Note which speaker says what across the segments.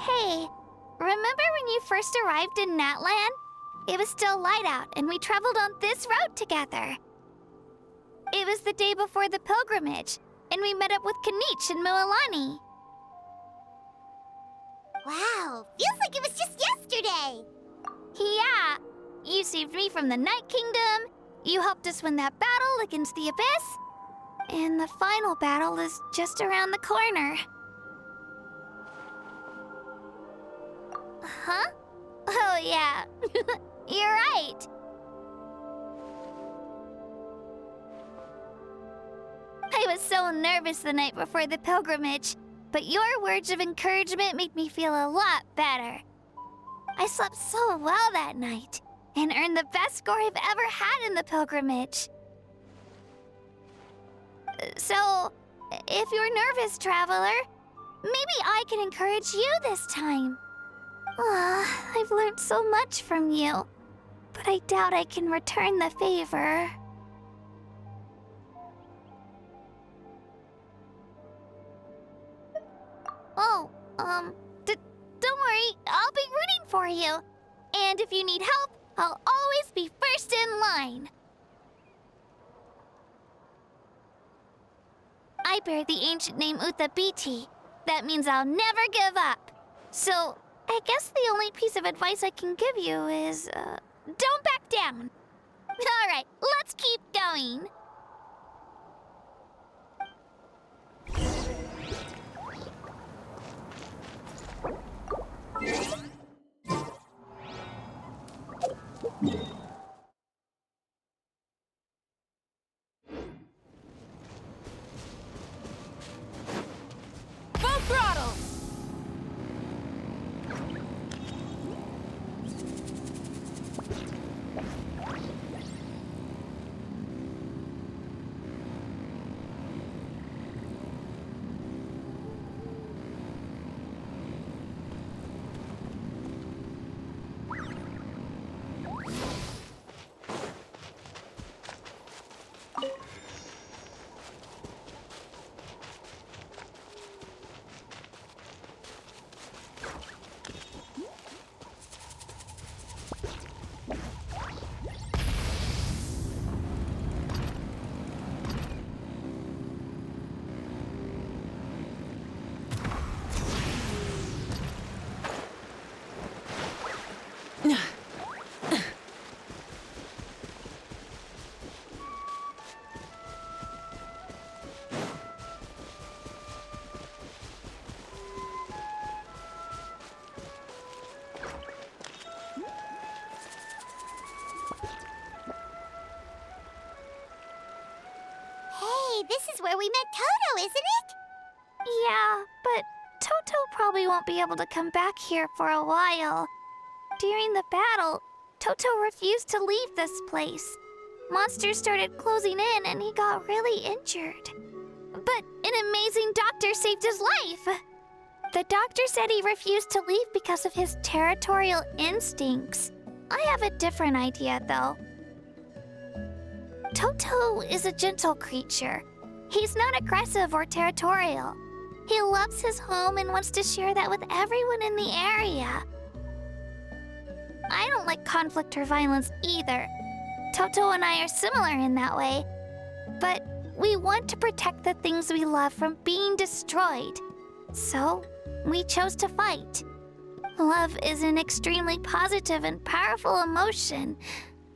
Speaker 1: Hey, remember when you first arrived in Natland? It was still light out, and we traveled on this road together. It was the day before the pilgrimage, and we met up with Kanich and Moalani.
Speaker 2: Wow, feels like it was just yesterday.
Speaker 1: Yeah, you saved me from the Night Kingdom, you helped us win that battle against the Abyss, and the final battle is just around the corner. Huh? Oh, yeah. You're right. I was so nervous the night before the pilgrimage, but your words of encouragement made me feel a lot better. I slept so well that night and earned the best score I've ever had in the pilgrimage. So, if you're nervous, traveler, maybe I can encourage you this time. I've learned so much from you, but I doubt I can return the favor. Oh, don't worry, I'll be rooting for you. And if you need help, I'll always be first in line. I bear the ancient name Uthabiti. That means I'll never give up. So, I guess the only piece of advice I can give you is, don't back down. All right, let's keep going.
Speaker 3: Full throttle!
Speaker 2: this is where we met Toto, isn't it?
Speaker 1: Yeah, but Toto probably won't be able to come back here for a while. During the battle, Toto refused to leave this place. Monsters started closing in and he got really injured. But an amazing doctor saved his life. The doctor said he refused to leave because of his territorial instincts. I have a different idea, though. Toto is a gentle creature. He's not aggressive or territorial. He loves his home and wants to share that with everyone in the area. I don't like conflict or violence either. Toto and I are similar in that way. But we want to protect the things we love from being destroyed. So, we chose to fight. Love is an extremely positive and powerful emotion,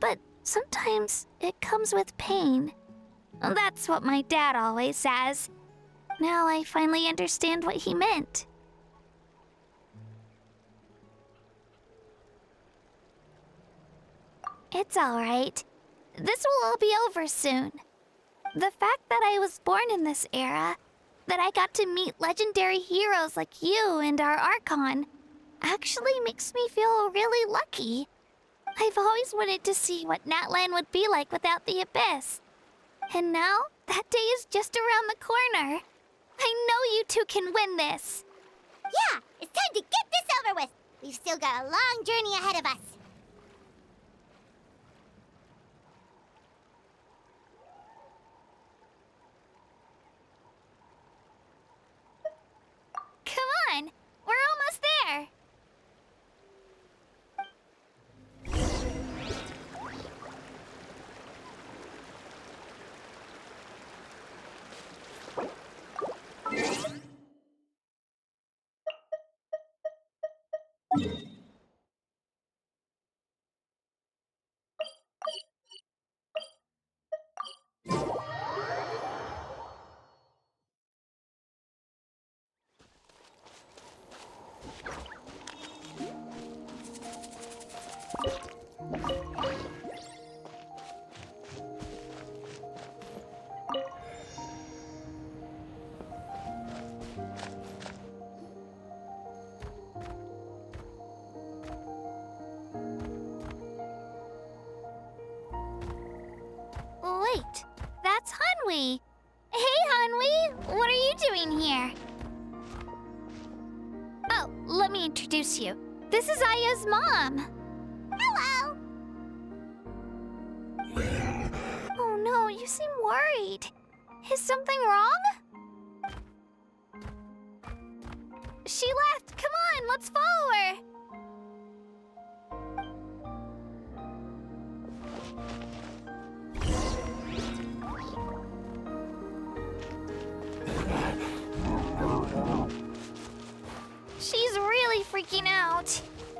Speaker 1: but sometimes it comes with pain. That's what my dad always says. Now I finally understand what he meant. It's all right. This will all be over soon. The fact that I was born in this era, that I got to meet legendary heroes like you and our Archon, actually makes me feel really lucky. I've always wanted to see what Natlan would be like without the Abyss. And now, that day is just around the corner. I know you two can win this.
Speaker 2: Yeah, it's time to get this over with. We've still got a long journey ahead of us.
Speaker 1: Come on, we're almost there. Wait, that's Hanwi. Hey, Hanwi, what are you doing here? Oh, let me introduce you. This is Aya's mom.
Speaker 2: Hello!
Speaker 1: Oh no, you seem worried. Is something wrong? She left. Come on, let's follow her. She's really freaking out.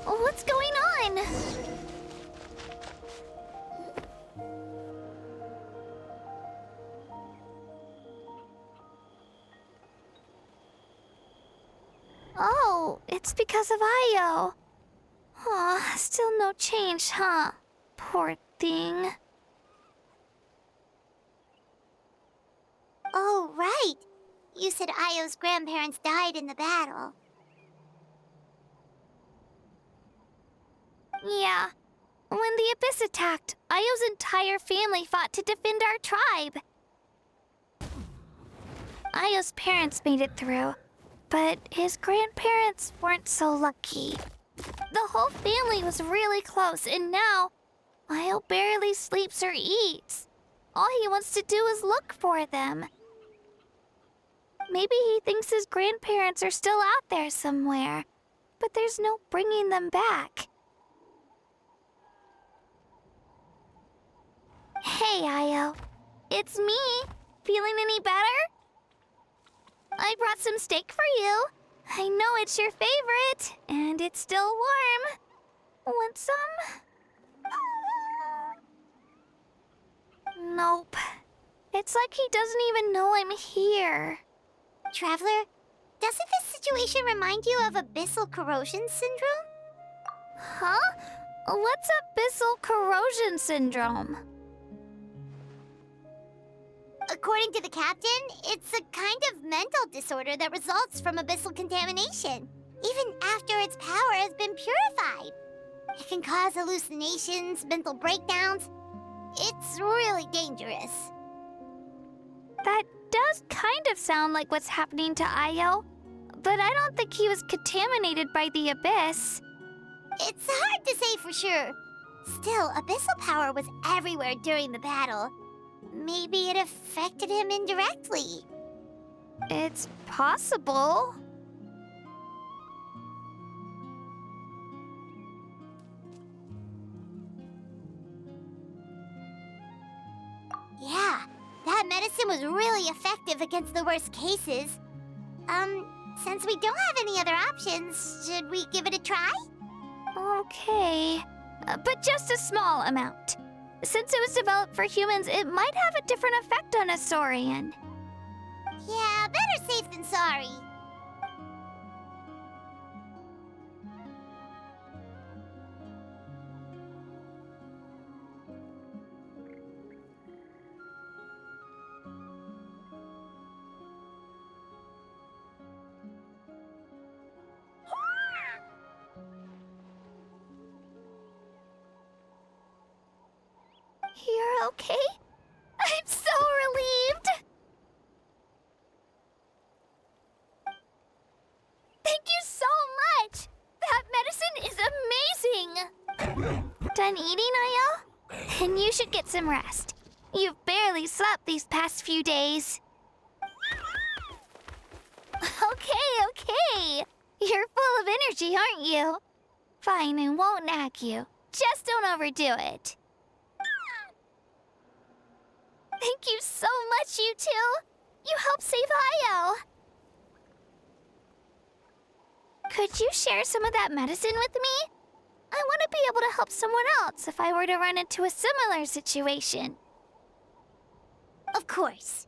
Speaker 1: What's going on? Oh, it's because of Io. Aw, still no change, huh? Poor thing.
Speaker 2: Oh, right. You said Io's grandparents died in the battle.
Speaker 1: Yeah. When the Abyss attacked, Io's entire family fought to defend our tribe. Io's parents made it through, but his grandparents weren't so lucky. The whole family was really close, and now Io barely sleeps or eats. All he wants to do is look for them. Maybe he thinks his grandparents are still out there somewhere, but there's no bringing them back. Hey, Io. It's me. Feeling any better? I brought some steak for you. I know it's your favorite, and it's still warm. Want some? Nope. It's like he doesn't even know I'm here.
Speaker 2: Traveler, doesn't this situation remind you of abyssal corrosion syndrome?
Speaker 1: Huh? What's abyssal corrosion syndrome?
Speaker 2: According to the captain, it's a kind of mental disorder that results from abyssal contamination, even after its power has been purified. It can cause hallucinations, mental breakdowns. It's really dangerous.
Speaker 1: That does kind of sound like what's happening to Io, but I don't think he was contaminated by the abyss.
Speaker 2: It's hard to say for sure. Still, abyssal power was everywhere during the battle. Maybe it affected him indirectly.
Speaker 1: It's possible.
Speaker 2: Yeah, that medicine was really effective against the worst cases. Since we don't have any other options, should we give it a try?
Speaker 1: Okay, but just a small amount. Since it was developed for humans, it might have a different effect on a Saurian.
Speaker 2: Yeah, better safe than sorry.
Speaker 1: You're okay? I'm so relieved! Thank you so much! That medicine is amazing! Done eating, Io? Then you should get some rest. You've barely slept these past few days. Okay. You're full of energy, aren't you? Fine, I won't nag you. Just don't overdo it. Thank you so much, you two. You helped save Io. Could you share some of that medicine with me? I want to be able to help someone else if I were to run into a similar situation.
Speaker 2: Of course.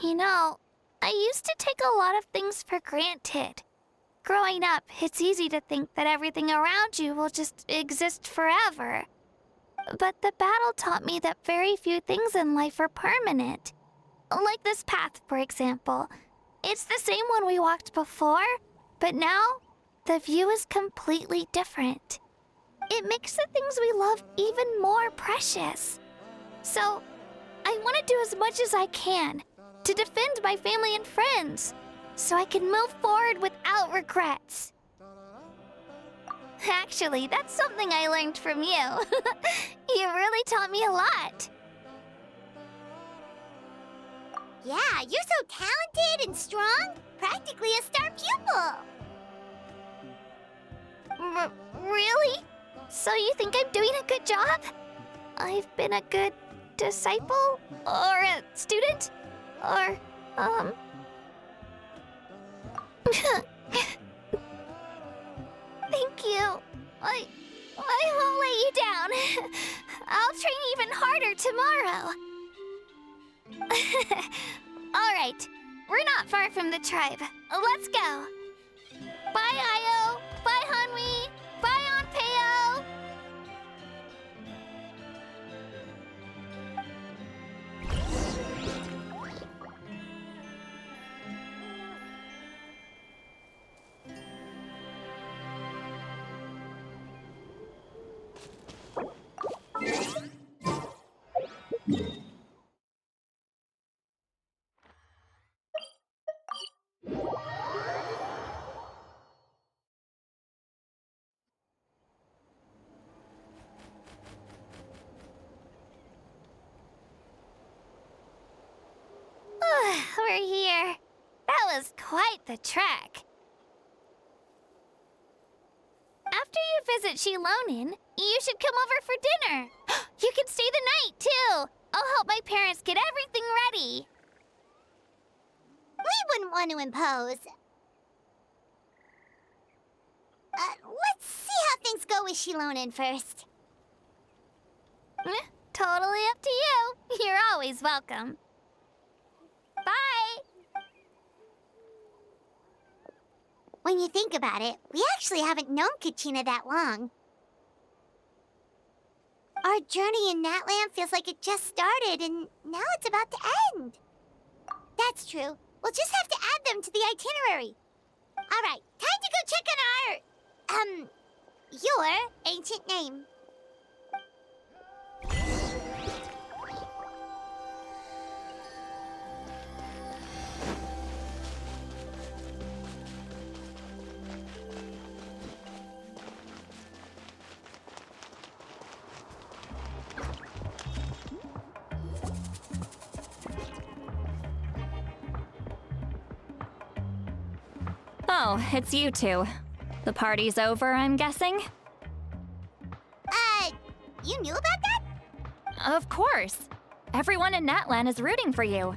Speaker 1: You know, I used to take a lot of things for granted. Growing up, it's easy to think that everything around you will just exist forever. But the battle taught me that very few things in life are permanent. Like this path, for example. It's the same one we walked before, but now the view is completely different. It makes the things we love even more precious. So, I want to do as much as I can to defend my family and friends, so I can move forward without regrets. Actually, that's something I learned from you. You really taught me a lot.
Speaker 2: Yeah, you're so talented and strong. Practically a star pupil.
Speaker 1: Really? So you think I'm doing a good job? I've been a good disciple? Or a student? Or, Thank you. I won't let you down. I'll train even harder tomorrow. All right. We're not far from the tribe. Let's go. Bye, Io. Bye, Hanwi. Bye, Anpeo. We're here. That was quite the trek. After you visit Shilonin, you should come over for dinner. You can stay the night, too. I'll help my parents get everything ready.
Speaker 2: We wouldn't want to impose. Let's see how things go with Shilonin first.
Speaker 1: Totally up to you. You're always welcome. Bye!
Speaker 2: When you think about it, we actually haven't known Kachina that long. Our journey in Natland feels like it just started, and now it's about to end. That's true. We'll just have to add them to the itinerary. All right, time to go check on your ancient name.
Speaker 1: Oh, it's you two. The party's over, I'm guessing?
Speaker 2: You knew about that?
Speaker 1: Of course. Everyone in Natlan is rooting for you.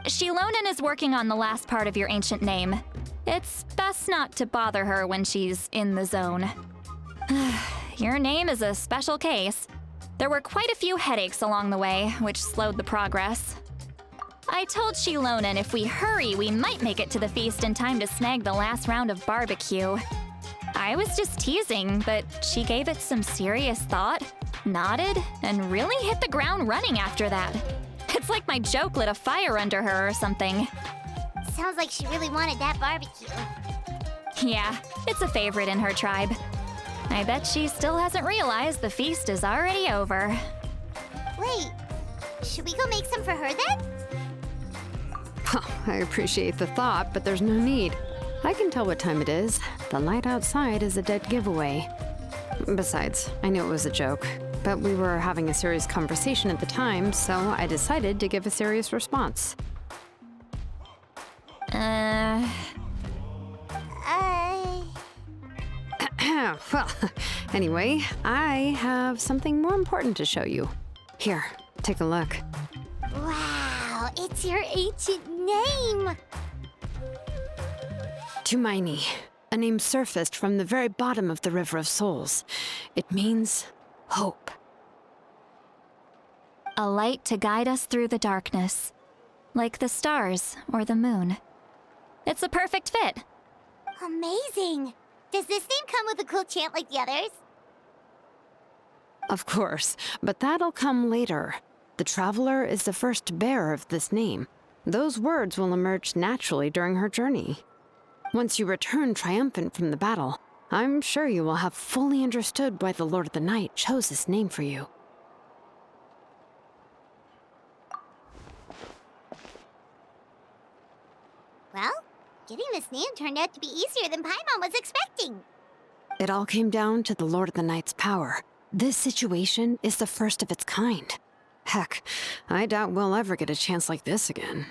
Speaker 1: Shilonen is working on the last part of your ancient name. It's best not to bother her when she's in the zone. Your name is a special case. There were quite a few headaches along the way, which slowed the progress. I told Shilonen if we hurry, we might make it to the feast in time to snag the last round of barbecue. I was just teasing, but she gave it some serious thought, nodded, and really hit the ground running after that. It's like my joke lit a fire under her or something.
Speaker 2: Sounds like she really wanted that barbecue.
Speaker 1: Yeah, it's a favorite in her tribe. I bet she still hasn't realized the feast is already over.
Speaker 2: Wait, should we go make some for her then?
Speaker 3: I appreciate the thought, but there's no need. I can tell what time it is. The light outside is a dead giveaway. Besides, I knew it was a joke, but we were having a serious conversation at the time, so I decided to give a serious response. Well, anyway, I have something more important to show you. Here, take a look.
Speaker 2: Wow, it's your ancient name!
Speaker 3: Tumaini, a name surfaced from the very bottom of the River of Souls. It means hope.
Speaker 1: A light to guide us through the darkness, like the stars or the moon. It's a perfect fit.
Speaker 2: Amazing! Does this name come with a cool chant like the others?
Speaker 3: Of course, but that'll come later. The Traveler is the first bearer of this name. Those words will emerge naturally during her journey. Once you return triumphant from the battle, I'm sure you will have fully understood why the Lord of the Night chose this name for you.
Speaker 2: Well, getting this name turned out to be easier than Paimon was expecting.
Speaker 3: It all came down to the Lord of the Night's power. This situation is the first of its kind. Heck, I doubt we'll ever get a chance like this again.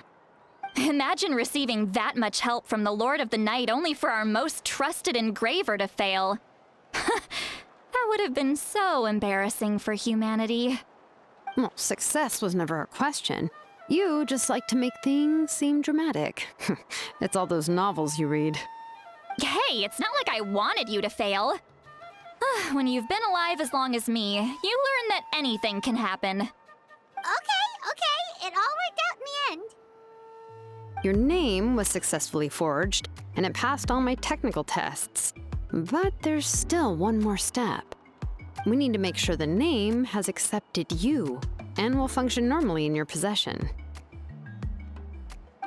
Speaker 1: Imagine receiving that much help from the Lord of the Night only for our most trusted engraver to fail. That would have been so embarrassing for humanity.
Speaker 3: Well, success was never a question. You just like to make things seem dramatic. It's all those novels you read.
Speaker 1: Hey, it's not like I wanted you to fail. When you've been alive as long as me, you learn that anything can happen.
Speaker 2: Okay, it all worked out in the end.
Speaker 3: Your name was successfully forged, and it passed all my technical tests. But there's still one more step. We need to make sure the name has accepted you, and will function normally in your possession.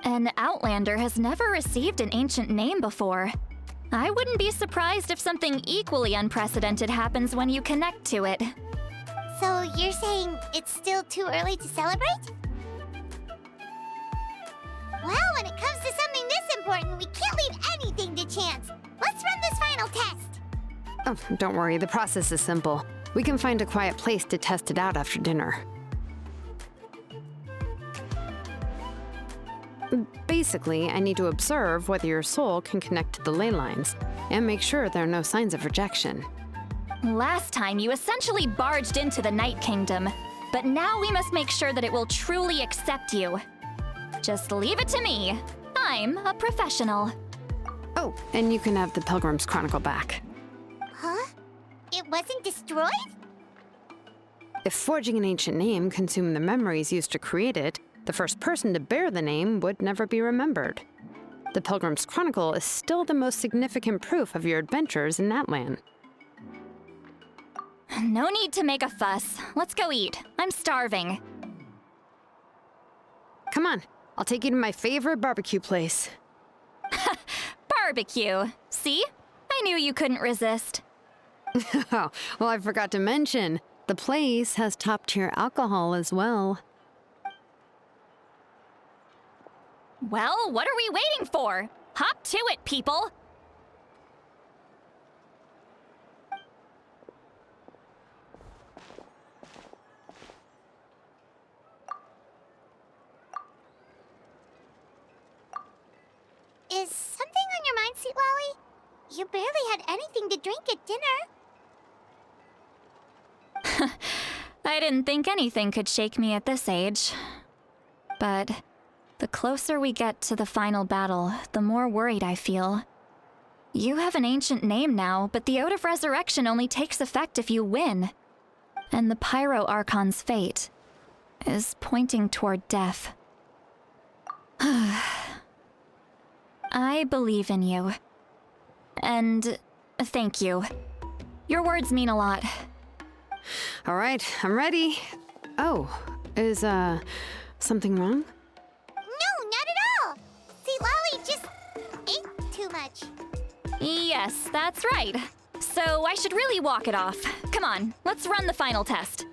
Speaker 1: An Outlander has never received an ancient name before. I wouldn't be surprised if something equally unprecedented happens when you connect to it.
Speaker 2: So you're saying it's still too early to celebrate? Well, when it comes to something this important, we can't leave anything to chance. Let's run this final test.
Speaker 3: Oh, don't worry, the process is simple. We can find a quiet place to test it out after dinner. Basically, I need to observe whether your soul can connect to the ley lines, and make sure there are no signs of rejection.
Speaker 1: Last time, you essentially barged into the Night Kingdom, but now we must make sure that it will truly accept you. Just leave it to me. I'm a professional.
Speaker 3: Oh, and you can have the Pilgrim's Chronicle back.
Speaker 2: Huh? It wasn't destroyed?
Speaker 3: If forging an ancient name consumed the memories used to create it, the first person to bear the name would never be remembered. The Pilgrim's Chronicle is still the most significant proof of your adventures in Natlan.
Speaker 4: No need to make a fuss. Let's go eat. I'm starving.
Speaker 3: Come on, I'll take you to my favorite barbecue place.
Speaker 4: Barbecue. See? I knew you couldn't resist.
Speaker 3: Oh, well, I forgot to mention, the place has top-tier alcohol as well.
Speaker 4: Well, what are we waiting for? Hop to it, people!
Speaker 2: Is something on your mind, Sweet Lolly? You barely had anything to drink at dinner.
Speaker 4: I didn't think anything could shake me at this age. But the closer we get to the final battle, the more worried I feel. You have an ancient name now, but the Oath of Resurrection only takes effect if you win. And the Pyro Archon's fate is pointing toward death. I believe in you. And thank you. Your words mean a lot.
Speaker 3: All right, I'm ready. Oh, is, something wrong?
Speaker 2: No, not at all. Sweet Lolly just ate too much.
Speaker 4: Yes, that's right. So I should really walk it off. Come on, let's run the final test.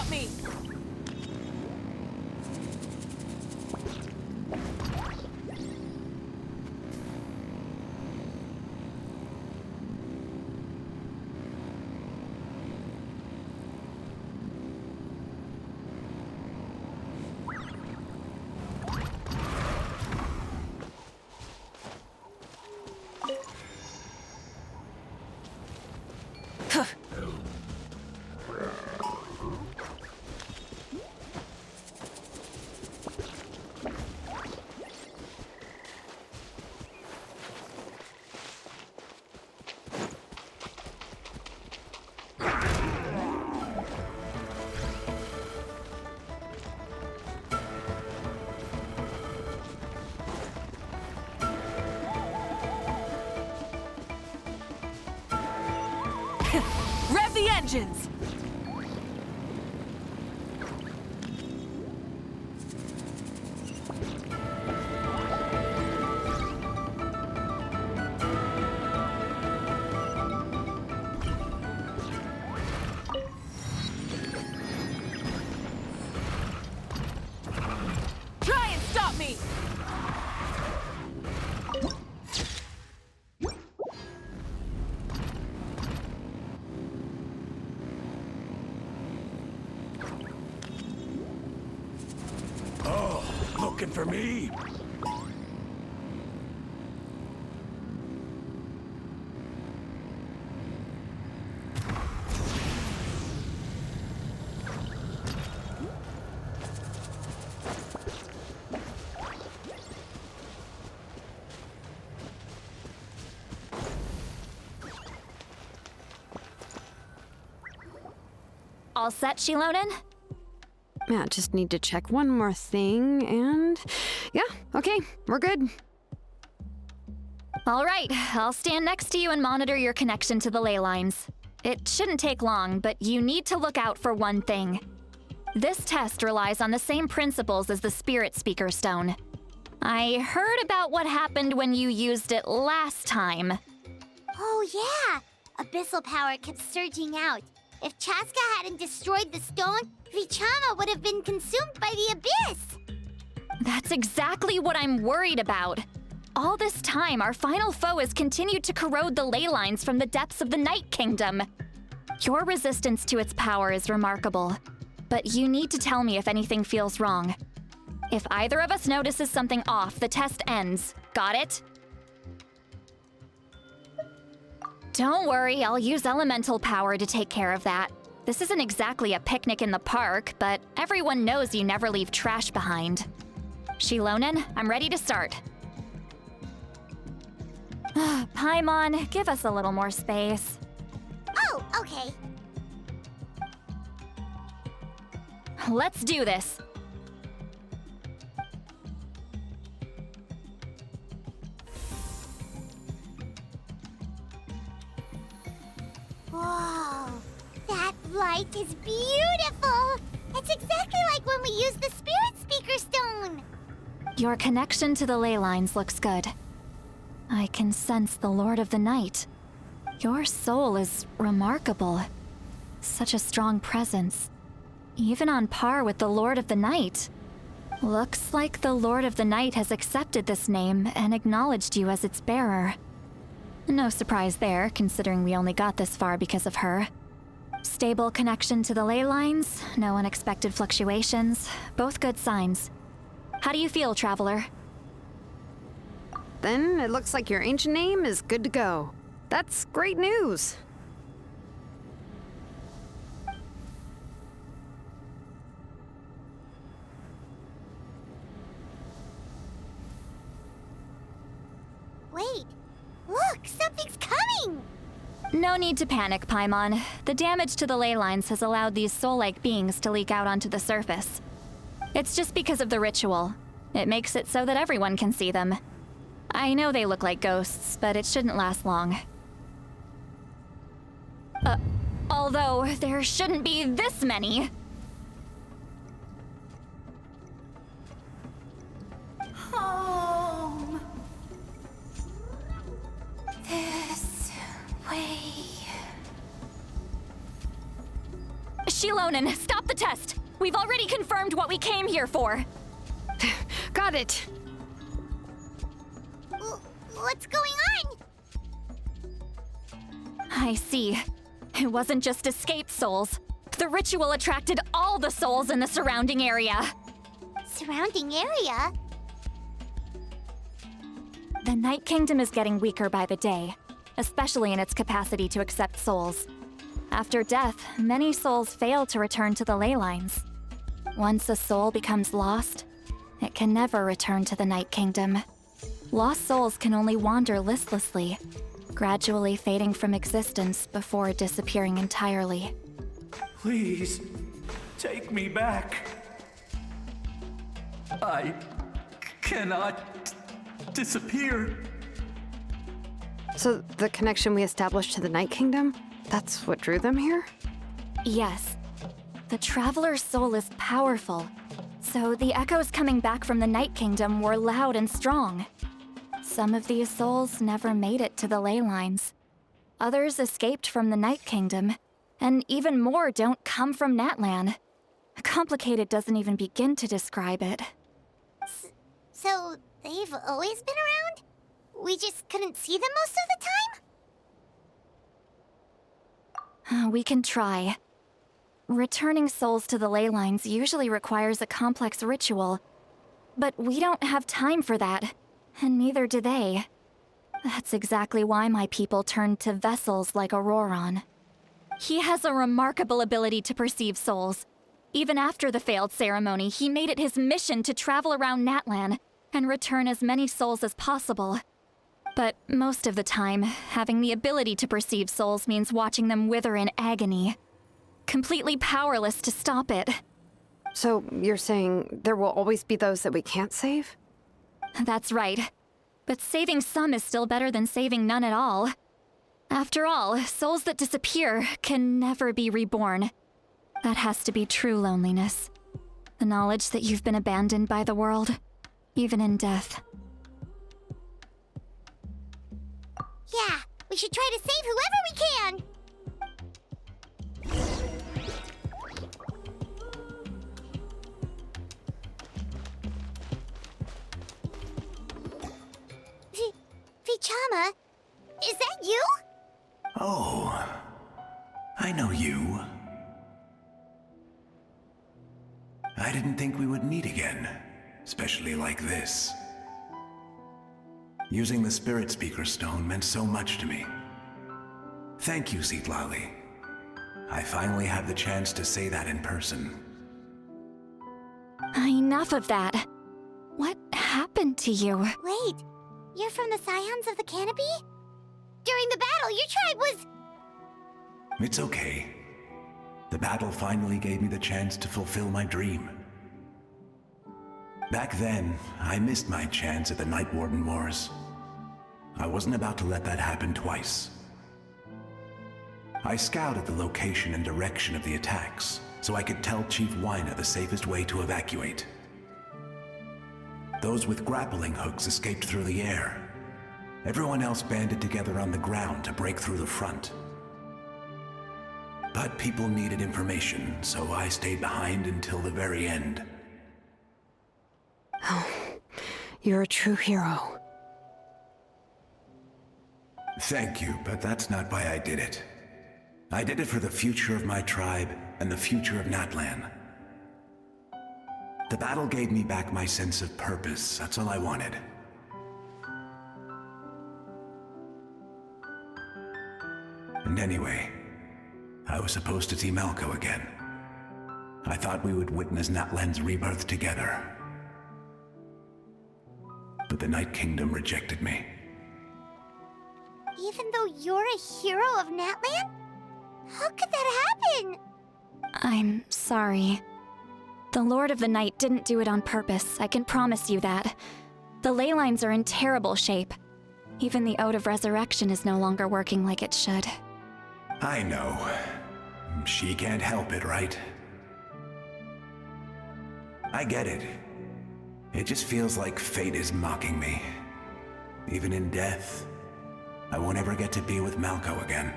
Speaker 5: Me! Rev the engines! Try and stop me!
Speaker 6: Looking for me?
Speaker 4: All set, Shilonen?
Speaker 3: Yeah, just need to check one more thing, and yeah, okay, we're good.
Speaker 4: All right, I'll stand next to you and monitor your connection to the ley lines. It shouldn't take long, but you need to look out for one thing. This test relies on the same principles as the Spirit Speaker Stone. I heard about what happened when you used it last time.
Speaker 2: Oh yeah! Abyssal power kept surging out. If Chaska hadn't destroyed the stone, Vichama would have been consumed by the abyss!
Speaker 4: That's exactly what I'm worried about. All this time, our final foe has continued to corrode the ley lines from the depths of the Night Kingdom. Your resistance to its power is remarkable, but you need to tell me if anything feels wrong. If either of us notices something off, the test ends. Got it? Don't worry, I'll use elemental power to take care of that. This isn't exactly a picnic in the park, but everyone knows you never leave trash behind. Shilonen, I'm ready to start. Paimon, give us a little more space.
Speaker 2: Oh, okay.
Speaker 4: Let's do this.
Speaker 2: Whoa, that light is beautiful! It's exactly like when we used the Spirit Speaker Stone!
Speaker 4: Your connection to the ley lines looks good. I can sense the Lord of the Night. Your soul is remarkable. Such a strong presence. Even on par with the Lord of the Night. Looks like the Lord of the Night has accepted this name and acknowledged you as its bearer. No surprise there, considering we only got this far because of her. Stable connection to the ley lines, no unexpected fluctuations, both good signs. How do you feel, Traveler?
Speaker 3: Then it looks like your ancient name is good to go. That's great news.
Speaker 2: Wait, look, something's coming!
Speaker 4: No need to panic, Paimon. The damage to the ley lines has allowed these soul-like beings to leak out onto the surface. It's just because of the ritual. It makes it so that everyone can see them. I know they look like ghosts, but it shouldn't last long. Although there shouldn't be this many.
Speaker 5: Home. This way.
Speaker 4: Shilonen, stop the test! We've already confirmed what we came here for.
Speaker 3: Got it.
Speaker 2: What's going on?
Speaker 4: I see. It wasn't just escaped souls. The ritual attracted all the souls in the surrounding area.
Speaker 2: Surrounding area?
Speaker 4: The Night Kingdom is getting weaker by the day, especially in its capacity to accept souls. After death, many souls fail to return to the ley lines. Once a soul becomes lost, it can never return to the Night Kingdom. Lost souls can only wander listlessly, gradually fading from existence before disappearing entirely.
Speaker 6: Please, take me back. I cannot disappear.
Speaker 3: So the connection we established to the Night Kingdom, that's what drew them here?
Speaker 4: Yes. The Traveler's soul is powerful, so the echoes coming back from the Night Kingdom were loud and strong. Some of these souls never made it to the ley lines. Others escaped from the Night Kingdom, and even more don't come from Natlan. Complicated doesn't even begin to describe it.
Speaker 2: So, they've always been around? We just couldn't see them most of the time?
Speaker 4: We can try. Returning souls to the ley lines usually requires a complex ritual, but we don't have time for that, and neither do they. That's exactly why my people turned to vessels like Auroron. He has a remarkable ability to perceive souls. Even after the failed ceremony, he made it his mission to travel around Natlan and return as many souls as possible. But most of the time, having the ability to perceive souls means watching them wither in agony. completely powerless to stop it.
Speaker 3: So you're saying there will always be those that we can't save?
Speaker 4: That's right. But saving some is still better than saving none at all. After all, souls that disappear can never be reborn. That has to be true loneliness. The knowledge that you've been abandoned by the world, even in death.
Speaker 2: Yeah, we should try to save whoever we can! Vichama, is that you?
Speaker 6: Oh, I know you. I didn't think we would meet again, especially like this. Using the Spirit Speaker Stone meant so much to me. Thank you, Citlali. I finally have the chance to say that in person.
Speaker 4: Enough of that. What happened to you?
Speaker 2: Wait, you're from the Scions of the Canopy? During the battle, your tribe was...
Speaker 6: It's okay. The battle finally gave me the chance to fulfill my dream. Back then, I missed my chance at the Night Warden Wars. I wasn't about to let that happen twice. I scouted the location and direction of the attacks, so I could tell Chief Wyna the safest way to evacuate. Those with grappling hooks escaped through the air. Everyone else banded together on the ground to break through the front. But people needed information, so I stayed behind until the very end.
Speaker 3: Oh, you're a true hero.
Speaker 6: Thank you, but that's not why I did it. I did it for the future of my tribe and the future of Natlan. The battle gave me back my sense of purpose. That's all I wanted. And anyway, I was supposed to see Malco again. I thought we would witness Natlan's rebirth together. But the Night Kingdom rejected me.
Speaker 2: Even though you're a hero of Natlan? How could that happen?
Speaker 4: I'm sorry. The Lord of the Night didn't do it on purpose, I can promise you that. The ley lines are in terrible shape. Even the Ode of Resurrection is no longer working like it should.
Speaker 6: I know. She can't help it, right? I get it. It just feels like fate is mocking me. Even in death, I won't ever get to be with Malco again.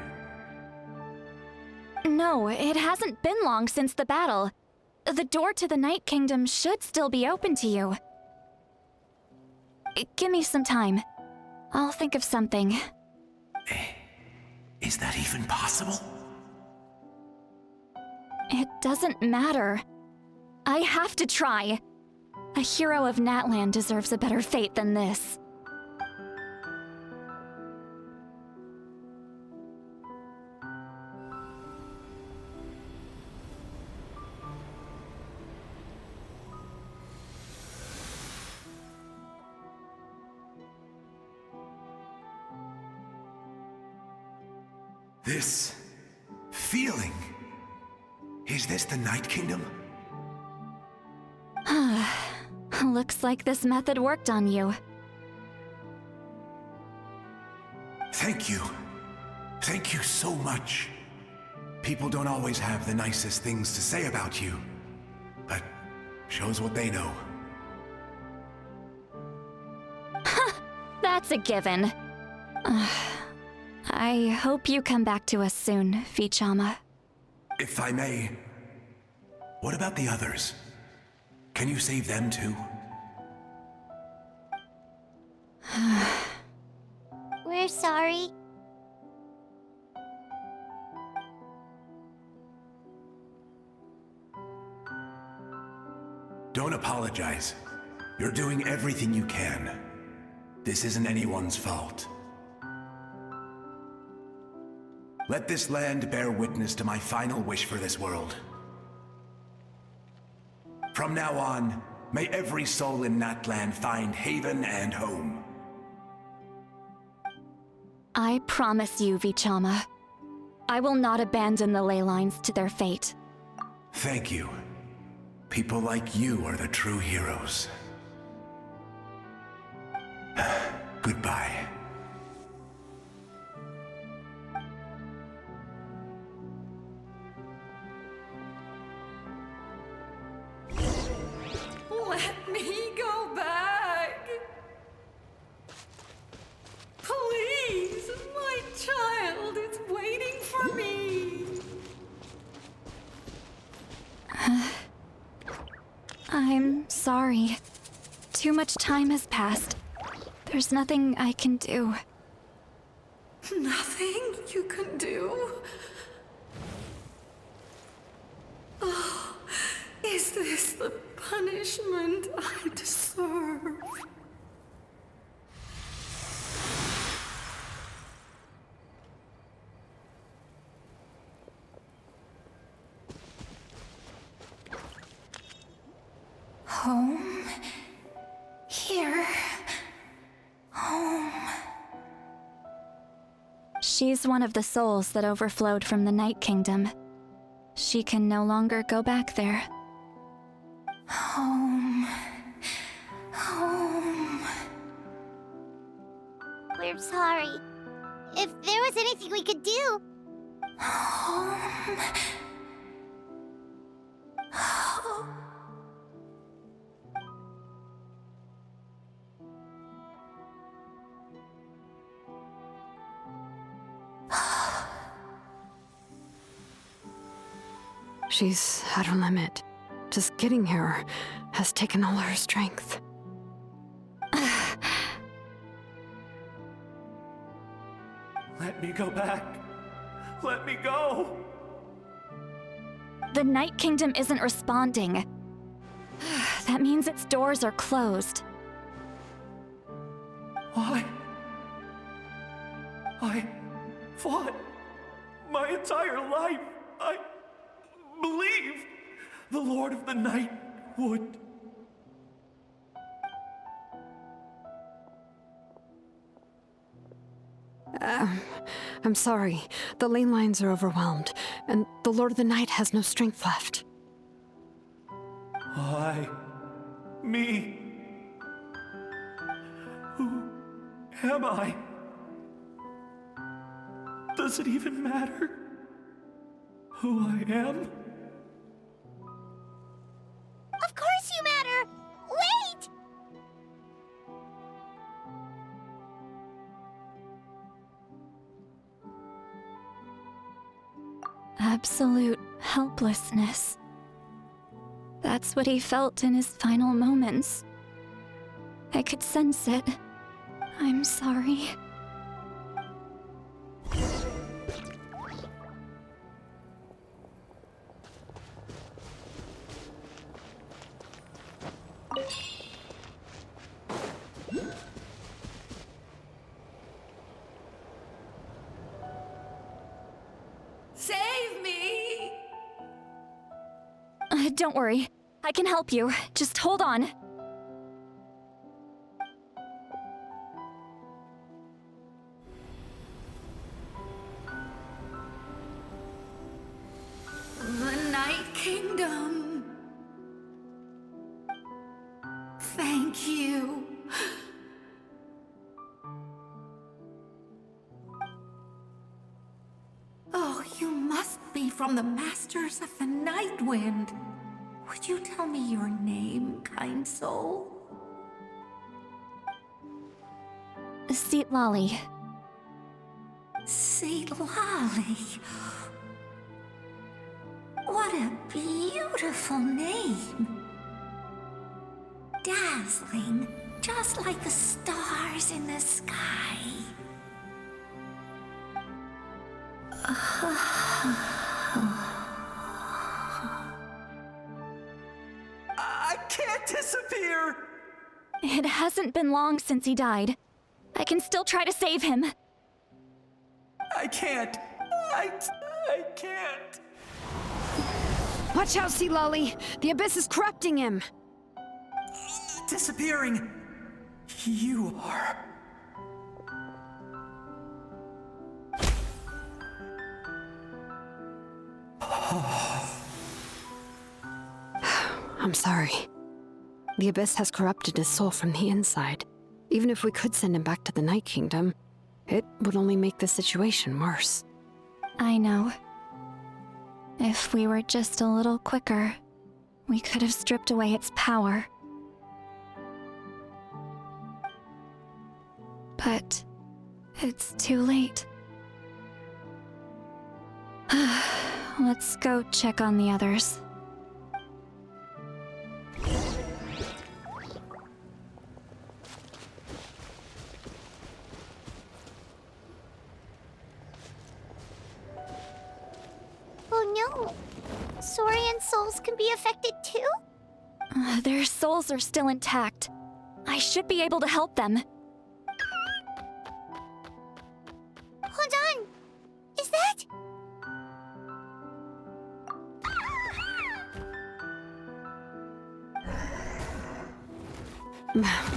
Speaker 4: No, it hasn't been long since the battle. The door to the Night Kingdom should still be open to you. Give me some time. I'll think of something.
Speaker 6: Is that even possible?
Speaker 4: It doesn't matter. I have to try. A hero of Natlan deserves a better fate than this.
Speaker 6: This feeling. Is this the Night Kingdom?
Speaker 4: Looks like this method worked on you.
Speaker 6: Thank you. Thank you so much. People don't always have the nicest things to say about you, but shows what they know.
Speaker 4: That's a given. I hope you come back to us soon, Vichama.
Speaker 6: If I may, what about the others? Can you save them too?
Speaker 2: We're sorry.
Speaker 6: Don't apologize. You're doing everything you can. This isn't anyone's fault. Let this land bear witness to my final wish for this world. From now on, may every soul in Natlan find haven and home.
Speaker 4: I promise you, Vichama. I will not abandon the ley lines to their fate.
Speaker 6: Thank you. People like you are the true heroes. Goodbye.
Speaker 5: Let me go back. Please, my child is waiting for me.
Speaker 4: I'm sorry. Too much time has passed. There's nothing I can do.
Speaker 5: Nothing you can do? Oh, is this the punishment I deserve? Home? Here? Home?
Speaker 4: She's one of the souls that overflowed from the Night Kingdom. She can no longer go back there.
Speaker 5: Home. Home.
Speaker 2: We're sorry. If there was anything we could do...
Speaker 5: Home.
Speaker 3: She's at her limit. Just getting here has taken all her strength.
Speaker 7: Let me go back. Let me go.
Speaker 4: The Night Kingdom isn't responding. That means its doors are closed.
Speaker 7: Why? I fought my entire life. I believed the Lord of the Night would.
Speaker 3: I'm sorry. The lane lines are overwhelmed, and the Lord of the Night has no strength left.
Speaker 7: Why? Me? Who am I? Does it even matter who I am?
Speaker 2: Of course you matter! Wait!
Speaker 4: Absolute helplessness. That's what he felt in his final moments. I could sense it. I'm sorry.
Speaker 5: Save me!
Speaker 4: Don't worry. I can help you. Just hold on.
Speaker 5: The Night Kingdom. Thank you. Oh, you must be from the Masters of the Night Wind. Would you tell me your name, kind soul?
Speaker 4: Seat Lolly.
Speaker 5: Seat Lolly. What a beautiful name. Dazzling, just like the stars in the sky.
Speaker 7: I can't disappear!
Speaker 4: It hasn't been long since he died. I can still try to save him.
Speaker 7: I can't. I can't.
Speaker 3: Watch out, Sea Lolly! The abyss is corrupting him!
Speaker 7: Disappearing. You are.
Speaker 3: I'm sorry. The Abyss has corrupted his soul from the inside. Even if we could send him back to the Night Kingdom, it would only make the situation worse.
Speaker 4: I know. If we were just a little quicker, we could have stripped away its power. But it's too late. Let's go check on the others.
Speaker 2: Oh no! Saurian souls can be affected too?
Speaker 4: Their souls are still intact. I should be able to help them.
Speaker 2: Hold on! Is that...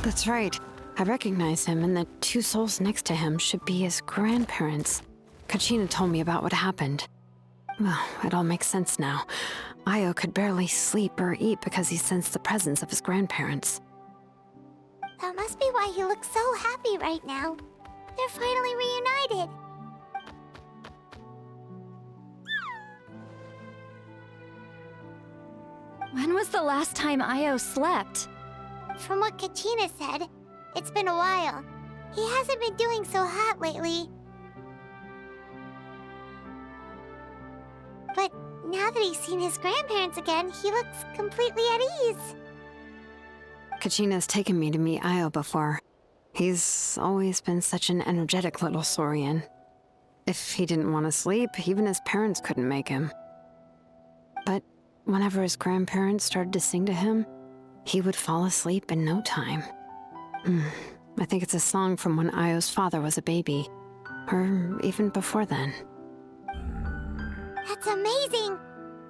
Speaker 3: That's right. I recognize him, and the two souls next to him should be his grandparents. Kachina told me about what happened. Well, it all makes sense now. Io could barely sleep or eat because he sensed the presence of his grandparents.
Speaker 2: That must be why he looks so happy right now. They're finally reunited.
Speaker 4: When was the last time Io slept?
Speaker 2: From what Kachina said, it's been a while. He hasn't been doing so hot lately. But now that he's seen his grandparents again, he looks completely at ease.
Speaker 3: Kachina's taken me to meet Io before. He's always been such an energetic little Saurian. If he didn't want to sleep, even his parents couldn't make him. But whenever his grandparents started to sing to him, he would fall asleep in no time. I think it's a song from when Io's father was a baby, or even before then.
Speaker 2: That's amazing!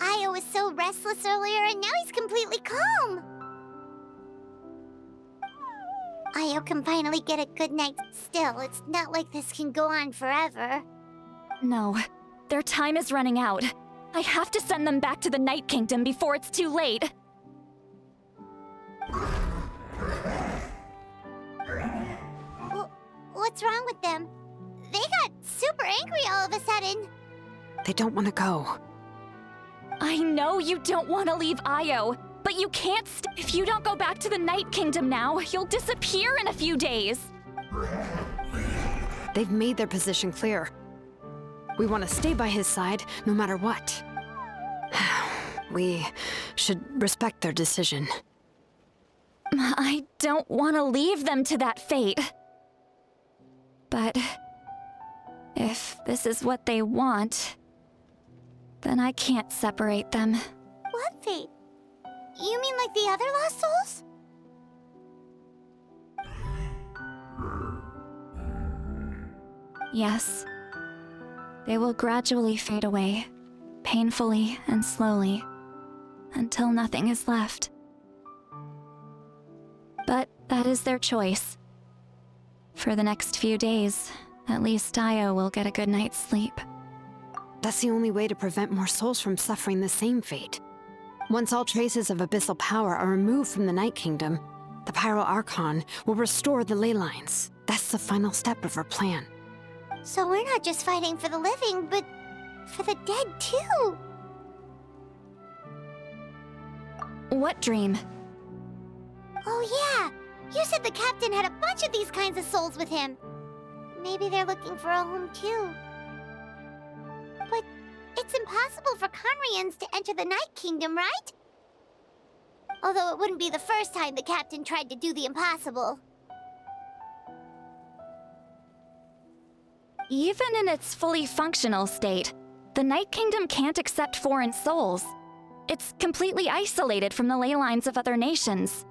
Speaker 2: Io was so restless earlier, and now he's completely calm! Io can finally get a good night. Still, it's not like this can go on forever.
Speaker 4: No, their time is running out. I have to send them back to the Night Kingdom before it's too late.
Speaker 2: What's wrong with them? They got super angry all of a sudden.
Speaker 3: They don't want to go.
Speaker 4: I know you don't want to leave Io, but you can't if you don't go back to the Night Kingdom now, you'll disappear in a few days.
Speaker 3: They've made their position clear. We want to stay by his side, no matter what. We should respect their decision.
Speaker 4: I don't want to leave them to that fate. But if this is what they want, then I can't separate them.
Speaker 2: What fate? You mean like the other lost souls?
Speaker 4: Yes. They will gradually fade away, painfully and slowly, until nothing is left. But that is their choice. For the next few days, at least Io will get a good night's sleep.
Speaker 3: That's the only way to prevent more souls from suffering the same fate. Once all traces of abyssal power are removed from the Night Kingdom, the Pyro Archon will restore the ley lines. That's the final step of our plan.
Speaker 2: So we're not just fighting for the living, but for the dead too.
Speaker 4: What dream?
Speaker 2: Oh yeah! You said the captain had a bunch of these kinds of souls with him. Maybe they're looking for a home too. But it's impossible for Conrians to enter the Night Kingdom, right? Although it wouldn't be the first time the captain tried to do the impossible.
Speaker 4: Even in its fully functional state, the Night Kingdom can't accept foreign souls. It's completely isolated from the ley lines of other nations.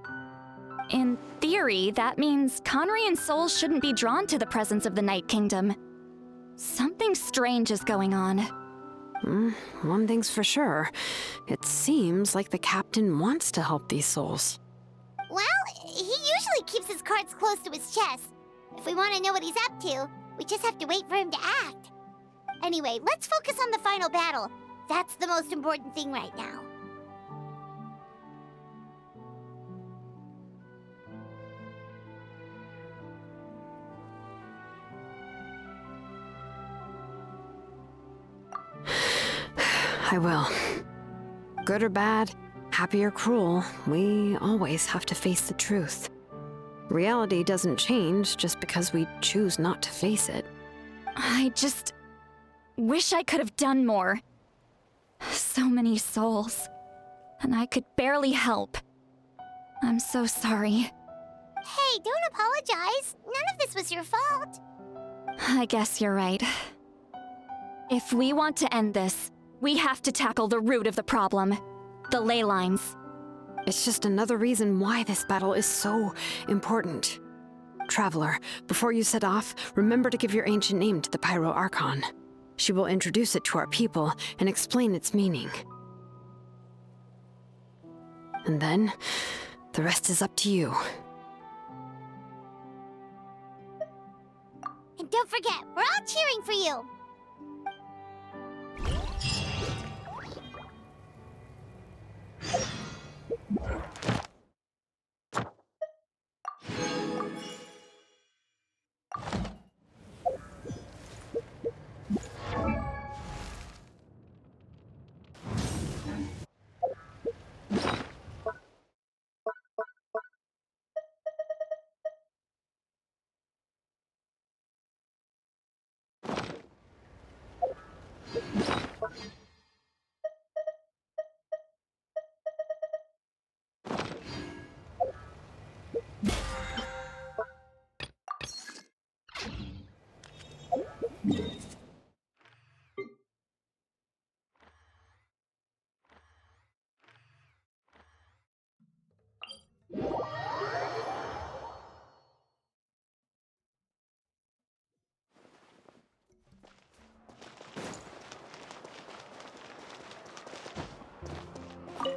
Speaker 4: In theory, that means Conrian souls shouldn't be drawn to the presence of the Night Kingdom. Something strange is going on.
Speaker 3: One thing's for sure. It seems like the captain wants to help these souls.
Speaker 2: Well, he usually keeps his cards close to his chest. If we want to know what he's up to, we just have to wait for him to act. Anyway, let's focus on the final battle. That's the most important thing right now.
Speaker 3: I will. Good or bad, happy or cruel, we always have to face the truth. Reality doesn't change just because we choose not to face it.
Speaker 4: I just wish I could have done more. So many souls, and I could barely help. I'm so sorry.
Speaker 2: Hey, don't apologize. None of this was your fault.
Speaker 4: I guess you're right. If we want to end this, we have to tackle the root of the problem. The ley lines.
Speaker 3: It's just another reason why this battle is so important. Traveler, before you set off, remember to give your ancient name to the Pyro Archon. She will introduce it to our people and explain its meaning. And then, the rest is up to you.
Speaker 2: And don't forget, we're all cheering for you.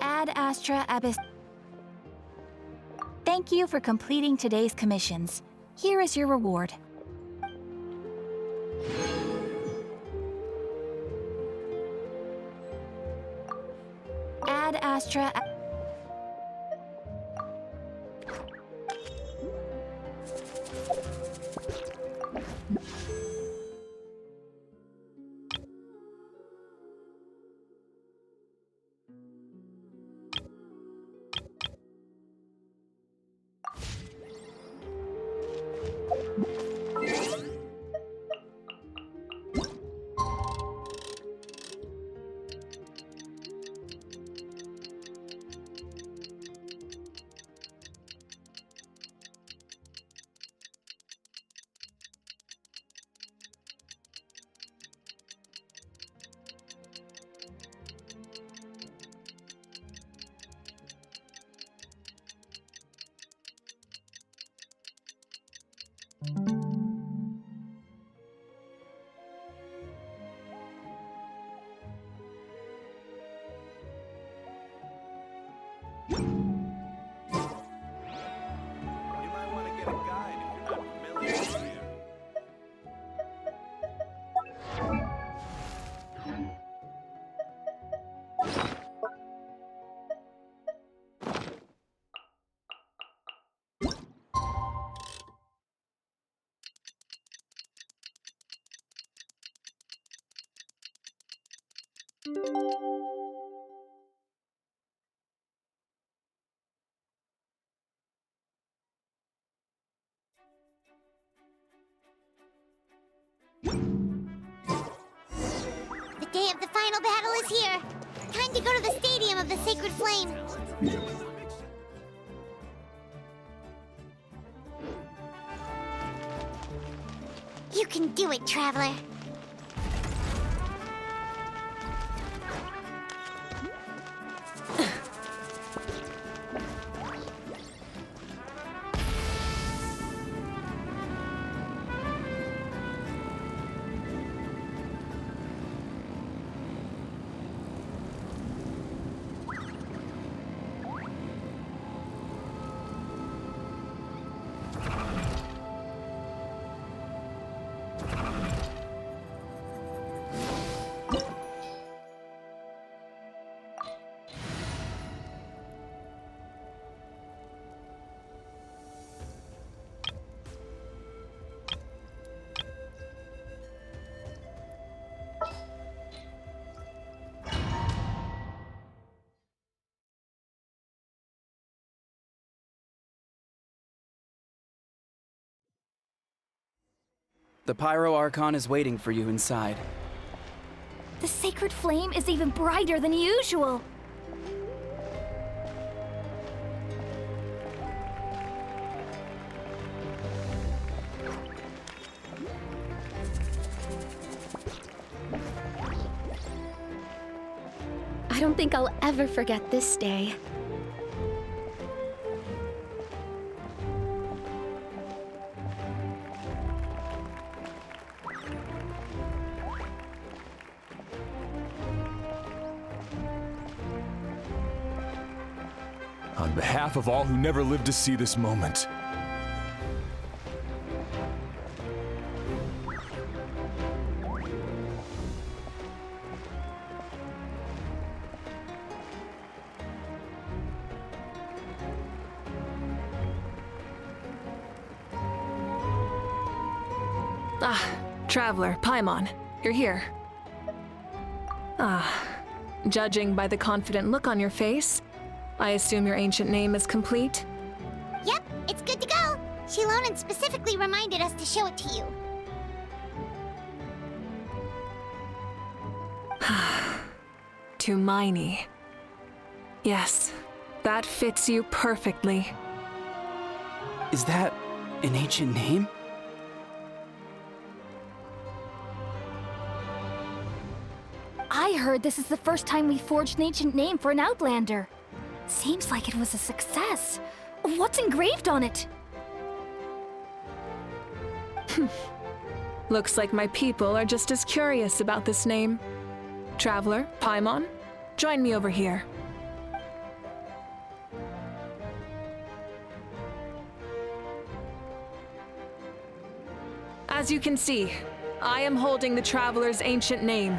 Speaker 8: Ad Astra Abyss. Thank you for completing today's commissions. Here is your reward. Ad Astra.
Speaker 9: You might want to get a guide if you're not familiar with the area.
Speaker 2: The day of the final battle is here. Time to go to the Stadium of the Sacred Flame. You can do it, Traveler.
Speaker 10: The Pyro Archon is waiting for you inside.
Speaker 8: The sacred flame is even brighter than usual.
Speaker 11: I don't think I'll ever forget this day.
Speaker 12: On behalf of all who never lived to see this moment,
Speaker 13: Traveler, Paimon, you're here. Judging by the confident look on your face, I assume your ancient name is complete?
Speaker 2: Yep, it's good to go. Shilonan specifically reminded us to show it to you.
Speaker 13: Tumaini. Yes, that fits you perfectly.
Speaker 10: Is that an ancient name?
Speaker 8: I heard this is the first time we forged an ancient name for an Outlander. Seems like it was a success. What's engraved on it?
Speaker 13: Looks like my people are just as curious about this name. Traveler, Paimon, join me over here. As you can see, I am holding the Traveler's ancient name.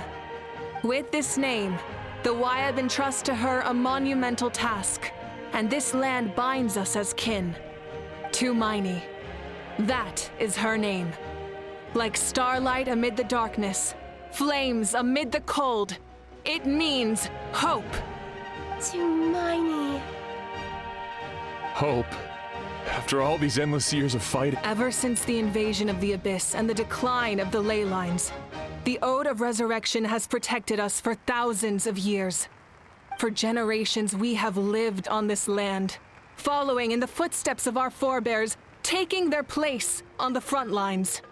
Speaker 13: With this name, the Wyab entrusts to her a monumental task, and this land binds us as kin. Tumaini. That is her name. Like starlight amid the darkness, flames amid the cold, it means hope.
Speaker 11: Tumaini.
Speaker 12: hope. After all these endless years of fighting.
Speaker 13: Ever since the invasion of the Abyss and the decline of the ley lines, the Ode of Resurrection has protected us for thousands of years. For generations, we have lived on this land, following in the footsteps of our forebears, taking their place on the front lines.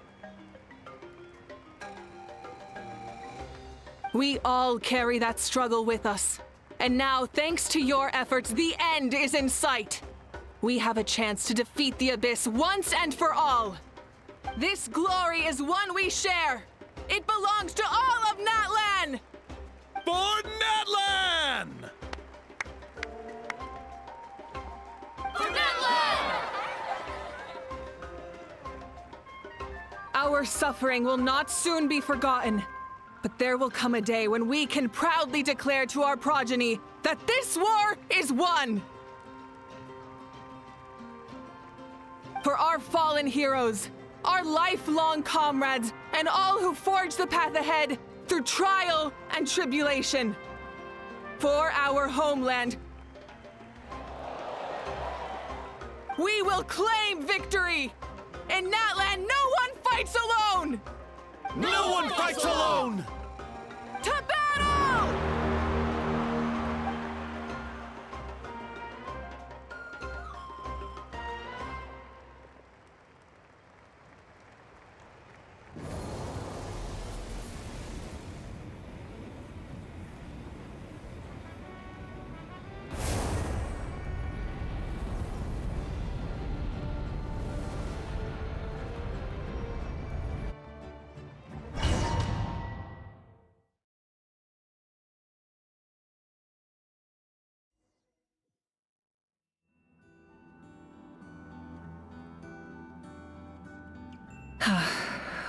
Speaker 13: We all carry that struggle with us. And now, thanks to your efforts, the end is in sight. We have a chance to defeat the Abyss once and for all. This glory is one we share. It belongs to all of Natlan!
Speaker 12: For Natlan!
Speaker 13: For Natlan! Our suffering will not soon be forgotten. But there will come a day when we can proudly declare to our progeny that this war is won! For our fallen heroes, our lifelong comrades, and all who forge the path ahead through trial and tribulation. For our homeland, we will claim victory! In Natlan, no one fights alone!
Speaker 12: No one fights alone!
Speaker 13: To battle!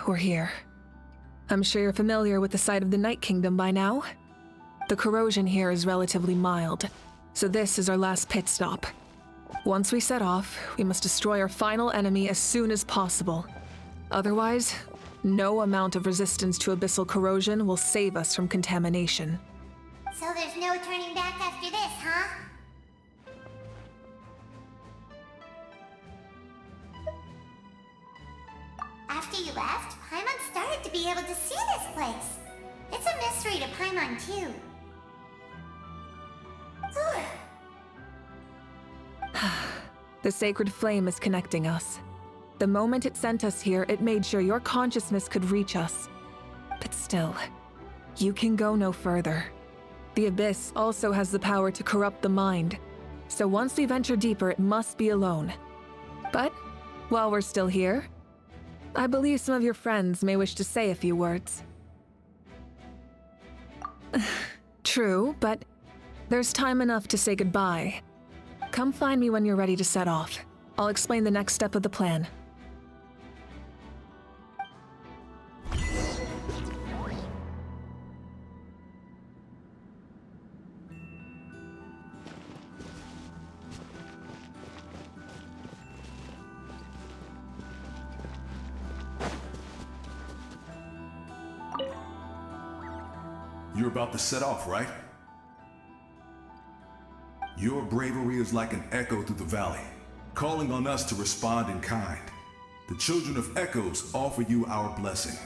Speaker 13: We're here. I'm sure you're familiar with the site of the Night Kingdom by now. The corrosion here is relatively mild, so this is our last pit stop. Once we set off, we must destroy our final enemy as soon as possible. Otherwise, no amount of resistance to abyssal corrosion will save us from contamination.
Speaker 2: So there's no turning back after this, huh? After you left, Paimon started to be able to see this place. It's a mystery to Paimon, too.
Speaker 13: The sacred flame is connecting us. The moment it sent us here, it made sure your consciousness could reach us. But still, you can go no further. The Abyss also has the power to corrupt the mind, so once we venture deeper, it must be alone. But while we're still here, I believe some of your friends may wish to say a few words. True, but there's time enough to say goodbye. Come find me when you're ready to set off. I'll explain the next step of the plan.
Speaker 6: You're about to set off, right? Your bravery is like an echo through the valley, calling on us to respond in kind. The Children of Echoes offer you our blessing.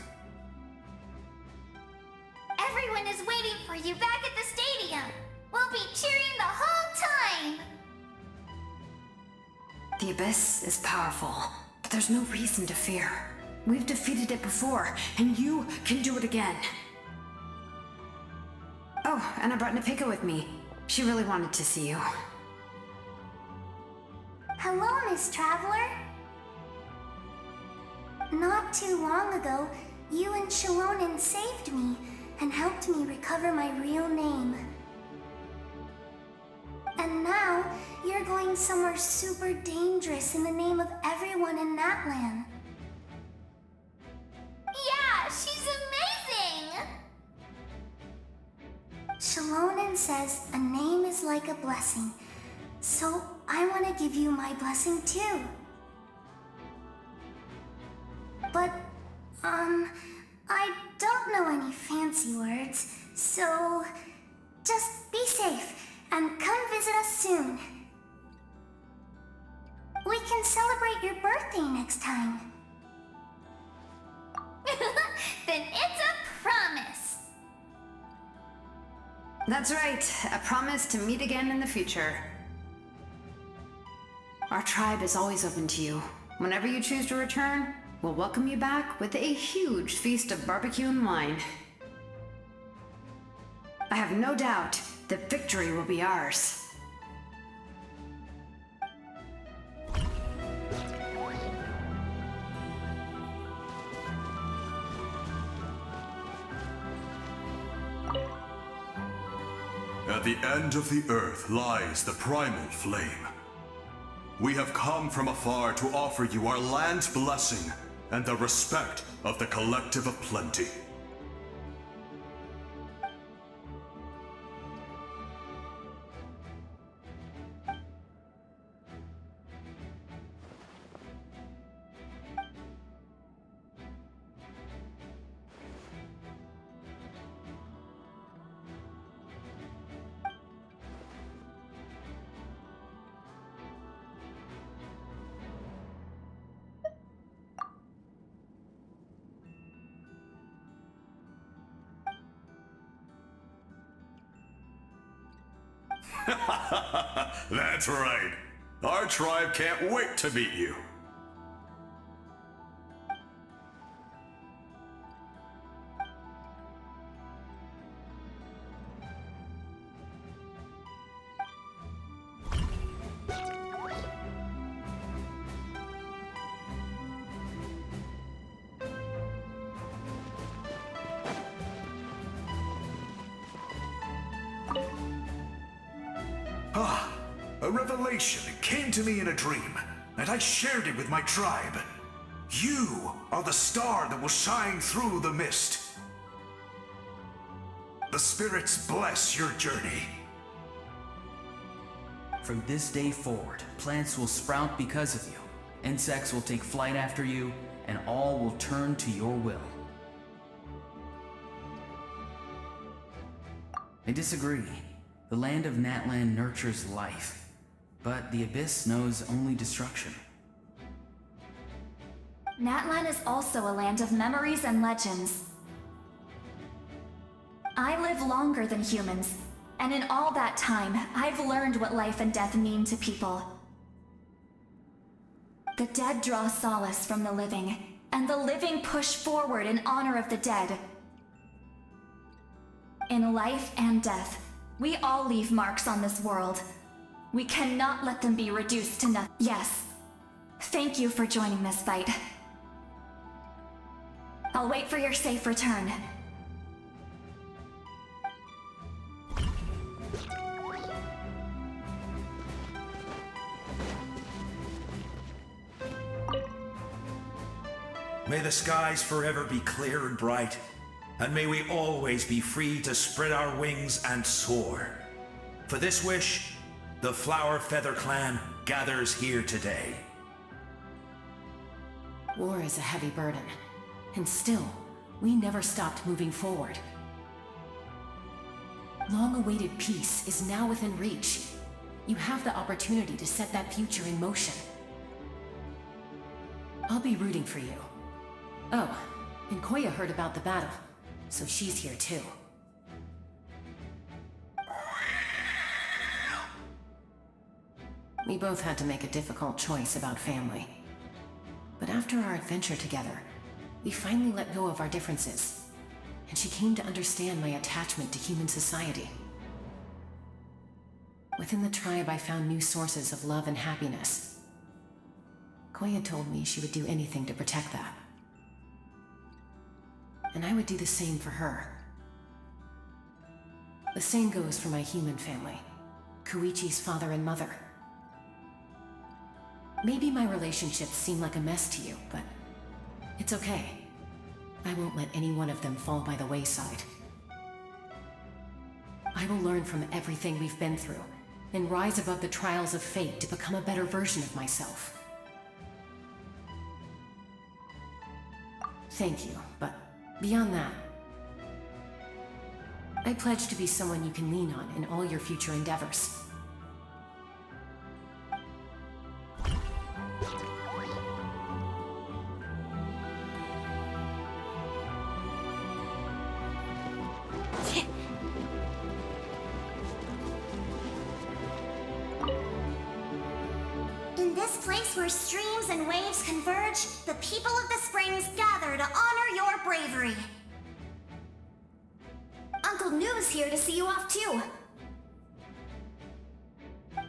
Speaker 1: Everyone is waiting for you back at the stadium. We'll be cheering the whole time.
Speaker 3: The Abyss is powerful, but there's no reason to fear. We've defeated it before, and you can do it again. Oh, and I brought Nepika with me. She really wanted to see you.
Speaker 2: Hello, Miss Traveler. Not too long ago, you and Shalonen saved me and helped me recover my real name. And now, you're going somewhere super dangerous in the name of everyone in Natlan.
Speaker 1: Yeah, she's amazing!
Speaker 2: Shalonen says a name is like a blessing, so I want to give you my blessing too. But, I don't know any fancy words, so just be safe and come visit us soon. We can celebrate your birthday next time.
Speaker 1: Then it's a promise.
Speaker 3: That's right, a promise to meet again in the future. Our tribe is always open to you. Whenever you choose to return, we'll welcome you back with a huge feast of barbecue and wine. I have no doubt that victory will be ours.
Speaker 6: At the end of the earth lies the primal flame. We have come from afar to offer you our land's blessing and the respect of the Collective of Plenty. That's right. Our tribe can't wait to meet you. A revelation came to me in a dream, and I shared it with my tribe. You are the star that will shine through the mist. The spirits bless your journey.
Speaker 14: From this day forward, plants will sprout because of you, insects will take flight after you, and all will turn to your will. I disagree. The land of Natlan nurtures life, but the Abyss knows only destruction.
Speaker 4: Natlan is also a land of memories and legends. I live longer than humans, and in all that time, I've learned what life and death mean to people. The dead draw solace from the living, and the living push forward in honor of the dead. In life and death, we all leave marks on this world. We cannot let them be reduced to nothing. Yes. Thank you for joining this fight. I'll wait for your safe return.
Speaker 15: May the skies forever be clear and bright, and may we always be free to spread our wings and soar. For this wish, the Flower Feather Clan gathers here today.
Speaker 16: War is a heavy burden, and still, we never stopped moving forward. Long-awaited peace is now within reach. You have the opportunity to set that future in motion. I'll be rooting for you. Oh, and Koya heard about the battle, so she's here too. We both had to make a difficult choice about family. But after our adventure together, we finally let go of our differences, and she came to understand my attachment to human society. Within the tribe, I found new sources of love and happiness. Koya told me she would do anything to protect that. And I would do the same for her. The same goes for my human family, Koichi's father and mother. Maybe my relationships seem like a mess to you, but it's okay. I won't let any one of them fall by the wayside. I will learn from everything we've been through and rise above the trials of fate to become a better version of myself. Thank you, but beyond that, I pledge to be someone you can lean on in all your future endeavors.
Speaker 2: In this place where streams and waves converge, the people of the springs gather to honor your bravery. Uncle Noo's here to see you off too.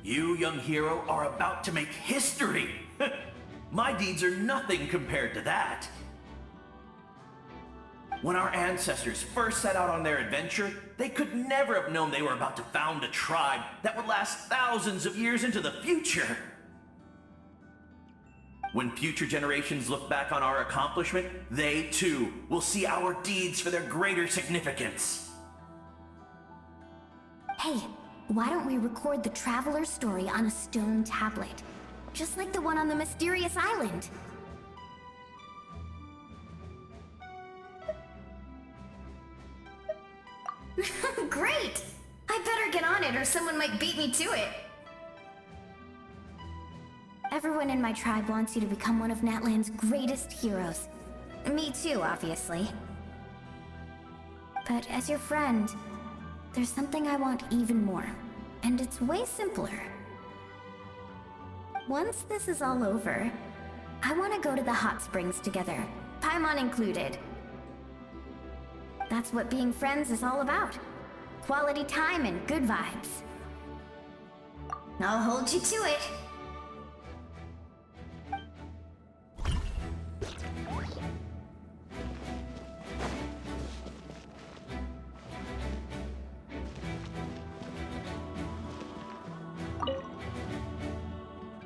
Speaker 7: You, young hero, are about to make history! My deeds are nothing compared to that. When our ancestors first set out on their adventure, they could never have known they were about to found a tribe that would last thousands of years into the future. When future generations look back on our accomplishment, they too will see our deeds for their greater significance.
Speaker 2: Hey, why don't we record the traveler's story on a stone tablet? Just like the one on the mysterious island.
Speaker 8: Great! I better get on it or someone might beat me to it.
Speaker 2: Everyone in my tribe wants you to become one of Natlan's greatest heroes. Me too, obviously. But as your friend, there's something I want even more. And it's way simpler. Once this is all over, I want to go to the hot springs together, Paimon included. That's what being friends is all about. Quality time and good vibes.
Speaker 8: I'll hold you to it.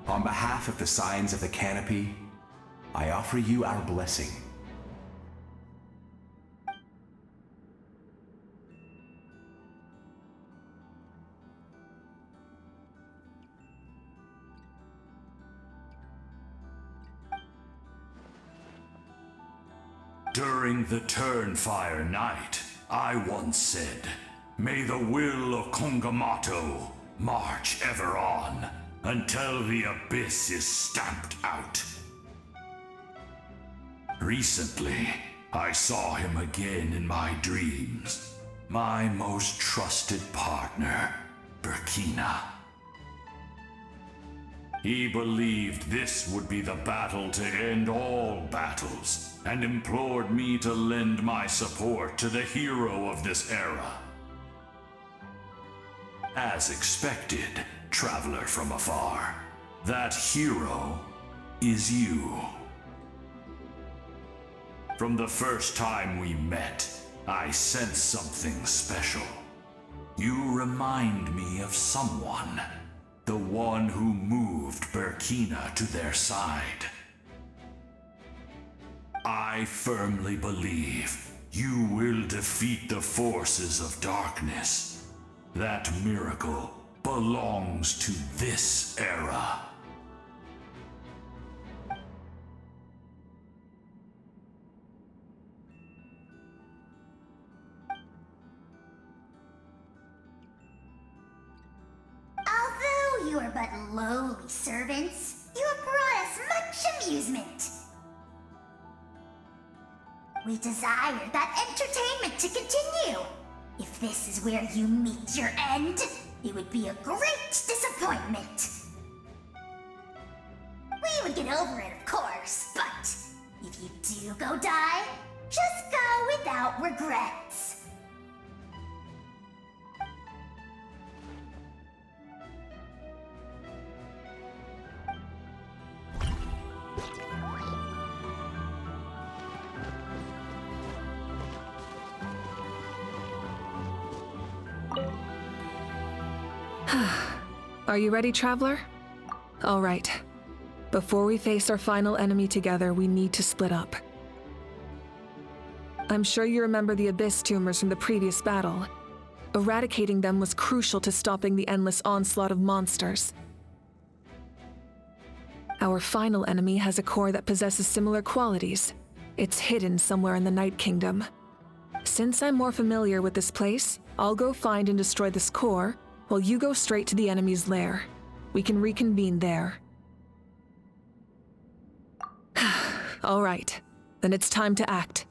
Speaker 17: On behalf of the Signs of the Canopy, I offer you our blessing.
Speaker 6: During the Turnfire Night, I once said, "May the will of Kongamato march ever on, until the abyss is stamped out."
Speaker 15: Recently, I saw him again in my dreams. My most trusted partner, Burkina. He believed this would be the battle to end all battles, and implored me to lend my support to the hero of this era. As expected, traveler from afar, that hero is you. From the first time we met, I sensed something special. You remind me of someone. The one who moved Burkina to their side. I firmly believe you will defeat the forces of darkness. That miracle belongs to this era.
Speaker 2: Although you are but lowly servants, you have brought us much amusement. We desire that entertainment to continue. If this is where you meet your end, it would be a great disappointment. We would get over it, of course, but if you do go die, just go without regrets.
Speaker 13: Are you ready, Traveler? All right. Before we face our final enemy together, we need to split up. I'm sure you remember the Abyss tumors from the previous battle. Eradicating them was crucial to stopping the endless onslaught of monsters. Our final enemy has a core that possesses similar qualities. It's hidden somewhere in the Night Kingdom. Since I'm more familiar with this place, I'll go find and destroy this core, while you go straight to the enemy's lair. We can reconvene there. All right, then it's time to act.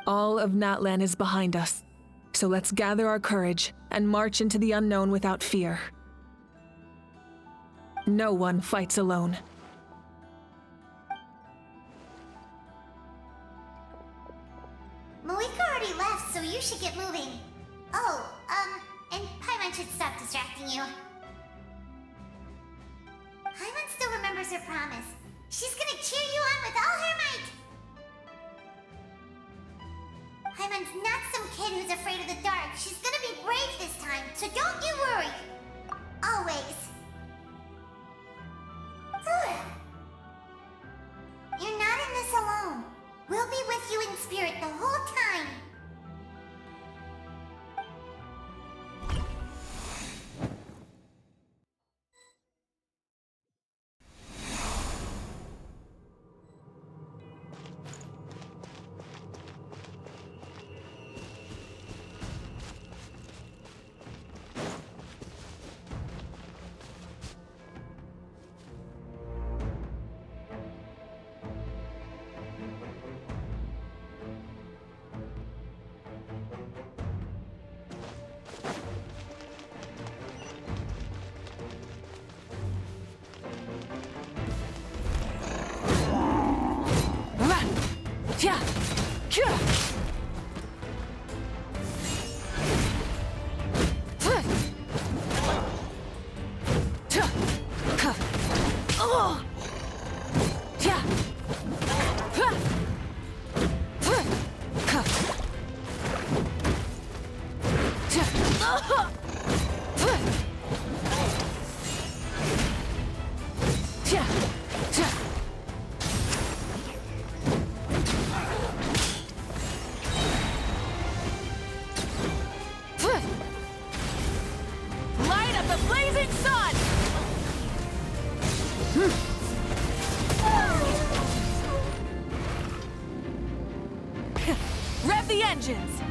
Speaker 13: All of Natlan is behind us, so let's gather our courage and march into the unknown without fear. No one fights alone.
Speaker 2: Malika already left, so you should get moving. Oh, and Paimon should stop distracting you. Paimon still remembers her promise. She's gonna cheer you on with all her might. Paimon's not some kid who's afraid of the dark. She's gonna be brave this time, so don't you worry. Always. You're not in this alone. We'll be with you in spirit the whole time.
Speaker 13: Light up the blazing sun! Rev the engines!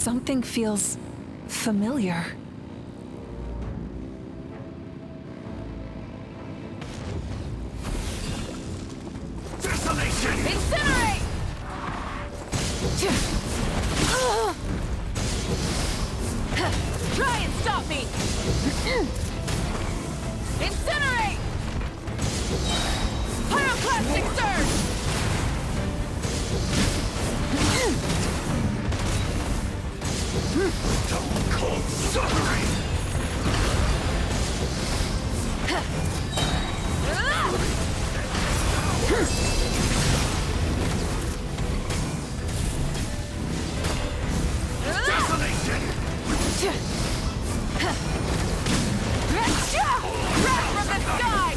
Speaker 13: Something feels familiar.
Speaker 12: Desolation!
Speaker 8: Incinerate! Try and stop me! Incinerate! Pyroclastic surge!
Speaker 12: Don't call suffering! Desolation!
Speaker 8: Wrath from the sky!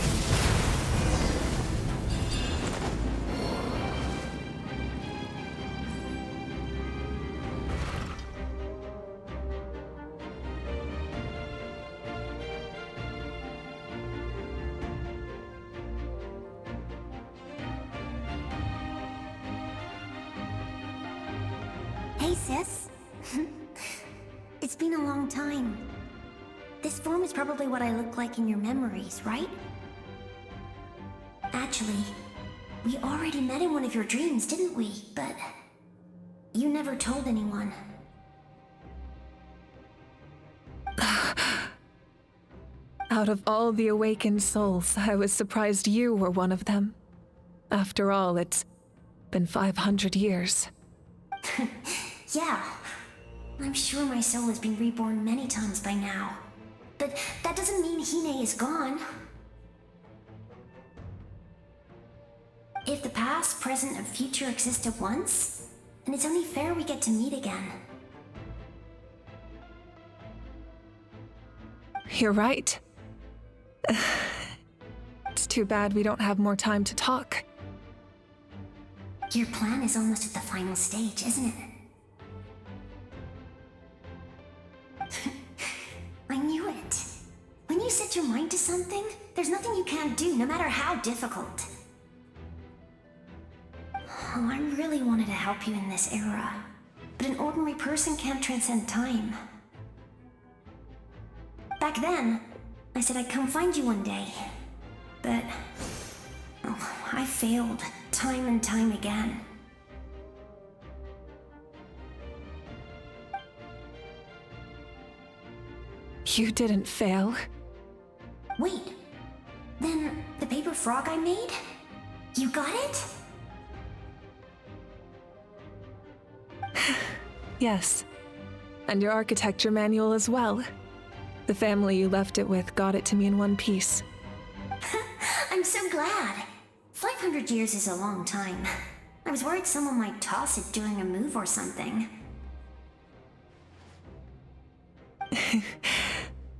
Speaker 2: Hey, sis. It's been a long time. This form is probably what I look like in your memories, right? Actually, we already met in one of your dreams, didn't we? But you never told anyone.
Speaker 13: Out of all the awakened souls, I was surprised you were one of them. After all, it's been 500 years.
Speaker 2: Yeah. I'm sure my soul has been reborn many times by now. But that doesn't mean Hine is gone. If the past, present, and future exist at once, then it's only fair we get to meet again.
Speaker 13: You're right. It's too bad we don't have more time to talk.
Speaker 2: Your plan is almost at the final stage, isn't it? I knew it. When you set your mind to something, there's nothing you can't do, no matter how difficult. Oh, I really wanted to help you in this era, but an ordinary person can't transcend time. Back then, I said I'd come find you one day, but I failed time and time again.
Speaker 13: You didn't fail.
Speaker 2: Wait, then the paper frog I made? You got it?
Speaker 13: Yes. And your architecture manual as well. The family you left it with got it to me in one piece.
Speaker 2: I'm so glad. 500 years is a long time. I was worried someone might toss it during a move or something.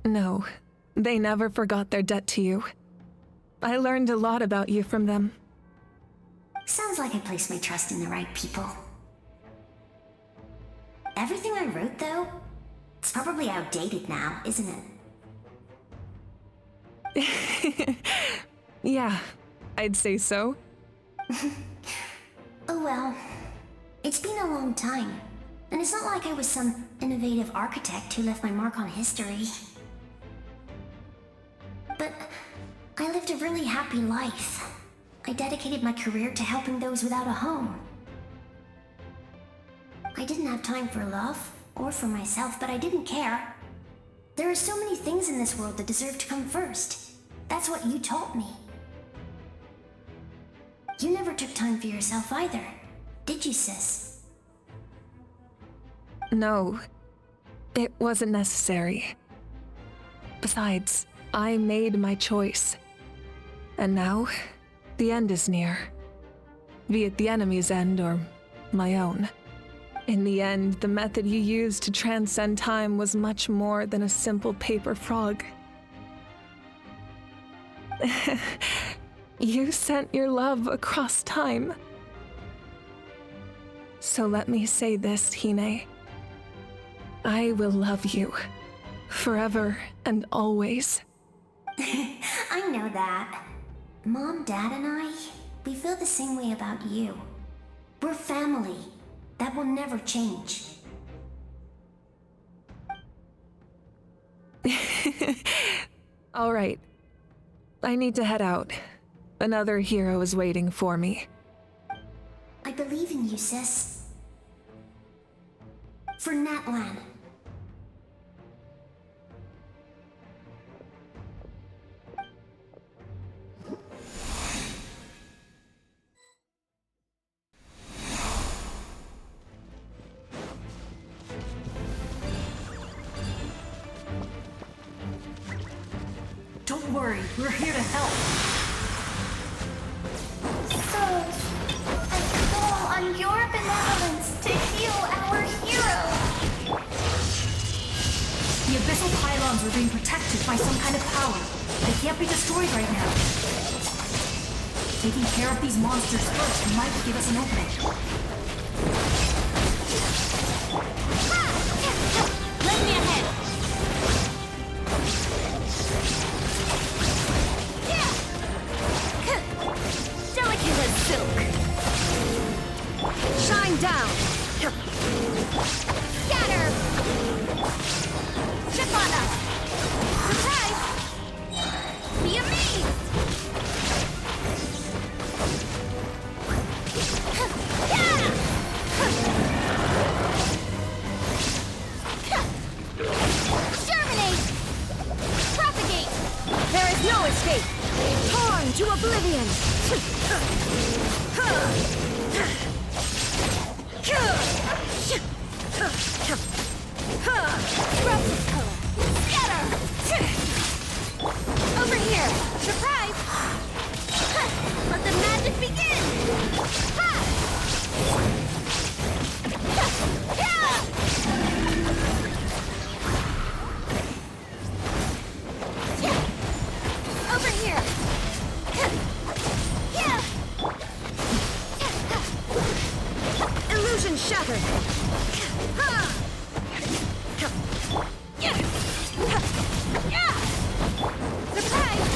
Speaker 13: No, they never forgot their debt to you. I learned a lot about you from them.
Speaker 2: Sounds like I placed my trust in the right people. Everything I wrote, though, it's probably outdated now, isn't it?
Speaker 13: Yeah, I'd say so.
Speaker 2: Oh well. It's been a long time. And it's not like I was some innovative architect who left my mark on history. But I lived a really happy life. I dedicated my career to helping those without a home. I didn't have time for love, or for myself, but I didn't care. There are so many things in this world that deserve to come first. That's what you taught me. You never took time for yourself either, did you, sis?
Speaker 13: No, it wasn't necessary. Besides, I made my choice. And now, the end is near. Be it the enemy's end or my own. In the end, the method you used to transcend time was much more than a simple paper frog. You sent your love across time. So let me say this, Hine. I will love you. Forever and always.
Speaker 2: I know that. Mom, Dad, and I, we feel the same way about you. We're family. That will never change.
Speaker 13: All right. I need to head out. Another hero is waiting for me.
Speaker 2: I believe in you, sis. For Natlan.
Speaker 18: Don't worry, we're here to help.
Speaker 2: So, I call on your benevolence to heal our hero.
Speaker 18: The abyssal pylons are being protected by some kind of power. They can't be destroyed right now. Taking care of these monsters first might give us an opening.
Speaker 2: Let me ahead. Delicate as silk. Shine down. Scatter. Chip on us. Surprise. Be amazed. Germinate. Propagate. There is no escape. Torn to oblivion. Scatter! Over here! Surprise! Let the magic begin! Over here! Illusion shattered! Surprise!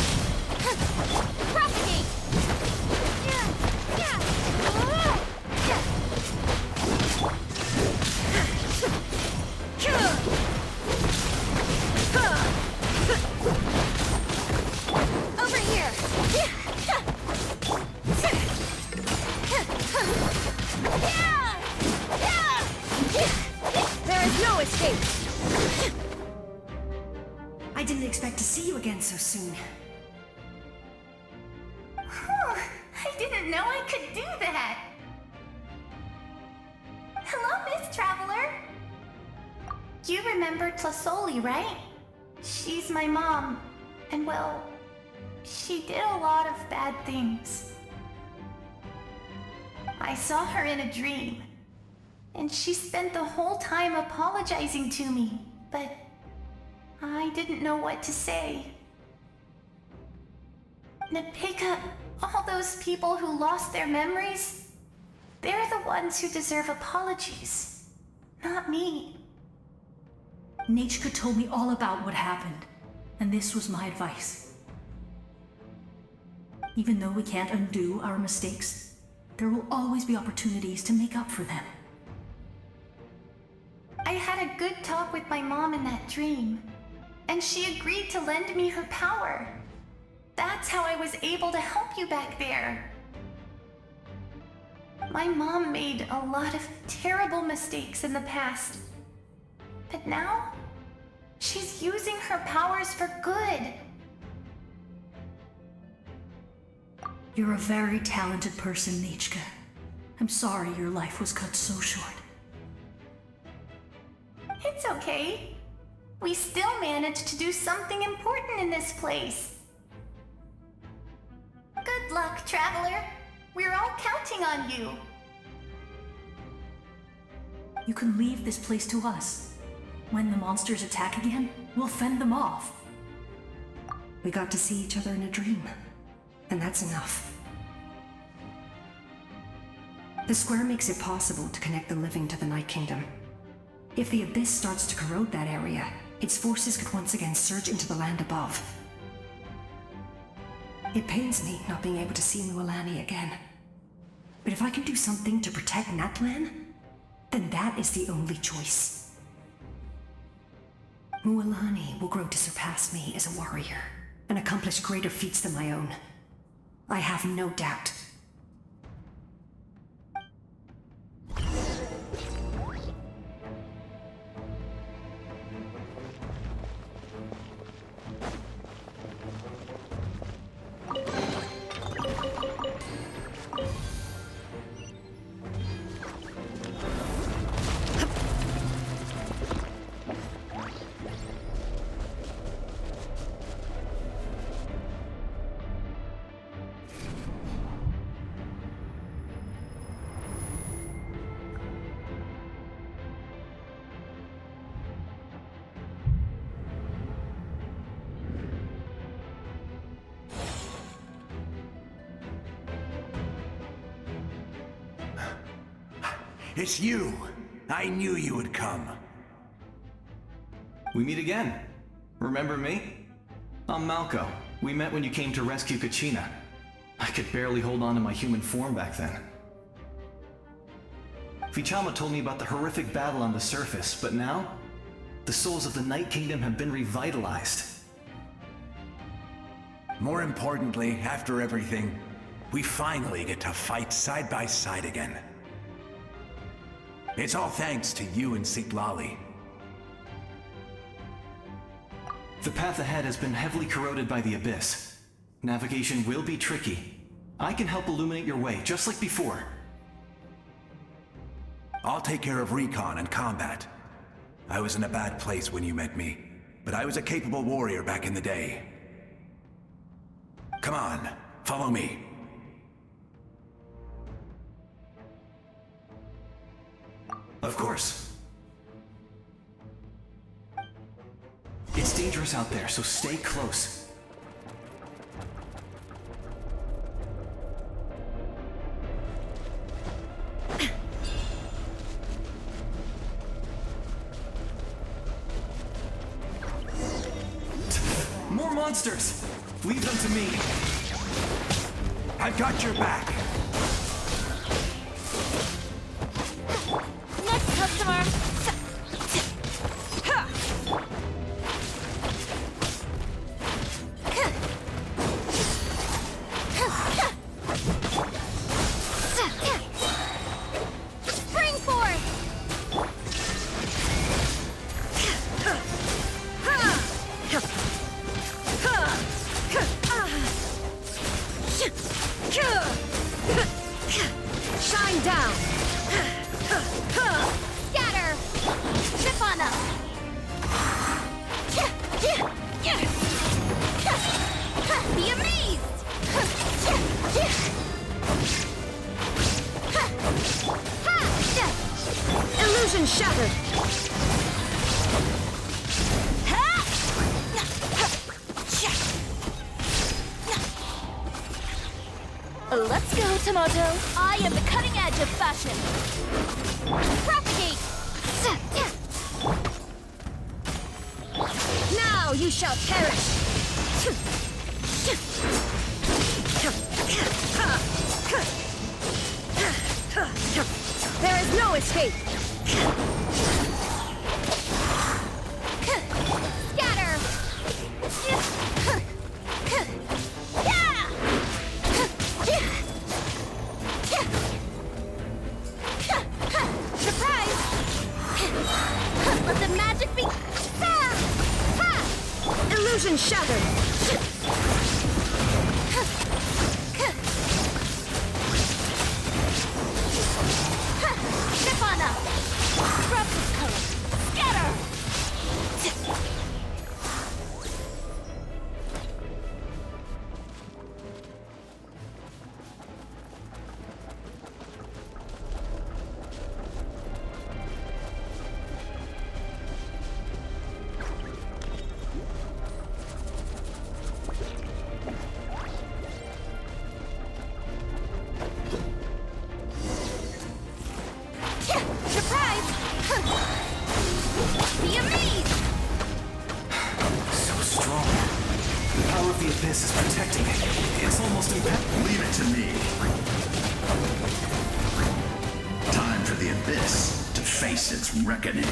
Speaker 2: Propagate! Over here! There is no escape!
Speaker 18: I didn't expect to see you again so soon.
Speaker 2: I didn't know I could do that! Hello, Miss Traveler! You remember Tlasoli, right? She's my mom, and well, she did a lot of bad things. I saw her in a dream, and she spent the whole time apologizing to me, but I didn't know what to say. Napika, all those people who lost their memories, they're the ones who deserve apologies, not me.
Speaker 18: Nachka told me all about what happened, and this was my advice. Even though we can't undo our mistakes, there will always be opportunities to make up for them.
Speaker 2: I had a good talk with my mom in that dream, and she agreed to lend me her power. That's how I was able to help you back there. My mom made a lot of terrible mistakes in the past, but now she's using her powers for good.
Speaker 18: You're a very talented person, Nachka. I'm sorry your life was cut so short.
Speaker 2: It's okay. We still managed to do something important in this place. Good luck, Traveler. We're all counting on you.
Speaker 18: You can leave this place to us. When the monsters attack again, we'll fend them off. We got to see each other in a dream, and that's enough. The square makes it possible to connect the living to the Night Kingdom. If the Abyss starts to corrode that area, its forces could once again surge into the land above. It pains me not being able to see Mualani again. But if I can do something to protect Natlan, then that is the only choice. Mualani will grow to surpass me as a warrior and accomplish greater feats than my own. I have no doubt.
Speaker 15: It's you! I knew you would come.
Speaker 14: We meet again. Remember me? I'm Malco. We met when you came to rescue Kachina. I could barely hold on to my human form back then. Vichama told me about the horrific battle on the surface, but now, the souls of the Night Kingdom have been revitalized.
Speaker 15: More importantly, after everything, we finally get to fight side by side again. It's all thanks to you and Sitlali.
Speaker 14: The path ahead has been heavily corroded by the Abyss. Navigation will be tricky. I can help illuminate your way, just like before.
Speaker 15: I'll take care of recon and combat. I was in a bad place when you met me, but I was a capable warrior back in the day. Come on, follow me.
Speaker 14: Of course. It's dangerous out there, so stay close. More monsters! Leave them to me.
Speaker 15: I've got your back.
Speaker 1: Next customer! Spring forth!
Speaker 8: Shine down!
Speaker 1: Scatter! Zip on them! Be amazed!
Speaker 8: Illusion shattered!
Speaker 1: Let's go, Tomato. I am the cutting edge of fashion. Propagate!
Speaker 8: Now you shall perish! There is no escape!
Speaker 1: Scatter! Surprise! Let the magic be...
Speaker 8: Illusion shattered!
Speaker 1: Step on up! Scrub this color! Scatter! Surprise! Be amazed!
Speaker 14: So strong. The power of the Abyss is protecting it. It's almost impenetrable.
Speaker 12: Leave it to me. Time for the Abyss to face its reckoning.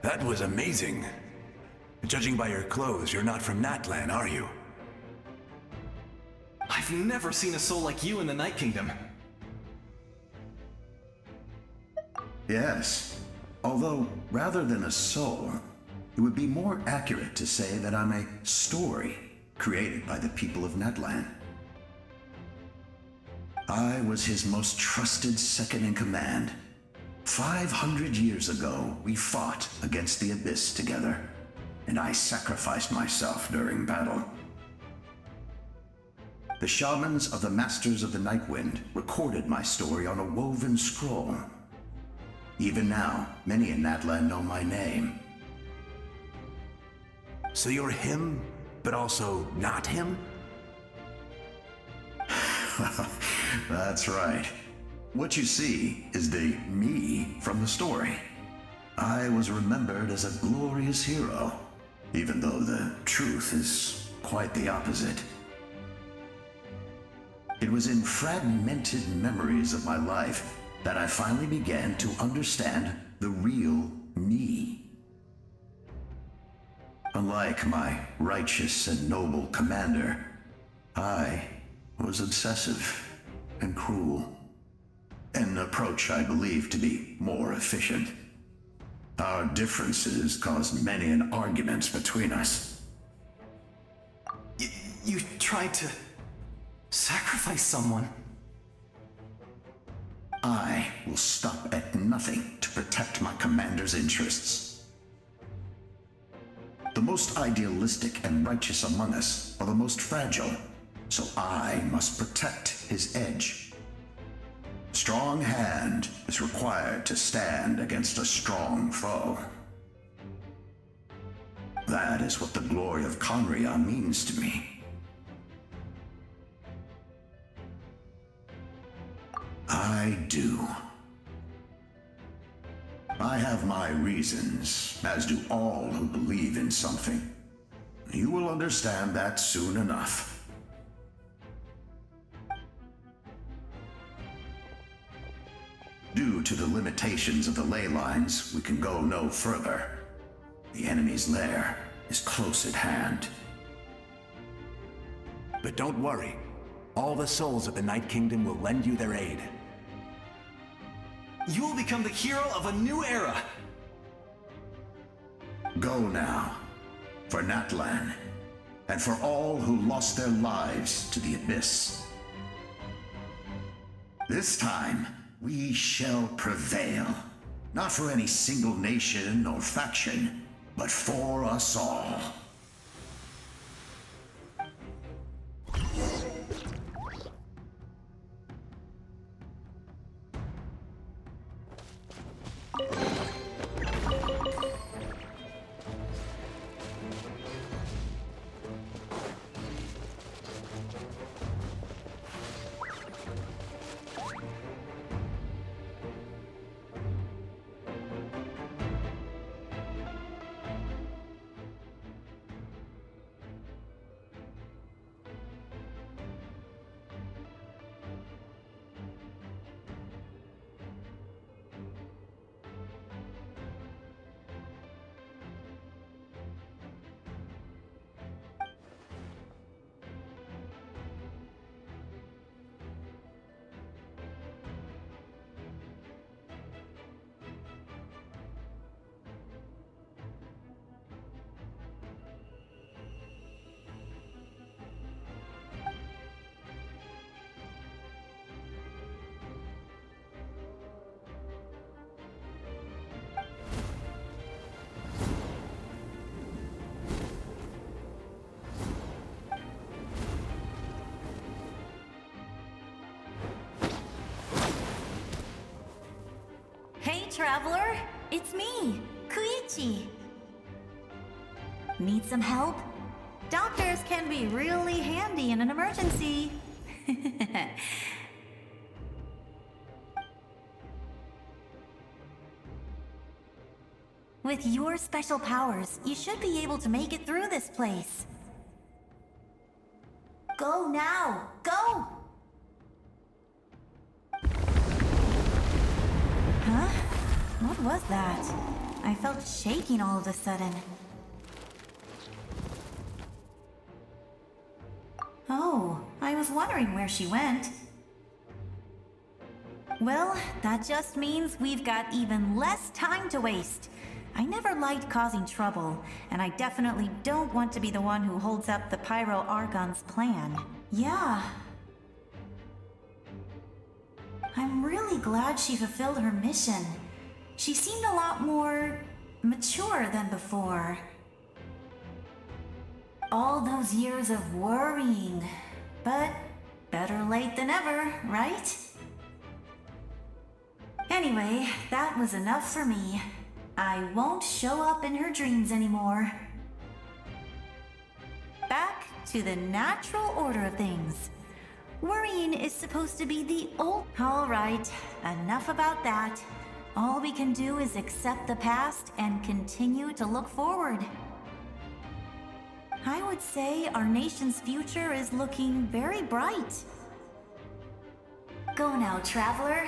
Speaker 17: That was amazing. Judging by your clothes, you're not from Natlan, are you?
Speaker 14: I've never seen a soul like you in the Night Kingdom.
Speaker 12: Yes. Although, rather than a soul, it would be more accurate to say that I'm a story created by the people of Natlan. I was his most trusted second-in-command. 500 years ago, we fought against the Abyss together, and I sacrificed myself during battle. The shamans of the Masters of the Nightwind recorded my story on a woven scroll. Even now, many in Natlan know my name.
Speaker 17: So you're him, but also not him?
Speaker 12: That's right. What you see is the me from the story. I was remembered as a glorious hero, even though the truth is quite the opposite. It was in fragmented memories of my life that I finally began to understand the real me. Unlike my righteous and noble commander, I was obsessive and cruel. An approach I believe to be more efficient. Our differences caused many an arguments between us.
Speaker 14: You tried to sacrifice someone.
Speaker 12: I will stop at nothing to protect my commander's interests. The most idealistic and righteous among us are the most fragile, so I must protect his edge. Strong hand is required to stand against a strong foe. That is what the glory of Conria means to me. I do. I have my reasons, as do all who believe in something. You will understand that soon enough. Due to the limitations of the ley lines, we can go no further. The enemy's lair is close at hand.
Speaker 17: But don't worry. All the souls of the Night Kingdom will lend you their aid.
Speaker 14: You will become the hero of a new era!
Speaker 12: Go now, for Natlan, and for all who lost their lives to the Abyss. This time, we shall prevail, not for any single nation or faction, but for us all.
Speaker 19: Hey, traveler! It's me, Koichi. Need some help? Doctors can be really handy in an emergency. With your special powers, you should be able to make it through this place. Go now! Go! Huh? What was that? I felt shaking all of a sudden. Oh, I was wondering where she went. Well, that just means we've got even less time to waste. I never liked causing trouble, and I definitely don't want to be the one who holds up the Pyro Argon's plan. Yeah. I'm really glad she fulfilled her mission. She seemed a lot more mature than before. All those years of worrying, but better late than ever, right? Anyway, that was enough for me. I won't show up in her dreams anymore. Back to the natural order of things. Worrying is supposed to be the old... All right, enough about that. All we can do is accept the past and continue to look forward. I would say our nation's future is looking very bright. Go now, traveler.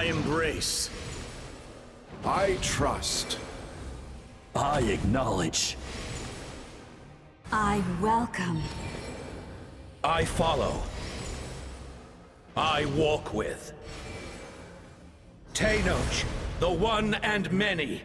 Speaker 20: I embrace.
Speaker 17: I trust.
Speaker 20: I acknowledge.
Speaker 18: I welcome.
Speaker 15: I follow. I walk with. Tenoch, the one and many.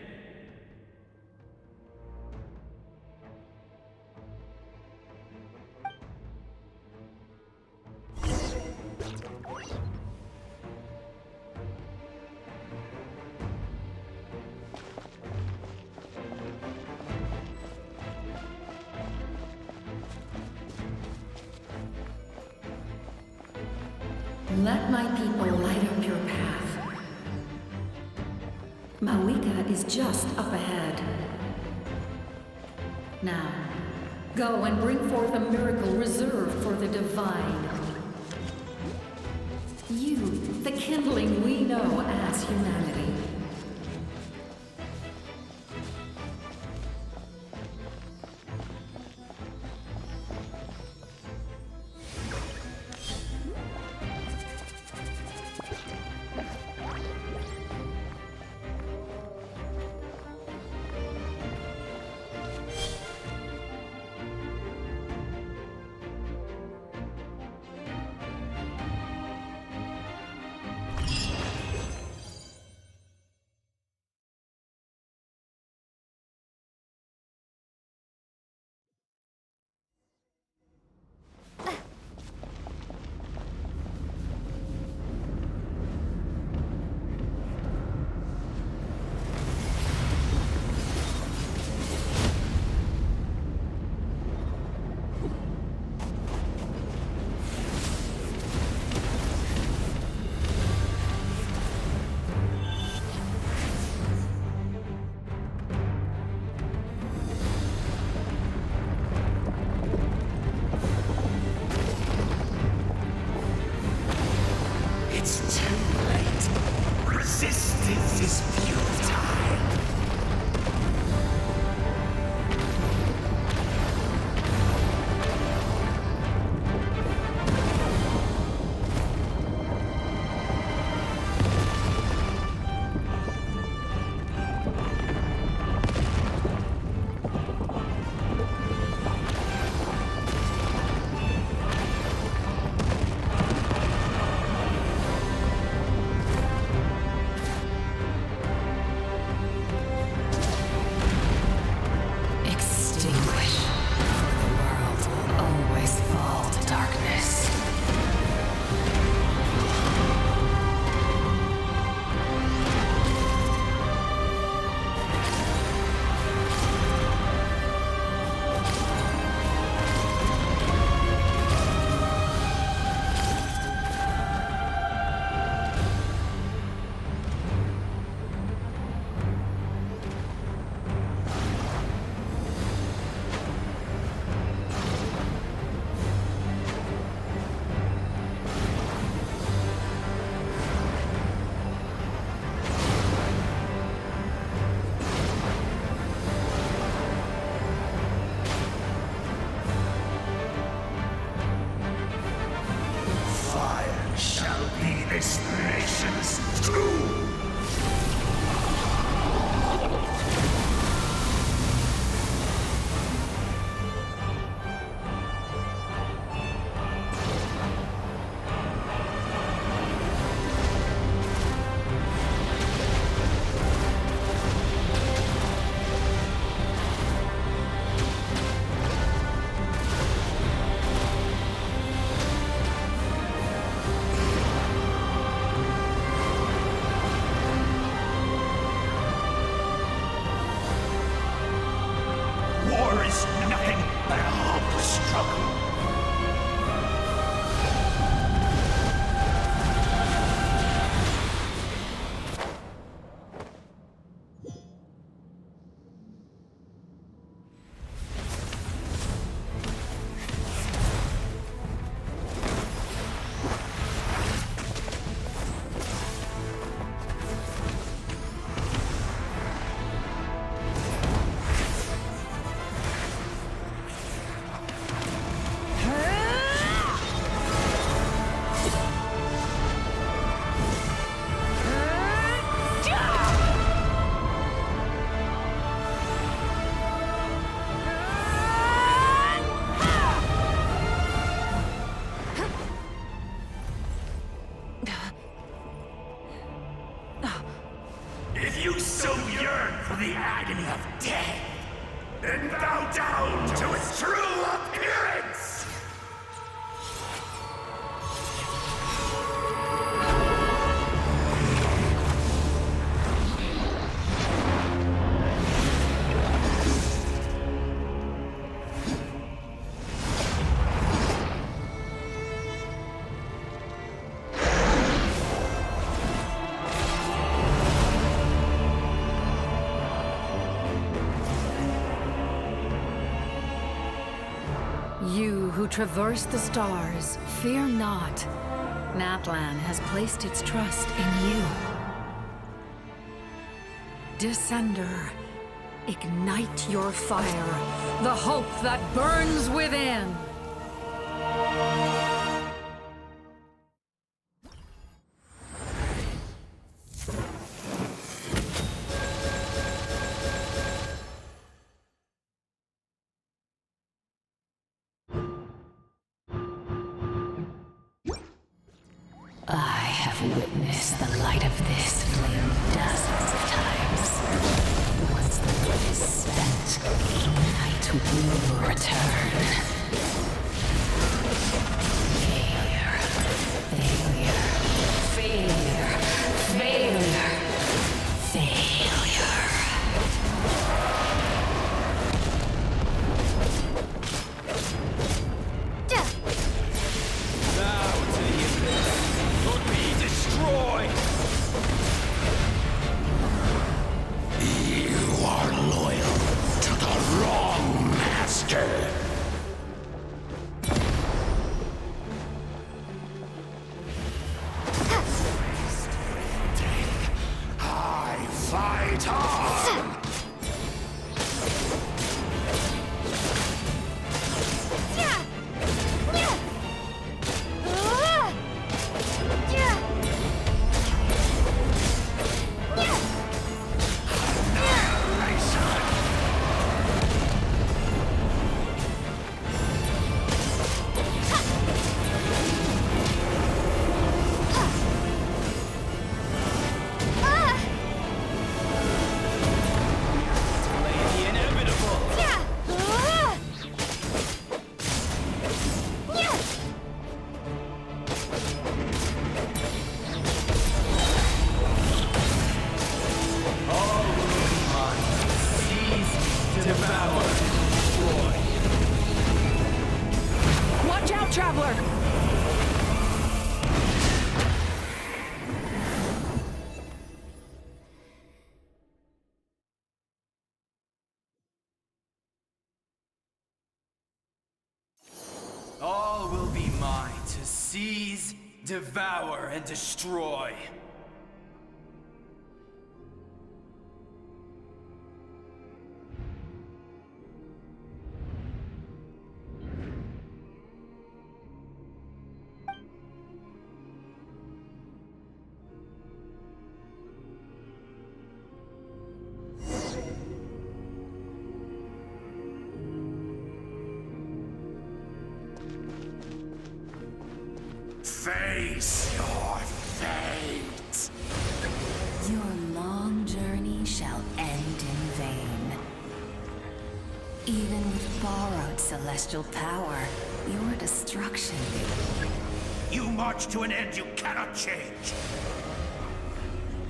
Speaker 18: Let my people light up your path. Mawika is just up ahead. Now, go and bring forth a miracle reserved for the divine. You, the kindling we know as humanity.
Speaker 15: Resistance is futile. This nation's doom!
Speaker 21: You who traverse the stars, fear not. Natlan has placed its trust in you. Descender, ignite your fire, the hope that burns within. I have witnessed the light of this flame dozens of times. Once the wood is spent, night will return. Failure. Failure. Failure. Failure. Failure.
Speaker 7: Bow to the abyss, or be destroyed!
Speaker 15: You are loyal to the wrong master. I fight on!
Speaker 13: Watch out, Traveler!
Speaker 10: All will be mine to seize, devour, and destroy.
Speaker 15: Face your fate.
Speaker 16: Your long journey shall end in vain. Even with borrowed celestial power, your destruction.
Speaker 15: You march to an end you cannot change.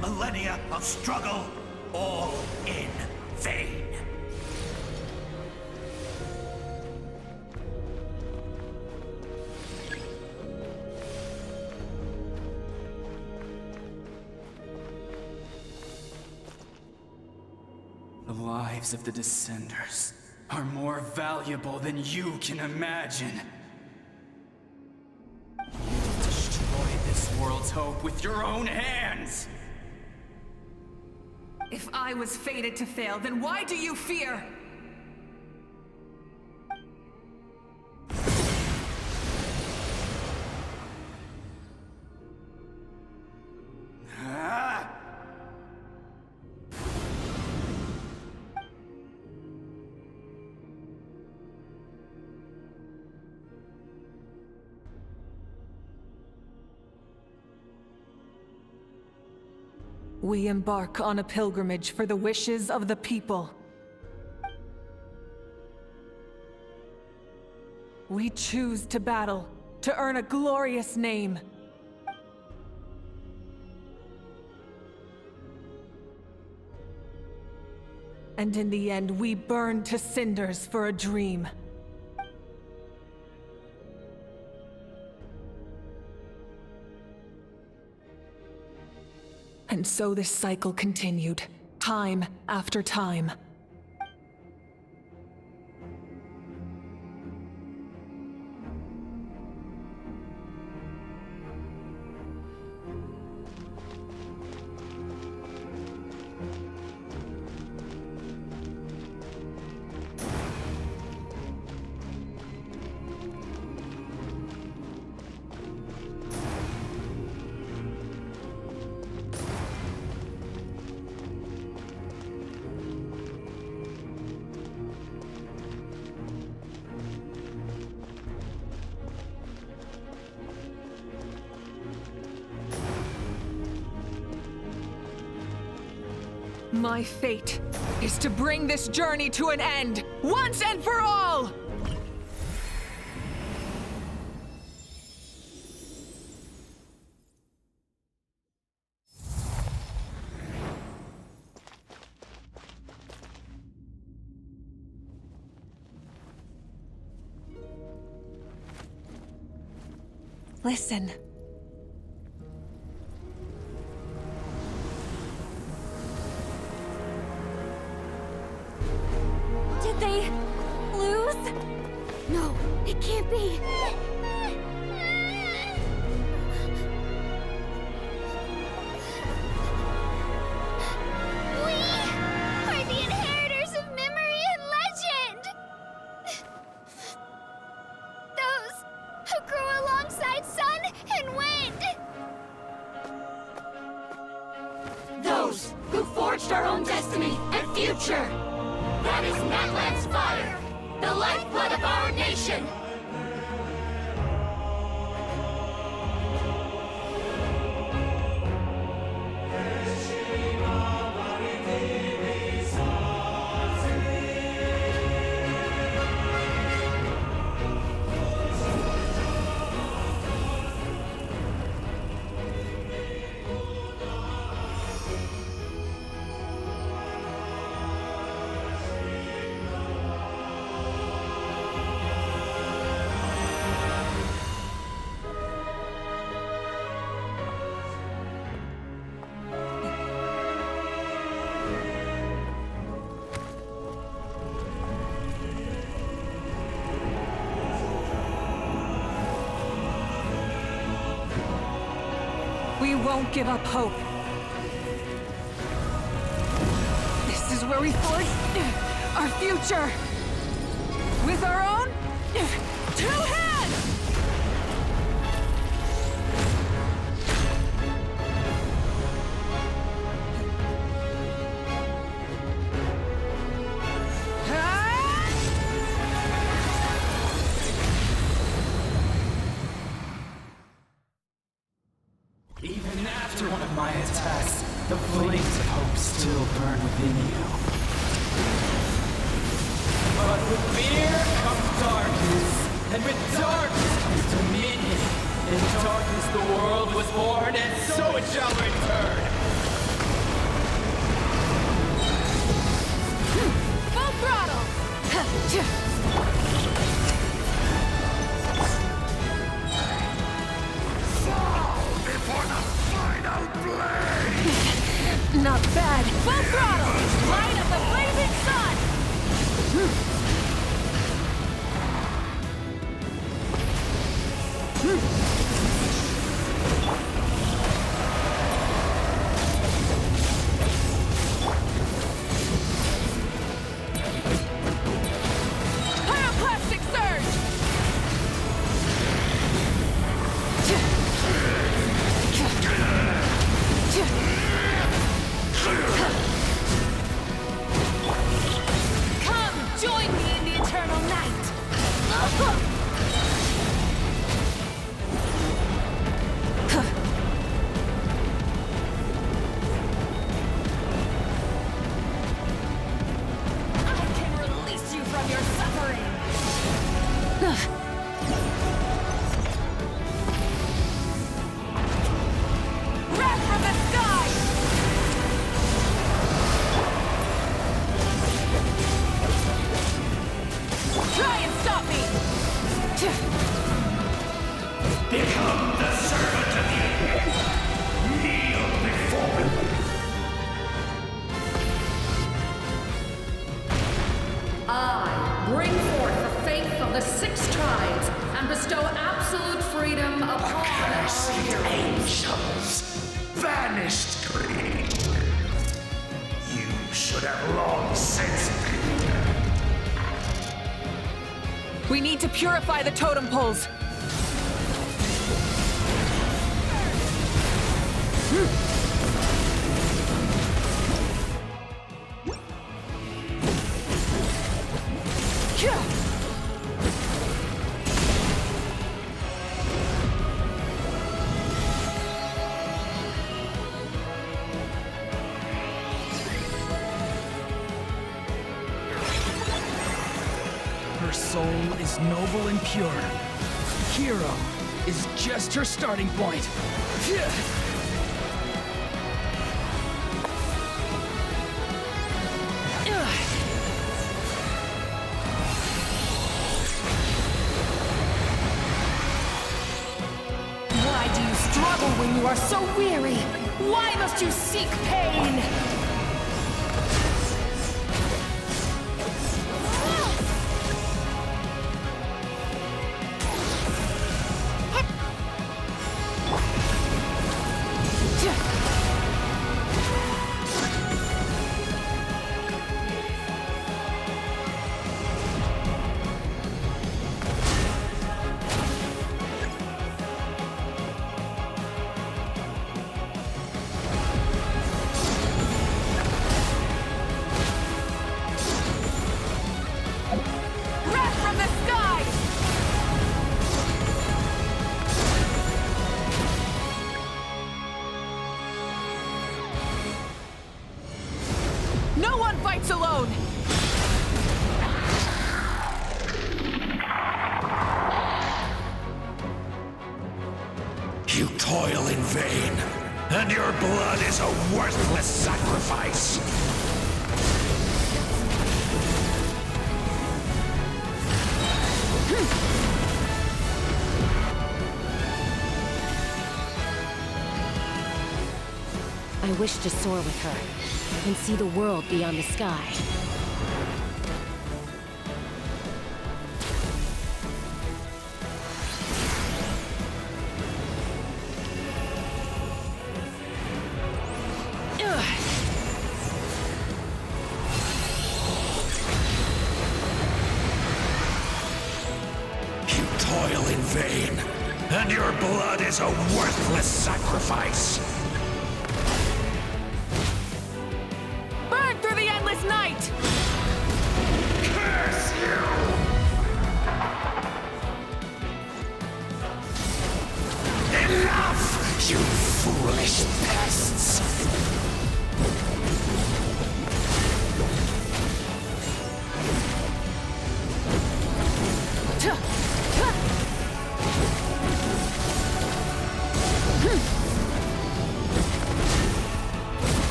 Speaker 15: Millennia of struggle, all in vain.
Speaker 10: The lives of the Descenders are more valuable than you can imagine. You destroyed this world's hope with your own hands!
Speaker 13: If I was fated to fail, then why do you fear?
Speaker 10: Ah!
Speaker 13: We embark on a pilgrimage for the wishes of the people. We choose to battle, to earn a glorious name. And in the end, we burn to cinders for a dream. And so this cycle continued, time after time. My fate is to bring this journey to an end, once and for all! Listen.
Speaker 8: Did they lose? No, it can't be.
Speaker 1: We are the inheritors of memory and legend! Those who grew alongside sun and wind!
Speaker 5: Those who forged our own destiny and future! That is Natlan's fire, the lifeblood of our nation!
Speaker 13: We won't give up hope. This is where we forge our future. With our own 2 hands!
Speaker 10: Even after one of my attacks, the flames of hope still burn within you. But with fear comes darkness, and with darkness comes dominion. In darkness the world was born, and so it shall return.
Speaker 13: Full throttle! Not bad. Full throttle! Light of the blazing sun! Pyroclastic surge! Come, join me in the eternal night! I can release you from your suffering! Wrath from the sky! Try and stop me!
Speaker 15: Become the servant of the earth. Kneel before me.
Speaker 21: I bring forth the faith of the 6 tribes and bestow absolute freedom upon
Speaker 15: Cursed
Speaker 21: our heroes.
Speaker 15: angels, vanished greed. You should have long since been.
Speaker 13: We need to purify the totem poles.
Speaker 10: is noble and pure. Hero is just her starting point.
Speaker 8: Why do you struggle when you are so weary? Why must you seek pain?
Speaker 13: No one fights alone!
Speaker 15: You toil in vain, and your blood is a worthless sacrifice.
Speaker 11: I wish to soar with her and see the world beyond the sky.
Speaker 15: You toil in vain, and your blood is a worthless sacrifice.
Speaker 13: Burn through the endless night!
Speaker 15: Curse you! Enough, you foolish pests!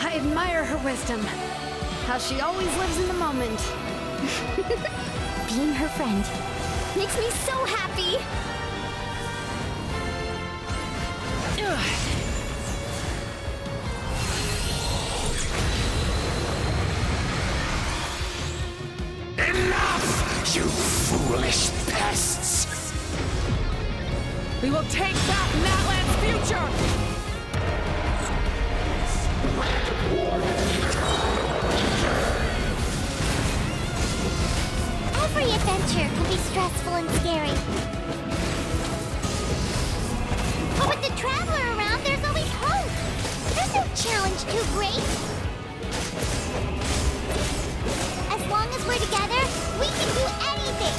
Speaker 3: I admire her wisdom. How she always lives in the moment.
Speaker 1: Being her friend makes me so happy.
Speaker 15: Enough, you foolish pests!
Speaker 13: We will take back Natlan's future!
Speaker 2: Every adventure can be stressful and scary. But with the Traveler around, there's always hope. There's no challenge too great. As long as we're together, we can do anything.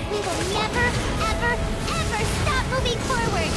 Speaker 2: We will never, ever, ever stop moving forward.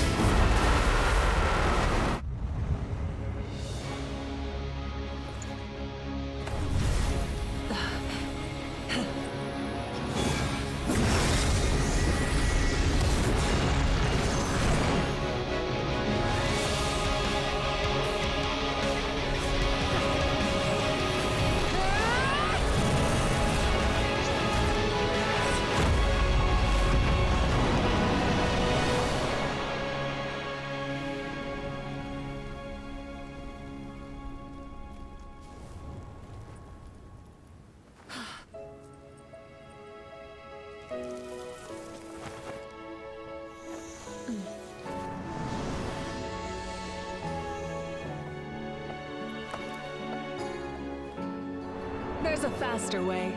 Speaker 13: There's a faster way.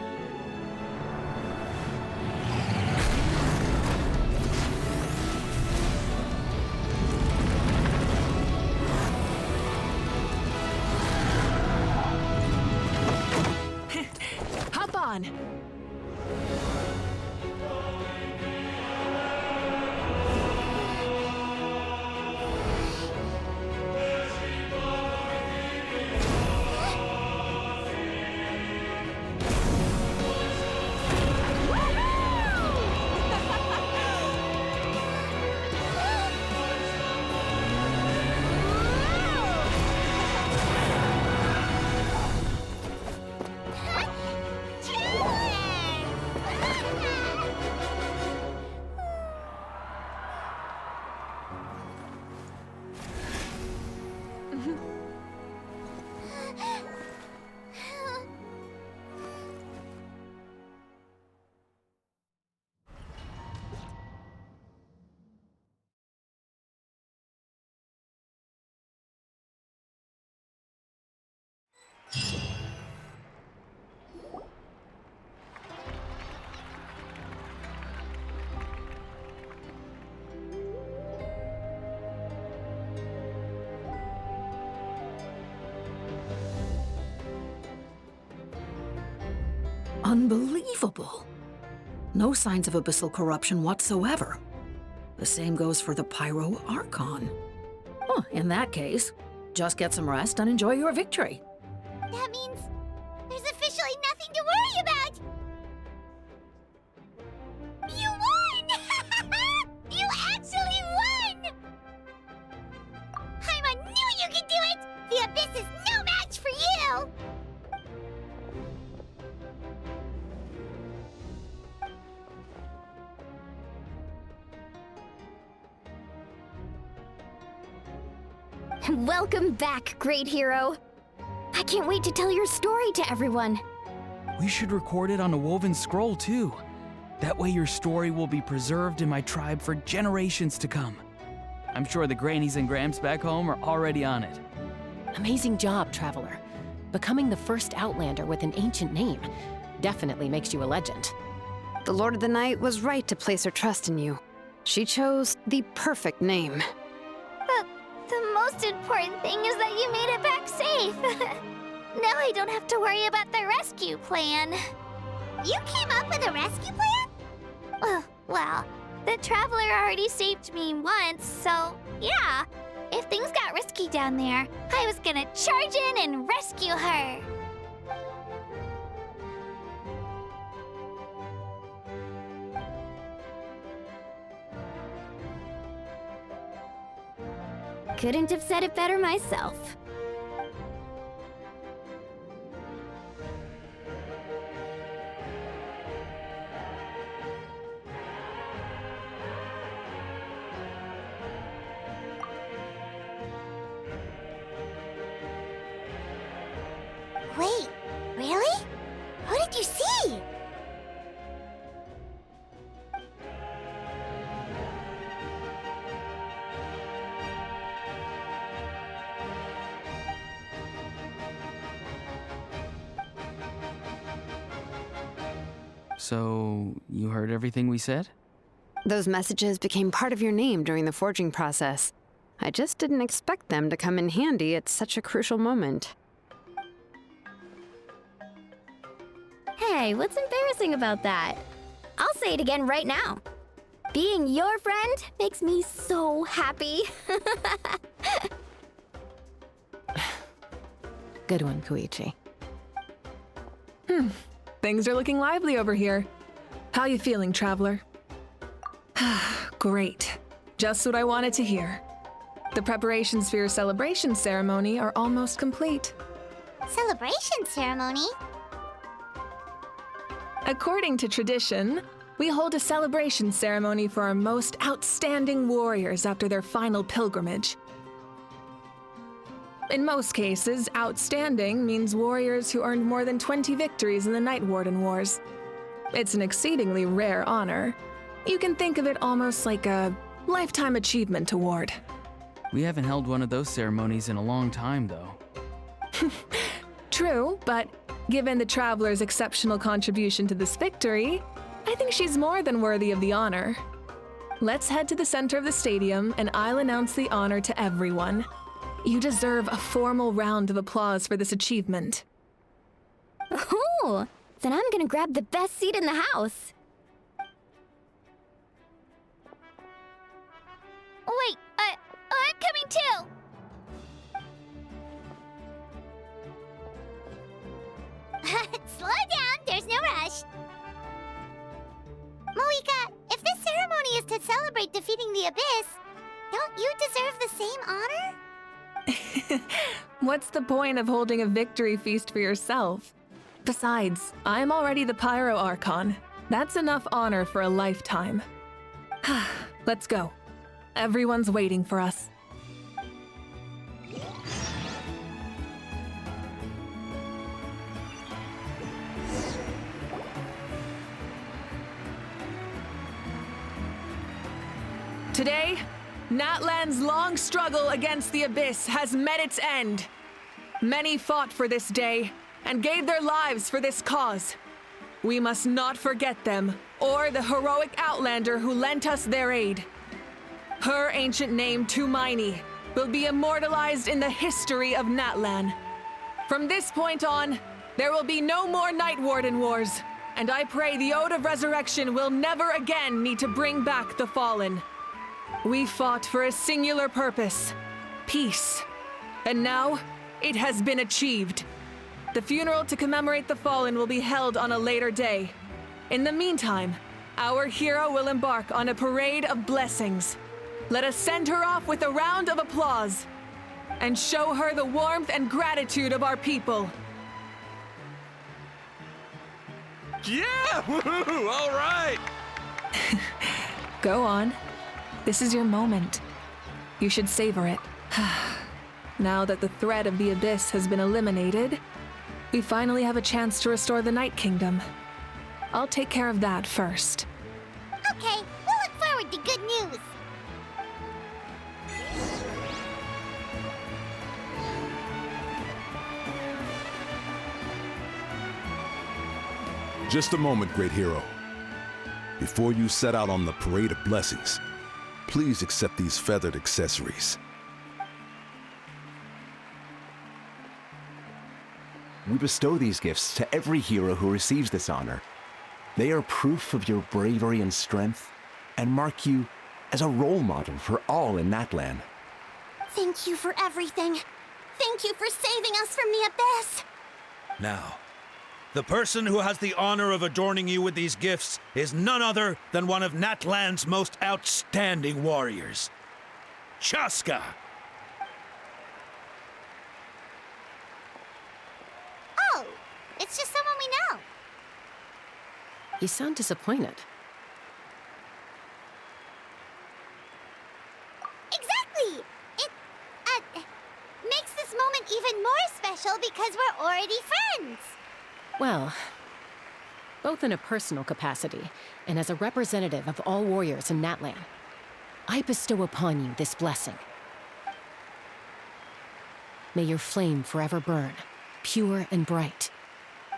Speaker 13: Hop on!
Speaker 9: Unbelievable. No signs of abyssal corruption whatsoever. The same goes for the Pyro Archon. Oh, in that case, just get some rest and enjoy your victory.
Speaker 2: That means there's officially nothing to worry about! You won! You actually won! Paimon knew you could do it! The Abyss is no match for you!
Speaker 8: Welcome back, great hero. I can't wait to tell your story to everyone.
Speaker 22: We should record it on a woven scroll, too. That way your story will be preserved in my tribe for generations to come. I'm sure the grannies and gramps back home are already on it.
Speaker 11: Amazing job, Traveler. Becoming the first Outlander with an ancient name definitely makes you a legend.
Speaker 3: The Lord of the Night was right to place her trust in you. She chose the perfect name.
Speaker 1: The most important thing is that you made it back safe. Now I don't have to worry about the rescue plan.
Speaker 2: You came up with a rescue plan?
Speaker 1: Well, the Traveler already saved me once, so yeah. If things got risky down there, I was gonna charge in and rescue her.
Speaker 8: Couldn't have said it better myself.
Speaker 2: Wait, really? Who did you see?
Speaker 22: So, you heard everything we said?
Speaker 3: Those messages became part of your name during the forging process. I just didn't expect them to come in handy at such a crucial moment.
Speaker 8: Hey, what's embarrassing about that? I'll say it again right now. Being your friend makes me so happy.
Speaker 11: Good one, Koichi.
Speaker 13: Things are looking lively over here. How you feeling, Traveler? Great. Just what I wanted to hear. The preparations for your celebration ceremony are almost complete.
Speaker 2: Celebration ceremony?
Speaker 13: According to tradition, we hold a celebration ceremony for our most outstanding warriors after their final pilgrimage. In most cases, outstanding means warriors who earned more than 20 victories in the Night Warden Wars. It's an exceedingly rare honor. You can think of it almost like a lifetime achievement award.
Speaker 22: We haven't held one of those ceremonies in a long time, though.
Speaker 13: True, but given the Traveler's exceptional contribution to this victory, I think she's more than worthy of the honor. Let's head to the center of the stadium and I'll announce the honor to everyone. You deserve a formal round of applause for this achievement.
Speaker 8: Oh, then I'm gonna grab the best seat in the house.
Speaker 1: Wait, I'm coming too!
Speaker 2: Slow down, there's no rush. Moika, if this ceremony is to celebrate defeating the Abyss, don't you deserve the same honor?
Speaker 13: What's the point of holding a victory feast for yourself? Besides, I'm already the Pyro Archon. That's enough honor for a lifetime. Let's go. Everyone's waiting for us. Today, Natlan's long struggle against the Abyss has met its end. Many fought for this day and gave their lives for this cause. We must not forget them or the heroic Outlander who lent us their aid. Her ancient name, Tumaini, will be immortalized in the history of Natlan. From this point on, there will be no more Night Warden Wars. and I pray the Ode of Resurrection will never again need to bring back the fallen. We fought for a singular purpose, peace, and now it has been achieved. The funeral to commemorate the fallen will be held on a later day. In the meantime, our hero will embark on a parade of blessings. Let us send her off with a round of applause and show her the warmth and gratitude of our people.
Speaker 20: Yeah! Woohoo! All right!
Speaker 13: Go on. This is your moment. You should savor it. Now that the threat of the Abyss has been eliminated, we finally have a chance to restore the Night Kingdom. I'll take care of that first.
Speaker 2: Okay, we'll look forward to good news.
Speaker 17: Just a moment, great hero. Before you set out on the parade of blessings, please accept these feathered accessories.
Speaker 4: We bestow these gifts to every hero who receives this honor. They are proof of your bravery and strength, and mark you as a role model for all in Natlan.
Speaker 2: Thank you for everything. Thank you for saving us from the Abyss.
Speaker 15: Now, the person who has the honor of adorning you with these gifts is none other than one of Natlan's most outstanding warriors, Chaska.
Speaker 2: Oh, it's just someone we know.
Speaker 11: You sound disappointed.
Speaker 2: Exactly! It, makes this moment even more special because we're already friends.
Speaker 11: Well, both in a personal capacity and as a representative of all warriors in Natlan, I bestow upon you this blessing. May your flame forever burn, pure and bright.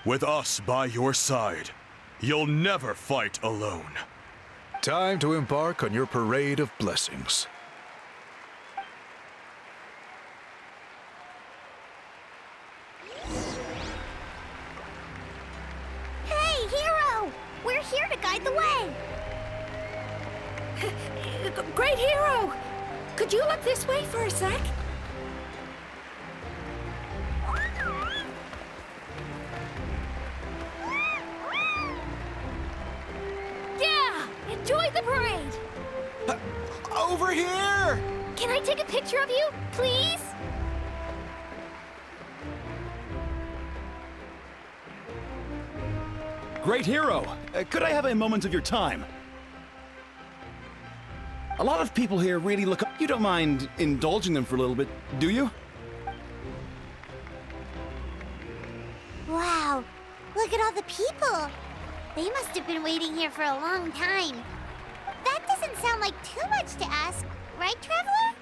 Speaker 6: With us by your side, you'll never fight alone.
Speaker 23: Time to embark on your parade of blessings.
Speaker 2: Hey, hero! We're here to guide the way.
Speaker 24: Great hero! Could you look this way for a sec?
Speaker 8: Yeah! Enjoy the parade!
Speaker 23: Over here!
Speaker 8: Can I take a picture of you, please?
Speaker 25: Great hero! Could I have a moment of your time? A lot of people here really look up. You don't mind indulging them for a little bit, do you?
Speaker 2: Wow, look at all the people. They must have been waiting here for a long time. That doesn't sound like too much to ask, right, Traveler?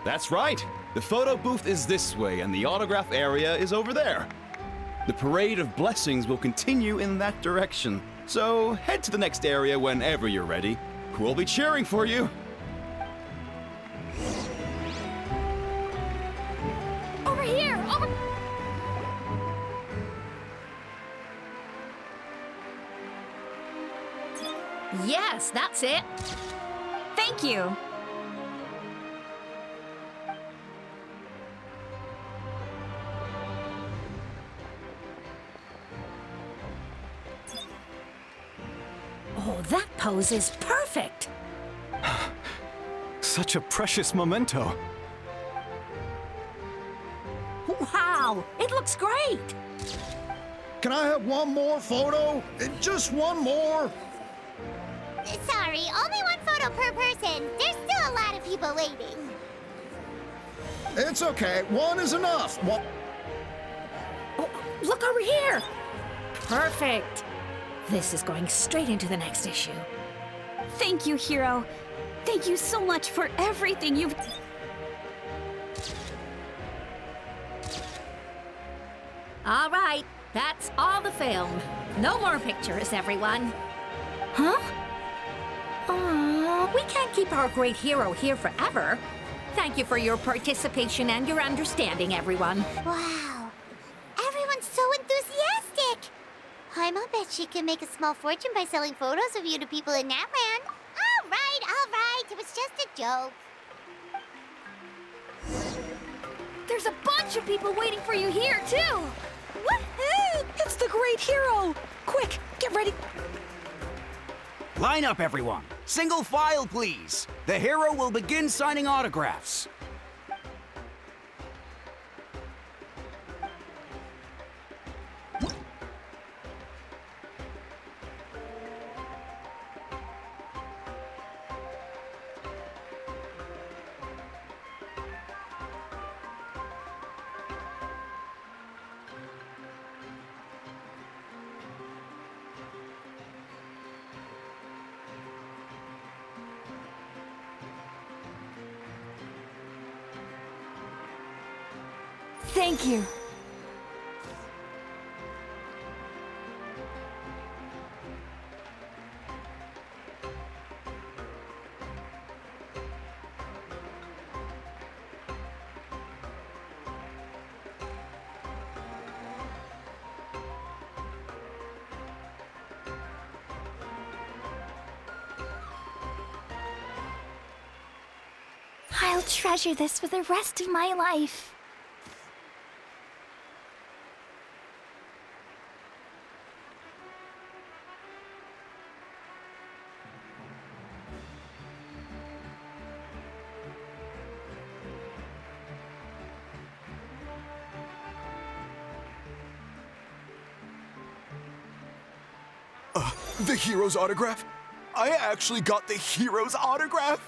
Speaker 25: That's right. The photo booth is this way, and the autograph area is over there. The parade of blessings will continue in that direction. So head to the next area whenever you're ready. We'll be cheering for you.
Speaker 8: Over here! Over...
Speaker 24: Yes, that's it.
Speaker 8: Thank you.
Speaker 24: Oh, that pose is perfect.
Speaker 25: Such a precious memento.
Speaker 24: Wow, it looks great.
Speaker 26: Can I have one more photo? Just one more.
Speaker 2: Sorry, only one photo per person. There's still a lot of people waiting.
Speaker 26: It's okay. One is enough. One...
Speaker 24: Oh, look over here. Perfect. This is going straight into the next issue.
Speaker 8: Thank you, hero. Thank you so much for everything you've...
Speaker 24: All right, that's all the film. No more pictures, everyone.
Speaker 8: Huh?
Speaker 24: We can't keep our great hero here forever. Thank you for your participation and your understanding, everyone.
Speaker 2: Wow, everyone's so enthusiastic. She can make a small fortune by selling photos of you to people in Natland. All right. It was just a joke.
Speaker 8: There's a bunch of people waiting for you here, too!
Speaker 7: Woohoo! It's the great hero! Quick, get ready.
Speaker 12: Line up, everyone. Single file, please. The hero will begin signing autographs.
Speaker 8: Thank you. I'll treasure this for the rest of my life.
Speaker 14: The hero's autograph? I actually got the hero's autograph?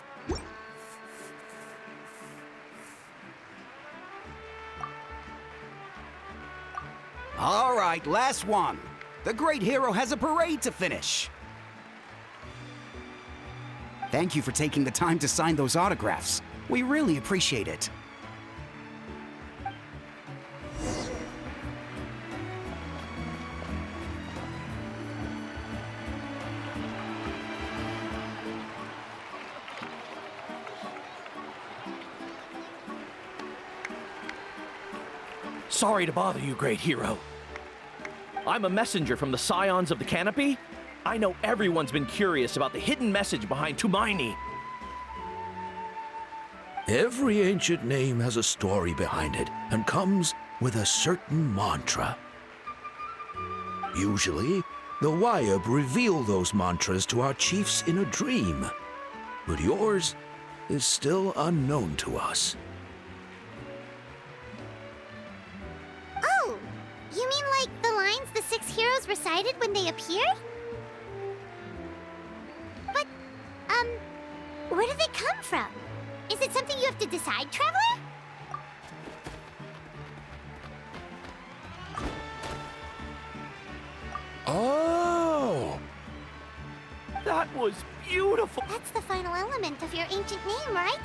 Speaker 12: All right, last one. The great hero has a parade to finish. Thank you for taking the time to sign those autographs. We really appreciate it.
Speaker 10: Sorry to bother you, great hero. I'm a messenger from the Scions of the Canopy. I know everyone's been curious about the hidden message behind Tumaini.
Speaker 16: Every ancient name has a story behind it and comes with a certain mantra. Usually, the Wayab reveal those mantras to our chiefs in a dream, but yours is still unknown to us.
Speaker 2: Oh, you mean like the lines the 6 heroes recited when they appeared? But, where do they come from? Is it something you have to decide, Traveler?
Speaker 10: Oh! That was beautiful!
Speaker 2: That's the final element of your ancient name, right?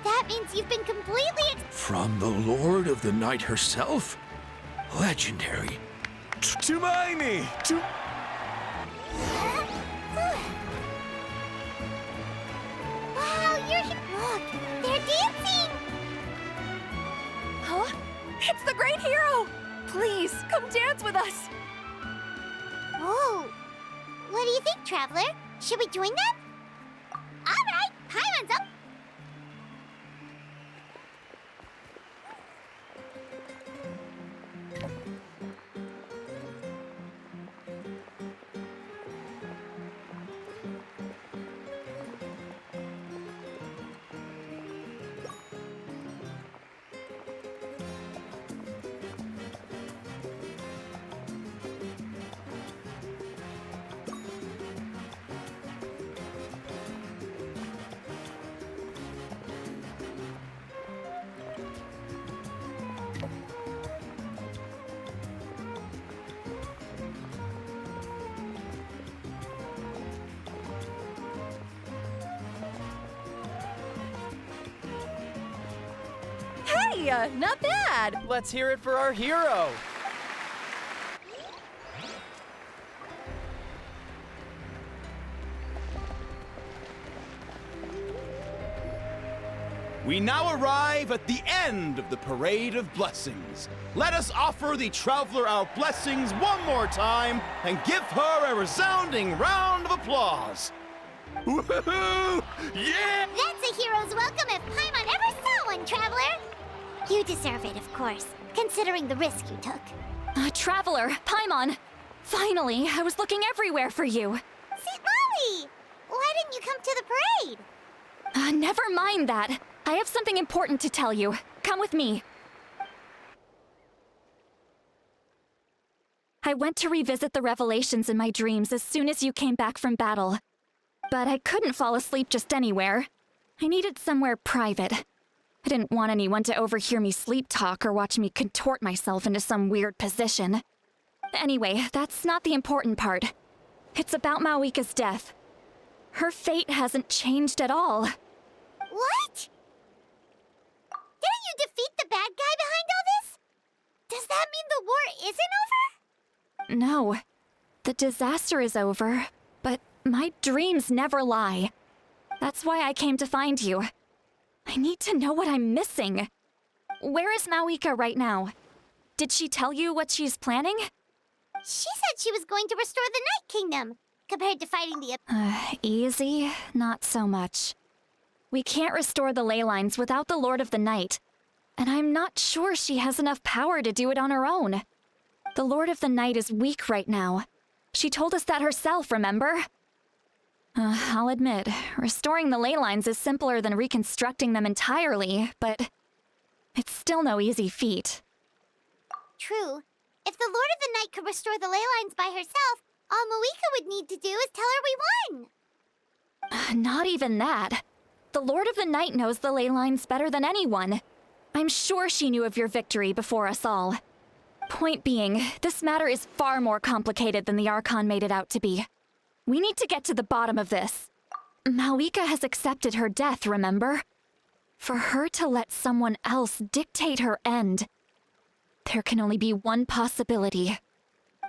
Speaker 2: That means you've been completely
Speaker 16: From the Lord of the Night herself? Legendary.
Speaker 14: Tumaini!
Speaker 2: Wow, you're here! Look, they're dancing!
Speaker 8: Huh? It's the great hero! Please, come dance with us!
Speaker 2: Whoa! What do you think, Traveler? Should we join them? Alright, hi, Renzo!
Speaker 7: Hey, not bad.
Speaker 10: Let's hear it for our hero!
Speaker 25: We now arrive at the end of the Parade of Blessings. Let us offer the Traveler our blessings one more time and give her a resounding round of applause. Woohoo! Yeah!
Speaker 2: That's a hero's welcome if Paimon ever saw one, Traveler! You deserve it, of course, considering the risk you took.
Speaker 8: Traveler, Paimon! Finally, I was looking everywhere for you.
Speaker 2: St. Molly! Why didn't you come to the parade?
Speaker 8: Never mind that. I have something important to tell you. Come with me. I went to revisit the revelations in my dreams as soon as you came back from battle. But I couldn't fall asleep just anywhere. I needed somewhere private. I didn't want anyone to overhear me sleep talk or watch me contort myself into some weird position. Anyway, that's not the important part. It's about Mawika's death. Her fate hasn't changed at all.
Speaker 2: What? Didn't you defeat the bad guy behind all this? Does that mean the war isn't over?
Speaker 8: No. The disaster is over, but my dreams never lie. That's why I came to find you. I need to know what I'm missing. Where is Mawika right now? Did she tell you what she's planning?
Speaker 2: She said she was going to restore the Night Kingdom, compared to fighting the...
Speaker 8: Easy? Not so much. We can't restore the ley lines without the Lord of the Night, and I'm not sure she has enough power to do it on her own. The Lord of the Night is weak right now. She told us that herself, remember? I'll admit, restoring the ley lines is simpler than reconstructing them entirely, but it's still no easy feat.
Speaker 2: True. If the Lord of the Night could restore the ley lines by herself, all Mawika would need to do is tell her we won.
Speaker 8: Not even that. The Lord of the Night knows the ley lines better than anyone. I'm sure she knew of your victory before us all. Point being, this matter is far more complicated than the Archon made it out to be. We need to get to the bottom of this. Mawika has accepted her death, remember? For her to let someone else dictate her end, there can only be one possibility.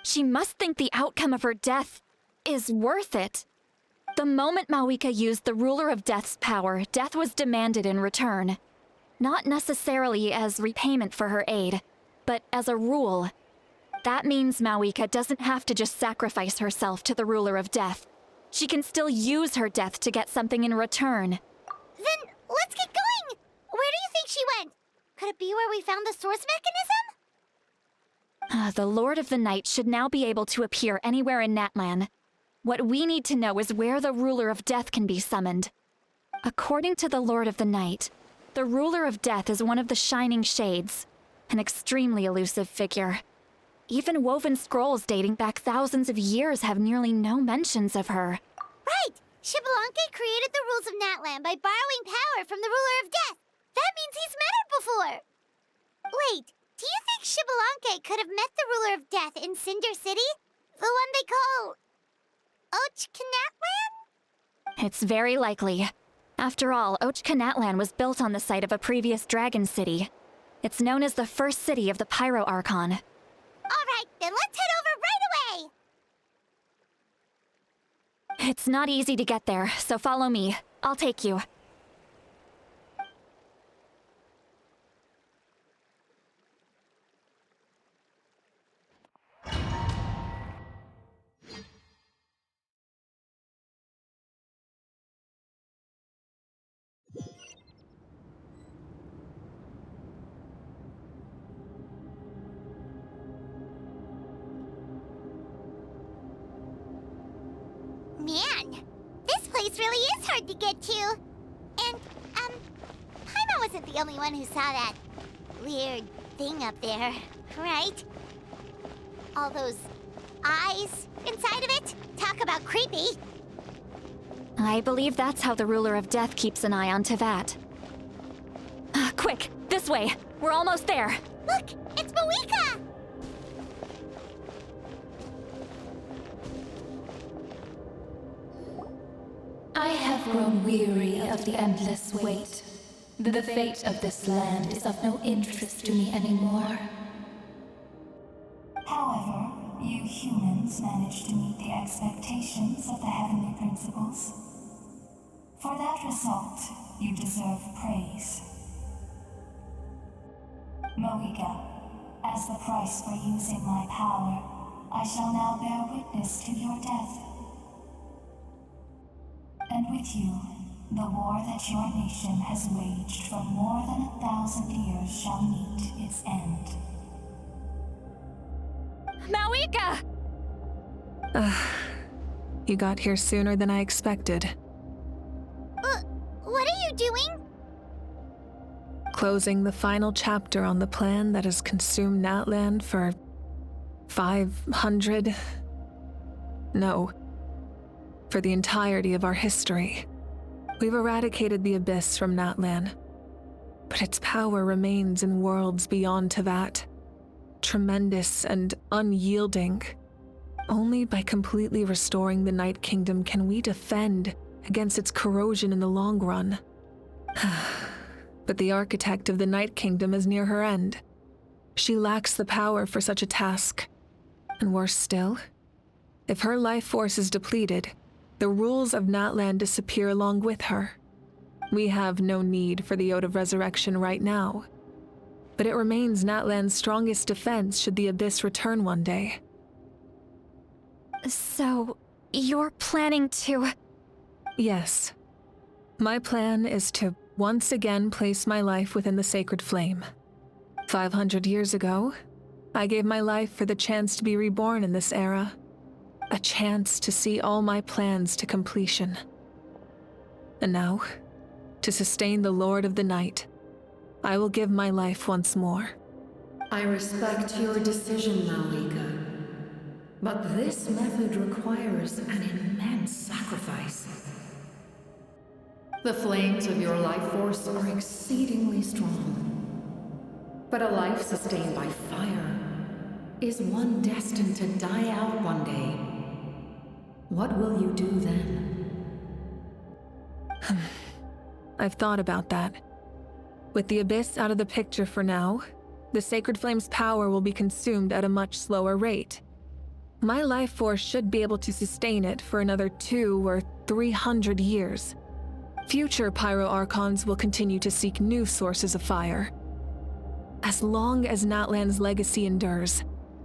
Speaker 8: She must think the outcome of her death is worth it. The moment Mawika used the Ruler of Death's power, death was demanded in return. Not necessarily as repayment for her aid, but as a rule. That means Mawika doesn't have to just sacrifice herself to the Ruler of Death. She can still use her death to get something in return.
Speaker 2: Then, let's get going! Where do you think she went? Could it be where we found the source mechanism?
Speaker 8: The Lord of the Night should now be able to appear anywhere in Natlan. What we need to know is where the Ruler of Death can be summoned. According to the Lord of the Night, the Ruler of Death is one of the Shining Shades, an extremely elusive figure. Even woven scrolls dating back thousands of years have nearly no mentions of her.
Speaker 2: Right! Xbalanque created the rules of Natlan by borrowing power from the Ruler of Death. That means he's met her before! Wait, do you think Xbalanque could have met the Ruler of Death in Cinder City? The one they call... Ochkanatlan?
Speaker 8: It's very likely. After all, Ochkanatlan was built on the site of a previous dragon city. It's known as the first city of the Pyro Archon.
Speaker 2: Alright, then let's head over right away!
Speaker 8: It's not easy to get there, so follow me. I'll take you.
Speaker 2: Man, this place really is hard to get to. And, Paimon wasn't the only one who saw that weird thing up there, right? All those eyes inside of it? Talk about creepy.
Speaker 8: I believe that's how the Ruler of Death keeps an eye on Tevat. Quick, this way. We're almost there.
Speaker 2: Look, it's Mawika!
Speaker 3: I have grown weary of the endless wait. The fate of this land is of no interest to me anymore.
Speaker 5: However, you humans managed to meet the expectations of the heavenly principles. For that result, you deserve praise. Moika, as the price for using my power, I shall now bear witness to your death. And with you, the war that your nation has waged for more than 1,000 years shall meet its end.
Speaker 8: Mawika!
Speaker 13: You got here sooner than I expected.
Speaker 2: What are you doing?
Speaker 13: Closing the final chapter on the plan that has consumed Natland for 500... No. For the entirety of our history. We've eradicated the Abyss from Natlan, but its power remains in worlds beyond Tevat. Tremendous and unyielding. Only by completely restoring the Night Kingdom can we defend against its corrosion in the long run. But the architect of the Night Kingdom is near her end. She lacks the power for such a task. And worse still, if her life force is depleted, the rules of Natlan disappear along with her. We have no need for the Ode of Resurrection right now, but it remains Natlan's strongest defense should the Abyss return one day.
Speaker 8: So, you're planning to...
Speaker 13: Yes. My plan is to once again place my life within the sacred flame. 500 years ago, I gave my life for the chance to be reborn in this era. A chance to see all my plans to completion. And now, to sustain the Lord of the Night, I will give my life once more.
Speaker 1: I respect your decision, Mawika. But this method requires an immense sacrifice. The flames of your life force are exceedingly strong. But a life sustained by fire is one destined to die out one day. What will you do then?
Speaker 13: I've thought about that. With the Abyss out of the picture for now, the Sacred Flame's power will be consumed at a much slower rate. My life force should be able to sustain it for another 200 or 300 years. Future Pyro Archons will continue to seek new sources of fire. As long as Natlan's legacy endures,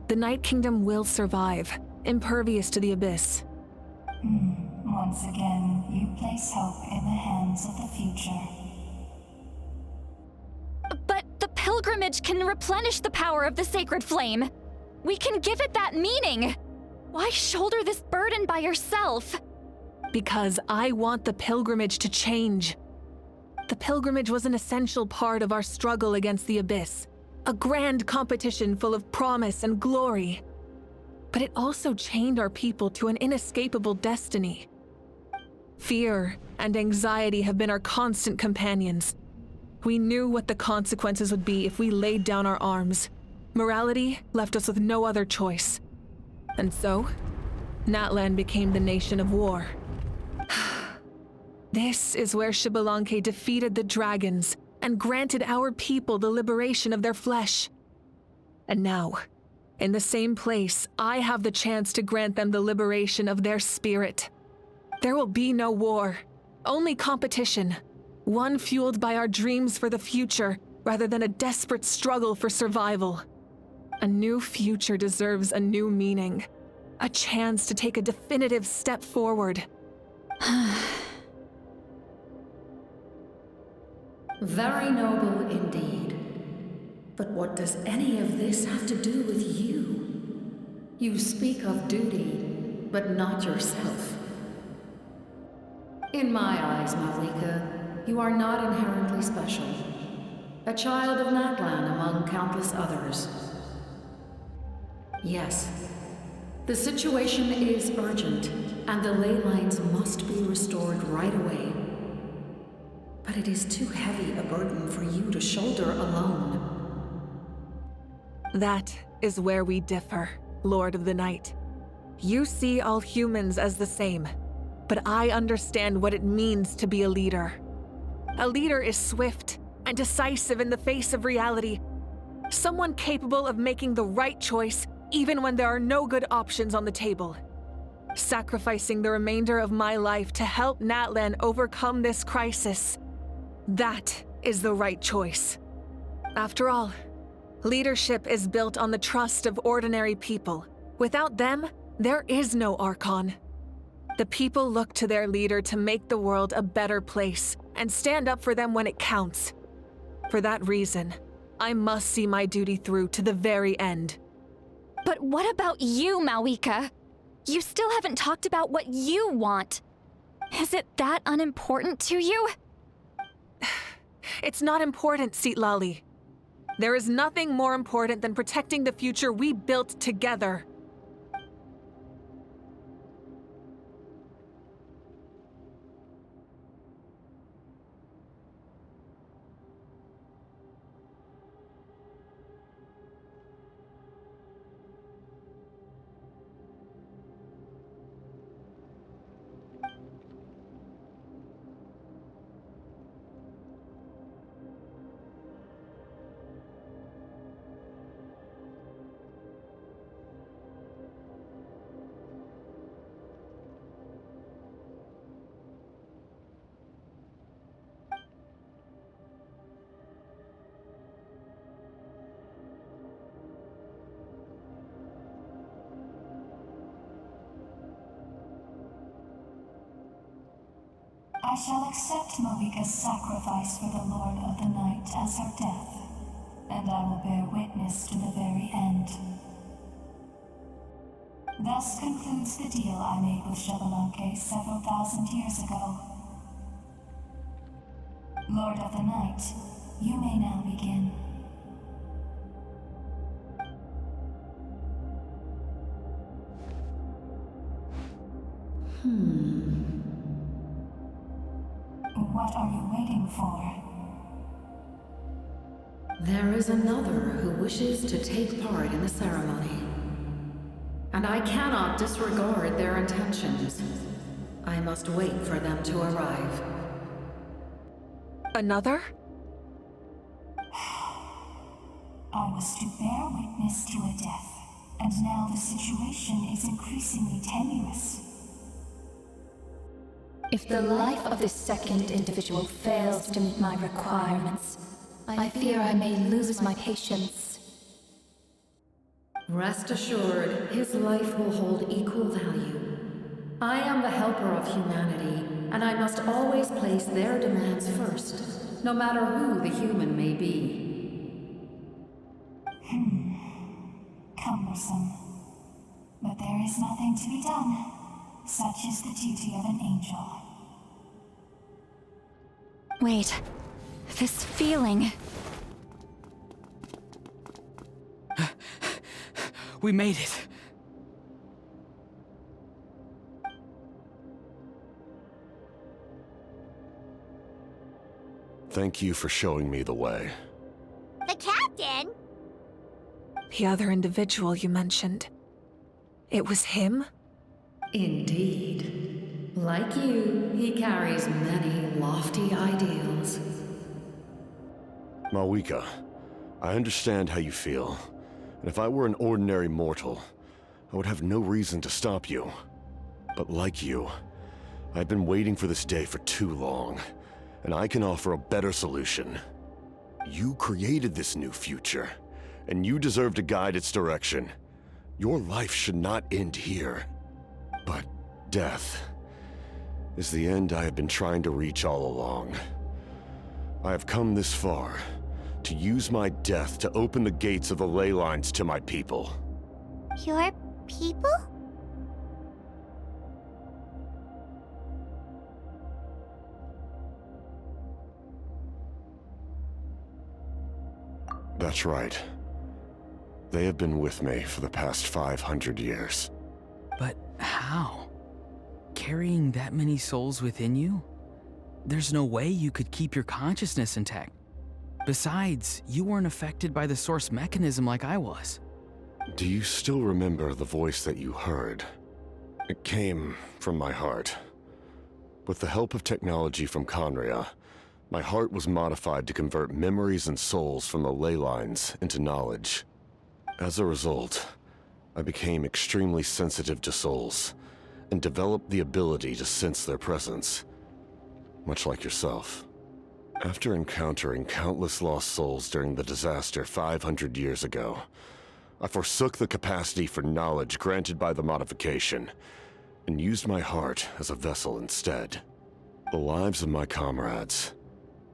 Speaker 13: the Night Kingdom will survive, impervious to the Abyss.
Speaker 5: Once again, you place hope in the hands of the future.
Speaker 8: But the pilgrimage can replenish the power of the sacred flame. We can give it that meaning. Why shoulder this burden by yourself?
Speaker 13: Because I want the pilgrimage to change. The pilgrimage was an essential part of our struggle against the Abyss. A grand competition full of promise and glory. But it also chained our people to an inescapable destiny. Fear and anxiety have been our constant companions. We knew what the consequences would be if we laid down our arms. Morality left us with no other choice. And so, Natlan became the nation of war. This is where Xbalanque defeated the dragons and granted our people the liberation of their flesh. And now, in the same place, I have the chance to grant them the liberation of their spirit. There will be no war, only competition. One fueled by our dreams for the future, rather than a desperate struggle for survival. A new future deserves a new meaning. A chance to take a definitive step forward.
Speaker 1: Very noble indeed. But what does any of this have to do with you? You speak of duty, but not yourself. In my eyes, Mawika, you are not inherently special. A child of Natlan among countless others. Yes, the situation is urgent, and the ley lines must be restored right away. But it is too heavy a burden for you to shoulder alone.
Speaker 13: That is where we differ, Lord of the Night. You see all humans as the same, but I understand what it means to be a leader. A leader is swift and decisive in the face of reality. Someone capable of making the right choice even when there are no good options on the table. Sacrificing the remainder of my life to help Natlan overcome this crisis. That is the right choice. After all, leadership is built on the trust of ordinary people. Without them, there is no Archon. The people look to their leader to make the world a better place and stand up for them when it counts. For that reason, I must see my duty through to the very end.
Speaker 8: But what about you, Malika? You still haven't talked about what you want. Is it that unimportant to you?
Speaker 13: It's not important, Citlali. There is nothing more important than protecting the future we built together.
Speaker 5: I shall accept Malika's sacrifice for the Lord of the Night as her death, and I will bear witness to the very end. Thus concludes the deal I made with Xbalanque several thousand years ago. Lord of the Night, you may now begin. What are you waiting for?
Speaker 1: There is another who wishes to take part in the ceremony. And I cannot disregard their intentions. I must wait for them to arrive.
Speaker 13: Another?
Speaker 5: I was to bear witness to a death, and now the situation is increasingly tenuous.
Speaker 3: If the life of this second individual fails to meet my requirements, I fear I may lose my patience.
Speaker 1: Rest assured, his life will hold equal value. I am the helper of humanity, and I must always place their demands first, no matter who the human may be.
Speaker 5: Cumbersome. But there is nothing to be done. Such is the duty of an angel.
Speaker 8: Wait, this feeling.
Speaker 10: We made it.
Speaker 17: Thank you for showing me the way.
Speaker 2: The captain?
Speaker 13: The other individual you mentioned. It was him?
Speaker 1: Indeed. Like you, he carries many lofty ideals.
Speaker 17: Malika, I understand how you feel. And if I were an ordinary mortal, I would have no reason to stop you. But like you, I've been waiting for this day for too long, and I can offer a better solution. You created this new future, and you deserve to guide its direction. Your life should not end here. But death is the end I have been trying to reach all along. I have come this far to use my death to open the gates of the ley lines to my people.
Speaker 2: Your people?
Speaker 17: That's right. They have been with me for the past 500 years.
Speaker 10: But how? Carrying that many souls within you? There's no way you could keep your consciousness intact. Besides, you weren't affected by the source mechanism like I was.
Speaker 17: Do you still remember the voice that you heard? It came from my heart. With the help of technology from Conria, my heart was modified to convert memories and souls from the ley lines into knowledge. As a result, I became extremely sensitive to souls, and developed the ability to sense their presence, much like yourself. After encountering countless lost souls during the disaster 500 years ago, I forsook the capacity for knowledge granted by the modification, and used my heart as a vessel instead. The lives of my comrades,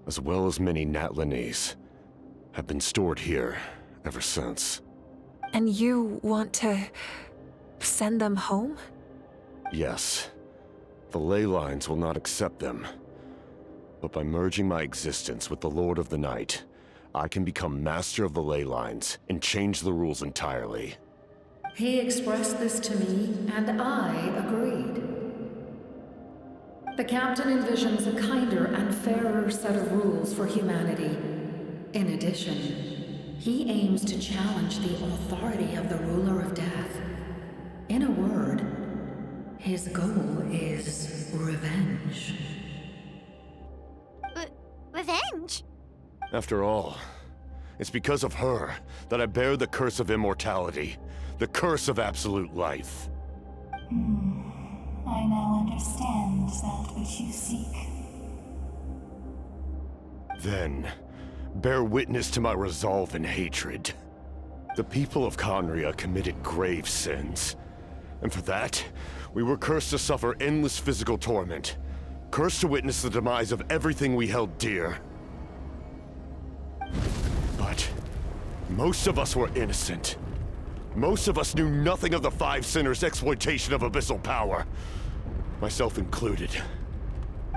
Speaker 17: as well as many Natlanese, have been stored here ever since.
Speaker 13: And you want to send them home?
Speaker 17: Yes. The ley lines will not accept them. But by merging my existence with the Lord of the Night, I can become master of the ley lines and change the rules entirely.
Speaker 1: He expressed this to me, and I agreed. The captain envisions a kinder and fairer set of rules for humanity. In addition, he aims to challenge the authority of the ruler of death. In a word, his goal is revenge.
Speaker 2: Revenge?
Speaker 17: After all, it's because of her that I bear the curse of immortality, the curse of absolute life.
Speaker 5: I now understand that which you seek.
Speaker 17: Then, bear witness to my resolve and hatred. The people of Conria committed grave sins, and for that, we were cursed to suffer endless physical torment, cursed to witness the demise of everything we held dear. But most of us were innocent. Most of us knew nothing of the Five Sinners' exploitation of abyssal power, myself included.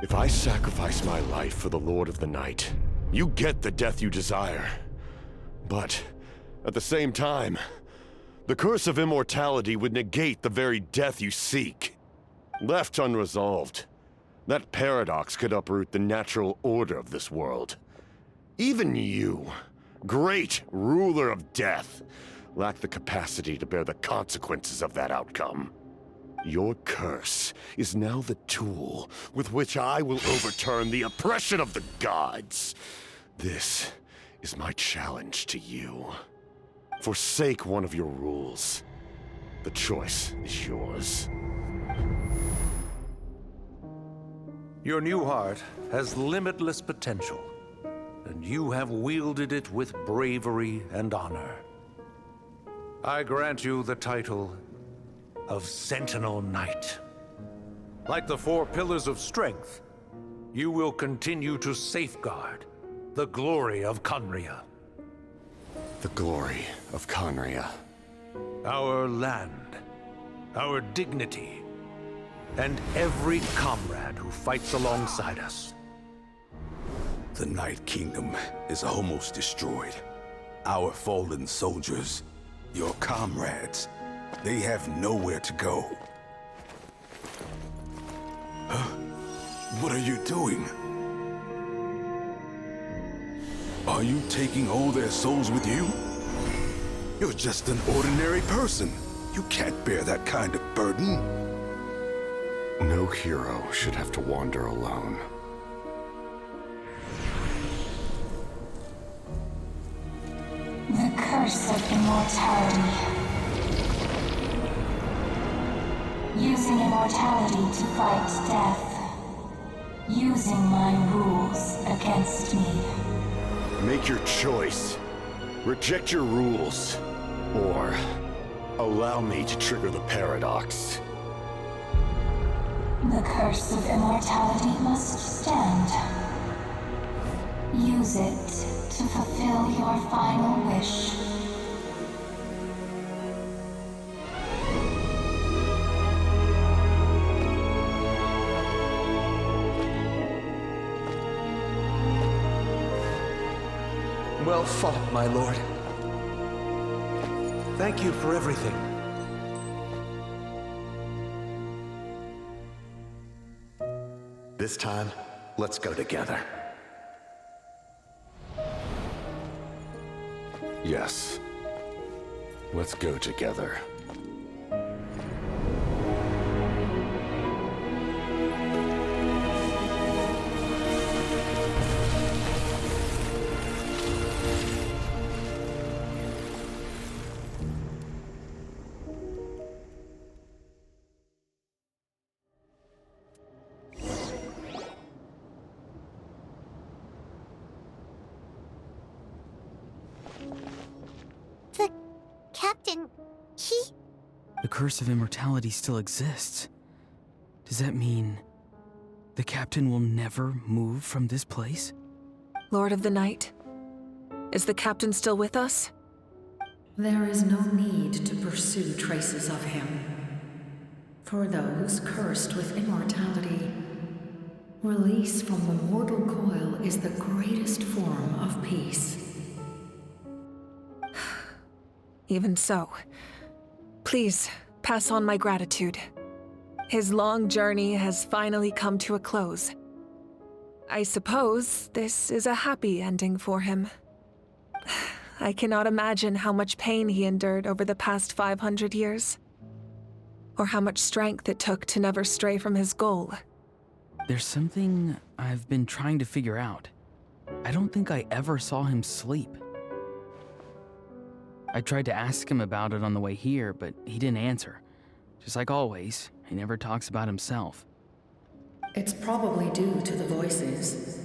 Speaker 17: If I sacrifice my life for the Lord of the Night, you get the death you desire. But at the same time, the curse of immortality would negate the very death you seek. Left unresolved, that paradox could uproot the natural order of this world. Even you, great ruler of death, lack the capacity to bear the consequences of that outcome. Your curse is now the tool with which I will overturn the oppression of the gods. This is my challenge to you. Forsake one of your rules. The choice is yours.
Speaker 16: Your new heart has limitless potential, and you have wielded it with bravery and honor. I grant you the title of Sentinel Knight. Like the four pillars of strength, you will continue to safeguard the glory of Conria.
Speaker 17: The glory of Conria.
Speaker 16: Our land, our dignity, and every comrade who fights alongside us.
Speaker 9: The Night Kingdom is almost destroyed. Our fallen soldiers, your comrades, they have nowhere to go. Huh? What are you doing? Are you taking all their souls with you? You're just an ordinary person. You can't bear that kind of burden.
Speaker 17: No hero should have to wander alone.
Speaker 5: The curse of immortality. Using immortality to fight death. Using my rules against me.
Speaker 17: Make your choice. Reject your rules. Or allow me to trigger the paradox.
Speaker 5: The curse of immortality must stand. Use it to fulfill your final wish.
Speaker 16: Well fought, my lord. Thank you for everything.
Speaker 4: This time, let's go together.
Speaker 17: Yes. Let's go together.
Speaker 2: Captain, he...
Speaker 10: The curse of immortality still exists. Does that mean the captain will never move from this place?
Speaker 13: Lord of the Night, is the captain still with us?
Speaker 1: There is no need to pursue traces of him. For those cursed with immortality, release from the mortal coil is the greatest form of peace.
Speaker 13: Even so, please pass on my gratitude. His long journey has finally come to a close. I suppose this is a happy ending for him. I cannot imagine how much pain he endured over the past 500 years, or how much strength it took to never stray from his goal.
Speaker 10: There's something I've been trying to figure out. I don't think I ever saw him sleep. I tried to ask him about it on the way here, but he didn't answer. Just like always, he never talks about himself.
Speaker 1: It's probably due to the voices.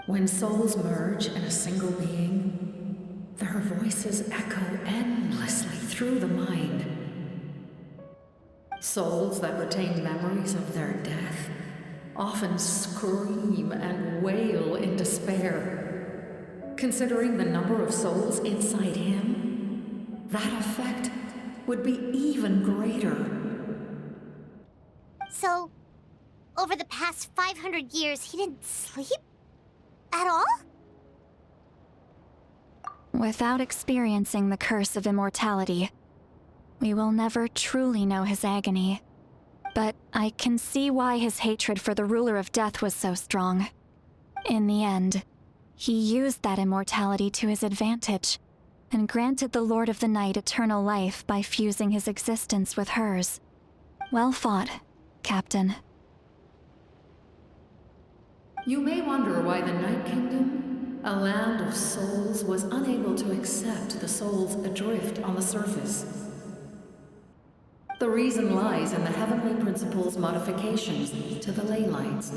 Speaker 1: When souls merge in a single being, their voices echo endlessly through the mind. Souls that retain memories of their death often scream and wail in despair. Considering the number of souls inside him, that effect would be even greater.
Speaker 2: So, over the past 500 years, he didn't sleep? At all?
Speaker 8: Without experiencing the curse of immortality, we will never truly know his agony. But I can see why his hatred for the ruler of death was so strong. In the end, he used that immortality to his advantage, and granted the Lord of the Night eternal life by fusing his existence with hers. Well fought, Captain.
Speaker 1: You may wonder why the Night Kingdom, a land of souls, was unable to accept the souls adrift on the surface. The reason lies in the Heavenly Principle's modifications to the ley lines.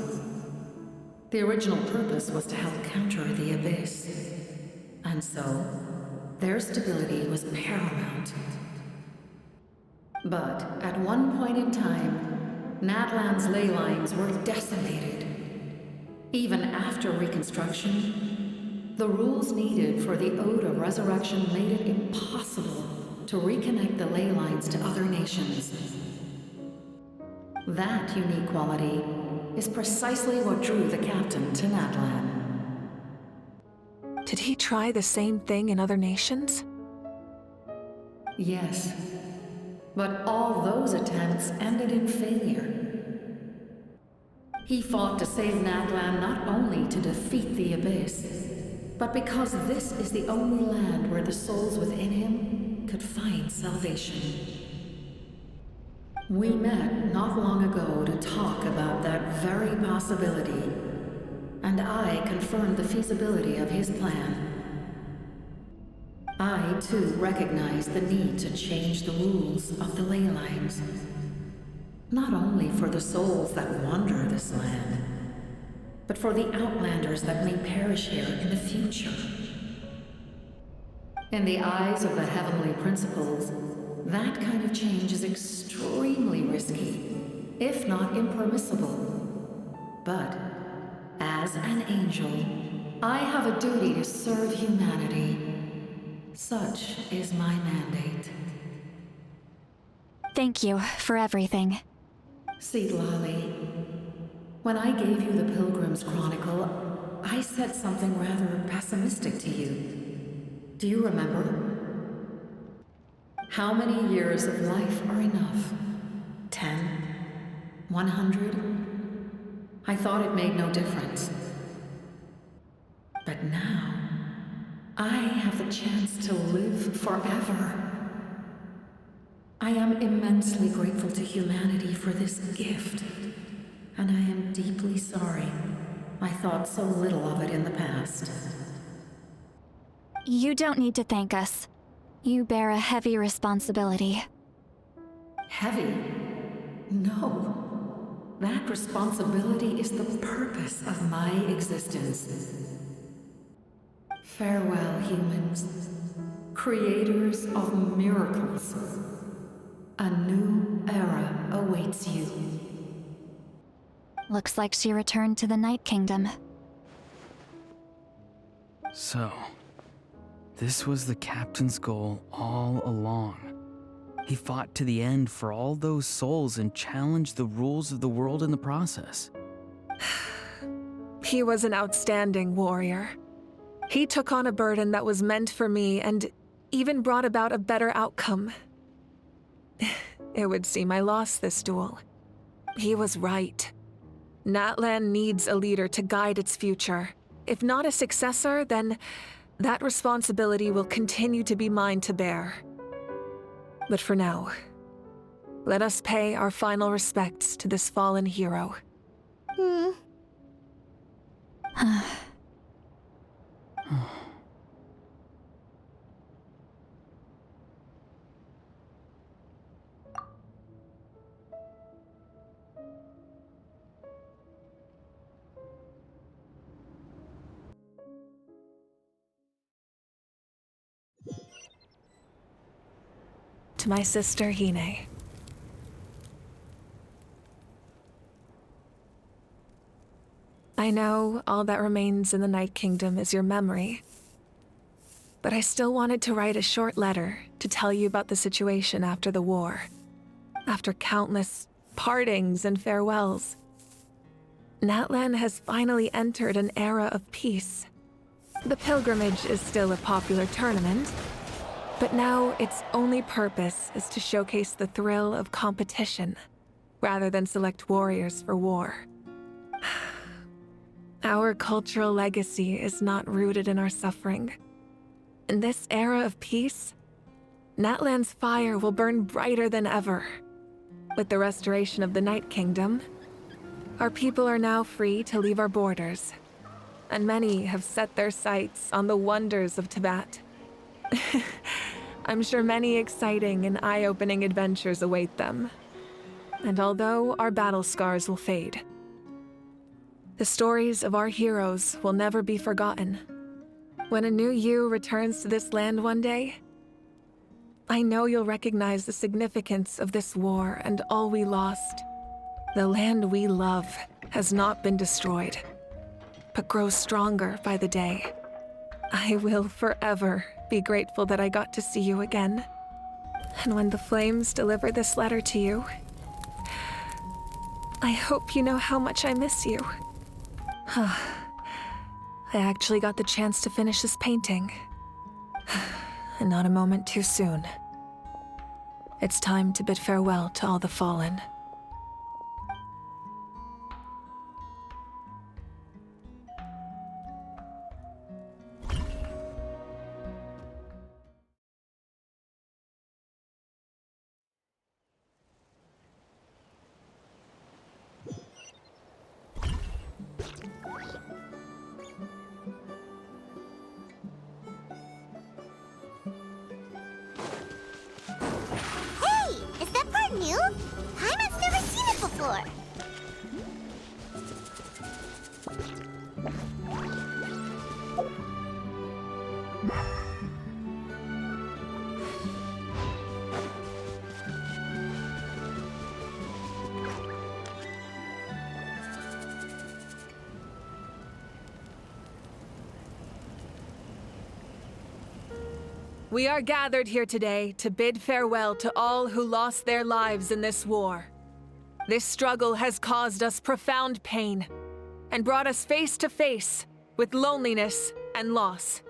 Speaker 1: The original purpose was to help counter the Abyss, and so their stability was paramount. But at one point in time, Natlan's ley lines were decimated. Even after reconstruction, the rules needed for the Ode of Resurrection made it impossible to reconnect the ley lines to other nations. That unique quality is precisely what drew the captain to Natlan.
Speaker 13: Did he try the same thing in other nations?
Speaker 1: Yes, but all those attempts ended in failure. He fought to save Natlan not only to defeat the Abyss, but because this is the only land where the souls within him could find salvation. We met not long ago to talk about that very possibility, and I confirmed the feasibility of his plan. I, too, recognize the need to change the rules of the ley lines. Not only for the souls that wander this land, but for the outlanders that may perish here in the future. In the eyes of the Heavenly Principles, that kind of change is extremely risky, if not impermissible. But, as an angel, I have a duty to serve humanity. Such is my mandate.
Speaker 8: Thank you for everything.
Speaker 1: Seedlolly, when I gave you the Pilgrim's Chronicle, I said something rather pessimistic to you. Do you remember? How many years of life are enough? 10? 100? I thought it made no difference. But now, I have the chance to live forever. I am immensely grateful to humanity for this gift, and I am deeply sorry I thought so little of it in the past.
Speaker 8: You don't need to thank us. You bear a heavy responsibility.
Speaker 1: Heavy? No. That responsibility is the purpose of my existence. Farewell, humans. creators of miracles. A new era awaits you.
Speaker 8: Looks like she returned to the Night Kingdom.
Speaker 10: So, this was the captain's goal all along. He fought to the end for all those souls and challenged the rules of the world in the process.
Speaker 13: He was an outstanding warrior. He took on a burden that was meant for me and even brought about a better outcome. It would seem I lost this duel. He was right. Natlan needs a leader to guide its future. If not a successor, then that responsibility will continue to be mine to bear. But for now, let us pay our final respects to this fallen hero. To my sister, Hine. I know all that remains in the Night Kingdom is your memory, but I still wanted to write a short letter to tell you about the situation after the war. After countless partings and farewells, Natlan has finally entered an era of peace. The pilgrimage is still a popular tournament, but now its only purpose is to showcase the thrill of competition, rather than select warriors for war. Our cultural legacy is not rooted in our suffering. In this era of peace, Natlan's fire will burn brighter than ever. With the restoration of the Night Kingdom, our people are now free to leave our borders, and many have set their sights on the wonders of Tibet. I'm sure many exciting and eye-opening adventures await them. And although our battle scars will fade, the stories of our heroes will never be forgotten. When a new you returns to this land one day, I know you'll recognize the significance of this war and all we lost. The land we love has not been destroyed, but grows stronger by the day. I will forever be grateful that I got to see you again. And when the flames deliver this letter to you, I hope you know how much I miss you. I actually got the chance to finish this painting. And not a moment too soon. It's time to bid farewell to all the fallen.
Speaker 2: New? Paimon's never seen it before.
Speaker 13: We are gathered here today to bid farewell to all who lost their lives in this war. This struggle has caused us profound pain and brought us face to face with loneliness and loss.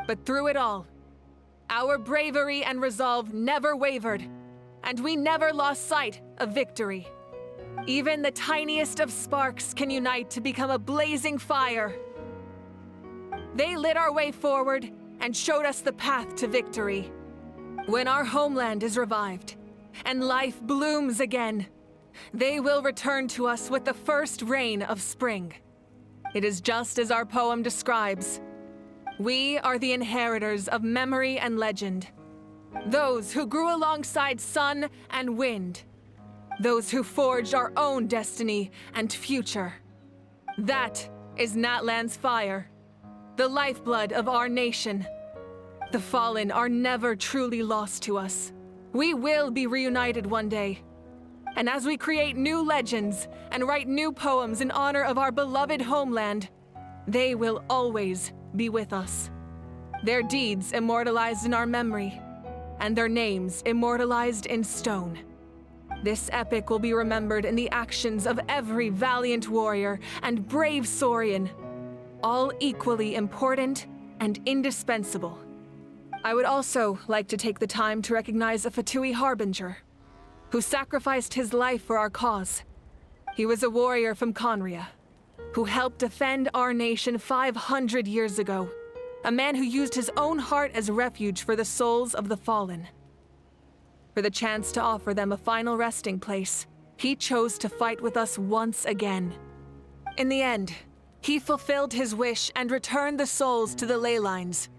Speaker 13: But through it all, our bravery and resolve never wavered, and we never lost sight of victory. Even the tiniest of sparks can unite to become a blazing fire. They lit our way forward and showed us the path to victory. When our homeland is revived and life blooms again, they will return to us with the first rain of spring. It is just as our poem describes. We are the inheritors of memory and legend. Those who grew alongside sun and wind. Those who forged our own destiny and future. That is Natlan's fire, the lifeblood of our nation. The Fallen are never truly lost to us. We will be reunited one day. And as we create new legends and write new poems in honor of our beloved homeland, they will always be with us. Their deeds immortalized in our memory, and their names immortalized in stone. This epic will be remembered in the actions of every valiant warrior and brave Saurian, all equally important and indispensable. I would also like to take the time to recognize a Fatui Harbinger, who sacrificed his life for our cause. He was a warrior from Conria, who helped defend our nation 500 years ago. A man who used his own heart as refuge for the souls of the fallen. For the chance to offer them a final resting place, he chose to fight with us once again. In the end, he fulfilled his wish and returned the souls to the ley lines.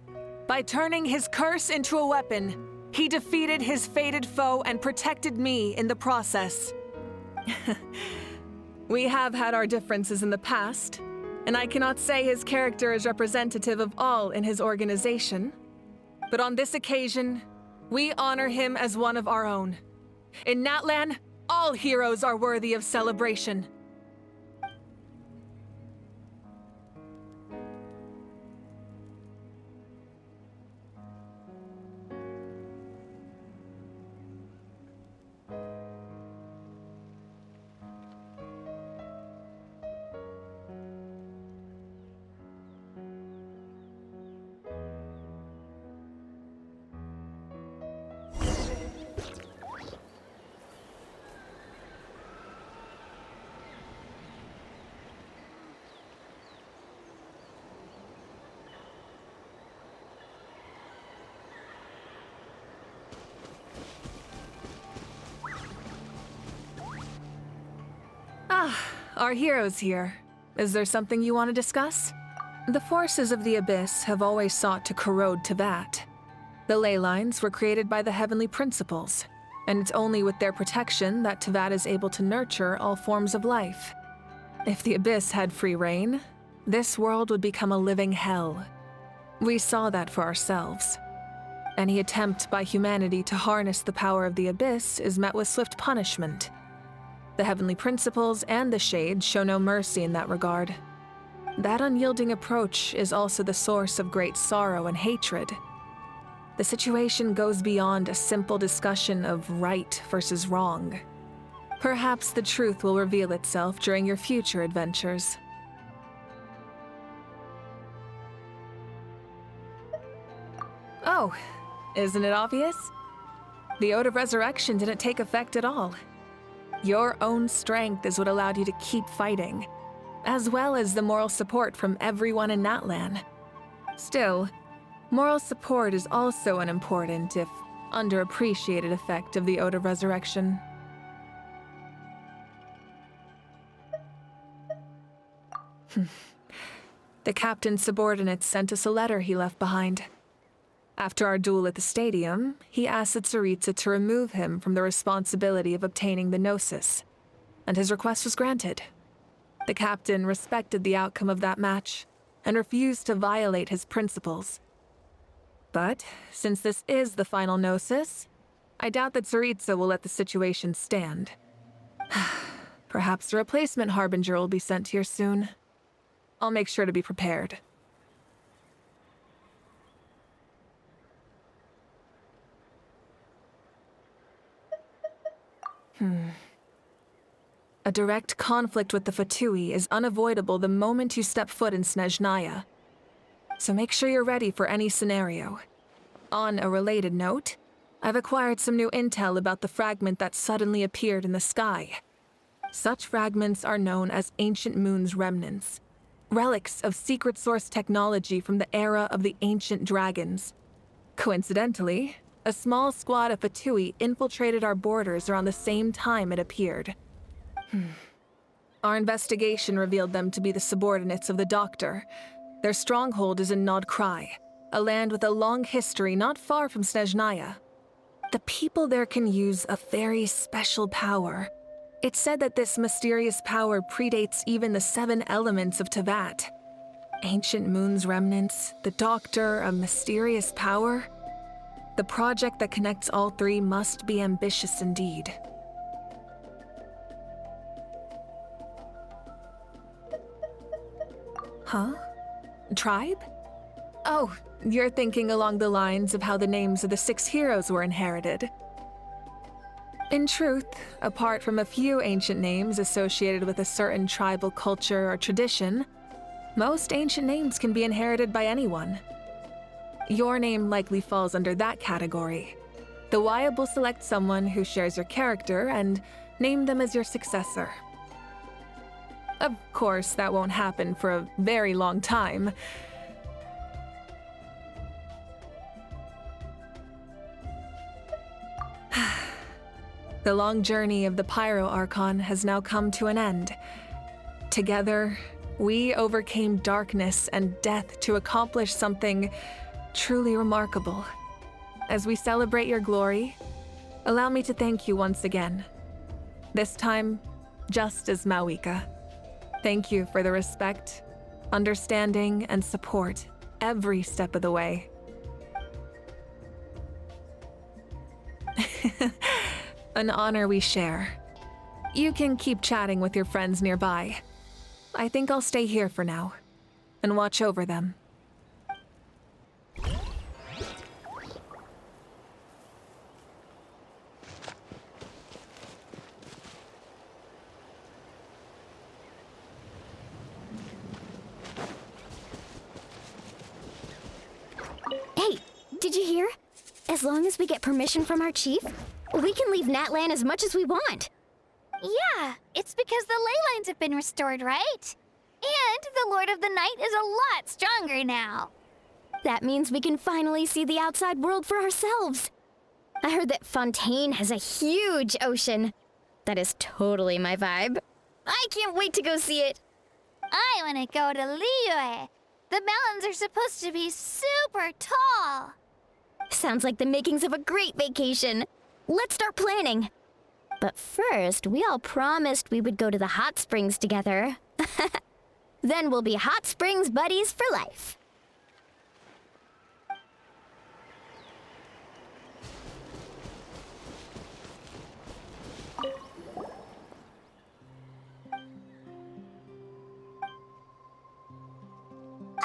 Speaker 13: By turning his curse into a weapon, he defeated his fated foe and protected me in the process. We have had our differences in the past, and I cannot say his character is representative of all in his organization. But on this occasion, we honor him as one of our own. In Natlan, all heroes are worthy of celebration. Our hero's here. Is there something you want to discuss? The forces of the Abyss have always sought to corrode Teyvat. The ley lines were created by the Heavenly Principles, and it's only with their protection that Teyvat is able to nurture all forms of life. If the Abyss had free reign, this world would become a living hell. We saw that for ourselves. Any attempt by humanity to harness the power of the Abyss is met with swift punishment. The Heavenly Principles and the Shades show no mercy in that regard. That unyielding approach is also the source of great sorrow and hatred. The situation goes beyond a simple discussion of right versus wrong. Perhaps the truth will reveal itself during your future adventures. Oh, isn't it obvious? The Ode of Resurrection didn't take effect at all. Your own strength is what allowed you to keep fighting, as well as the moral support from everyone in Natlan. Still, moral support is also an important, if underappreciated, effect of the Ode of Resurrection. The captain's subordinates sent us a letter he left behind. After our duel at the stadium, he asked the Tsaritsa to remove him from the responsibility of obtaining the Gnosis, and his request was granted. The captain respected the outcome of that match, and refused to violate his principles. But, since this is the final Gnosis, I doubt that Tsaritsa will let the situation stand. Perhaps a replacement Harbinger will be sent here soon. I'll make sure to be prepared. A direct conflict with the Fatui is unavoidable the moment you step foot in Snezhnaya. So make sure you're ready for any scenario. On a related note, I've acquired some new intel about the fragment that suddenly appeared in the sky. Such fragments are known as Ancient Moon's remnants, relics of secret source technology from the era of the Ancient Dragons. Coincidentally, a small squad of Fatui infiltrated our borders around the same time it appeared. Our investigation revealed them to be the subordinates of the Doctor. Their stronghold is in Nod Krai, a land with a long history not far from Snezhnaya. The people there can use a very special power. It's said that this mysterious power predates even the 7 elements of Teyvat. Ancient Moon's remnants, the Doctor, a mysterious power. The project that connects all three must be ambitious indeed. Huh? Tribe? Oh, you're thinking along the lines of how the names of the 6 heroes were inherited. In truth, apart from a few ancient names associated with a certain tribal culture or tradition, most ancient names can be inherited by anyone. Your name likely falls under that category. The Wyab will select someone who shares your character and name them as your successor. Of course, that won't happen for a very long time. The long journey of the Pyro Archon has now come to an end. Together, we overcame darkness and death to accomplish something truly remarkable. As we celebrate your glory, allow me to thank you once again. This time, just as Mawika. Thank you for the respect, understanding, and support every step of the way. An honor we share. You can keep chatting with your friends nearby. I think I'll stay here for now and watch over them.
Speaker 15: Hey, did you hear? As long as we get permission from our chief, we can leave Natlan as much as we want.
Speaker 2: Yeah, it's because the ley lines have been restored, right? And the Lord of the Night is a lot stronger now.
Speaker 15: That means we can finally see the outside world for ourselves. I heard that Fontaine has a huge ocean. That is totally my vibe. I can't wait to go see it.
Speaker 2: I want to go to Liyue. The mountains are supposed to be super tall.
Speaker 15: Sounds like the makings of a great vacation. Let's start planning. But first, we all promised we would go to the hot springs together. Then we'll be hot springs buddies for life.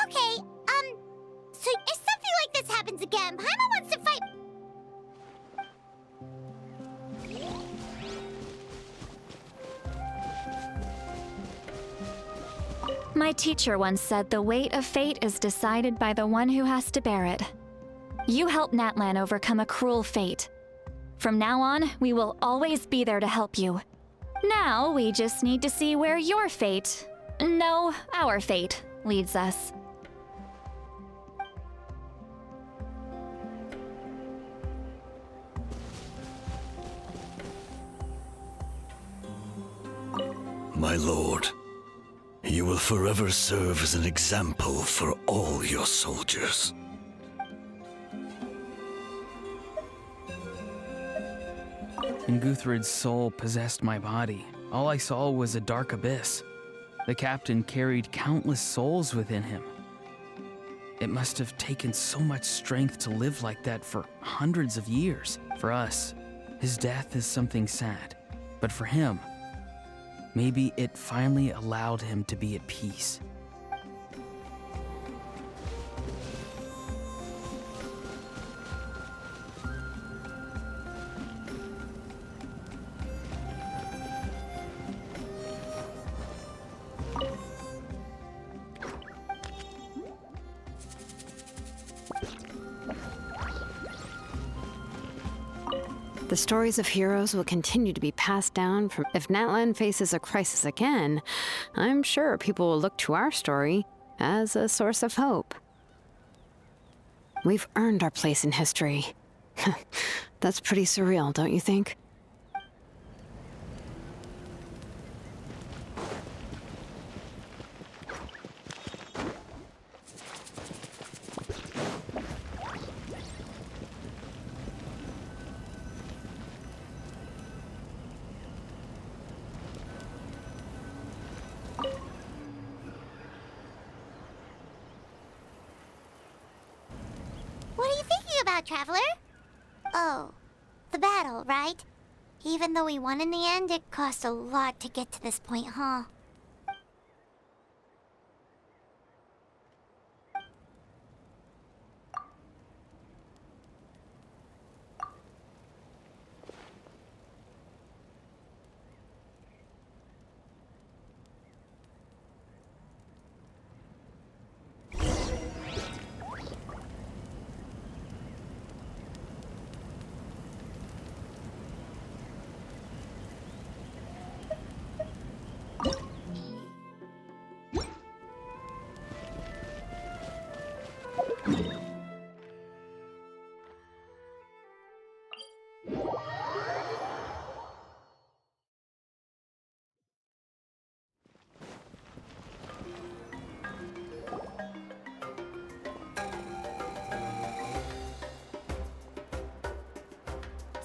Speaker 2: Okay, so if something like this happens again, Paimon wants to fight.
Speaker 8: My teacher once said the weight of fate is decided by the one who has to bear it. You helped Natlan overcome a cruel fate. From now on, we will always be there to help you. Now, we just need to see where your fate, no, our fate, leads us.
Speaker 18: My lord, you will forever serve as an example for all your soldiers.
Speaker 10: When Guthred's soul possessed my body, all I saw was a dark abyss. The captain carried countless souls within him. It must have taken so much strength to live like that for hundreds of years. For us, his death is something sad, but for him, maybe it finally allowed him to be at peace.
Speaker 19: The stories of heroes will continue to be passed down from. If Natlan faces a crisis again, I'm sure people will look to our story as a source of hope. We've earned our place in history. That's pretty surreal, don't you think?
Speaker 2: Traveler? Oh, the battle, right? Even though we won in the end, it cost a lot to get to this point, huh?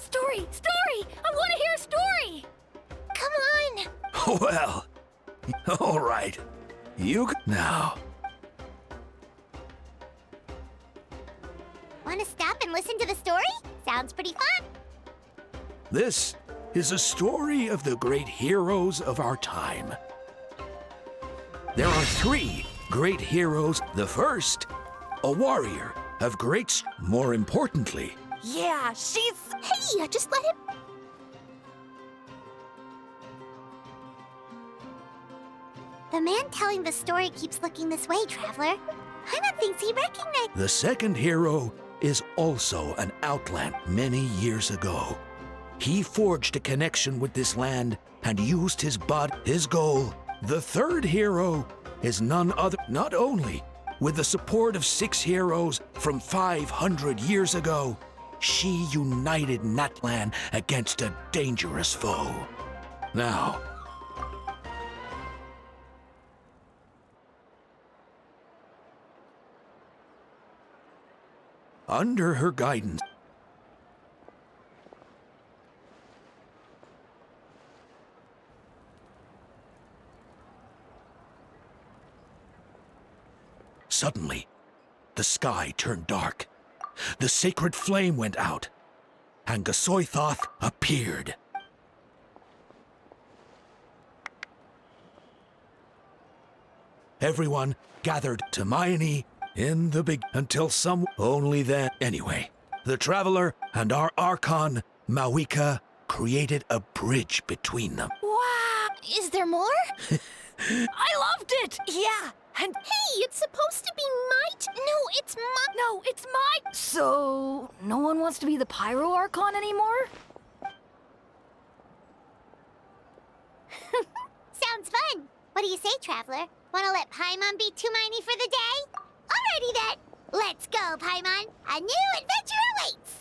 Speaker 8: Story! Story! I want to hear a story!
Speaker 2: Come on!
Speaker 18: Well, all right. Now.
Speaker 2: Want to stop and listen to the story? Sounds pretty fun.
Speaker 18: This is a story of the great heroes of our time. There are 3 great heroes. The first, a warrior of great more importantly.
Speaker 24: Yeah, she's...
Speaker 2: Hey, just let him... The man telling the story keeps looking this way, Traveler. Paimon thinks he recognized...
Speaker 18: The second hero is also an outland many years ago. He forged a connection with this land and used his goal. The third hero is none other, not only with the support of 6 heroes from 500 years ago, she united Natlan against a dangerous foe. Now, under her guidance, suddenly, the sky turned dark. The sacred flame went out, and Gasoithoth appeared. Everyone gathered to Myone in the big until only then. Anyway, the Traveler and our Archon, Mawika, created a bridge between them.
Speaker 8: Wow! Is there more?
Speaker 24: I loved it! Yeah, and...
Speaker 2: Hey, it's supposed to be might? No, it's my...
Speaker 24: No, it's my...
Speaker 8: So, no one wants to be the Pyro Archon anymore?
Speaker 2: Sounds fun. What do you say, Traveler? Wanna let Paimon be Hermione for the day? Alrighty then. Let's go, Paimon. A new adventure awaits.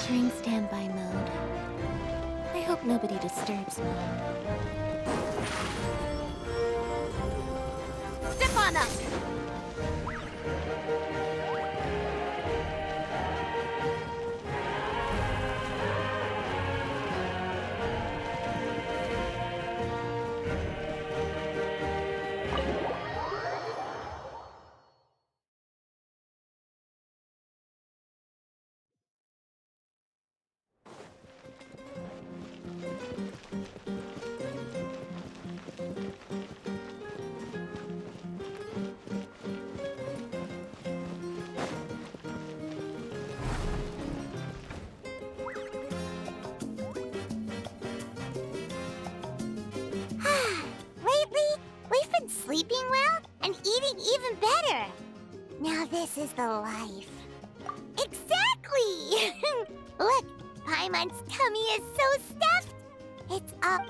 Speaker 2: Entering standby mode. I hope nobody disturbs me. Step on up! Sleeping well and eating even better. Now this is the life. Exactly! Look, Paimon's tummy is so stuffed. It's up.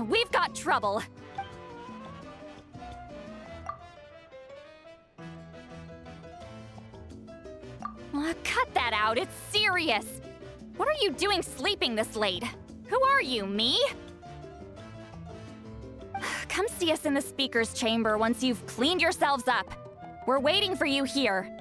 Speaker 8: We've got trouble. Cut that out, it's serious! What are you doing sleeping this late? Who are you, me? Come see us in the speaker's chamber once you've cleaned yourselves up. We're waiting for you here.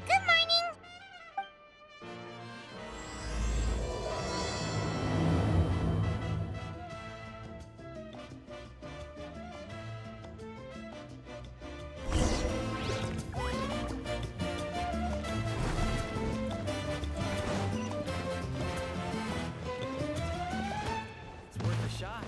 Speaker 2: Good morning.
Speaker 10: It's worth a shot.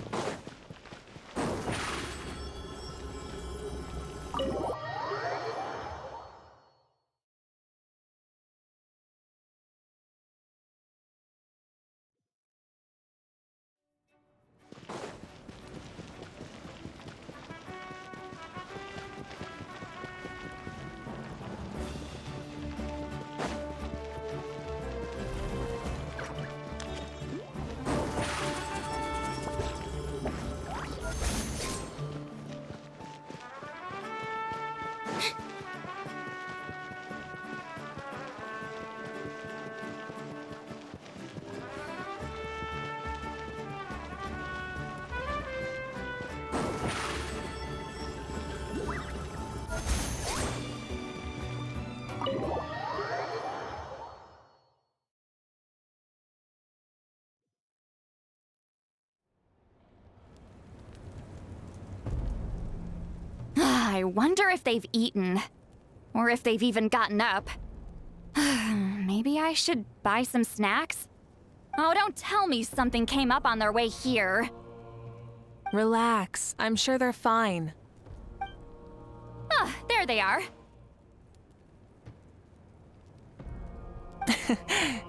Speaker 8: I wonder if they've eaten. Or if they've even gotten up. Maybe I should buy some snacks? Oh, don't tell me something came up on their way here.
Speaker 13: Relax. I'm sure they're fine.
Speaker 8: Ah, there they are.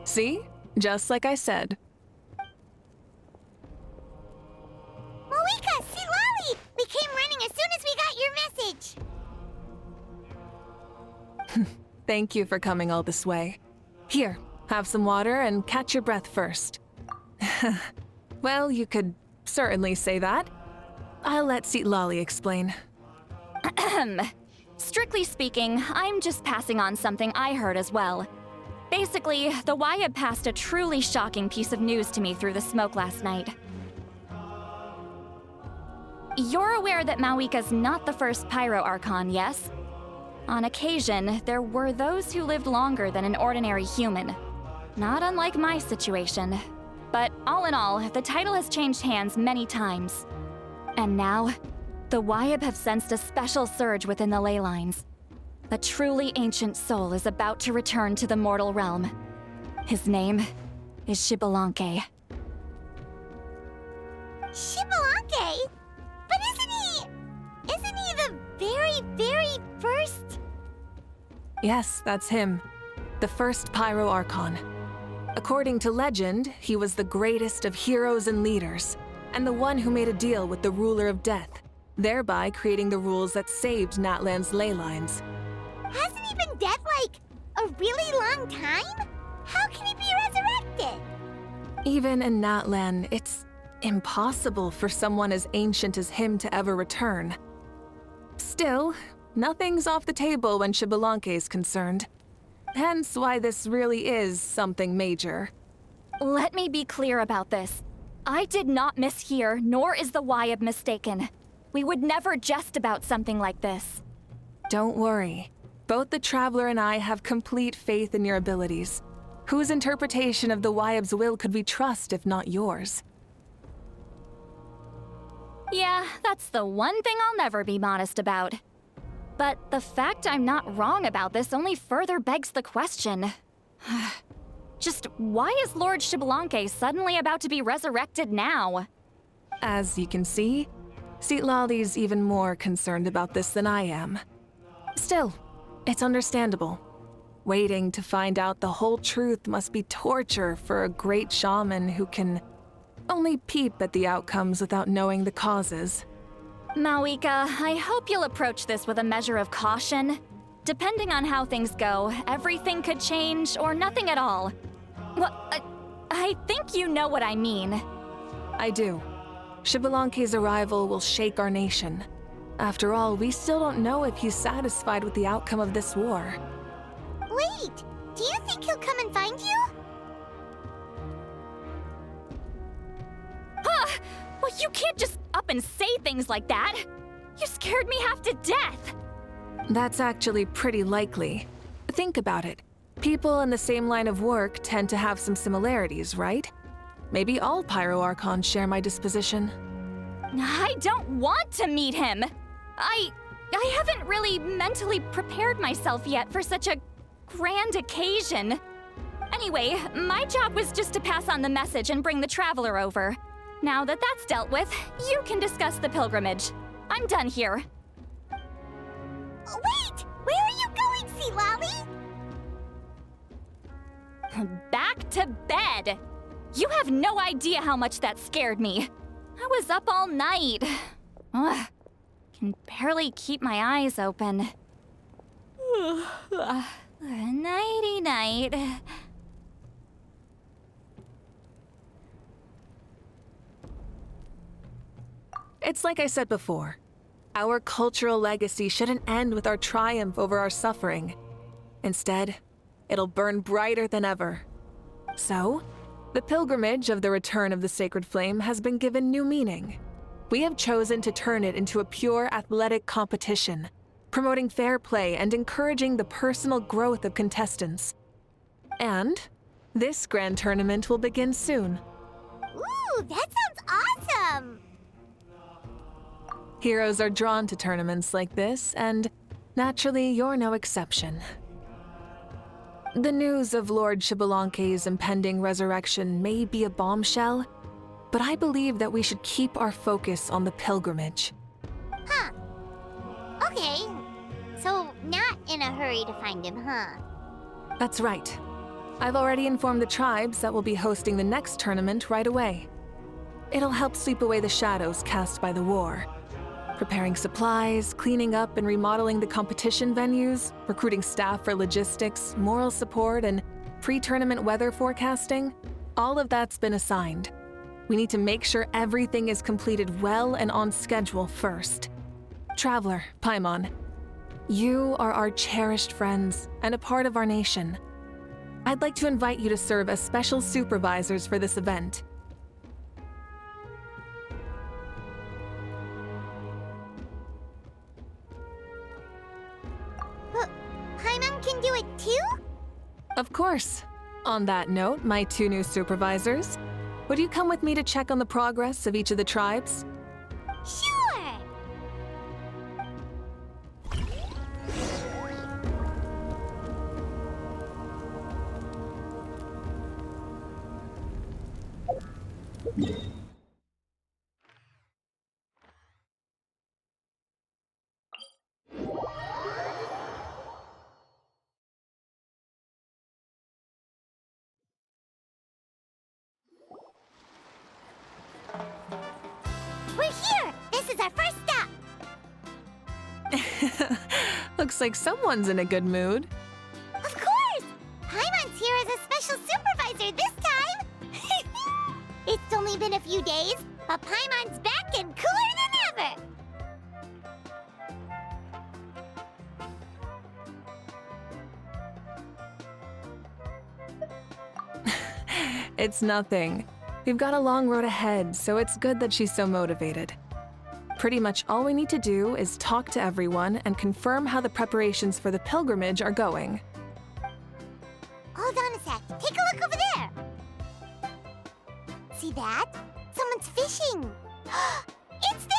Speaker 13: See? Just like I said.
Speaker 2: Moika, see Lolly! We came running as soon as we got your message.
Speaker 13: Thank you for coming all this way. Here, have some water and catch your breath first. Well, you could certainly say that. I'll let Seat Lolly explain.
Speaker 8: Strictly speaking, I'm just passing on something I heard as well. Basically, the Wyab passed a truly shocking piece of news to me through the smoke last night. You're aware that Mawika's not the first Pyro Archon, yes? On occasion, there were those who lived longer than an ordinary human. Not unlike my situation. But all in all, the title has changed hands many times. And now, the Wyab have sensed a special surge within the ley lines. A truly ancient soul is about to return to the mortal realm. His name is Xbalanque.
Speaker 2: Xbalanque? But isn't he the very, very first
Speaker 13: Yes, that's him. The first Pyro Archon. According to legend, he was the greatest of heroes and leaders, and the one who made a deal with the ruler of death, thereby creating the rules that saved Natlan's ley lines.
Speaker 2: Hasn't he been dead, like, a really long time? How can he be resurrected?
Speaker 13: Even in Natlan, it's impossible for someone as ancient as him to ever return. Still, nothing's off the table when Xbalanque is concerned. Hence why this really is something major.
Speaker 8: Let me be clear about this. I did not mishear, nor is the Wyab mistaken. We would never jest about something like this.
Speaker 13: Don't worry. Both the Traveler and I have complete faith in your abilities. Whose interpretation of the Wyab's will could we trust if not yours?
Speaker 8: Yeah, that's the one thing I'll never be modest about. But the fact I'm not wrong about this only further begs the question. Just why is Lord Xbalanque suddenly about to be resurrected now?
Speaker 13: As you can see, Citlali's even more concerned about this than I am. Still, it's understandable. Waiting to find out the whole truth must be torture for a great shaman who can only peep at the outcomes without knowing the causes.
Speaker 8: Mawika, I hope you'll approach this with a measure of caution. Depending on how things go, everything could change or nothing at all. Well, I think you know what I mean.
Speaker 13: I do. Xbalanque's arrival will shake our nation. After all, we still don't know if he's satisfied with the outcome of this war.
Speaker 2: Wait, do you think he'll come and find you?
Speaker 8: Huh! Well, you can't just up and say things like that. You scared me half to death.
Speaker 13: That's actually pretty likely. Think about it. People in the same line of work tend to have some similarities, right? Maybe all Pyro Archons share my disposition.
Speaker 8: I don't want to meet him. I haven't really mentally prepared myself yet for such a grand occasion. Anyway, my job was just to pass on the message and bring the Traveler over. Now that that's dealt with, you can discuss the pilgrimage. I'm done here.
Speaker 2: Wait! Where are you going, Citlali?
Speaker 8: Back to bed! You have no idea how much that scared me. I was up all night. Ugh, can barely keep my eyes open. Nighty-night.
Speaker 13: It's like I said before. Our cultural legacy shouldn't end with our triumph over our suffering. Instead, it'll burn brighter than ever. So, the pilgrimage of the return of the sacred flame has been given new meaning. We have chosen to turn it into a pure athletic competition, promoting fair play and encouraging the personal growth of contestants. And this grand tournament will begin soon.
Speaker 2: Ooh, that sounds awesome!
Speaker 13: Heroes are drawn to tournaments like this, and naturally, you're no exception. The news of Lord Xbalanque's impending resurrection may be a bombshell, but I believe that we should keep our focus on the pilgrimage.
Speaker 2: Huh. Okay. So, not in a hurry to find him, huh?
Speaker 13: That's right. I've already informed the tribes that we'll be hosting the next tournament right away. It'll help sweep away the shadows cast by the war. Preparing supplies, cleaning up and remodeling the competition venues, recruiting staff for logistics, moral support, and pre-tournament weather forecasting, all of that's been assigned. We need to make sure everything is completed well and on schedule first. Traveler, Paimon, you are our cherished friends and a part of our nation. I'd like to invite you to serve as special supervisors for this event.
Speaker 2: Paimon can do it too?
Speaker 13: Of course. On that note, my two new supervisors, would you come with me to check on the progress of each of the tribes?
Speaker 2: Sure!
Speaker 13: Looks like someone's in a good mood.
Speaker 2: Of course! Paimon's here as a special supervisor this time! It's only been a few days, but Paimon's back and cooler than ever!
Speaker 13: It's nothing. We've got a long road ahead, so it's good that she's so motivated. Pretty much all we need to do is talk to everyone and confirm how the preparations for the pilgrimage are going.
Speaker 2: Hold on a sec. Take a look over there. See that? Someone's fishing. It's them!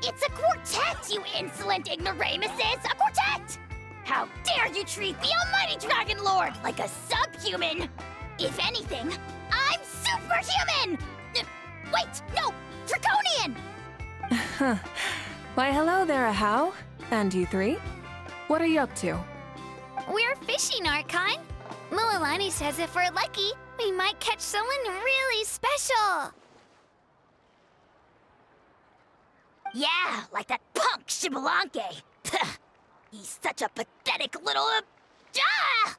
Speaker 6: It's a quartet, you insolent ignoramuses! A quartet! How dare you treat the almighty Dragon Lord like a subhuman! If anything, I'm superhuman! Wait, no! Draconian!
Speaker 13: Why, hello there, Ahau. And you three. What are you up to?
Speaker 15: We're fishing, Archon. Mualani says if we're lucky, we might catch someone really special.
Speaker 6: Yeah, like that punk Shibalanke. He's such a pathetic little... Ah!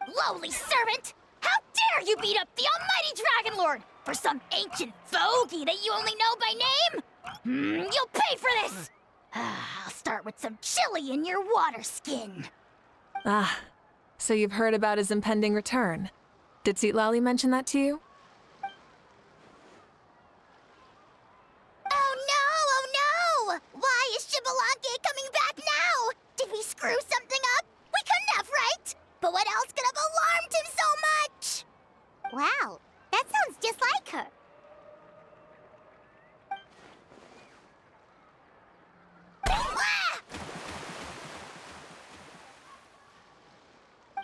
Speaker 6: Lowly servant! How dare you beat up the almighty Dragon Lord for some ancient fogey that you only know by name? You'll pay for this! I'll start with some chili in your water skin.
Speaker 13: Ah, so you've heard about his impending return. Did Seatlali mention that to you?
Speaker 2: Oh no! Why is Shibalanke coming back now? Did we screw something up? We couldn't have, right? But what else could have alarmed him so much? Wow, that sounds just like her.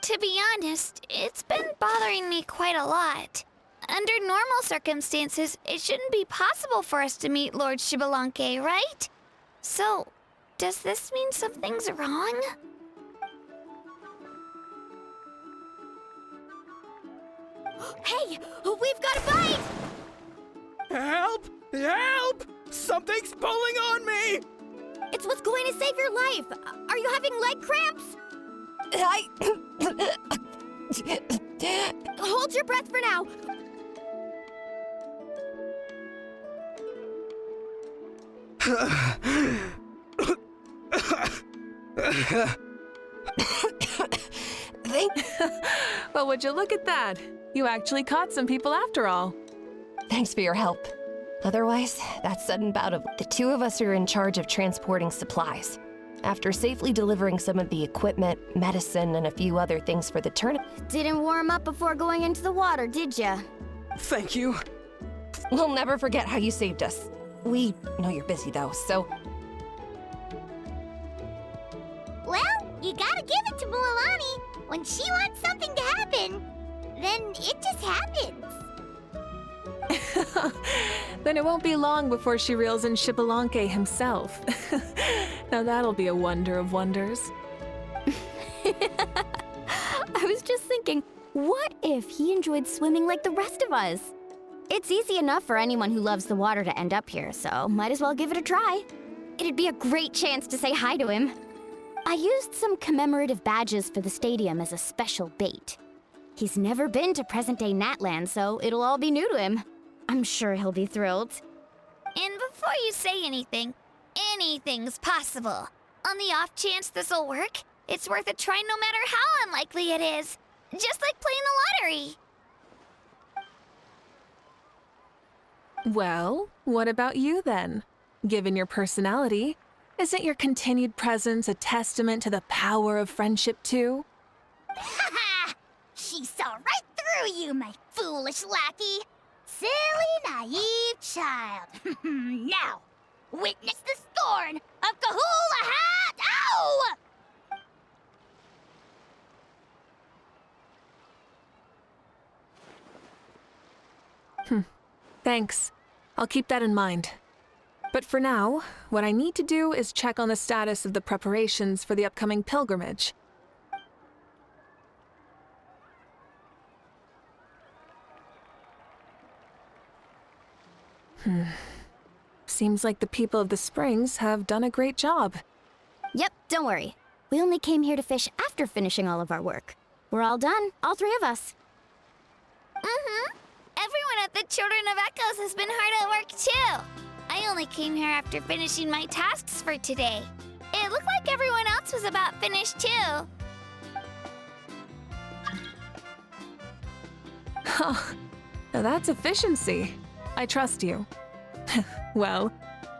Speaker 15: To be honest, it's been bothering me quite a lot. Under normal circumstances, it shouldn't be possible for us to meet Lord Shibalanke, right? So, does this mean something's wrong?
Speaker 6: Hey, we've got a bite!
Speaker 12: Help! Help! Something's pulling on me!
Speaker 6: It's what's going to save your life. Are you having leg cramps? Hold your breath for now.
Speaker 13: Well, would you look at that? You actually caught some people after all.
Speaker 11: Thanks for your help. Otherwise, that sudden bout of the two of us are in charge of transporting supplies. After safely delivering some of the equipment, medicine, and a few other things for the tournament.
Speaker 15: Didn't warm up before going into the water, did ya?
Speaker 11: Thank you. We'll never forget how you saved us. We know you're busy though, so...
Speaker 2: Well, you gotta give it to Mualani. When she wants something to happen, then it just happens.
Speaker 13: Then it won't be long before she reels in Shibalanke himself. Now that'll be a wonder of wonders.
Speaker 15: I was just thinking, what if he enjoyed swimming like the rest of us? It's easy enough for anyone who loves the water to end up here, so might as well give it a try. It'd be a great chance to say hi to him. I used some commemorative badges for the stadium as a special bait. He's never been to present-day Natland, so it'll all be new to him. I'm sure he'll be thrilled.
Speaker 6: And before you say anything, anything's possible. On the off chance this'll work, it's worth a try no matter how unlikely it is. Just like playing the lottery.
Speaker 13: Well, what about you then? Given your personality, isn't your continued presence a testament to the power of friendship too?
Speaker 6: Ha! She saw right through you, my foolish lackey. Silly, naive child. Now, witness the scorn of Kahula Hat! Ow!
Speaker 13: Thanks. I'll keep that in mind. But for now, what I need to do is check on the status of the preparations for the upcoming pilgrimage. Seems like the people of the springs have done a great job.
Speaker 15: Yep, don't worry. We only came here to fish after finishing all of our work. We're all done, all three of us.
Speaker 2: Mm-hmm. Everyone at the Children of Echoes has been hard at work too. I only came here after finishing my tasks for today. It looked like everyone else was about finished too.
Speaker 13: Huh. Now that's efficiency. I trust you. Well,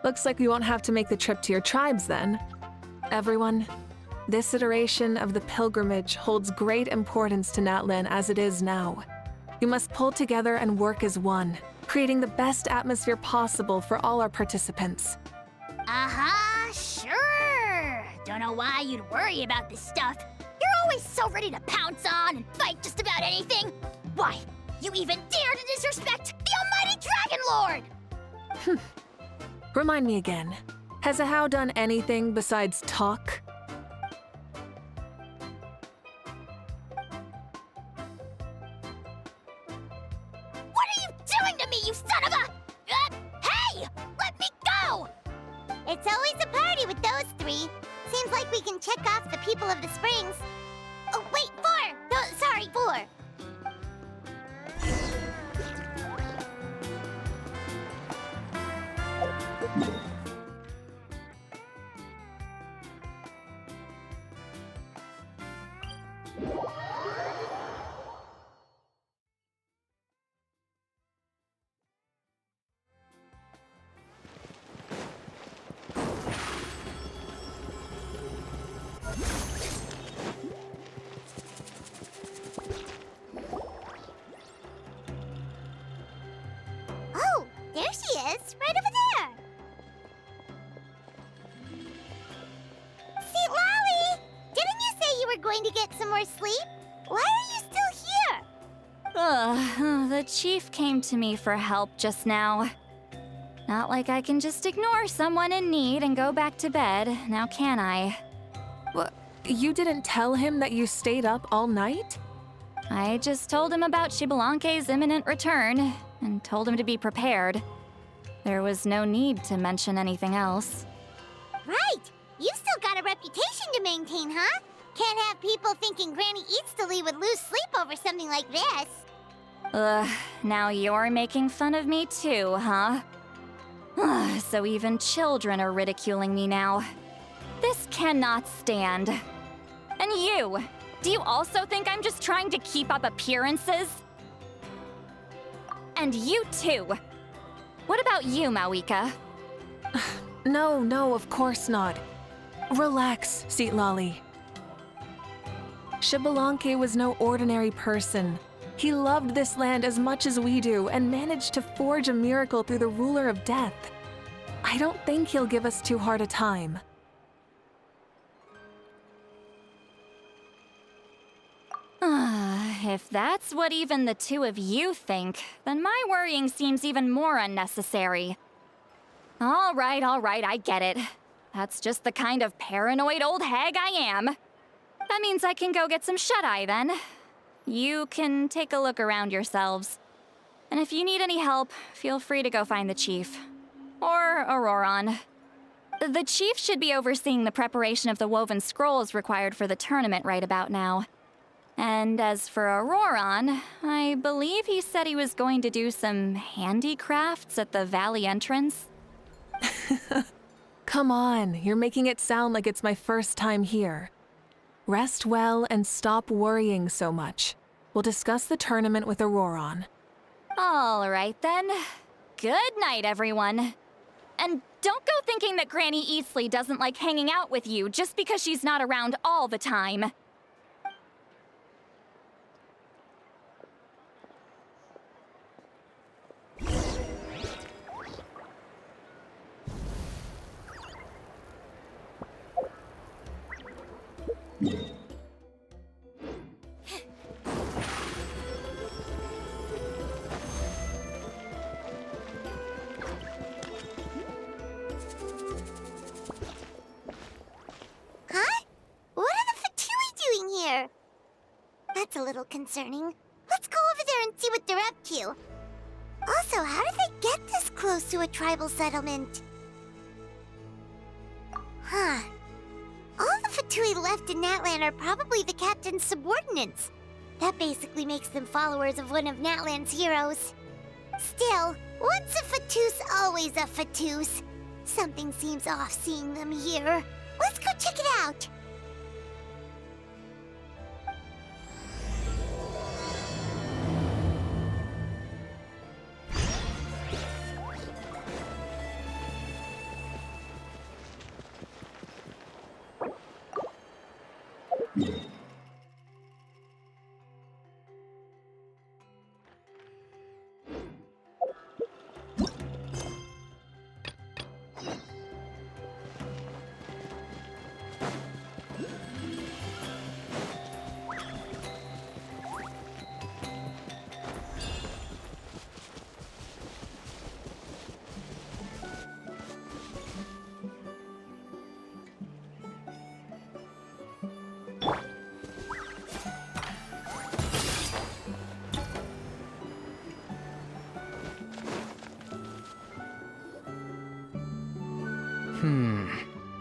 Speaker 13: looks like we won't have to make the trip to your tribes then. Everyone, this iteration of the pilgrimage holds great importance to Natlan as it is now. We must pull together and work as one, creating the best atmosphere possible for all our participants.
Speaker 6: Uh-huh, sure. Don't know why you'd worry about this stuff. You're always so ready to pounce on and fight just about anything. Why, you even dare to disrespect the almighty Dragon Lord!
Speaker 13: Remind me again, has Ahau done anything besides talk?
Speaker 6: What are you doing to me, you son of a... hey! Let me go!
Speaker 2: It's always a party with those three. Seems like we can check off the people of the springs. Oh, wait, 4! No, sorry, 4. Oh, there she is, right over there. See, Lolly, didn't you say you were going to get some more sleep? Why are you still here?
Speaker 8: The chief came to me for help just now. Not like I can just ignore someone in need and go back to bed, now can I?
Speaker 13: What? You didn't tell him that you stayed up all night?
Speaker 8: I just told him about Xbalanque's imminent return, and told him to be prepared. There was no need to mention anything else.
Speaker 2: Right! You've still got a reputation to maintain, huh? Can't have people thinking Granny Eatsterly would lose sleep over something like this.
Speaker 8: Now you're making fun of me too, huh? So even children are ridiculing me now. This cannot stand. And you! Do you also think I'm just trying to keep up appearances? And you too! What about you, Mawika?
Speaker 13: No, of course not. Relax, Seatlolly. Xbalanque was no ordinary person. He loved this land as much as we do and managed to forge a miracle through the ruler of death. I don't think he'll give us too hard a time.
Speaker 8: If that's what even the two of you think, then my worrying seems even more unnecessary. All right, I get it. That's just the kind of paranoid old hag I am. That means I can go get some shut-eye then. You can take a look around yourselves. And if you need any help, feel free to go find the chief. Or Auroron. The chief should be overseeing the preparation of the woven scrolls required for the tournament right about now. And as for Auroron, I believe he said he was going to do some handicrafts at the valley entrance.
Speaker 13: Come on, you're making it sound like it's my first time here. Rest well and stop worrying so much. We'll discuss the tournament with Auroron.
Speaker 8: All right then. Good night, everyone. And Don't go thinking that Granny Eastley doesn't like hanging out with you just because she's not around all the time.
Speaker 2: Huh? What are the Fatui doing here? That's a little concerning. Let's go over there and see what they're up to. Also, how did they get this close to a tribal settlement? Huh. All the Fatui left in Natlan are probably the captain's subordinates. That basically makes them followers of one of Natlan's heroes. Still, once a Fatus, always a Fatus. Something seems off seeing them here. Let's go check it out.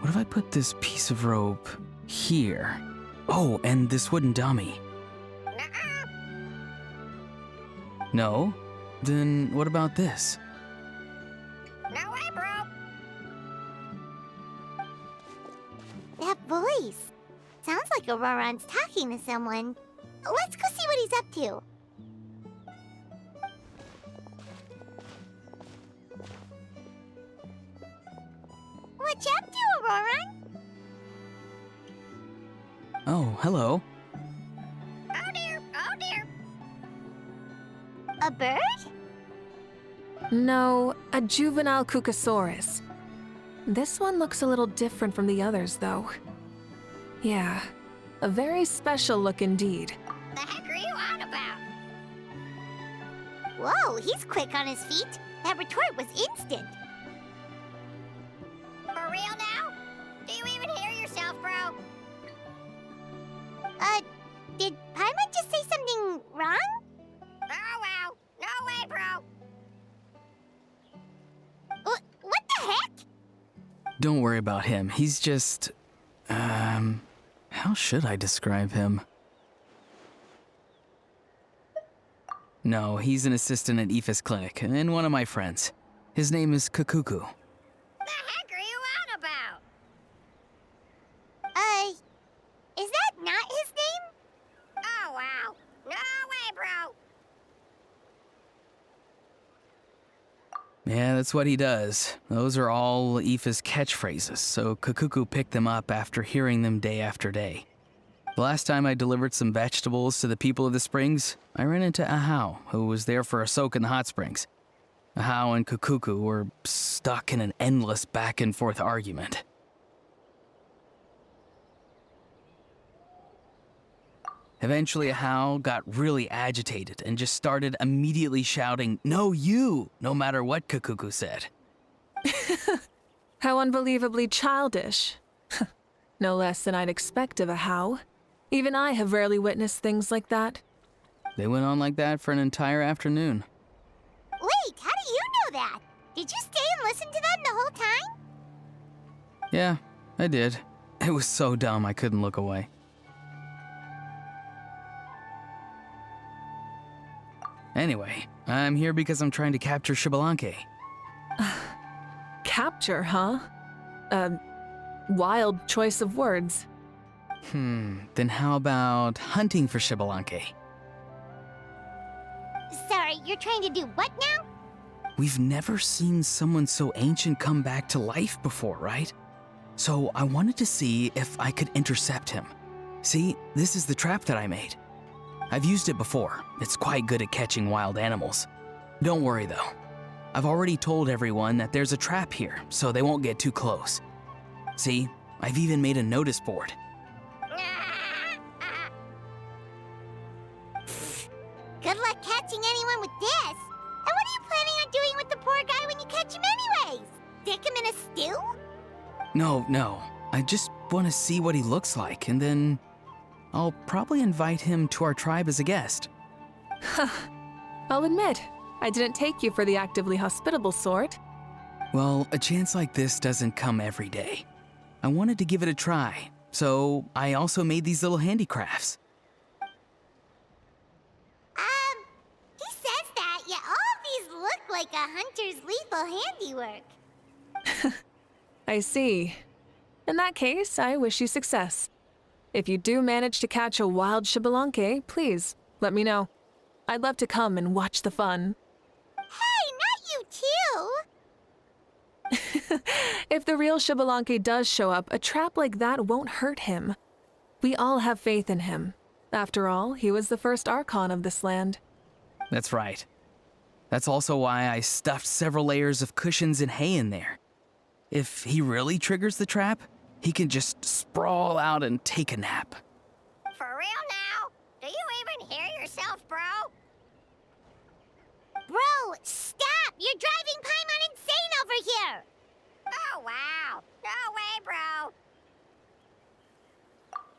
Speaker 10: What if I put this piece of rope here? Oh, and this wooden dummy. No? Then what about this?
Speaker 2: No way, bro. That voice. Sounds like Auroron's talking to someone. Let's go see what he's up to. What you up to, Auroron?
Speaker 10: Oh, hello.
Speaker 2: Oh dear, oh dear. A bird?
Speaker 13: No, a juvenile Cucosaurus. This one looks a little different from the others, though. Yeah, a very special look indeed.
Speaker 2: The heck are you on about? Whoa, he's quick on his feet. That retort was instant. For real now? Do you even hear yourself, bro? Did Paimon just say something wrong? Oh, wow. No way, bro. What the heck?
Speaker 10: Don't worry about him. He's just... how should I describe him? No, he's an assistant at Aoife's clinic, and one of my friends. His name is Kakuku.
Speaker 2: The heck are you on about? Is that not his name? Oh, wow. No way, bro.
Speaker 10: Yeah, that's what he does. Those are all Aoife's catchphrases, so Kakuku picked them up after hearing them day after day. The last time I delivered some vegetables to the people of the springs, I ran into Ahau, who was there for a soak in the hot springs. Ahau and Kakuku were stuck in an endless back-and-forth argument. Eventually, Ahau got really agitated and just started immediately shouting, "No, you!" no matter what Kakuku said.
Speaker 13: How unbelievably childish. No less than I'd expect of a How. Even I have rarely witnessed things like that.
Speaker 10: They went on like that for an entire afternoon.
Speaker 2: Wait, how do you know that? Did you stay and listen to them the whole time?
Speaker 10: Yeah, I did. It was so dumb I couldn't look away. Anyway, I'm here because I'm trying to capture Xbalanque.
Speaker 13: Capture, huh? Wild choice of words.
Speaker 10: Then how about hunting for Xbalanque?
Speaker 2: Sorry, you're trying to do what now?
Speaker 10: we've never seen someone so ancient come back to life before, right? So I wanted to see if I could intercept him. See, this is the trap that I made. I've used it before. It's quite good at catching wild animals. Don't worry though. I've already told everyone that there's a trap here, so they won't get too close. See, I've even made a notice board.
Speaker 2: Good luck catching anyone with this. And what are you planning on doing with the poor guy when you catch him anyways? Stick him in a stew?
Speaker 10: No. I just want to see what he looks like, and then I'll probably invite him to our tribe as a guest.
Speaker 13: I'll admit, I didn't take you for the actively hospitable sort.
Speaker 10: Well, a chance like this doesn't come every day. I wanted to give it a try, so I also made these little handicrafts.
Speaker 2: He says that, yet all of these look like a hunter's lethal handiwork.
Speaker 13: I see. In that case, I wish you success. If you do manage to catch a wild Xbalanque, please, let me know. I'd love to come and watch the fun.
Speaker 2: Hey, not you too!
Speaker 13: If the real Xbalanque does show up, a trap like that won't hurt him. We all have faith in him. After all, he was the first Archon of this land.
Speaker 10: That's right. That's also why I stuffed several layers of cushions and hay in there. If he really triggers the trap, he can just sprawl out and take a nap.
Speaker 6: For real now? Do you even hear yourself, bro?
Speaker 2: Bro, stop! You're driving Paimon insane over here!
Speaker 6: Oh, wow. No way, bro.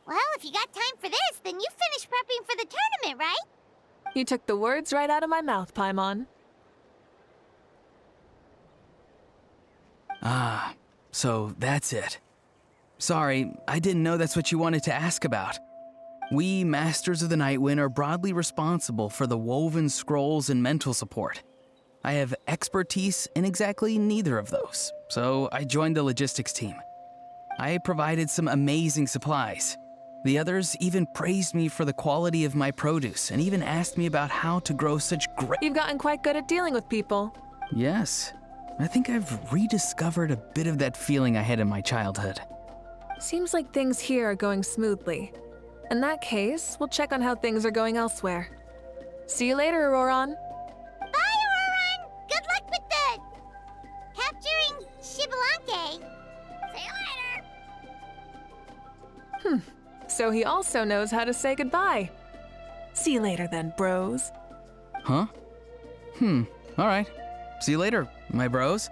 Speaker 2: Well, if you got time for this, then you finished prepping for the tournament, right?
Speaker 13: You took the words right out of my mouth, Paimon.
Speaker 10: Ah, so that's it. Sorry, I didn't know that's what you wanted to ask about. We, Masters of the Nightwind, are broadly responsible for the woven scrolls and mental support. I have expertise in exactly neither of those, so I joined the logistics team. I provided some amazing supplies. The others even praised me for the quality of my produce and even asked me about how to grow such great—
Speaker 13: You've gotten quite good at dealing with people.
Speaker 10: Yes, I think I've rediscovered a bit of that feeling I had in my childhood.
Speaker 13: Seems like things here are going smoothly. In that case, we'll check on how things are going elsewhere. See you later, Auroron.
Speaker 2: Bye, Auroron! Good luck with the capturing Xbalanque.
Speaker 6: See you later.
Speaker 13: So he also knows how to say goodbye. See you later then, bros.
Speaker 10: Huh? All right. See you later, my bros.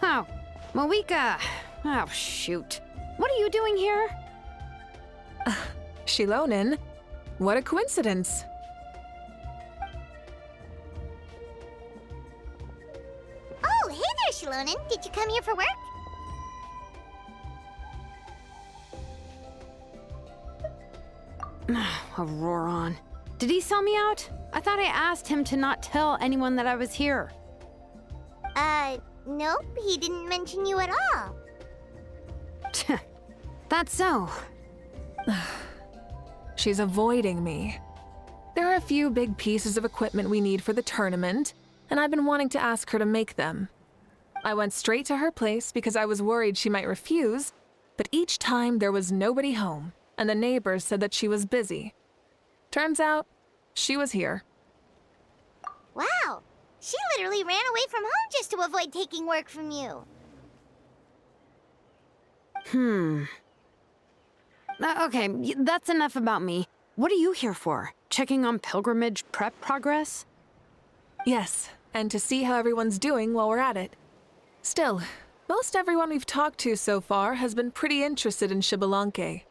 Speaker 19: Oh, Moika. Oh, shoot. What are you doing here?
Speaker 13: Shilonen? What a coincidence.
Speaker 2: Oh, hey there, Shilonen. Did you come here for work?
Speaker 19: Auroron. Did he sell me out? I thought I asked him to not tell anyone that I was here.
Speaker 2: Nope, he didn't mention you at all.
Speaker 19: That's so.
Speaker 13: She's avoiding me. There are a few big pieces of equipment we need for the tournament, and I've been wanting to ask her to make them. I went straight to her place because I was worried she might refuse, but each time there was nobody home, and the neighbors said that she was busy. Turns out, she was here.
Speaker 2: Wow, she literally ran away from home just to avoid taking work from you.
Speaker 19: Okay, that's enough about me. What are you here for? Checking on pilgrimage prep progress?
Speaker 13: Yes, and to see how everyone's doing while we're at it. Still, most everyone we've talked to so far has been pretty interested in Xbalanque.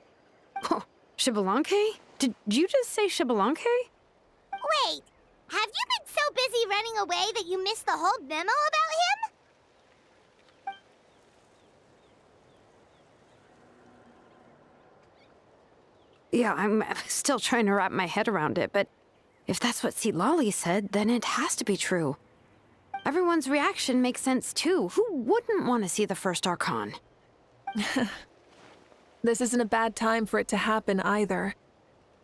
Speaker 19: Oh, Xbalanque? Did you just say Xbalanque?
Speaker 2: Wait, have you been so busy running away that you missed the whole memo about him?
Speaker 19: Yeah, I'm still trying to wrap my head around it, but if that's what Lolly said, then it has to be true. Everyone's reaction makes sense too. Who wouldn't want to see the first Archon?
Speaker 13: this isn't a bad time for it to happen either.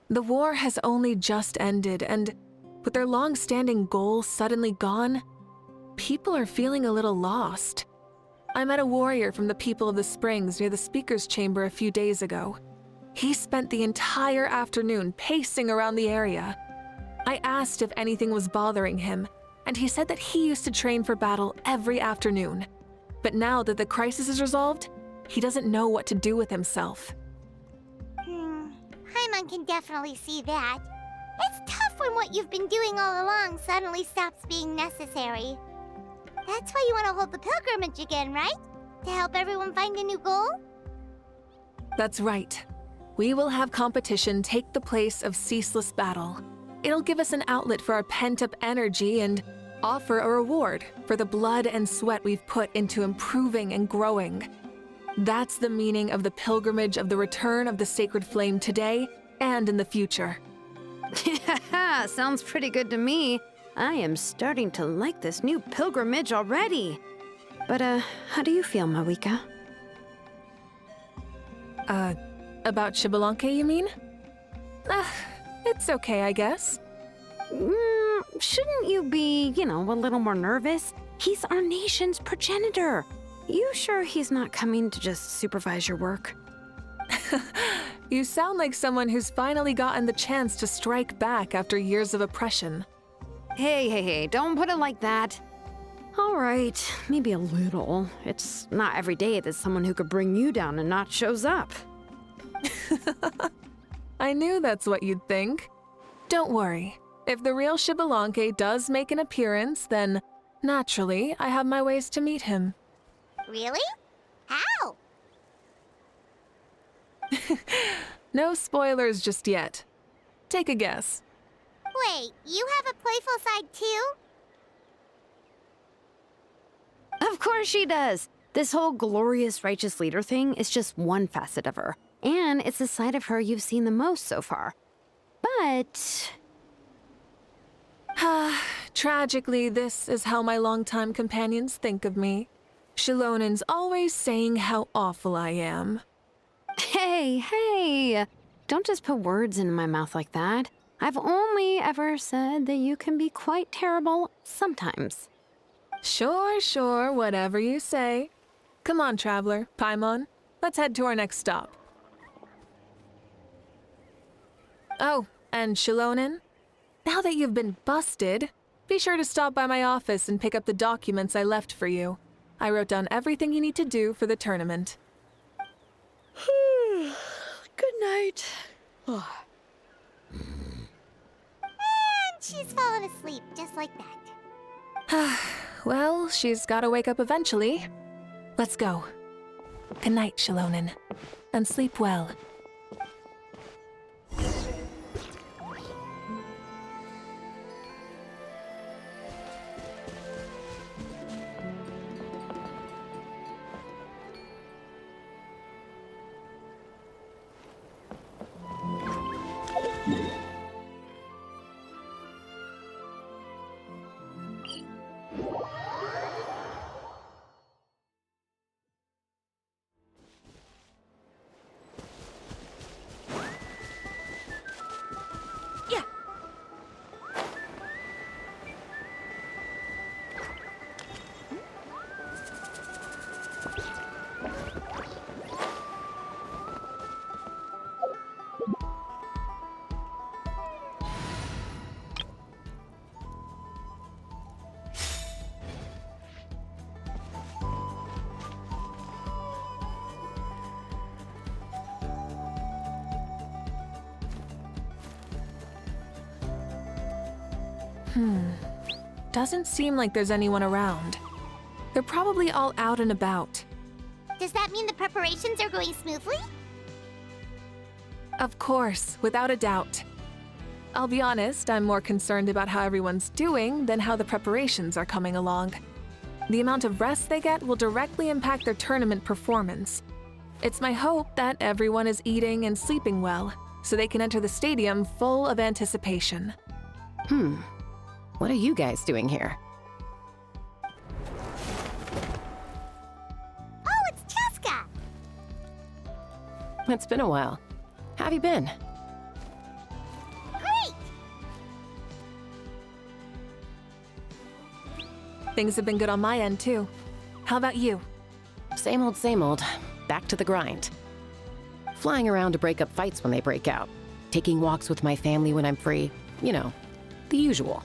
Speaker 13: The war has only just ended, and with their long-standing goal suddenly gone, people are feeling a little lost. I met a warrior from the People of the Springs near the speaker's chamber a few days ago. He spent the entire afternoon pacing around the area. I asked if anything was bothering him, and he said that he used to train for battle every afternoon. But now that the crisis is resolved, he doesn't know what to do with himself.
Speaker 2: Paimon can definitely see that. It's tough when what you've been doing all along suddenly stops being necessary. That's why you want to hold the pilgrimage again, right? To help everyone find a new goal?
Speaker 13: That's right. We will have competition take the place of ceaseless battle. It'll give us an outlet for our pent-up energy and offer a reward for the blood and sweat we've put into improving and growing. That's the meaning of the pilgrimage of the return of the sacred flame today and in the future.
Speaker 19: Yeah, sounds pretty good to me. I am starting to like this new pilgrimage already. But, how do you feel, Mawika?
Speaker 13: About Xbalanque, you mean? It's okay, I guess.
Speaker 19: Shouldn't you be, a little more nervous? He's our nation's progenitor. You sure he's not coming to just supervise your work?
Speaker 13: You sound like someone who's finally gotten the chance to strike back after years of oppression.
Speaker 19: Hey, don't put it like that. All right, maybe a little. It's not every day that someone who could bring you down a notch shows up.
Speaker 13: I knew that's what you'd think. Don't worry. If the real Xbalanque does make an appearance, then naturally I have my ways to meet him.
Speaker 2: Really? How?
Speaker 13: No spoilers just yet. Take a guess.
Speaker 2: Wait, you have a playful side too?
Speaker 19: Of course she does. This whole glorious righteous leader thing is just one facet of her. And it's the side of her you've seen the most so far. But...
Speaker 13: Tragically, this is how my longtime companions think of me. Shilonin's always saying how awful I am.
Speaker 19: Hey, don't just put words into my mouth like that. I've only ever said that you can be quite terrible sometimes.
Speaker 13: Sure, whatever you say. Come on, traveler, Paimon. Let's head to our next stop. Oh, and Shilonin, now that you've been busted, be sure to stop by my office and pick up the documents I left for you. I wrote down everything you need to do for the tournament.
Speaker 19: Good night.
Speaker 2: And she's fallen asleep just like that.
Speaker 13: Well, she's gotta wake up eventually. Let's go. Good night, Shilonin. And sleep well. Doesn't seem like there's anyone around. They're probably all out and about.
Speaker 2: Does that mean the preparations are going smoothly?
Speaker 13: Of course, without a doubt. I'll be honest, I'm more concerned about how everyone's doing than how the preparations are coming along. The amount of rest they get will directly impact their tournament performance. It's my hope that everyone is eating and sleeping well, so they can enter the stadium full of anticipation.
Speaker 14: What are you guys doing here?
Speaker 2: Oh, it's Cheska!
Speaker 14: It's been a while. How have you been?
Speaker 2: Great!
Speaker 13: Things have been good on my end, too. How about you?
Speaker 14: Same old, same old. Back to the grind. Flying around to break up fights when they break out. Taking walks with my family when I'm free. You know, the usual.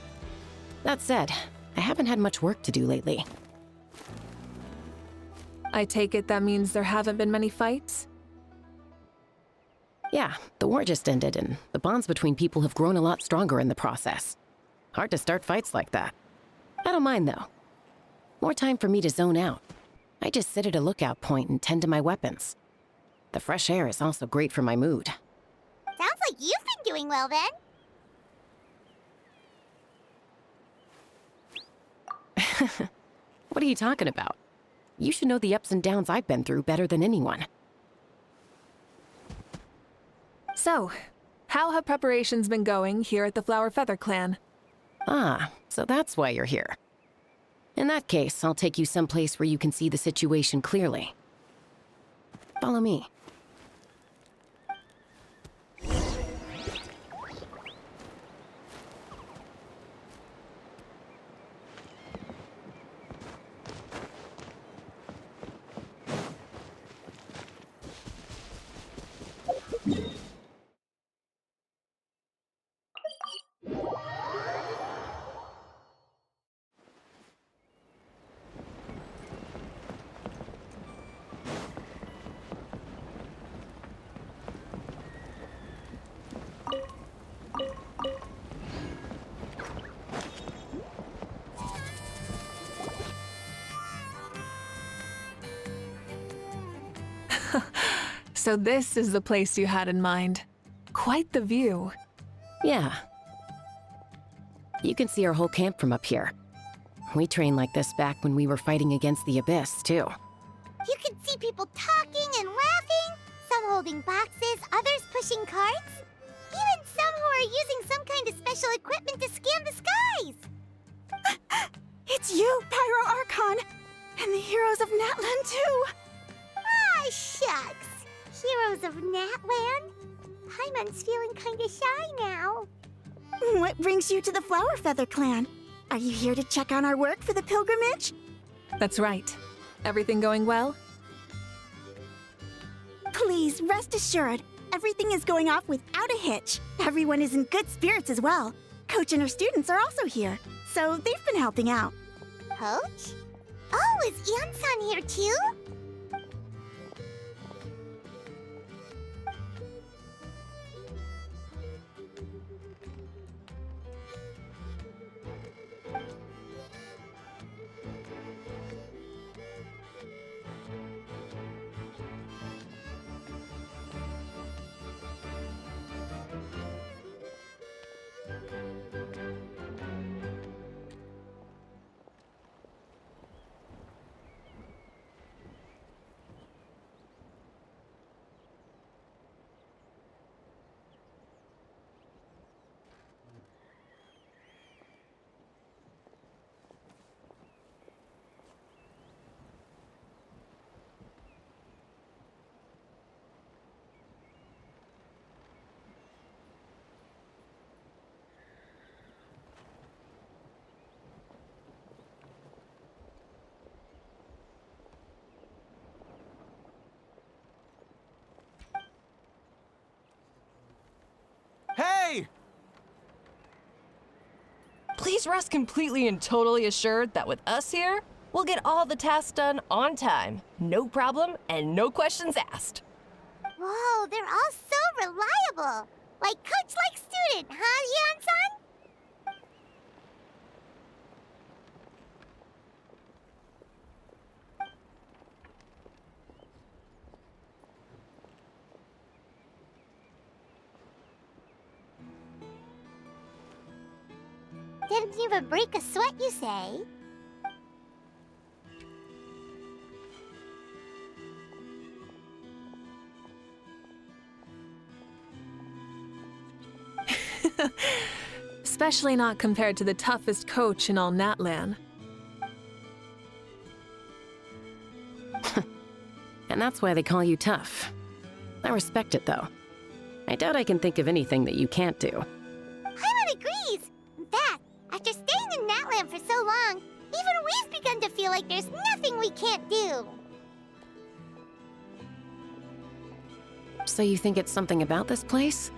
Speaker 14: That said, I haven't had much work to do lately.
Speaker 13: I take it that means there haven't been many fights?
Speaker 14: Yeah, the war just ended, and the bonds between people have grown a lot stronger in the process. Hard to start fights like that. I don't mind, though. More time for me to zone out. I just sit at a lookout point and tend to my weapons. The fresh air is also great for my mood.
Speaker 2: Sounds like you've been doing well then.
Speaker 14: What are you talking about? You should know the ups and downs I've been through better than anyone.
Speaker 13: So, how have preparations been going here at the Flower Feather Clan?
Speaker 14: Ah, so that's why you're here. In that case, I'll take you someplace where you can see the situation clearly. Follow me.
Speaker 13: So this is the place you had in mind. Quite the view.
Speaker 14: Yeah. You can see our whole camp from up here. We trained like this back when we were fighting against the Abyss, too.
Speaker 2: You can see people talking and laughing, some holding boxes, others pushing carts. Even some who are using some kind of special equipment to scan the skies.
Speaker 7: It's you, Pyro Archon! And the heroes of Natlan, too!
Speaker 2: Ah, shucks. Heroes of Natlan? Paimon's feeling kinda shy now.
Speaker 7: What brings you to the Flower Feather Clan? Are you here to check on our work for the pilgrimage?
Speaker 13: That's right. Everything going well?
Speaker 7: Please, rest assured, everything is going off without a hitch. Everyone is in good spirits as well. Coach and her students are also here, so they've been helping out.
Speaker 2: Coach? Oh, is Ian-san here too?
Speaker 20: Hey!
Speaker 11: Please rest completely and totally assured that with us here, we'll get all the tasks done on time. No problem and no questions asked.
Speaker 2: Whoa, they're all so reliable. Like coach like student, huh, Ian-san? Didn't even break a sweat, you say?
Speaker 13: Especially not compared to the toughest coach in all Natlan.
Speaker 14: And that's why they call you tough. I respect it, though. I doubt I can think of anything that you can't do.
Speaker 2: Paimon agrees! In fact, after staying in Natland for so long, even we've begun to feel like there's nothing we can't do.
Speaker 14: So you think it's something about this place?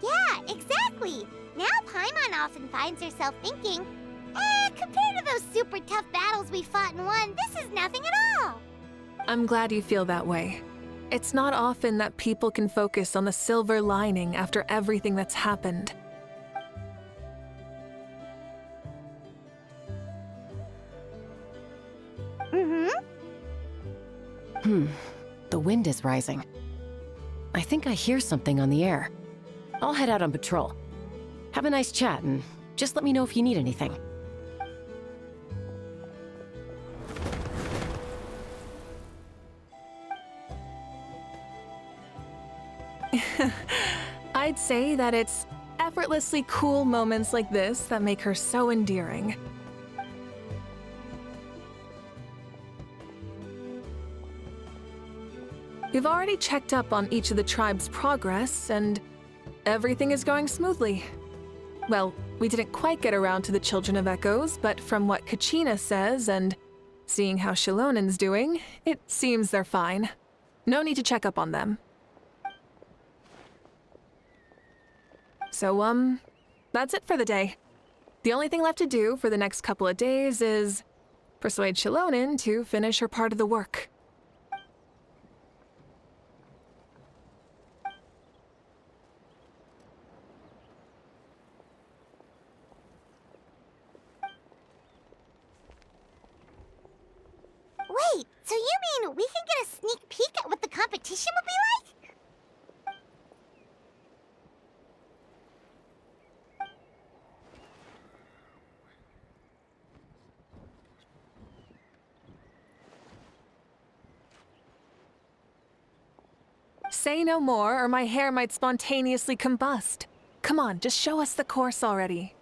Speaker 2: Yeah, exactly! Now Paimon often finds herself thinking, compared to those super tough battles we fought and won, this is nothing at all!
Speaker 13: I'm glad you feel that way. It's not often that people can focus on the silver lining after everything that's happened.
Speaker 14: The wind is rising. I think I hear something on the air. I'll head out on patrol. Have a nice chat, and just let me know if you need anything.
Speaker 13: I'd say that it's effortlessly cool moments like this that make her so endearing. We've already checked up on each of the tribe's progress, and everything is going smoothly. Well, we didn't quite get around to the Children of Echoes, but from what Kachina says and seeing how Shilonen's doing, it seems they're fine. No need to check up on them. So, that's it for the day. The only thing left to do for the next couple of days is persuade Shilonen to finish her part of the work.
Speaker 2: Wait, so you mean we can get a sneak peek at what the competition will be like?
Speaker 13: Say no more, or my hair might spontaneously combust. Come on, just show us the course already.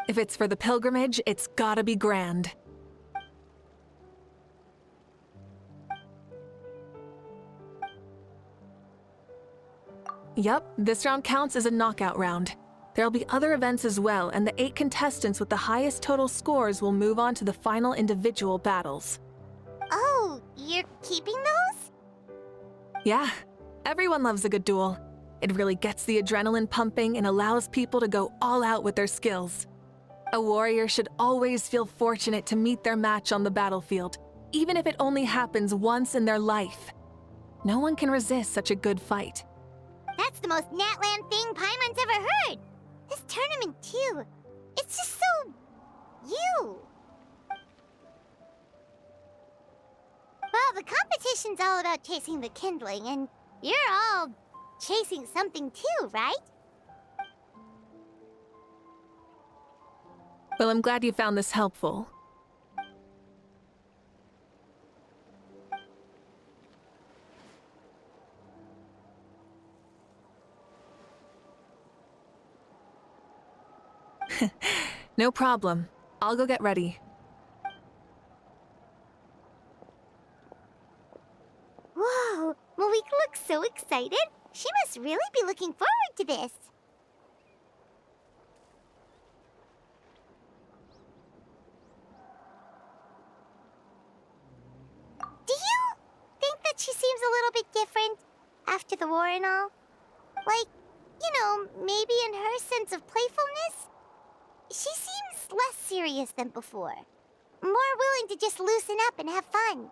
Speaker 13: If it's for the pilgrimage, it's gotta be grand. Yup, this round counts as a knockout round. There'll be other events as well, and the 8 contestants with the highest total scores will move on to the final individual battles.
Speaker 2: Oh, you're keeping those?
Speaker 13: Yeah, everyone loves a good duel. It really gets the adrenaline pumping and allows people to go all out with their skills. A warrior should always feel fortunate to meet their match on the battlefield, even if it only happens once in their life. No one can resist such a good fight.
Speaker 2: That's the most Natland thing Paimon's ever heard. This tournament, too. It's just so... you. Well, the competition's all about chasing the kindling, and you're all chasing something too, right?
Speaker 13: Well, I'm glad you found this helpful. No problem. I'll go get ready.
Speaker 2: Whoa, Malika looks so excited. She must really be looking forward to this. Do you little bit different after the war and all? Like, you know, maybe in her sense of playfulness? She seems less serious than before. More willing to just loosen up and have fun.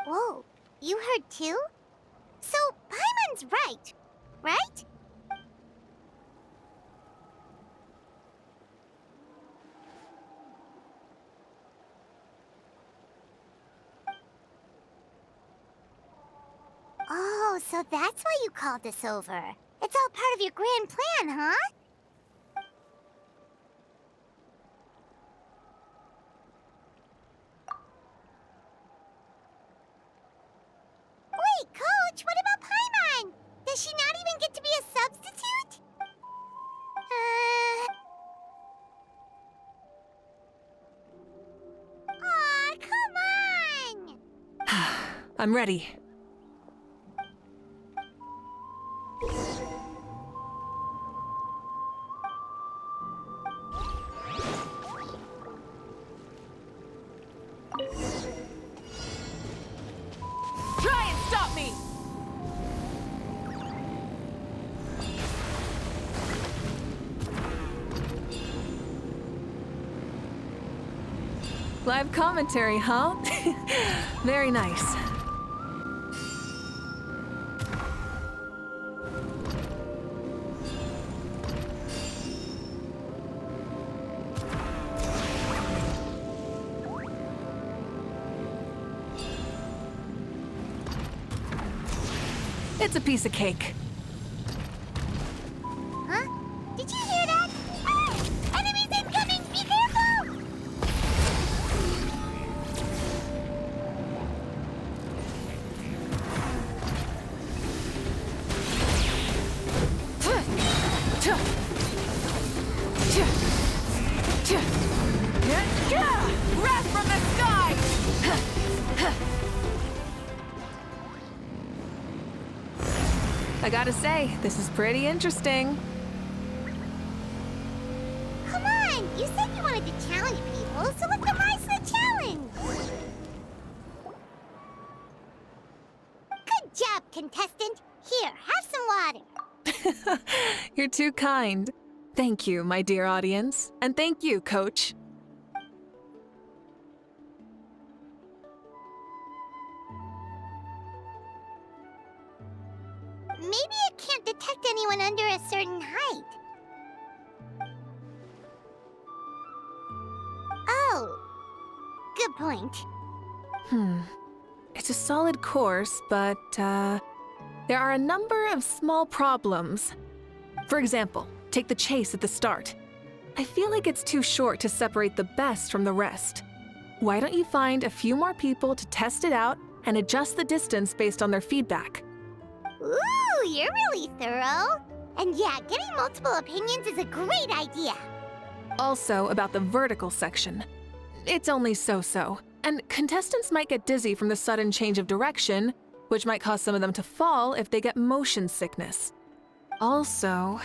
Speaker 2: Whoa, you heard too? So, Paimon's right? Oh, so that's why you called us over. It's all part of your grand plan, huh? Wait, Coach, what about Paimon? Does she not even get to be a substitute? Aw, come on!
Speaker 13: I'm ready. Try and stop me! Live commentary, huh? Very nice. It's a piece of cake.
Speaker 2: Huh? Did you hear that? Ah! Enemies incoming! Be careful!
Speaker 13: Wrath from the sky! I gotta say, this is pretty interesting.
Speaker 2: Come on! You said you wanted to challenge people, so let them rise to the challenge! Good job, contestant! Here, have some water!
Speaker 13: You're too kind. Thank you, my dear audience. And thank you, Coach.
Speaker 2: Maybe it can't detect anyone under a certain height. Oh, good point.
Speaker 13: It's a solid course, but, there are a number of small problems. For example, take the chase at the start. I feel like it's too short to separate the best from the rest. Why don't you find a few more people to test it out and adjust the distance based on their feedback?
Speaker 2: Ooh, you're really thorough. And yeah, getting multiple opinions is a great idea.
Speaker 13: Also, about the vertical section. It's only so-so, and contestants might get dizzy from the sudden change of direction, which might cause some of them to fall if they get motion sickness. Also...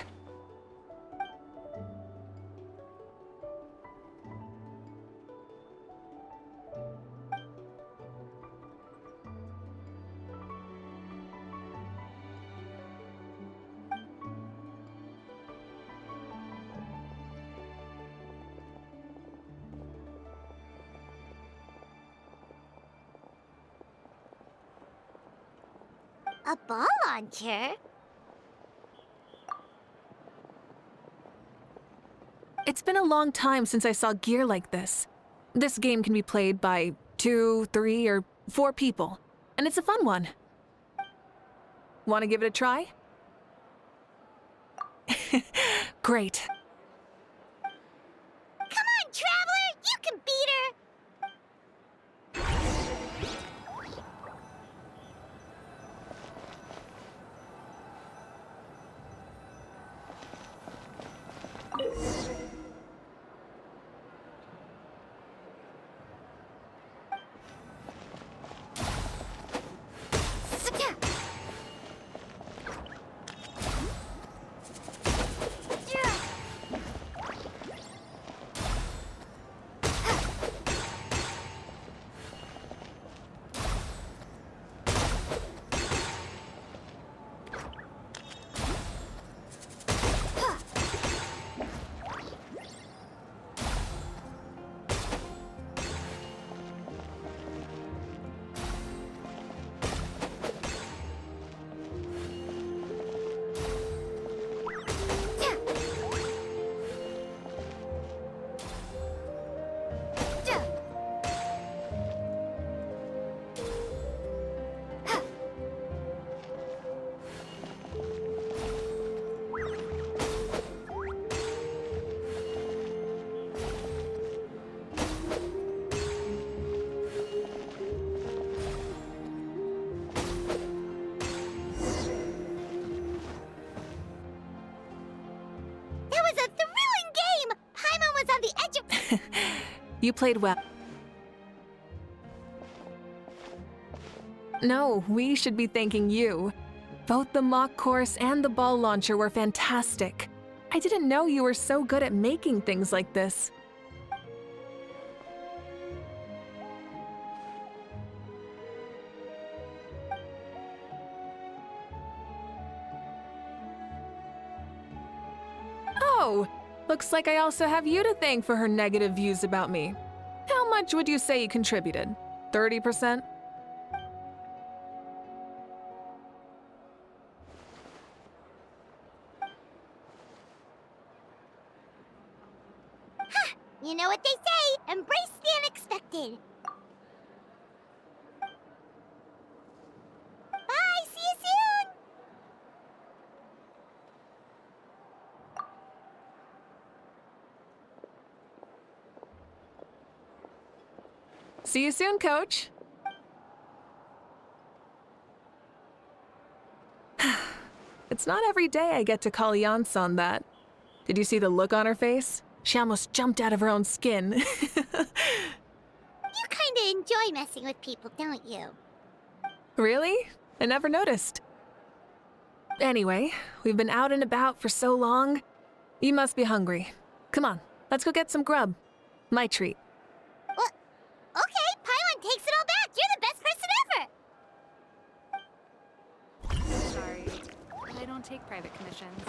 Speaker 2: A ball launcher?
Speaker 13: It's been a long time since I saw gear like this. This game can be played by 2, 3, or 4 people, and it's a fun one. Want to give it a try? Great.
Speaker 2: Come on, Traveler! You can beat her! the edge of...
Speaker 13: You played well. No, we should be thanking you. Both the mock course and the ball launcher were fantastic. I didn't know you were so good at making things like this. Oh, looks like I also have you to thank for her negative views about me. How much would you say you contributed? 30%?
Speaker 2: You know what they say, embrace the unexpected. Bye, see you soon!
Speaker 13: See you soon, Coach. It's not every day I get to call Yansan that. Did you see the look on her face? She almost jumped out of her own skin.
Speaker 2: You kinda enjoy messing with people, don't you?
Speaker 13: Really? I never noticed. Anyway, we've been out and about for so long. You must be hungry. Come on, let's go get some grub. My treat.
Speaker 2: What? Okay, Paimon takes it all back. You're the best person ever!
Speaker 20: Sorry, I don't take private commissions.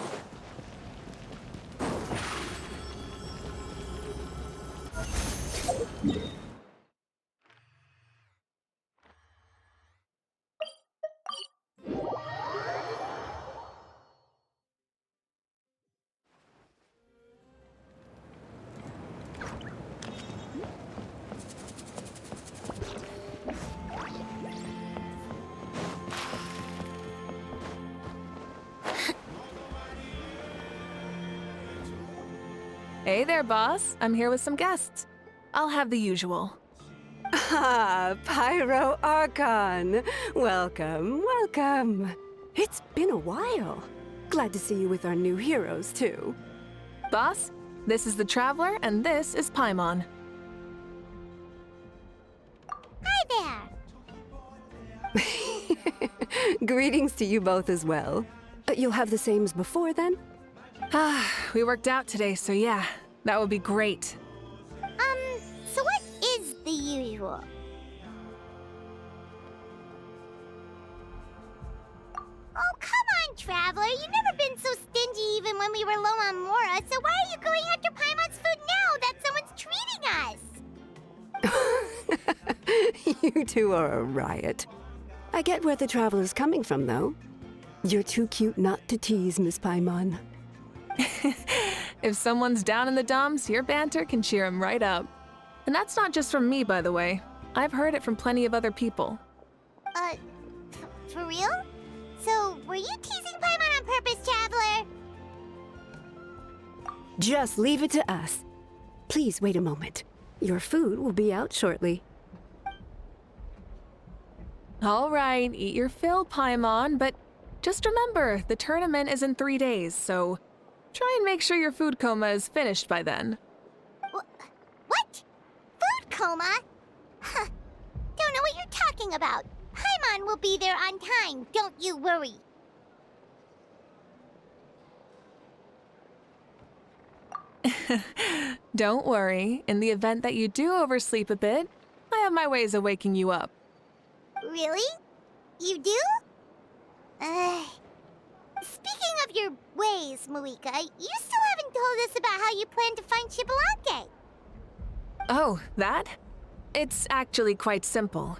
Speaker 13: Hey there, boss. I'm here with some guests. I'll have the usual.
Speaker 21: Ah, Pyro Archon. Welcome, welcome. It's been a while. Glad to see you with our new heroes, too.
Speaker 13: Boss, this is the Traveler, and this is Paimon.
Speaker 2: Hi
Speaker 21: there. Greetings to you both as well. You'll have the same as before, then?
Speaker 13: Ah, we worked out today, so yeah, that would be great.
Speaker 2: So what is the usual? Oh, come on, Traveler. You've never been so stingy even when we were low on Mora, so why are you going after Paimon's food now that someone's treating us?
Speaker 21: You two are a riot. I get where the Traveler's coming from, though. You're too cute not to tease, Miss Paimon.
Speaker 13: If someone's down in the dumps, your banter can cheer him right up. And that's not just from me, by the way. I've heard it from plenty of other people.
Speaker 2: For real? So, were you teasing Paimon on purpose, Traveler?
Speaker 21: Just leave it to us. Please wait a moment. Your food will be out shortly.
Speaker 13: All right, eat your fill, Paimon, but just remember, the tournament is in 3 days, so try and make sure your food coma is finished by then.
Speaker 2: What? Food coma? Huh. Don't know what you're talking about. Paimon will be there on time, don't you worry.
Speaker 13: Don't worry, in the event that you do oversleep a bit, I have my ways of waking you up.
Speaker 2: Really? You do? Speaking of your ways, Moika, you still haven't told us about how you plan to find Xbalanque.
Speaker 13: Oh, that? It's actually quite simple.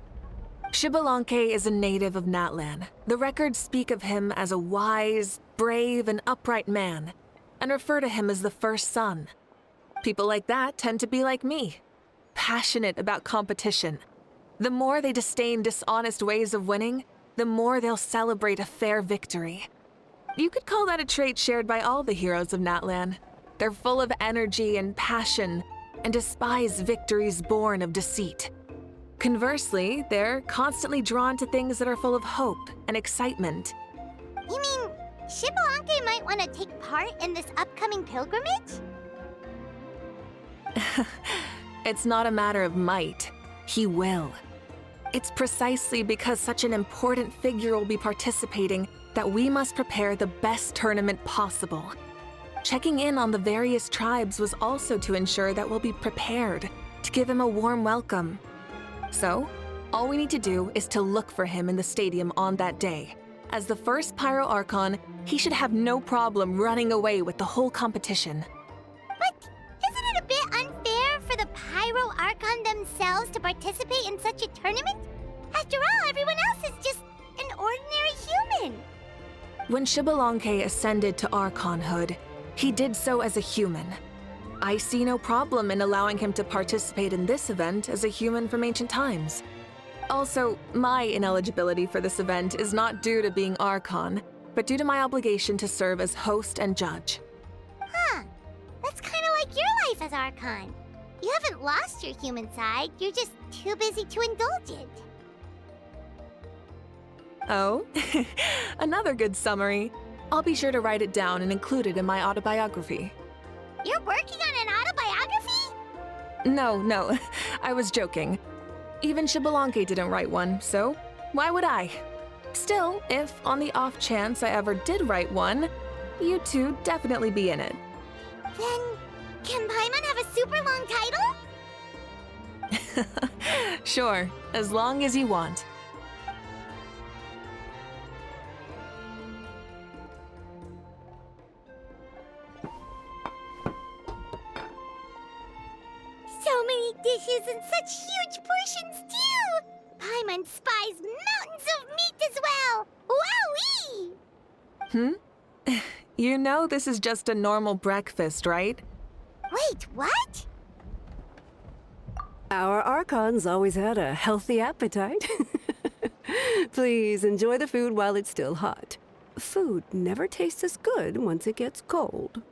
Speaker 13: Xbalanque is a native of Natlan. The records speak of him as a wise, brave, and upright man, and refer to him as the first son. People like that tend to be like me, passionate about competition. The more they disdain dishonest ways of winning, the more they'll celebrate a fair victory. You could call that a trait shared by all the heroes of Natlan. They're full of energy and passion, and despise victories born of deceit. Conversely, they're constantly drawn to things that are full of hope and excitement.
Speaker 2: You mean Xbalanque might want to take part in this upcoming pilgrimage?
Speaker 13: It's not a matter of might. He will. It's precisely because such an important figure will be participating that we must prepare the best tournament possible. Checking in on the various tribes was also to ensure that we'll be prepared to give him a warm welcome. So, all we need to do is to look for him in the stadium on that day. As the first Pyro Archon, he should have no problem running away with the whole competition.
Speaker 2: But isn't it a bit unfair for the Pyro Archon themselves to participate in such a tournament? After all, everyone else is just an ordinary human.
Speaker 13: When Xbalanque ascended to Archonhood, he did so as a human. I see no problem in allowing him to participate in this event as a human from ancient times. Also, my ineligibility for this event is not due to being Archon, but due to my obligation to serve as host and judge.
Speaker 2: Huh. That's kind of like your life as Archon. You haven't lost your human side, you're just too busy to indulge it.
Speaker 13: Oh, another good summary. I'll be sure to write it down and include it in my autobiography.
Speaker 2: You're working on an autobiography?
Speaker 13: No, I was joking. Even Xbalanque didn't write one, so why would I? Still, if on the off chance I ever did write one, you two definitely be in it.
Speaker 2: Then, can Paimon have a super long title?
Speaker 13: Sure, as long as you want.
Speaker 2: So many dishes and such huge portions, too! Paimon spies mountains of meat as well! Wowee!
Speaker 13: You know this is just a normal breakfast, right?
Speaker 2: Wait, what?
Speaker 21: Our Archons always had a healthy appetite. Please enjoy the food while it's still hot. Food never tastes as good once it gets cold.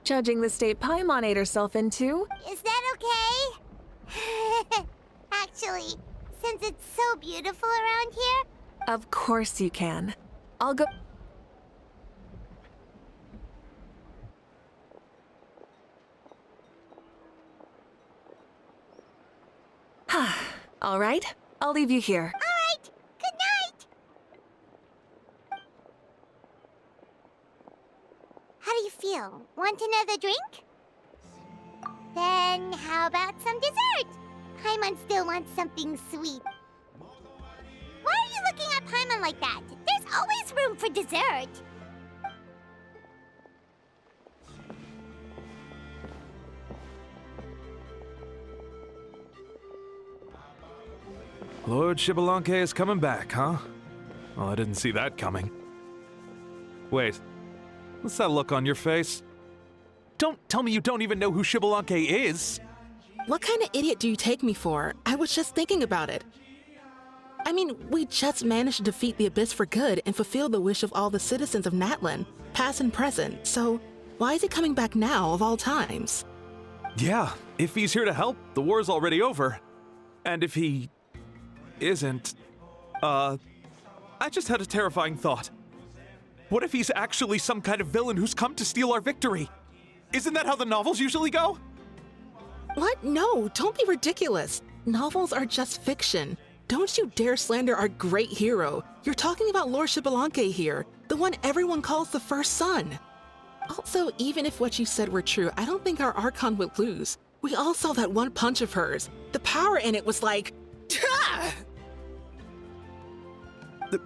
Speaker 13: Judging the state Paimon ate herself into.
Speaker 2: Is that okay? Actually, since it's so beautiful around here...
Speaker 13: Of course you can. I'll go... All right, I'll leave you here.
Speaker 2: Alright, good night! How do you feel? Want another drink? Then how about some dessert? Paimon still wants something sweet. Why are you looking at Paimon like that? There's always room for dessert.
Speaker 3: Lord Xbalanque is coming back, huh? Well, I didn't see that coming. Wait, what's that look on your face? Don't tell me you don't even know who Xbalanque is!
Speaker 9: What kind of idiot do you take me for? I was just thinking about it. I mean, we just managed to defeat the Abyss for good and fulfill the wish of all the citizens of Natlan, past and present, so why is he coming back now of all times?
Speaker 3: Yeah, if he's here to help, the war's already over. And if he... isn't... I just had a terrifying thought. What if he's actually some kind of villain who's come to steal our victory? Isn't that how the novels usually go?
Speaker 9: What? No, don't be ridiculous. Novels are just fiction. Don't you dare slander our great hero. You're talking about Lord Xbalanque here, the one everyone calls the first son. Also, even if what you said were true, I don't think our Archon would lose. We all saw that one punch of hers. The power in it was like...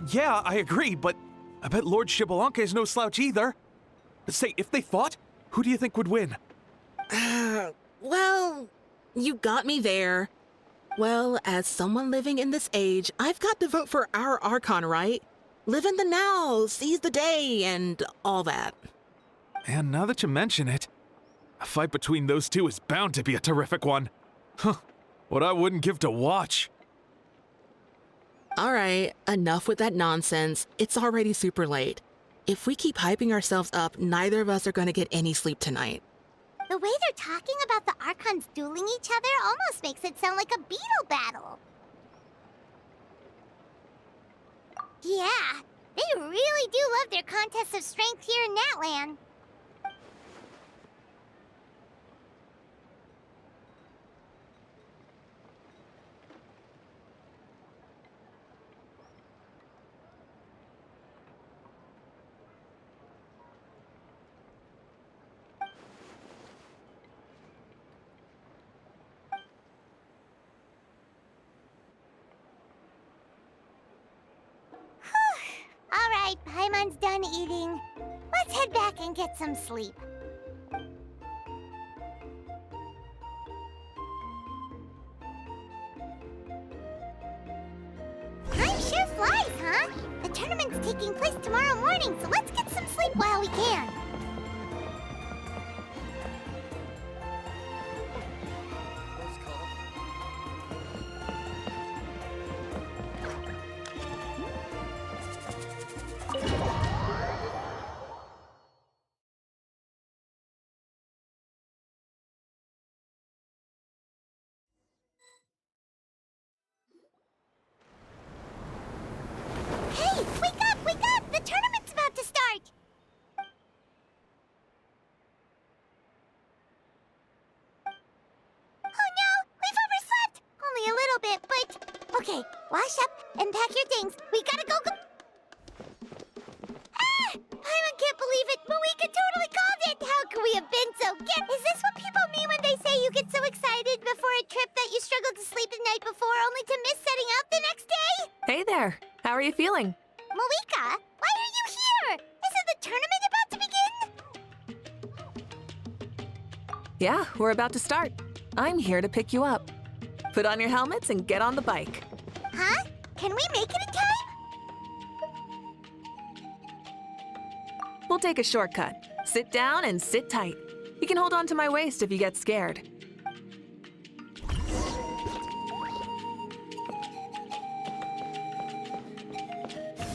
Speaker 3: Yeah, I agree, but I bet Lord Xbalanque is no slouch either. Say, if they fought, who do you think would win?
Speaker 9: Well, you got me there. Well, as someone living in this age, I've got to vote for our Archon, right? Live in the now, seize the day, and all that.
Speaker 3: And now that you mention it, a fight between those two is bound to be a terrific one. Huh, what I wouldn't give to watch.
Speaker 9: All right, enough with that nonsense. It's already super late. If we keep hyping ourselves up, neither of us are going to get any sleep tonight.
Speaker 2: The way they're talking about the Archons dueling each other almost makes it sound like a beetle battle. Yeah, they really do love their contests of strength here in Natlan. All right, Paimon's done eating. Let's head back and get some sleep. Time sure flies, huh? The tournament's taking place tomorrow morning, so let's get some sleep while we can. Hey, wake up, wake up! The tournament's about to start! Oh no, we've overslept! Only a little bit, but... Okay, wash up and pack your things. We gotta go... Ah! Paimon can't believe it, but we could totally called it! How could we have been so... Is this what people mean when they say you get so excited before a trip that you struggled to sleep the night before only to miss setting out the next day?
Speaker 13: Hey there. How are you feeling?
Speaker 2: Malika, why are you here? Isn't the tournament about to begin?
Speaker 13: Yeah, we're about to start. I'm here to pick you up. Put on your helmets and get on the bike.
Speaker 2: Huh? Can we make it in time?
Speaker 13: We'll take a shortcut. Sit down and sit tight. You can hold on to my waist if you get scared.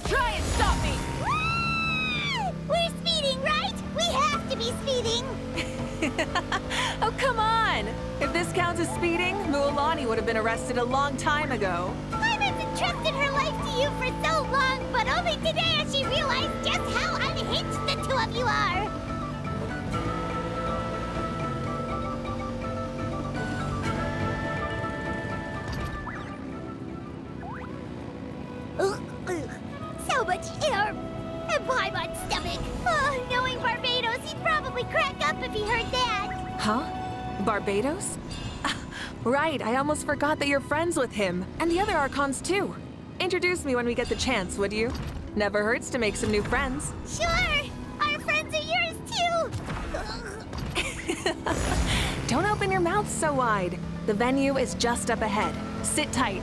Speaker 13: Try and stop me!
Speaker 2: We're speeding, right? We have to be speeding!
Speaker 13: Oh, come on! If this counts as speeding, Mualani would have been arrested a long time ago.
Speaker 2: Paimon's entrusted her life to you for so long, but only today has she realized just how unhinged the two of you are! So much air! And Paimon's stomach! Oh, knowing Barbados, he'd probably crack up if he heard that!
Speaker 13: Huh? Barbados? Right, I almost forgot that you're friends with him. And the other Archons, too. Introduce me when we get the chance, would you? Never hurts to make some new friends.
Speaker 2: Sure! Our friends are yours, too!
Speaker 13: Don't open your mouth so wide. The venue is just up ahead. Sit tight.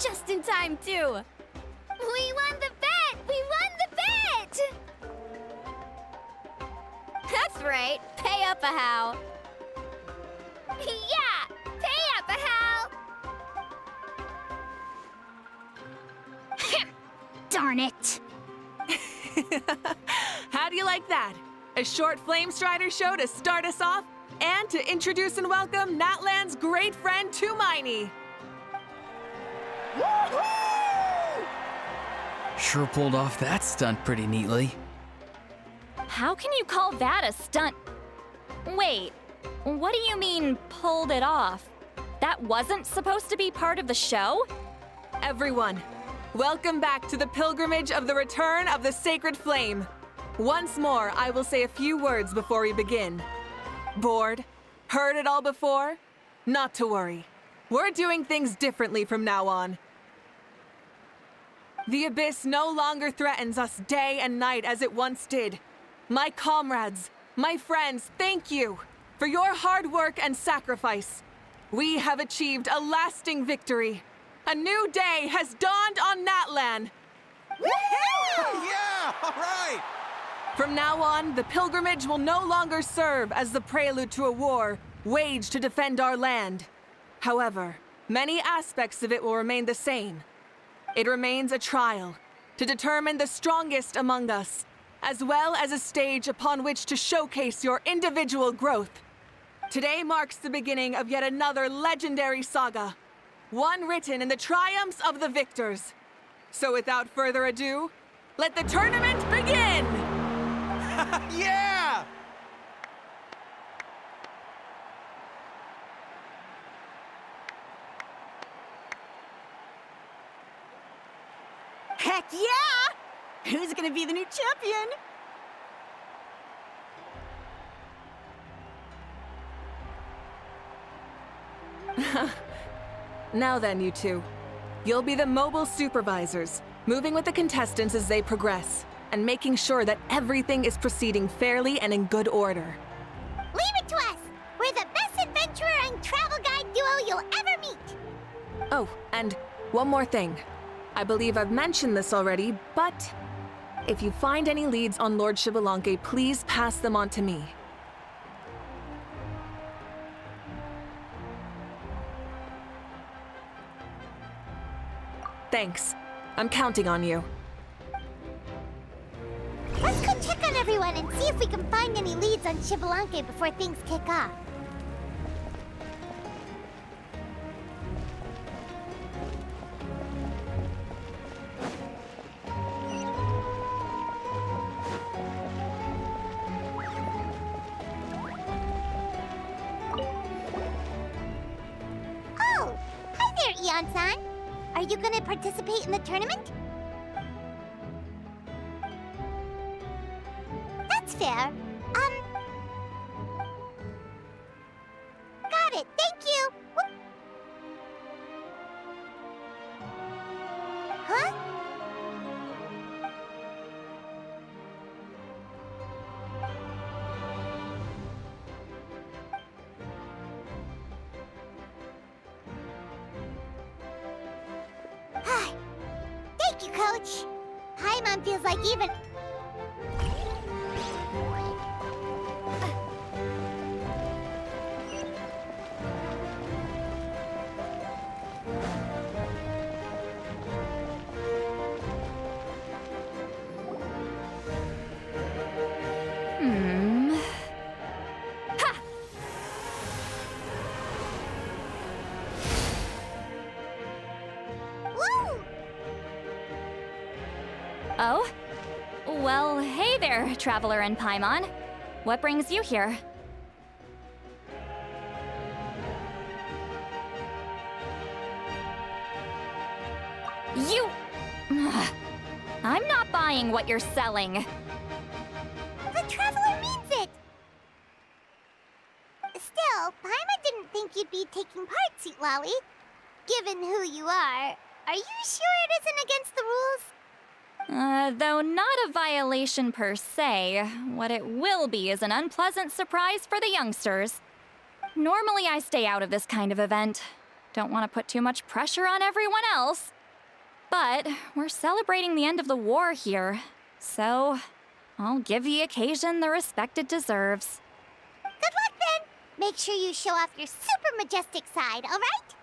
Speaker 15: Just in time, too.
Speaker 2: We won the bet! We won the bet!
Speaker 15: That's right. Pay up a how.
Speaker 2: Yeah! Pay up a how! Darn it!
Speaker 13: How do you like that? A short Flame Strider show to start us off, and to introduce and welcome Natlan's great friend Tumaini.
Speaker 10: Sure pulled off that stunt pretty neatly.
Speaker 8: How can you call that a stunt? Wait, what do you mean, pulled it off? That wasn't supposed to be part of the show?
Speaker 13: Everyone, welcome back to the pilgrimage of the return of the sacred flame. Once more, I will say a few words before we begin. Bored? Heard it all before? Not to worry. We're doing things differently from now on. The abyss no longer threatens us day and night as it once did. My comrades, my friends, thank you for your hard work and sacrifice. We have achieved a lasting victory. A new day has dawned on Natlan.
Speaker 12: Yeah, all right!
Speaker 13: From now on, the pilgrimage will no longer serve as the prelude to a war waged to defend our land. However, many aspects of it will remain the same. It remains a trial to determine the strongest among us, as well as a stage upon which to showcase your individual growth. Today marks the beginning of yet another legendary saga, one written in the triumphs of the victors. So without further ado, let the tournament begin!
Speaker 12: Yeah!
Speaker 7: Heck yeah! Who's gonna be the new champion?
Speaker 13: Now then, you two. You'll be the mobile supervisors, moving with the contestants as they progress, and making sure that everything is proceeding fairly and in good order.
Speaker 2: Leave it to us! We're the best adventurer and travel guide duo you'll ever meet!
Speaker 13: Oh, and one more thing. I believe I've mentioned this already, but if you find any leads on Lord Xbalanque, please pass them on to me. Thanks. I'm counting on you.
Speaker 2: Let's go check on everyone and see if we can find any leads on Xbalanque before things kick off. Oh! Hi there, Eon-san! Are you gonna participate in the tournament? That's fair. Got it, thank you! Whoop. Huh? Thank you, Coach. Paimon feels like even... Woo!
Speaker 8: Oh? Well, hey there, Traveler and Paimon. What brings you here? You... I'm not buying what you're selling.
Speaker 2: The Traveler means it! Still, Paimon didn't think you'd be taking part, Sweet Lolly. Given who you are you sure it isn't against the rules?
Speaker 8: Though not a violation per se, what it will be is an unpleasant surprise for the youngsters. Normally I stay out of this kind of event. Don't want to put too much pressure on everyone else. But we're celebrating the end of the war here, so I'll give the occasion the respect it deserves.
Speaker 2: Good luck then! Make sure you show off your super majestic side, alright?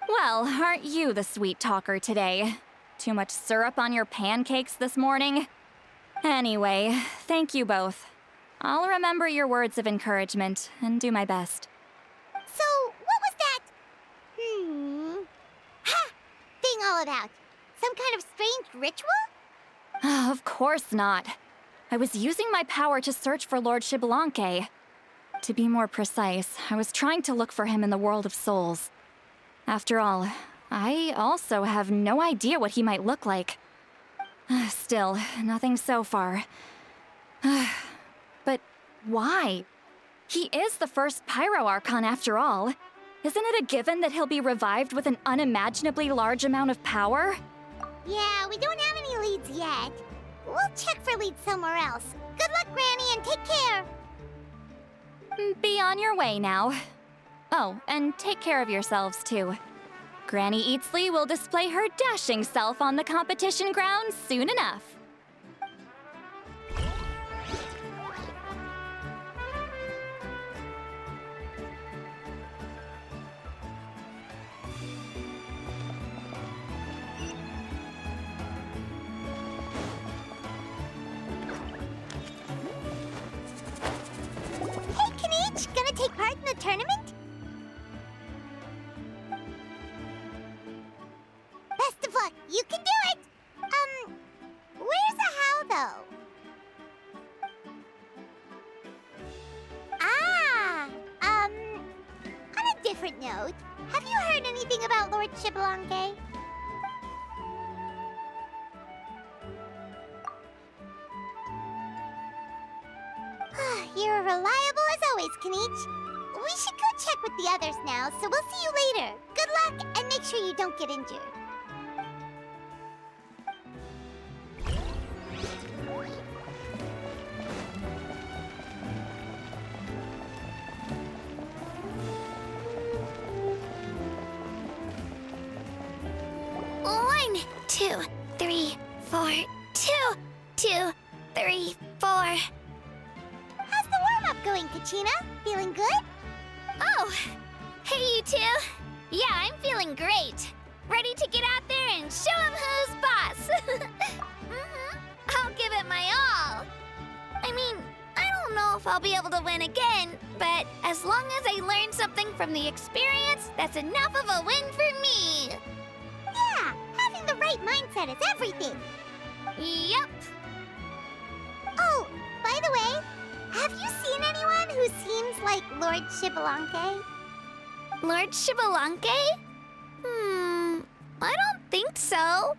Speaker 8: Well, aren't you the sweet talker today? Too much syrup on your pancakes this morning? Anyway, thank you both. I'll remember your words of encouragement and do my best.
Speaker 2: So, what was that? Ha! Thing all about? Some kind of strange ritual?
Speaker 8: Of course not. I was using my power to search for Lord Xbalanque. To be more precise, I was trying to look for him in the world of souls. After all, I also have no idea what he might look like. Still, nothing so far. But why? He is the first Pyro Archon after all. Isn't it a given that he'll be revived with an unimaginably large amount of power?
Speaker 2: Yeah, we don't have any leads yet. We'll check for leads somewhere else. Good luck, Granny, and take care!
Speaker 8: Be on your way now. Oh, and take care of yourselves, too. Granny Eatsley will display her dashing self on the competition grounds soon enough.
Speaker 2: Hey, Kanich, gonna take part in the tournament? Best of luck, you can do it! Where's the how, though? On a different note, have you heard anything about Lord Xbalanque? You're reliable as always, Kanich. We should go check with the others now, so we'll see you later. Good luck, and make sure you don't get injured.
Speaker 15: One, 2, 3, 4. 2, 2, 3, 4.
Speaker 2: How's the warm-up going, Kachina? Feeling good?
Speaker 15: Oh, hey you two. Yeah, I'm feeling great. Ready to get out there and show 'em who's boss. I'll give it my all. I mean, I don't know if I'll be able to win again, but as long as I learn something from the experience, that's enough of a win for me.
Speaker 2: Yeah, having the right mindset is everything.
Speaker 15: Yep.
Speaker 2: Oh, by the way, have you seen anyone who seems like Lord Xbalanque?
Speaker 15: Lord Xbalanque? I don't think so.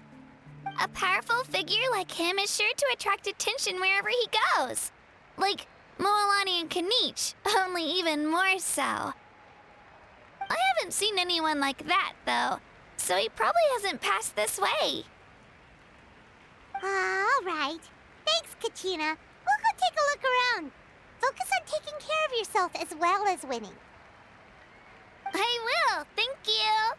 Speaker 15: A powerful figure like him is sure to attract attention wherever he goes. Like Moalani and Kanich, only even more so. I haven't seen anyone like that, though, so he probably hasn't passed this way.
Speaker 2: All right. Thanks, Kachina. We'll go take a look around. Focus on taking care of yourself as well as winning.
Speaker 15: I will, thank you.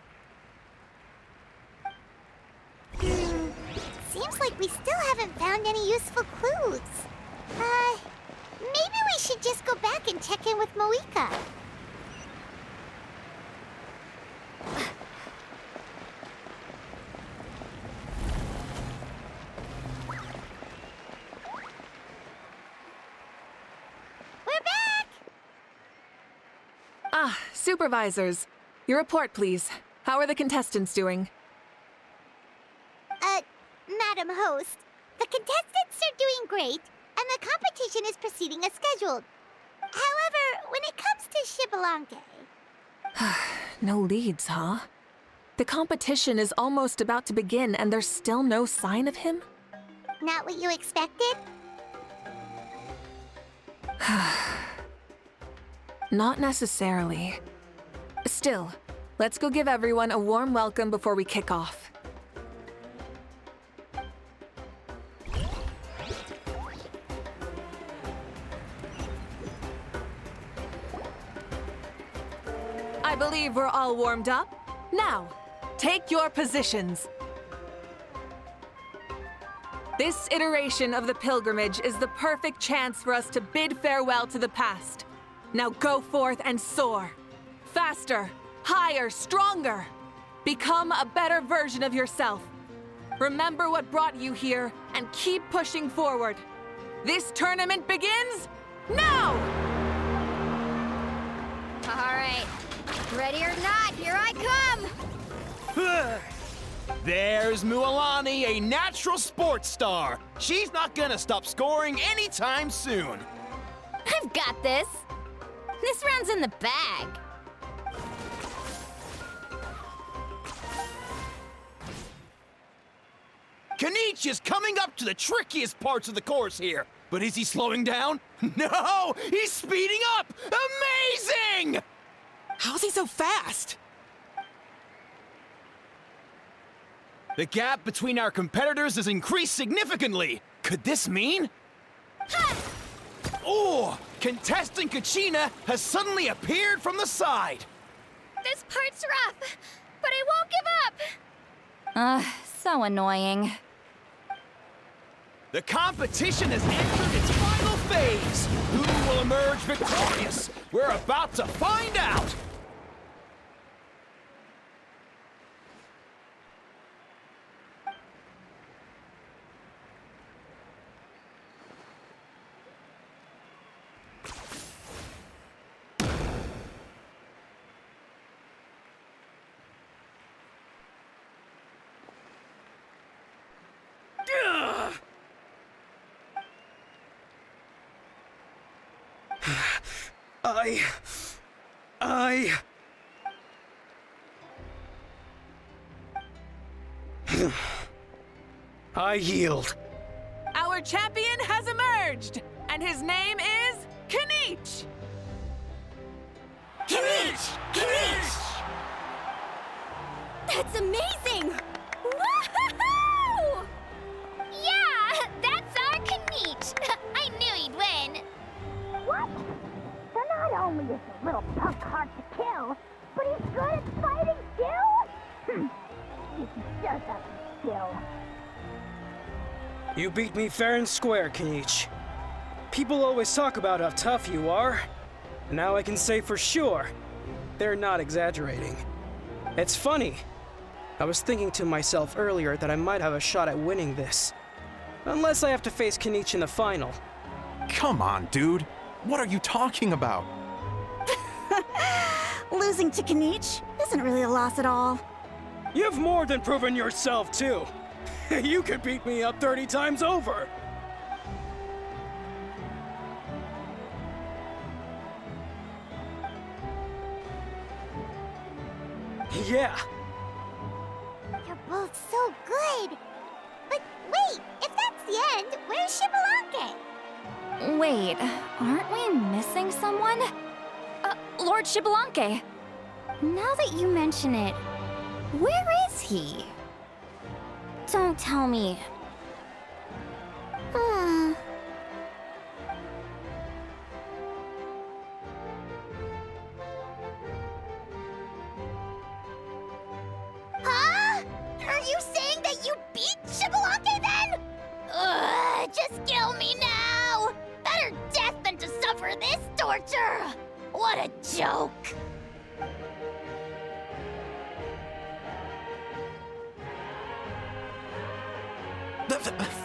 Speaker 2: Seems like we still haven't found any useful clues. Maybe we should just go back and check in with Moika. We're back!
Speaker 13: Ah, supervisors. Your report, please. How are the contestants doing?
Speaker 2: Madam Host, the contestants are doing great, and the competition is proceeding as scheduled. However, when it comes to Xbalanque...
Speaker 13: No leads, huh? The competition is almost about to begin, and there's still no sign of him?
Speaker 2: Not what you expected?
Speaker 13: Not necessarily. Still, let's go give everyone a warm welcome before we kick off. I believe we're all warmed up. Now, take your positions. This iteration of the pilgrimage is the perfect chance for us to bid farewell to the past. Now go forth and soar. Faster, higher, stronger. Become a better version of yourself. Remember what brought you here and keep pushing forward. This tournament begins now!
Speaker 15: All right. Ready or not, here I come!
Speaker 5: There's Mualani, a natural sports star. She's not gonna stop scoring anytime soon.
Speaker 15: I've got this. This round's in the bag.
Speaker 5: Kanich is coming up to the trickiest parts of the course here. But is he slowing down? No! He's speeding up! Amazing!
Speaker 9: How's he so fast?
Speaker 5: The gap between our competitors has increased significantly. Could this mean? Oh! Contestant Kachina has suddenly appeared from the side.
Speaker 6: This part's rough, but I won't give up!
Speaker 8: So annoying.
Speaker 5: The competition has entered its final phase! Who will emerge victorious? We're about to find out!
Speaker 4: I yield.
Speaker 13: Our champion has emerged, and his name is Kinich!
Speaker 6: Kinich! Kinich! That's amazing! Woohoo! Yeah, that's our Kinich! I knew he'd win!
Speaker 2: What? So not only is the little punk hard to kill, but he's good at fighting too? This is just a skill.
Speaker 4: You beat me fair and square, Kinich. People always talk about how tough you are. And now I can say for sure, they're not exaggerating. It's funny. I was thinking to myself earlier that I might have a shot at winning this. Unless I have to face Kinich in the final.
Speaker 16: Come on, dude. What are you talking about?
Speaker 7: Losing to Kinich isn't really a loss at all.
Speaker 4: You've more than proven yourself, too. You could beat me up 30 times over. Yeah.
Speaker 2: You're both so good. But wait, if that's the end, where's Xbalanque?
Speaker 8: Wait, aren't we missing someone? Lord Xbalanque.
Speaker 15: Now that you mention it, where is he? Don't tell me.
Speaker 2: Huh? Are you saying that you beat Xbalanque then?
Speaker 6: Ugh, just kill me now! Better death than to suffer this torture! What a joke!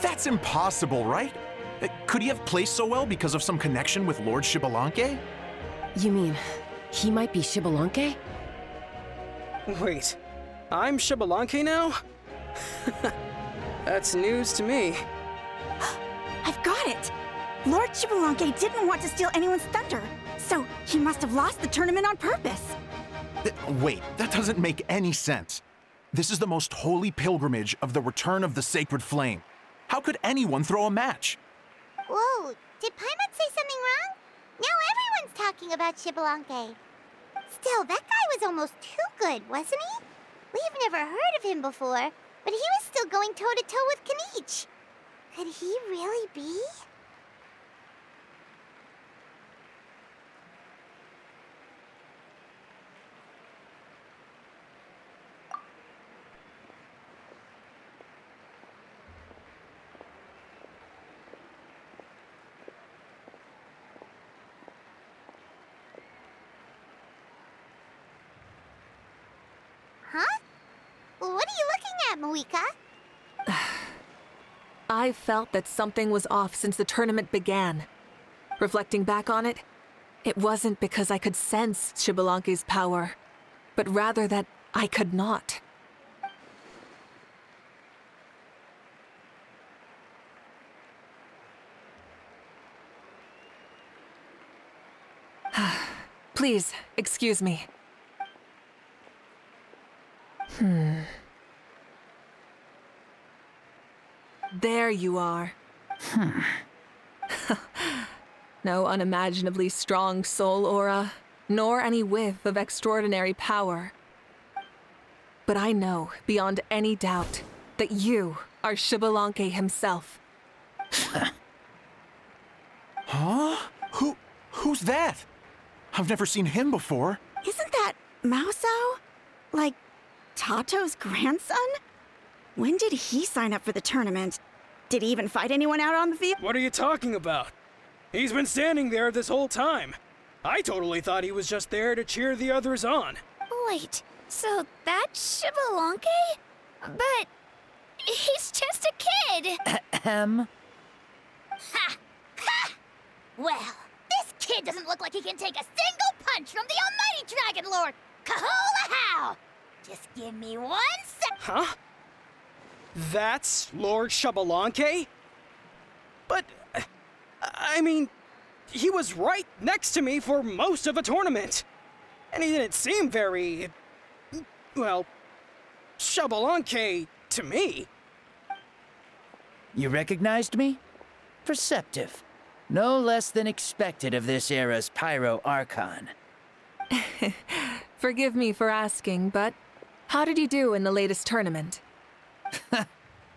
Speaker 16: That's impossible, right? Could he have placed so well because of some connection with Lord Xbalanque?
Speaker 14: You mean, he might be Xbalanque?
Speaker 4: Wait, I'm Xbalanque now? That's news to me.
Speaker 7: I've got it! Lord Xbalanque didn't want to steal anyone's thunder, so he must have lost the tournament on purpose.
Speaker 16: Wait, that doesn't make any sense. This is the most holy pilgrimage of the return of the sacred flame. How could anyone throw a match?
Speaker 2: Whoa, did Paimon say something wrong? Now everyone's talking about Xbalanque. Still, that guy was almost too good, wasn't he? We've never heard of him before, but he was still going toe-to-toe with Kinich. Could he really be? Huh? What are you looking at, Moika?
Speaker 13: I felt that something was off since the tournament began. Reflecting back on it, it wasn't because I could sense Xbalanque's power, but rather that I could not. Please, excuse me. There you are. No unimaginably strong soul aura, nor any whiff of extraordinary power. But I know, beyond any doubt, that you are Xbalanque himself.
Speaker 16: Huh? Who's that? I've never seen him before.
Speaker 7: Isn't that Mauso? Like, Tato's grandson? When did he sign up for the tournament? Did he even fight anyone out on the field?
Speaker 4: What are you talking about? He's been standing there this whole time. I totally thought he was just there to cheer the others on.
Speaker 15: Wait, so that's Xbalanque? But he's just a kid.
Speaker 6: Ha! Ha! Well, this kid doesn't look like he can take a single punch from the almighty Dragon Lord! Kahola how! Just give me 1 sec.
Speaker 4: Huh? That's Lord Xbalanque? But, I mean, he was right next to me for most of the tournament. And he didn't seem very, well, Xbalanque to me.
Speaker 1: You recognized me? Perceptive. No less than expected of this era's Pyro Archon.
Speaker 13: Forgive me for asking, but how did you do in the latest tournament?
Speaker 1: I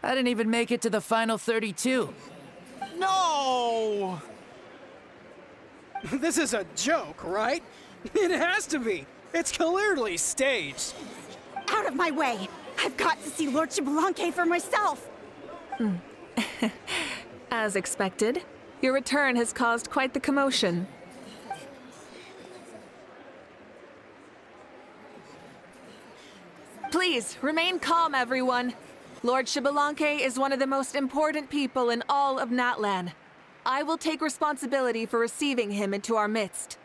Speaker 1: didn't even make it to the final 32.
Speaker 3: No!
Speaker 4: This is a joke, right? It has to be. It's clearly staged.
Speaker 7: Out of my way! I've got to see Lord Xbalanque for myself!
Speaker 13: As expected, your return has caused quite the commotion. Please, remain calm, everyone. Lord Xbalanque is one of the most important people in all of Natlan. I will take responsibility for receiving him into our midst.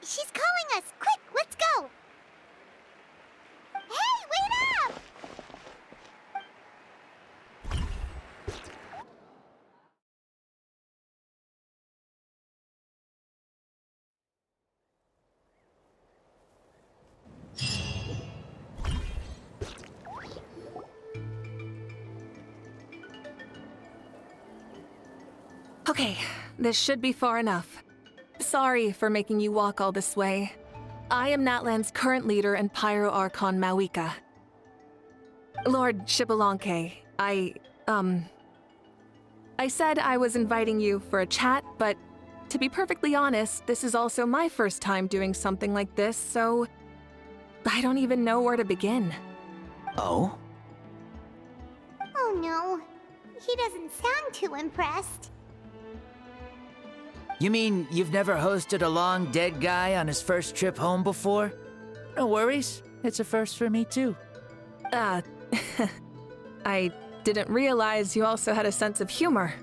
Speaker 2: She's calling us! Quick, let's go! Hey, wait up!
Speaker 13: Okay, this should be far enough. Sorry for making you walk all this way. I am Natlan's current leader and Pyro Archon Mawika. Lord Xbalanque, I said I was inviting you for a chat, but to be perfectly honest, this is also my first time doing something like this, so I don't even know where to begin.
Speaker 1: Oh?
Speaker 2: Oh no, he doesn't sound too impressed.
Speaker 1: You mean you've never hosted a long dead guy on his first trip home before? No worries, it's a first for me too.
Speaker 13: I didn't realize you also had a sense of humor.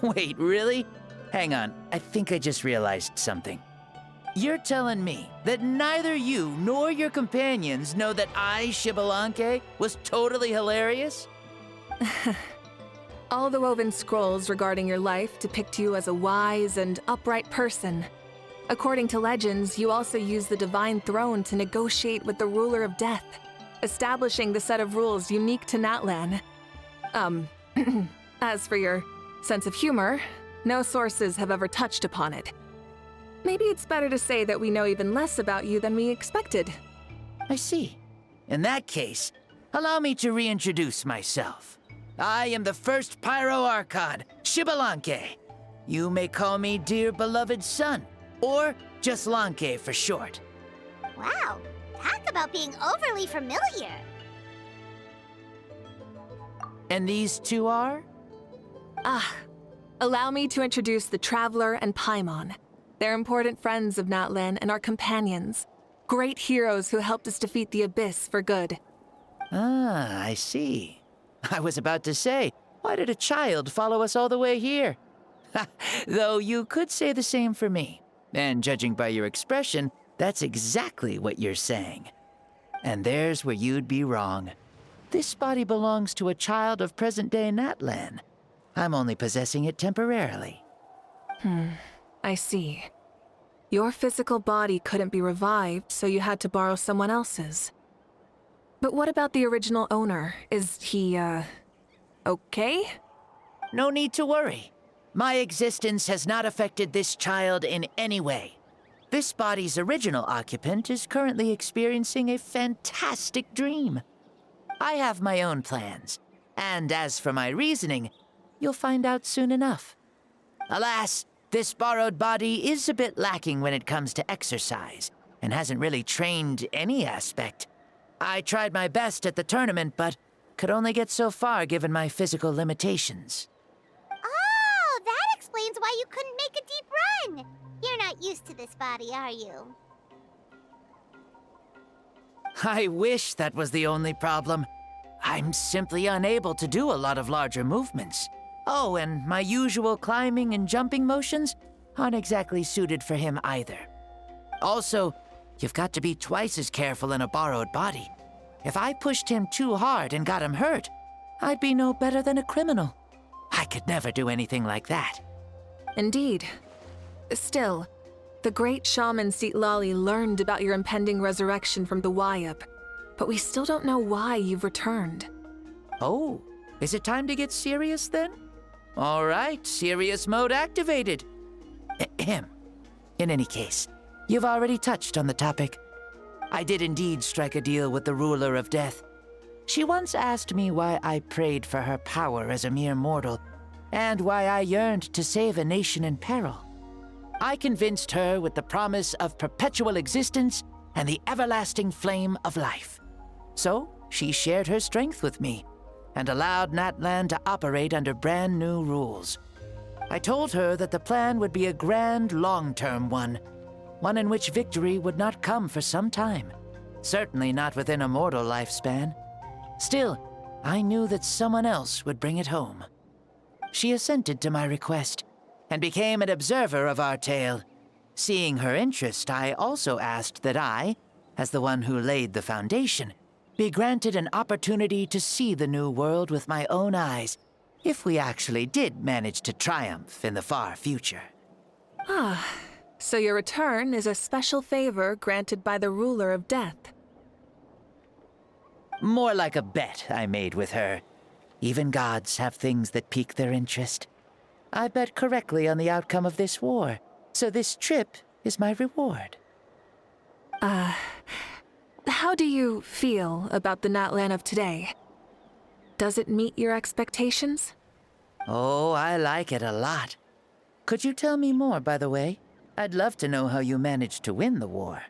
Speaker 1: Wait, really? Hang on, I think I just realized something. You're telling me that neither you nor your companions know that I, Xbalanque, was totally hilarious?
Speaker 13: All the woven scrolls regarding your life depict you as a wise and upright person. According to legends, you also use the Divine Throne to negotiate with the Ruler of Death, establishing the set of rules unique to Natlan. As for your sense of humor, no sources have ever touched upon it. Maybe it's better to say that we know even less about you than we expected.
Speaker 1: I see. In that case, allow me to reintroduce myself. I am the first Pyro Archon, Xbalanque. You may call me dear beloved son, or just Lanque for short.
Speaker 2: Wow, talk about being overly familiar.
Speaker 1: And these two are?
Speaker 13: Allow me to introduce the Traveler and Paimon. They're important friends of Natlan and our companions. Great heroes who helped us defeat the Abyss for good.
Speaker 1: Ah, I see. I was about to say, why did a child follow us all the way here? Though you could say the same for me. And judging by your expression, that's exactly what you're saying. And there's where you'd be wrong. This body belongs to a child of present-day Natlan. I'm only possessing it temporarily.
Speaker 13: I see. Your physical body couldn't be revived, so you had to borrow someone else's. But what about the original owner? Is he, okay?
Speaker 1: No need to worry. My existence has not affected this child in any way. This body's original occupant is currently experiencing a fantastic dream. I have my own plans, and as for my reasoning, you'll find out soon enough. Alas, this borrowed body is a bit lacking when it comes to exercise, and hasn't really trained any aspect. I tried my best at the tournament, but could only get so far given my physical limitations.
Speaker 2: Oh, that explains why you couldn't make a deep run. You're not used to this body, are you?
Speaker 1: I wish that was the only problem. I'm simply unable to do a lot of larger movements. Oh, and my usual climbing and jumping motions aren't exactly suited for him either. Also, you've got to be twice as careful in a borrowed body. If I pushed him too hard and got him hurt, I'd be no better than a criminal. I could never do anything like that.
Speaker 13: Indeed. Still, the great shaman Seatlali learned about your impending resurrection from the Wayab, but we still don't know why you've returned.
Speaker 1: Oh, is it time to get serious then? All right, serious mode activated. Ahem. In any case, you've already touched on the topic. I did indeed strike a deal with the ruler of death. She once asked me why I prayed for her power as a mere mortal, and why I yearned to save a nation in peril. I convinced her with the promise of perpetual existence and the everlasting flame of life. So, she shared her strength with me, and allowed Natlan to operate under brand new rules. I told her that the plan would be a grand, long-term one in which victory would not come for some time, certainly not within a mortal lifespan. Still, I knew that someone else would bring it home. She assented to my request, and became an observer of our tale. Seeing her interest, I also asked that I, as the one who laid the foundation, be granted an opportunity to see the new world with my own eyes, if we actually did manage to triumph in the far future.
Speaker 13: Ah, so your return is a special favor granted by the ruler of death.
Speaker 1: More like a bet I made with her. Even gods have things that pique their interest. I bet correctly on the outcome of this war, so this trip is my reward.
Speaker 13: How do you feel about the Natlan of today? Does it meet your expectations?
Speaker 1: Oh, I like it a lot. Could you tell me more, by the way? I'd love to know how you managed to win the war.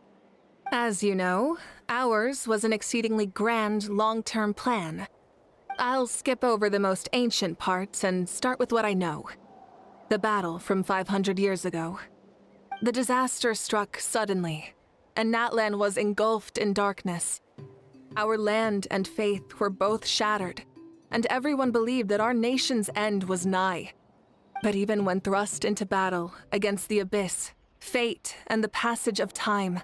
Speaker 13: As you know, ours was an exceedingly grand, long-term plan. I'll skip over the most ancient parts and start with what I know. The battle from 500 years ago. The disaster struck suddenly, and Natlan was engulfed in darkness. Our land and faith were both shattered, and everyone believed that our nation's end was nigh. But even when thrust into battle against the abyss, fate, and the passage of time,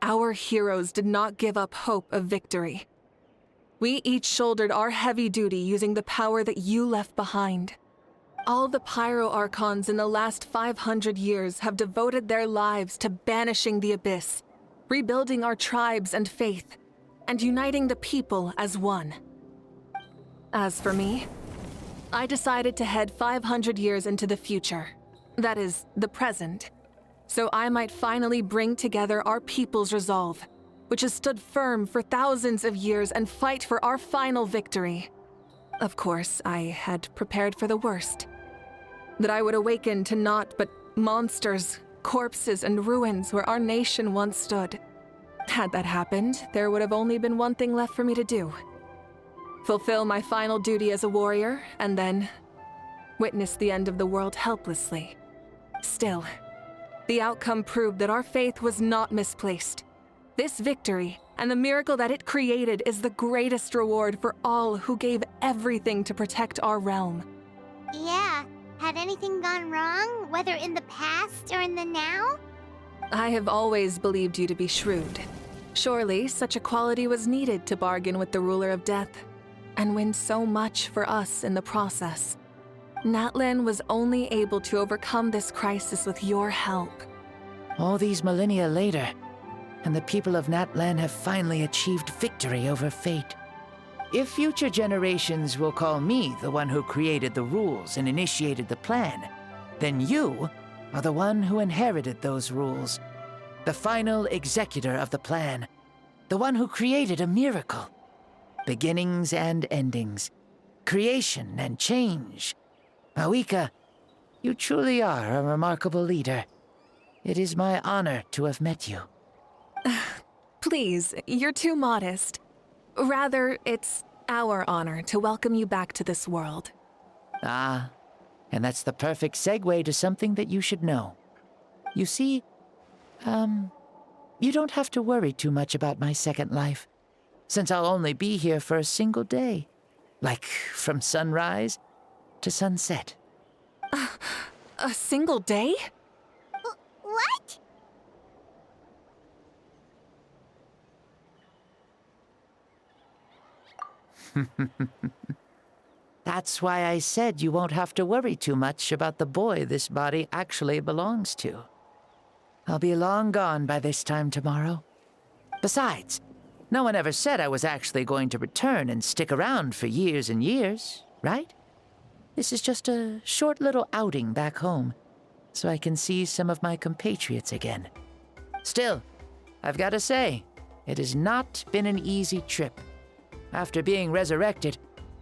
Speaker 13: our heroes did not give up hope of victory. We each shouldered our heavy duty using the power that you left behind. All the Pyro Archons in the last 500 years have devoted their lives to banishing the abyss, rebuilding our tribes and faith, and uniting the people as one. As for me, I decided to head 500 years into the future, that is, the present, so I might finally bring together our people's resolve, which has stood firm for thousands of years, and fight for our final victory. Of course, I had prepared for the worst. That I would awaken to naught but monsters, corpses, and ruins where our nation once stood. Had that happened, there would have only been one thing left for me to do. Fulfill my final duty as a warrior, and then witness the end of the world helplessly. Still, the outcome proved that our faith was not misplaced. This victory, and the miracle that it created, is the greatest reward for all who gave everything to protect our realm.
Speaker 2: Yeah. Had anything gone wrong, whether in the past or in the now?
Speaker 13: I have always believed you to be shrewd. Surely, such a quality was needed to bargain with the ruler of death, and win so much for us in the process. Natlan was only able to overcome this crisis with your help.
Speaker 1: All these millennia later, and the people of Natlan have finally achieved victory over fate. If future generations will call me the one who created the rules and initiated the plan, then you are the one who inherited those rules. The final executor of the plan. The one who created a miracle. Beginnings and endings. Creation and change. Mawika, you truly are a remarkable leader. It is my honor to have met you.
Speaker 13: Please, you're too modest. Rather, it's our honor to welcome you back to this world.
Speaker 1: Ah, and that's the perfect segue to something that you should know. You see, you don't have to worry too much about my second life, since I'll only be here for a single day. Like, from sunrise to sunset.
Speaker 13: A single day?
Speaker 2: What?
Speaker 1: That's why I said you won't have to worry too much about the boy this body actually belongs to. I'll be long gone by this time tomorrow. Besides, no one ever said I was actually going to return and stick around for years and years, right? This is just a short little outing back home, so I can see some of my compatriots again. Still, I've got to say, it has not been an easy trip. After being resurrected,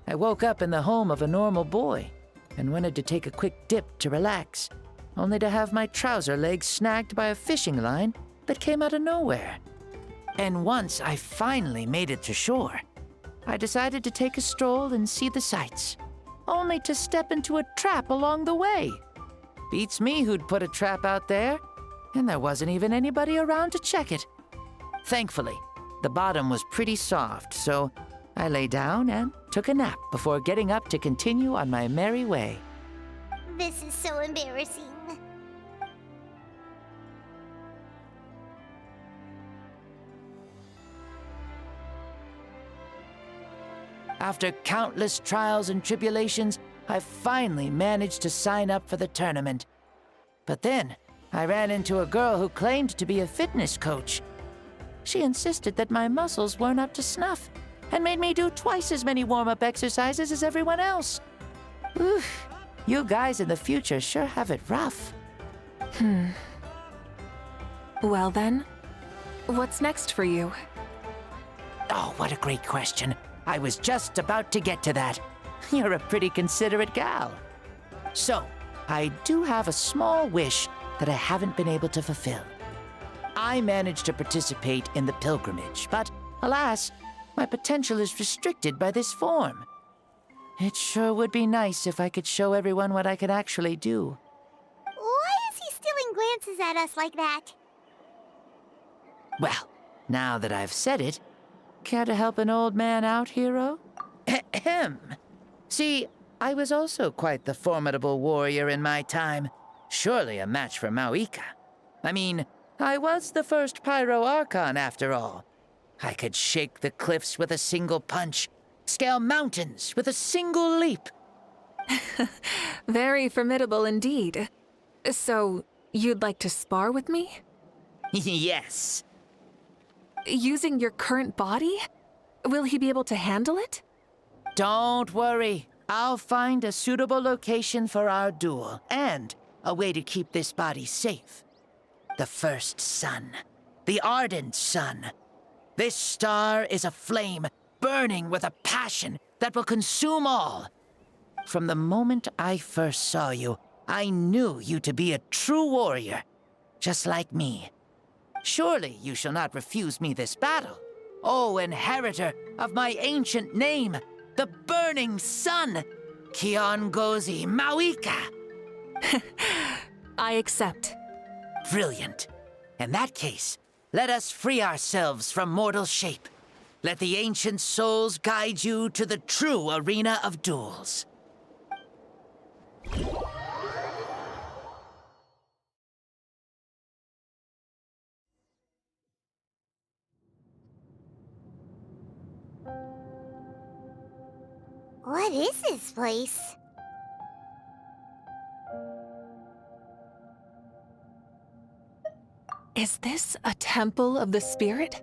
Speaker 1: I woke up in the home of a normal boy and wanted to take a quick dip to relax, only to have my trouser legs snagged by a fishing line that came out of nowhere. And once I finally made it to shore, I decided to take a stroll and see the sights, only to step into a trap along the way. Beats me who'd put a trap out there, and there wasn't even anybody around to check it. Thankfully, the bottom was pretty soft, so I lay down and took a nap before getting up to continue on my merry way.
Speaker 2: This is so embarrassing.
Speaker 1: After countless trials and tribulations, I finally managed to sign up for the tournament. But then, I ran into a girl who claimed to be a fitness coach. She insisted that my muscles weren't up to snuff, and made me do twice as many warm-up exercises as everyone else. Oof, you guys in the future sure have it rough.
Speaker 13: Well then, what's next for you?
Speaker 1: Oh, what a great question. I was just about to get to that. You're a pretty considerate gal. So, I do have a small wish that I haven't been able to fulfill. I managed to participate in the pilgrimage, but alas, my potential is restricted by this form. It sure would be nice if I could show everyone what I could actually do.
Speaker 2: Why is he stealing glances at us like that?
Speaker 1: Well, now that I've said it, care to help an old man out, hero? Ahem. See, I was also quite the formidable warrior in my time. Surely a match for Mawika. I mean, I was the first Pyro Archon after all. I could shake the cliffs with a single punch, scale mountains with a single leap.
Speaker 13: Very formidable indeed. So, you'd like to spar with me?
Speaker 1: Yes.
Speaker 13: Using your current body? Will he be able to handle it?
Speaker 1: Don't worry. I'll find a suitable location for our duel, and a way to keep this body safe. The first sun. The ardent sun. This star is a flame, burning with a passion that will consume all. From the moment I first saw you, I knew you to be a true warrior, just like me. Surely you shall not refuse me this battle, O inheritor of my ancient name, the burning sun, Kiongozi Mawika.
Speaker 13: I accept.
Speaker 1: Brilliant. In that case, let us free ourselves from mortal shape. Let the ancient souls guide you to the true arena of duels.
Speaker 2: What is this place?
Speaker 13: Is this a temple of the spirit?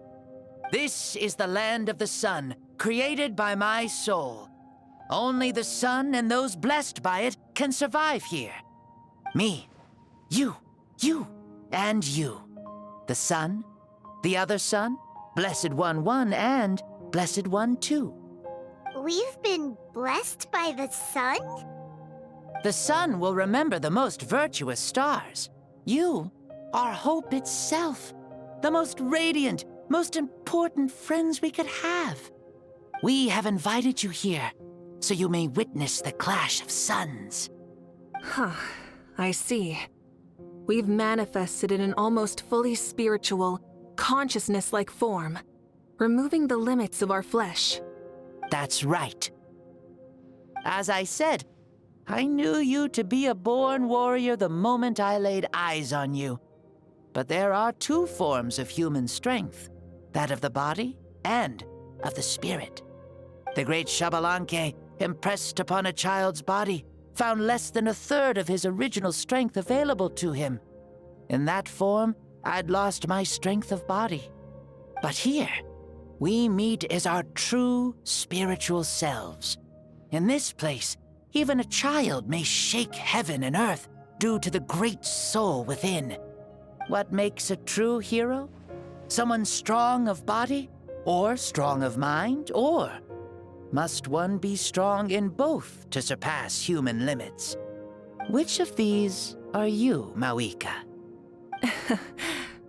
Speaker 1: This is the land of the sun, created by my soul. Only the sun and those blessed by it can survive here. Me, you, and you. The sun, the other sun, Blessed One 1, and Blessed One 2.
Speaker 2: We've been blessed by the sun?
Speaker 1: The sun will remember the most virtuous stars. You are hope itself, the most radiant, most important friends we could have. We have invited you here, so you may witness the clash of suns.
Speaker 13: Huh, I see. We've manifested in an almost fully spiritual, consciousness-like form, removing the limits of our flesh.
Speaker 1: That's right. As I said, I knew you to be a born warrior the moment I laid eyes on you. But there are two forms of human strength, that of the body and of the spirit. The great Xbalanque, impressed upon a child's body, found less than a third of his original strength available to him. In that form, I'd lost my strength of body. But here, we meet as our true spiritual selves. In this place, even a child may shake heaven and earth due to the great soul within. What makes a true hero? Someone strong of body, or strong of mind, or must one be strong in both to surpass human limits? Which of these are you, Mawika?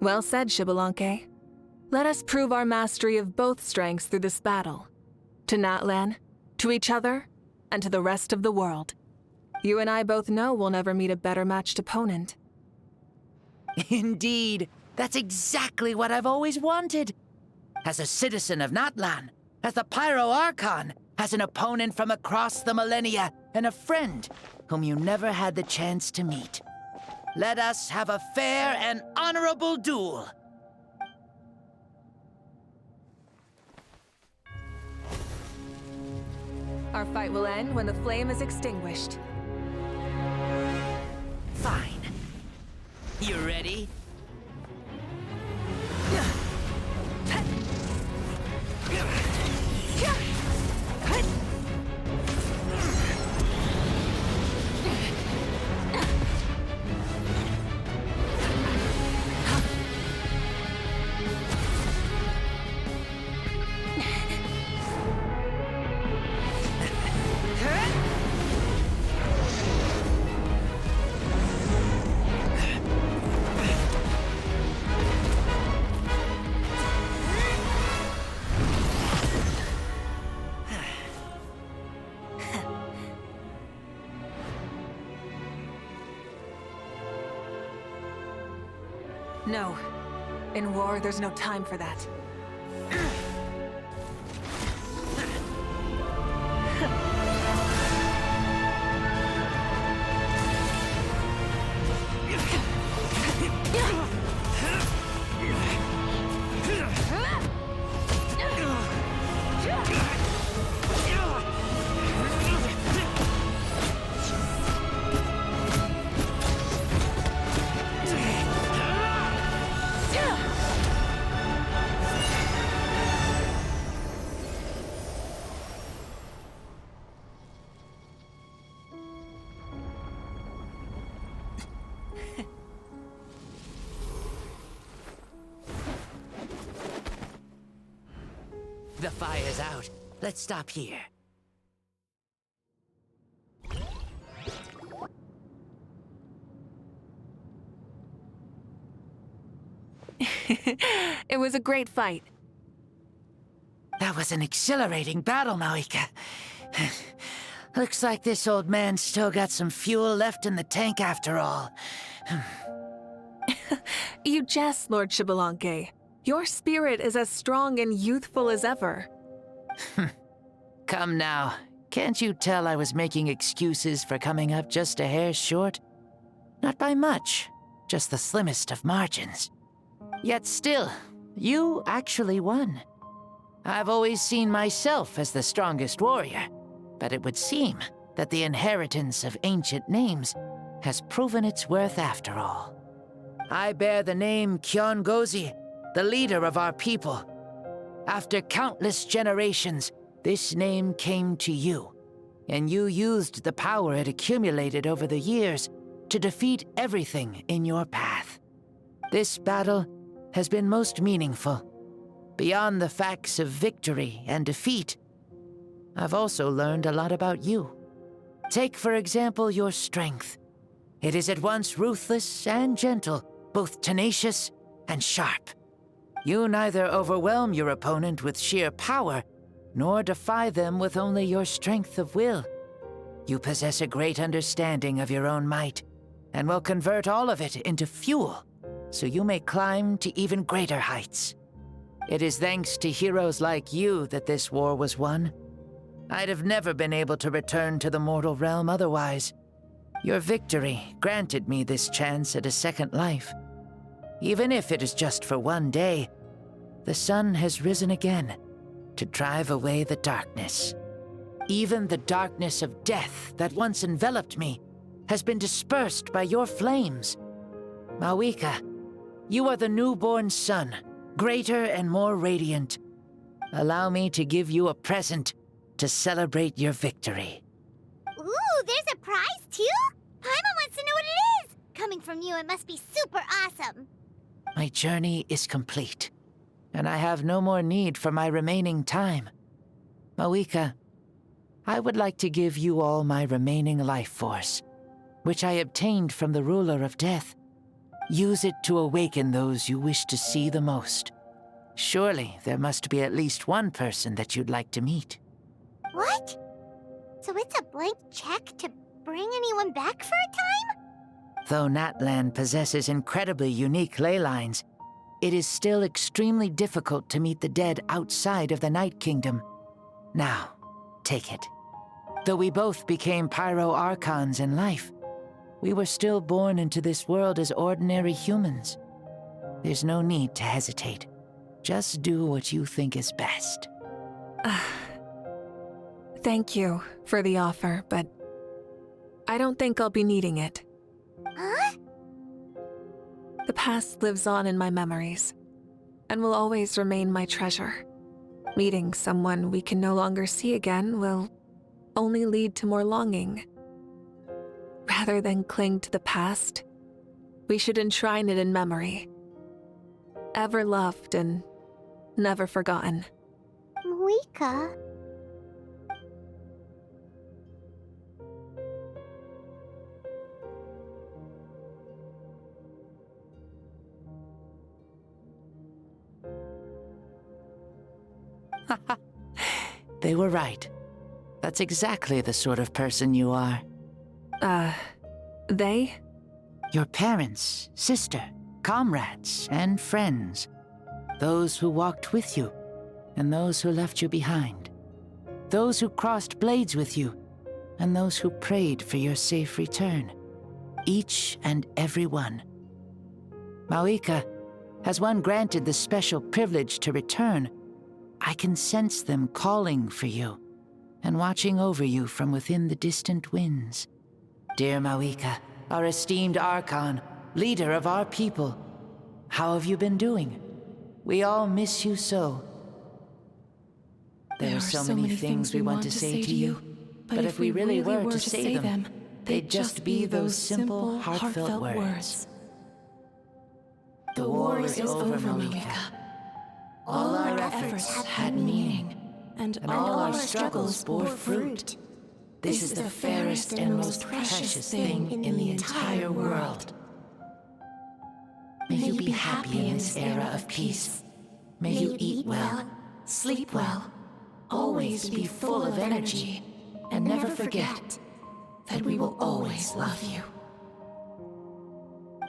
Speaker 13: Well said, Xbalanque. Let us prove our mastery of both strengths through this battle. To Natlan, to each other, and to the rest of the world. You and I both know we'll never meet a better matched opponent.
Speaker 1: Indeed, that's exactly what I've always wanted. As a citizen of Natlan, as the Pyro Archon, as an opponent from across the millennia, and a friend whom you never had the chance to meet. Let us have a fair and honorable duel.
Speaker 13: Our fight will end when the flame is extinguished.
Speaker 1: Fine. You ready?
Speaker 13: No. In war, there's no time for that.
Speaker 1: The fire's out. Let's stop here.
Speaker 13: It was a great fight.
Speaker 1: That was an exhilarating battle, Mawika. Looks like this old man's still got some fuel left in the tank after all.
Speaker 13: You jest, Lord Xbalanque. Your spirit is as strong and youthful as ever.
Speaker 1: Come now. Can't you tell I was making excuses for coming up just a hair short? Not by much, just the slimmest of margins. Yet still, you actually won. I've always seen myself as the strongest warrior, but it would seem that the inheritance of ancient names has proven its worth after all. I bear the name Kiongozi, the leader of our people. After countless generations, this name came to you, and you used the power it accumulated over the years to defeat everything in your path. This battle has been most meaningful. Beyond the facts of victory and defeat, I've also learned a lot about you. Take, for example, your strength. It is at once ruthless and gentle, both tenacious and sharp. You neither overwhelm your opponent with sheer power, nor defy them with only your strength of will. You possess a great understanding of your own might, and will convert all of it into fuel, so you may climb to even greater heights. It is thanks to heroes like you that this war was won. I'd have never been able to return to the mortal realm otherwise. Your victory granted me this chance at a second life. Even if it is just for one day, the sun has risen again to drive away the darkness. Even the darkness of death that once enveloped me has been dispersed by your flames. Mawika, you are the newborn sun, greater and more radiant. Allow me to give you a present to celebrate your victory.
Speaker 2: Ooh, there's a prize too? Paimon wants to know what it is! Coming from you, it must be super awesome.
Speaker 1: My journey is complete, and I have no more need for my remaining time. Mawika, I would like to give you all my remaining life force, which I obtained from the ruler of death. Use it to awaken those you wish to see the most. Surely there must be at least one person that you'd like to meet.
Speaker 2: What? So it's a blank check to bring anyone back for a time?
Speaker 1: Though Natlan possesses incredibly unique ley lines, it is still extremely difficult to meet the dead outside of the Night Kingdom. Now, take it. Though we both became Pyro-Archons in life, we were still born into this world as ordinary humans. There's no need to hesitate. Just do what you think is best.
Speaker 13: Thank you for the offer, but I don't think I'll be needing it.
Speaker 2: Huh?
Speaker 13: The past lives on in my memories, and will always remain my treasure. Meeting someone we can no longer see again will only lead to more longing. Rather than cling to the past, we should enshrine it in memory. Ever loved and never forgotten.
Speaker 2: Mawika?
Speaker 1: They were right. That's exactly the sort of person you are.
Speaker 13: They?
Speaker 1: Your parents, sister, comrades, and friends. Those who walked with you, and those who left you behind. Those who crossed blades with you, and those who prayed for your safe return. Each and every one. Mawika, has one granted the special privilege to return, I can sense them calling for you, and watching over you from within the distant winds. Dear Mawika, our esteemed Archon, leader of our people, how have you been doing? We all miss you so. There are so many things we want to say to you, but if we really were to say them, they'd just be those simple, heartfelt words. The war is over, Mawika. All our efforts had meaning, and all our struggles bore fruit. This is the fairest and most precious thing in the entire world. May you be happy in this era of peace. May you eat well, sleep well, always be full of energy, and never forget that we will always love you.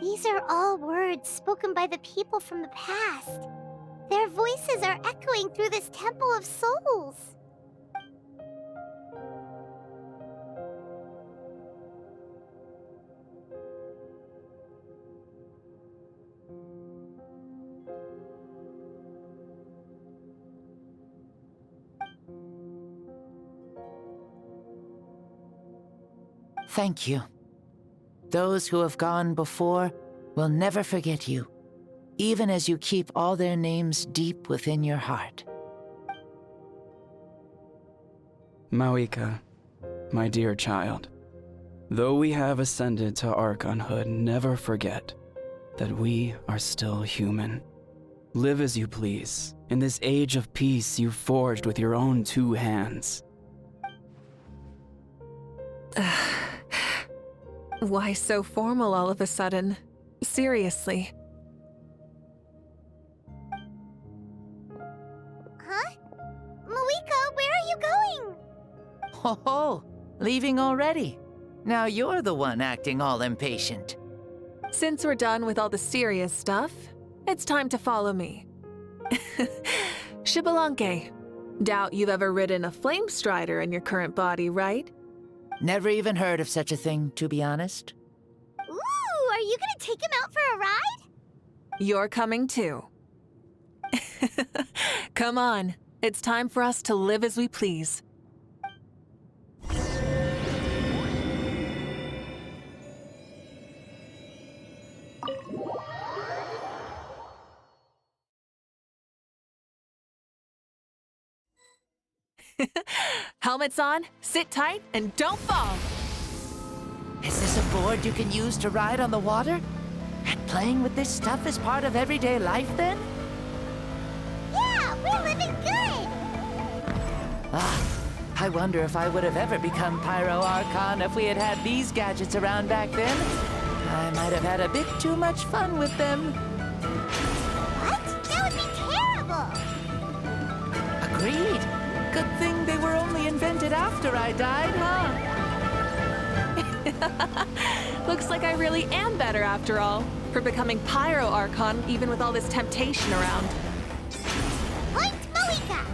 Speaker 2: These are all words spoken by the people from the past. Their voices are echoing through this Temple of Souls.
Speaker 1: Thank you. Those who have gone before will never forget you, even as you keep all their names deep within your heart.
Speaker 17: Mawika, my dear child, though we have ascended to Archonhood, never forget that we are still human. Live as you please, in this age of peace you forged with your own 2 hands.
Speaker 13: Why so formal all of a sudden? Seriously.
Speaker 2: Huh? Mawika, where are you going?
Speaker 1: Oh, leaving already? Now you're the one acting all impatient.
Speaker 13: Since we're done with all the serious stuff, it's time to follow me. Xbalanque, doubt you've ever ridden a flame strider in your current body, right?
Speaker 1: Never even heard of such a thing, to be honest.
Speaker 2: Ooh, are you gonna take him out for a ride?
Speaker 13: You're coming too. Come on, it's time for us to live as we please. Helmets on, sit tight, and don't fall!
Speaker 1: Is this a board you can use to ride on the water? And playing with this stuff is part of everyday life, then?
Speaker 2: Yeah, we're living good!
Speaker 1: I wonder if I would have ever become Pyro Archon if we had had these gadgets around back then. I might have had a bit too much fun with them.
Speaker 2: What? That would be terrible!
Speaker 1: Agreed. Good thing they were only invented after I died, huh?
Speaker 13: Looks like I really am better after all, for becoming Pyro Archon even with all this temptation around.
Speaker 2: Point Mawika!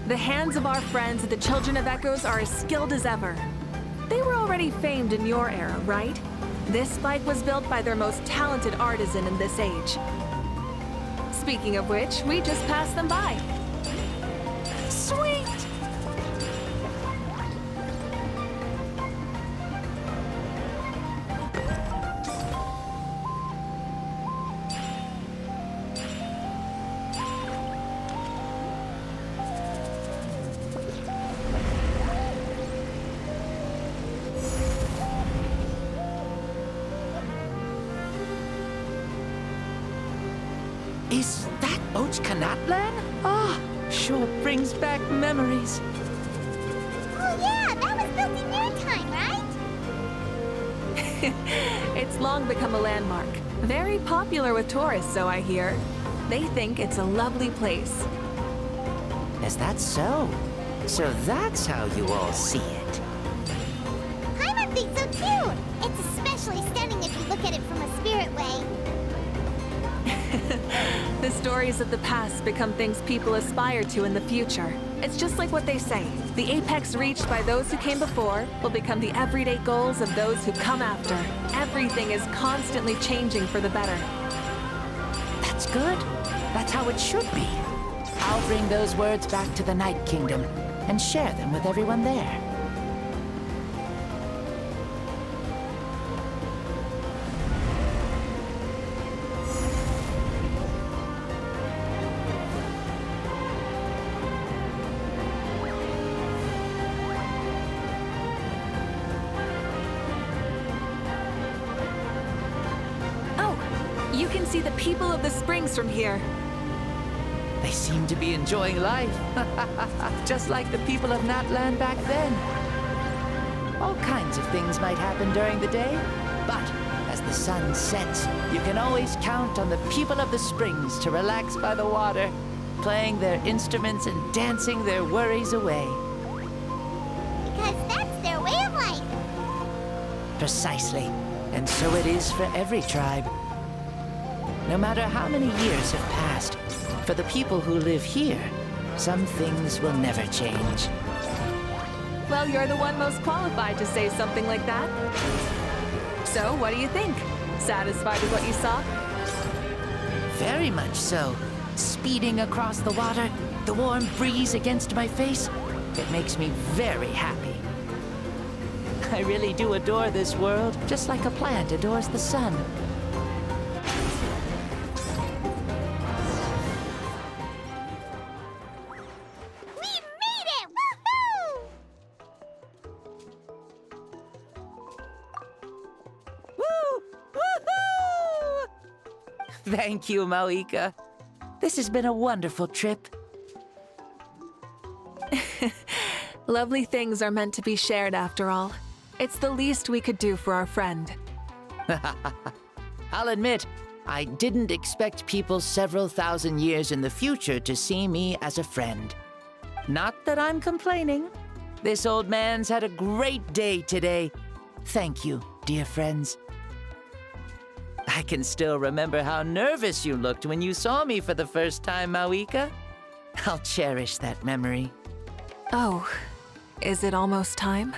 Speaker 13: The hands of our friends, the Children of Echoes, are as skilled as ever. They were already famed in your era, right? This spike was built by their most talented artisan in this age. Speaking of which, we just passed them by. Sweet!
Speaker 1: Is that Ochkanatlan? Ah, sure brings back memories.
Speaker 2: Oh yeah, that was built in your time, right?
Speaker 13: It's long become a landmark. Very popular with tourists, so I hear. They think it's a lovely place.
Speaker 1: Is that so? So that's how you all see it.
Speaker 2: Paimon thinks so too! It's especially stunning if you look at it from a spirit way.
Speaker 13: The stories of the past become things people aspire to in the future. It's just like what they say. The apex reached by those who came before will become the everyday goals of those who come after. Everything is constantly changing for the better.
Speaker 1: That's good. That's how it should be. I'll bring those words back to the Night Kingdom and share them with everyone there.
Speaker 13: You can see the people of the springs from here.
Speaker 1: They seem to be enjoying life, just like the people of Natlan back then. All kinds of things might happen during the day, but as the sun sets, you can always count on the people of the springs to relax by the water, playing their instruments and dancing their worries away.
Speaker 2: Because that's their way of life.
Speaker 1: Precisely, and so it is for every tribe. No matter how many years have passed, for the people who live here, some things will never change.
Speaker 13: Well, you're the one most qualified to say something like that. So, what do you think? Satisfied with what you saw?
Speaker 1: Very much so. Speeding across the water, the warm breeze against my face, it makes me very happy. I really do adore this world, just like a plant adores the sun. Thank you, Mauika. This has been a wonderful trip.
Speaker 13: Lovely things are meant to be shared after all. It's the least we could do for our friend.
Speaker 1: I'll admit, I didn't expect people several thousand years in the future to see me as a friend. Not that I'm complaining. This old man's had a great day today. Thank you, dear friends. I can still remember how nervous you looked when you saw me for the first time, Mauika. I'll cherish that memory.
Speaker 13: Oh, is it almost time?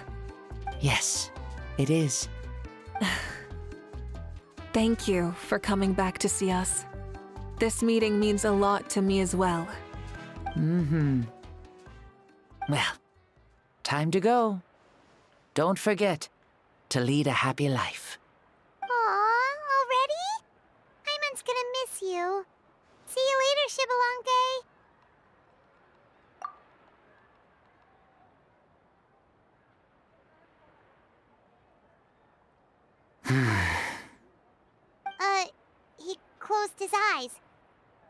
Speaker 1: Yes, it is.
Speaker 13: Thank you for coming back to see us. This meeting means a lot to me as well.
Speaker 1: Well, time to go. Don't forget to lead a happy life.
Speaker 2: Aw, already? Paimon's gonna miss you. See you later, Shibalonke. He closed his eyes.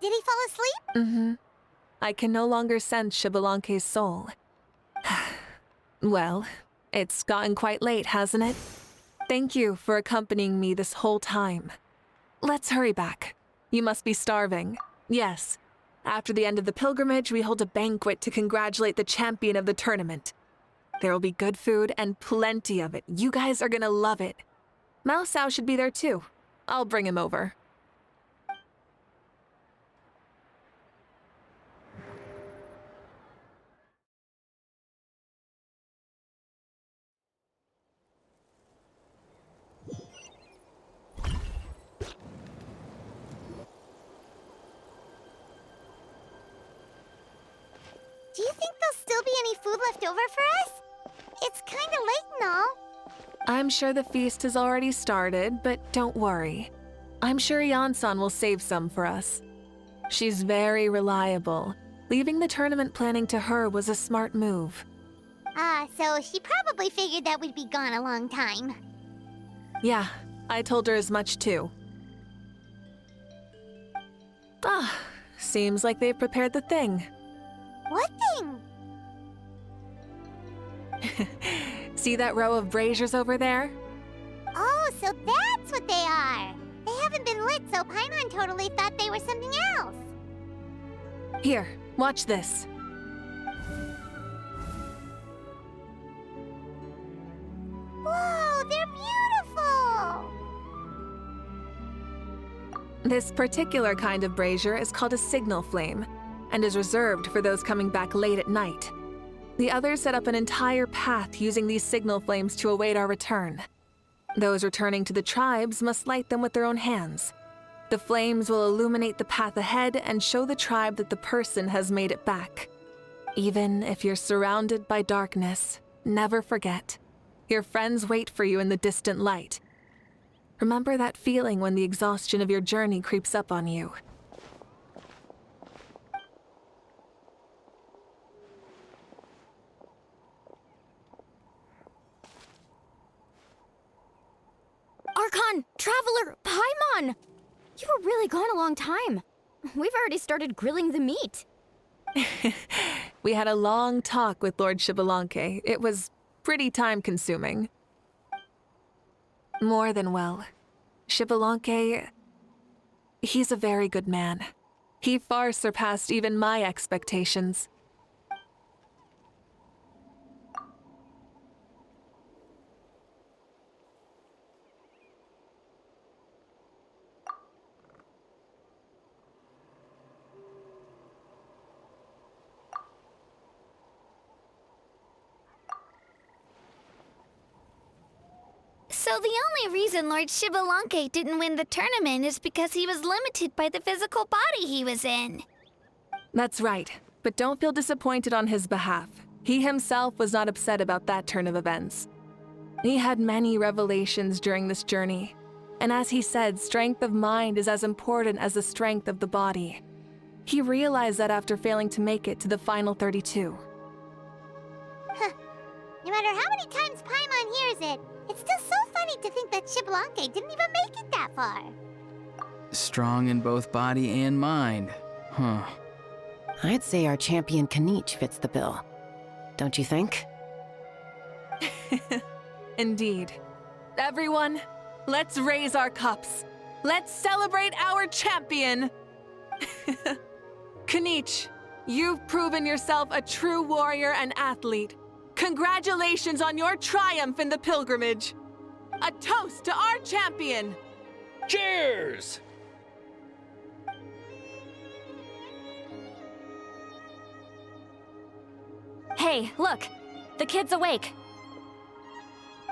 Speaker 2: Did he fall asleep?
Speaker 13: I can no longer sense Shibalonke's soul. Well, it's gotten quite late, hasn't it? Thank you for accompanying me this whole time. Let's hurry back. You must be starving. Yes. After the end of the pilgrimage, we hold a banquet to congratulate the champion of the tournament. There will be good food and plenty of it. You guys are gonna love it. Mao Sao should be there too. I'll bring him over.
Speaker 2: Do you think there'll still be any food left over for us? It's kinda late and all.
Speaker 13: I'm sure the feast has already started, but don't worry. I'm sure Yansan will save some for us. She's very reliable. Leaving the tournament planning to her was a smart move.
Speaker 2: So she probably figured that we'd be gone a long time.
Speaker 13: Yeah, I told her as much too. Seems like they've prepared the thing.
Speaker 2: What thing?
Speaker 13: See that row of braziers over there?
Speaker 2: Oh, so that's what they are. They haven't been lit, so Paimon totally thought they were something else.
Speaker 13: Here, watch this.
Speaker 2: Whoa, they're beautiful!
Speaker 13: This particular kind of brazier is called a signal flame, and is reserved for those coming back late at night. The others set up an entire path using these signal flames to await our return. Those returning to the tribes must light them with their own hands. The flames will illuminate the path ahead and show the tribe that the person has made it back. Even if you're surrounded by darkness, never forget. Your friends wait for you in the distant light. Remember that feeling when the exhaustion of your journey creeps up on you.
Speaker 15: Archon! Traveler! Paimon! You were really gone a long time. We've already started grilling the meat.
Speaker 13: We had a long talk with Lord Shibalonke. It was pretty time-consuming. More than well. Shibalonke, he's a very good man. He far surpassed even my expectations.
Speaker 15: So the only reason Lord Shibalonke didn't win the tournament is because he was limited by the physical body he was in.
Speaker 13: That's right, but don't feel disappointed on his behalf. He himself was not upset about that turn of events. He had many revelations during this journey, and as he said, strength of mind is as important as the strength of the body. He realized that after failing to make it to the final 32.
Speaker 2: No matter how many times Paimon hears it, it's still so funny to think that Shibalonke didn't even make it that far.
Speaker 10: Strong in both body and mind. Huh.
Speaker 14: I'd say our champion Kanich fits the bill. Don't you think?
Speaker 13: Indeed. Everyone, let's raise our cups. Let's celebrate our champion! Kanich, you've proven yourself a true warrior and athlete. Congratulations on your triumph in the pilgrimage. A toast to our champion!
Speaker 5: Cheers!
Speaker 8: Hey, look! The kid's awake.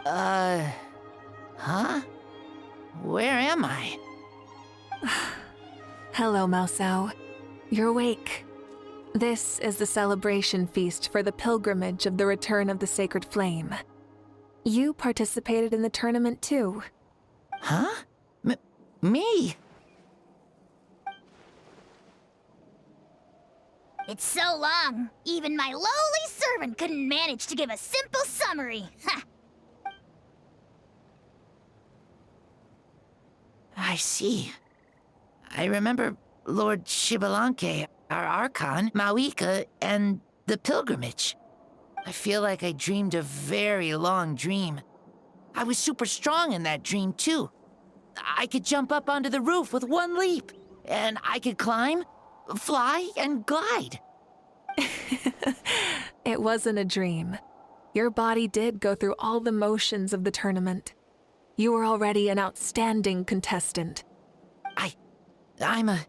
Speaker 1: Huh? Where am I?
Speaker 13: Hello, Mausau. You're awake. This is the celebration feast for the pilgrimage of the return of the Sacred Flame. You participated in the tournament too.
Speaker 1: Huh? Me?
Speaker 6: It's so long, even my lowly servant couldn't manage to give a simple summary. Ha!
Speaker 1: I see. I remember Lord Shibalanke, our Archon, Mawika, and the pilgrimage. I feel like I dreamed a very long dream. I was super strong in that dream, too. I could jump up onto the roof with one leap, and I could climb, fly, and glide.
Speaker 13: It wasn't a dream. Your body did go through all the motions of the tournament. You were already an outstanding contestant.
Speaker 1: I'm a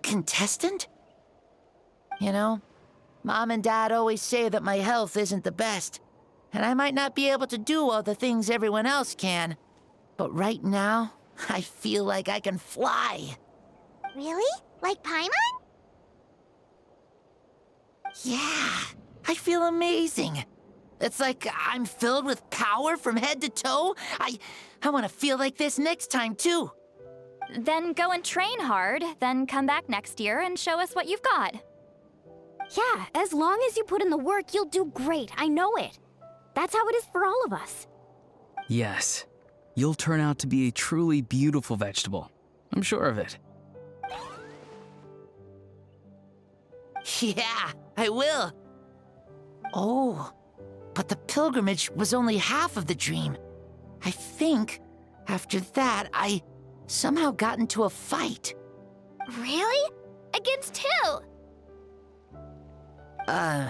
Speaker 1: contestant? You know, Mom and Dad always say that my health isn't the best, and I might not be able to do all the things everyone else can. But right now, I feel like I can fly.
Speaker 2: Really? Like Paimon?
Speaker 1: Yeah, I feel amazing. It's like I'm filled with power from head to toe. I want to feel like this next time, too.
Speaker 8: Then go and train hard, then come back next year and show us what you've got.
Speaker 15: Yeah, as long as you put in the work, you'll do great. I know it. That's how it is for all of us.
Speaker 10: Yes. You'll turn out to be a truly beautiful vegetable. I'm sure of it.
Speaker 1: Yeah, I will. Oh, but the pilgrimage was only half of the dream. I think after that, I somehow got into a fight.
Speaker 15: Really? Against who?
Speaker 1: I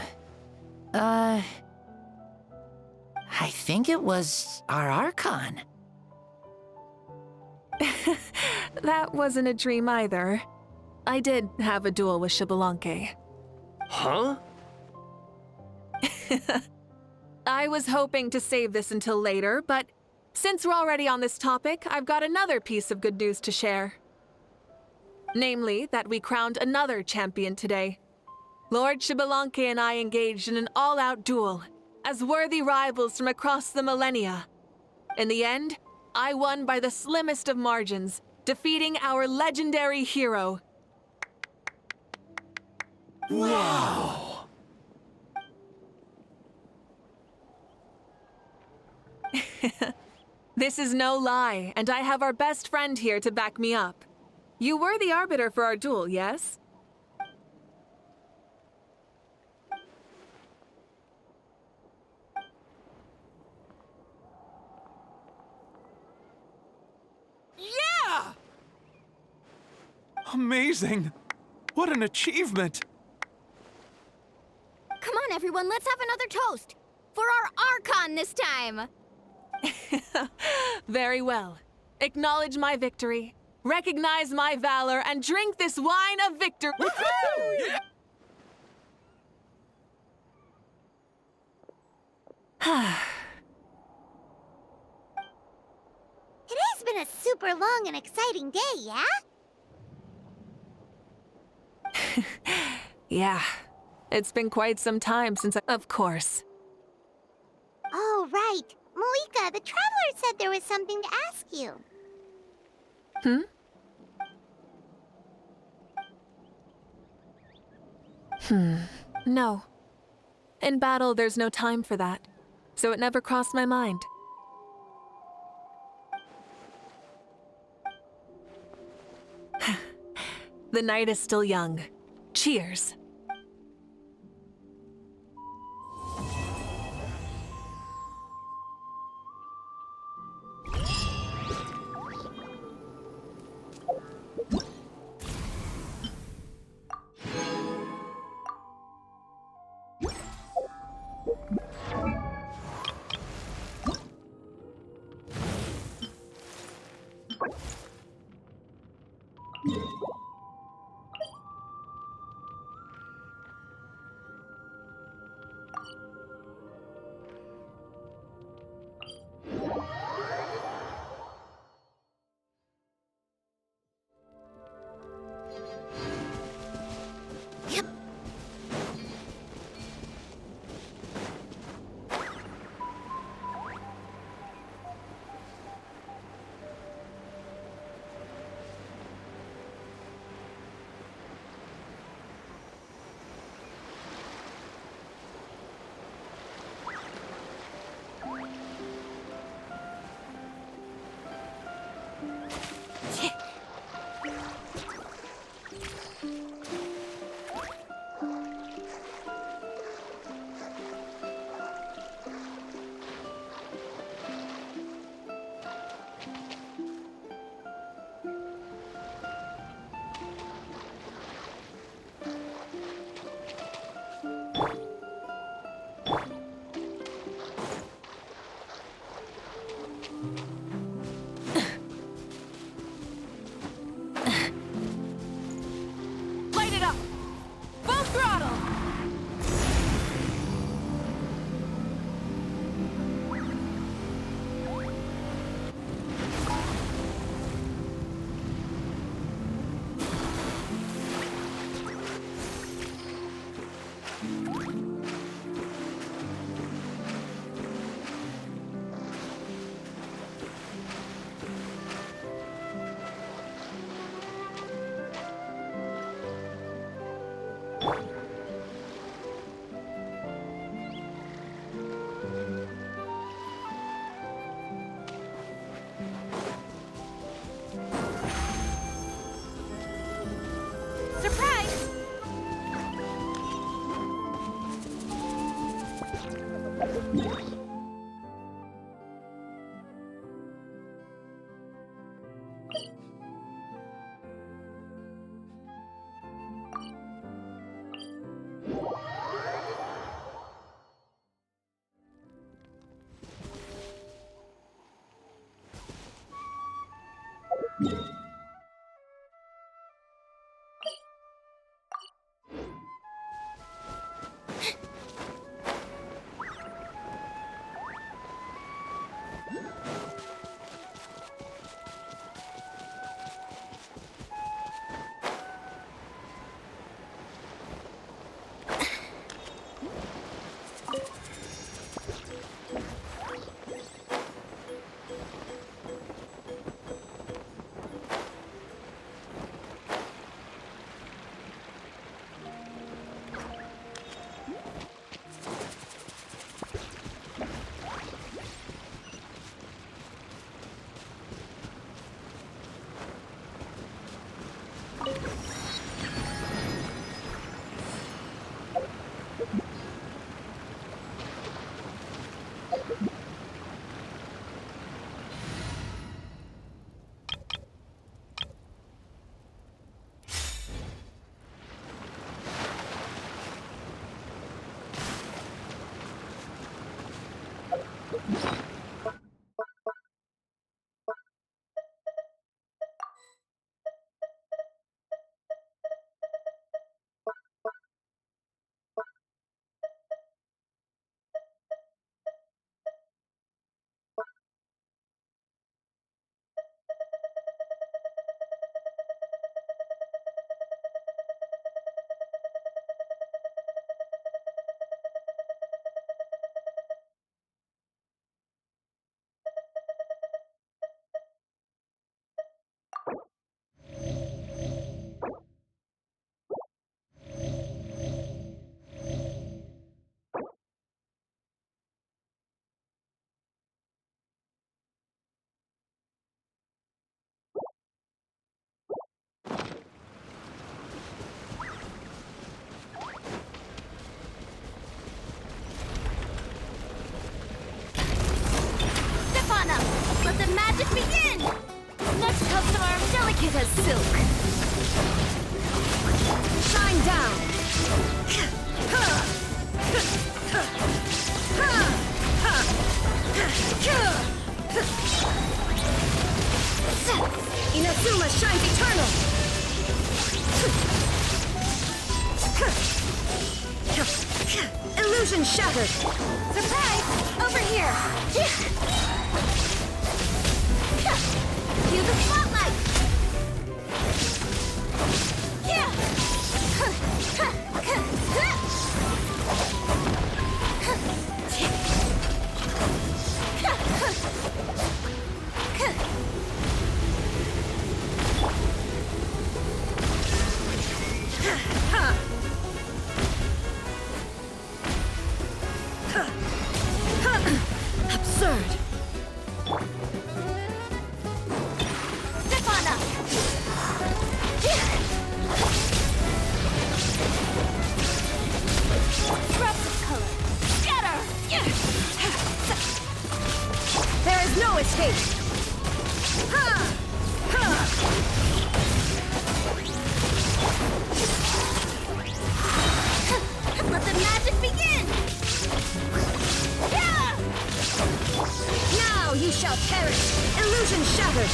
Speaker 1: think it was our Archon.
Speaker 13: That wasn't a dream either. I did have a duel with Shibalanke.
Speaker 5: Huh?
Speaker 13: I was hoping to save this until later, but since we're already on this topic, I've got another piece of good news to share. Namely, that we crowned another champion today. Lord Shibalanke and I engaged in an all-out duel, as worthy rivals from across the millennia. In the end, I won by the slimmest of margins, defeating our legendary hero.
Speaker 5: Wow!
Speaker 13: This is no lie, and I have our best friend here to back me up. You were the arbiter for our duel, yes?
Speaker 3: Yeah! Amazing! What an achievement!
Speaker 15: Come on, everyone, let's have another toast. For our Archon this time.
Speaker 13: Very well. Acknowledge my victory, recognize my valor, and drink this wine of victory.
Speaker 5: Yeah!
Speaker 2: Today's been a super long and exciting day, yeah?
Speaker 13: Yeah. It's been quite some time since Of course.
Speaker 2: Oh, right. Malika, the Traveler said there was something to ask you.
Speaker 13: No. In battle, there's no time for that, so it never crossed my mind. The night is still young. Cheers. Light it up! Full throttle! Surprise!
Speaker 7: Illusion shattered!
Speaker 15: Surprise! Over here! Cue the spotlight!
Speaker 7: Absurd!
Speaker 15: Step on up! Drops of color! Scatter!
Speaker 7: There is no escape!
Speaker 15: Let the magic begin!
Speaker 7: Now you shall perish! Illusion shattered!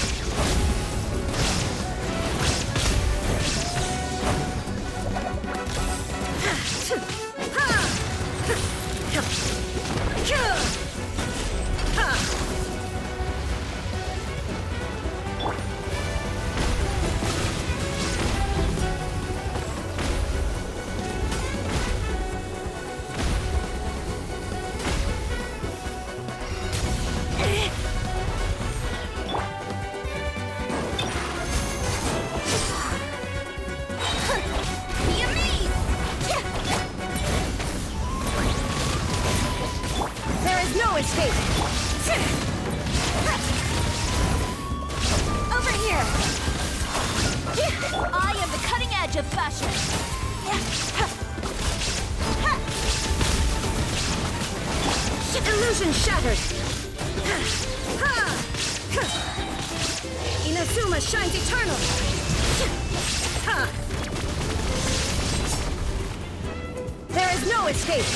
Speaker 15: Be amazed!
Speaker 7: There is no escape!
Speaker 15: Over here! I am the cutting edge of fashion!
Speaker 7: Illusion shattered! Inazuma shines eternal! There is no escape!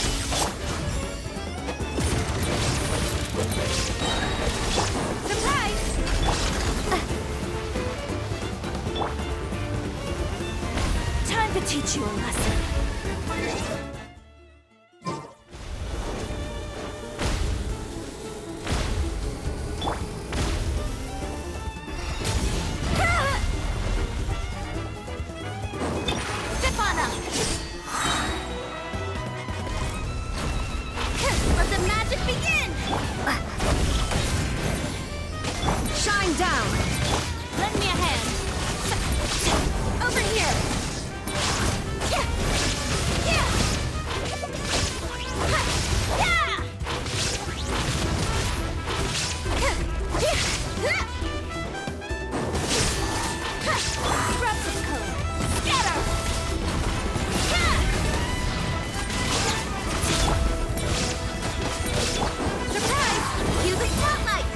Speaker 15: Surprise! Time to teach you a lesson. Step on up! Let the magic begin!
Speaker 7: Shine down!
Speaker 15: Lend me a hand. Over here. Drops of color. Scatter. Surprise! Cue the spotlight.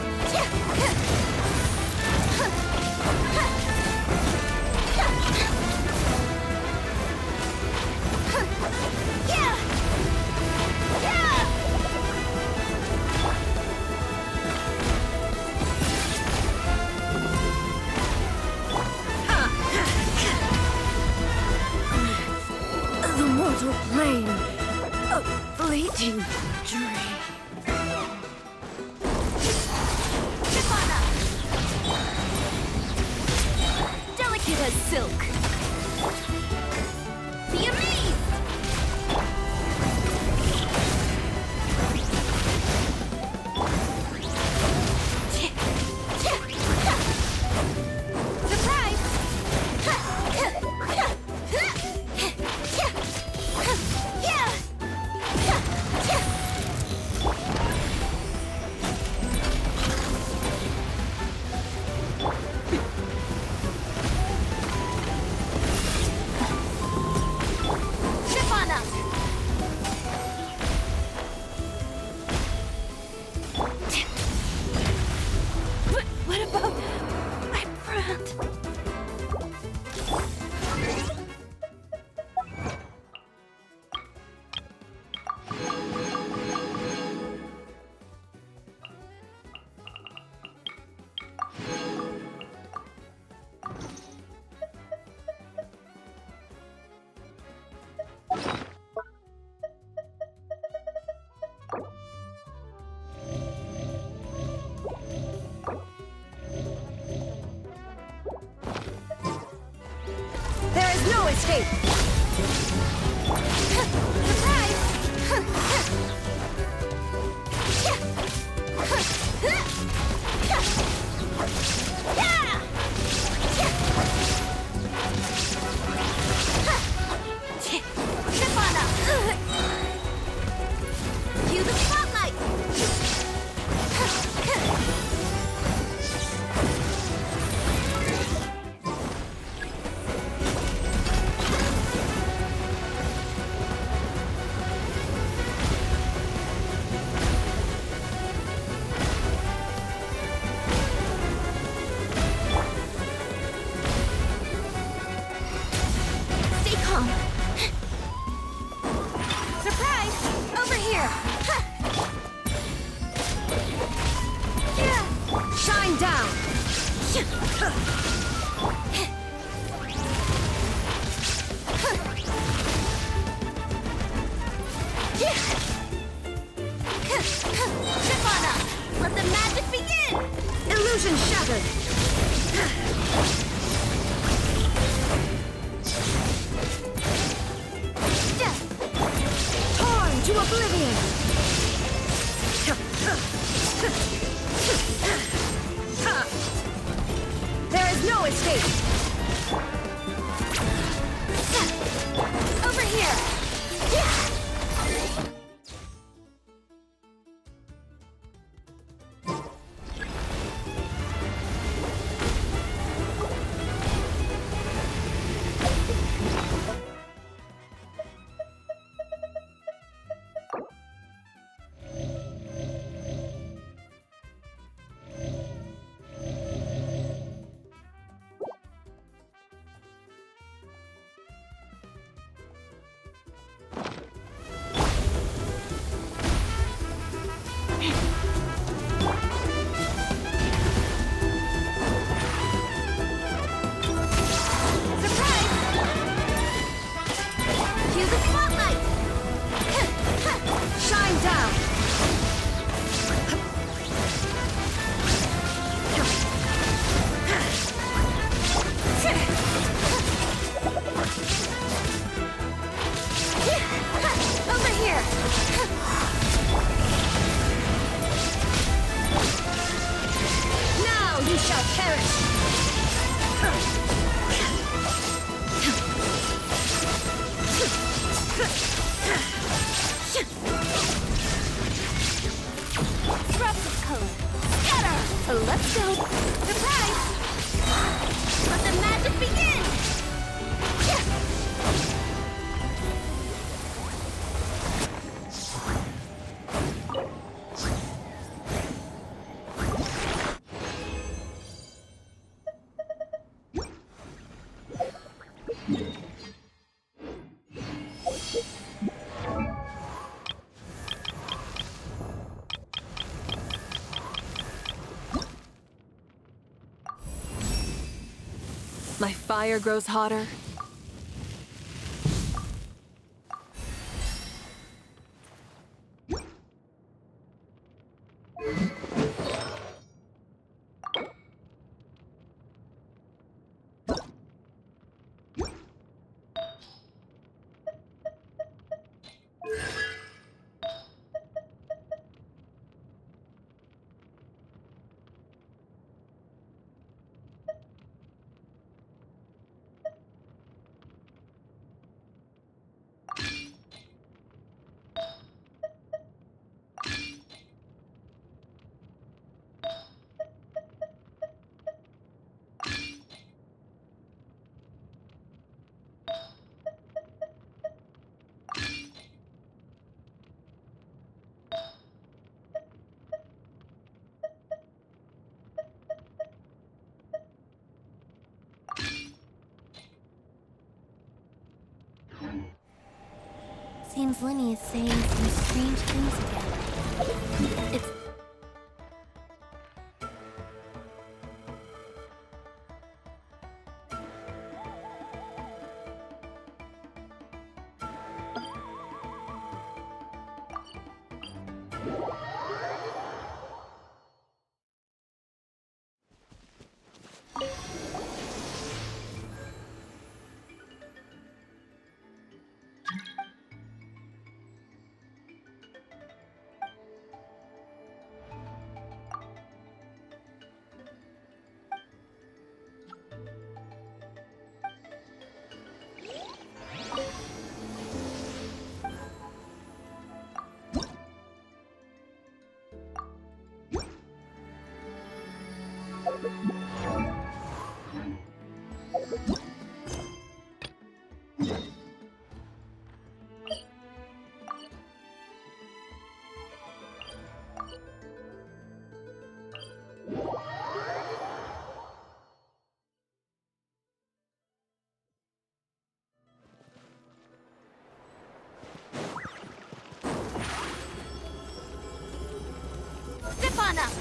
Speaker 7: The mortal plane! A fleeting dream.
Speaker 15: Step on up. Delicate as silk. Be amazed! Surprise!
Speaker 21: escape!
Speaker 6: Zip on up! Cue the spotlight! Stay calm. Surprise! Over here!
Speaker 21: Shine down!
Speaker 6: Zip on up! Let the magic begin!
Speaker 21: Illusion shattered! Torn to oblivion! There is no escape!
Speaker 6: Over here! Cue the spotlight!
Speaker 21: Shine down!
Speaker 6: Over here!
Speaker 21: Now you shall perish!
Speaker 6: Disruptive color! Scatter! Let's go! Surprise! Let the magic begin!
Speaker 13: My fire grows hotter.
Speaker 2: Seems Linny is saying some strange things again. It's...
Speaker 6: on up!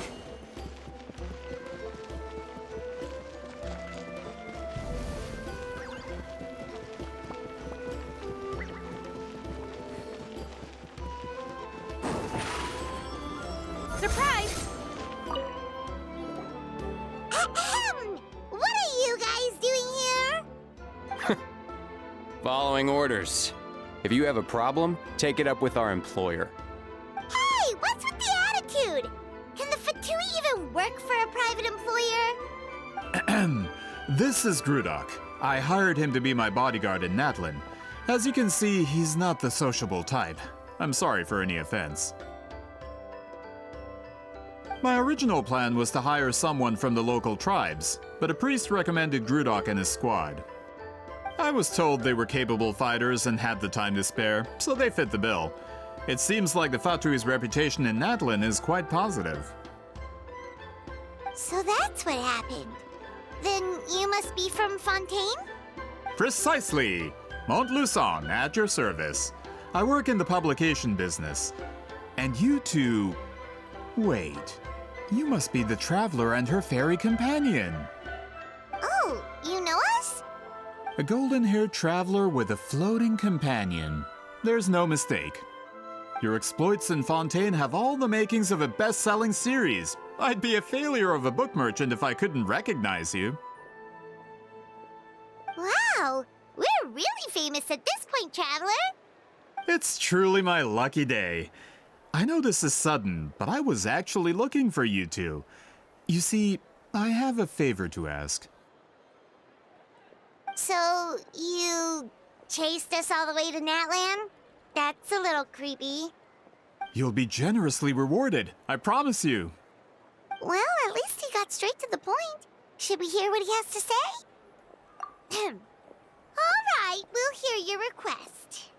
Speaker 6: Surprise!
Speaker 2: Ahem! What are you guys doing here?
Speaker 18: Following orders. If you have a problem, take it up with our employer.
Speaker 2: Hey, what's with the attitude? Can the Fatui even work for a private employer?
Speaker 22: This is Grudok. I hired him to be my bodyguard in Natlin. As you can see, he's not the sociable type. I'm sorry for any offense. My original plan was to hire someone from the local tribes, but a priest recommended Grudok and his squad. I was told they were capable fighters and had the time to spare, so they fit the bill. It seems like the Fatui's reputation in Natlin is quite positive.
Speaker 2: So that's what happened. Then you must be from Fontaine?
Speaker 22: Precisely! Montluçon, at your service. I work in the publication business. And you two... Wait. You must be the traveler and her fairy companion.
Speaker 2: Oh, you know us?
Speaker 22: A golden-haired traveler with a floating companion. There's no mistake. Your exploits in Fontaine have all the makings of a best-selling series. I'd be a failure of a book merchant if I couldn't recognize you.
Speaker 2: Wow, we're really famous at this point, Traveler.
Speaker 22: It's truly my lucky day. I know this is sudden, but I was actually looking for you two. You see, I have a favor to ask.
Speaker 2: So, you chased us all the way to Natlan? That's a little creepy.
Speaker 22: You'll be generously rewarded, I promise you.
Speaker 2: Well, at least he got straight to the point. Should we hear what he has to say? All right, we'll hear your request.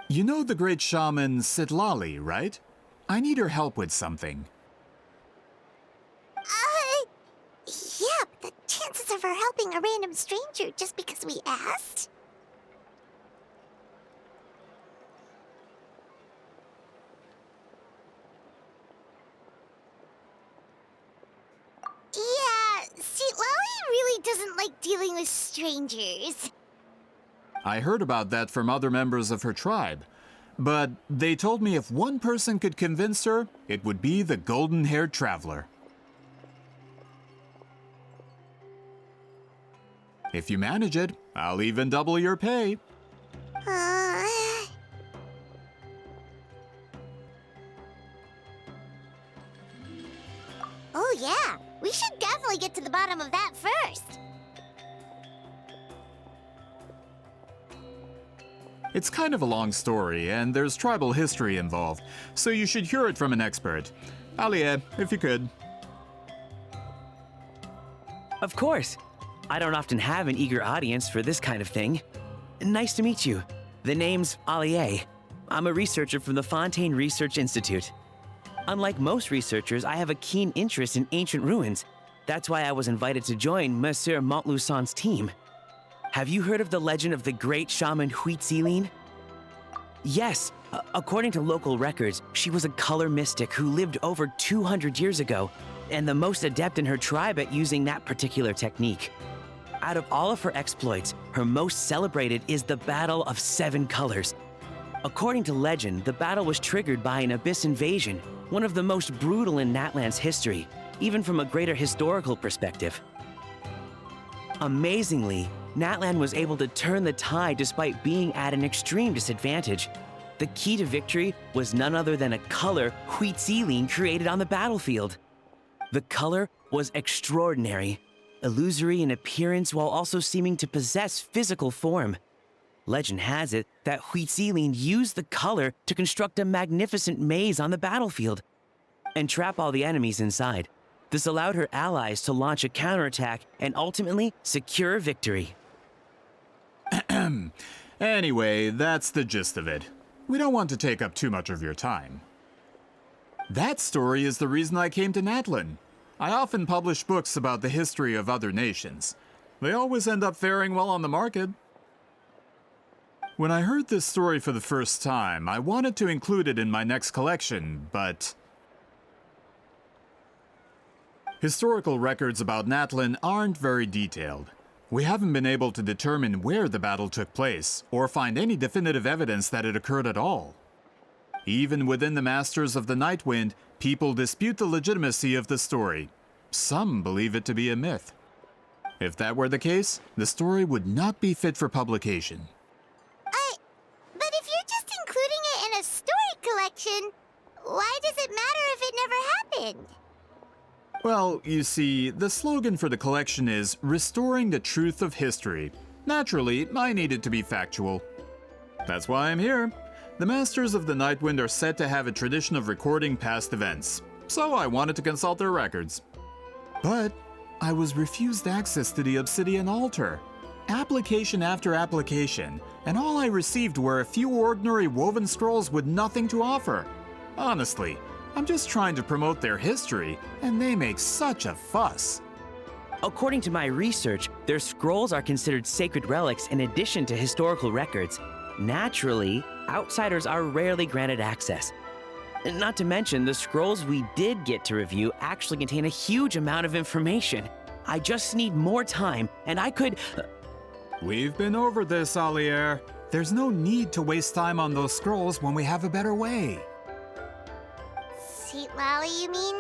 Speaker 22: You know the great shaman Sitlali, right? I need her help with something.
Speaker 2: Yeah, but the chances of her helping a random stranger just because we asked? Yeah, Sitlali really doesn't like dealing with strangers.
Speaker 22: I heard about that from other members of her tribe. But they told me if one person could convince her, it would be the golden-haired traveler. If you manage it, I'll even double your pay.
Speaker 2: Oh yeah, we should definitely get to the bottom of that first.
Speaker 22: It's kind of a long story, and there's tribal history involved, so you should hear it from an expert. Alie, if you could.
Speaker 23: Of course. I don't often have an eager audience for this kind of thing. Nice to meet you. The name's Alie. I'm a researcher from the Fontaine Research Institute. Unlike most researchers, I have a keen interest in ancient ruins. That's why I was invited to join Monsieur Montluçon's team. Have you heard of the legend of the great shaman Huitzilin? Yes, according to local records, she was a color mystic who lived over 200 years ago, and the most adept in her tribe at using that particular technique. Out of all of her exploits, her most celebrated is the Battle of Seven Colors. According to legend, the battle was triggered by an abyss invasion, one of the most brutal in Natlan's history, even from a greater historical perspective. Amazingly, Natlan was able to turn the tide despite being at an extreme disadvantage. The key to victory was none other than a color Huitzilin created on the battlefield. The color was extraordinary, illusory in appearance while also seeming to possess physical form. Legend has it that Huitzilin used the color to construct a magnificent maze on the battlefield and trap all the enemies inside. This allowed her allies to launch a counterattack and ultimately secure victory.
Speaker 22: Anyway, that's the gist of it. We don't want to take up too much of your time. That story is the reason I came to Natlin. I often publish books about the history of other nations. They always end up faring well on the market. When I heard this story for the first time, I wanted to include it in my next collection, but... Historical records about Natlin aren't very detailed. We haven't been able to determine where the battle took place, or find any definitive evidence that it occurred at all. Even within the Masters of the Nightwind, people dispute the legitimacy of the story. Some believe it to be a myth. If that were the case, the story would not be fit for publication.
Speaker 2: But if you're just including it in a story collection, why does it matter if it never happened?
Speaker 22: Well, you see, the slogan for the collection is Restoring the Truth of History. Naturally, I need it to be factual. That's why I'm here. The Masters of the Nightwind are said to have a tradition of recording past events, so I wanted to consult their records. But I was refused access to the Obsidian Altar. Application after application, and all I received were a few ordinary woven scrolls with nothing to offer. Honestly, I'm just trying to promote their history, and they make such a fuss.
Speaker 23: According to my research, their scrolls are considered sacred relics in addition to historical records. Naturally, outsiders are rarely granted access. Not to mention, the scrolls we did get to review actually contain a huge amount of information. I just need more time, and I could...
Speaker 22: We've been over this, Alier. There's no need to waste time on those scrolls when we have a better way.
Speaker 2: Seat Lally, you mean?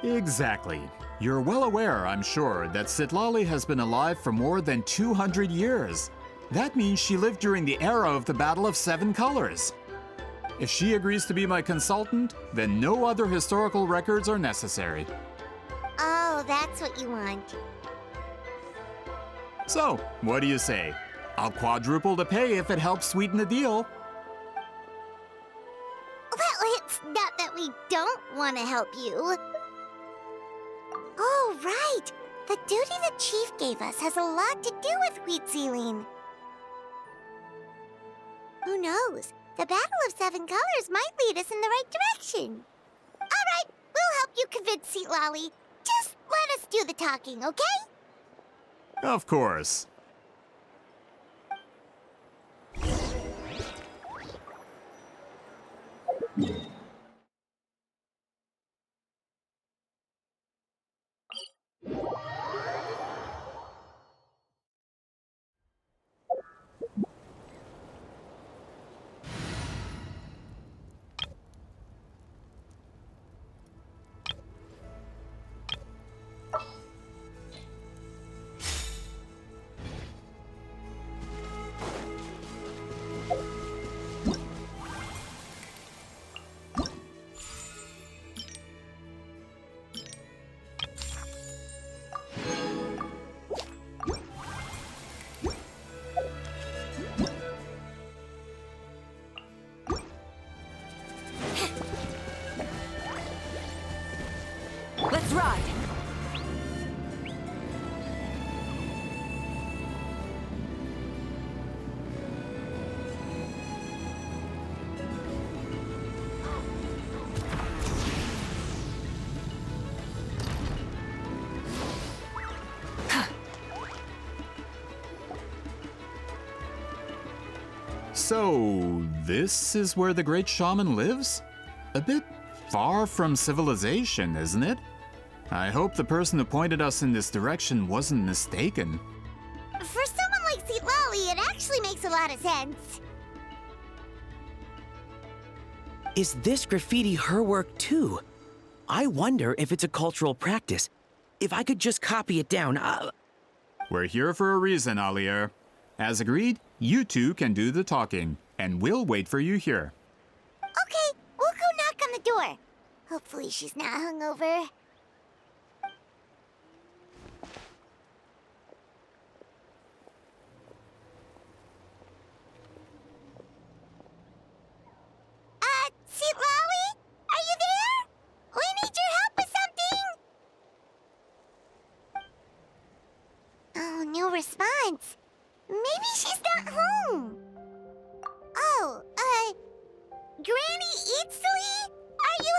Speaker 22: Exactly. You're well aware, I'm sure, that Sitlali has been alive for more than 200 years. That means she lived during the era of the Battle of Seven Colors. If she agrees to be my consultant, then no other historical records are necessary.
Speaker 2: Oh, that's what you want.
Speaker 22: So, what do you say? I'll quadruple the pay if it helps sweeten the deal.
Speaker 2: Well, it's not that we don't want to help you. Oh, right. The duty the chief gave us has a lot to do with wheat sealing. Who knows? The Battle of Seven Colors might lead us in the right direction. All right, we'll help you convince Seat Lolly. Just let us do the talking, okay?
Speaker 22: Of course.
Speaker 13: Let's ride!
Speaker 22: So, this is where the great shaman lives? A bit far from civilization, isn't it? I hope the person who pointed us in this direction wasn't mistaken.
Speaker 2: For someone like Seat Lolly, it actually makes a lot of sense.
Speaker 23: Is this graffiti her work too? I wonder if it's a cultural practice. If I could just copy it down,
Speaker 22: We're here for a reason, Alier. As agreed, you two can do the talking, and we'll wait for you here.
Speaker 2: Okay, we'll go knock on the door. Hopefully she's not hungover. Seat Lolly? Are you there? We need your help with something! Oh, no response. Maybe she's not home. Oh, Granny Eatsley? Are you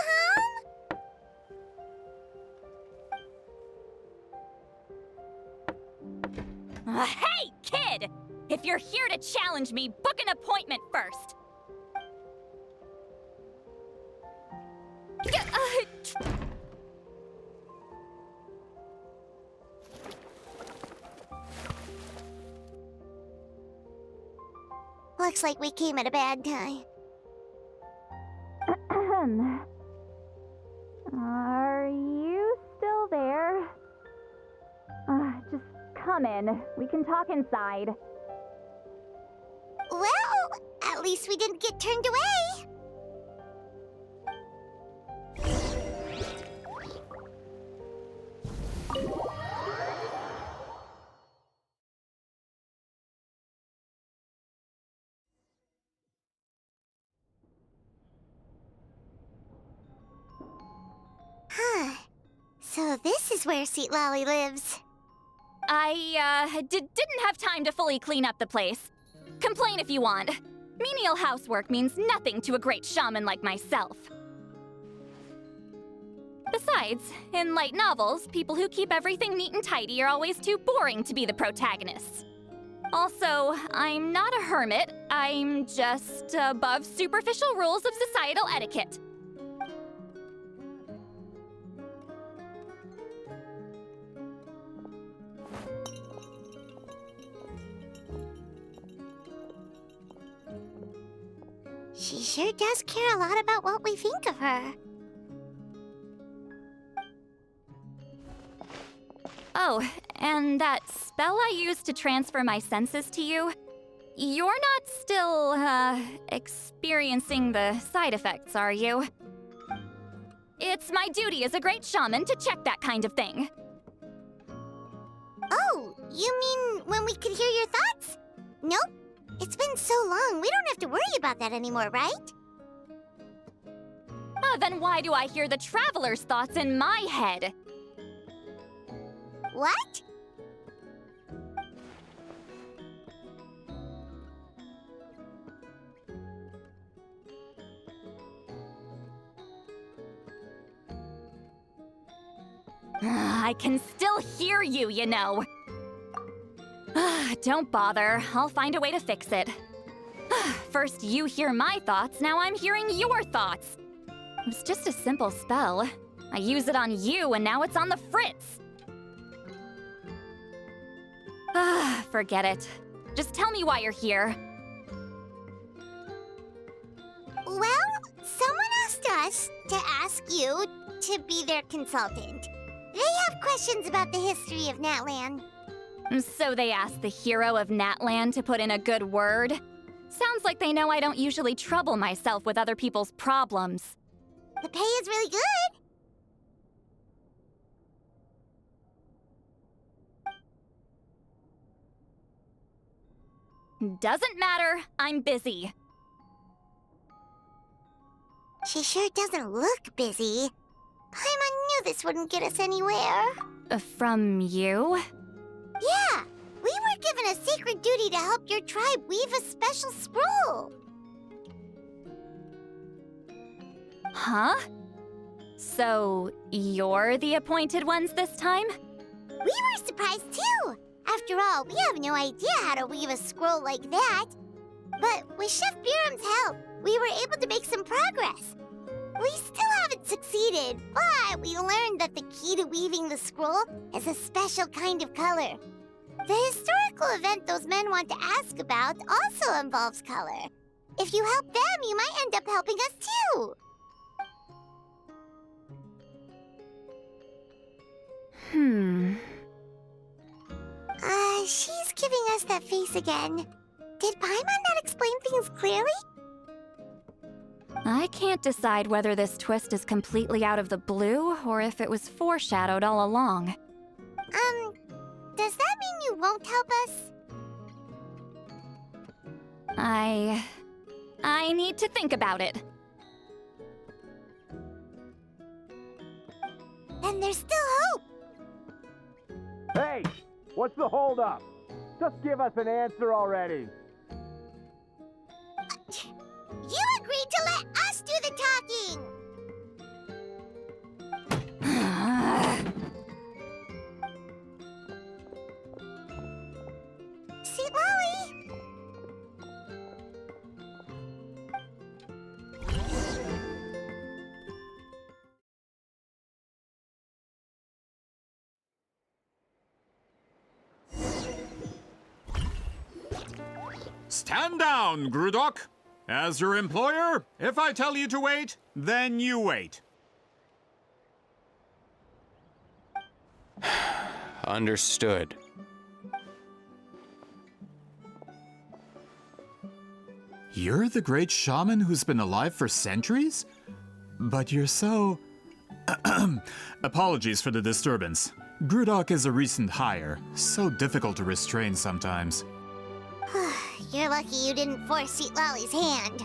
Speaker 2: home?
Speaker 8: Hey, kid! If you're here to challenge me, book an appointment first.
Speaker 2: Looks like we came at a bad time.
Speaker 8: Are you still there? Just come in. We can talk inside.
Speaker 2: Well, at least we didn't get turned away. Huh. So this is where Seat Lolly lives.
Speaker 8: I, didn't have time to fully clean up the place. Complain if you want. Menial housework means nothing to a great shaman like myself. Besides, in light novels, people who keep everything neat and tidy are always too boring to be the protagonists. Also, I'm not a hermit. I'm just above superficial rules of societal etiquette.
Speaker 2: She sure does care a lot about what we think of her.
Speaker 8: Oh, and that spell I used to transfer my senses to you, you're not still, experiencing the side effects, are you? It's my duty as a great shaman to check that kind of thing.
Speaker 2: Oh, you mean when we could hear your thoughts? Nope. It's been so long, we don't have to worry about that anymore, right?
Speaker 8: Then why do I hear the traveler's thoughts in my head?
Speaker 2: What?
Speaker 8: I can still hear you, you know. Don't bother. I'll find a way to fix it. First you hear my thoughts, now I'm hearing your thoughts. It was just a simple spell. I use it on you, and now it's on the fritz. Forget it. Just tell me why you're here.
Speaker 2: Well, someone asked us to ask you to be their consultant. They have questions about the history of Natlan.
Speaker 8: So they asked the hero of Natlan to put in a good word? Sounds like they know I don't usually trouble myself with other people's problems.
Speaker 2: The pay is really good.
Speaker 8: Doesn't matter. I'm busy.
Speaker 2: She sure doesn't look busy. Paimon knew this wouldn't get us anywhere.
Speaker 8: From you?
Speaker 2: Yeah, we were given a sacred duty to help your tribe weave a special scroll.
Speaker 8: Huh? So, you're the appointed ones this time?
Speaker 2: We were surprised too. After all, we have no idea how to weave a scroll like that. But with Chef Biram's help, we were able to make some progress. We still haven't succeeded, but we learned that the key to weaving the scroll is a special kind of color. The historical event those men want to ask about also involves color. If you help them, you might end up helping us too. She's giving us that face again. Did Paimon not explain things clearly?
Speaker 8: I can't decide whether this twist is completely out of the blue or if it was foreshadowed all along.
Speaker 2: Does that mean you won't help us?
Speaker 8: I need to think about it.
Speaker 2: Then there's still hope.
Speaker 11: Hey! What's the holdup? Just give us an answer already.
Speaker 2: You agreed to let us do the talking! Seat Lolly!
Speaker 22: Stand down, Grudok. As your employer, if I tell you to wait, then you wait.
Speaker 18: Understood.
Speaker 22: You're the great shaman who's been alive for centuries? But you're so... Apologies for the disturbance. Grudok is a recent hire, so difficult to restrain sometimes.
Speaker 2: You're lucky you didn't force Sweet Lolly's hand.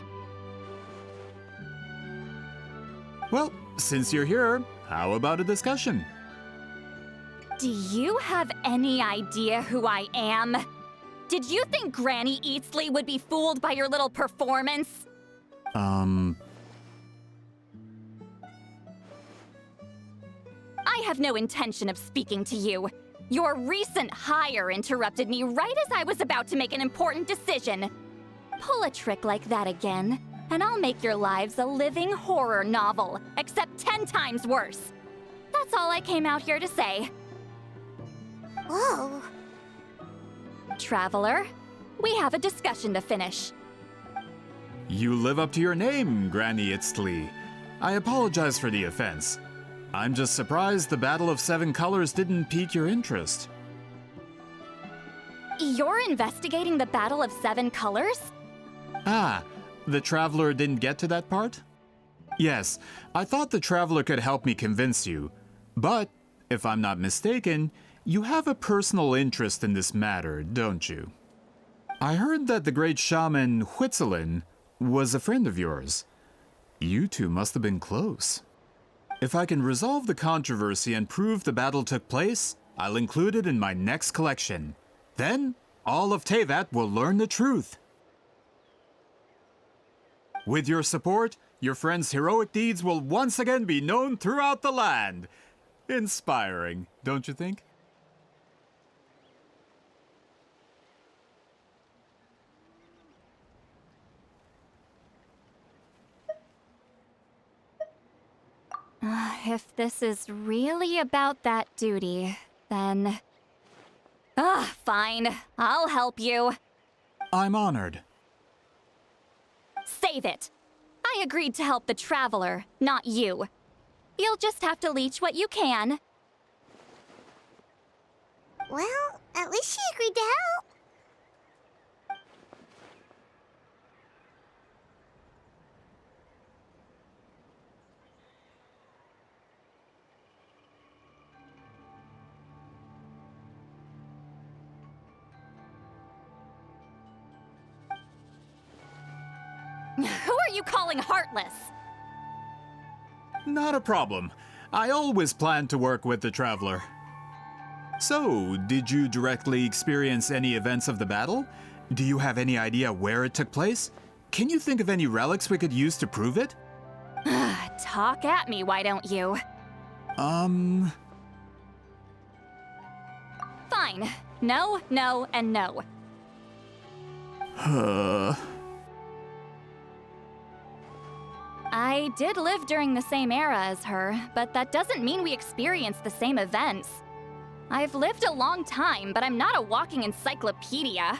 Speaker 22: Well, since you're here, how about a discussion?
Speaker 8: Do you have any idea who I am? Did you think Granny Eatsley would be fooled by your little performance?
Speaker 22: I
Speaker 8: have no intention of speaking to you. Your recent hire interrupted me right as I was about to make an important decision. Pull a trick like that again, and I'll make your lives a living horror novel, except 10 times worse. That's all I came out here to say.
Speaker 2: Whoa.
Speaker 8: Traveler, we have a discussion to finish.
Speaker 22: You live up to your name, Granny Itztli. I apologize for the offense. I'm just surprised the Battle of Seven Colors didn't pique your interest.
Speaker 8: You're investigating the Battle of Seven Colors?
Speaker 22: Ah, the Traveler didn't get to that part? Yes, I thought the Traveler could help me convince you. But, if I'm not mistaken, you have a personal interest in this matter, don't you? I heard that the great shaman Huitzilin was a friend of yours. You two must have been close. If I can resolve the controversy and prove the battle took place, I'll include it in my next collection. Then, all of Teyvat will learn the truth. With your support, your friend's heroic deeds will once again be known throughout the land. Inspiring, don't you think?
Speaker 8: If this is really about that duty, then... fine. I'll help you.
Speaker 22: I'm honored.
Speaker 8: Save it. I agreed to help the Traveler, not you. You'll just have to leech what you can.
Speaker 2: Well, at least she agreed to help.
Speaker 8: Who are you calling heartless?
Speaker 22: Not a problem. I always planned to work with the Traveler. So, did you directly experience any events of the battle? Do you have any idea where it took place? Can you think of any relics we could use to prove it?
Speaker 8: Talk at me, why don't you? Fine. No, no, and no. I did live during the same era as her, but that doesn't mean we experienced the same events. I've lived a long time, but I'm not a walking encyclopedia.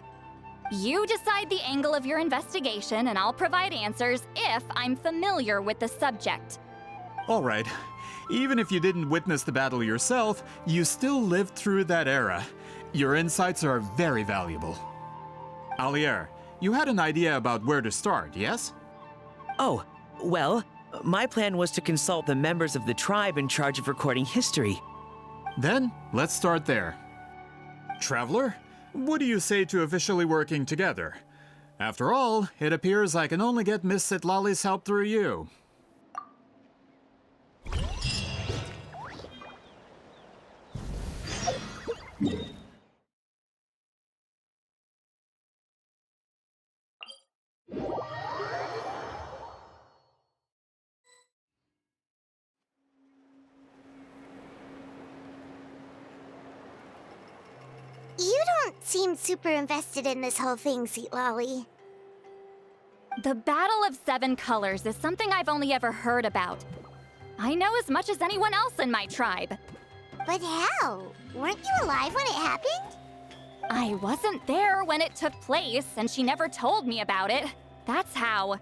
Speaker 8: You decide the angle of your investigation, and I'll provide answers if I'm familiar with the subject.
Speaker 22: All right. Even if you didn't witness the battle yourself, you still lived through that era. Your insights are very valuable. Alier, you had an idea about where to start, yes?
Speaker 23: Oh, well, my plan was to consult the members of the tribe in charge of recording history.
Speaker 22: Then, let's start there. Traveler, what do you say to officially working together? After all, it appears I can only get Miss Sitlali's help through you.
Speaker 2: You don't seem super invested in this whole thing, Sweet Lolly.
Speaker 8: The Battle of Seven Colors is something I've only ever heard about. I know as much as anyone else in my tribe.
Speaker 2: But how? Weren't you alive when it happened?
Speaker 8: I wasn't there when it took place, and she never told me about it. That's how.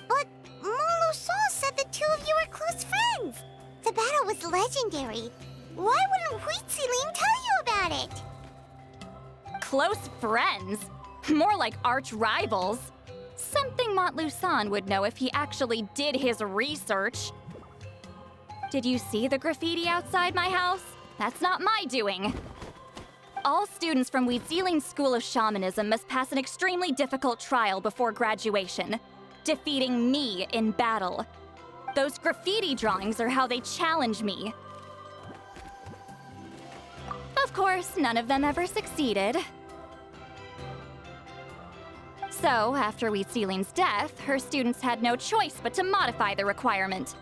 Speaker 2: But Molusan said the two of you were close friends. The battle was legendary. Why wouldn't Huitziling tell you about it?
Speaker 8: Close friends? More like arch rivals. Something Montluçon would know if he actually did his research. Did you see the graffiti outside my house? That's not my doing. All students from Huitziling's School of Shamanism must pass an extremely difficult trial before graduation, defeating me in battle. Those graffiti drawings are how they challenge me. Of course, none of them ever succeeded. So, after Huitziling's death, her students had no choice but to modify the requirement.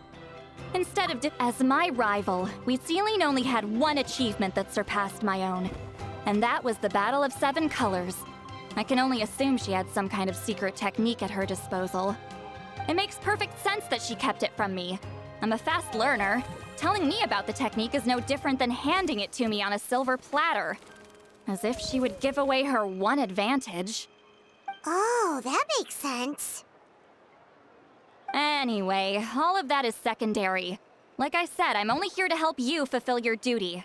Speaker 8: Instead of as my rival, Huitziling only had one achievement that surpassed my own, and that was the Battle of 7 Colors. I can only assume she had some kind of secret technique at her disposal. It makes perfect sense that she kept it from me. I'm a fast learner. Telling me about the technique is no different than handing it to me on a silver platter. As if she would give away her one advantage.
Speaker 2: Oh, that makes sense.
Speaker 8: Anyway, all of that is secondary. Like I said, I'm only here to help you fulfill your duty.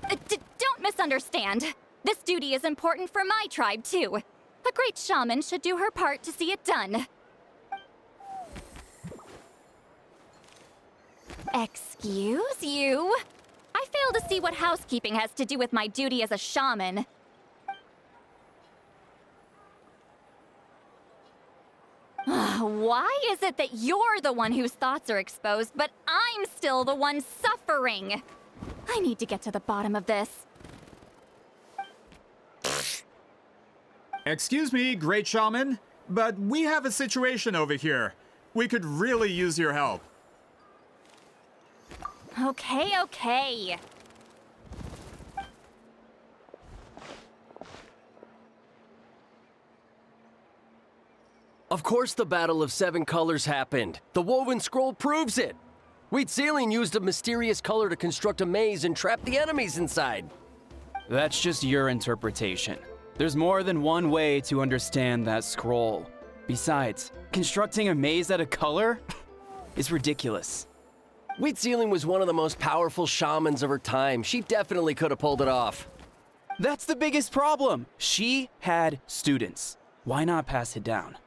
Speaker 8: Don't misunderstand. This duty is important for my tribe, too. A great shaman should do her part to see it done. Excuse you? I fail to see what housekeeping has to do with my duty as a shaman. Why is it that you're the one whose thoughts are exposed, but I'm still the one suffering? I need to get to the bottom of this.
Speaker 22: Excuse me, great shaman, but we have a situation over here. We could really use your help.
Speaker 8: Okay.
Speaker 12: Of course the Battle of 7 Colors happened. The woven scroll proves it. Huitziling used a mysterious color to construct a maze and trap the enemies inside.
Speaker 17: That's just your interpretation. There's more than one way to understand that scroll. Besides, constructing a maze out of color is ridiculous.
Speaker 12: Huitziling was one of the most powerful shamans of her time. She definitely could have pulled it off.
Speaker 17: That's the biggest problem. She had students. Why not pass it down?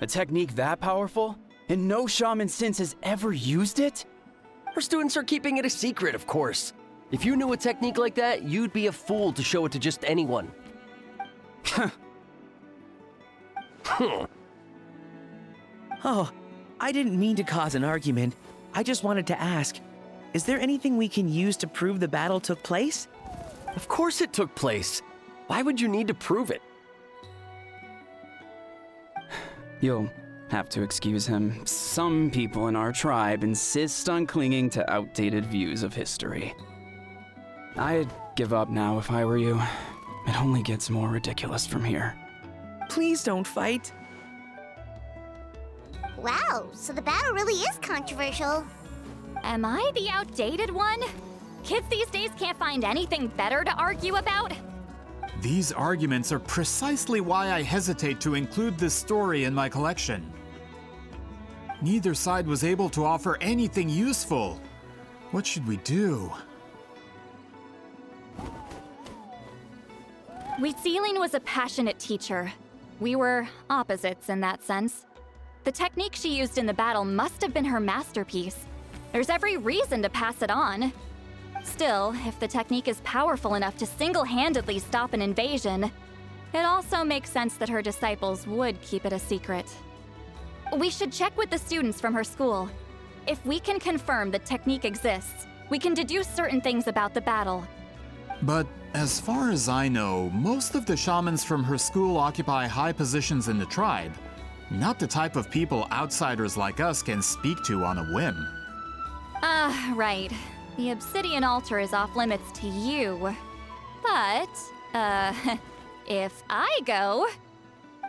Speaker 17: A technique that powerful? And no shaman since has ever used it?
Speaker 12: Her students are keeping it a secret, of course. If you knew a technique like that, you'd be a fool to show it to just anyone.
Speaker 23: Oh, I didn't mean to cause an argument. I just wanted to ask, is there anything we can use to prove the battle took place?
Speaker 12: Of course it took place. Why would you need to prove it?
Speaker 17: You'll have to excuse him. Some people in our tribe insist on clinging to outdated views of history. I'd give up now if I were you. It only gets more ridiculous from here.
Speaker 23: Please don't fight.
Speaker 2: Wow, so the battle really is controversial.
Speaker 8: Am I the outdated one? Kids these days can't find anything better to argue about?
Speaker 22: These arguments are precisely why I hesitate to include this story in my collection. Neither side was able to offer anything useful. What should we do?
Speaker 8: Huitziling was a passionate teacher. We were opposites in that sense. The technique she used in the battle must have been her masterpiece. There's every reason to pass it on. Still, if the technique is powerful enough to single-handedly stop an invasion, it also makes sense that her disciples would keep it a secret. We should check with the students from her school. If we can confirm the technique exists, we can deduce certain things about the battle.
Speaker 22: But as far as I know, most of the shamans from her school occupy high positions in the tribe. Not the type of people outsiders like us can speak to on a whim.
Speaker 8: Right. The obsidian altar is off limits to you. But, if I go...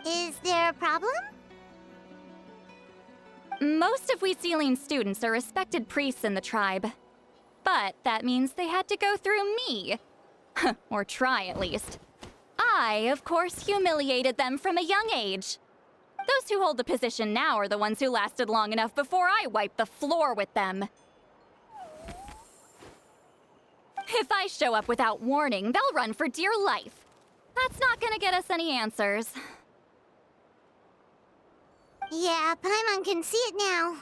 Speaker 2: Is there a problem?
Speaker 8: Most of Huitziling's students are respected priests in the tribe. But that means they had to go through me. Or try, at least. I, of course, humiliated them from a young age. Those who hold the position now are the ones who lasted long enough before I wiped the floor with them. If I show up without warning, they'll run for dear life. That's not gonna get us any answers.
Speaker 2: Yeah, Paimon can see it now.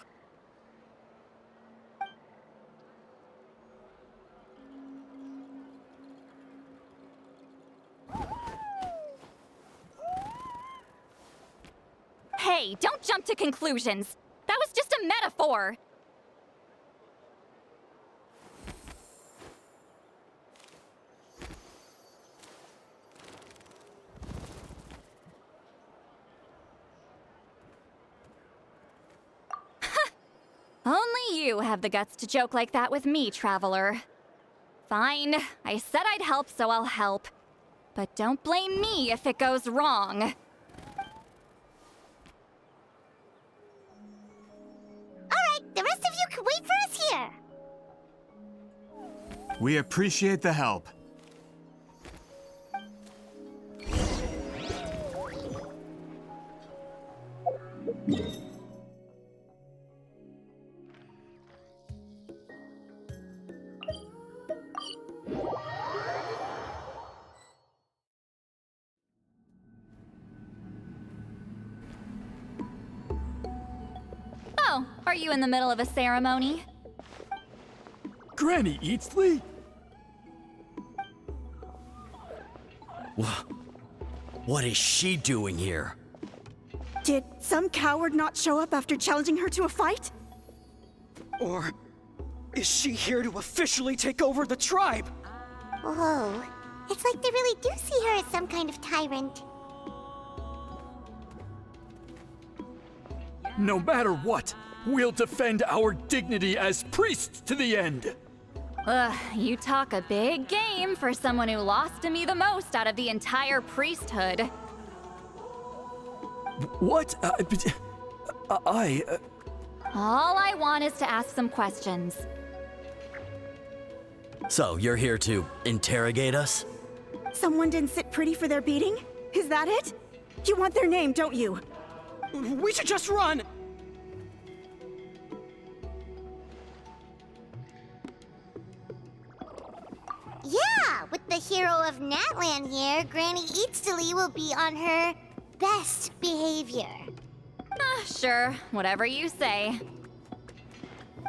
Speaker 8: Hey, don't jump to conclusions. That was just a metaphor. Only you have the guts to joke like that with me, Traveler. Fine, I said I'd help, so I'll help. But don't blame me if it goes wrong.
Speaker 2: Alright, the rest of you can wait for us here.
Speaker 22: We appreciate the help.
Speaker 8: Oh, are you in the middle of a ceremony?
Speaker 9: Granny Eatsley?
Speaker 19: What is she doing here?
Speaker 7: Did some coward not show up after challenging her to a fight?
Speaker 4: Or is she here to officially take over the tribe?
Speaker 2: Whoa. It's like they really do see her as some kind of tyrant.
Speaker 9: No matter what, we'll defend our dignity as priests to the end.
Speaker 8: Ugh, you talk a big game for someone who lost to me the most out of the entire priesthood.
Speaker 9: What?
Speaker 8: All I want is to ask some questions.
Speaker 19: So, you're here to interrogate us?
Speaker 7: Someone didn't sit pretty for their beating? Is that it? You want their name, don't you?
Speaker 4: We should just run!
Speaker 2: Yeah, with the hero of Natlan here, Granny Eatsley will be on her best behavior.
Speaker 8: Sure, whatever you say.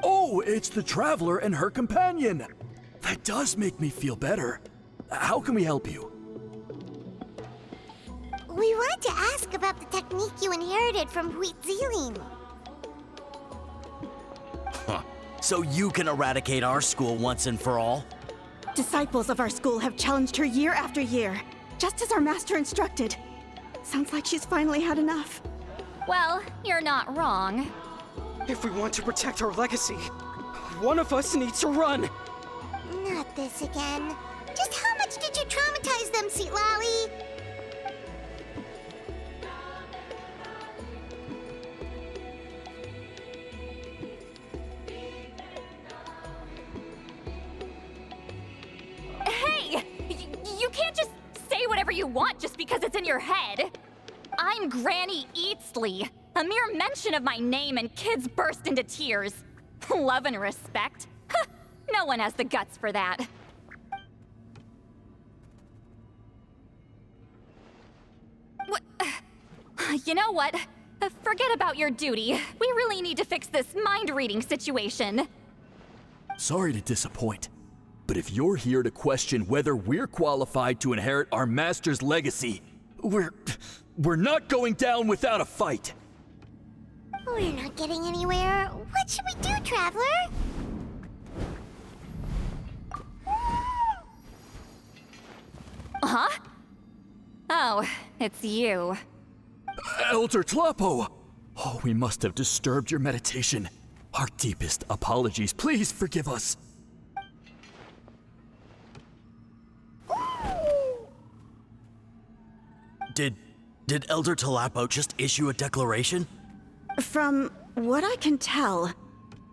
Speaker 9: Oh, it's the Traveler and her companion. That does make me feel better. How can we help you?
Speaker 2: We wanted to ask about the technique you inherited from Huitziling.
Speaker 19: Huh. So you can eradicate our school once and for all?
Speaker 7: Disciples of our school have challenged her year after year, just as our master instructed. Sounds like she's finally had enough.
Speaker 8: Well, you're not wrong.
Speaker 4: If we want to protect our legacy, one of us needs to run.
Speaker 2: Not this again. Just how much did you traumatize them, Seatlally?
Speaker 8: Hey! You can't just say whatever you want just because it's in your head. I'm Granny Eatsley. A mere mention of my name and kids burst into tears. Love and respect? No one has the guts for that. What? You know what? Forget about your duty. We really need to fix this mind-reading situation.
Speaker 9: Sorry to disappoint, but if you're here to question whether we're qualified to inherit our master's legacy, we're not going down without a fight.
Speaker 2: We're not getting anywhere. What should we do, Traveler?
Speaker 8: Huh? Oh, it's you.
Speaker 9: Elder Tlapo! Oh, we must have disturbed your meditation. Our deepest apologies. Please forgive us.
Speaker 19: Did Elder Tlapo just issue a declaration?
Speaker 7: From what I can tell,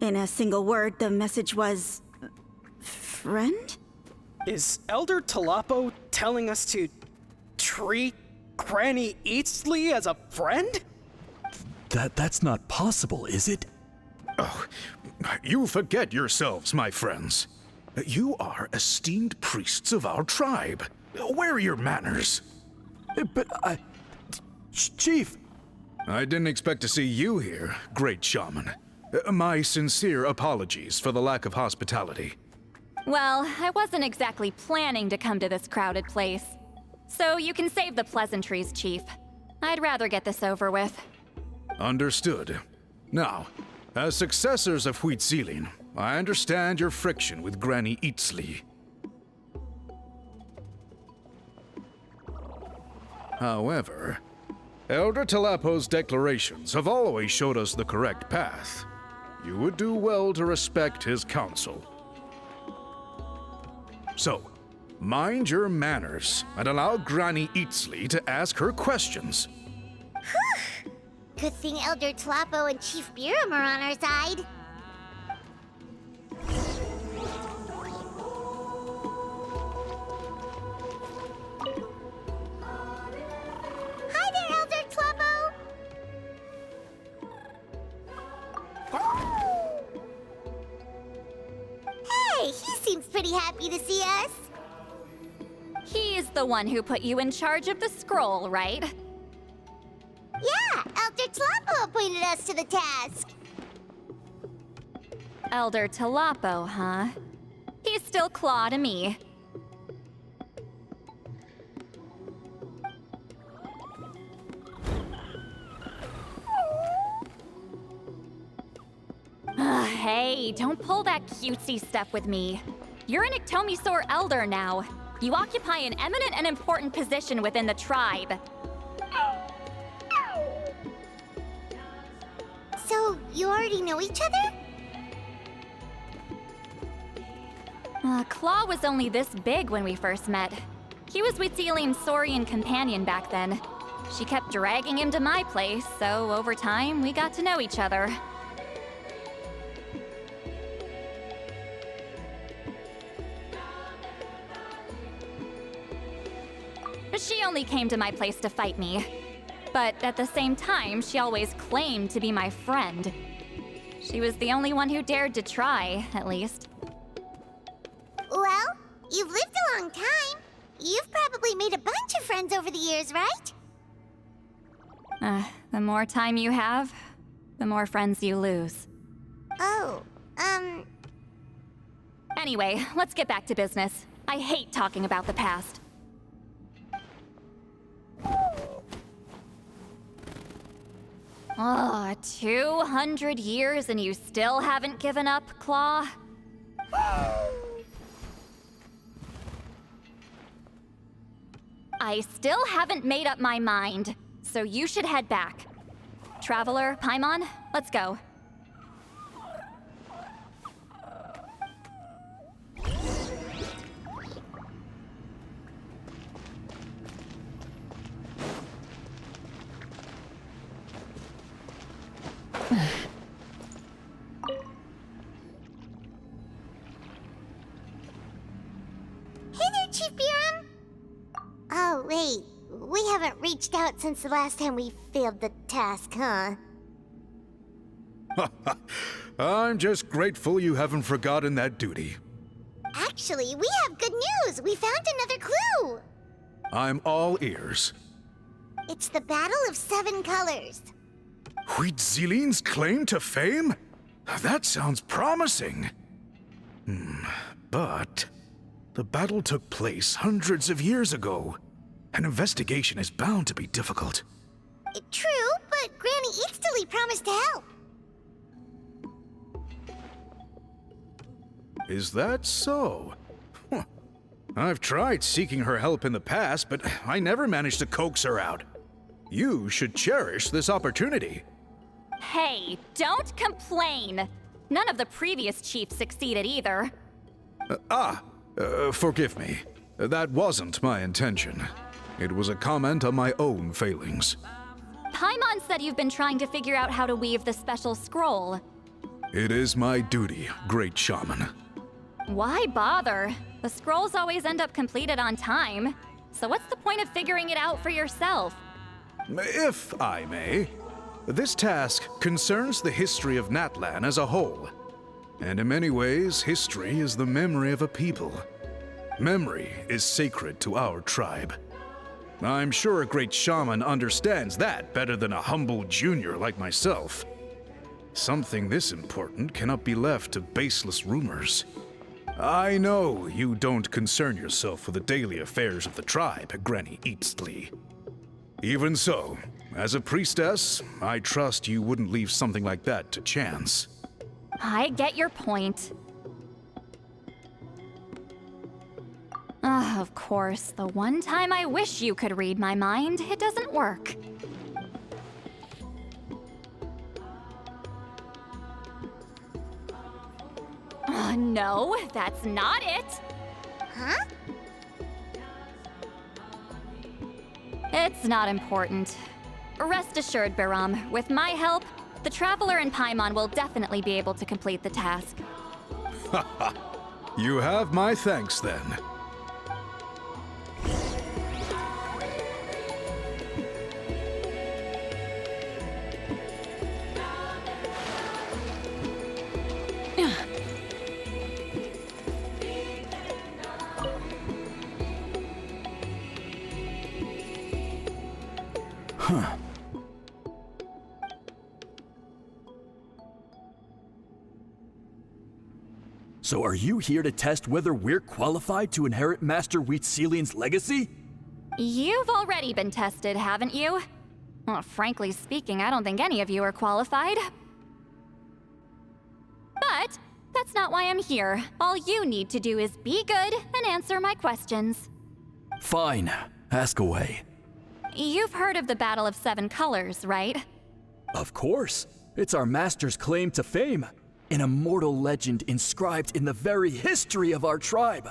Speaker 7: in a single word, the message was friend?
Speaker 4: Is Elder Talapo telling us to treat Granny Eatsley as a friend?
Speaker 9: That's not possible, is it?
Speaker 14: Oh, you forget yourselves, my friends. You are esteemed priests of our tribe. Where are your manners?
Speaker 9: But Chief!
Speaker 14: I didn't expect to see you here, great shaman. My sincere apologies for the lack of hospitality.
Speaker 8: Well, I wasn't exactly planning to come to this crowded place. So you can save the pleasantries, Chief. I'd rather get this over with.
Speaker 14: Understood. Now, as successors of Huitzilin, I understand your friction with Granny Eatsley. However, Elder Talapo's declarations have always showed us the correct path. You would do well to respect his counsel. So, mind your manners and allow Granny Eatsley to ask her questions.
Speaker 2: Good thing Elder Tlapo and Chief Biram are on our side. Hi there, Elder Tlapo! Hey, he seems pretty happy to see us.
Speaker 8: He's the one who put you in charge of the scroll, right?
Speaker 2: Yeah, Elder Tlapo appointed us to the task.
Speaker 8: Elder Talapo, huh? He's still Claw to me. Hey, don't pull that cutesy stuff with me. You're an Iktomisaur Elder now. You occupy an eminent and important position within the tribe.
Speaker 2: So, you already know each other?
Speaker 8: Claw was only this big when we first met. He was Huitzilin's Saurian companion back then. She kept dragging him to my place, so over time, we got to know each other. She only came to my place to fight me. But at the same time, she always claimed to be my friend. She was the only one who dared to try, at least.
Speaker 2: Well, you've lived a long time. You've probably made a bunch of friends over the years, right?
Speaker 8: The more time you have, the more friends you lose.
Speaker 2: Oh,
Speaker 8: Anyway, let's get back to business. I hate talking about the past. Oh, 200 years and you still haven't given up, Claw? I still haven't made up my mind, so you should head back. Traveler, Paimon, let's go.
Speaker 2: Hey there, Chief Biram! Oh, wait. We haven't reached out since the last time we failed the task, huh?
Speaker 14: I'm just grateful you haven't forgotten that duty.
Speaker 2: Actually, we have good news! We found another clue!
Speaker 14: I'm all ears.
Speaker 2: It's the Battle of Seven Colors.
Speaker 14: Huitzilin's claim to fame? That sounds promising. But the battle took place hundreds of years ago. An investigation is bound to be difficult.
Speaker 2: True, but Granny Eatsley promised to help.
Speaker 14: Is that so? I've tried seeking her help in the past, but I never managed to coax her out. You should cherish this opportunity.
Speaker 8: Hey, don't complain! None of the previous chiefs succeeded either.
Speaker 14: Forgive me. That wasn't my intention. It was a comment on my own failings.
Speaker 8: Paimon said you've been trying to figure out how to weave the special scroll.
Speaker 14: It is my duty, great shaman.
Speaker 8: Why bother? The scrolls always end up completed on time. So what's the point of figuring it out for yourself?
Speaker 14: If I may, this task concerns the history of Natlan as a whole. And in many ways, history is the memory of a people. Memory is sacred to our tribe. I'm sure a great shaman understands that better than a humble junior like myself. Something this important cannot be left to baseless rumors. I know you don't concern yourself with the daily affairs of the tribe, Granny Eatsley. Even so, as a priestess, I trust you wouldn't leave something like that to chance.
Speaker 8: I get your point. Of course, the one time I wish you could read my mind, it doesn't work. No, that's not it.
Speaker 2: Huh?
Speaker 8: It's not important. Rest assured, Biram, with my help, the Traveler and Paimon will definitely be able to complete the task.
Speaker 14: You have my thanks then.
Speaker 9: Huh. So are you here to test whether we're qualified to inherit Master Wheatselian's legacy?
Speaker 8: You've already been tested, haven't you? Well, frankly speaking, I don't think any of you are qualified. But that's not why I'm here. All you need to do is be good and answer my questions.
Speaker 9: Fine. Ask away.
Speaker 8: You've heard of the Battle of Seven Colors, right?
Speaker 9: Of course. It's our master's claim to fame. An immortal legend inscribed in the very history of our tribe.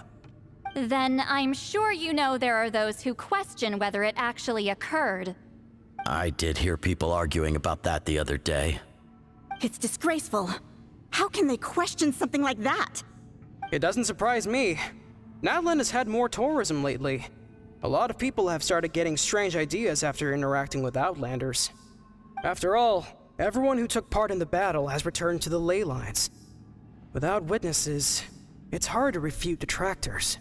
Speaker 8: Then I'm sure you know there are those who question whether it actually occurred.
Speaker 19: I did hear people arguing about that the other day.
Speaker 7: It's disgraceful. How can they question something like that?
Speaker 4: It doesn't surprise me. Natlan has had more tourism lately. A lot of people have started getting strange ideas after interacting with Outlanders. After all, everyone who took part in the battle has returned to the ley lines. Without witnesses, it's hard to refute detractors.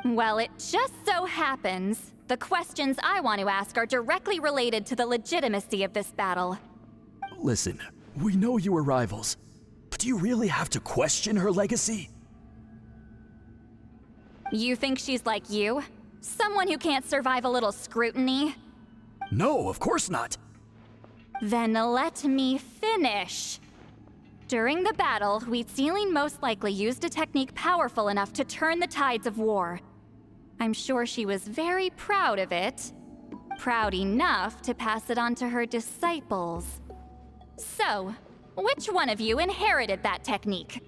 Speaker 8: Well, it just so happens the questions I want to ask are directly related to the legitimacy of this battle.
Speaker 9: Listen, we know you were rivals, but do you really have to question her legacy?
Speaker 8: You think she's like you? Someone who can't survive a little scrutiny?
Speaker 9: No, of course not.
Speaker 8: Then let me finish. During the battle, Wheatselian most likely used a technique powerful enough to turn the tides of war. I'm sure she was very proud of it. Proud enough to pass it on to her disciples. So, which one of you inherited that technique?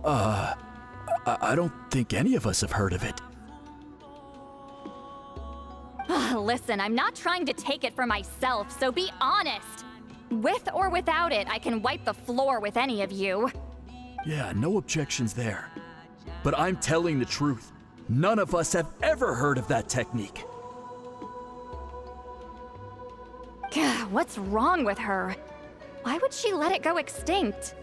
Speaker 9: I don't think any of us have heard of it.
Speaker 8: Listen, I'm not trying to take it for myself, so be honest. With or without it, I can wipe the floor with any of you.
Speaker 9: Yeah, no objections there. But I'm telling the truth. None of us have ever heard of that technique.
Speaker 8: What's wrong with her? Why would she let it go extinct?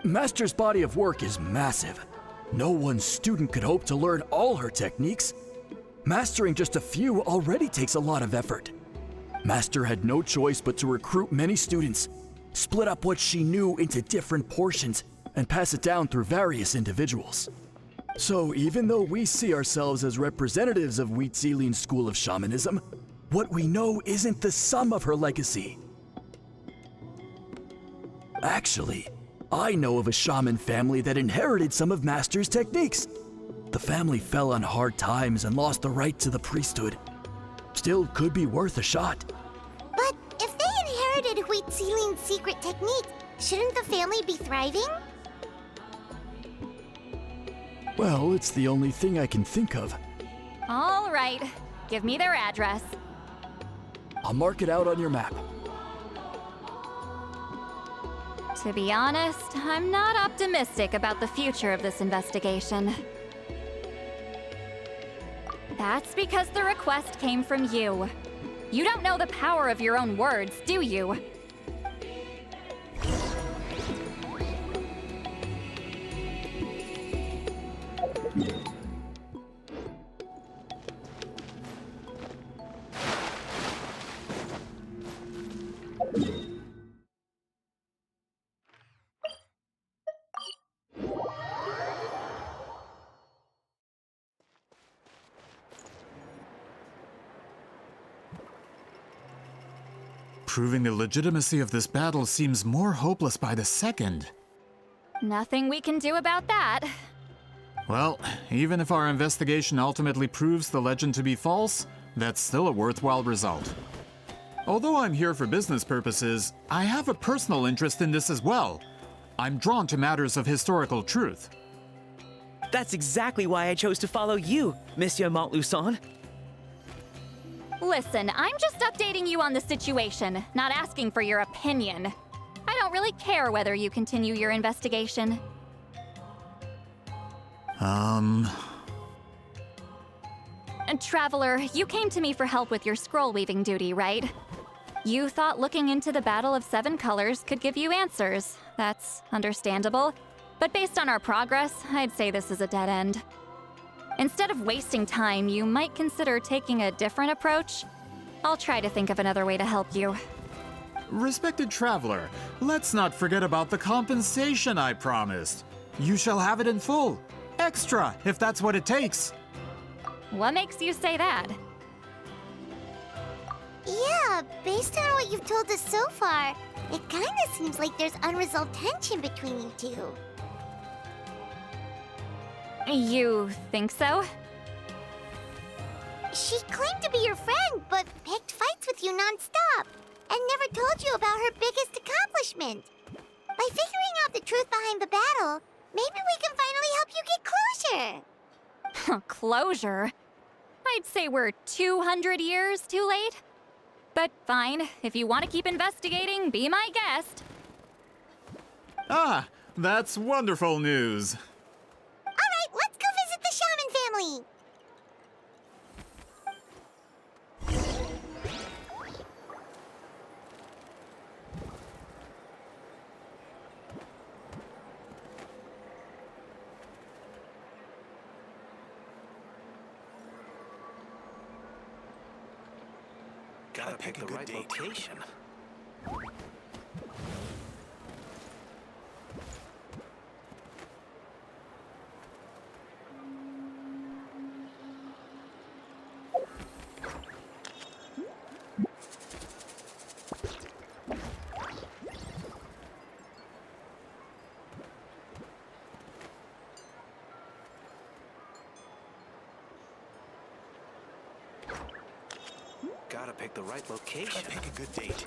Speaker 9: Master's body of work is massive. No one student could hope to learn all her techniques. Mastering just a few already takes a lot of effort. Master had no choice but to recruit many students, split up what she knew into different portions, and pass it down through various individuals. So even though we see ourselves as representatives of Wheatselian's school of shamanism, what we know isn't the sum of her legacy. Actually, I know of a shaman family that inherited some of Master's techniques. The family fell on hard times and lost the right to the priesthood. Still could be worth a shot.
Speaker 2: But if they inherited Wheatselian's secret technique, shouldn't the family be thriving?
Speaker 9: Well, it's the only thing I can think of.
Speaker 8: All right, give me their address.
Speaker 9: I'll mark it out on your map.
Speaker 8: To be honest, I'm not optimistic about the future of this investigation. That's because the request came from you. You don't know the power of your own words, do you?
Speaker 22: Proving the legitimacy of this battle seems more hopeless by the second.
Speaker 8: Nothing we can do about that.
Speaker 22: Well, even if our investigation ultimately proves the legend to be false, that's still a worthwhile result. Although I'm here for business purposes, I have a personal interest in this as well. I'm drawn to matters of historical truth.
Speaker 23: That's exactly why I chose to follow you, Monsieur Montluçon.
Speaker 8: Listen, I'm just updating you on the situation, not asking for your opinion. I don't really care whether you continue your investigation. And Traveler, you came to me for help with your scroll weaving duty, right? You thought looking into the Battle of Seven Colors could give you answers. That's understandable. But based on our progress, I'd say this is a dead end. Instead of wasting time, you might consider taking a different approach. I'll try to think of another way to help you.
Speaker 22: Respected traveler, let's not forget about the compensation I promised. You shall have it in full. Extra, if that's what it takes.
Speaker 8: What makes you say that?
Speaker 2: Yeah, based on what you've told us so far, it kinda seems like there's unresolved tension between you two.
Speaker 8: You think so?
Speaker 2: She claimed to be your friend, but picked fights with you non-stop, and never told you about her biggest accomplishment. By figuring out the truth behind the battle, maybe we can finally help you get closure.
Speaker 8: Closure? I'd say we're 200 years too late. But fine, if you want to keep investigating, be my guest.
Speaker 22: Ah, that's wonderful news.
Speaker 2: Alright, let's go visit the Shaman family!
Speaker 5: Gotta pick the right location. Gotta pick the right location. Gotta pick a good date.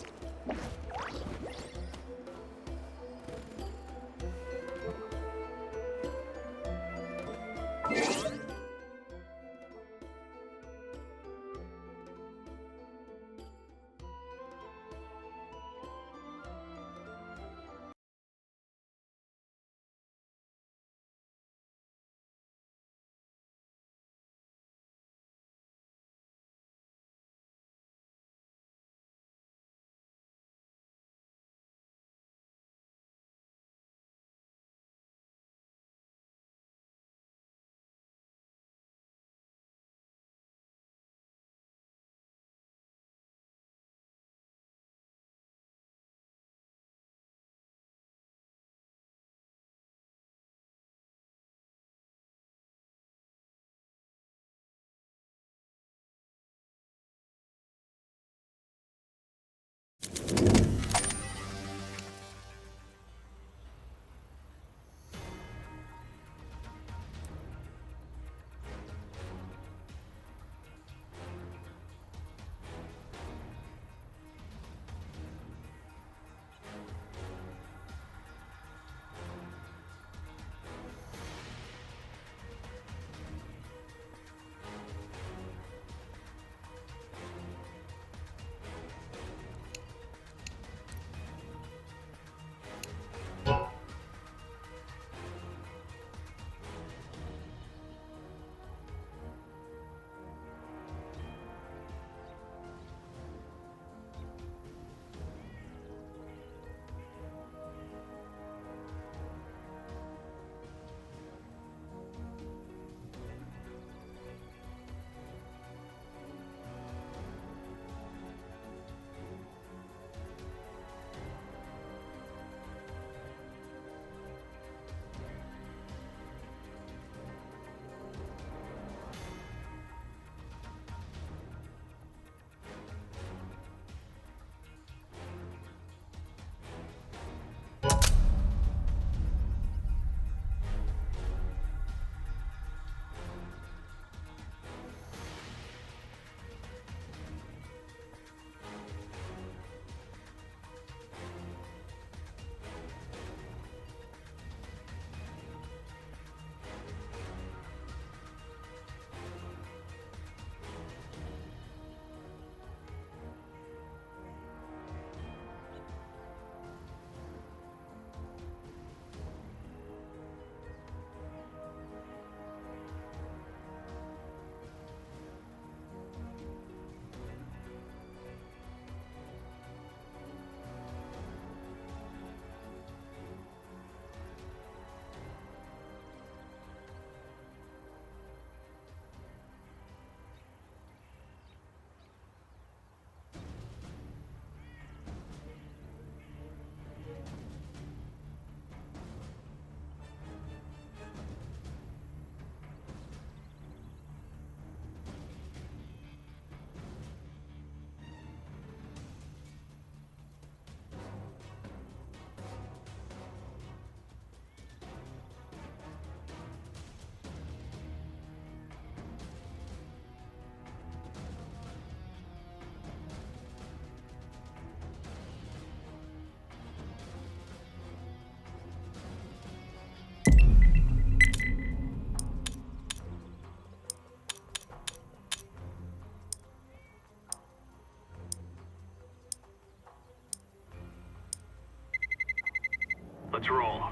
Speaker 11: Let's roll.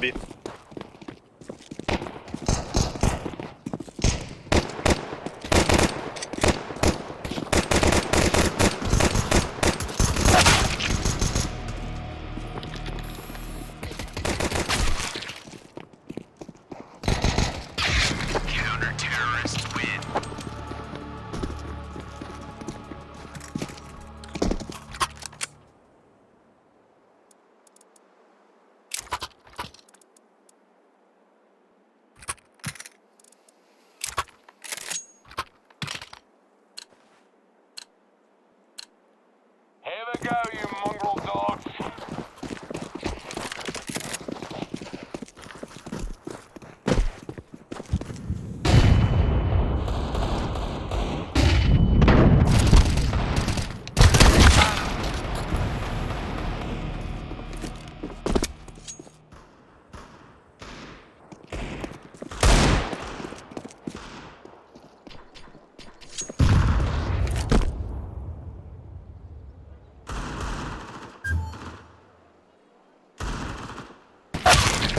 Speaker 10: B.
Speaker 11: Counter-terrorists win. Have a go, you mongrel dogs.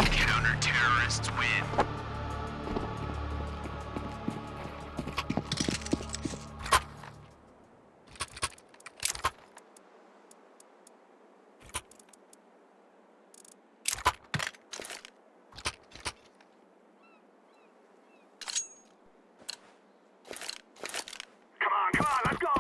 Speaker 11: Counter-terrorists win. Come on, let's go!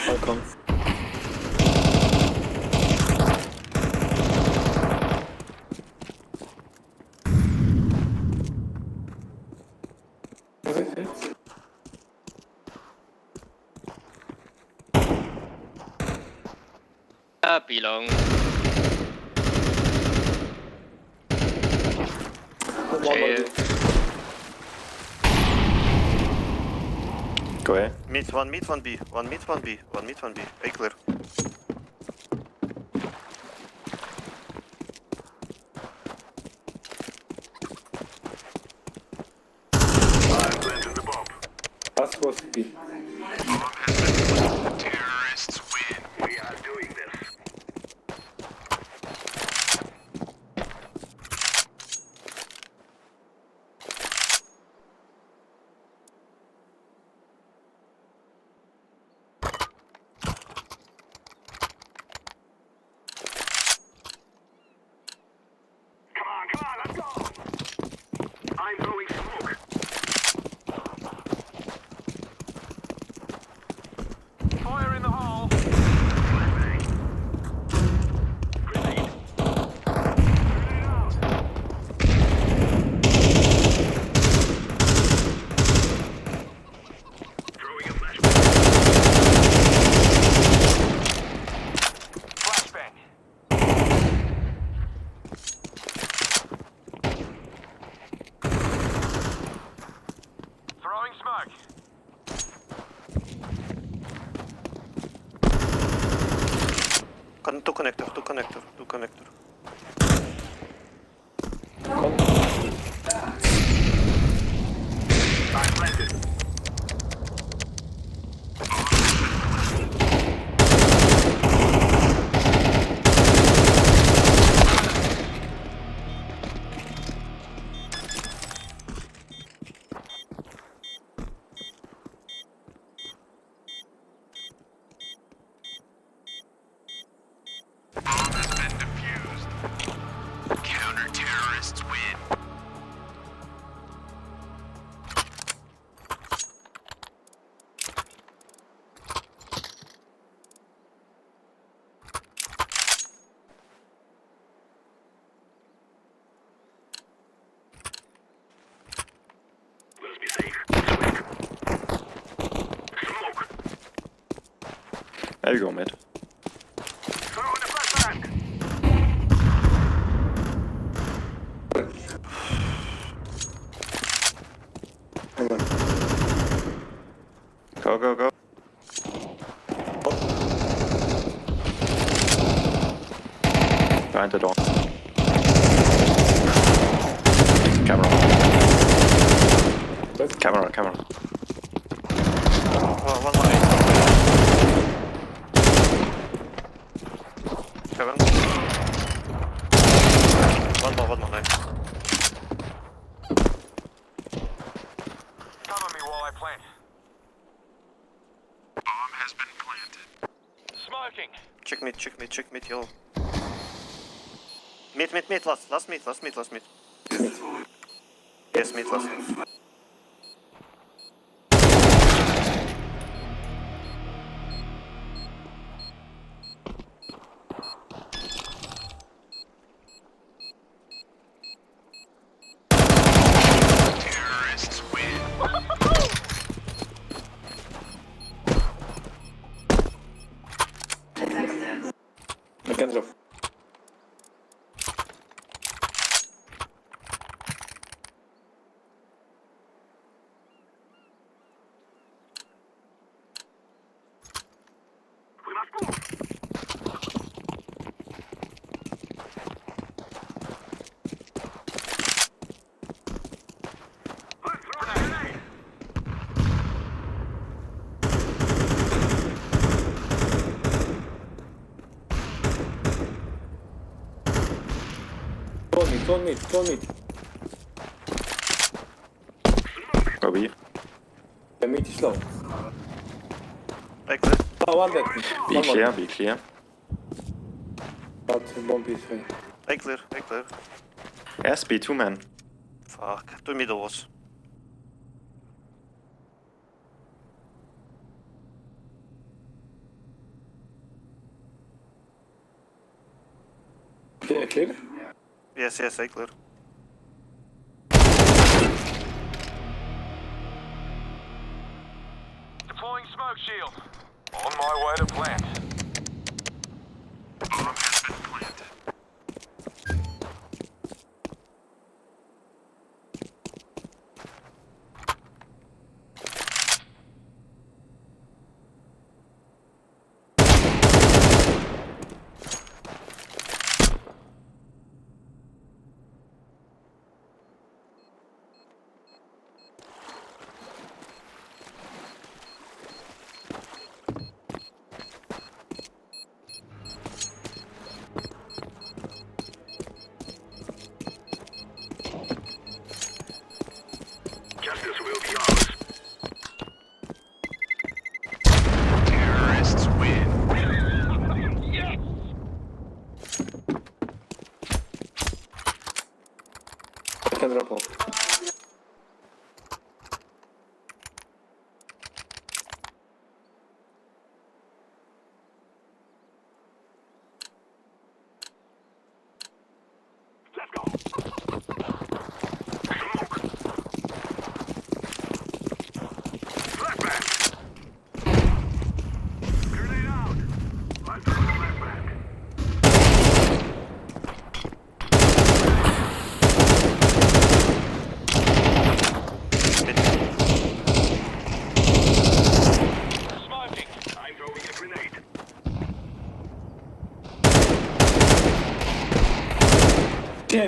Speaker 10: Balkon.
Speaker 16: Pilong.
Speaker 10: Go ahead. Meet one B. One meet one B. Hey, clear.
Speaker 11: Us was B. Terrorists win. We are doing this. Come on, let's go! I'm throwing smoke. frag.
Speaker 10: Two connector.
Speaker 11: I'm planted.
Speaker 22: Counter-terrorists win.
Speaker 10: There you go, mid. Go. Behind the door. Camera. Oh, one more. Kevin. One more, nice.
Speaker 11: Cover me while I plant.
Speaker 22: Bomb has been planted.
Speaker 11: Smoking.
Speaker 10: Check mid, yellow. Mid, last mid. Yes, mid, last.
Speaker 22: Terrorists win.
Speaker 1: Stone mid.
Speaker 10: Go B.
Speaker 1: The mid is low.
Speaker 10: Like this.
Speaker 1: Oh, one dead.
Speaker 10: Be clear.
Speaker 1: But bomb is high.
Speaker 10: Hey, clear. Yes, B, 2 man. Fuck, 2 middle was.
Speaker 1: Clear?
Speaker 10: Yes, I clear.
Speaker 11: Deploying smoke shield. On my way to plant.
Speaker 22: Bomb has been planted.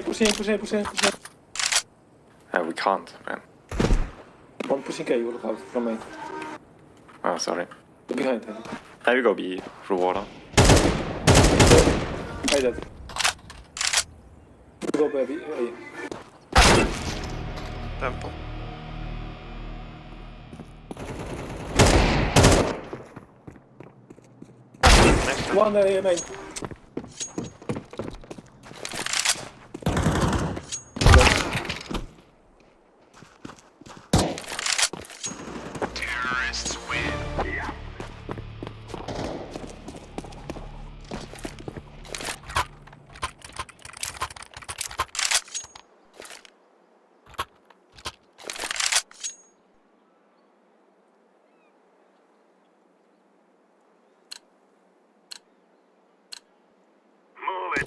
Speaker 1: Pushing.
Speaker 3: We can't, man.
Speaker 1: One pushing K, you look out from main.
Speaker 3: Oh, sorry.
Speaker 1: Behind him.
Speaker 3: I will go B through water.
Speaker 1: I dead. Go baby.
Speaker 10: Temple.
Speaker 1: One main.
Speaker 11: Terrorists win.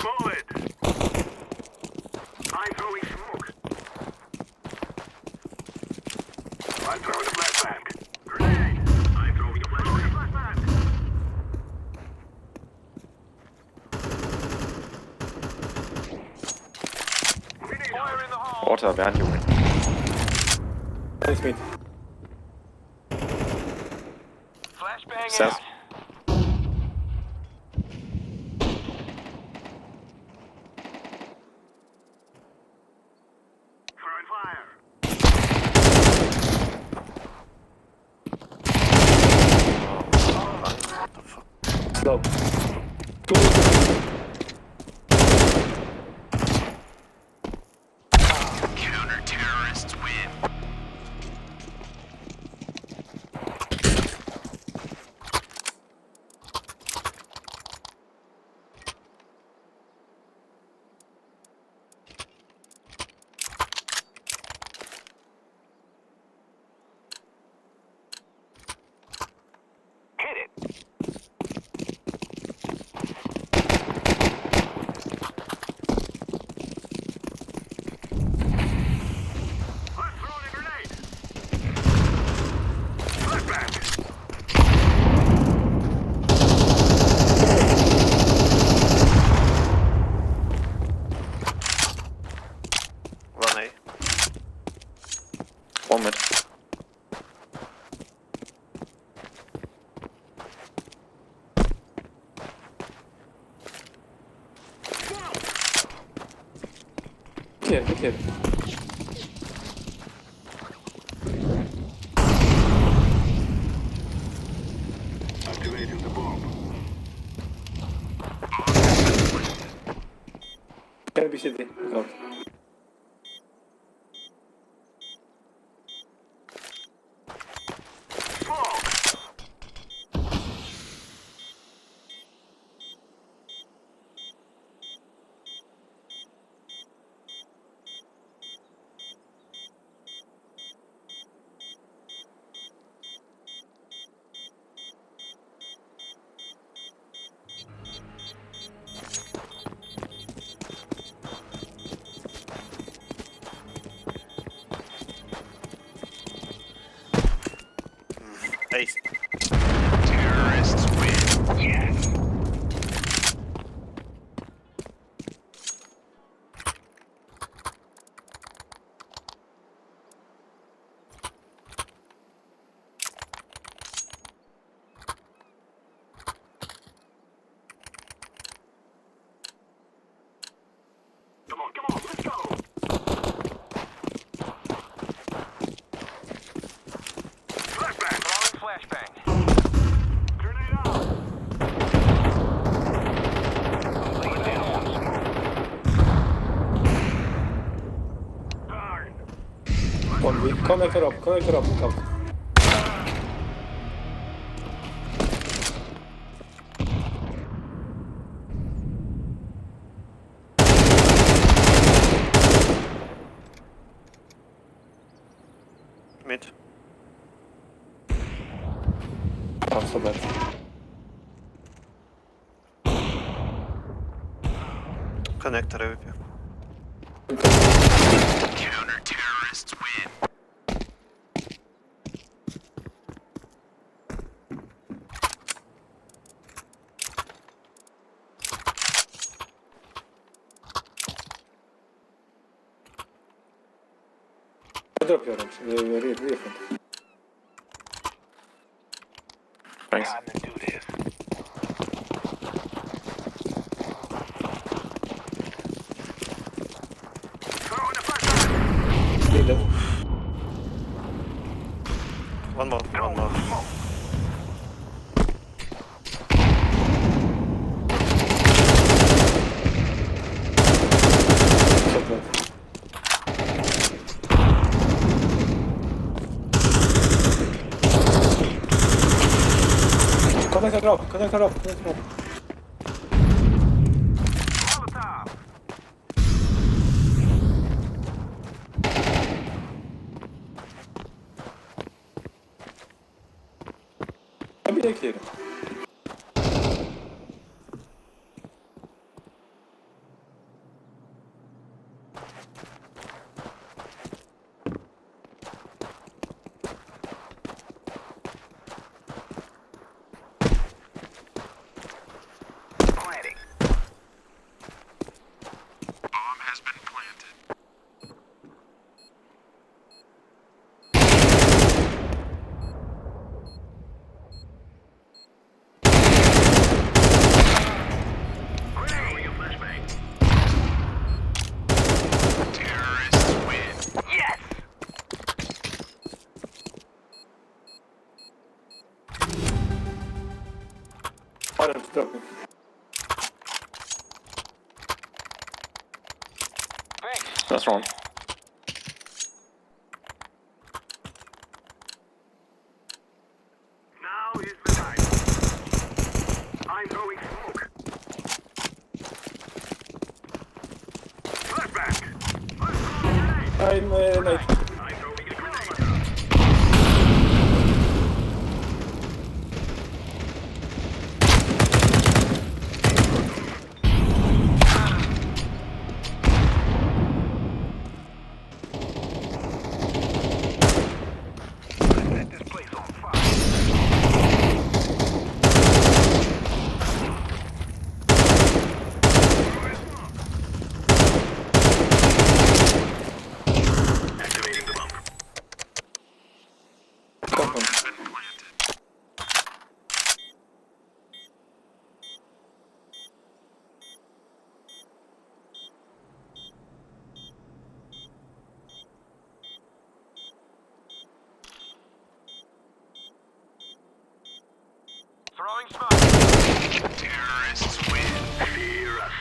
Speaker 11: Move it. I'm throwing smoke. I'm throwing a flashbang. Grenade! I'm throwing a flashbang. Fire in the hole.
Speaker 3: Water behind you.
Speaker 1: Nice mid.
Speaker 11: Flashbang
Speaker 3: Says.
Speaker 11: out. Throwing fire.
Speaker 1: Slow.
Speaker 11: Counter-terrorists win. Hit it. Let's throw a grenade. Flashbang.
Speaker 10: One A.
Speaker 3: One mid.
Speaker 1: Clear.
Speaker 11: Activating the bomb.
Speaker 1: Can be city. Look out.
Speaker 10: Ace.
Speaker 11: Terrorists win. Yes. Come on, let's go. Flashbang. Throwing flashbang. Grenade out. Laying down some smoke. Darn.
Speaker 1: One weak. Connector up. Look out.
Speaker 10: Mid.
Speaker 1: Not so bad.
Speaker 10: Connector AWP.
Speaker 11: Counter-terrorists win.
Speaker 1: I drop your orange. Really front.
Speaker 3: Thanks.
Speaker 11: Time to do this.
Speaker 1: Lead them.
Speaker 10: One more, one more.
Speaker 1: Shot left. Connector drop, connector drop, connector drop. Bir de clear. Orange dropping.
Speaker 3: That's wrong.
Speaker 11: Now is the time. I'm throwing smoke. Flashback.
Speaker 1: I'm night.
Speaker 11: Throwing smoke. Terrorists win. Fear us.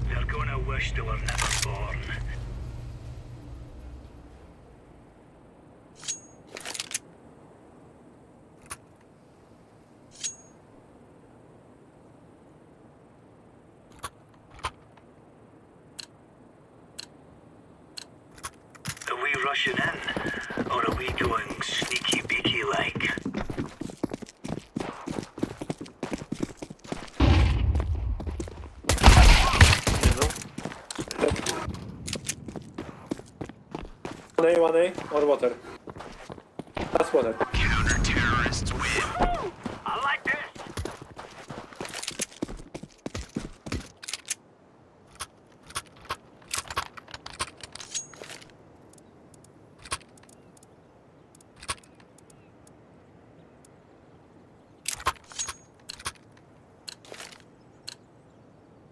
Speaker 11: They're gonna wish they were never born. Are we rushing in, or are we going sneaky beaky like?
Speaker 1: One A, or water. That's water.
Speaker 11: Counter-terrorists win. I like this.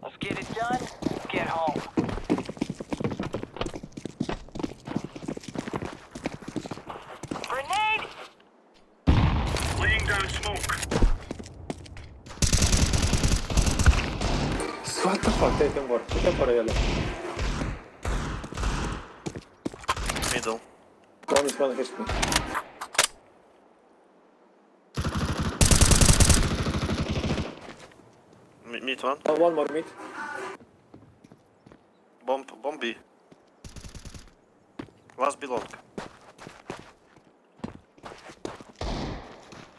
Speaker 11: Let's get it done. Get home. Grenade! Laying down smoke.
Speaker 1: What the fuck? Take them work. Take them for a yellow.
Speaker 10: Middle.
Speaker 1: One hits me.
Speaker 10: Meet one.
Speaker 1: One more meat.
Speaker 10: Bomb B. Last belong.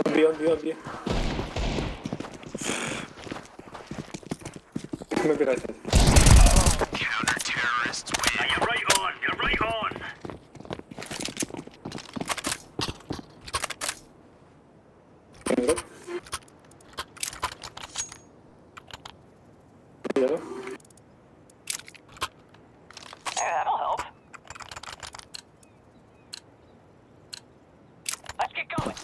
Speaker 1: On B. Maybe right side.
Speaker 11: Counter-terrorists win. Now you're right on. You're right on.
Speaker 1: Yellow.
Speaker 15: Hey, that'll help. Let's get going.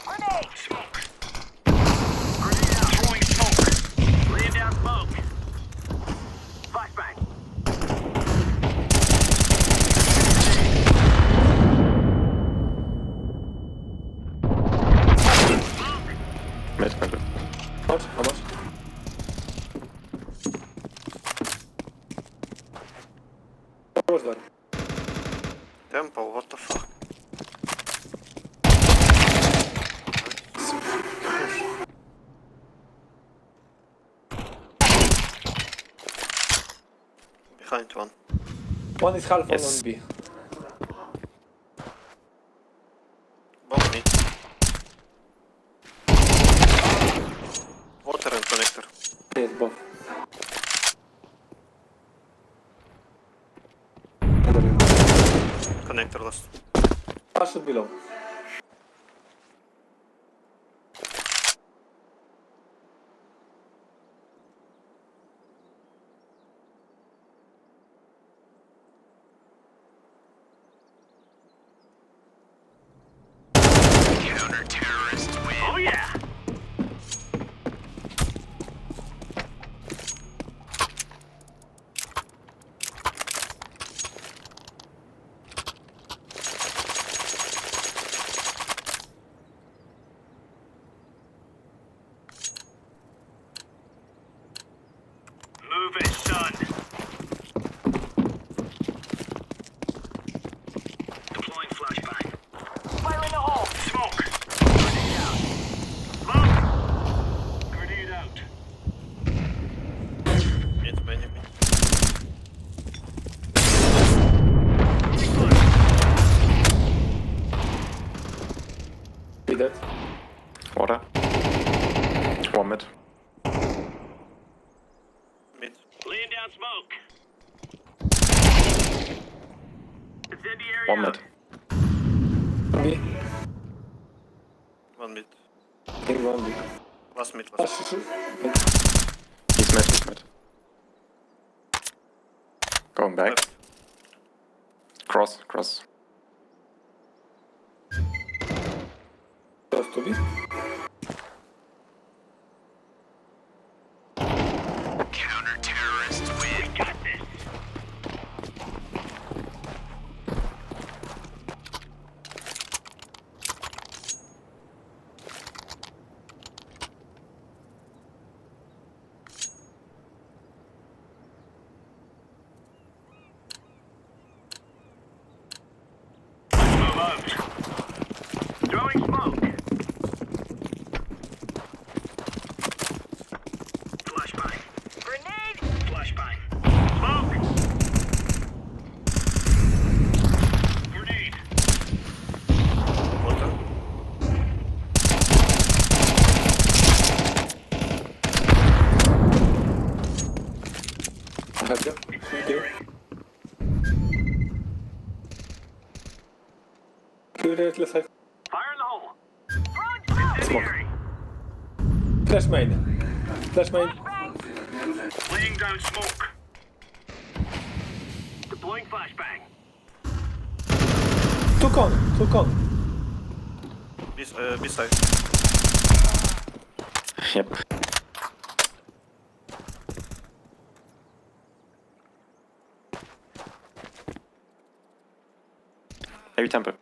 Speaker 15: Grenade! Smoke. Grenade out. Throwing smoke. Laying down smoke. Flashbang.
Speaker 3: Mid, mid.
Speaker 1: How much? What was that?
Speaker 10: Temple, what the fuck? Behind one.
Speaker 1: One is half
Speaker 3: Yes.
Speaker 1: on B.
Speaker 10: Bomb me. Water and connector.
Speaker 1: Yes, both.
Speaker 10: Connector last.
Speaker 1: I should be low.
Speaker 15: Counter-terrorist win. Oh yeah! Move it, son. Deploying flashbang. Fire in the hole. Smoke. Grenade out. Smoke. Grenade out.
Speaker 10: Mid, many, mid.
Speaker 1: Be dead.
Speaker 3: Water. One mid.
Speaker 10: Mid.
Speaker 15: Laying down smoke. Incendiary
Speaker 3: One
Speaker 15: out.
Speaker 3: mid.
Speaker 1: B.
Speaker 10: One mid.
Speaker 1: I think one B.
Speaker 10: Last mid,
Speaker 1: Ah,
Speaker 10: last mid.
Speaker 3: He's mid, he's mid. Going back. Cross, cross.
Speaker 1: Close to B.
Speaker 15: Counter-terrorist win. We got this. Let's move out. Throwing smoke. Flashbang. Grenade. Flashbang. Smoke. Grenade.
Speaker 10: Water.
Speaker 1: I have them. Okay. Curious, let's have
Speaker 15: Fire in the hole. Throwing incendiary.
Speaker 1: flash main. Flash main.
Speaker 15: Laying down smoke. Deploying flashbang.
Speaker 1: Two con.
Speaker 10: B side.
Speaker 3: Yep. Maybe temper.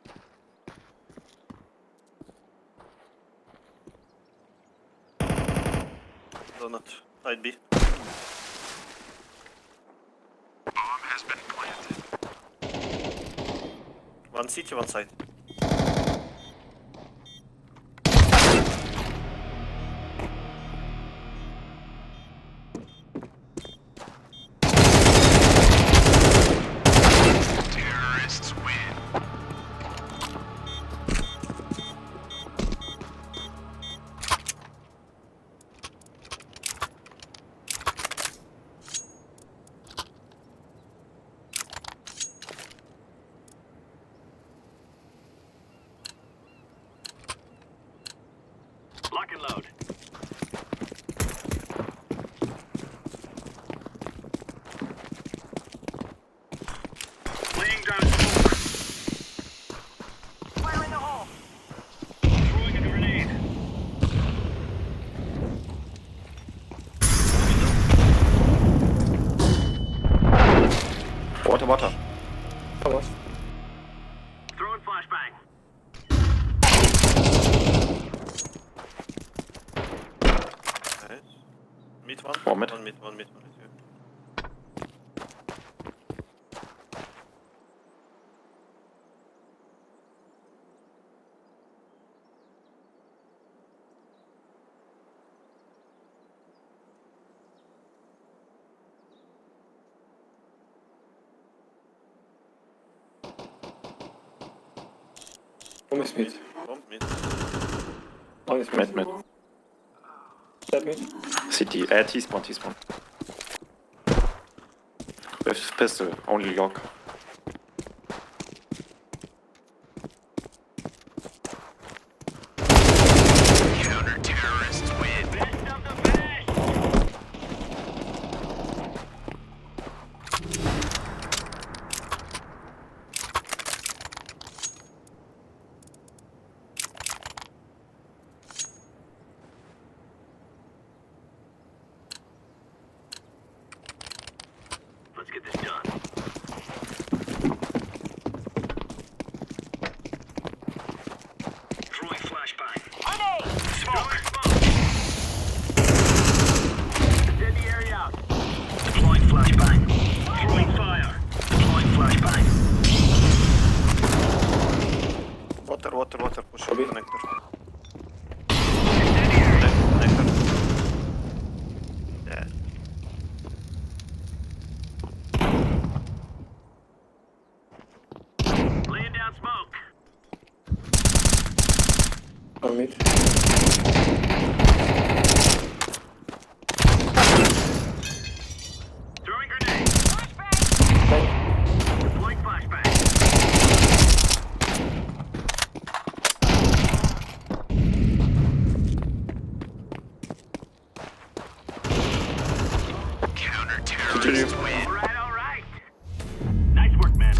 Speaker 10: Donut. Side B.
Speaker 15: Bomb has been planted.
Speaker 10: One city, one side.
Speaker 15: Terrorists win. and load. Laying down smoke. Fire in the hole. Throwing a grenade.
Speaker 3: Water, water.
Speaker 15: Throwing flashbang.
Speaker 10: Nice. Mid one.
Speaker 3: One mid.
Speaker 10: One mid, one mid, one mid.
Speaker 1: One is mid.
Speaker 10: Bomb mid.
Speaker 1: One is
Speaker 3: Mid, mid.
Speaker 1: Dead mid.
Speaker 3: CT, T-spawn, T-spawn. With pistol, only lock.
Speaker 15: Counter-terrorists win. Best of the best. Let's get this done. Throwing flashbang. Smoke. Send the area out. Deploying flashbang. Throwing fire. Deploying flashbang.
Speaker 10: Water, water, water. Push your connector.
Speaker 15: Incendiary.
Speaker 10: Connector. Yeah.
Speaker 15: Laying down smoke.
Speaker 1: One mid.
Speaker 15: Throwing grenade. Deploying flashbang. Counter-terrorists win. All right. Nice work, man.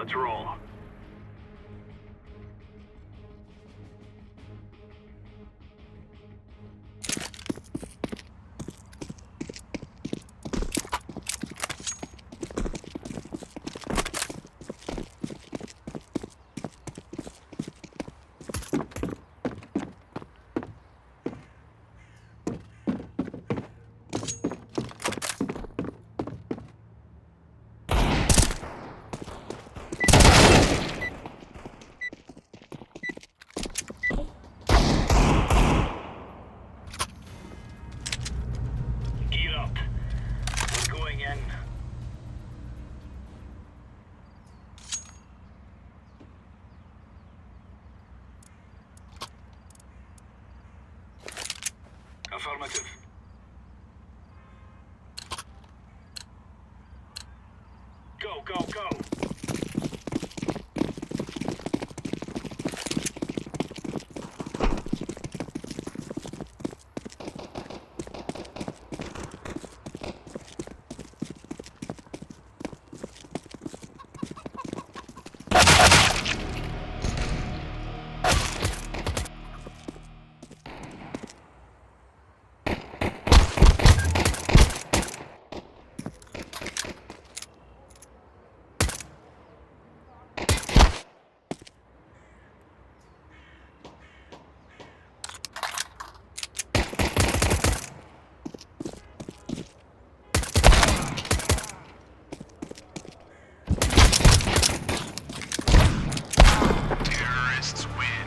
Speaker 15: Let's roll. Gear up. We're going in. Affirmative. Go, go, go. Terrorists win.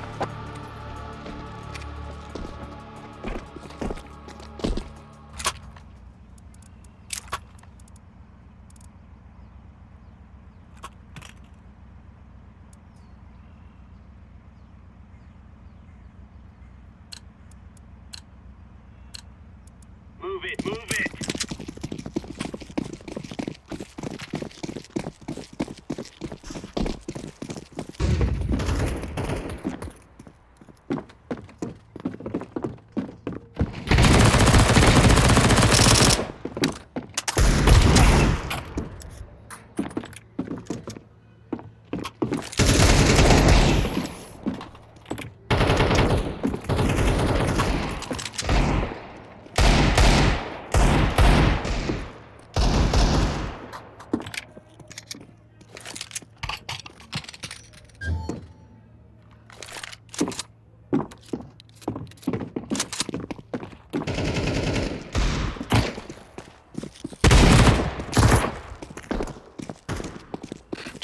Speaker 15: Move it, move it.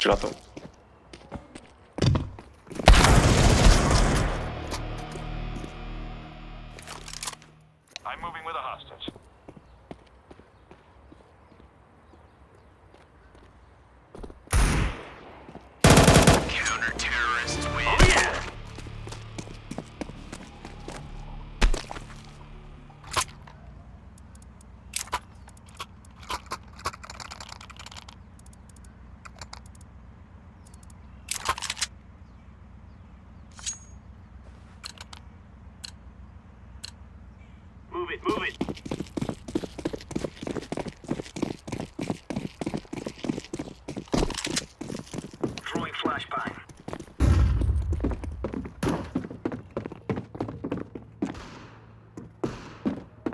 Speaker 3: Gelato.
Speaker 15: I'm moving with a hostage. Counter-terrorists win. Oh, yeah! Move it, move it. Throwing flashbang.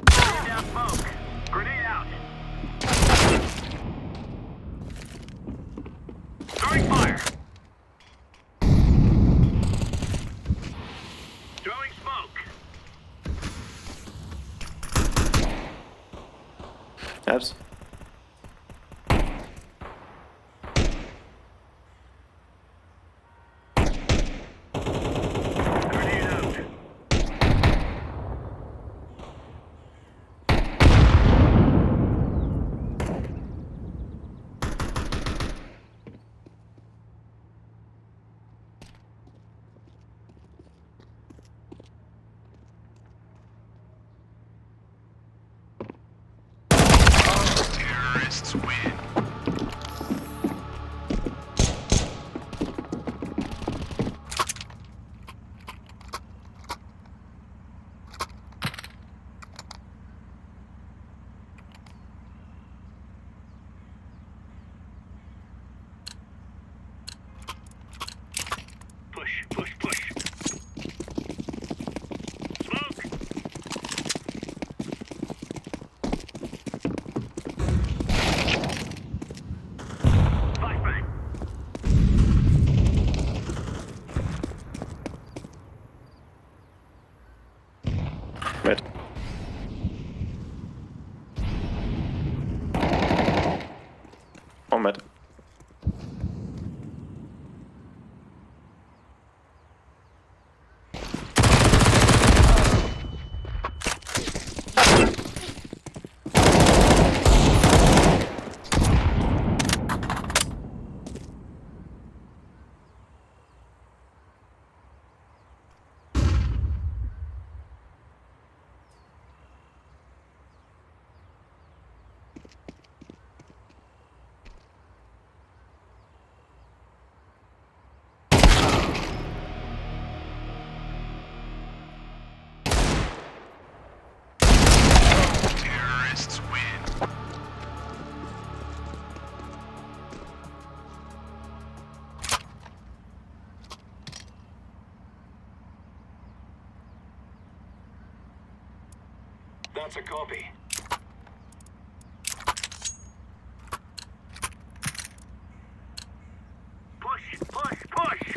Speaker 15: Grenade down smoke. Grenade out. Throwing fire. Throwing smoke.
Speaker 3: mid.
Speaker 15: Terrorists win. That's a copy. Push, push, push!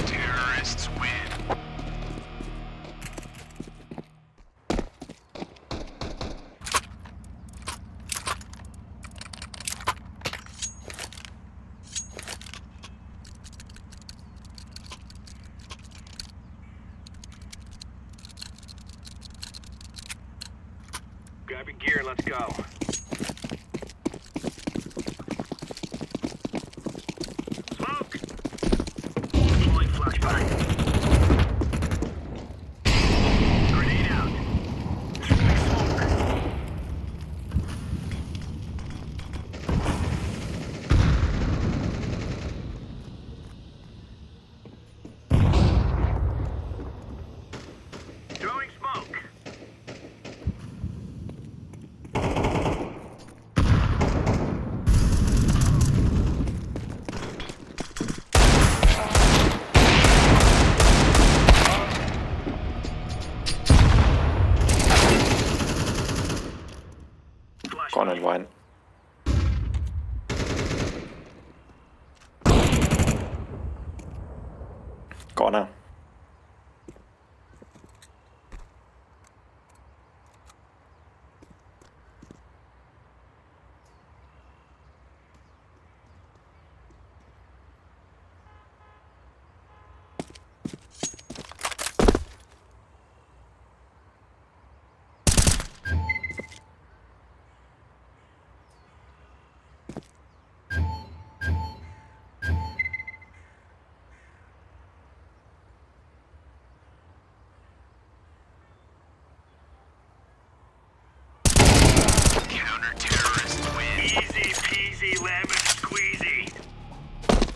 Speaker 15: Terrorists win. Grab your gear, let's go. Smoke! Deploying flashbang. Grenade out. Smoke. Throwing smoke.
Speaker 3: Gone and wine. Corner.
Speaker 15: Counter-terrorists win. Easy peasy lemon squeezy.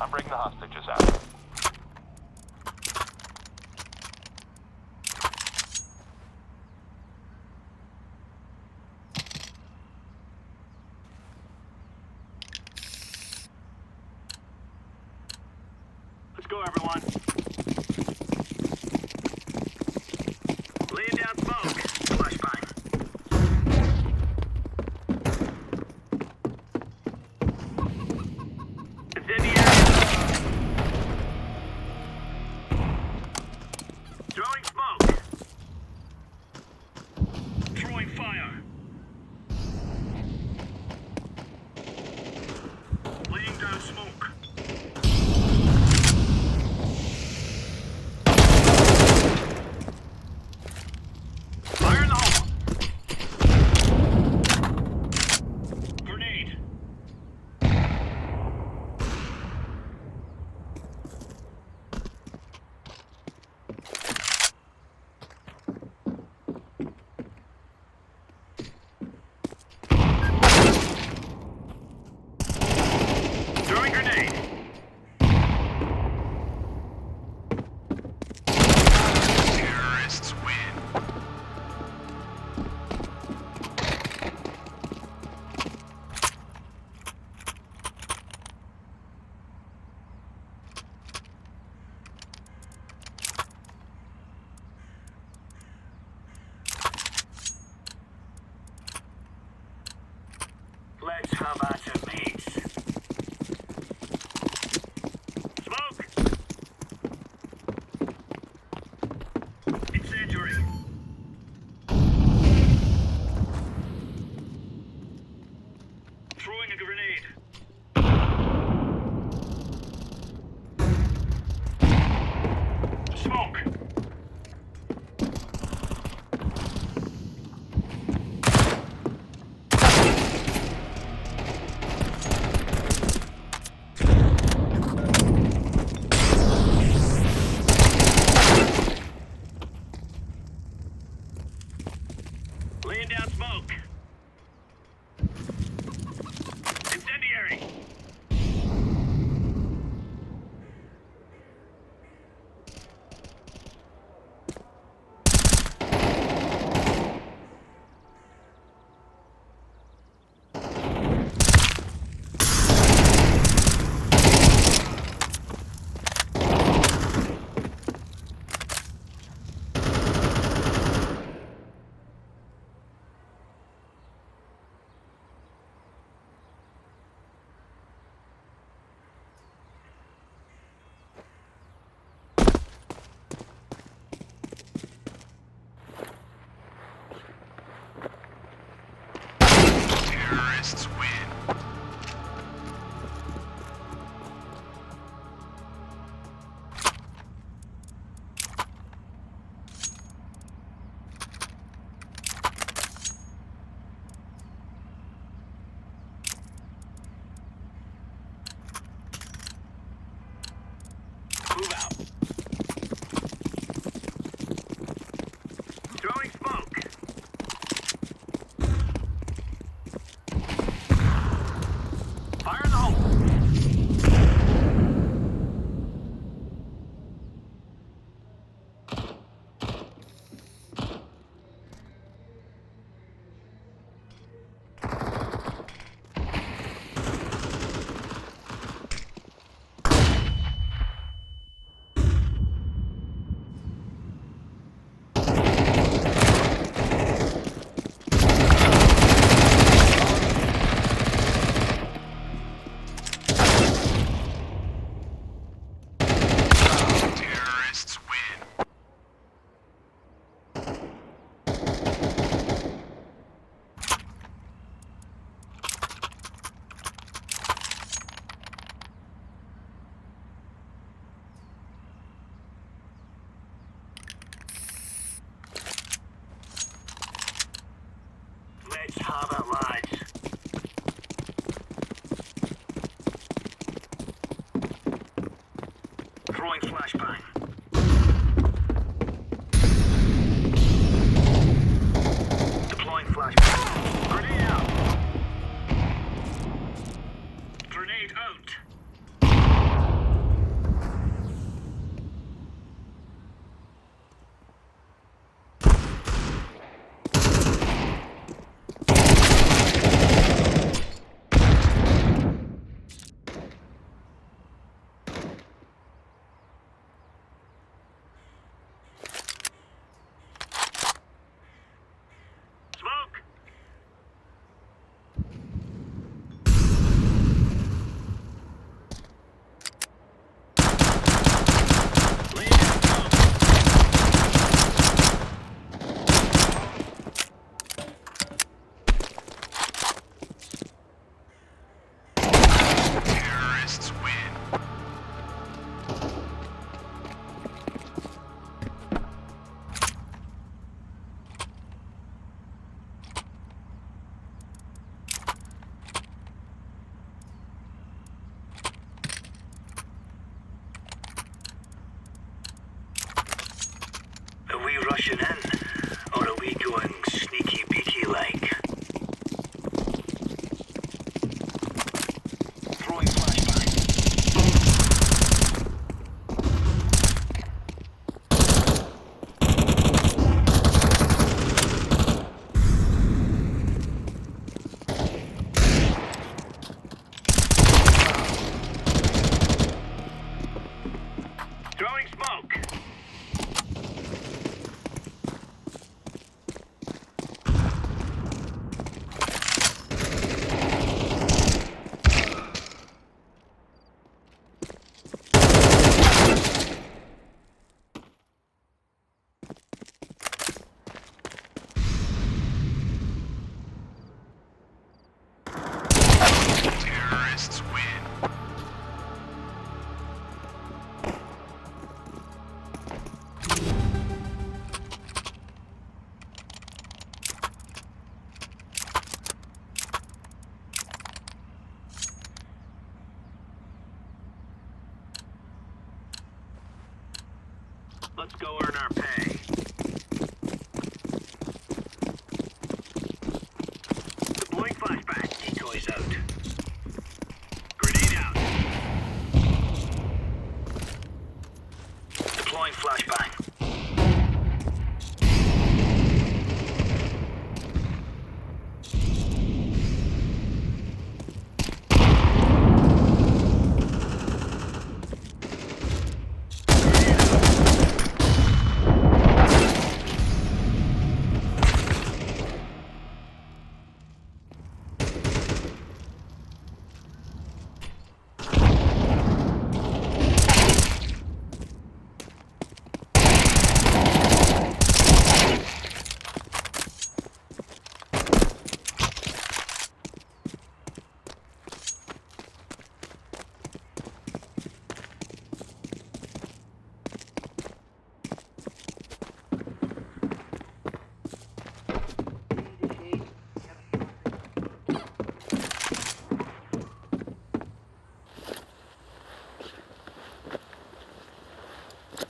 Speaker 15: I'm bringing the hostages out. Let's go, everyone. Laying down smoke. Flashbang. Throwing smoke. Throwing fire. Laying down smoke. rushing in? Or are we going sneaky beaky like? Throwing flashbang. Throwing smoke. Terrorists win. Let's go earn our pay. Deploying flashbang. Decoys out. Grenade out. Deploying flashbang.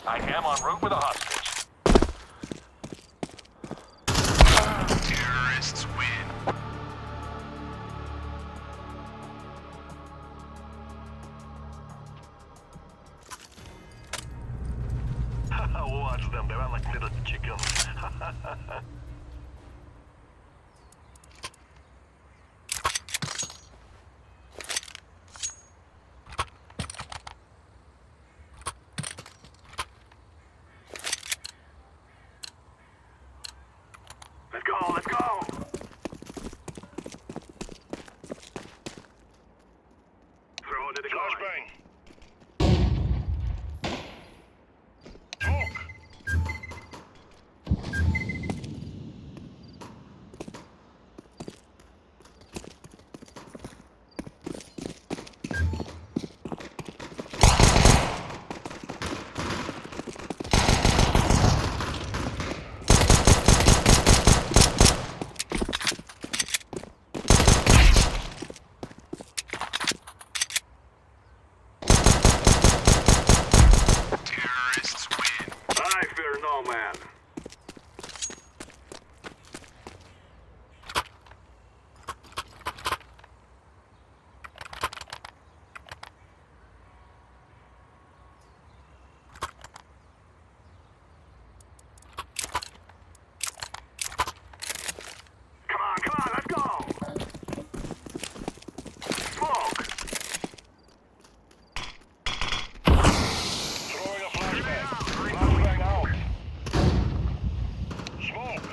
Speaker 15: I am en route with a hostage. Terrorists win. Watch them, they're like little chickens. Let's go, let's go! Throw into the flashbang. Man. Come on, let's go! Smoke! Throwing a flashbang. Flashbang out. Smoke!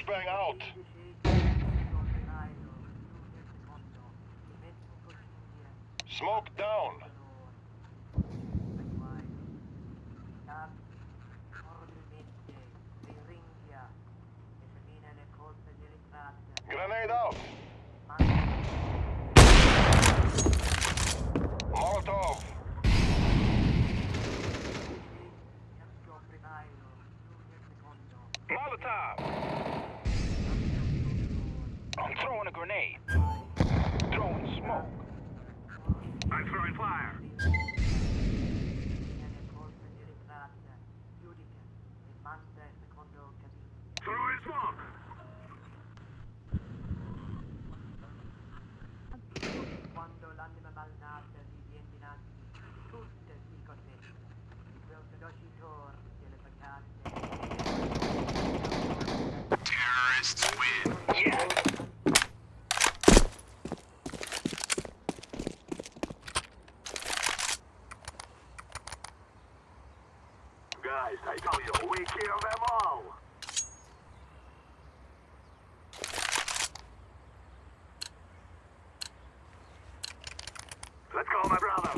Speaker 15: Flashbang out. Smoke down. Grenade out. Molotov. Molotov. I'm throwing a grenade. Throwing smoke. I'm throwing fire. Throwing smoke. Terrorists win. Yes. Guys, I tell you, we kill them all. Let's go, my brother.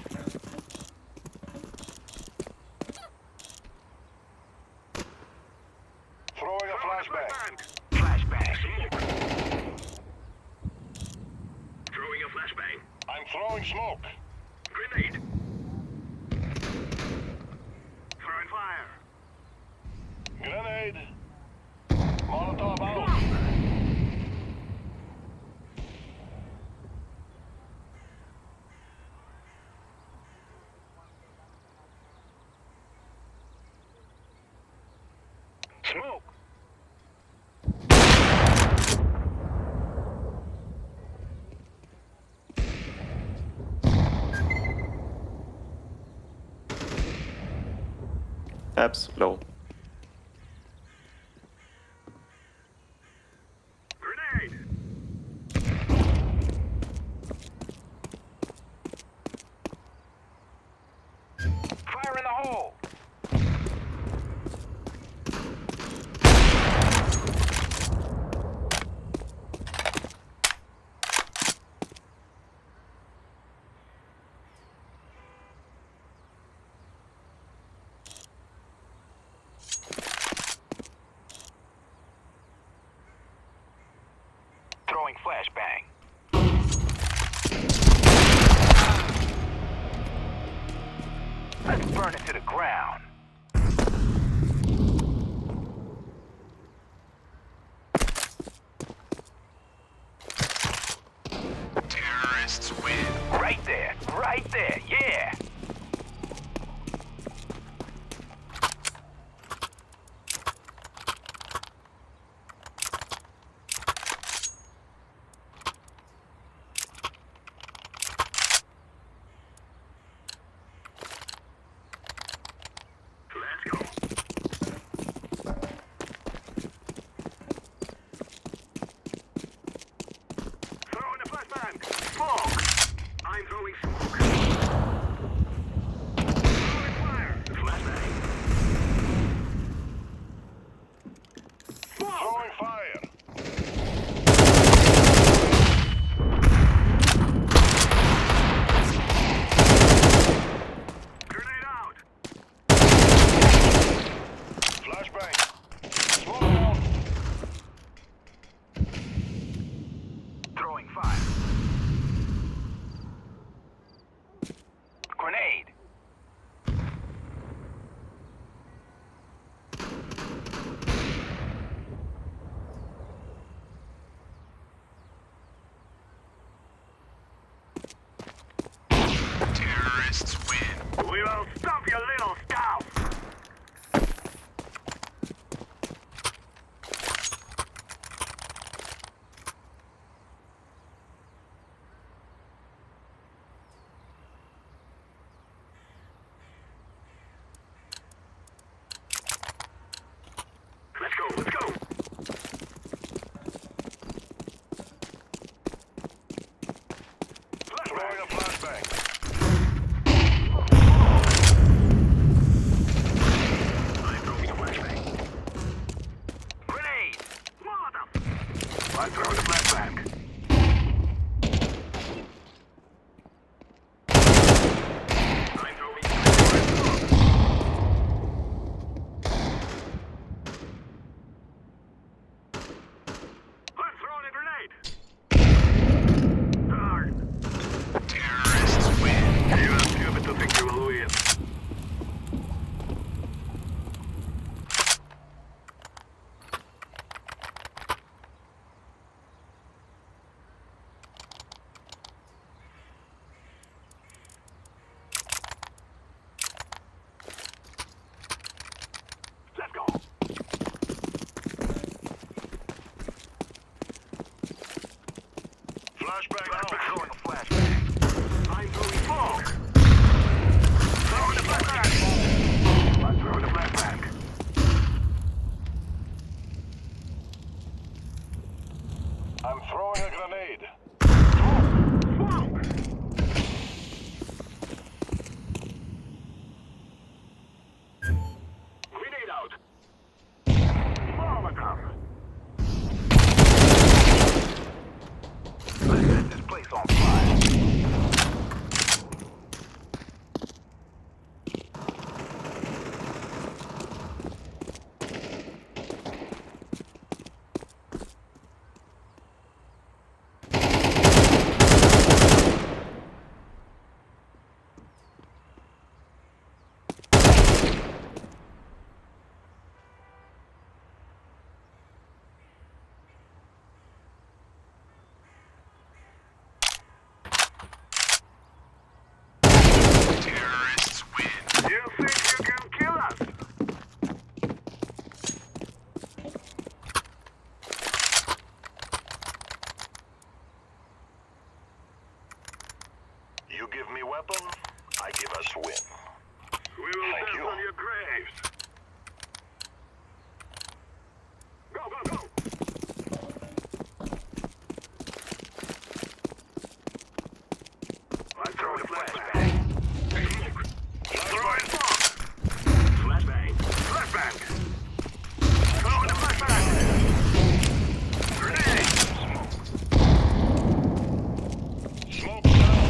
Speaker 15: Throwing a flashbang. Flashbang. Throwing a flashbang. I'm throwing smoke. Grenade. Throwing fire. Grenade. Molotov out. Smoke.
Speaker 3: Abs low.
Speaker 15: Grenade. Fire in the hole. Throwing flashbang. Let's burn it to the ground. Terrorists win. Right there, yeah. Flashbang out. Throwing a flashbang. I'm throwing smoke. Throwing a flashbang. I'm throwing a flashbang. I'm throwing a grenade. Smoke! Grenade out. Molotov. Let's set this place on fire. Terrorists win. You think you can kill us? You give me weapon, I give us win. We will dance on your graves. Go, go, go! I'm throwing a flashbang. Throwing smoke. Flashbang. Flashbang. Throwing a flashbang. Grenade. Smoke. Smoke down.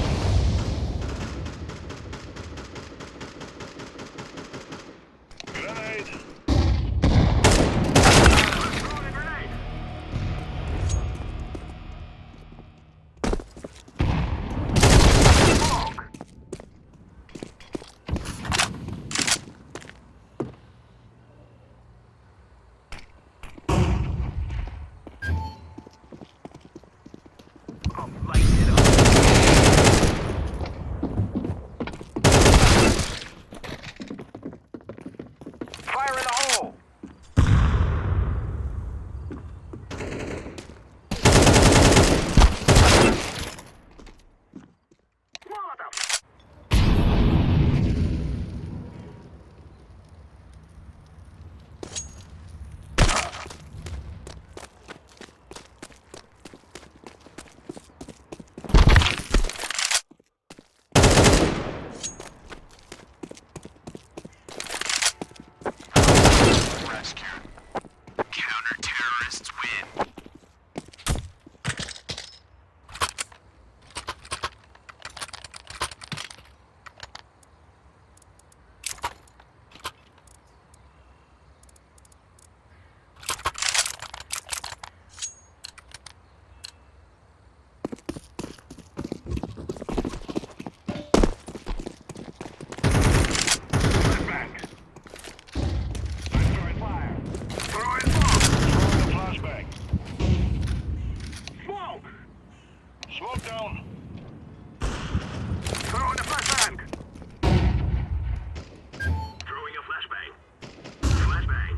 Speaker 15: Grenade. Throwing a grenade. Smoke. I'm lighting it up. Fire in the hole. Molotov. Rescue. Counter-terrorists win. Flashbang. I'm throwing fire. Throwing smoke. Throwing a flashbang. Smoke. Smoke down. Throwing a flashbang. Throwing a flashbang. Flashbang.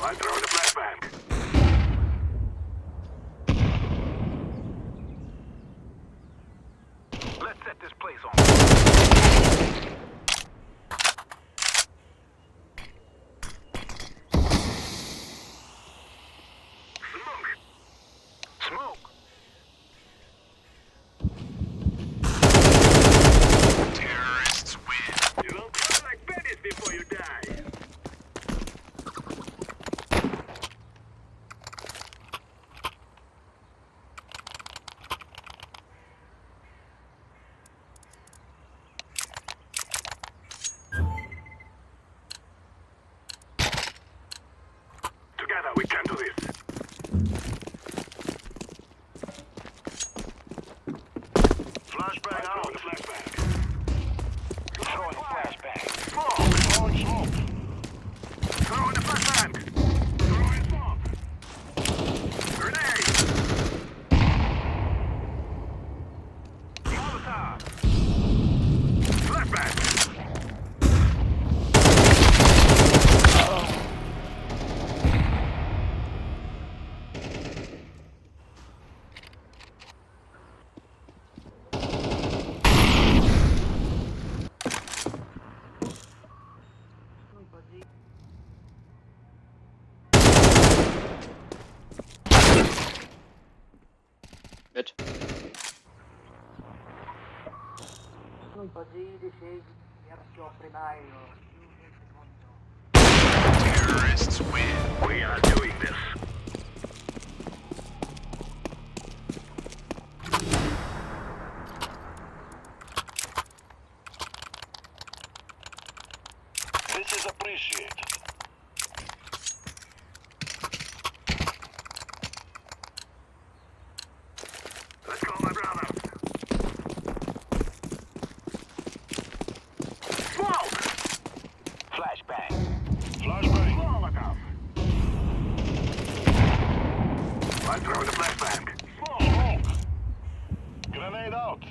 Speaker 15: I'm throwing a flashbang. Let's set this place on fire. Smoke. Smoke. Terrorists win. You will cry like babies before you die. Together we can do this. Flashbang out. Flashbang. Throwing flashbang. Smoke. Throwing smoke. Throwing the flashbang. Throwing smoke. Grenade. Molotov. Flashbang. Terrorists win. We are doing this. This is appreciated. Let's go, my brother. Smoke! Flashbang. Flashbang. Molotov. I'm throwing a flashbang. Smoke! Grenade out.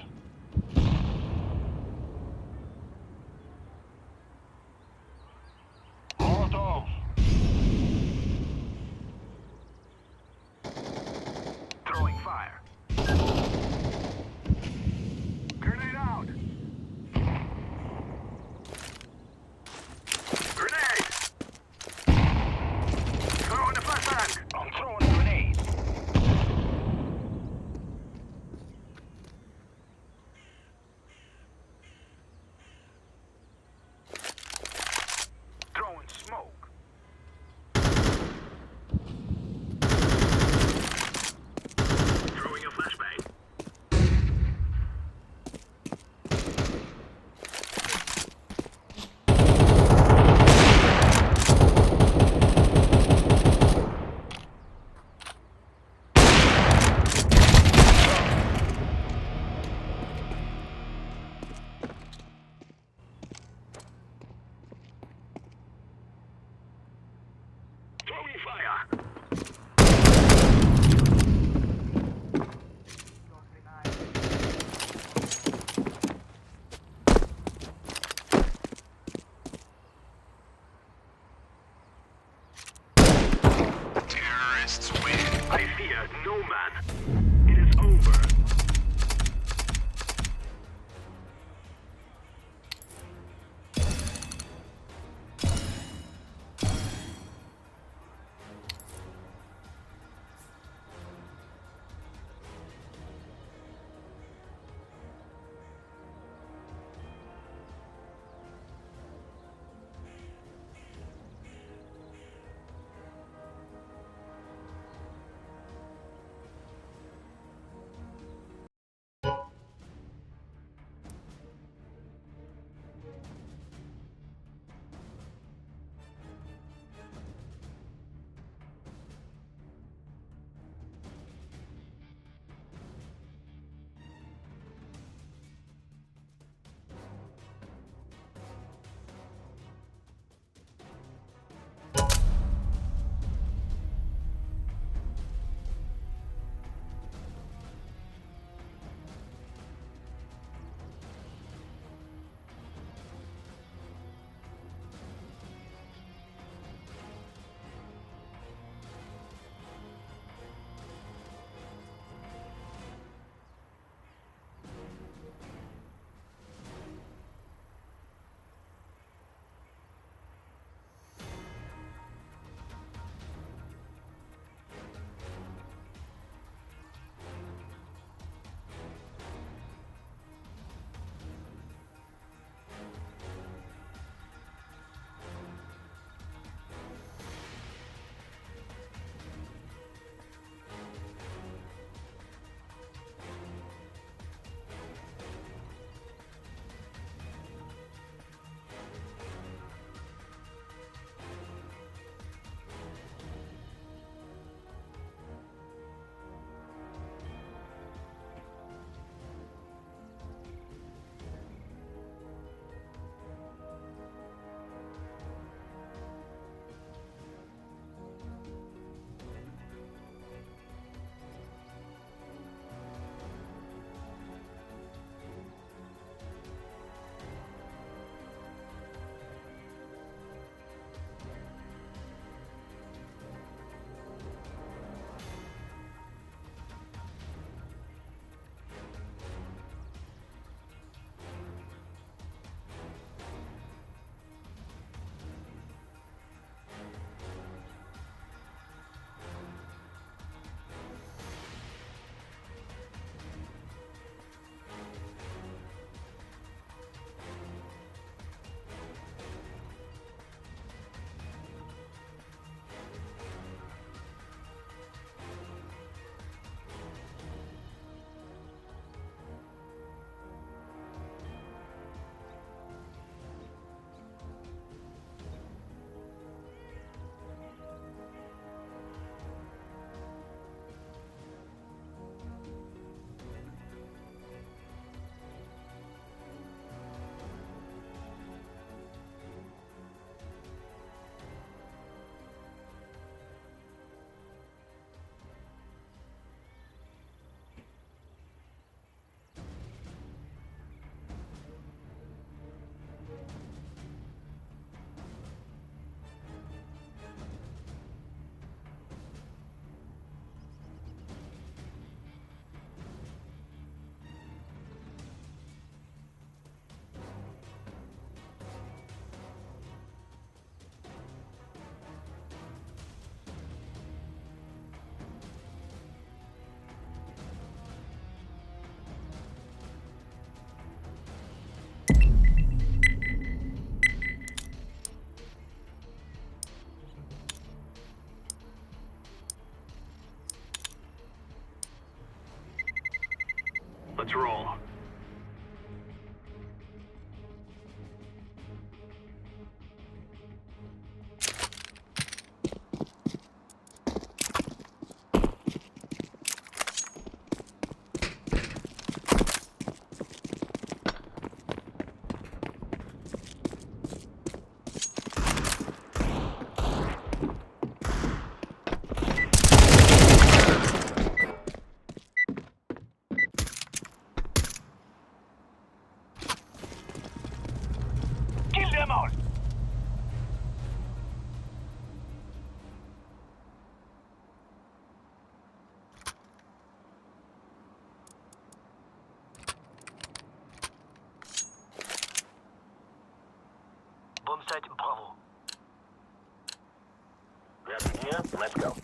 Speaker 15: Let's go.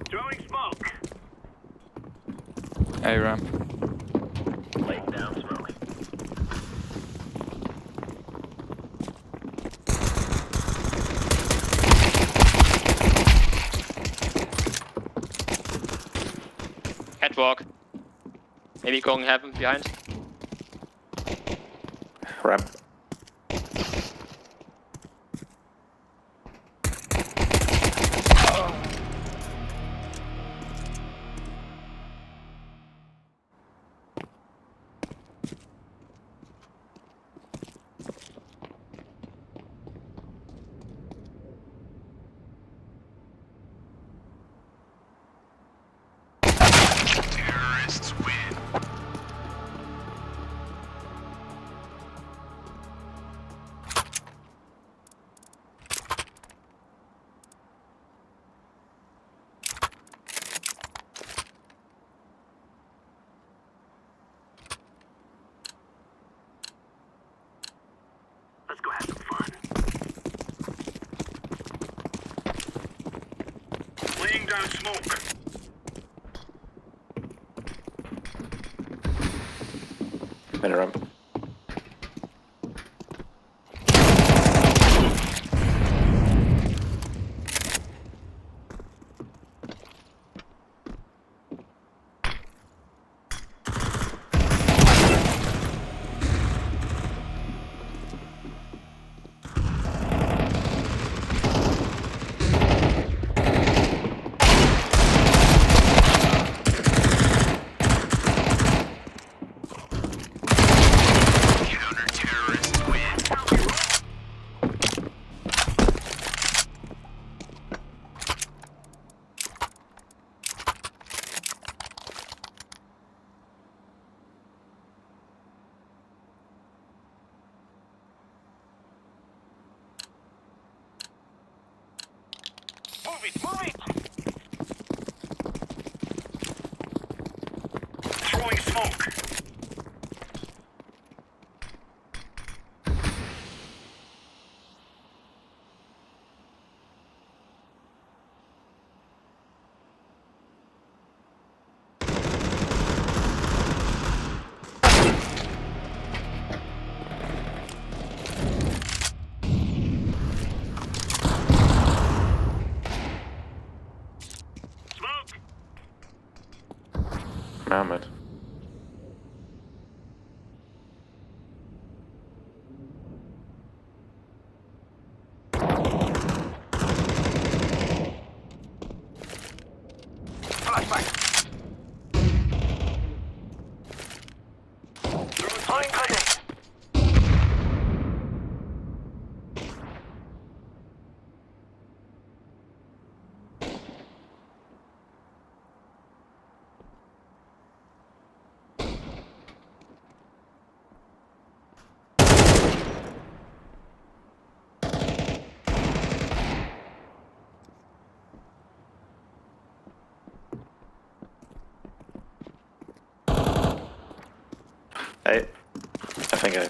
Speaker 15: Throwing smoke.
Speaker 6: A ramp.
Speaker 15: Laying down smoke.
Speaker 16: Catwalk. Maybe going heaven behind.
Speaker 3: Ramp.
Speaker 15: Terrorists win. Let's go have some fun. Laying down smoke.
Speaker 3: Mid ramp.
Speaker 15: Counter-terrorists win. Move it, move it! Throwing smoke. Smoke.
Speaker 3: Mohammed.
Speaker 15: Flashback. Throwing grenade.
Speaker 3: Hey. I think I...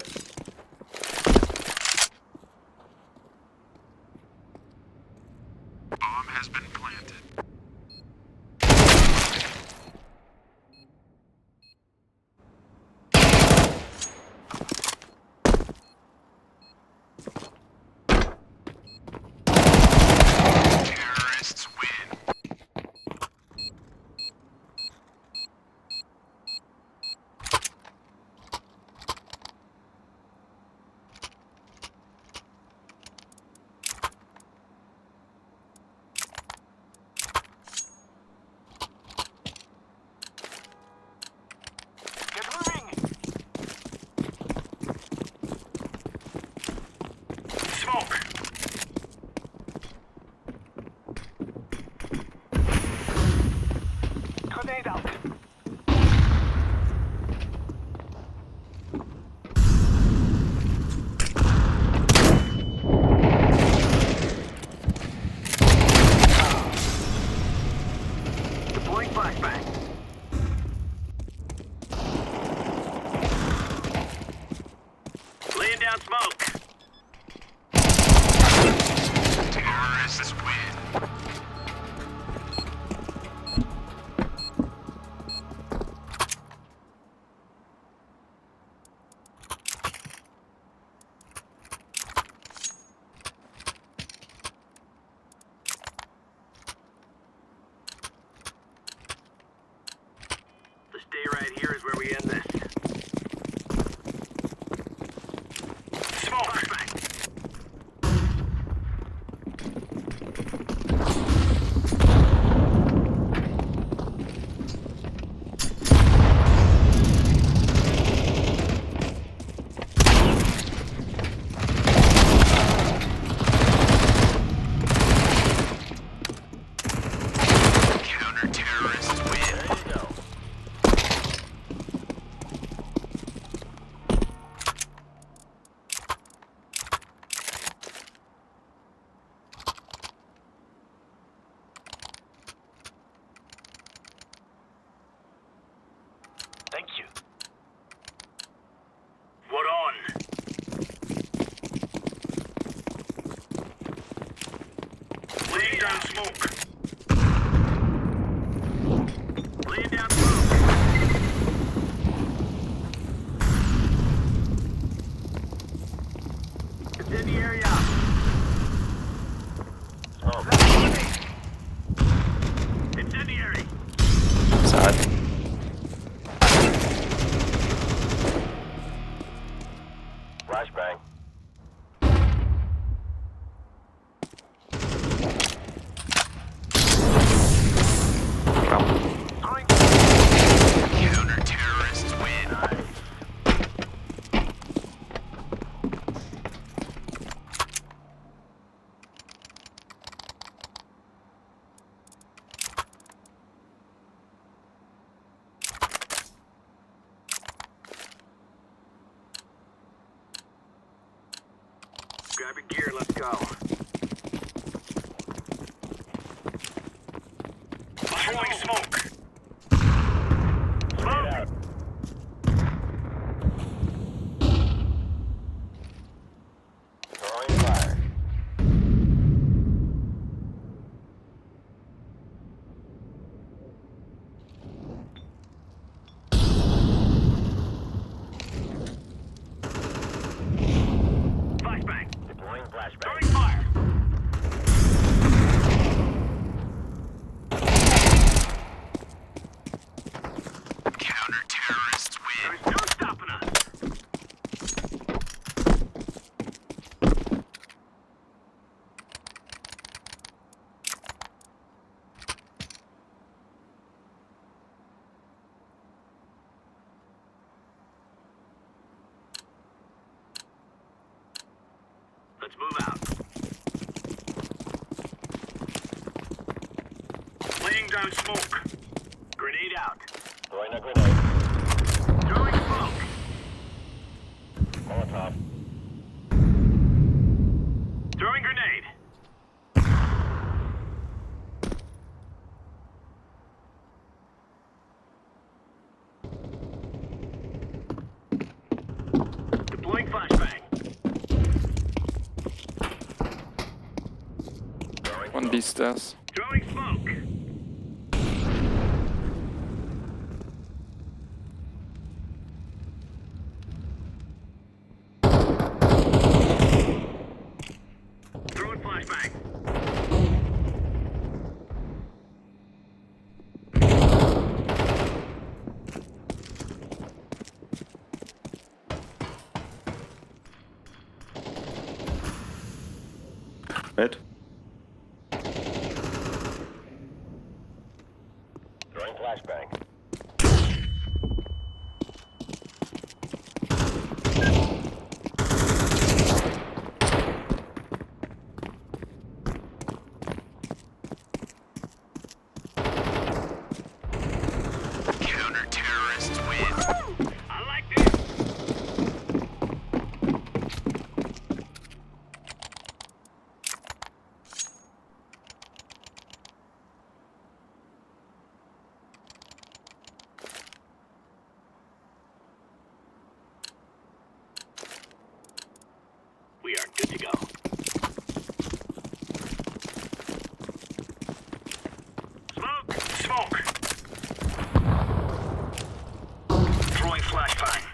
Speaker 15: Bomb has been planted. Terrorists win. Get moving. Smoke. Grenade out. Deploying flashbang. Laying down smoke. Incendiary out. Smoke. Incendiary.
Speaker 3: Side.
Speaker 15: Flashbang. Counter-terrorists win. Nice. Grab your gear, let's go. Throwing smoke. Smoke out. Throwing fire. Flashbang. Deploying flashbang. Throwing fire. Counter-terrorists win. There's no stopping us. Let's move out. Laying down smoke. Grenade out. Throwing a grenade. Throwing smoke. Molotov. Throwing grenade. Deploying flashbang.
Speaker 6: One B stairs.
Speaker 15: Throwing smoke. Throwing flashbang.
Speaker 3: Mid.
Speaker 15: Throwing flashbang. Counter-terrorists win. I like this. We are good to go. Smoke! Smoke! Throwing flashbang.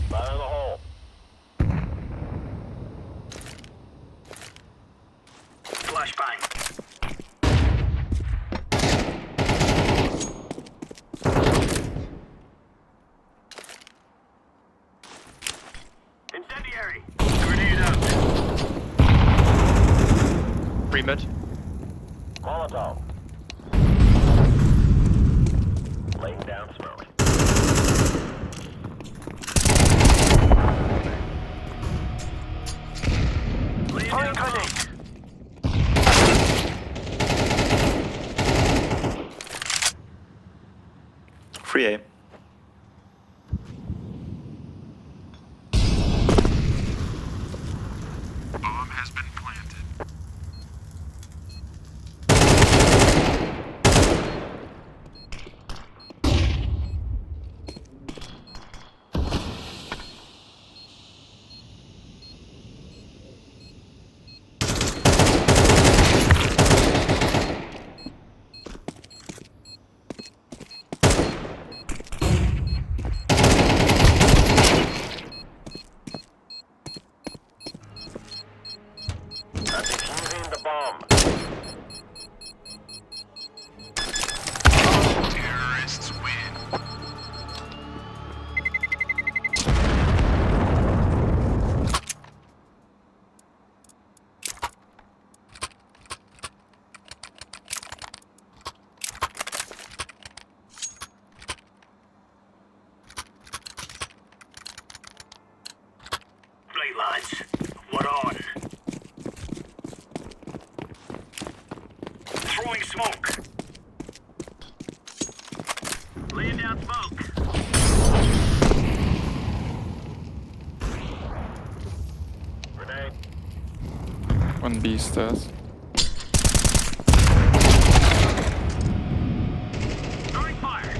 Speaker 15: Fire in the hole. Flashbang. Incendiary. Grenade out.
Speaker 16: Pre-mid.
Speaker 15: Molotov. Laying down smoke. Laying down smoke.
Speaker 3: Free A.
Speaker 15: Bomb has been planted. right, lads. We're on. Throwing smoke. Laying down smoke. Grenade.
Speaker 6: One B stairs.
Speaker 15: Throwing fire.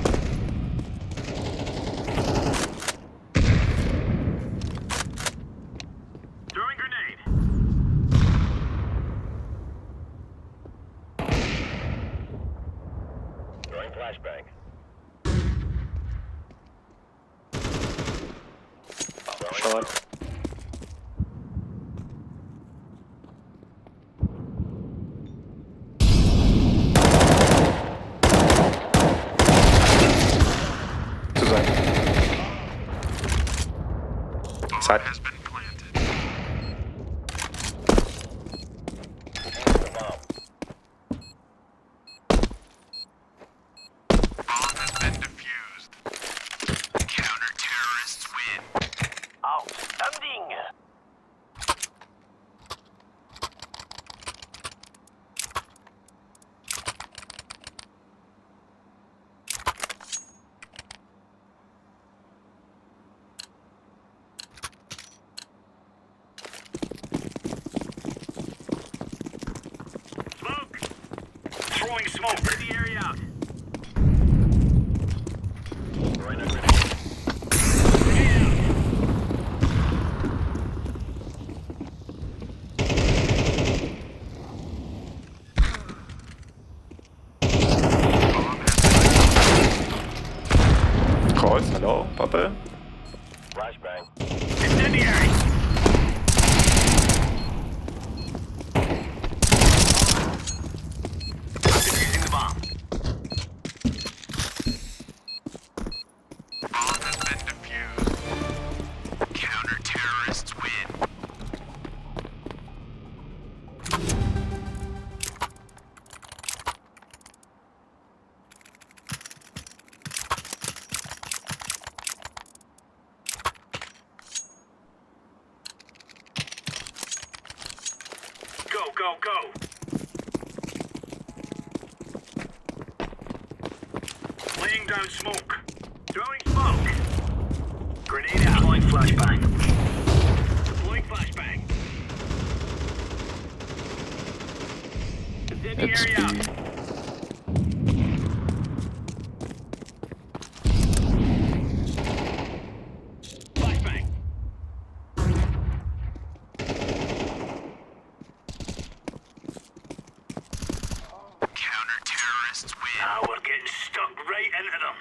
Speaker 15: Throwing grenade. Throwing flashbang.
Speaker 3: Short. To side. Side.
Speaker 15: Outstanding. Smoke. Throwing smoke. Clear the area out. Throwing a grenade. Grenade out.
Speaker 3: Calls, hello, Papa.
Speaker 15: Flashbang. Incendiary. Defusing the bomb. Bomb has been defused. Counter-terrorists win. Go, go, go! Laying down smoke. Throwing smoke. Grenade out. Deploying flashbang. Deploying flashbang. Incendiary out. Flashbang. Counter-terrorists win. Now we're getting stuck right into them.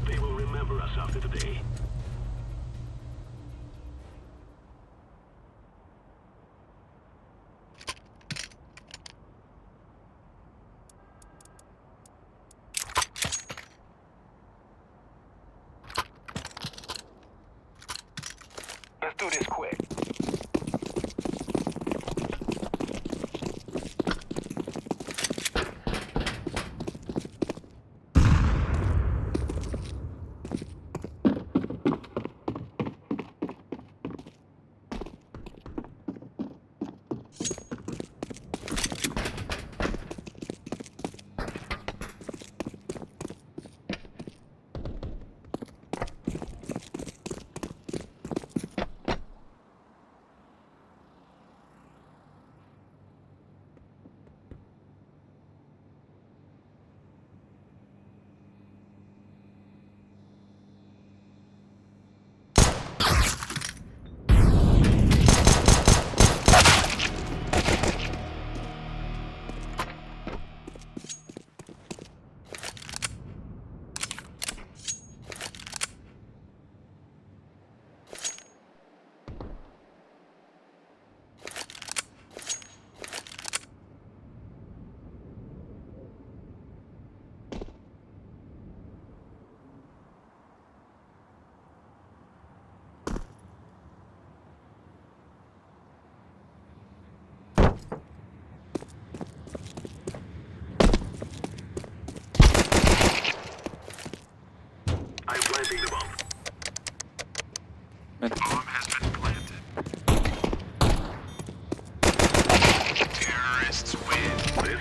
Speaker 15: They will remember us after today. Let's do this quick.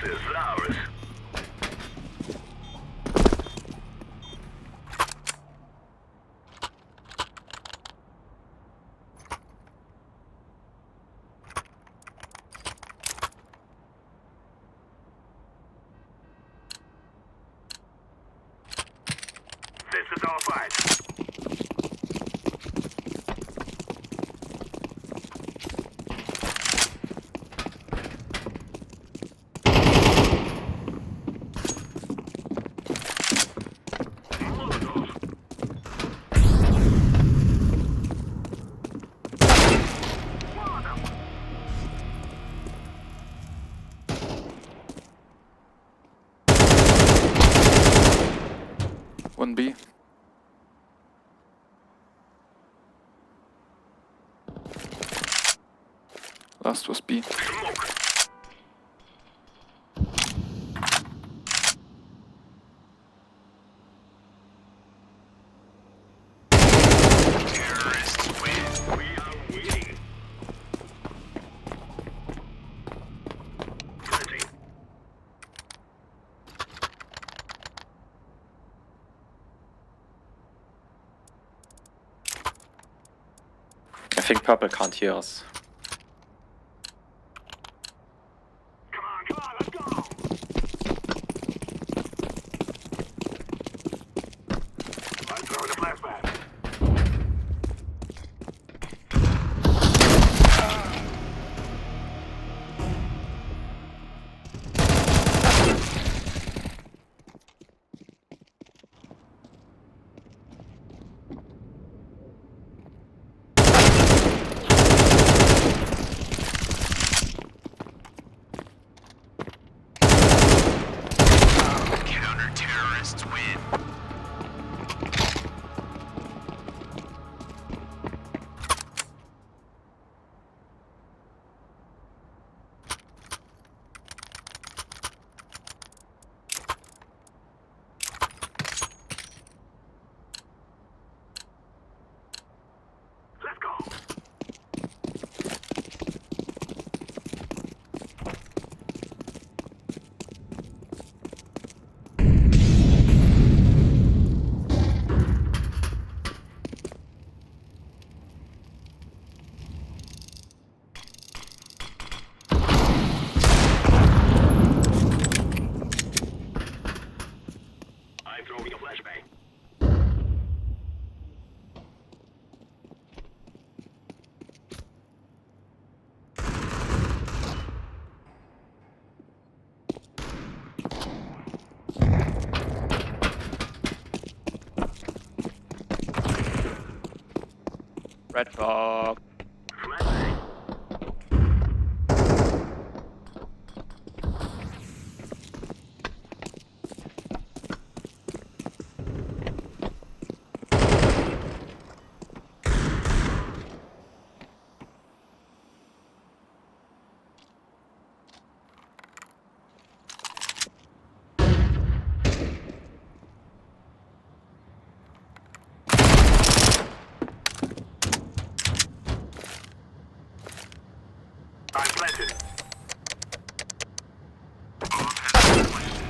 Speaker 15: is ours. This is our fight.
Speaker 6: One B. Last was B.
Speaker 15: Terrorists win. We are winning. Planting.
Speaker 3: I think purple can't hear us.
Speaker 15: I'm throwing a flashback. Counter-terrorists win. Let's go. I'm throwing a flashbang.
Speaker 16: Red fog.
Speaker 15: Flashbang. I'm planted. Bomb has been planted.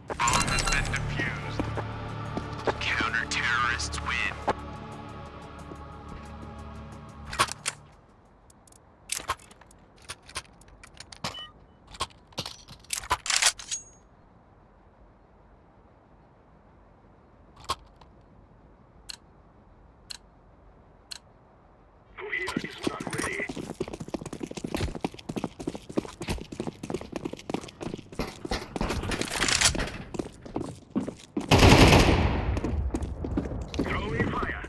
Speaker 15: Bomb has been defused. Counter-terrorists win. Leader is not ready. Throwing fire.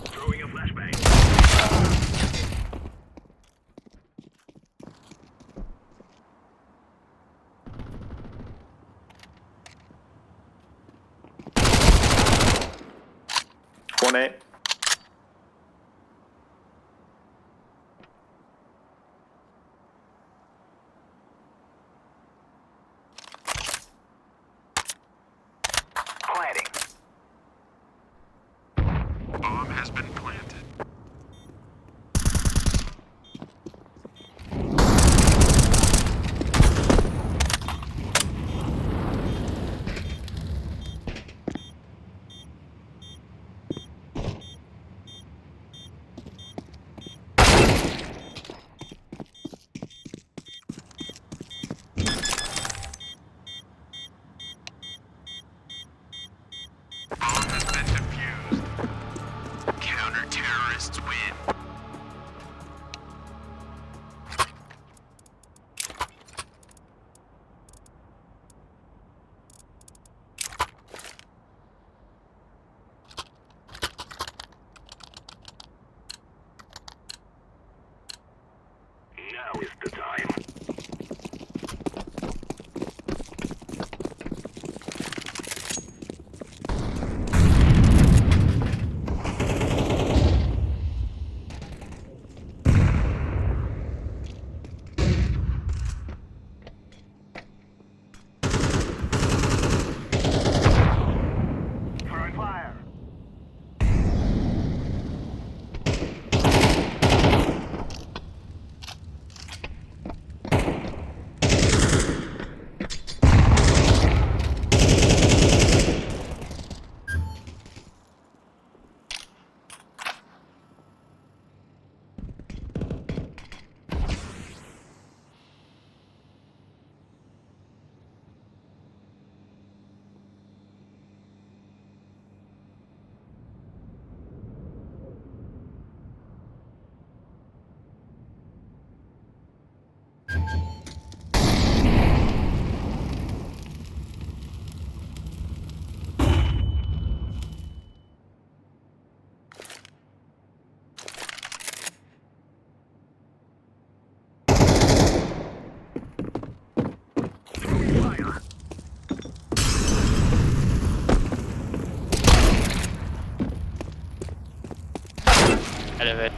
Speaker 15: Throwing a flashbang.
Speaker 3: 1A.
Speaker 16: Elevate.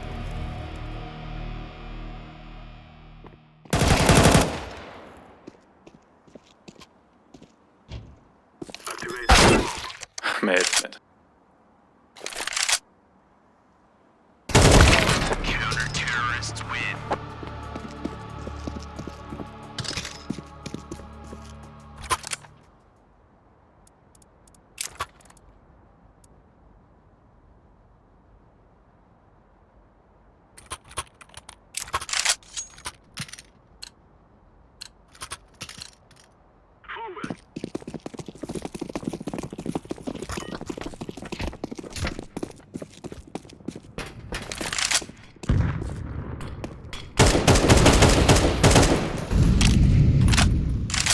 Speaker 3: Mid.
Speaker 15: Counter-terrorists win. Forward.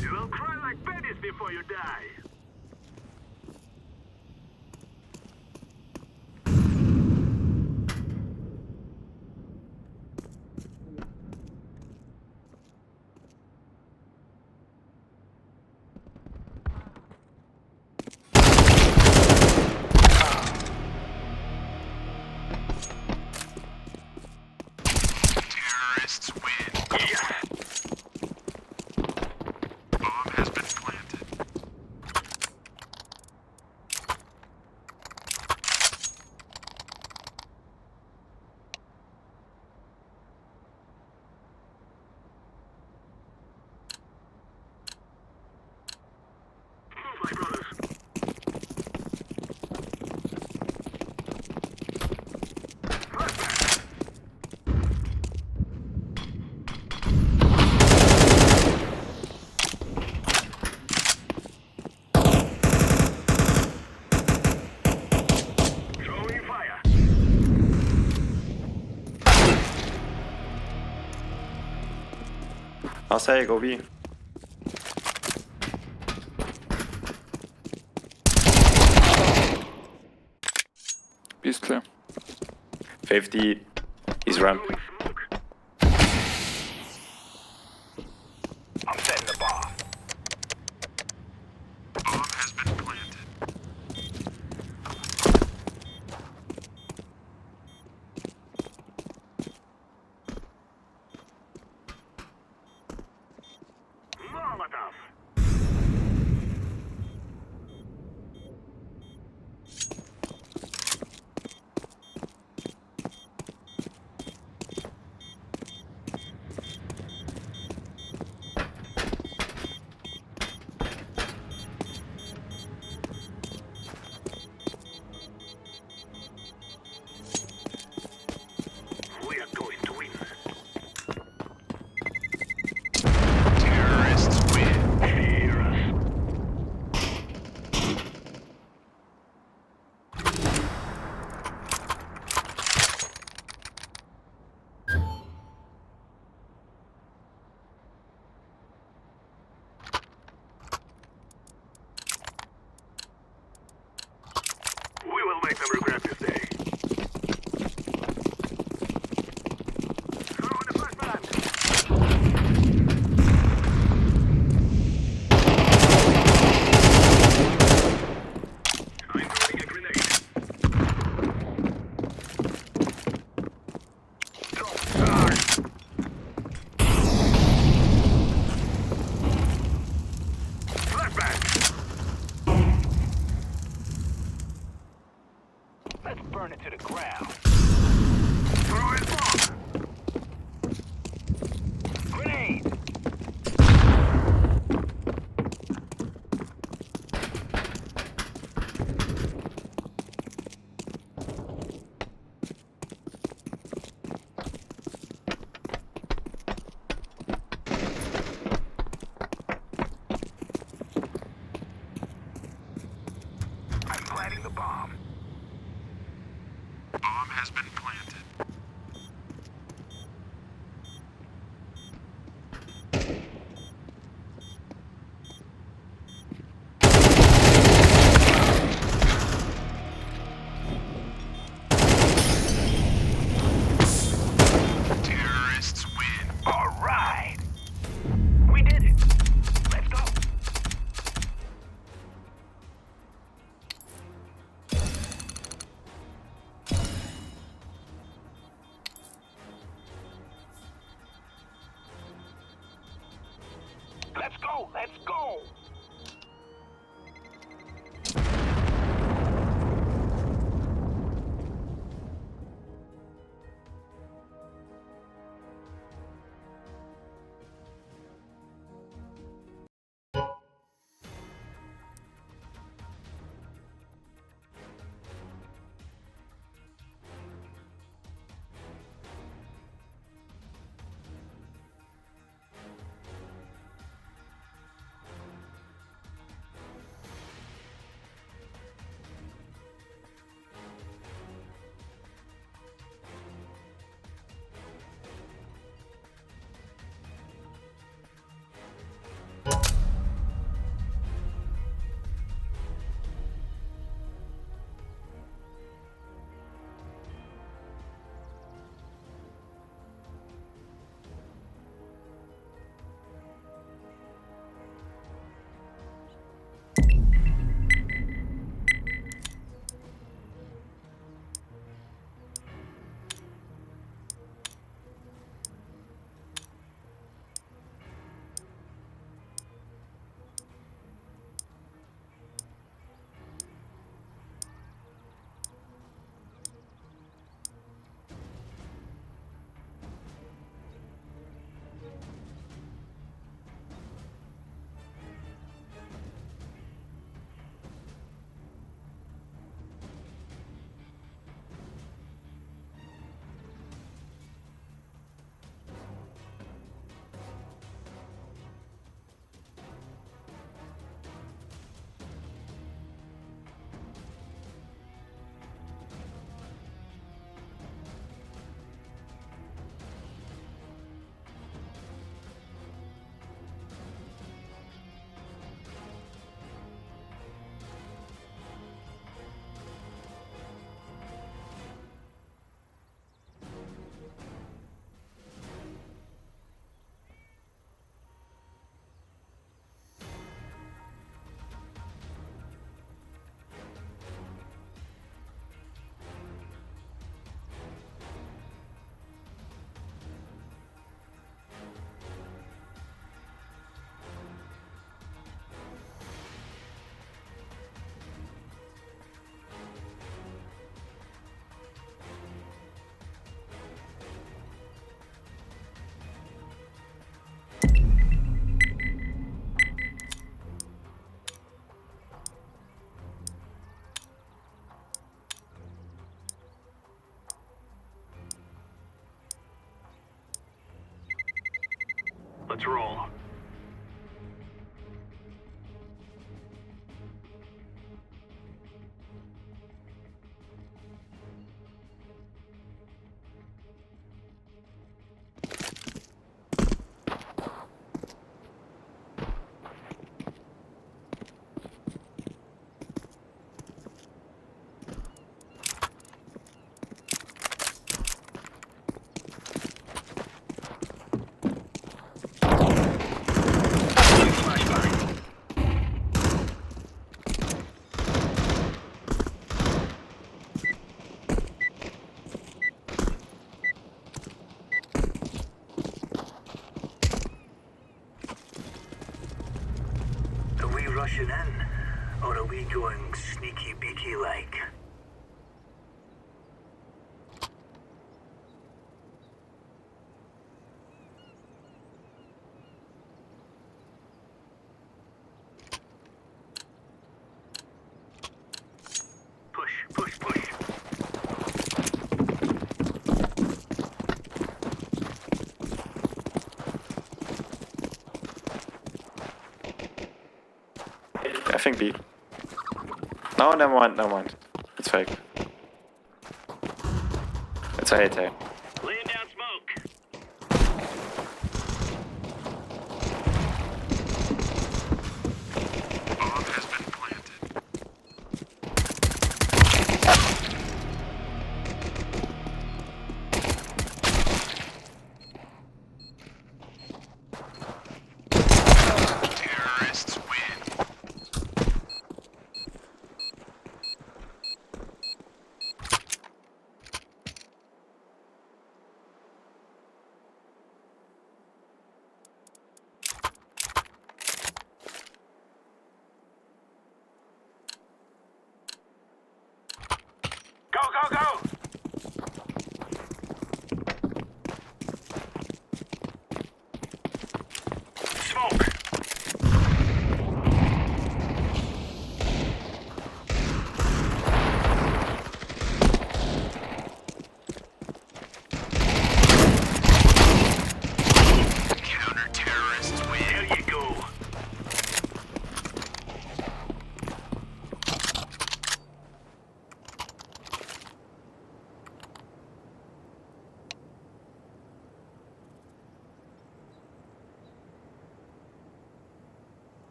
Speaker 15: You will cry like babies before you die. Terrorists win. Yeah. Bomb has been planted. Move, my brothers. Flashback. Throwing fire.
Speaker 3: I'll say go B.
Speaker 6: B is clear.
Speaker 3: 50. He's ramp.
Speaker 15: I'm setting the bomb. Bomb has been planted. Molotov. We are going to win. Terrorists win. Fear us. We will make them regret this day. Throw in the flashbang. I'm throwing a grenade. Don't charge. Flashbang. Let's burn it to the ground. Throw in bomb. Grenade. I'm planting the bomb. Bomb has been planted. Terrorists win. All right. We did it. Let's go. Let's roll. Are we rushing in, or are we going sneaky beaky like? Push, push, push.
Speaker 3: I think B. No, never mind, never mind. It's fake. It's a hate.
Speaker 15: Laying down smoke. Bomb has been planted. Terrorists win.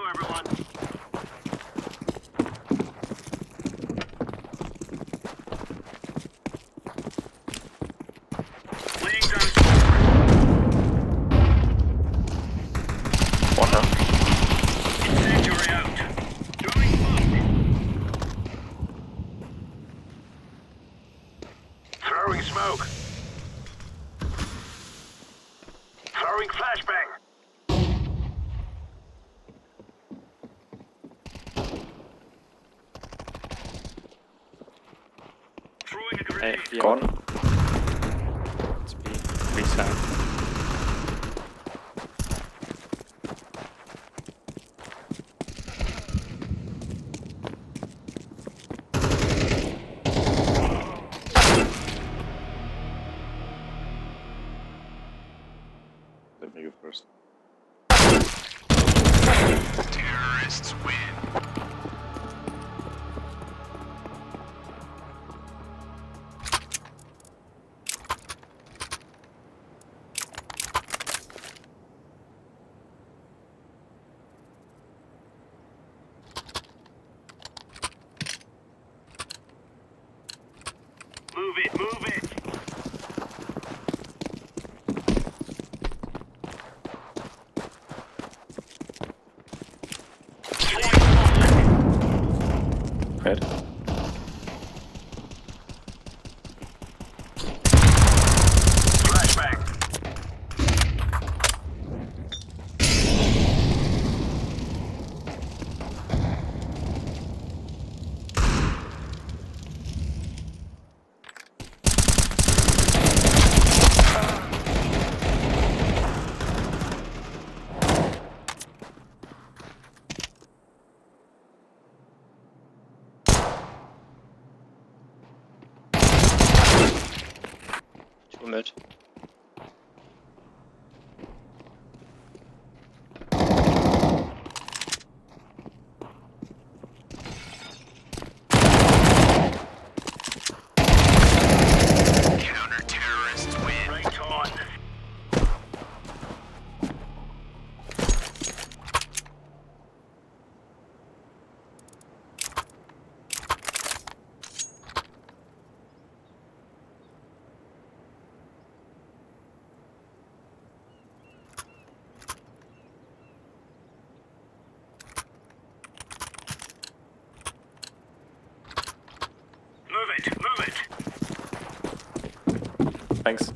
Speaker 15: everyone. Laying down
Speaker 3: One down.
Speaker 15: incendiary out. Throwing smoke. Throwing smoke. Throwing flashbang. Throwing a
Speaker 3: Hey,
Speaker 15: grenade.
Speaker 3: gone. It's B. B side.
Speaker 10: Let me go first.
Speaker 15: Terrorists win. Move it, move it.
Speaker 3: Red.
Speaker 15: Flashbang.
Speaker 16: Two mid.
Speaker 15: Counter-terrorists win. Right on. Move it, move it.
Speaker 3: Thanks.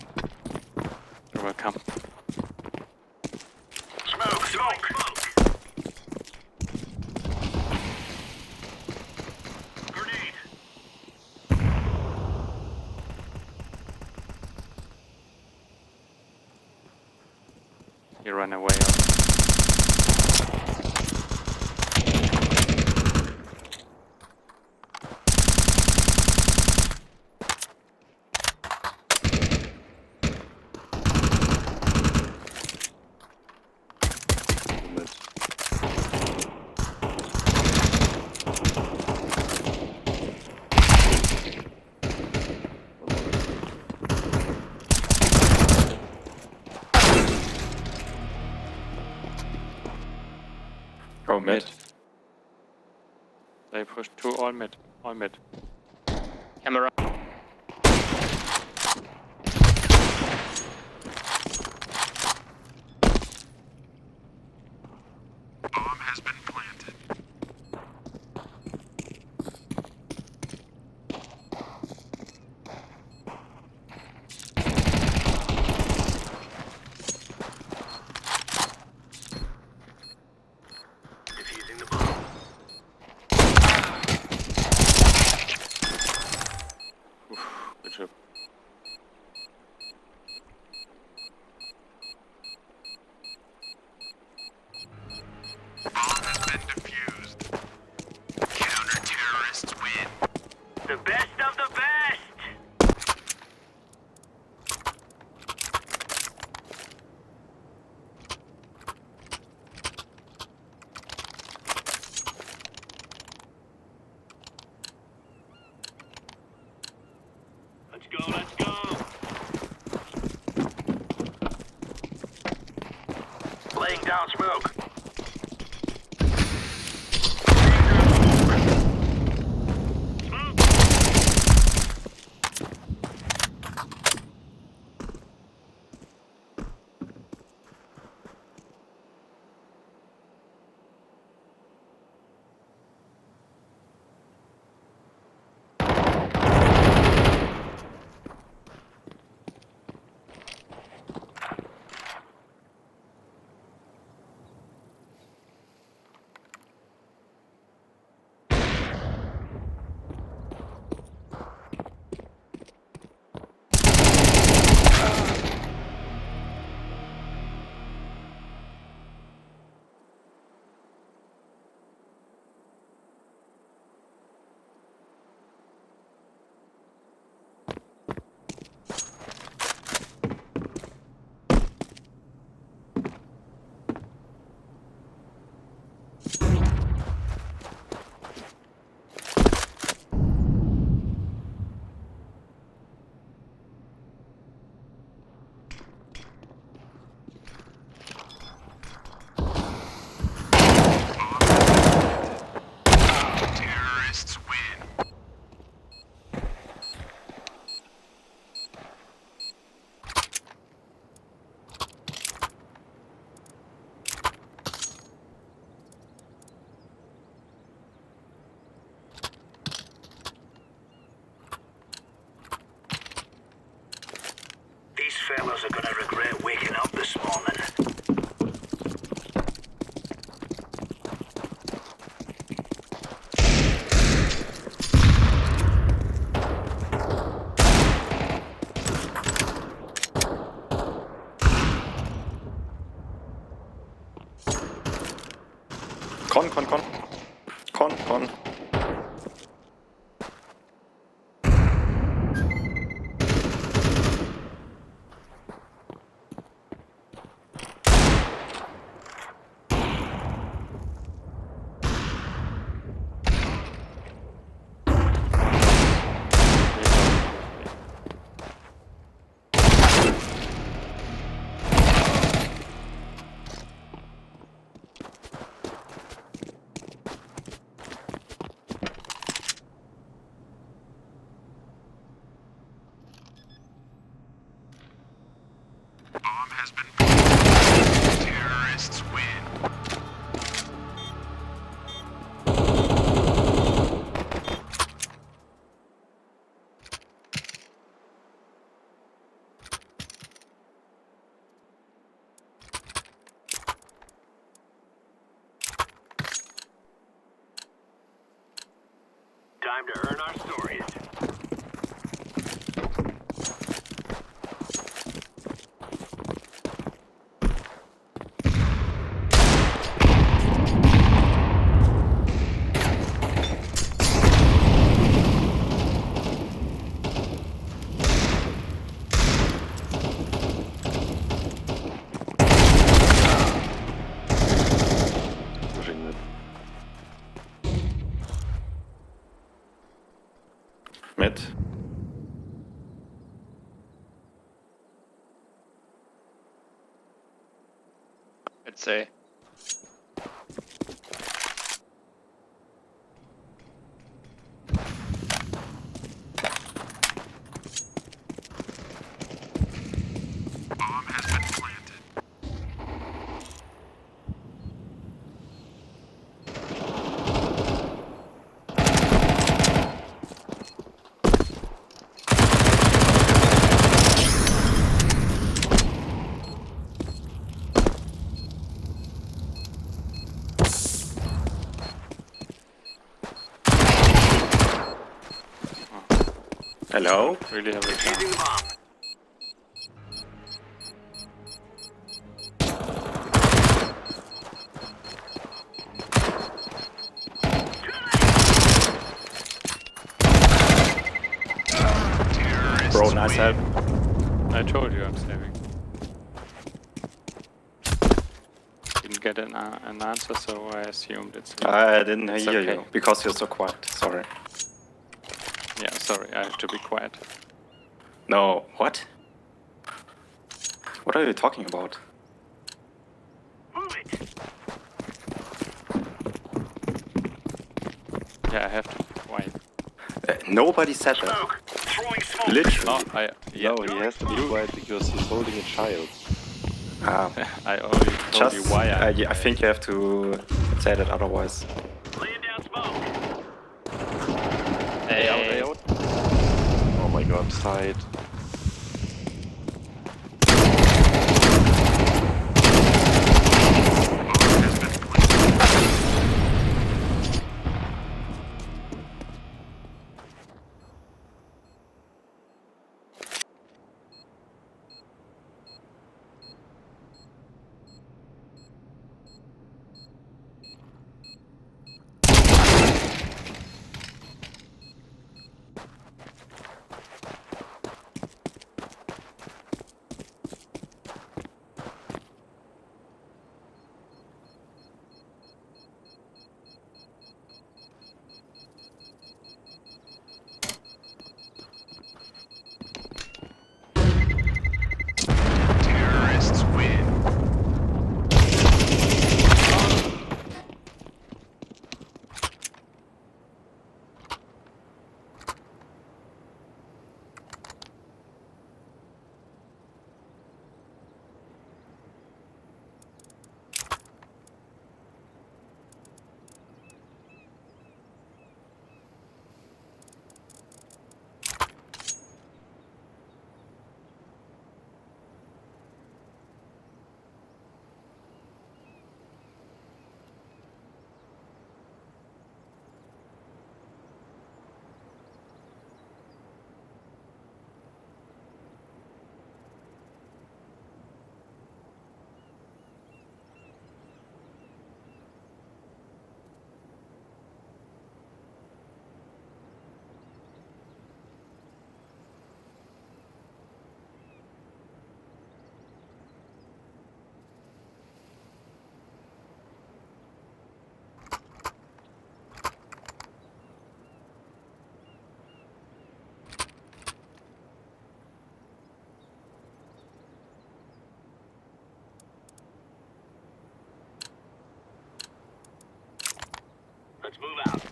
Speaker 16: You're welcome.
Speaker 15: Smoke, smoke. Grenade.
Speaker 16: You run away.
Speaker 3: Go mid.
Speaker 16: They push two all mid. All mid. Camera.
Speaker 15: Bomb has been planted. Defusing the bomb.
Speaker 16: Good job.
Speaker 15: Bomb has been defused. Counter-terrorists win. The best of the best! Let's go, let's go! Laying down smoke.
Speaker 3: Con.
Speaker 15: Bomb has been planted. Terrorists win. Time to earn our stories.
Speaker 3: Mid.
Speaker 16: It's A.
Speaker 15: Bomb has been planted.
Speaker 3: Hello?
Speaker 16: Really have a
Speaker 15: Defusing the bomb.
Speaker 3: Bro, nice help.
Speaker 16: I told you I'm saving. Didn't get an answer, so I assumed it's me.
Speaker 3: I didn't
Speaker 16: It's
Speaker 3: hear
Speaker 16: okay.
Speaker 3: you because you're so quiet. Sorry.
Speaker 16: Yeah, sorry, I have to be quiet.
Speaker 3: No, what? What are you talking about?
Speaker 15: Move it.
Speaker 16: Yeah, I have to be quiet.
Speaker 3: Nobody said that.
Speaker 15: Smoke. Throwing smoke.
Speaker 3: Literally.
Speaker 16: No,
Speaker 13: No, he has to be quiet because he's holding a child.
Speaker 16: I only told you why
Speaker 3: I think you have to say that otherwise.
Speaker 15: Laying down smoke.
Speaker 13: Hey, out. Oh my god, side.
Speaker 15: move out.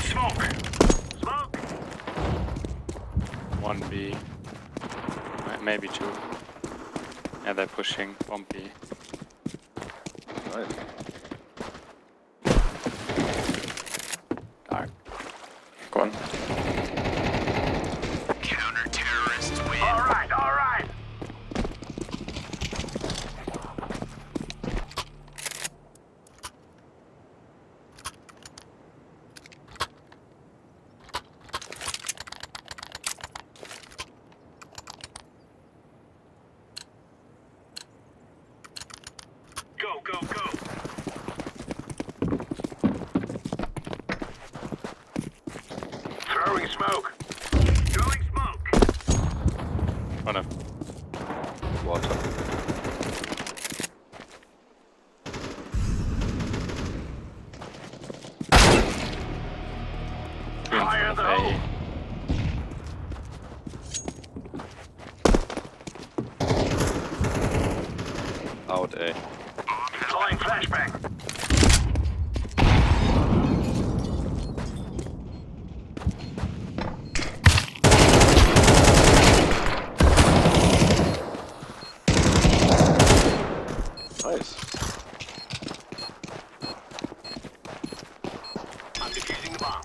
Speaker 15: Smoke. Smoke.
Speaker 16: 1B. Maybe 2. Yeah, they're pushing 1B.
Speaker 13: Nice.
Speaker 16: Dark.
Speaker 3: Go on.
Speaker 15: Counter-terrorists win. All right, all right. Go, go, go. Throwing smoke. Throwing smoke.
Speaker 16: Oh no.
Speaker 13: Water.
Speaker 15: Fire
Speaker 16: Of
Speaker 15: the
Speaker 16: A.
Speaker 15: hole.
Speaker 13: Out A.
Speaker 15: Deploying flashbang.
Speaker 13: Nice.
Speaker 15: I'm defusing the bomb.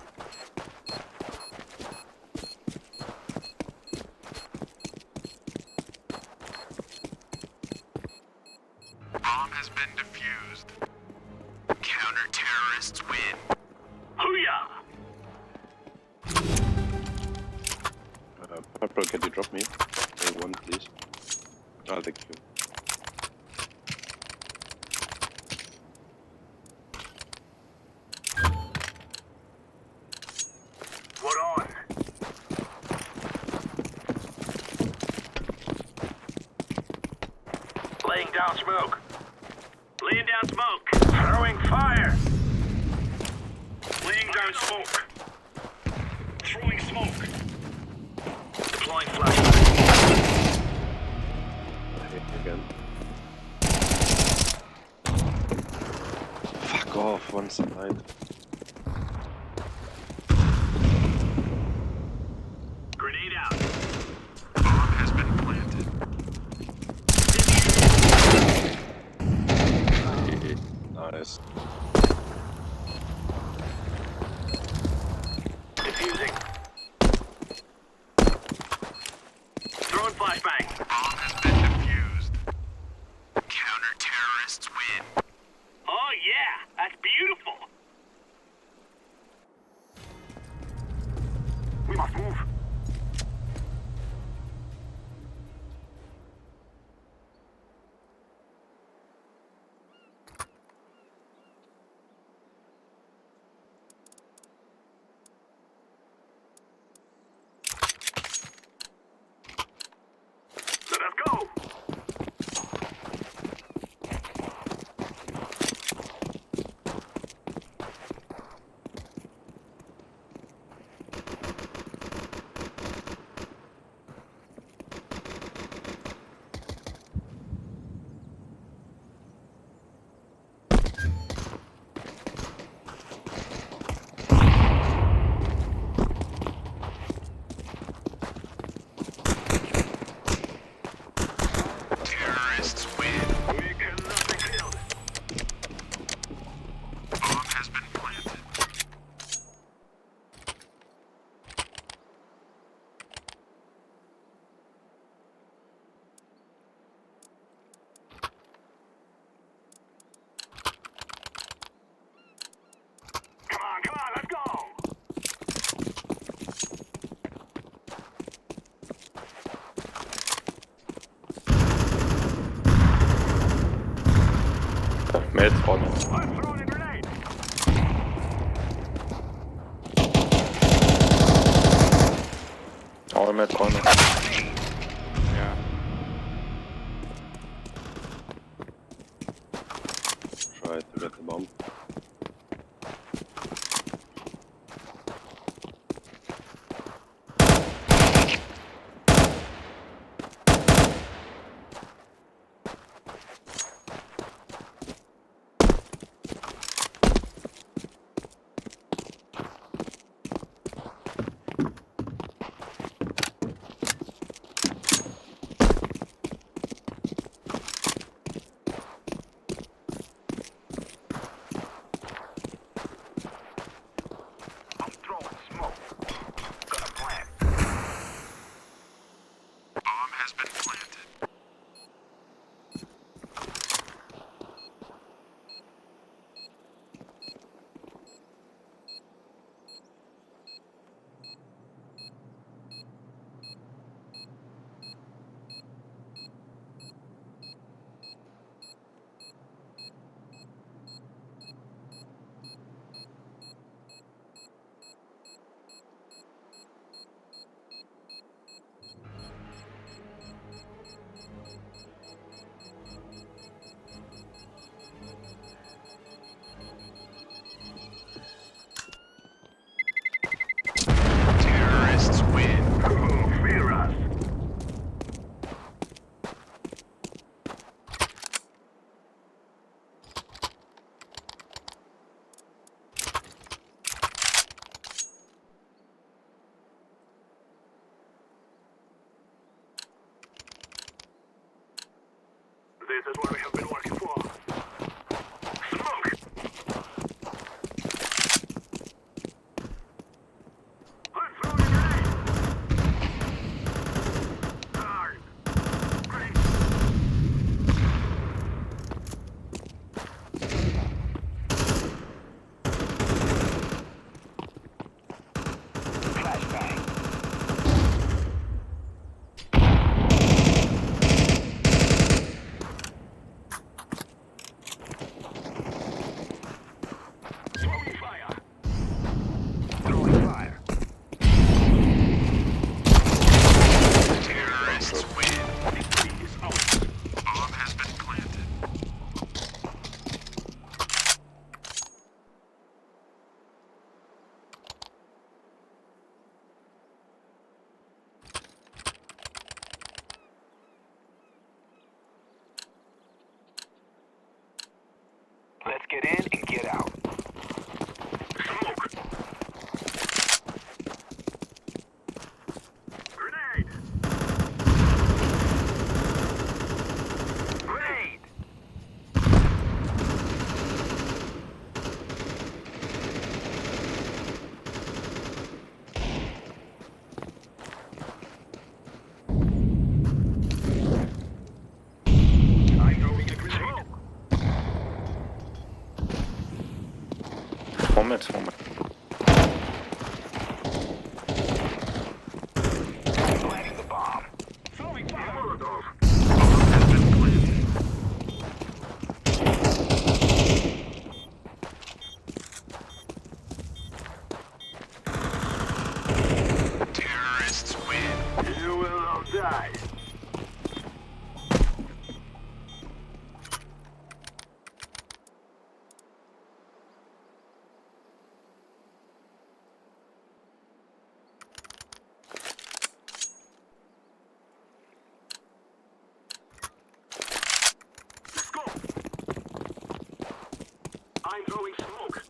Speaker 15: Bomb has been defused. Counter-terrorists win. Hoo-yah!
Speaker 13: Purple, can you drop me? One, please. Oh, thank you.
Speaker 15: What on? Laying down smoke. Laying down smoke. Throwing fire. Laying down smoke. Throwing smoke. Deploying flashbang.
Speaker 13: Again. Fuck off, one side.
Speaker 15: Grenade out. Bomb has been planted.
Speaker 13: Nice.
Speaker 15: Defusing. Throwing flashbang. Bomb has been defused. Counter-terrorists win. Oh yeah, that's beautiful. We must move. Let us go. Terrorists win. We cannot be killed. Bomb has been planted. Come on, let's go.
Speaker 3: Mid, one.
Speaker 15: I'm throwing a grenade.
Speaker 3: All mid, all mid.
Speaker 16: Yeah.
Speaker 13: Try to get the bomb.
Speaker 15: Terrorists win. Fear us. This is what we have been working for. Smoke! I'm throwing a grenade! Darn! Ready? Flashbang. Throwing fire. Throwing fire. Terrorists win. Victory is ours. Bomb has been planted. Let's get in and get out. Smoke. Grenade. Grenade. I'm throwing a grenade.
Speaker 3: Moment.
Speaker 15: Planting the bomb. Throwing fire. Molotov. Bomb has been planted. Terrorists win. You will all die. Let's go. I'm throwing smoke.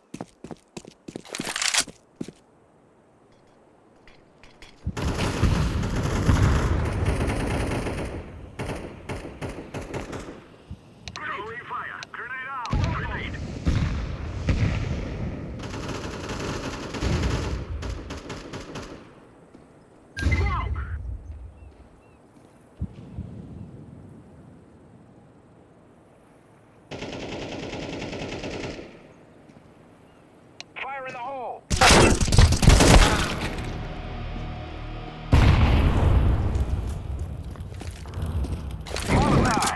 Speaker 15: Throwing fire. Grenade out. Grenade. Smoke. Fire in the hole. Molotov.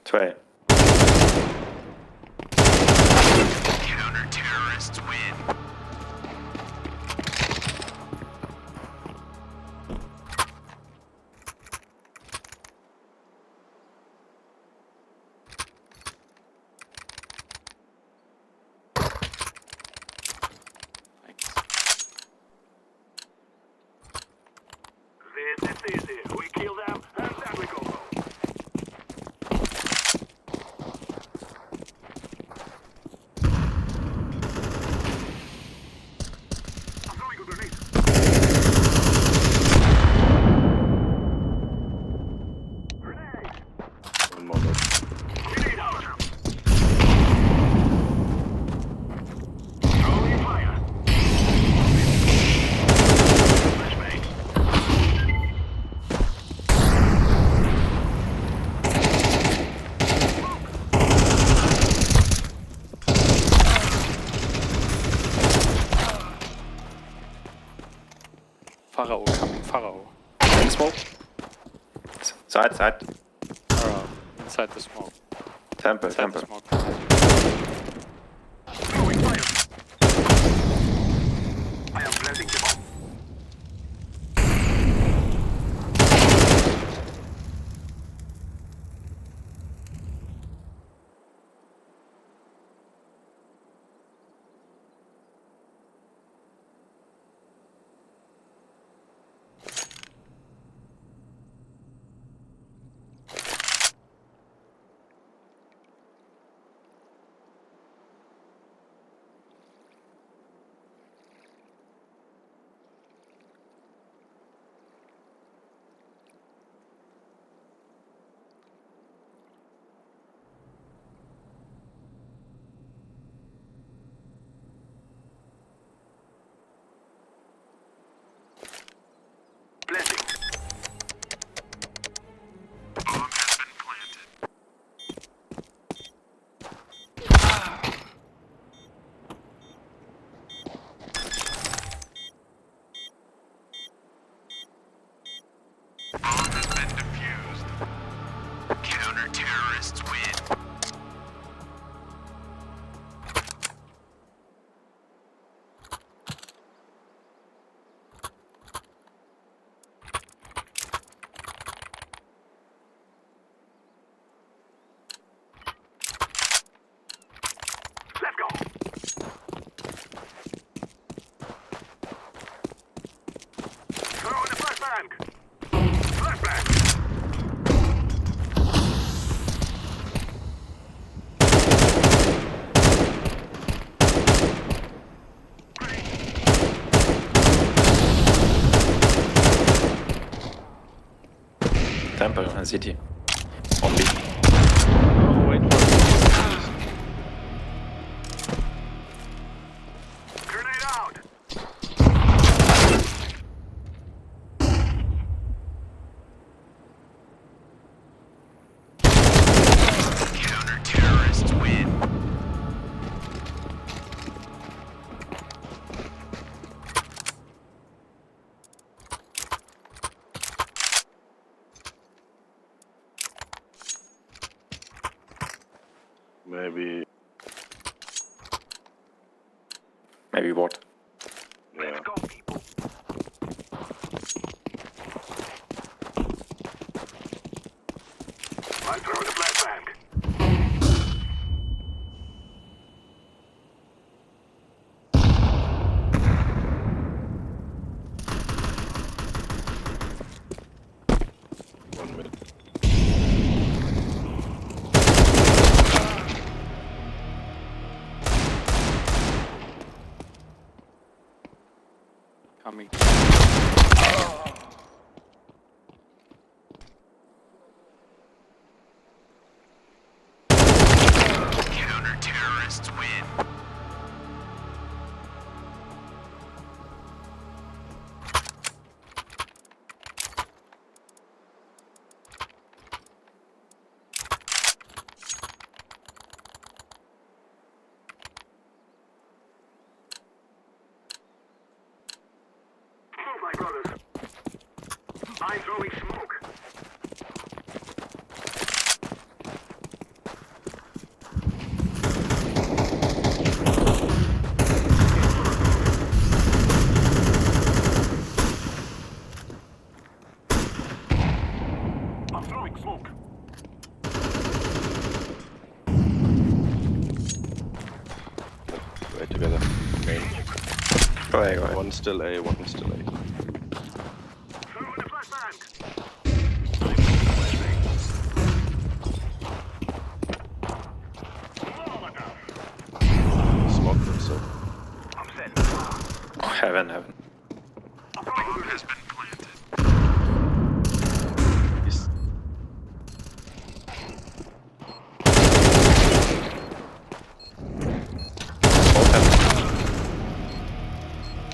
Speaker 3: 2.
Speaker 15: Counter-terrorists win. This is easy. We kill them and then we go home.
Speaker 16: Pharaoh coming, Pharaoh.
Speaker 3: In smoke. Side.
Speaker 16: Pharaoh, inside the smoke.
Speaker 3: Temple.
Speaker 16: Inside the smoke.
Speaker 15: Throwing fire. I am planting the bomb. Planting. Bomb has been planted. Bomb has been defused. Counter-terrorists win. Let's go. Throw in the flashbang. Flashbang.
Speaker 3: Temple and city. On B.
Speaker 13: Oh, wait.
Speaker 15: Grenade out. Counter-terrorists win.
Speaker 3: Maybe what?
Speaker 15: Let's go, people. I'm throwing the flashbang.
Speaker 16: Coming.
Speaker 15: Counter-terrorists win. Move, my brothers. I'm throwing smoke. I'm throwing smoke.
Speaker 13: Right together. Main.
Speaker 3: Go ahead.
Speaker 13: One still A, one still A.
Speaker 15: Throw in the flashbang.
Speaker 13: Smoke them so.
Speaker 15: I'm set.
Speaker 3: Oh, heaven.
Speaker 15: Bomb has been planted.
Speaker 13: He's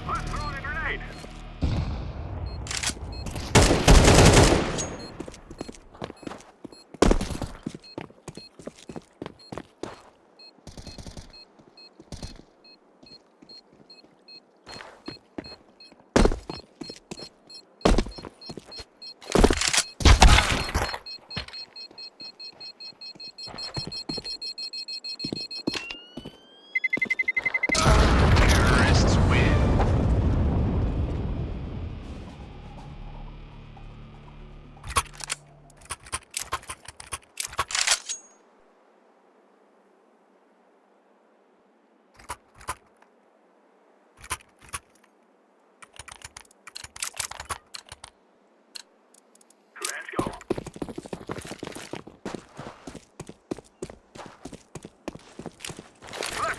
Speaker 15: I'm throwing a grenade.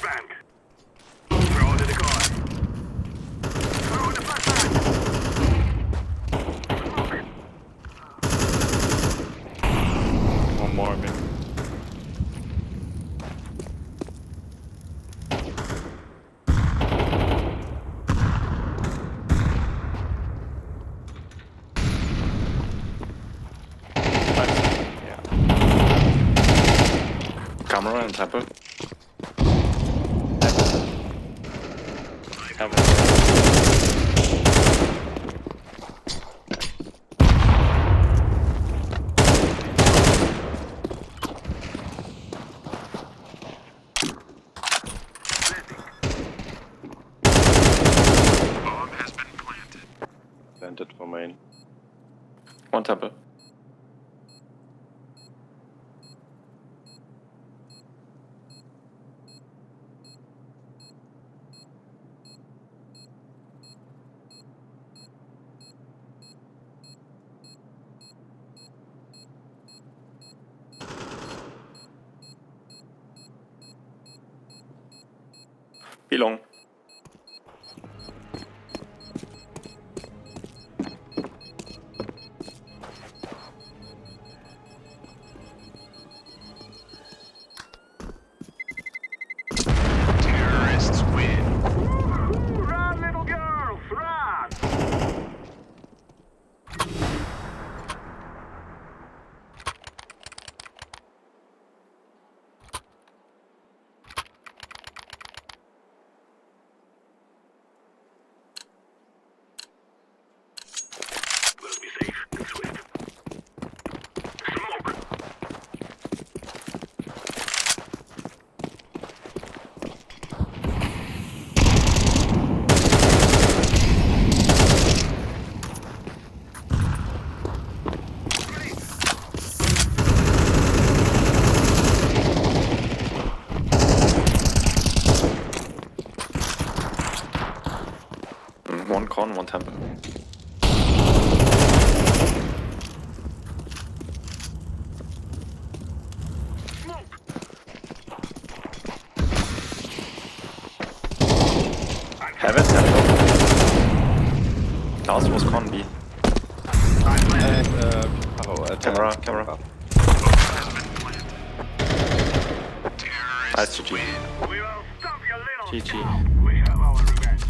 Speaker 15: flashbang. Throw in the decoy. Throw in the flashbang.
Speaker 16: One more bit.
Speaker 3: Camera and temple.
Speaker 13: Planted for main.
Speaker 3: One temple. Be long.
Speaker 15: Terrorists win. Run, little girls, run! We'll be safe and swift. Smoke!
Speaker 3: One con, one temple. Heaven, temple. Last was con B. Camera, camera. Nice GG.
Speaker 16: GG.
Speaker 15: We have our revenge.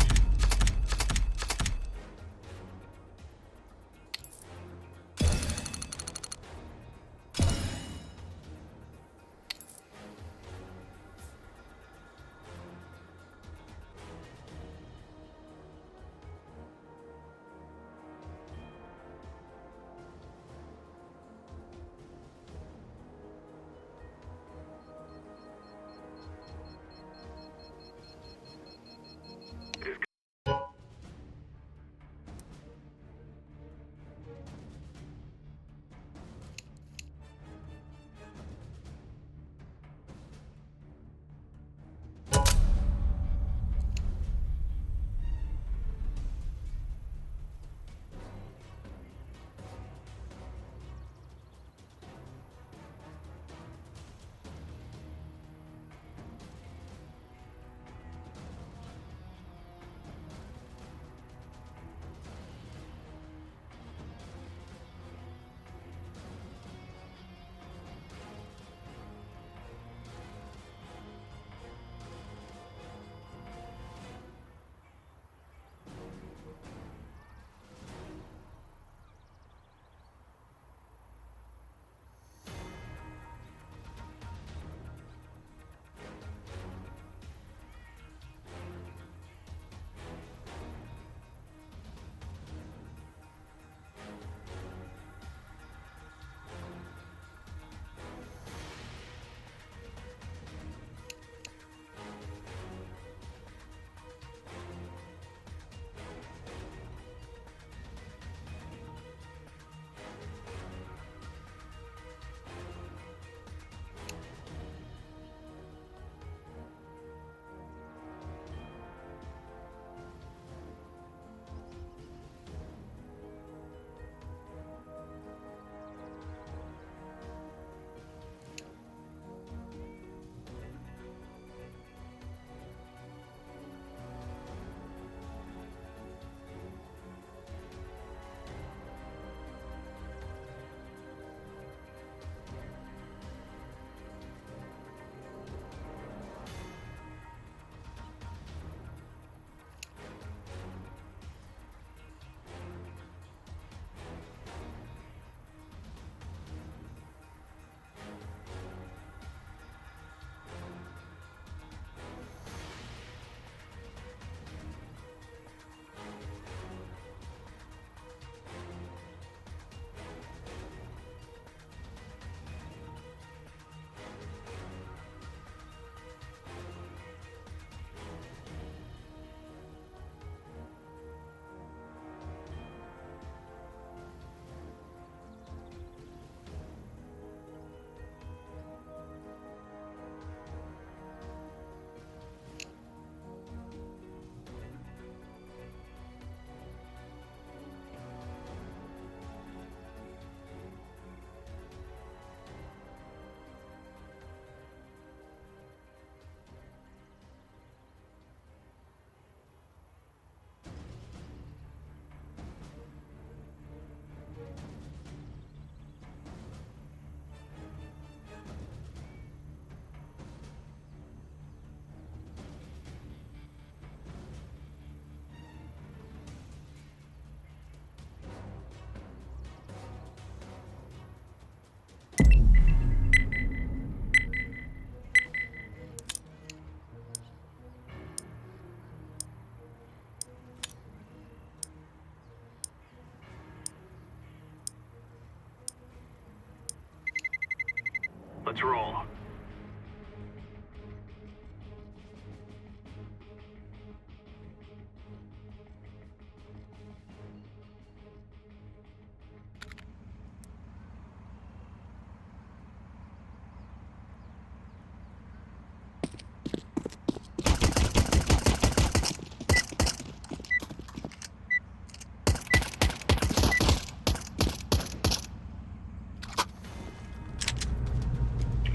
Speaker 15: roll.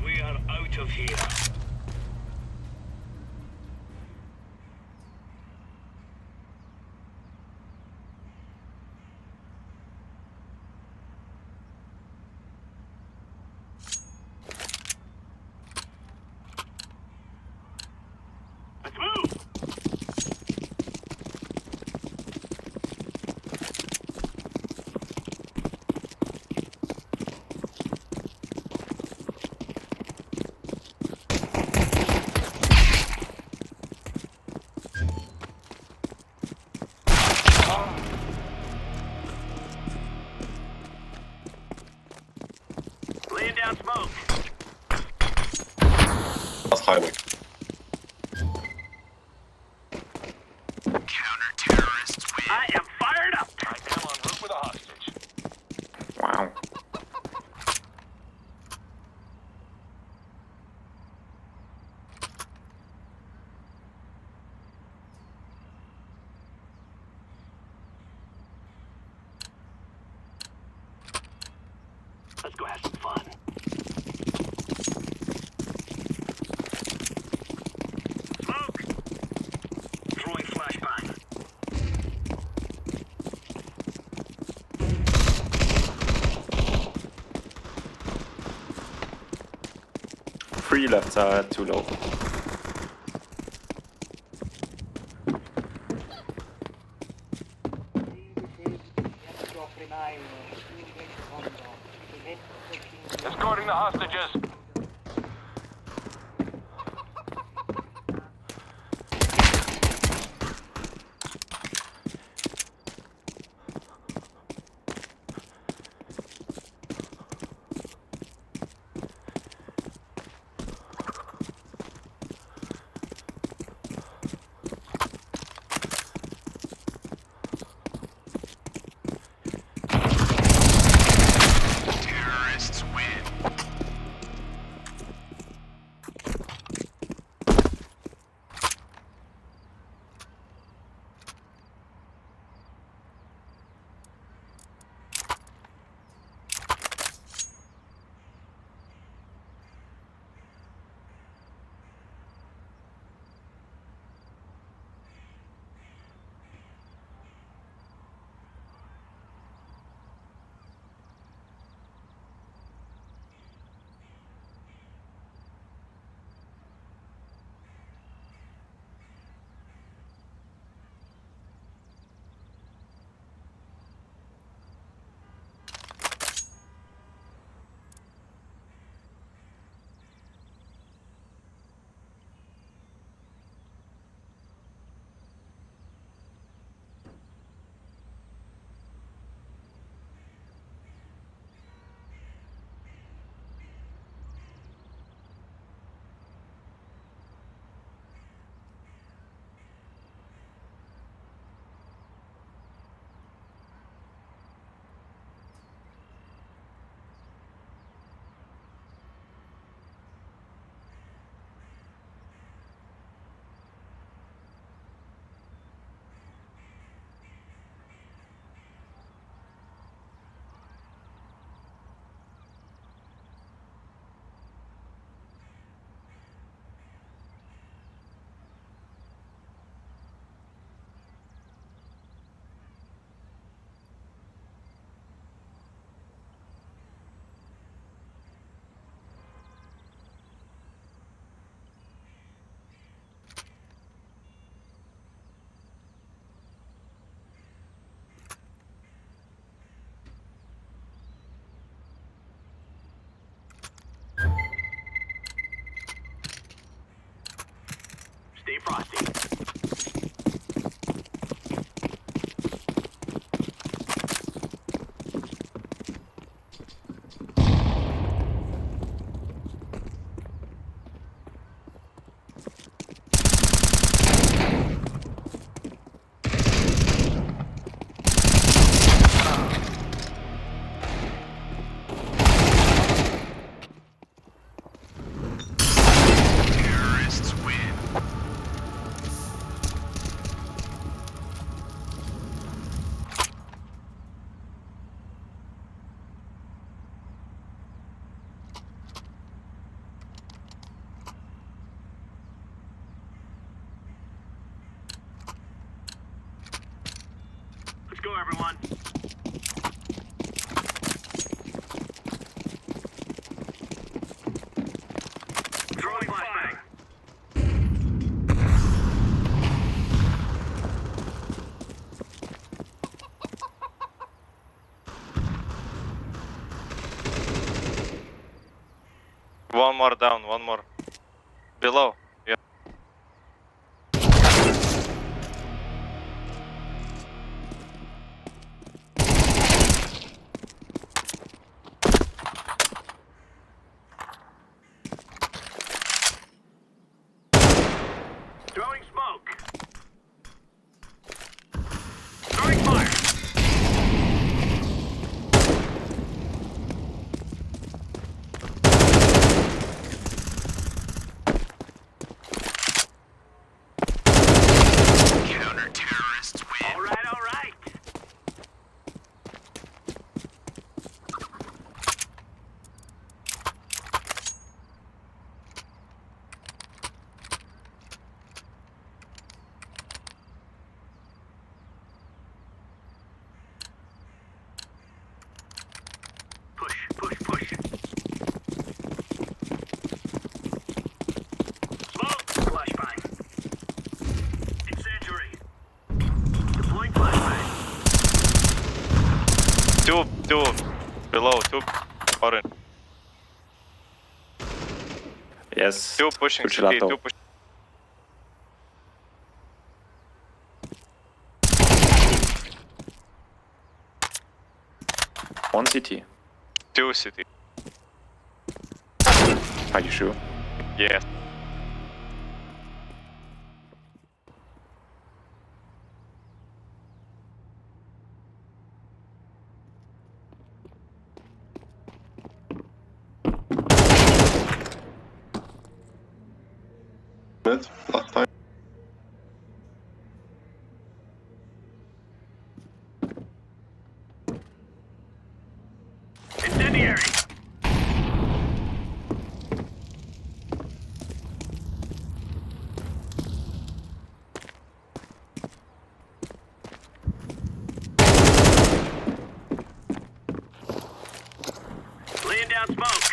Speaker 15: We are out of here. Let's move! Laying down smoke.
Speaker 18: That's highway.
Speaker 15: Counter-terrorists win. I am fired up. I am en route with a hostage.
Speaker 3: Wow.
Speaker 15: Let's go have some fun. Smoke! Throwing flashbang.
Speaker 3: Three left are too low.
Speaker 15: Escorting the hostages. Terrorists win. Stay frosty.
Speaker 10: One more down, one more. Below. Yeah.
Speaker 15: Throwing smoke. Throwing fire.
Speaker 11: Counter-terrorists win.
Speaker 15: All right, all right. Push, push, push. Smoke. Flashbang. Incendiary. Deploying flashbang.
Speaker 10: Two. Below, two. Orange.
Speaker 3: Yes.
Speaker 10: Two pushing
Speaker 3: Good
Speaker 10: city,
Speaker 3: gelato.
Speaker 10: two pushing.
Speaker 3: One city.
Speaker 10: Two city.
Speaker 3: Are you sure?
Speaker 10: Yes.
Speaker 13: Last time.
Speaker 15: Incendiary. Laying down smoke.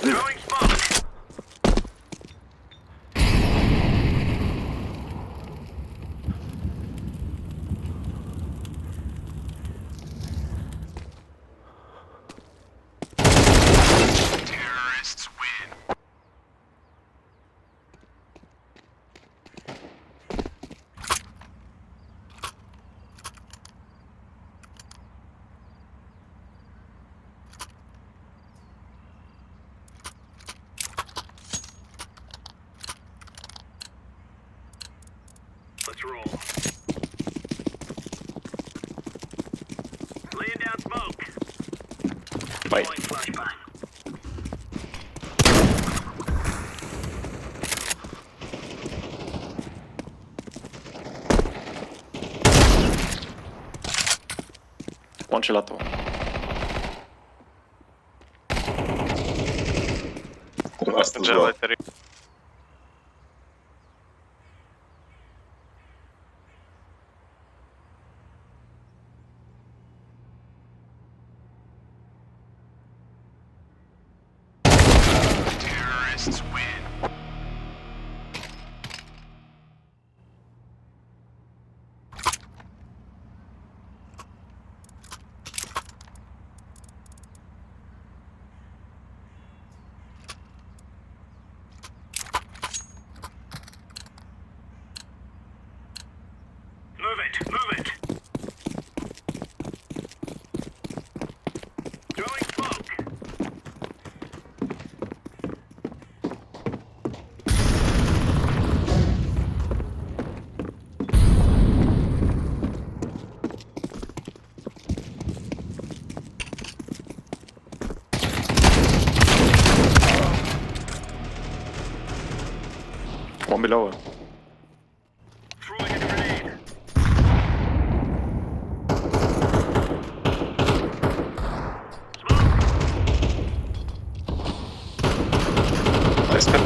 Speaker 15: Throwing smoke.
Speaker 11: Terrorists win.
Speaker 15: Let's roll. Laying down smoke.
Speaker 3: Wait.
Speaker 15: Deploying flashbang.
Speaker 3: One gelato.
Speaker 10: Gelato.
Speaker 11: Terrorists win.
Speaker 15: Move it, move it. Throwing smoke.
Speaker 3: One below.
Speaker 15: Throwing a grenade.
Speaker 3: Nice cut.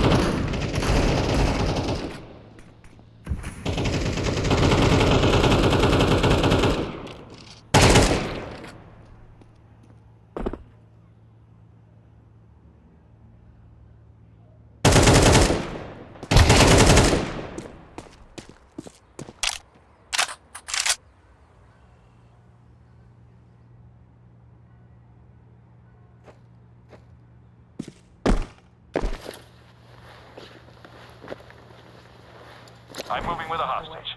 Speaker 15: I'm moving with a hostage.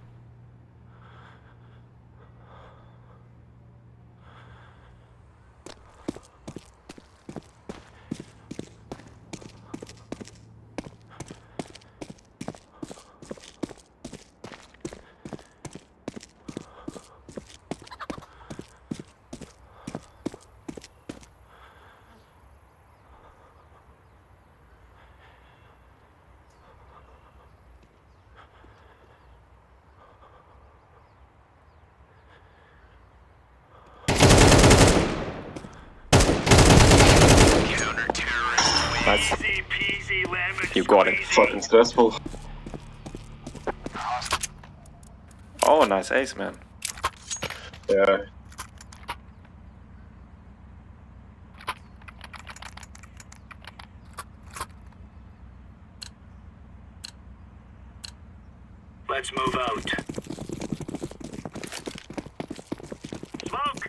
Speaker 3: Nice. You got it.
Speaker 13: Fucking stressful.
Speaker 3: Oh, nice ace, man.
Speaker 13: Yeah.
Speaker 15: Let's move out. Smoke!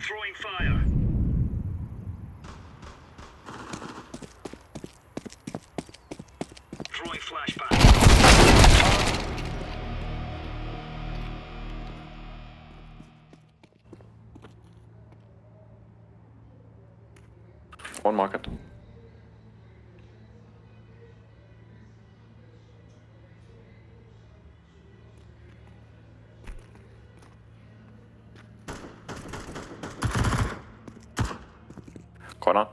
Speaker 15: Throwing fire. Throwing flashbang.
Speaker 3: One market. Corner.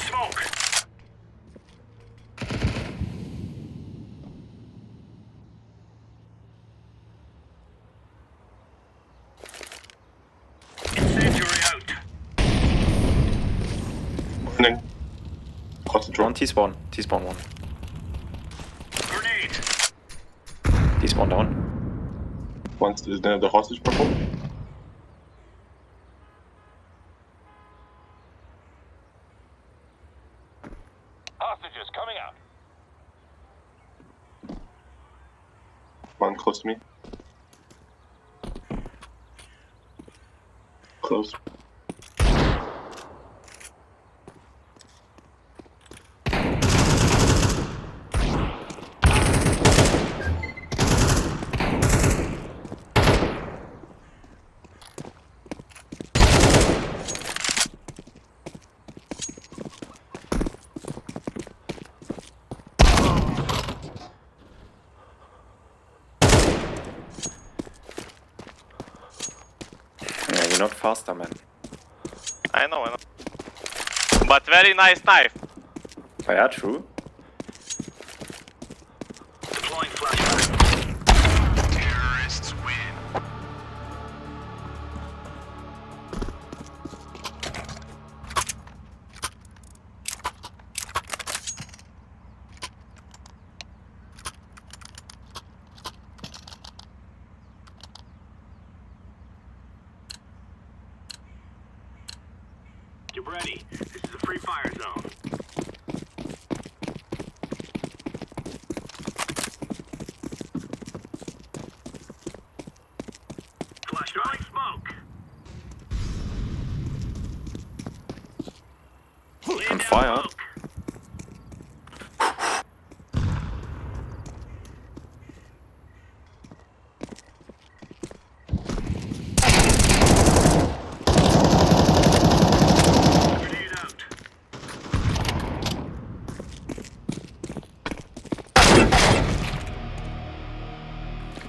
Speaker 15: Smoke! Incendiary out.
Speaker 13: Morning. Hostage
Speaker 3: One T-spawn. T-spawn one.
Speaker 15: Grenade.
Speaker 3: T-spawn down.
Speaker 13: Once the hostage purple.
Speaker 15: Hostages coming out.
Speaker 13: One close to me. Close.
Speaker 3: Yeah, you're not faster, man.
Speaker 10: I know. But very nice knife.
Speaker 3: Oh, yeah, true.
Speaker 15: Deploying flashbang. Terrorists win. Get ready. This is a free fire zone. Flash throwing smoke.
Speaker 3: On fire.
Speaker 15: Grenade out.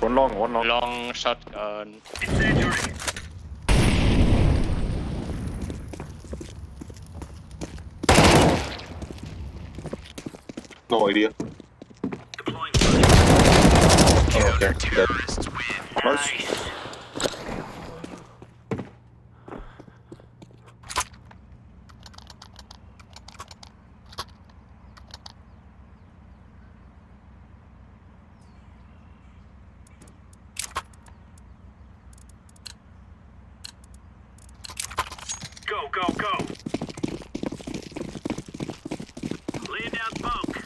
Speaker 3: One long, one long.
Speaker 16: Long shotgun.
Speaker 15: Incendiary.
Speaker 13: No idea.
Speaker 15: Deploying
Speaker 13: Oh, okay. Dead.
Speaker 15: terrorists win. Nice. Go, go, go. Laying down smoke.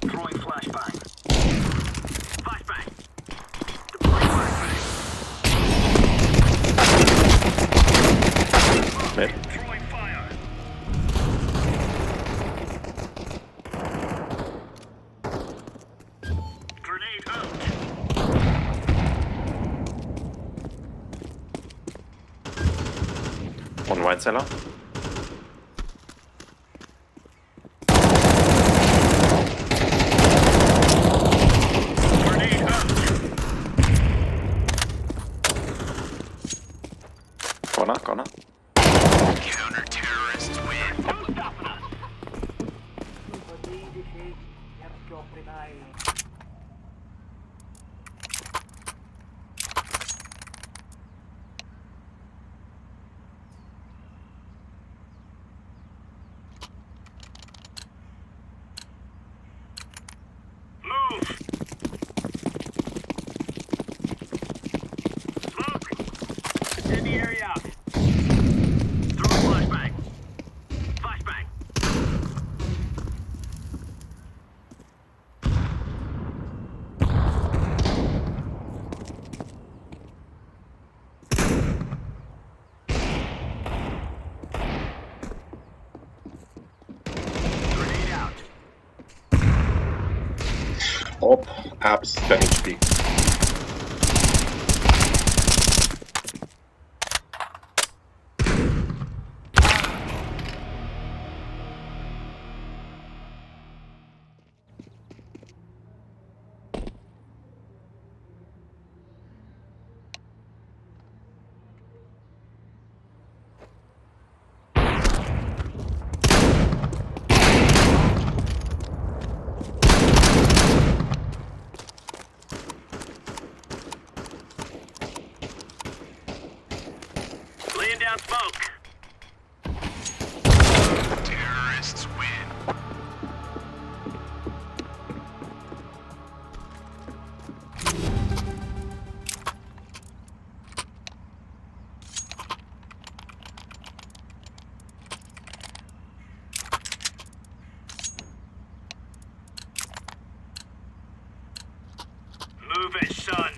Speaker 15: Throwing flashbang.
Speaker 3: Right cellar. Corner.
Speaker 15: Counter-terrorists win. Who's stopping us? Move! Smoke! Incendiary out. Throw a flashbang. Flashbang. Grenade out.
Speaker 13: Op, apps, 10 HP.
Speaker 15: Laying down smoke. Terrorists win. Move it, son.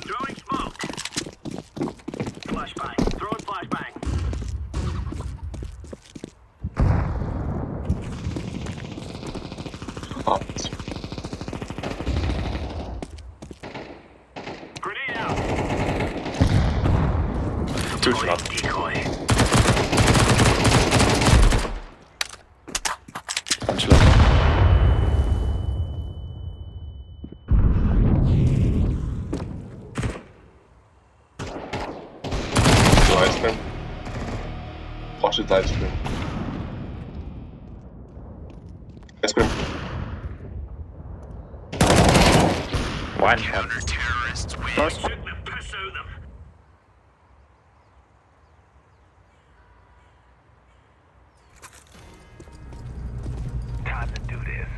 Speaker 15: Throwing smoke. Flashbang. Throwing flashbang. Grenade out.
Speaker 3: Two shots.
Speaker 15: Decoy.
Speaker 3: Punch level.
Speaker 13: So ice cream. Flash it ice cream. Ice cream.
Speaker 3: One.
Speaker 15: Counter-terrorists win.
Speaker 3: Nice.
Speaker 15: Shoot the piss out of them. Time to do this.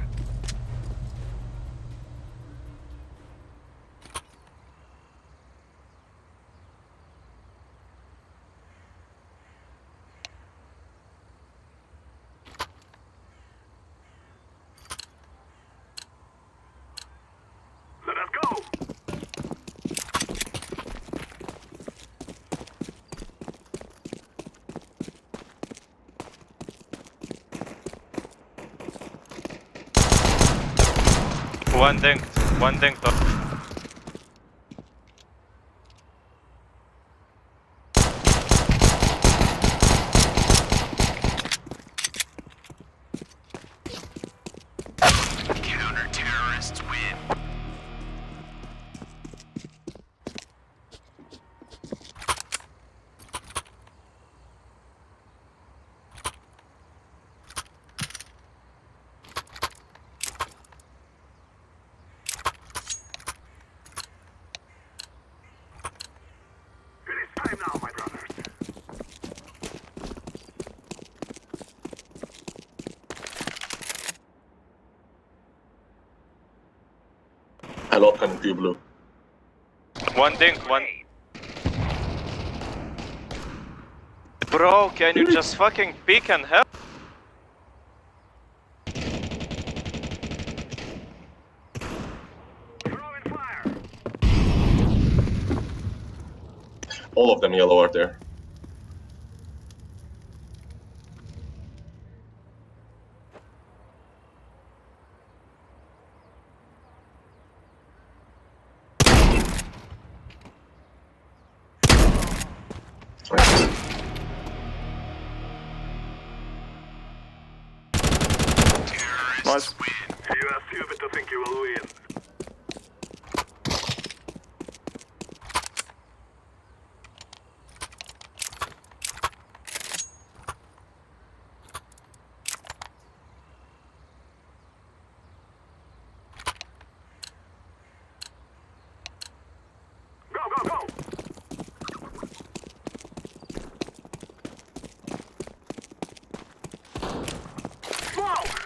Speaker 15: Let us go.
Speaker 18: One dinked top.
Speaker 15: Counter-terrorists win. It is time now, my brothers.
Speaker 13: I love Cannon Blue.
Speaker 18: One dink, one. Bro, can you just fucking peek and help?
Speaker 13: All of them yellow are there.
Speaker 3: Nice.
Speaker 15: You are stupid to think you will win. Go, go, go! Smoke!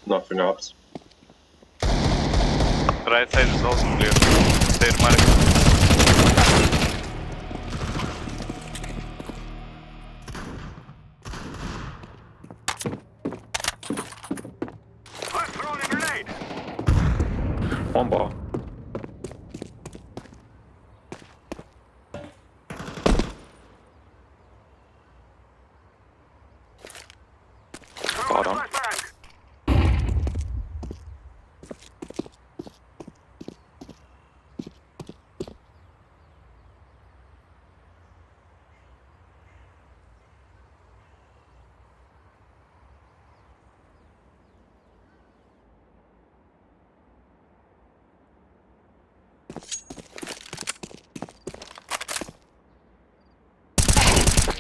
Speaker 13: Nothing ups.
Speaker 18: Right side is also clear. Stair mark.
Speaker 15: I'm throwing a grenade!
Speaker 3: One bar.
Speaker 15: Throwing a
Speaker 3: Bottom.
Speaker 15: flashbang!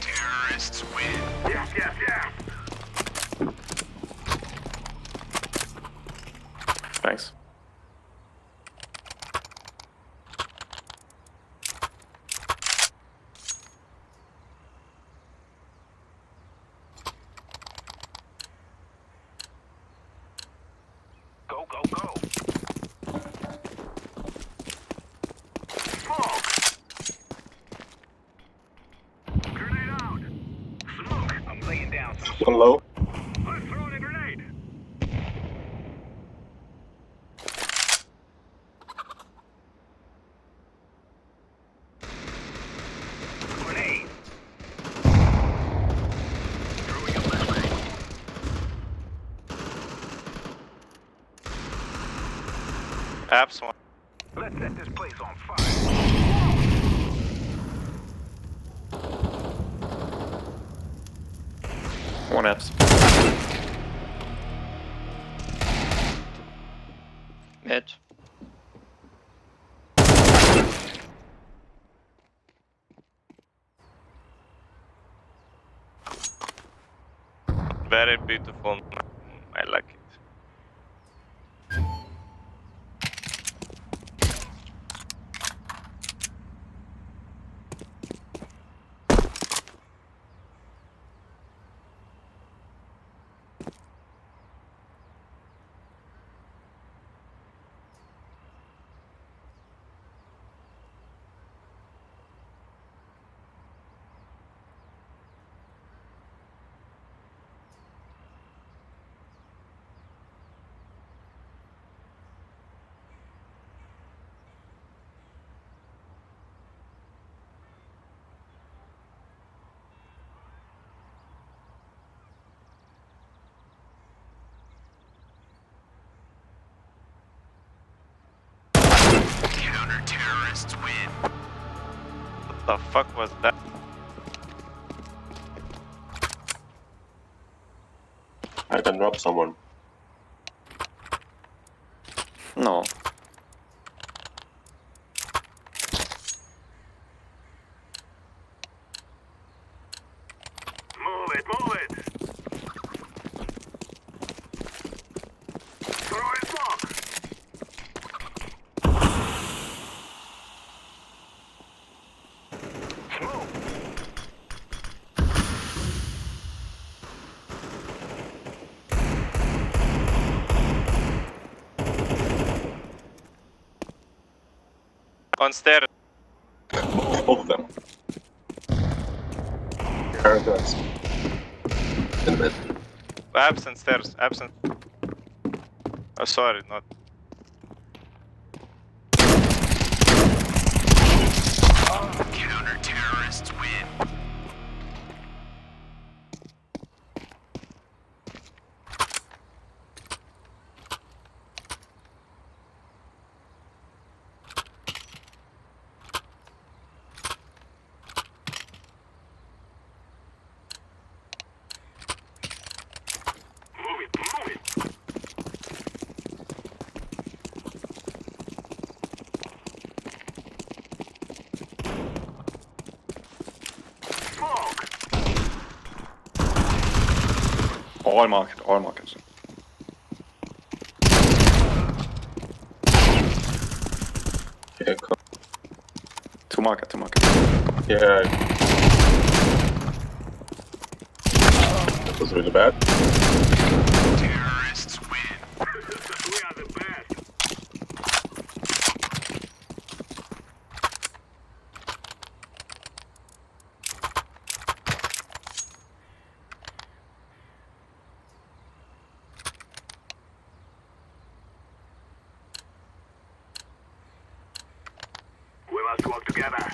Speaker 15: Terrorists win. Yes, yes, yes!
Speaker 3: Thanks.
Speaker 15: Go, go, go! Smoke! Grenade out! Smoke! I'm laying down some
Speaker 13: One low.
Speaker 15: I'm throwing a grenade! Grenade! Throwing a flashbang!
Speaker 18: Apps one.
Speaker 15: Let's set this place on fire!
Speaker 3: One apps.
Speaker 18: Mid. Very beautiful. I like it.
Speaker 15: Counter-terrorists win.
Speaker 18: What the fuck was that?
Speaker 13: I can drop someone.
Speaker 3: No.
Speaker 15: Move it, move it! Throw in smoke! Smoke!
Speaker 18: On stairs.
Speaker 13: Both of them. Paradise. In bed.
Speaker 18: Absent stairs. Absent. Oh, sorry, not.
Speaker 15: Counter-terrorists win.
Speaker 3: All market, all markets.
Speaker 13: Okay, cool.
Speaker 3: Two market.
Speaker 13: Yeah. That was really bad.
Speaker 15: Terrorists win. We are the best. We must work together.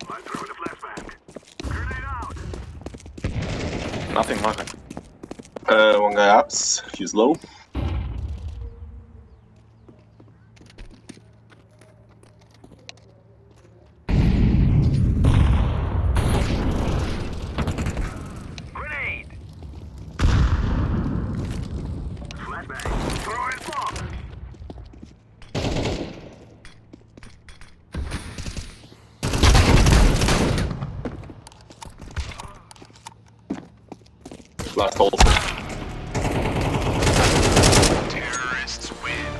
Speaker 15: I'm throwing a flashbang. Grenade out.
Speaker 3: Nothing market.
Speaker 13: One guy ups. He's low.
Speaker 15: Grenade. Flashbang. Throwing bomb.
Speaker 13: Last hole.
Speaker 15: Terrorists win.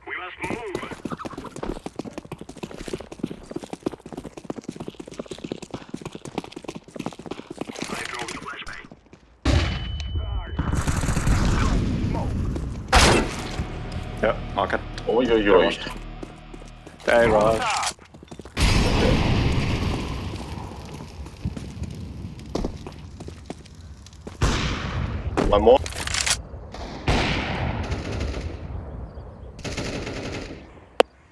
Speaker 15: We must move. I throw the flashbang.
Speaker 3: Yeah, market.
Speaker 13: Oj.
Speaker 3: They rush.
Speaker 13: One more.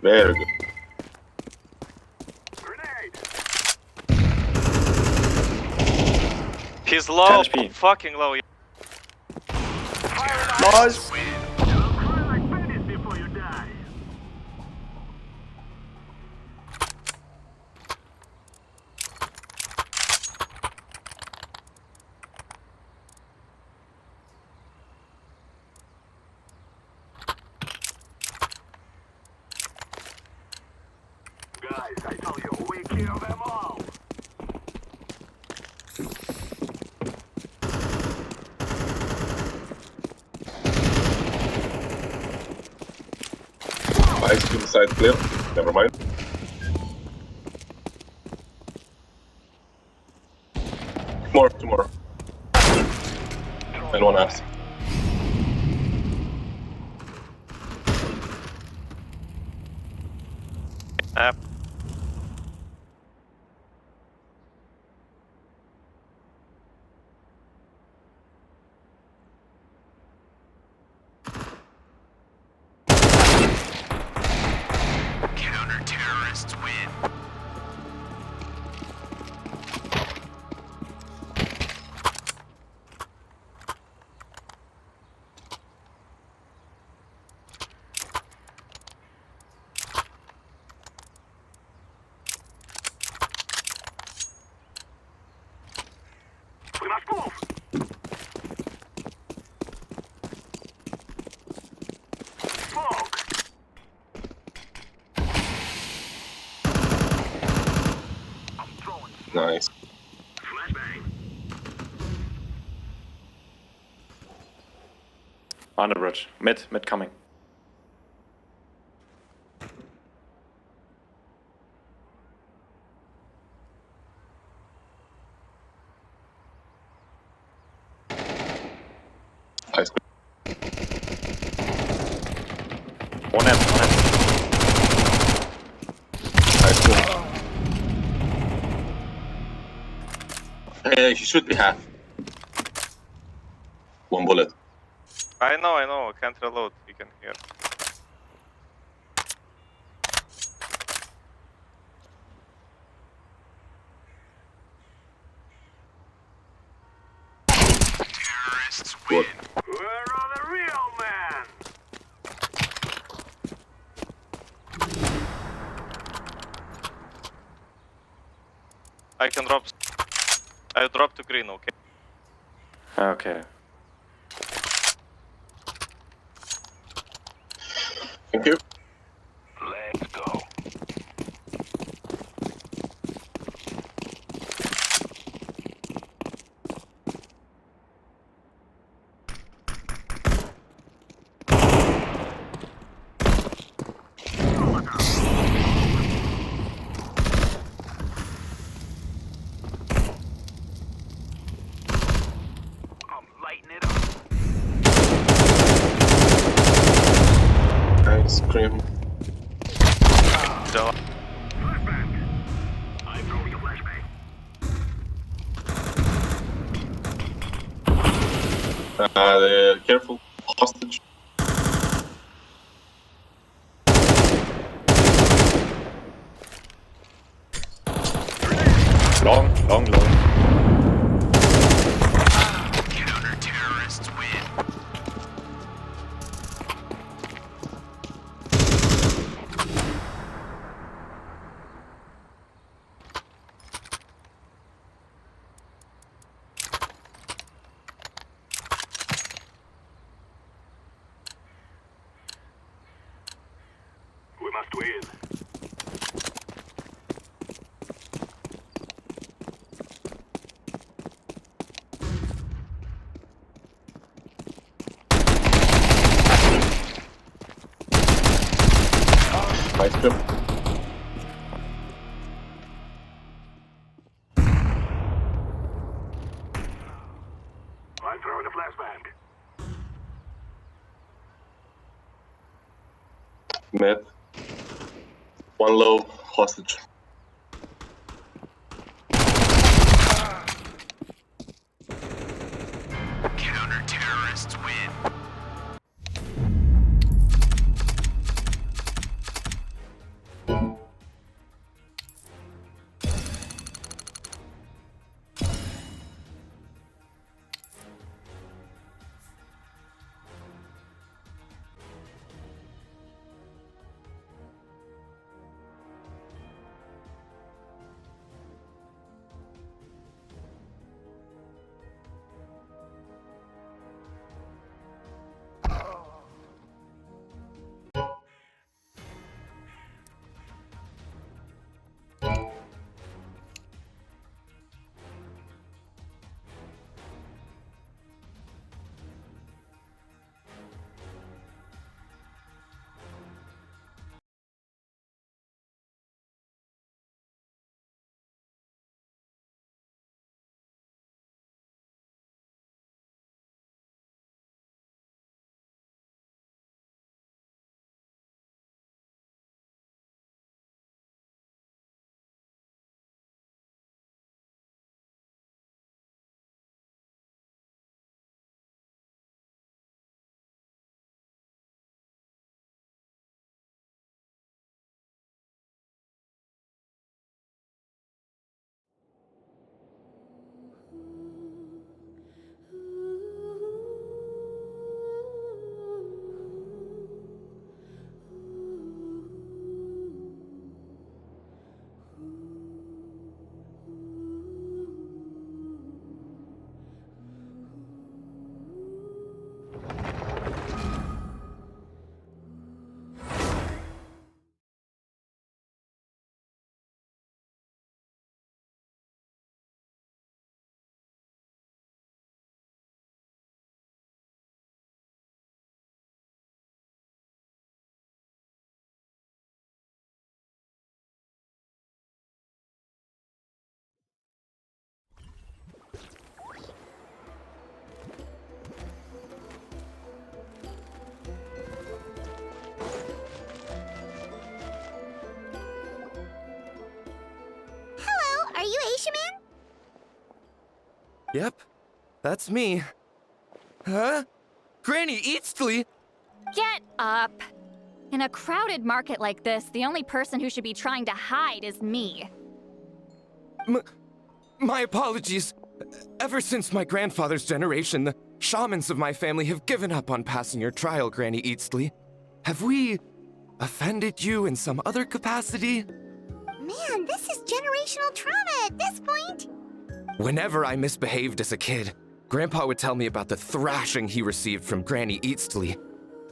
Speaker 13: Very good.
Speaker 18: He's low.
Speaker 3: 10 HP.
Speaker 18: Fucking low.
Speaker 3: Nice.
Speaker 15: Before you die. Guys, I tell you, we kill them all.
Speaker 13: Ice to the side clear. Never mind. Two more. And one ass.
Speaker 15: Counter-terrorists win. We must move. Smoke. I'm throwing
Speaker 13: Nice.
Speaker 15: flashbang.
Speaker 3: On the bridge. Mid coming.
Speaker 13: Ice.
Speaker 3: One end.
Speaker 13: Ice cool. He should be half. One bullet.
Speaker 18: I know. I can't reload. You can hear.
Speaker 15: Terrorists win. Where are the real men?
Speaker 18: I can drop. I'll drop to green, okay?
Speaker 3: Okay.
Speaker 13: Thank you.
Speaker 15: Let's go. I'm lighting it up.
Speaker 13: Nice scream.
Speaker 18: So,
Speaker 15: I'm throwing a flashbang.
Speaker 13: Careful. Hostage.
Speaker 3: Long.
Speaker 15: Counter-terrorists win. We must win.
Speaker 13: Nice jump.
Speaker 15: I'm throwing a flashbang.
Speaker 13: Mid. One low. Hostage.
Speaker 15: Counter-terrorists win.
Speaker 2: Hello, are you Asia Man?
Speaker 5: Yep, that's me. Huh? Granny Eatsley?
Speaker 8: Get up! In a crowded market like this, the only person who should be trying to hide is me.
Speaker 5: My apologies. Ever since my grandfather's generation, the shamans of my family have given up on passing your trial, Granny Eatsley. Have we offended you in some other capacity?
Speaker 2: man, this is generational trauma at this point.
Speaker 12: Whenever I misbehaved as a kid, Grandpa would tell me about the thrashing he received from Granny Eastly.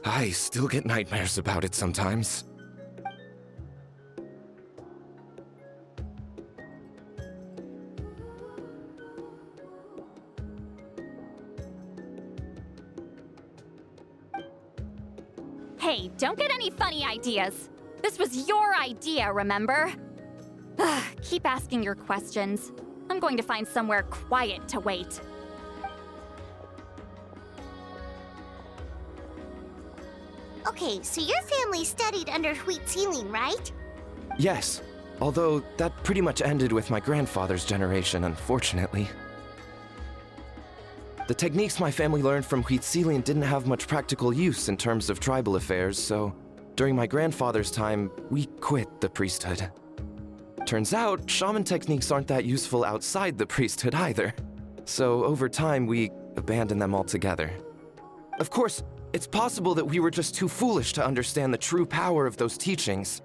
Speaker 12: I still get nightmares about it sometimes.
Speaker 8: Hey, don't get any funny ideas. This was your idea, remember? Keep asking your questions. I'm going to find somewhere quiet to wait.
Speaker 2: Okay, so your family studied under Huitzilin, right?
Speaker 12: Yes, although that pretty much ended with my grandfather's generation, unfortunately. The techniques my family learned from Huitzilin didn't have much practical use in terms of tribal affairs, so during my grandfather's time, we quit the priesthood. Turns out, shaman techniques aren't that useful outside the priesthood either. So over time, we abandoned them altogether. Of course, it's possible that we were just too foolish to understand the true power of those teachings.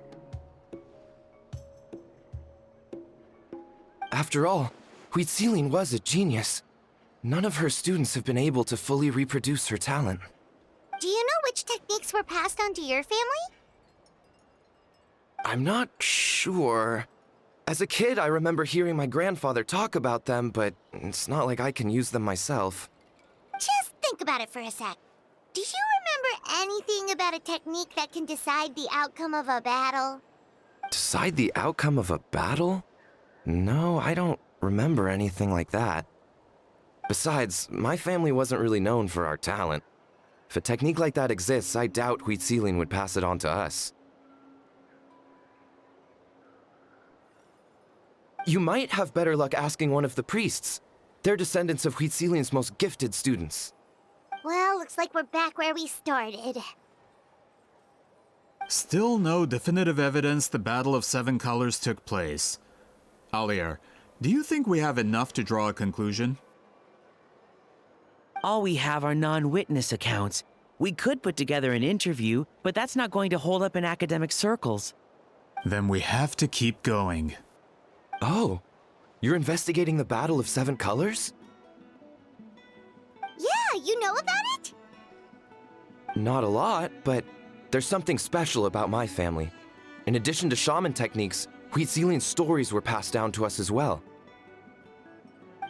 Speaker 12: After all, Huitzilin was a genius. None of her students have been able to fully reproduce her talent.
Speaker 2: Do you know which techniques were passed on to your family?
Speaker 12: I'm not sure. As a kid, I remember hearing my grandfather talk about them, but it's not like I can use them myself.
Speaker 2: Just think about it for a sec. Do you remember anything about a technique that can decide the outcome of a battle?
Speaker 12: Decide the outcome of a battle? No, I don't remember anything like that. Besides, my family wasn't really known for our talent. If a technique like that exists, I doubt Huitzilin would pass it on to us. You might have better luck asking one of the priests. They're descendants of Huitzilin's most gifted students.
Speaker 2: Well, looks like we're back where we started.
Speaker 22: Still no definitive evidence the Battle of Seven Colors took place. Alier, do you think we have enough to draw a conclusion?
Speaker 23: All we have are non-witness accounts. We could put together an interview, but that's not going to hold up in academic circles.
Speaker 22: Then we have to keep going.
Speaker 12: Oh, you're investigating the Battle of Seven Colors?
Speaker 2: Yeah, you know about it?
Speaker 12: Not a lot, but there's something special about my family. In addition to shaman techniques, Huitzilin's stories were passed down to us as well.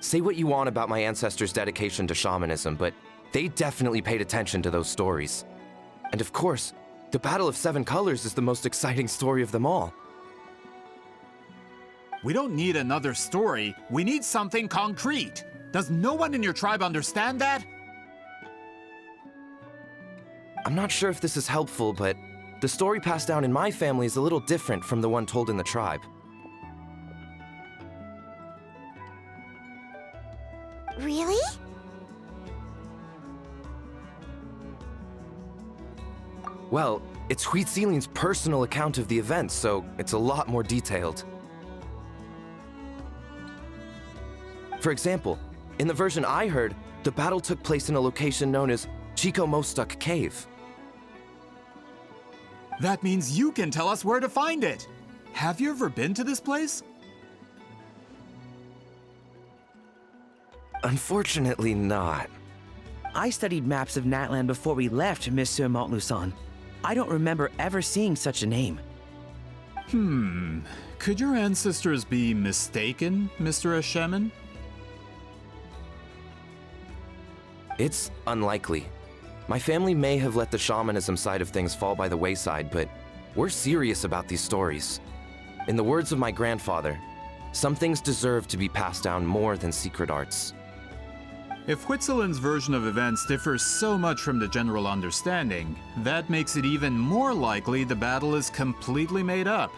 Speaker 12: Say what you want about my ancestors' dedication to shamanism, but they definitely paid attention to those stories. And of course, the Battle of Seven Colors is the most exciting story of them all.
Speaker 22: We don't need another story. We need something concrete. Does no one in your tribe understand that?
Speaker 12: I'm not sure if this is helpful, but the story passed down in my family is a little different from the one told in the tribe.
Speaker 2: Really?
Speaker 12: Well, it's Huitzilin's personal account of the events, so it's a lot more detailed. For example, in the version I heard, the battle took place in a location known as Chico Mostuk Cave.
Speaker 22: That means you can tell us where to find it. Have you ever been to this place?
Speaker 12: Unfortunately not.
Speaker 23: I studied maps of Natlan before we left, Monsieur Montluçon. I don't remember ever seeing such a name.
Speaker 22: Could your ancestors be mistaken, Mr. Eshemin?
Speaker 12: It's unlikely. My family may have let the shamanism side of things fall by the wayside, but we're serious about these stories. In the words of my grandfather, some things deserve to be passed down more than secret arts.
Speaker 22: If Huitzilin's version of events differs so much from the general understanding, that makes it even more likely the battle is completely made up.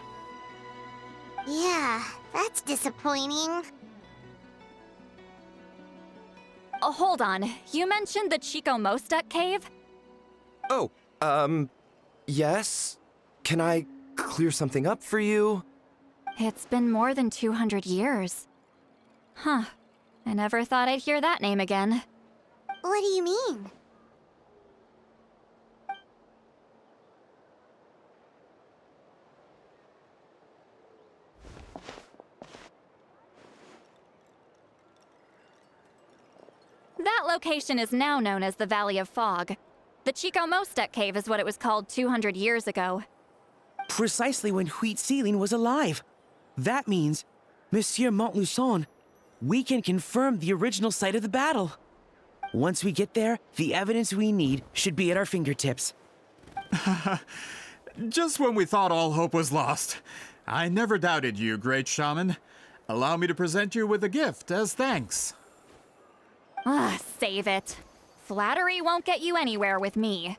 Speaker 2: Yeah, that's disappointing.
Speaker 8: Oh, hold on. You mentioned the Chico Mostuk cave?
Speaker 12: Oh, yes? Can I clear something up for you?
Speaker 8: It's been more than 200 years. Huh. I never thought I'd hear that name again.
Speaker 2: What do you mean?
Speaker 8: location is now known as the Valley of Fog. The Chico Mostek Cave is what it was called 200 years ago.
Speaker 23: Precisely when Wheat Ceiling was alive. That means, Monsieur Montluçon, we can confirm the original site of the battle. Once we get there, the evidence we need should be at our fingertips.
Speaker 22: Just when we thought all hope was lost. I never doubted you, great shaman. Allow me to present you with a gift as thanks.
Speaker 8: Ah, save it. Flattery won't get you anywhere with me.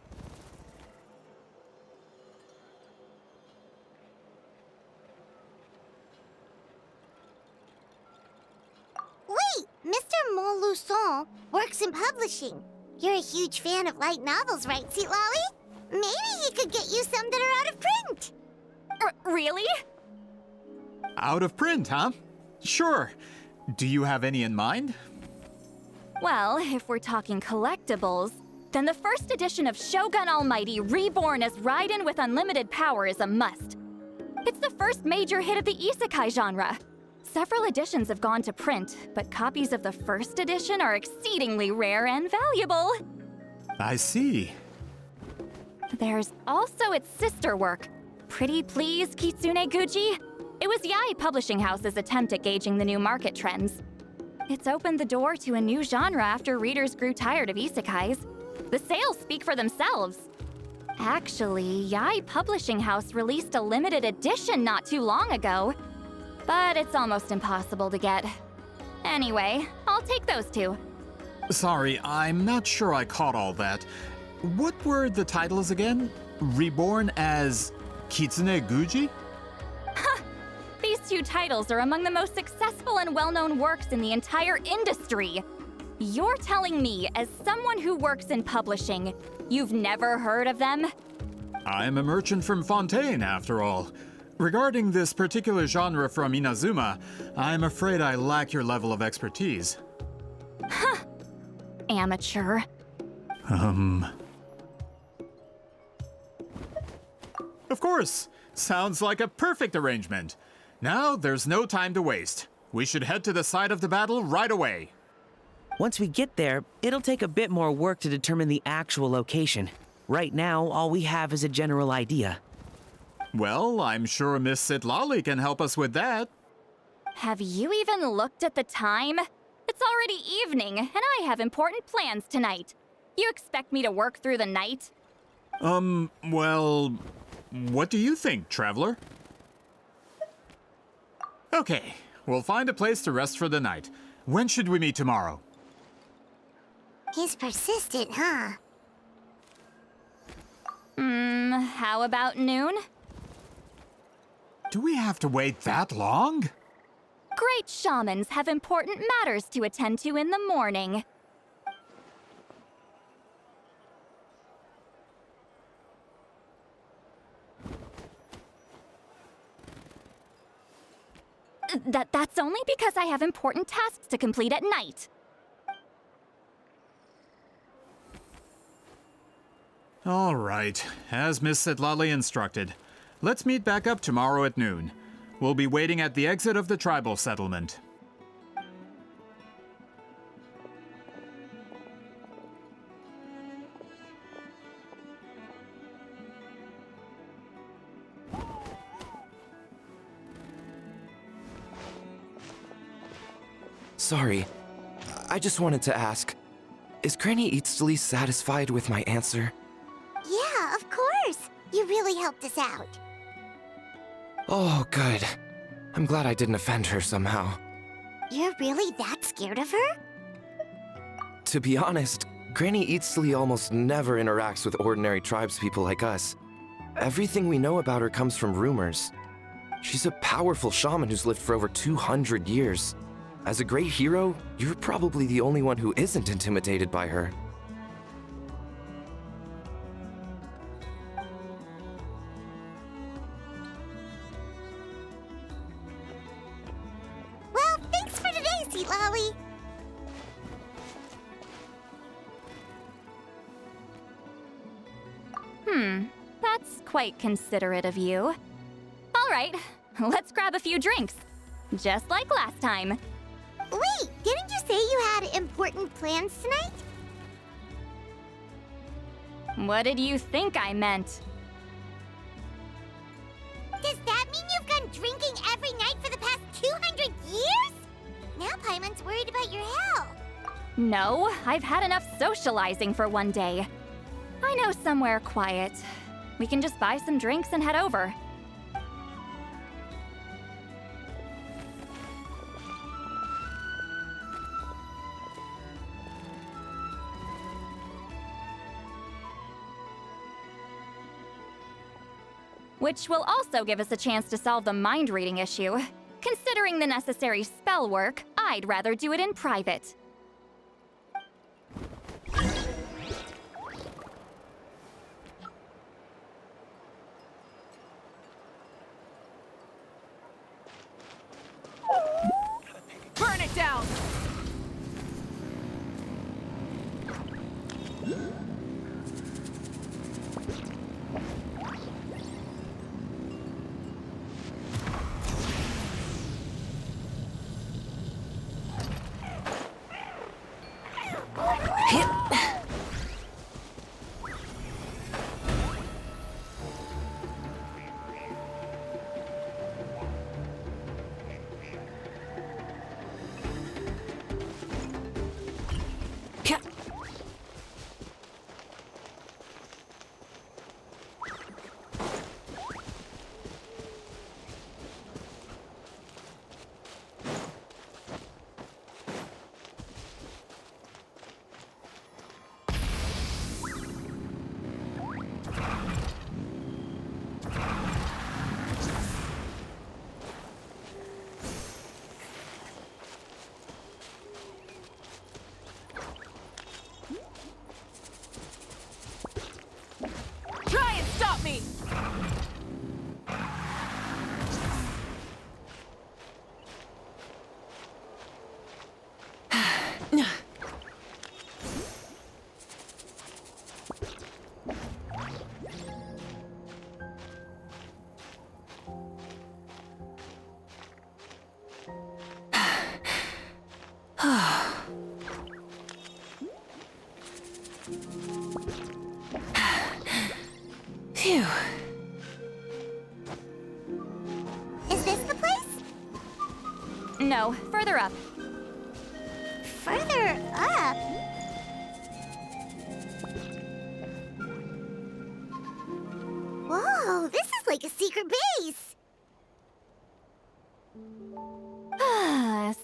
Speaker 2: Wait, Mr. Montluçon works in publishing. You're a huge fan of light novels, right, Sweet Lolly? Maybe he could get you some that are out of print.
Speaker 8: Really?
Speaker 22: Out of print, huh? Sure. Do you have any in mind?
Speaker 8: Well, if we're talking collectibles, then the first edition of Shogun Almighty Reborn as Raiden with Unlimited Power is a must. It's the first major hit of the isekai genre. Several editions have gone to print, but copies of the first edition are exceedingly rare and valuable.
Speaker 22: I see.
Speaker 8: There's also its sister work, Pretty Please Kitsune Guji. It was Yae Publishing House's attempt at gauging the new market trends. It's opened the door to a new genre after readers grew tired of isekais. The sales speak for themselves. Actually, Yae Publishing House released a limited edition not too long ago, but it's almost impossible to get. Anyway, I'll take those two.
Speaker 22: Sorry, I'm not sure I caught all that. What were the titles again? Reborn as Kitsune Guji?
Speaker 8: These two titles are among the most successful and well-known works in the entire industry. You're telling me, as someone who works in publishing, you've never heard of them?
Speaker 22: I'm a merchant from Fontaine, after all. Regarding this particular genre from Inazuma, I'm afraid I lack your level of expertise.
Speaker 8: Amateur.
Speaker 22: Of course! Sounds like a perfect arrangement. Now, there's no time to waste. We should head to the site of the battle right away.
Speaker 23: Once we get there, it'll take a bit more work to determine the actual location. Right now, all we have is a general idea.
Speaker 22: Well, I'm sure Miss Sitlali can help us with that.
Speaker 8: Have you even looked at the time? It's already evening, and I have important plans tonight. You expect me to work through the night?
Speaker 22: Well, what do you think, traveler? Okay, we'll find a place to rest for the night. When should we meet tomorrow?
Speaker 2: He's persistent, huh?
Speaker 8: How about noon?
Speaker 22: Do we have to wait that long?
Speaker 8: Great shamans have important matters to attend to in the morning. That's only because I have important tasks to complete at night.
Speaker 22: All right, as Miss Sitlali instructed. Let's meet back up tomorrow at noon. We'll be waiting at the exit of the tribal settlement.
Speaker 12: Sorry, I just wanted to ask, is Granny Eatsley satisfied with my answer?
Speaker 2: Yeah, of course. You really helped us out.
Speaker 12: Oh, good. I'm glad I didn't offend her somehow.
Speaker 2: You're really that scared of her?
Speaker 12: To be honest, Granny Eatsley almost never interacts with ordinary tribespeople like us. Everything we know about her comes from rumors. She's a powerful shaman who's lived for over 200 years. As a great hero, you're probably the only one who isn't intimidated by her.
Speaker 2: Well, thanks for today, Sweet Lolly.
Speaker 8: That's quite considerate of you. All right, let's grab a few drinks. Just like last time.
Speaker 2: Wait, didn't you say you had important plans tonight?
Speaker 8: What did you think I meant?
Speaker 2: Does that mean you've gone drinking every night for the past 200 years? Now Paimon's worried about your health.
Speaker 8: No, I've had enough socializing for one day. I know somewhere quiet. We can just buy some drinks and head over. Which will also give us a chance to solve the mind reading issue. Considering the necessary spell work, I'd rather do it in private.
Speaker 17: Burn it down! Try and stop me!
Speaker 2: Phew. Is this the place?
Speaker 8: No, further up.
Speaker 2: Further up? Whoa, this is like a secret base.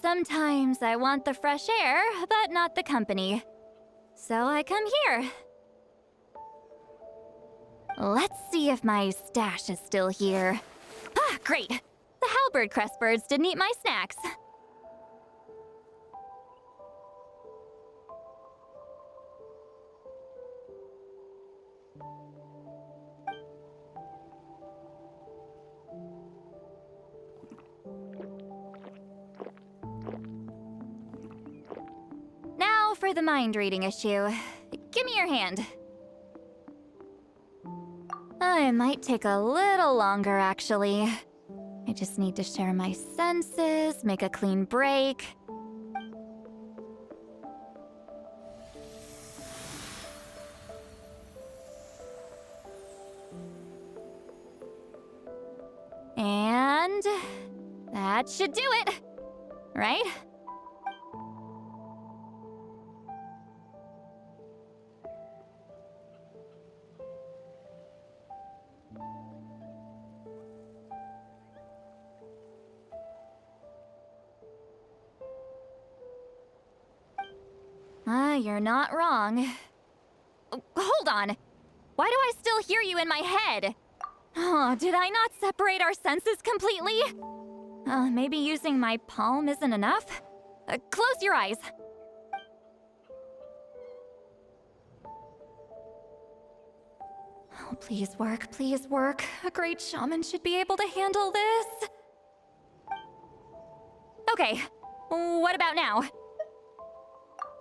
Speaker 8: Sometimes I want the fresh air, but not the company. So I come here. Let's see if my stash is still here. Ah, great! The halberd crest birds didn't eat my snacks. Now for the mind reading issue. Give me your hand. It might take a little longer, actually. I just need to share my senses, make a clean break. And that should do it, right? You're not wrong. Hold on! Why do I still hear you in my head? Oh, did I not separate our senses completely? Maybe using my palm isn't enough? Close your eyes. Oh, please work, please work. A great shaman should be able to handle this. Okay, what about now?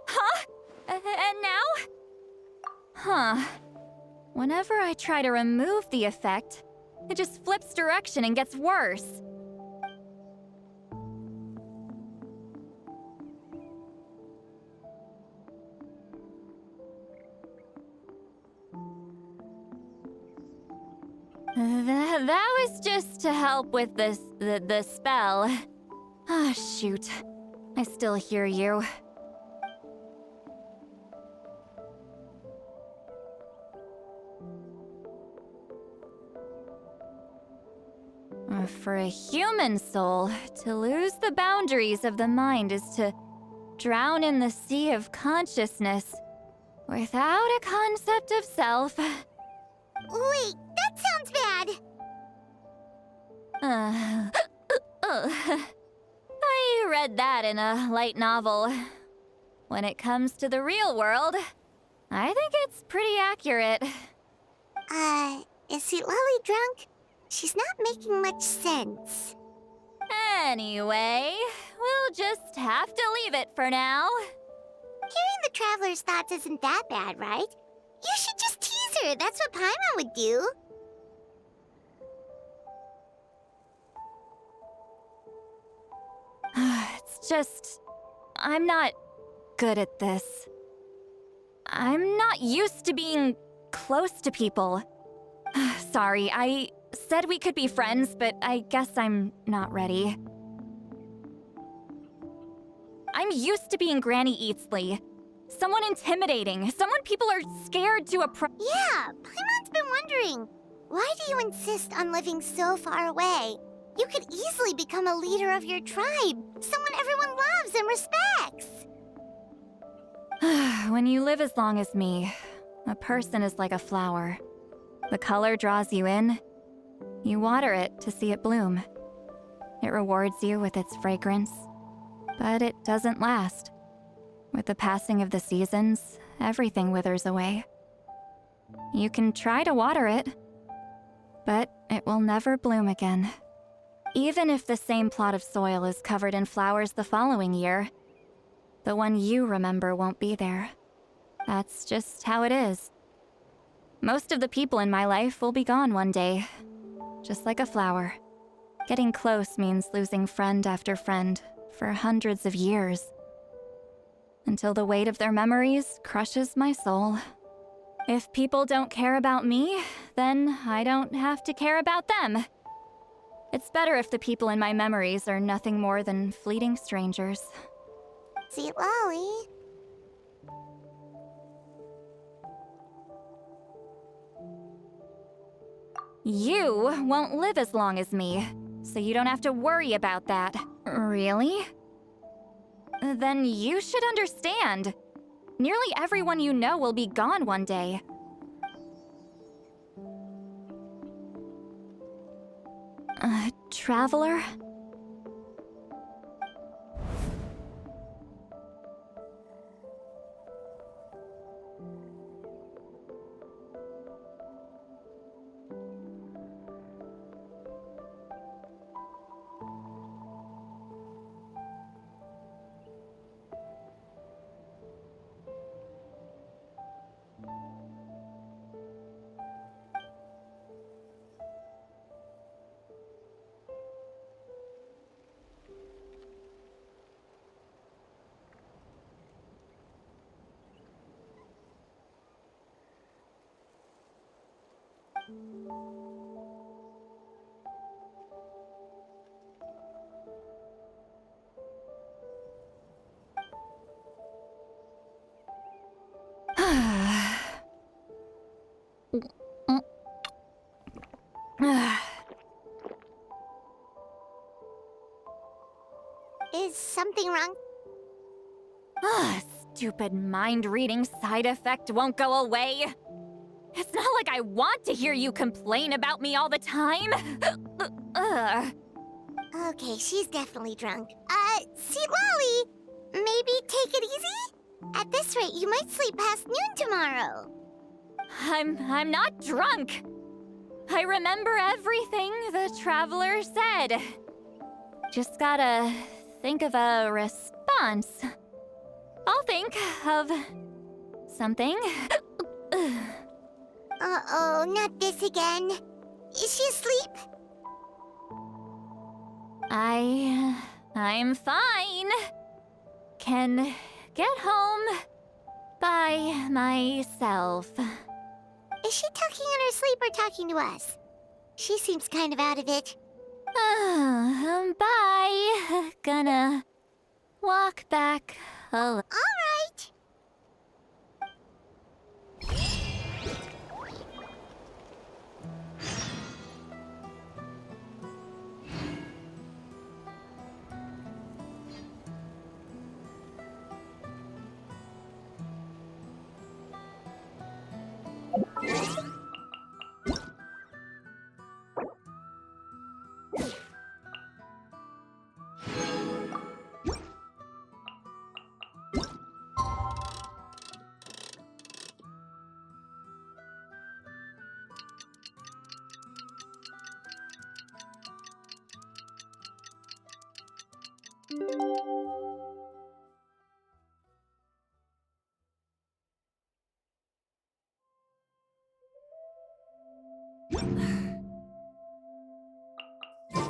Speaker 8: Huh? And now? Huh. Whenever I try to remove the effect, it just flips direction and gets worse. That was just to help with the spell. Ah, shoot. I still hear you. For a human soul, to lose the boundaries of the mind is to drown in the sea of consciousness without a concept of self.
Speaker 2: Wait, that sounds bad.
Speaker 8: I read that in a light novel. When it comes to the real world, I think it's pretty accurate.
Speaker 2: Is Sweet Lolly drunk? She's not making much sense.
Speaker 8: Anyway, we'll just have to leave it for now.
Speaker 2: Hearing the Traveler's thoughts isn't that bad, right? You should just tease her. That's what Paimon would do.
Speaker 8: It's just... I'm not good at this. I'm not used to being close to people. Sorry, I said we could be friends, but I guess I'm not ready. I'm used to being Granny Eatsley. Someone intimidating, someone people are scared to approach.
Speaker 2: Yeah, Paimon's been wondering. Why do you insist on living so far away? You could easily become a leader of your tribe, someone everyone loves and respects.
Speaker 8: When you live as long as me, a person is like a flower. The color draws you in. You water it to see it bloom. It rewards you with its fragrance, but it doesn't last. With the passing of the seasons, everything withers away. You can try to water it, but it will never bloom again. Even if the same plot of soil is covered in flowers the following year, the one you remember won't be there. That's just how it is. Most of the people in my life will be gone one day, just like a flower. Getting close means losing friend after friend for hundreds of years, until the weight of their memories crushes my soul. If people don't care about me, then I don't have to care about them. It's better if the people in my memories are nothing more than fleeting strangers.
Speaker 2: Sweet Lolly.
Speaker 8: You won't live as long as me, so you don't have to worry about that. Really? Then you should understand. Nearly everyone you know will be gone one day. Traveler?
Speaker 2: Is something wrong?
Speaker 8: Stupid mind-reading side effect won't go away. It's not like I want to hear you complain about me all the time.
Speaker 2: Okay, she's definitely drunk. Sweet Lolly, maybe take it easy? At this rate, you might sleep past noon tomorrow.
Speaker 8: I'm not drunk. I remember everything the Traveler said. Just gotta think of a response. I'll think of something.
Speaker 2: Uh-oh, not this again. Is she asleep?
Speaker 8: I'm fine. Can get home by myself.
Speaker 2: Is she talking in her sleep or talking to us? She seems kind of out of it.
Speaker 8: Bye. Gonna walk back alone.
Speaker 2: All right.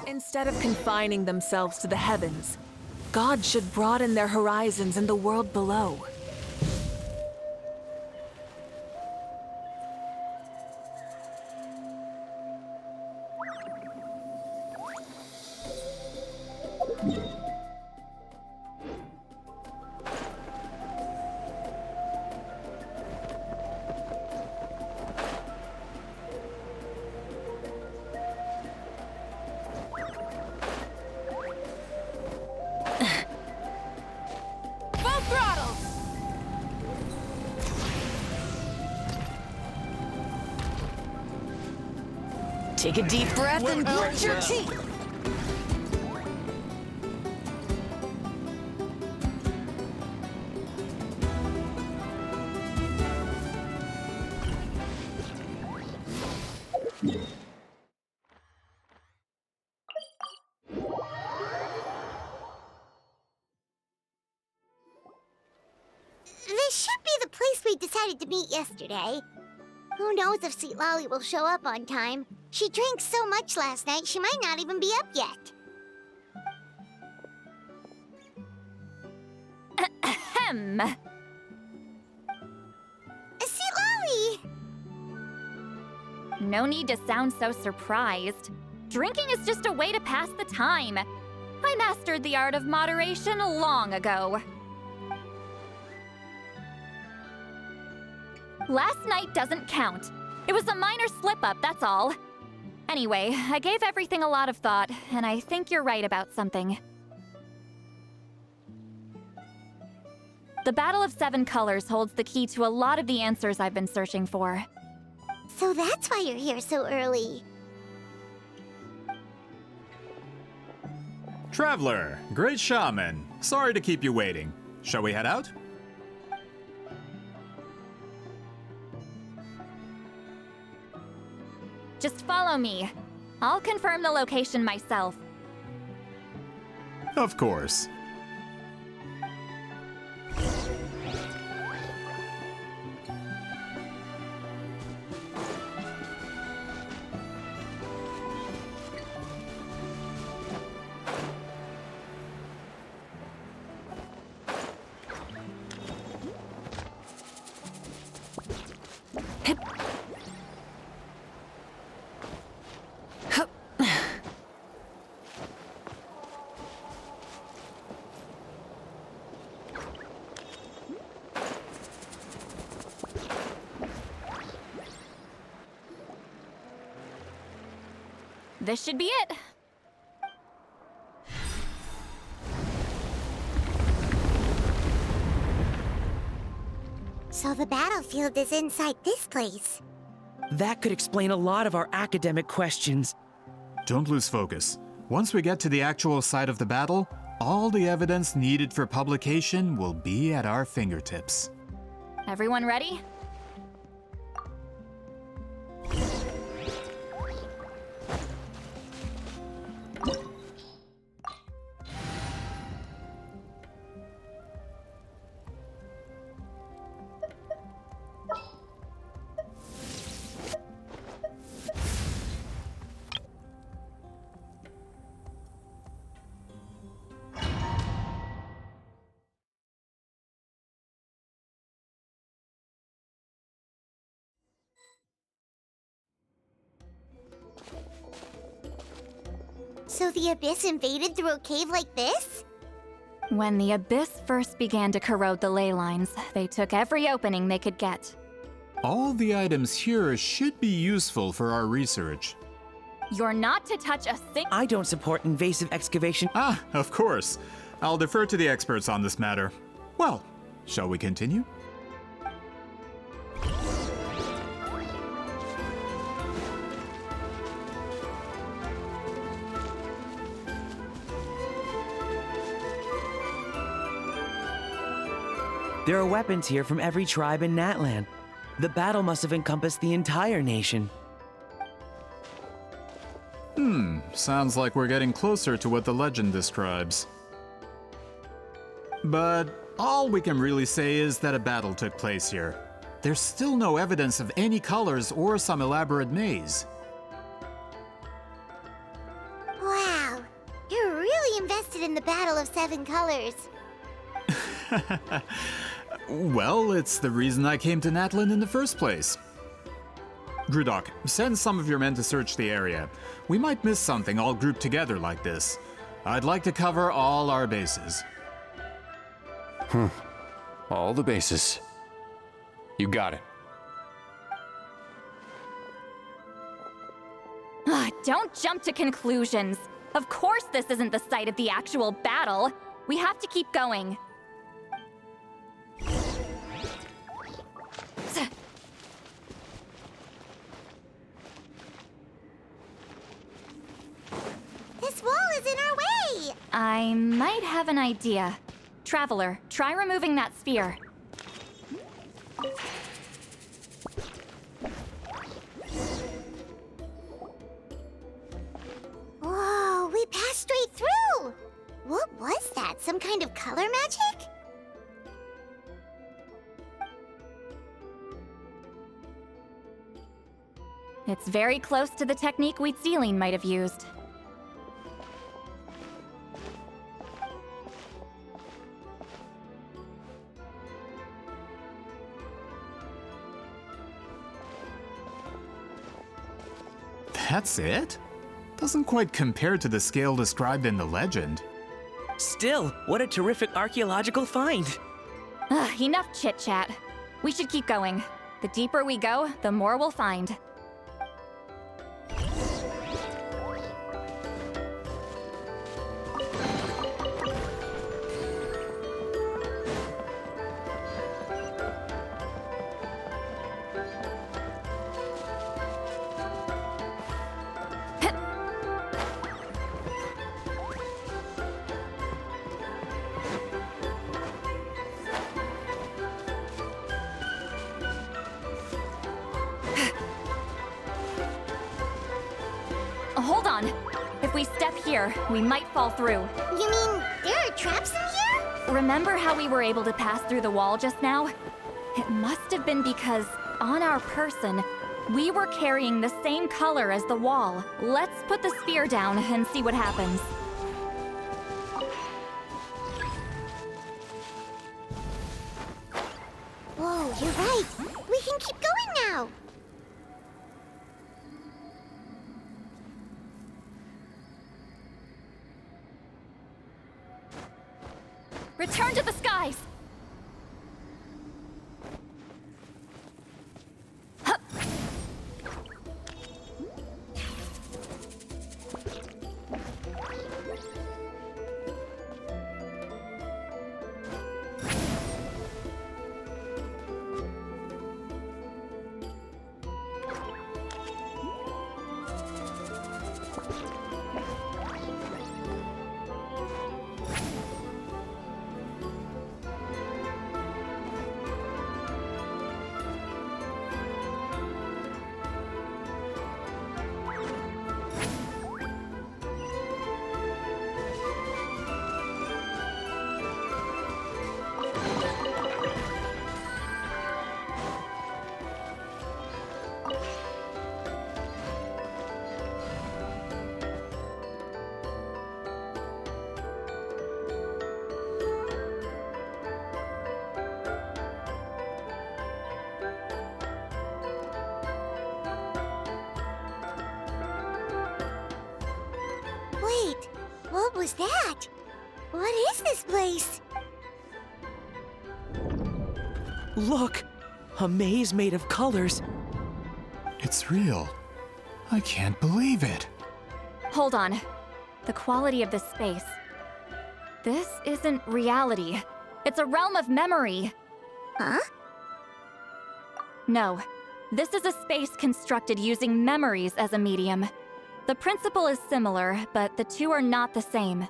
Speaker 17: Instead of confining themselves to the heavens, God should broaden their horizons in the world below. Full throttle!
Speaker 14: Take a deep breath and grit your teeth.
Speaker 2: This should be the place we decided to meet yesterday. Who knows if Sweet Lolly will show up on time? She drank so much last night, she might not even be up yet.
Speaker 8: Ahem.
Speaker 2: Sweet Lolly!
Speaker 8: No need to sound so surprised. Drinking is just a way to pass the time. I mastered the art of moderation long ago. Last night doesn't count. It was a minor slip-up, that's all. Anyway, I gave everything a lot of thought, and I think you're right about something. The Battle of Seven Colors holds the key to a lot of the answers I've been searching for.
Speaker 2: So that's why you're here so early.
Speaker 22: Traveler, great shaman. Sorry to keep you waiting. Shall we head out?
Speaker 8: Just follow me. I'll confirm the location myself.
Speaker 22: Of course.
Speaker 8: This should be it.
Speaker 2: So the battlefield is inside this place.
Speaker 23: That could explain a lot of our academic questions.
Speaker 22: Don't lose focus. Once we get to the actual site of the battle, all the evidence needed for publication will be at our fingertips.
Speaker 8: Everyone ready?
Speaker 2: So the Abyss invaded through a cave like this?
Speaker 8: When the Abyss first began to corrode the ley lines, they took every opening they could get.
Speaker 22: All the items here should be useful for our research.
Speaker 8: You're not to touch a thing.
Speaker 23: I don't support invasive excavation.
Speaker 22: Ah, of course. I'll defer to the experts on this matter. Well, shall we continue?
Speaker 23: There are weapons here from every tribe in Natlan. The battle must have encompassed the entire nation.
Speaker 22: Sounds like we're getting closer to what the legend describes. But all we can really say is that a battle took place here. There's still no evidence of any colors or some elaborate maze.
Speaker 2: Wow, you're really invested in the Battle of Seven Colors.
Speaker 22: Well, it's the reason I came to Natlan in the first place. Grudok, send some of your men to search the area. We might miss something all grouped together like this. I'd like to cover all our bases.
Speaker 19: All the bases. You got it.
Speaker 8: Don't jump to conclusions. Of course this isn't the site of the actual battle. We have to keep going.
Speaker 2: This wall is in our way!
Speaker 8: I might have an idea. Traveler, try removing that sphere.
Speaker 2: Whoa, we passed straight through! What was that? Some kind of color magic?
Speaker 8: It's very close to the technique Wheatsealing might have used.
Speaker 22: That's it? Doesn't quite compare to the scale described in the legend.
Speaker 23: Still, what a terrific archaeological find!
Speaker 8: Enough chit-chat. We should keep going. The deeper we go, the more we'll find. Hold on. If we step here, we might fall through.
Speaker 2: You mean there are traps in here?
Speaker 8: Remember how we were able to pass through the wall just now? It must have been because, on our person, we were carrying the same color as the wall. Let's put the sphere down and see what happens.
Speaker 2: Whoa, you're right. We can keep going now.
Speaker 8: Return to the skies!
Speaker 2: Wait, what was that? What is this place?
Speaker 23: Look! A maze made of colors.
Speaker 22: It's real. I can't believe it.
Speaker 8: Hold on. The quality of this space. This isn't reality. It's a realm of memory.
Speaker 2: Huh?
Speaker 8: No. This is a space constructed using memories as a medium. The principle is similar, but the two are not the same.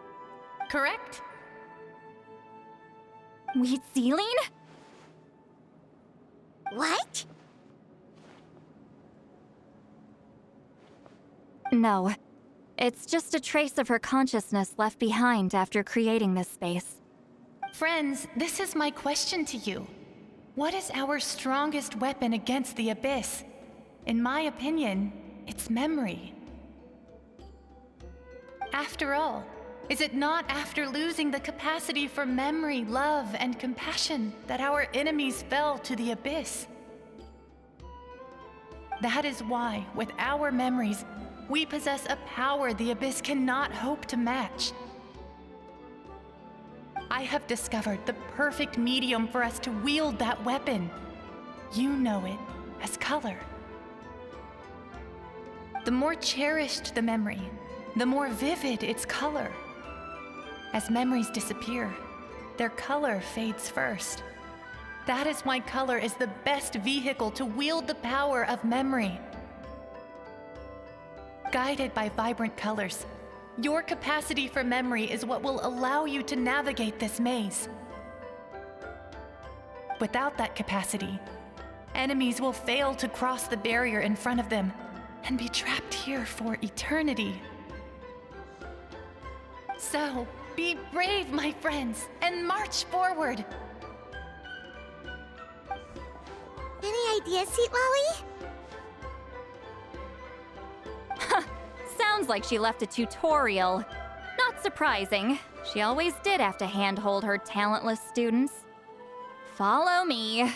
Speaker 14: Correct?
Speaker 8: Wheat ceiling?
Speaker 2: What?
Speaker 8: No. It's just a trace of her consciousness left behind after creating this space.
Speaker 14: Friends, this is my question to you. What is our strongest weapon against the Abyss? In my opinion, it's memory. After all, is it not after losing the capacity for memory, love, and compassion that our enemies fell to the Abyss? That is why, with our memories, we possess a power the Abyss cannot hope to match. I have discovered the perfect medium for us to wield that weapon. You know it as color. The more cherished the memory, the more vivid its color. As memories disappear, their color fades first. That is why color is the best vehicle to wield the power of memory. Guided by vibrant colors, your capacity for memory is what will allow you to navigate this maze. Without that capacity, enemies will fail to cross the barrier in front of them and be trapped here for eternity. So, be brave, my friends, and march forward.
Speaker 2: Any ideas, Sweet Lolly?
Speaker 8: Sounds like she left a tutorial. Not surprising. She always did have to handhold her talentless students. Follow me.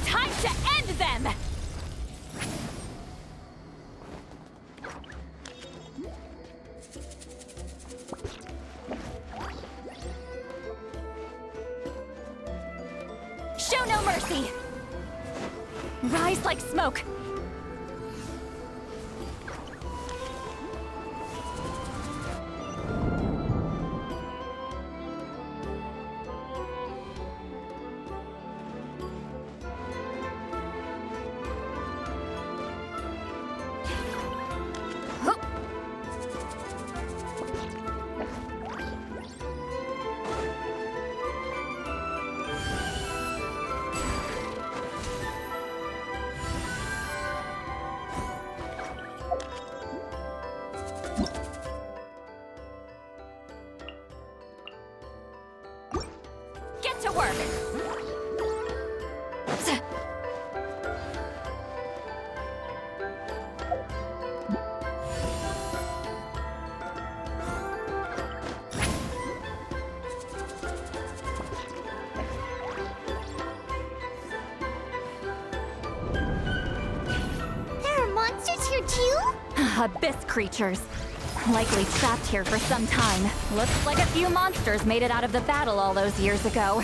Speaker 8: Time to end them! Show no mercy! Rise like smoke! Get to work!
Speaker 2: There are monsters here too?
Speaker 8: Abyss creatures. Likely trapped here for some time. Looks like a few monsters made it out of the battle all those years ago.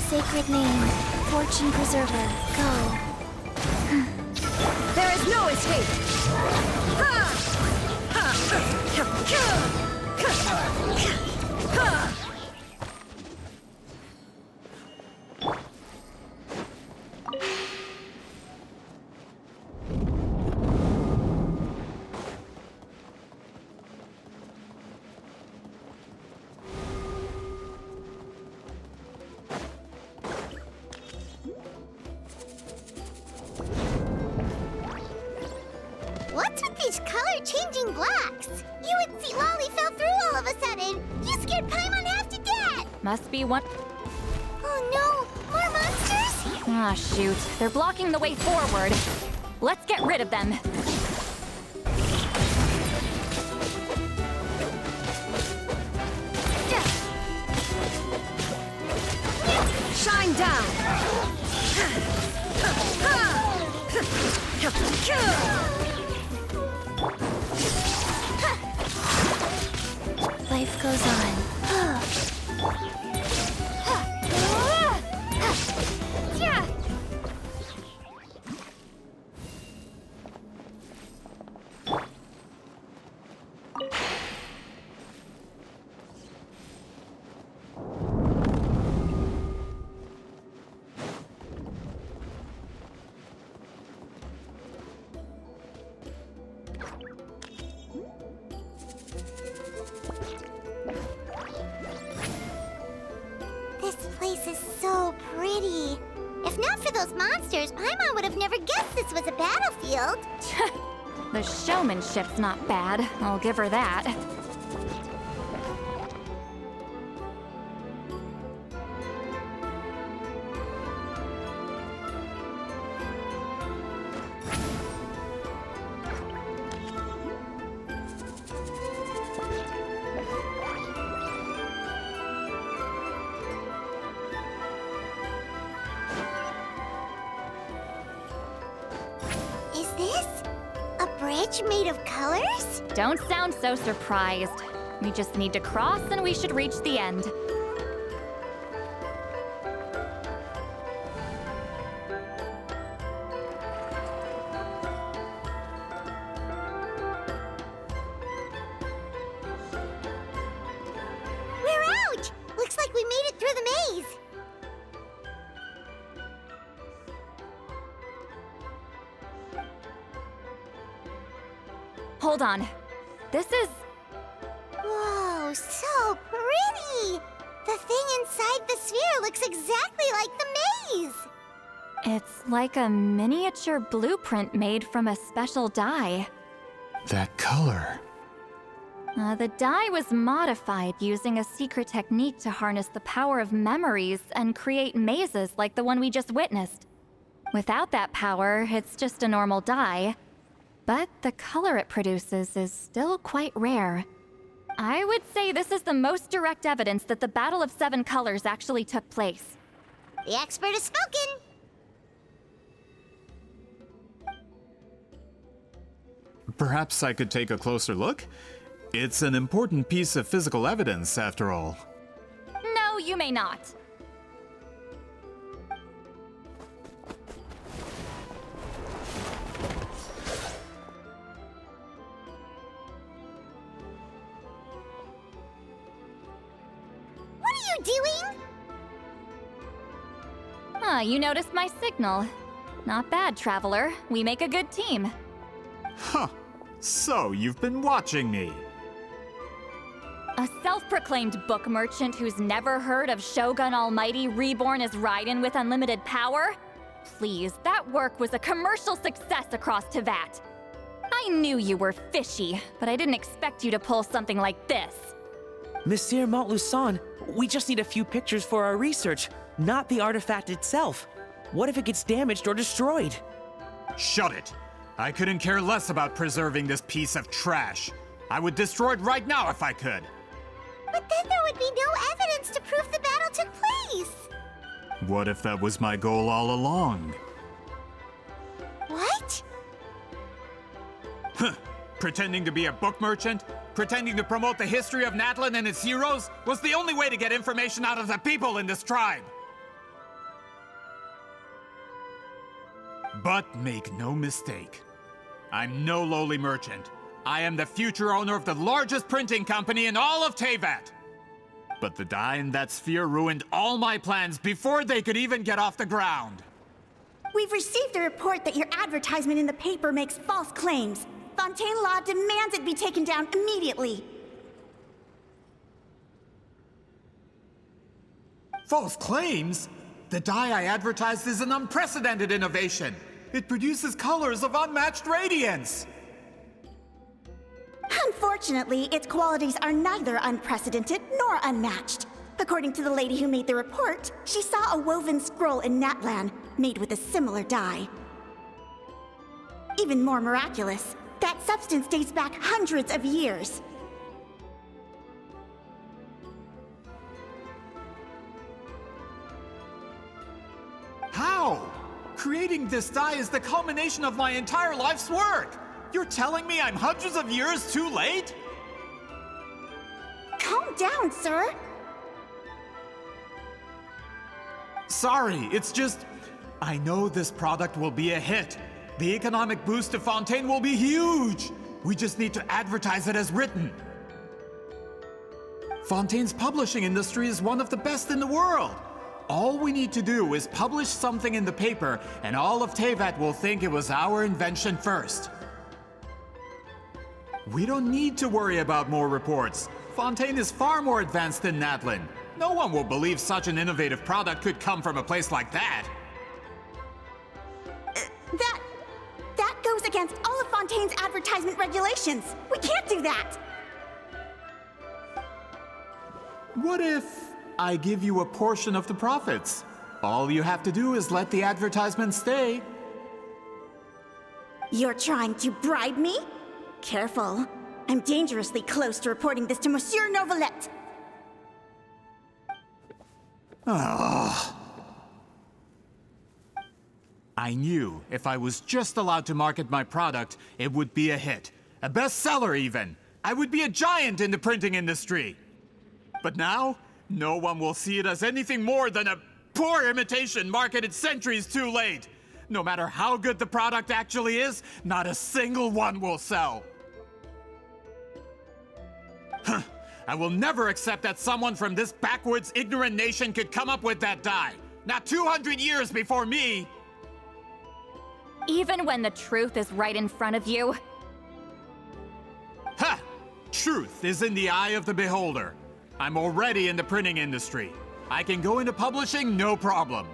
Speaker 2: Sacred name, Fortune Preserver, go.
Speaker 14: There is no escape!
Speaker 2: What's with these color-changing blocks? You and Sweet Lolly fell through all of of a sudden? You scared Paimon half to death!
Speaker 8: Must be one.
Speaker 2: Oh no! More monsters?
Speaker 8: Ah, shoot. They're blocking the way forward. Let's get rid of them.
Speaker 7: Shine down!
Speaker 2: Life goes on. This place is so pretty. If not for those monsters, Paimon would have never guessed this was a battlefield.
Speaker 8: The showmanship's not bad. I'll give her that.
Speaker 2: Is this a bridge made of colors?
Speaker 8: Don't sound so surprised. We just need to cross and we should reach the end.
Speaker 2: We're out! Looks like we made it through the maze.
Speaker 8: Hold on. This is...
Speaker 2: Whoa, so pretty! The thing inside the sphere looks exactly like the maze!
Speaker 8: It's like a miniature blueprint made from a special dye.
Speaker 22: That color.
Speaker 8: The dye was modified using a secret technique to harness the power of memories and create mazes like the one we just witnessed. Without that power, it's just a normal dye. But the color it produces is still quite rare. I would say this is the most direct evidence that the Battle of Seven Colors actually took place.
Speaker 2: The expert has spoken!
Speaker 22: Perhaps I could take a closer look? It's an important piece of physical evidence, after all.
Speaker 8: No, you may not.
Speaker 2: What are you doing?
Speaker 8: Ah, you noticed my signal. Not bad, Traveler. We make a good team.
Speaker 22: Huh. So, you've been watching me.
Speaker 8: A self-proclaimed book merchant who's never heard of Shogun Almighty reborn as Raiden with unlimited power? Please, that work was a commercial success across Teyvat. I knew you were fishy, but I didn't expect you to pull something like this.
Speaker 23: Monsieur Montluçon, we just need a few pictures for our research, not the artifact itself. What if it gets damaged or destroyed?
Speaker 22: Shut it! I couldn't care less about preserving this piece of trash. I would destroy it right now if I could.
Speaker 2: But then there would be no evidence to prove the battle took place!
Speaker 22: What if that was my goal all along?
Speaker 2: What?
Speaker 22: Huh. Pretending to be a book merchant, pretending to promote the history of Natlan and its heroes, was the only way to get information out of the people in this tribe. But make no mistake, I'm no lowly merchant. I am the future owner of the largest printing company in all of Teyvat. But the dye in that sphere ruined all my plans before they could even get off the ground.
Speaker 20: We've received a report that your advertisement in the paper makes false claims. Fontaine Law demands it be taken down immediately.
Speaker 22: False claims? The dye I advertised is an unprecedented innovation. It produces colors of unmatched radiance.
Speaker 20: Unfortunately, its qualities are neither unprecedented nor unmatched. According to the lady who made the report, she saw a woven scroll in Natlan made with a similar dye. Even more miraculous, that substance dates back hundreds of years.
Speaker 22: How? Creating this dye is the culmination of my entire life's work! You're telling me I'm hundreds of years too late?
Speaker 20: Calm down, sir.
Speaker 22: Sorry, it's just... I know this product will be a hit. The economic boost to Fontaine will be huge! We just need to advertise it as written. Fontaine's publishing industry is one of the best in the world. All we need to do is publish something in the paper, and all of Teyvat will think it was our invention first. We don't need to worry about more reports. Fontaine is far more advanced than Natlan. No one will believe such an innovative product could come from a place like that.
Speaker 20: That goes against all of Fontaine's advertisement regulations. We can't do that.
Speaker 22: What if I give you a portion of the profits? All you have to do is let the advertisement stay.
Speaker 20: You're trying to bribe me? Careful. I'm dangerously close to reporting this to Monsieur Novelette.
Speaker 22: I knew if I was just allowed to market my product, it would be a hit. A bestseller even. I would be a giant in the printing industry. But now, no one will see it as anything more than a poor imitation marketed centuries too late. No matter how good the product actually is, not a single one will sell. I will never accept that someone from this backwoods, ignorant nation could come up with that dye. Not 200 years before me!
Speaker 8: Even when the truth is right in front of you?
Speaker 22: Ha! Truth is in the eye of the beholder. I'm already in the printing industry. I can go into publishing, no problem.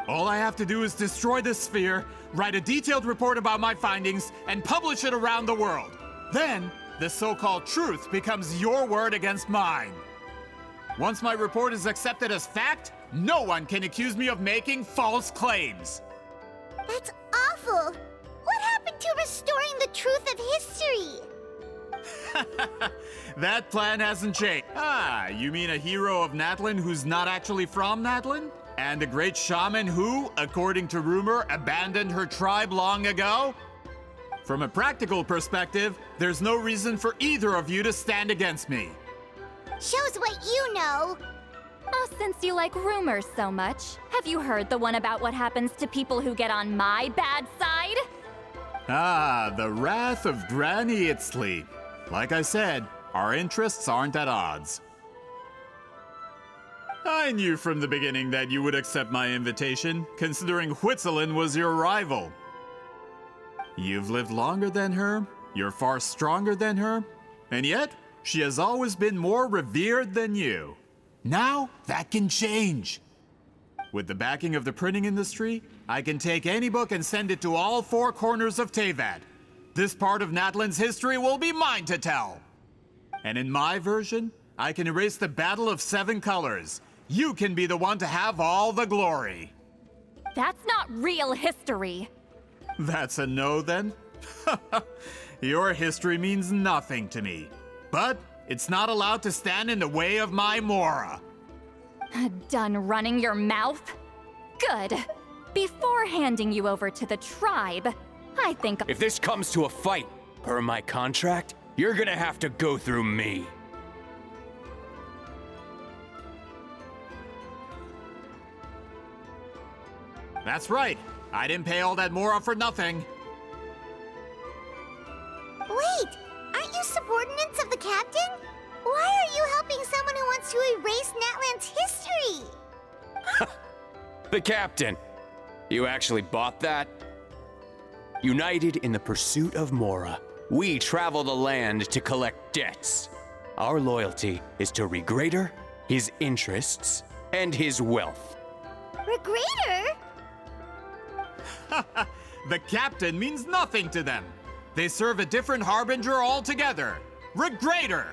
Speaker 22: All I have to do is destroy this sphere, write a detailed report about my findings, and publish it around the world. Then, the so-called truth becomes your word against mine. Once my report is accepted as fact, no one can accuse me of making false claims.
Speaker 2: That's awful. What happened to restoring the truth of history?
Speaker 22: That plan hasn't changed. Ah, you mean a hero of Natlan who's not actually from Natlan? And a great shaman who, according to rumor, abandoned her tribe long ago? From a practical perspective, there's no reason for either of you to stand against me.
Speaker 2: Shows what you know.
Speaker 8: Oh, since you like rumors so much, have you heard the one about what happens to people who get on my bad side?
Speaker 22: Ah, the wrath of Granny Itzley. Like I said, our interests aren't at odds. I knew from the beginning that you would accept my invitation, considering Huitzilin was your rival. You've lived longer than her, you're far stronger than her, and yet, she has always been more revered than you. Now, that can change. With the backing of the printing industry, I can take any book and send it to all four corners of Teyvat. This part of Natlan's history will be mine to tell. And in my version, I can erase the Battle of Seven Colors. You can be the one to have all the glory.
Speaker 8: That's not real history.
Speaker 22: That's a no, then? Your history means nothing to me. But it's not allowed to stand in the way of my Mora.
Speaker 8: Done running your mouth? Good. Before handing you over to the tribe, I think...
Speaker 19: If this comes to a fight, per my contract, you're gonna have to go through me.
Speaker 22: That's right. I didn't pay all that Mora for nothing.
Speaker 2: Wait, aren't you subordinates of the captain? Why are you helping someone who wants to erase Natlan's history?
Speaker 19: The captain. You actually bought that? United in the pursuit of Mora, we travel the land to collect debts. Our loyalty is to Regreater, his interests, and his wealth.
Speaker 2: Regreater?
Speaker 22: The captain means nothing to them. They serve a different harbinger altogether. Regrader!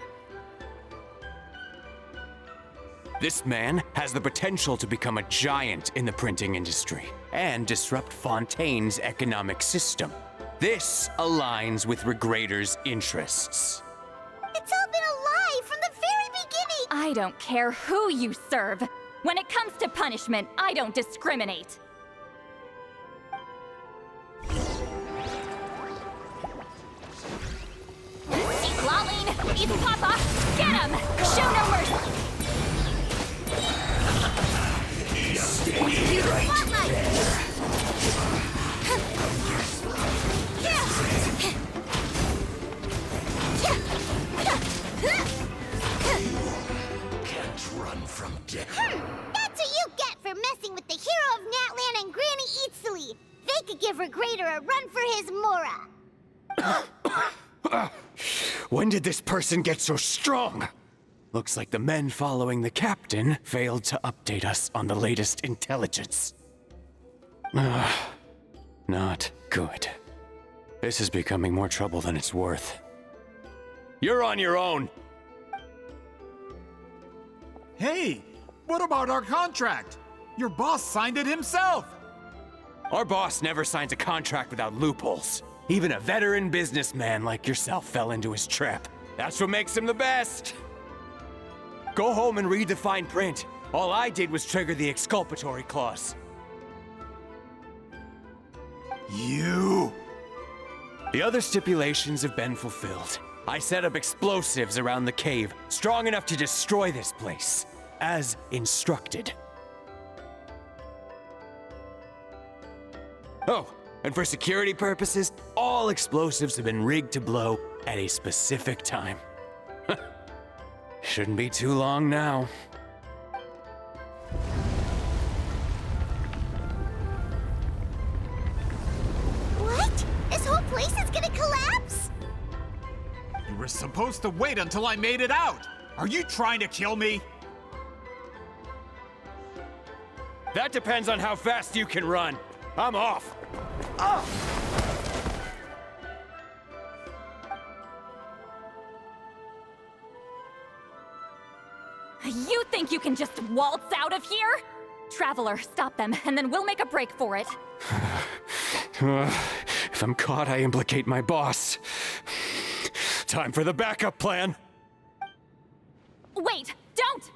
Speaker 19: This man has the potential to become a giant in the printing industry and disrupt Fontaine's economic system. This aligns with Regrader's interests.
Speaker 2: It's all been a lie from the very beginning!
Speaker 8: I don't care who you serve. When it comes to punishment, I don't discriminate. Lolling! Eat Papa! Get him! Show no mercy!
Speaker 2: Use the spotlight!
Speaker 15: Can't run from death.
Speaker 2: That's what you get for messing with the hero of Natlan and Granny Eatsley. They could give Regrader a run for his Mora.
Speaker 19: When did this person get so strong? Looks like the men following the captain failed to update us on the latest intelligence. Not good. This is becoming more trouble than it's worth. You're on your own!
Speaker 22: Hey, what about our contract? Your boss signed it himself!
Speaker 19: Our boss never signs a contract without loopholes. Even a veteran businessman like yourself fell into his trap. That's what makes him the best! Go home and read the fine print. All I did was trigger the exculpatory clause.
Speaker 22: You!
Speaker 19: The other stipulations have been fulfilled. I set up explosives around the cave, strong enough to destroy this place, as instructed. Oh, and for security purposes, all explosives have been rigged to blow at a specific time. Shouldn't be too long now.
Speaker 2: What? This whole place is gonna collapse?
Speaker 22: You were supposed to wait until I made it out! Are you trying to kill me?
Speaker 19: That depends on how fast you can run. I'm off.
Speaker 8: You think you can just waltz out of here? Traveler, stop them, and then we'll make a break for it.
Speaker 19: If I'm caught, I implicate my boss. Time for the backup plan.
Speaker 8: Wait, don't!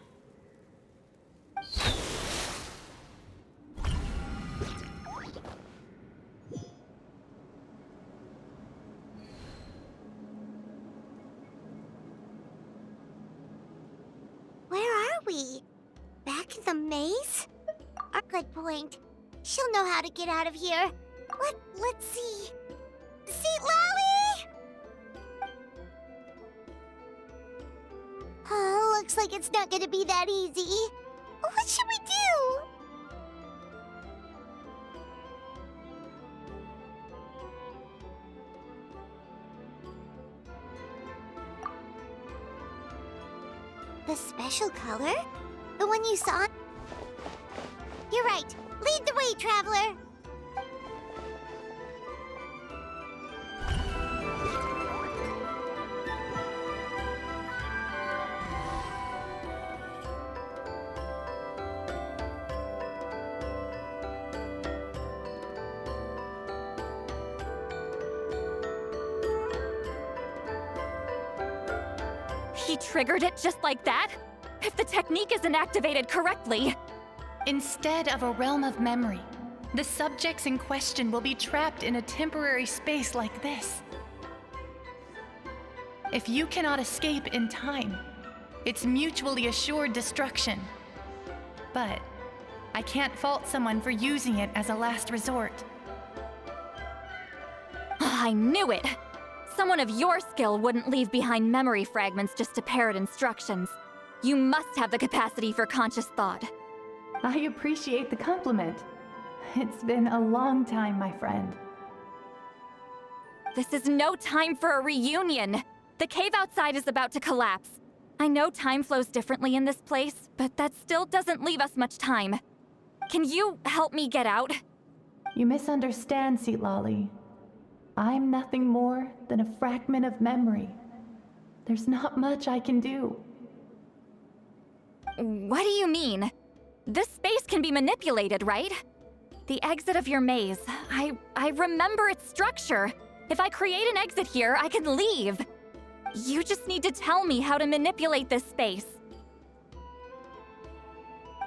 Speaker 2: Where are we? Back in the maze? Good point. She'll know how to get out of here. Let's see. See, Lally? Oh, looks like it's not gonna be that easy. What should we do? The special color? The one you saw? You're right. Lead the way, traveler.
Speaker 8: He triggered it just like that? If the technique isn't activated correctly...
Speaker 14: Instead of a realm of memory, the subjects in question will be trapped in a temporary space like this. If you cannot escape in time, it's mutually assured destruction. But I can't fault someone for using it as a last resort.
Speaker 8: I knew it! Someone of your skill wouldn't leave behind memory fragments just to parrot instructions. You must have the capacity for conscious thought.
Speaker 14: I appreciate the compliment. It's been a long time, my friend.
Speaker 8: This is no time for a reunion! The cave outside is about to collapse. I know time flows differently in this place, but that still doesn't leave us much time. Can you help me get out?
Speaker 14: You misunderstand, Seat Lolly. I'm nothing more than a fragment of memory. There's not much I can do.
Speaker 8: What do you mean? This space can be manipulated, right? The exit of your maze. I remember its structure. If I create an exit here, I can leave. You just need to tell me how to manipulate this space.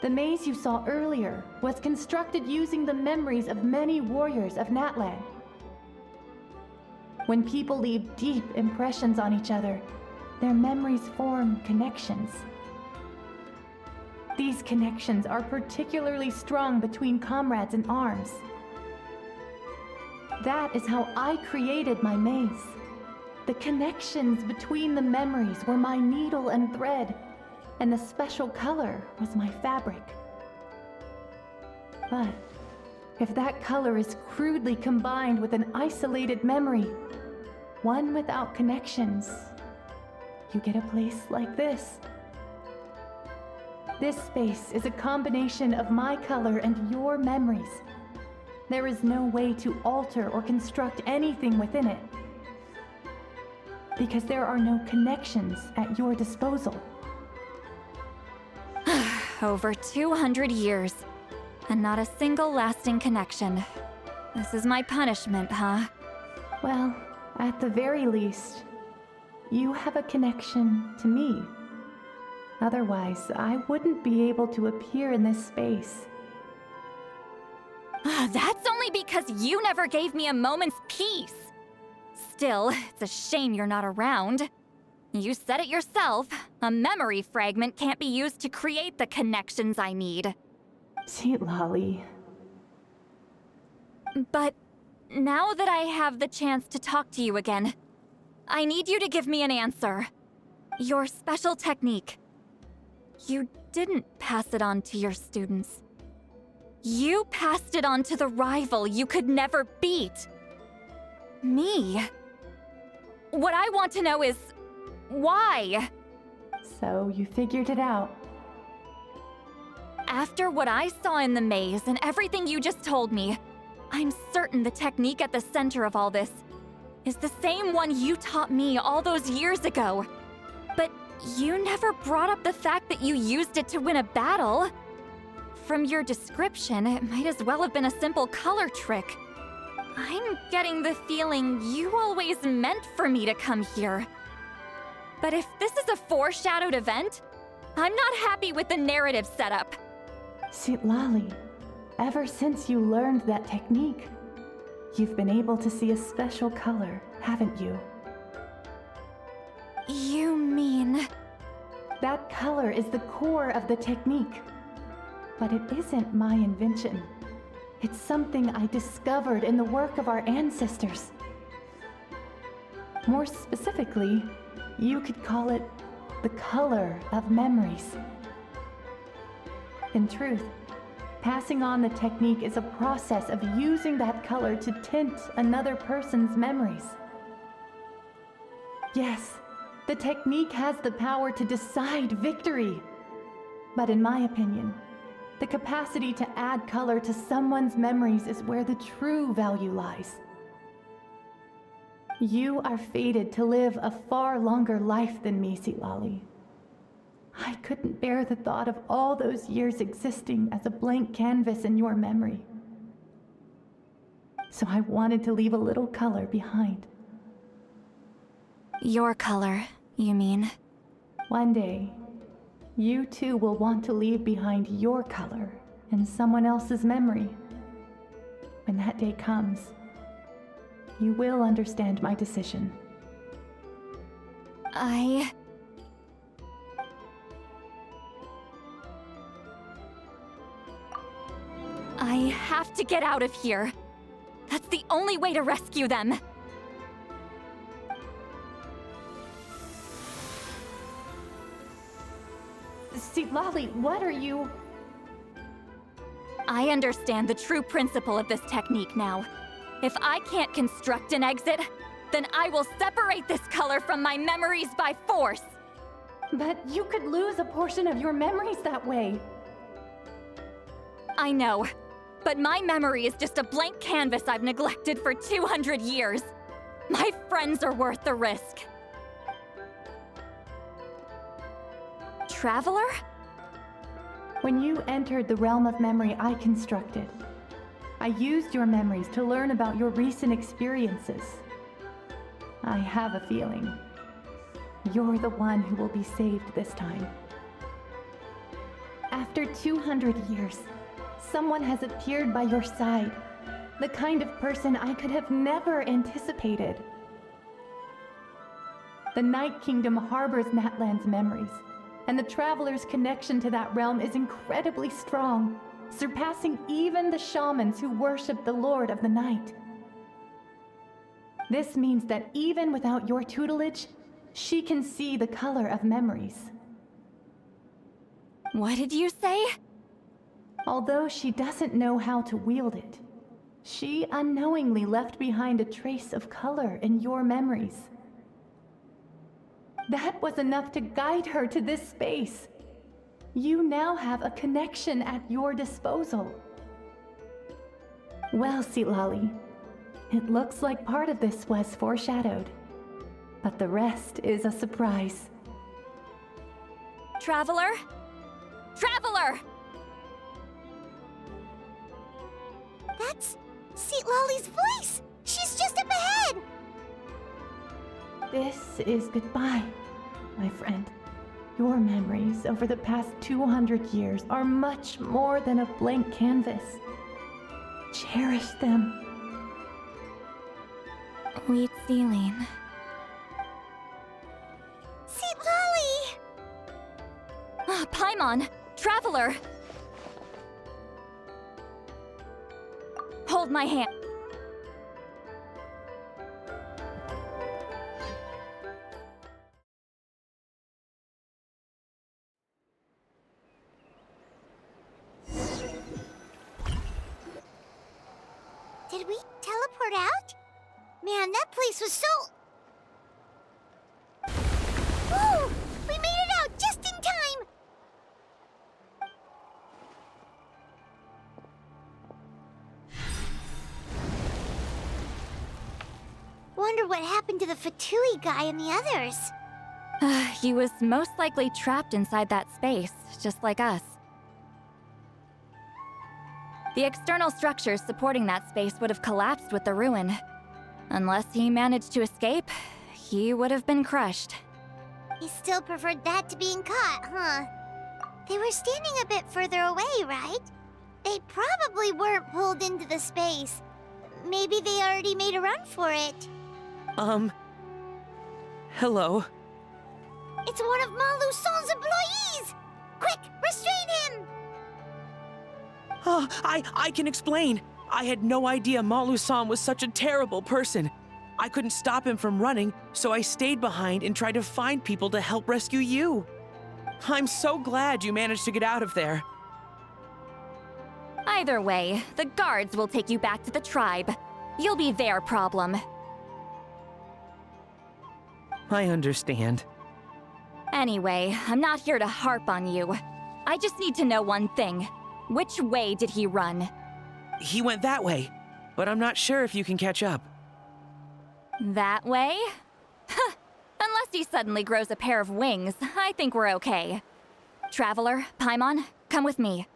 Speaker 14: The maze you saw earlier was constructed using the memories of many warriors of Natlan. When people leave deep impressions on each other, their memories form connections. These connections are particularly strong between comrades in arms. That is how I created my maze. The connections between the memories were my needle and thread, and the special color was my fabric. But if that color is crudely combined with an isolated memory, one without connections, you get a place like this. This space is a combination of my color and your memories. There is no way to alter or construct anything within it, because there are no connections at your disposal.
Speaker 8: Over 200 years, and not a single lasting connection. This is my punishment, huh?
Speaker 14: Well, at the very least, you have a connection to me. Otherwise, I wouldn't be able to appear in this space.
Speaker 8: That's only because you never gave me a moment's peace. Still, it's a shame you're not around. You said it yourself. A memory fragment can't be used to create the connections I need.
Speaker 14: Sweet Lolly.
Speaker 8: But now that I have the chance to talk to you again, I need you to give me an answer. Your special technique. You didn't pass it on to your students. You passed it on to the rival you could never beat. Me. What I want to know is, why?
Speaker 14: So you figured it out.
Speaker 8: After what I saw in the maze and everything you just told me, I'm certain the technique at the center of all this is the same one you taught me all those years ago. But you never brought up the fact that you used it to win a battle. From your description, it might as well have been a simple color trick. I'm getting the feeling you always meant for me to come here. But if this is a foreshadowed event, I'm not happy with the narrative setup.
Speaker 14: Sweet Lolly, ever since you learned that technique, you've been able to see a special color, haven't you?
Speaker 8: You mean...
Speaker 14: That color is the core of the technique. But it isn't my invention. It's something I discovered in the work of our ancestors. More specifically, you could call it the color of memories. In truth, passing on the technique is a process of using that color to tint another person's memories. Yes, the technique has the power to decide victory. But in my opinion, the capacity to add color to someone's memories is where the true value lies. You are fated to live a far longer life than me, Lolly. I couldn't bear the thought of all those years existing as a blank canvas in your memory. So I wanted to leave a little color behind.
Speaker 8: Your color, you mean?
Speaker 14: One day, you too will want to leave behind your color in someone else's memory. When that day comes, you will understand my decision.
Speaker 8: I have to get out of here. That's the only way to rescue them.
Speaker 14: See, Lolly, what are you...
Speaker 8: I understand the true principle of this technique now. If I can't construct an exit, then I will separate this color from my memories by force.
Speaker 14: But you could lose a portion of your memories that way.
Speaker 8: I know. But my memory is just a blank canvas I've neglected for 200 years. My friends are worth the risk. Traveler?
Speaker 14: When you entered the realm of memory I constructed, I used your memories to learn about your recent experiences. I have a feeling you're the one who will be saved this time. After 200 years, someone has appeared by your side. The kind of person I could have never anticipated. The Night Kingdom harbors Natlan's memories, and the Traveler's connection to that realm is incredibly strong, surpassing even the shamans who worship the Lord of the Night. This means that even without your tutelage, she can see the color of memories.
Speaker 8: What did you say?
Speaker 14: Although she doesn't know how to wield it, she unknowingly left behind a trace of color in your memories. That was enough to guide her to this space. You now have a connection at your disposal. Well, Sitlali, it looks like part of this was foreshadowed, but the rest is a surprise.
Speaker 8: Traveler? Traveler!
Speaker 2: That's Sitlali's voice! She's just up ahead!
Speaker 14: This is goodbye, my friend. Your memories over the past 200 years are much more than a blank canvas. Cherish them.
Speaker 8: Wheat ceiling.
Speaker 2: Sitlali!
Speaker 8: Paimon! Traveler! Hold my hand.
Speaker 2: Did we teleport out? Man, that place was so... Woo! We made it out just in time! Wonder what happened to the Fatui guy and the others.
Speaker 8: He was most likely trapped inside that space, just like us. The external structures supporting that space would have collapsed with the ruin. Unless he managed to escape, he would have been crushed.
Speaker 2: He still preferred that to being caught, huh? They were standing a bit further away, right? They probably weren't pulled into the space. Maybe they already made a run for it.
Speaker 23: Hello?
Speaker 2: It's one of Malu Son's employees! Quick, restrain him!
Speaker 23: Oh, I can explain. I had no idea Malu-san was such a terrible person. I couldn't stop him from running, so I stayed behind and tried to find people to help rescue you. I'm so glad you managed to get out of there.
Speaker 8: Either way, the guards will take you back to the tribe. You'll be their problem.
Speaker 23: I understand.
Speaker 8: Anyway, I'm not here to harp on you. I just need to know one thing. Which way did he run?
Speaker 23: He went that way, but I'm not sure if you can catch up.
Speaker 8: That way? Unless he suddenly grows a pair of wings, I think we're okay. Traveler, Paimon, come with me.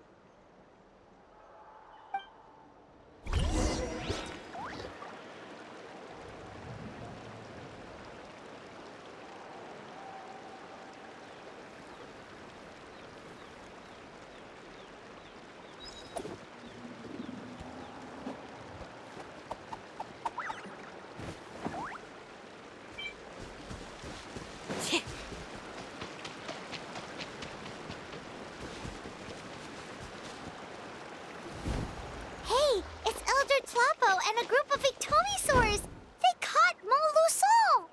Speaker 2: Hey, it's Elder Tlapo and a group of Victomisaurs! They caught Malu Son!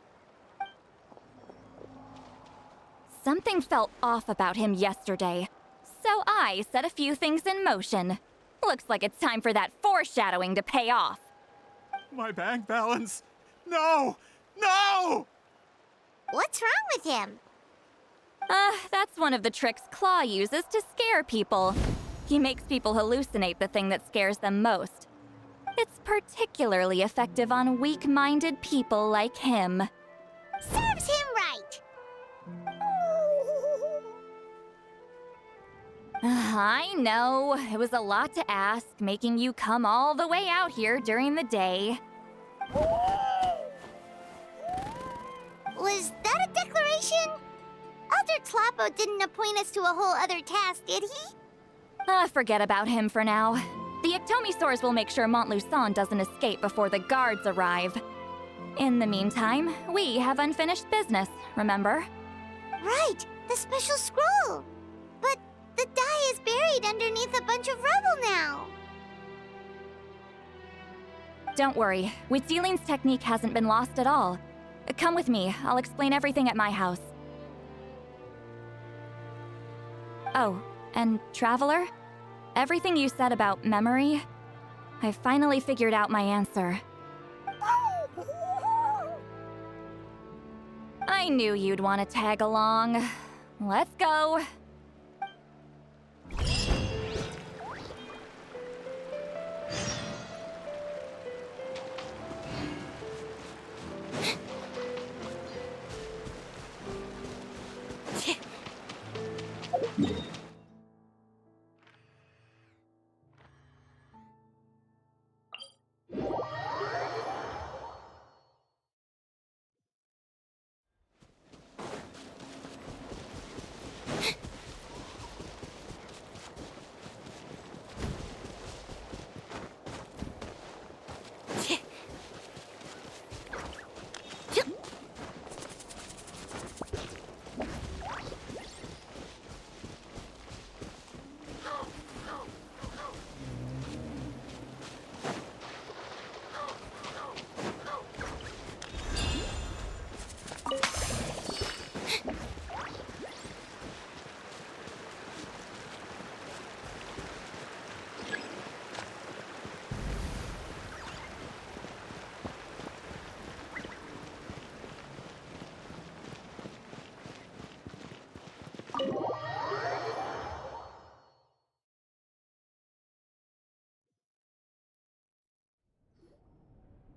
Speaker 8: Something felt off about him yesterday, so I set a few things in motion. Looks like it's time for that foreshadowing to pay off.
Speaker 22: My bank balance! No! No!
Speaker 2: What's wrong with him?
Speaker 8: That's one of the tricks Claw uses to scare people. He makes people hallucinate the thing that scares them most. It's particularly effective on weak-minded people like him.
Speaker 2: Serves him right!
Speaker 8: I know, it was a lot to ask, making you come all the way out here during the day.
Speaker 2: Was that a declaration? Elder Tlapo didn't appoint us to a whole other task, did he?
Speaker 8: Forget about him for now. The Ectomisaurs will make sure Montluçon doesn't escape before the guards arrive. In the meantime, we have unfinished business, remember?
Speaker 2: Right, the special scroll. But the die is buried underneath a bunch of rubble now.
Speaker 8: Don't worry, Huitzilin's technique hasn't been lost at all. Come with me, I'll explain everything at my house. Oh, and Traveler? Everything you said about memory, I finally figured out my answer. I knew you'd want to tag along. Let's go.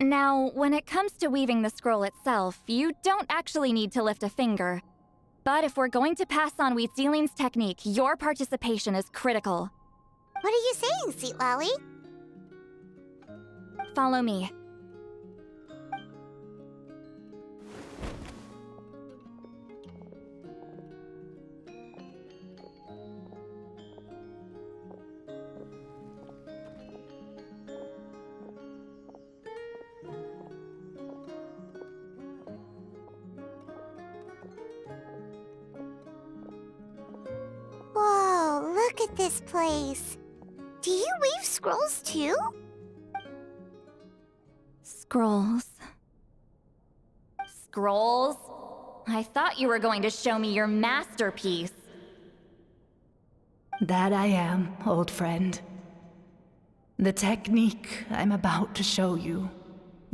Speaker 8: Now, when it comes to weaving the scroll itself, you don't actually need to lift a finger. But if we're going to pass on Huitzilin's technique, your participation is critical.
Speaker 2: What are you saying, Sweet Lolly?
Speaker 8: Follow me.
Speaker 2: Whoa, look at this place. Do you weave scrolls too?
Speaker 8: Scrolls. Scrolls? I thought you were going to show me your masterpiece.
Speaker 14: That I am, old friend. The technique I'm about to show you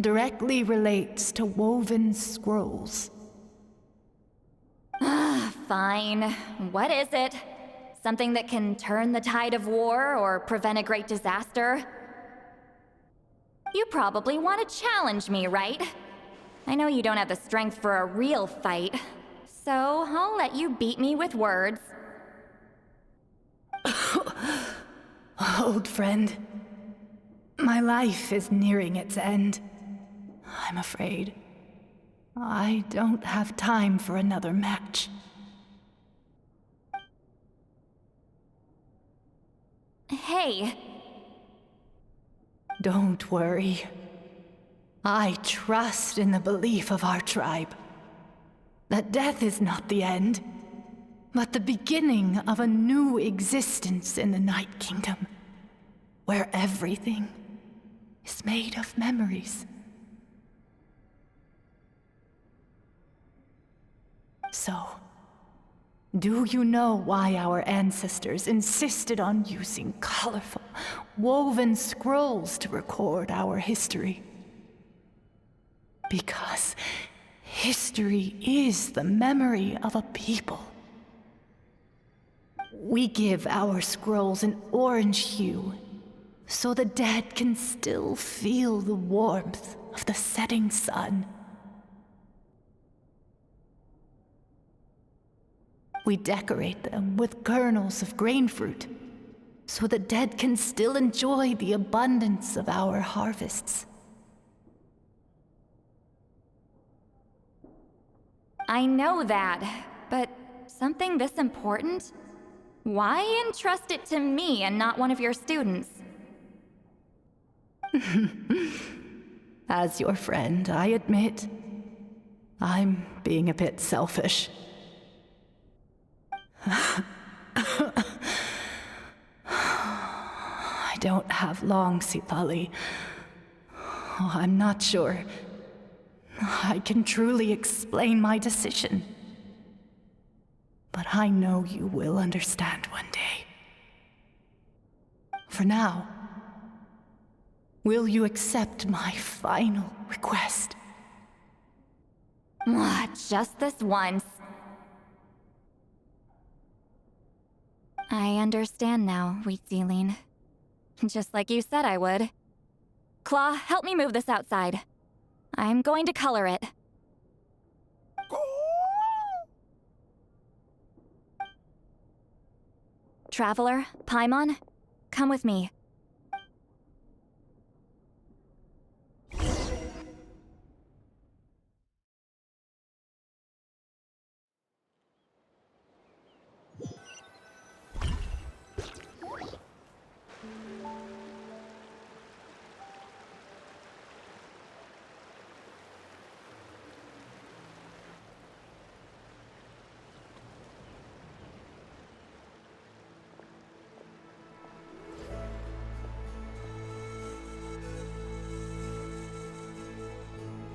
Speaker 14: directly relates to woven scrolls.
Speaker 8: Fine. What is it? Something that can turn the tide of war or prevent a great disaster? You probably want to challenge me, right? I know you don't have the strength for a real fight, so I'll let you beat me with words.
Speaker 14: Old friend, my life is nearing its end. I'm afraid I don't have time for another match.
Speaker 8: Hey.
Speaker 14: Don't worry. I trust in the belief of our tribe that death is not the end, but the beginning of a new existence in the Night Kingdom, where everything is made of memories. So, do you know why our ancestors insisted on using colorful, woven scrolls to record our history? Because history is the memory of a people. We give our scrolls an orange hue, so the dead can still feel the warmth of the setting sun. We decorate them with kernels of grain fruit, so the dead can still enjoy the abundance of our harvests.
Speaker 8: I know that, but something this important? Why entrust it to me and not one of your students?
Speaker 14: As your friend, I admit, I'm being a bit selfish. I don't have long, Sipali. Oh, I'm not sure I can truly explain my decision. But I know you will understand one day. For now, will you accept my final request?
Speaker 8: Just this once. I understand now, Wheat Sealing. Just like you said I would. Claw, help me move this outside. I'm going to color it. Traveler, Paimon, come with me.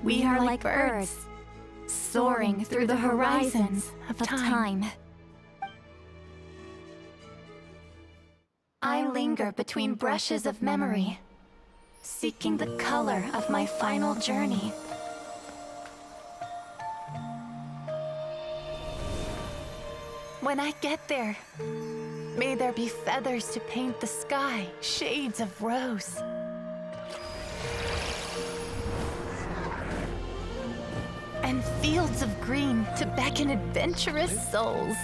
Speaker 14: We are like birds, soaring through the horizons of time. I linger between brushes of memory, seeking the color of my final journey. When I get there, may there be feathers to paint the sky, shades of rose. And fields of green to beckon adventurous souls.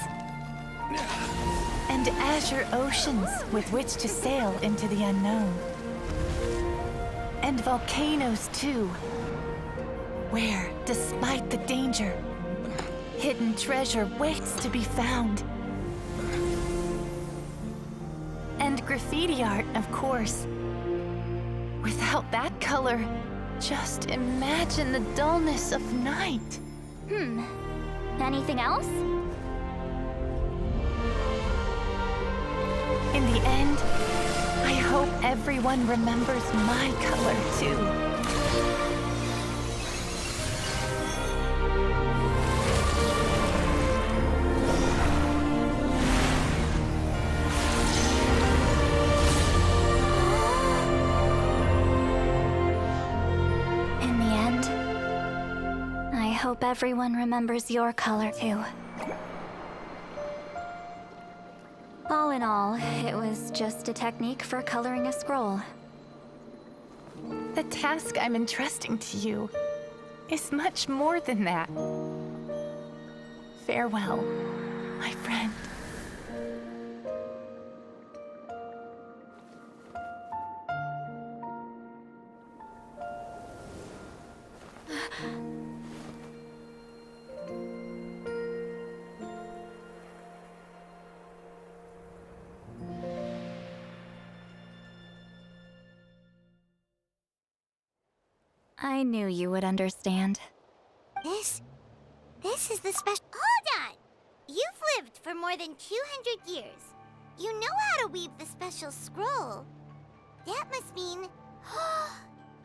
Speaker 14: And azure oceans with which to sail into the unknown. And volcanoes too, where, despite the danger, hidden treasure waits to be found. And graffiti art, of course. Without that color, just imagine the dullness of night.
Speaker 8: Anything else?
Speaker 14: In the end, I hope everyone remembers my color too.
Speaker 8: I hope everyone remembers your color too. All in all, it was just a technique for coloring a scroll.
Speaker 14: The task I'm entrusting to you is much more than that. Farewell, my friend.
Speaker 8: I knew you would understand.
Speaker 2: This is the special— Hold on! You've lived for more than 200 years. You know how to weave the special scroll. That must mean—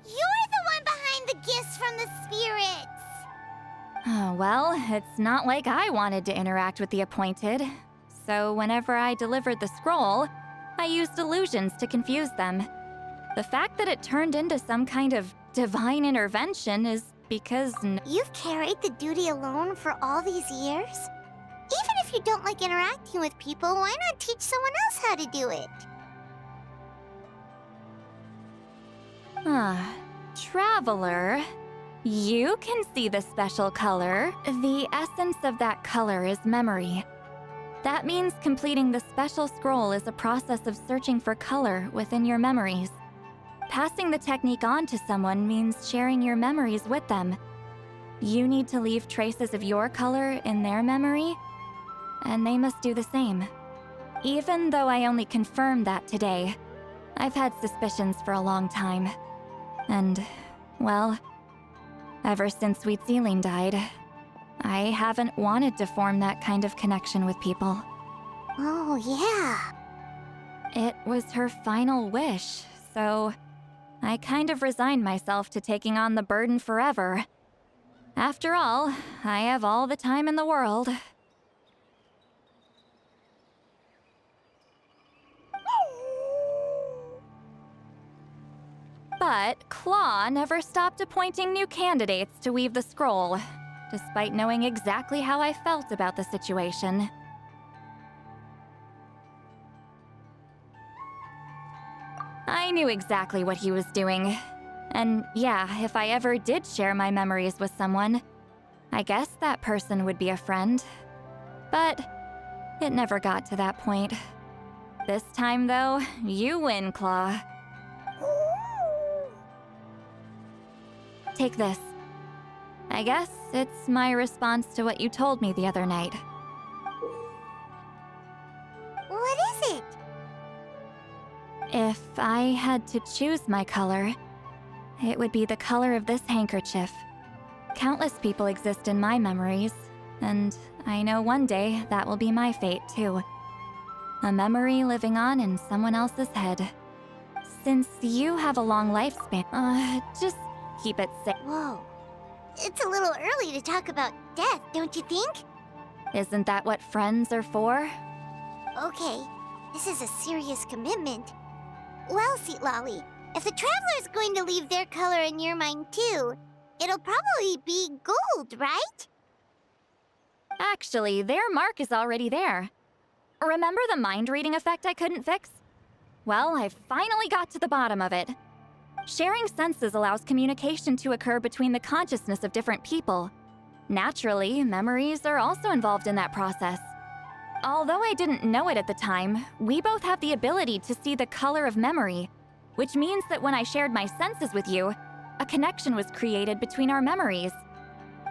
Speaker 2: you're the one behind the gifts from the spirits!
Speaker 8: Oh, well, it's not like I wanted to interact with the appointed. So whenever I delivered the scroll, I used illusions to confuse them. The fact that it turned into some kind of divine intervention is because—
Speaker 2: You've carried the duty alone for all these years? Even if if you don't like interacting with people, why not teach someone else how to do it?
Speaker 8: Traveler, you can see the special color. The essence of that color is memory. That means completing the special scroll is a process of searching for color within your memories. Passing the technique on to someone means sharing your memories with them. You need to leave traces of your color in their memory, and they must do the same. Even though I only confirmed that today, I've had suspicions for a long time. And, well, ever since Sweet Celine died, I haven't wanted to form that kind of connection with people.
Speaker 2: Oh, yeah.
Speaker 8: It was her final wish, so I kind of resigned myself to taking on the burden forever. After all, I have all the time in the world. But Claw never stopped appointing new candidates to weave the scroll, despite knowing exactly how I felt about the situation. I knew exactly what he was doing. And yeah, if I ever did share my memories with someone, I guess that person would be a friend. But it never got to that point. This time, though, you win, Claw. Take this. I guess it's my response to what you told me the other night.
Speaker 2: What is it?
Speaker 8: If I had to choose my color, it would be the color of this handkerchief. Countless people exist in my memories, and I know one day that will be my fate too. A memory living on in someone else's head. Since you have a long lifespan, just keep it safe.
Speaker 2: Whoa. It's a little early to talk about death, don't you think?
Speaker 8: Isn't that what friends are for?
Speaker 2: Okay, this is a serious commitment. Well, Seat Lolly, if the Traveler's going to leave their color in your mind too, it'll probably be gold, right?
Speaker 8: Actually, their mark is already there. Remember the mind-reading effect I couldn't fix? Well, I finally got to the bottom of it. Sharing senses allows communication to occur between the consciousness of different people. Naturally, memories are also involved in that process. Although I didn't know it at the time, we both have the ability to see the color of memory, which means that when I shared my senses with you, a connection was created between our memories.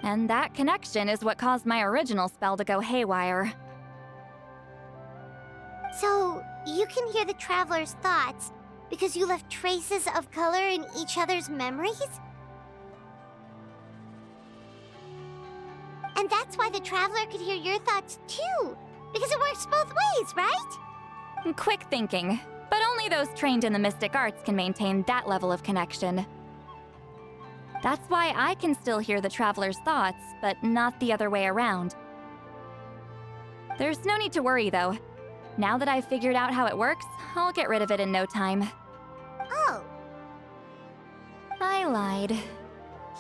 Speaker 8: And that connection is what caused my original spell to go haywire.
Speaker 2: So, you can hear the Traveler's thoughts because you left traces of color in each other's memories? And that's why the Traveler could hear your thoughts too, because it works both ways, right?
Speaker 8: Quick thinking, but only those trained in the mystic arts can maintain that level of connection. That's why I can still hear the Traveler's thoughts, but not the other way around. There's no need to worry, though. Now that I've figured out how it works, I'll get rid of it in no time.
Speaker 2: Oh.
Speaker 8: I lied.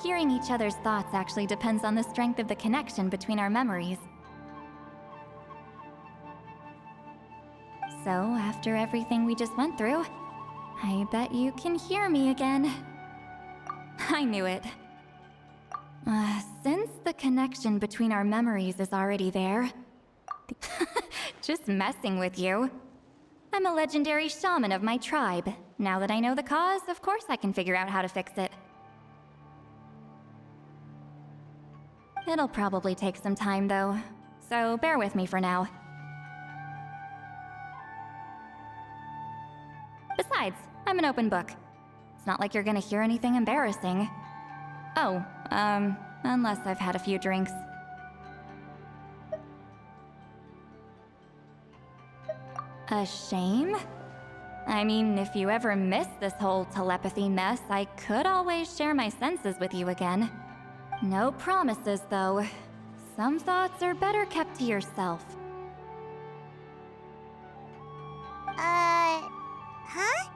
Speaker 8: Hearing each other's thoughts actually depends on the strength of the connection between our memories. So, after everything we just went through, I bet you can hear me again. I knew it. Since the connection between our memories is already there... Just messing with you. I'm a legendary shaman of my tribe. Now that I know the cause, of course I can figure out how to fix it. It'll probably take some time, though, so bear with me for now. Besides, I'm an open book. It's not like you're gonna hear anything embarrassing. Oh, unless I've had a few drinks. A shame? I mean, if you ever miss this whole telepathy mess, I could always share my senses with you again. No promises, though. Some thoughts are better kept to yourself.
Speaker 2: Huh?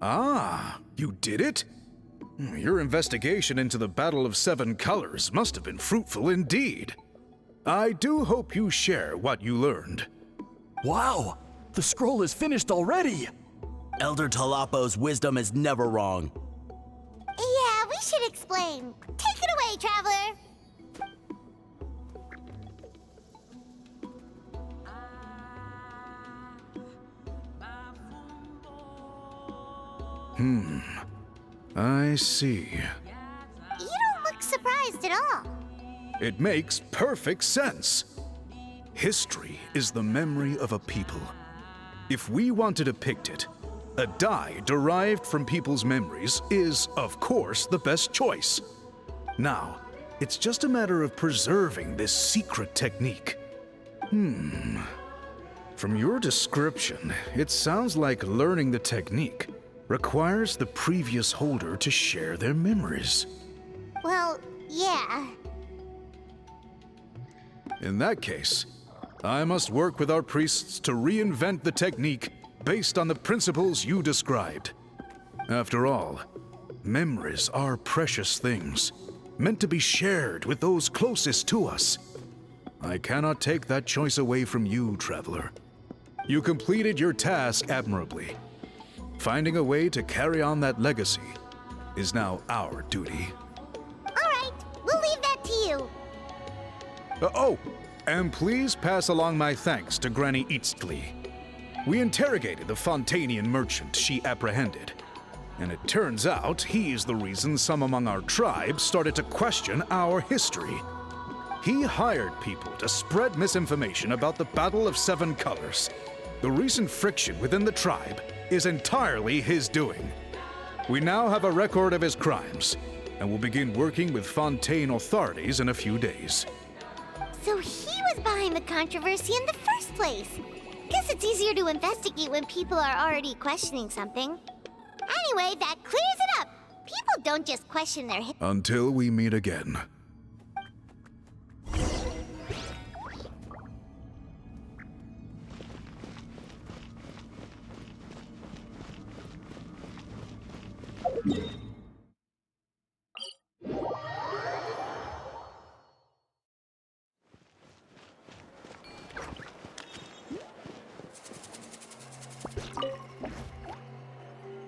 Speaker 4: Ah, you did it? Your investigation into the Battle of Seven Colors must have been fruitful indeed. I do hope you share what you learned.
Speaker 9: Wow! The scroll is finished already! Elder Talapo's wisdom is never wrong.
Speaker 2: Yeah, we should explain. Take it away, Traveler.
Speaker 4: I see.
Speaker 2: You don't look surprised at all.
Speaker 4: It makes perfect sense. History is the memory of a people. If we want to depict it, a dye derived from people's memories is, of course, the best choice. Now, it's just a matter of preserving this secret technique. From your description, it sounds like learning the technique requires the previous holder to share their memories.
Speaker 2: Well, yeah.
Speaker 4: In that case, I must work with our priests to reinvent the technique based on the principles you described. After all, memories are precious things, meant to be shared with those closest to us. I cannot take that choice away from you, Traveler. You completed your task admirably. Finding a way to carry on that legacy is now our duty.
Speaker 2: All right, we'll leave that to you.
Speaker 4: Oh, and please pass along my thanks to Granny Eastly. We interrogated the Fontanian merchant she apprehended, and it turns out he's the reason some among our tribe started to question our history. He hired people to spread misinformation about the Battle of Seven Colors. The recent friction within the tribe is entirely his doing. We now have a record of his crimes, and will begin working with Fontaine authorities in a few days.
Speaker 2: So he was behind the controversy in the first place. Guess it's easier to investigate when people are already questioning something. Anyway, that clears it up. People don't just question their
Speaker 4: Until we meet again.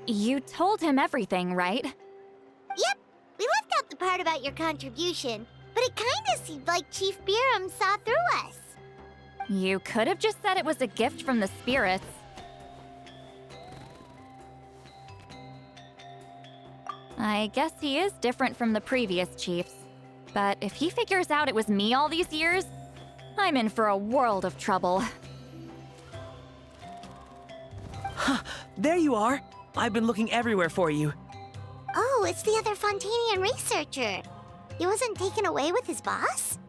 Speaker 8: You told him everything, right?
Speaker 2: Yep. We left out the part about your contribution, but it kinda seemed like Chief Biram saw through us.
Speaker 8: You could have just said it was a gift from the spirits. I guess he is different from the previous chiefs. But if he figures out it was me all these years, I'm in for a world of trouble.
Speaker 23: There you are. I've been looking everywhere for you.
Speaker 2: Oh, it's the other Fontanian researcher. He wasn't taken away with his boss?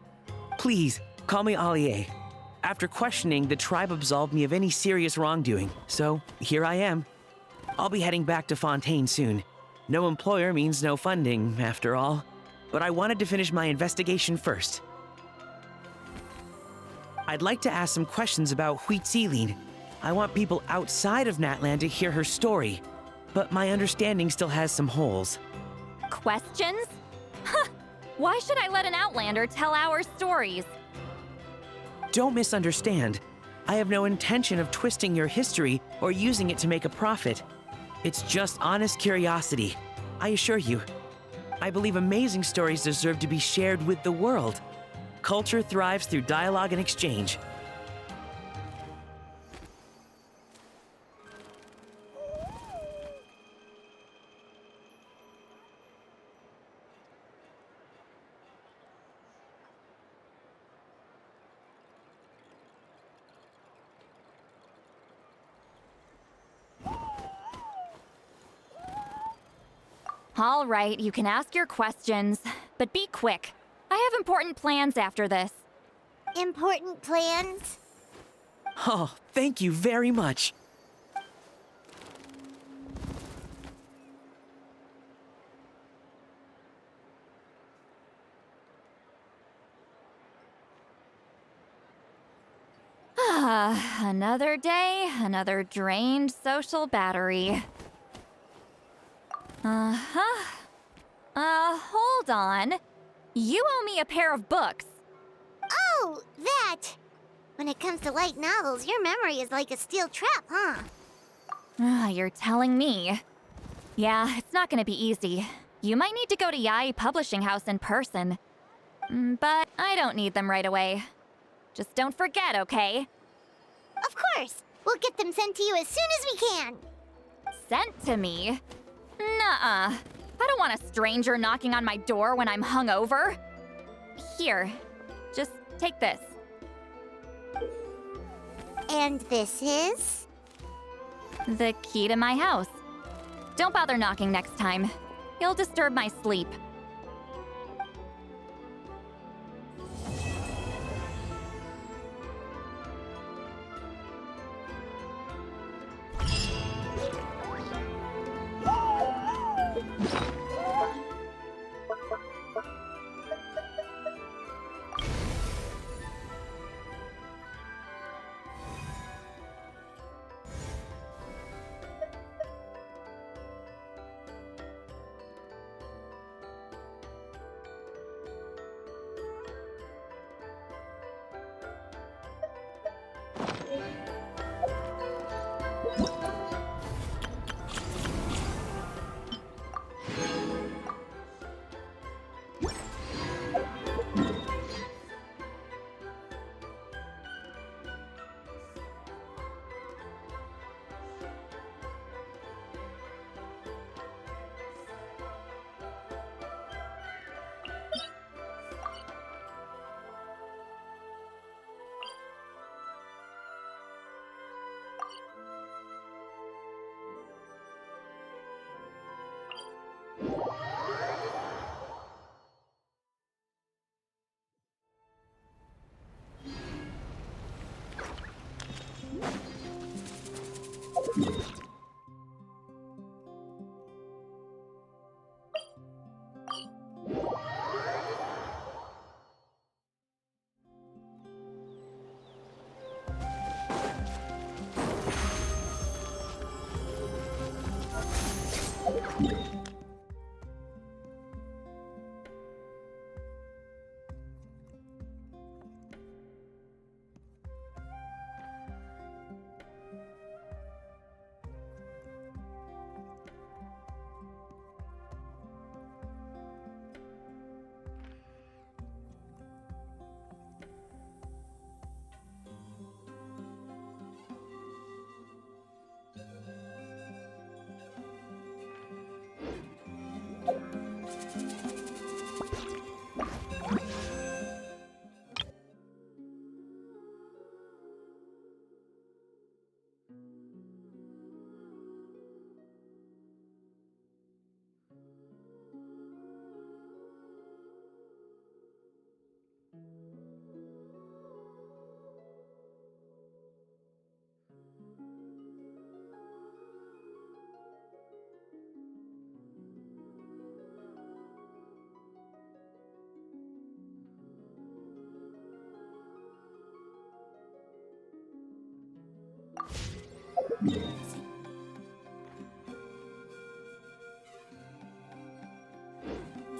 Speaker 23: Please, call me Allier. After questioning, the tribe absolved me of any serious wrongdoing, so here I am. I'll be heading back to Fontaine soon. No employer means no funding, after all. But I wanted to finish my investigation first. I'd like to ask some questions about Huitziline. I want people outside of Natland to hear her story, but my understanding still has some holes.
Speaker 8: Questions? Huh! Why should I let an Outlander tell our stories?
Speaker 23: Don't misunderstand. I have no intention of twisting your history or using it to make a profit. It's just honest curiosity, I assure you. I believe amazing stories deserve to be shared with the world. Culture thrives through dialogue and exchange.
Speaker 8: All right, you can ask your questions, but be quick. I have important plans after this.
Speaker 2: Important plans?
Speaker 23: Oh, thank you very much.
Speaker 8: Another day, another drained social battery. Hold on. You owe me a pair of books.
Speaker 2: Oh, that! When it comes to light novels, your memory is like a steel trap, huh?
Speaker 8: You're telling me. Yeah, it's not gonna be easy. You might need to go to Yai Publishing House in person. But I don't need them right away. Just don't forget, okay?
Speaker 2: Of course! We'll get them sent to you as soon as we can!
Speaker 8: Sent to me? Nuh-uh. I don't want a stranger knocking on my door when I'm hungover. Here, just take this.
Speaker 2: And this is?
Speaker 8: The key to my house. Don't bother knocking next time. You'll disturb my sleep.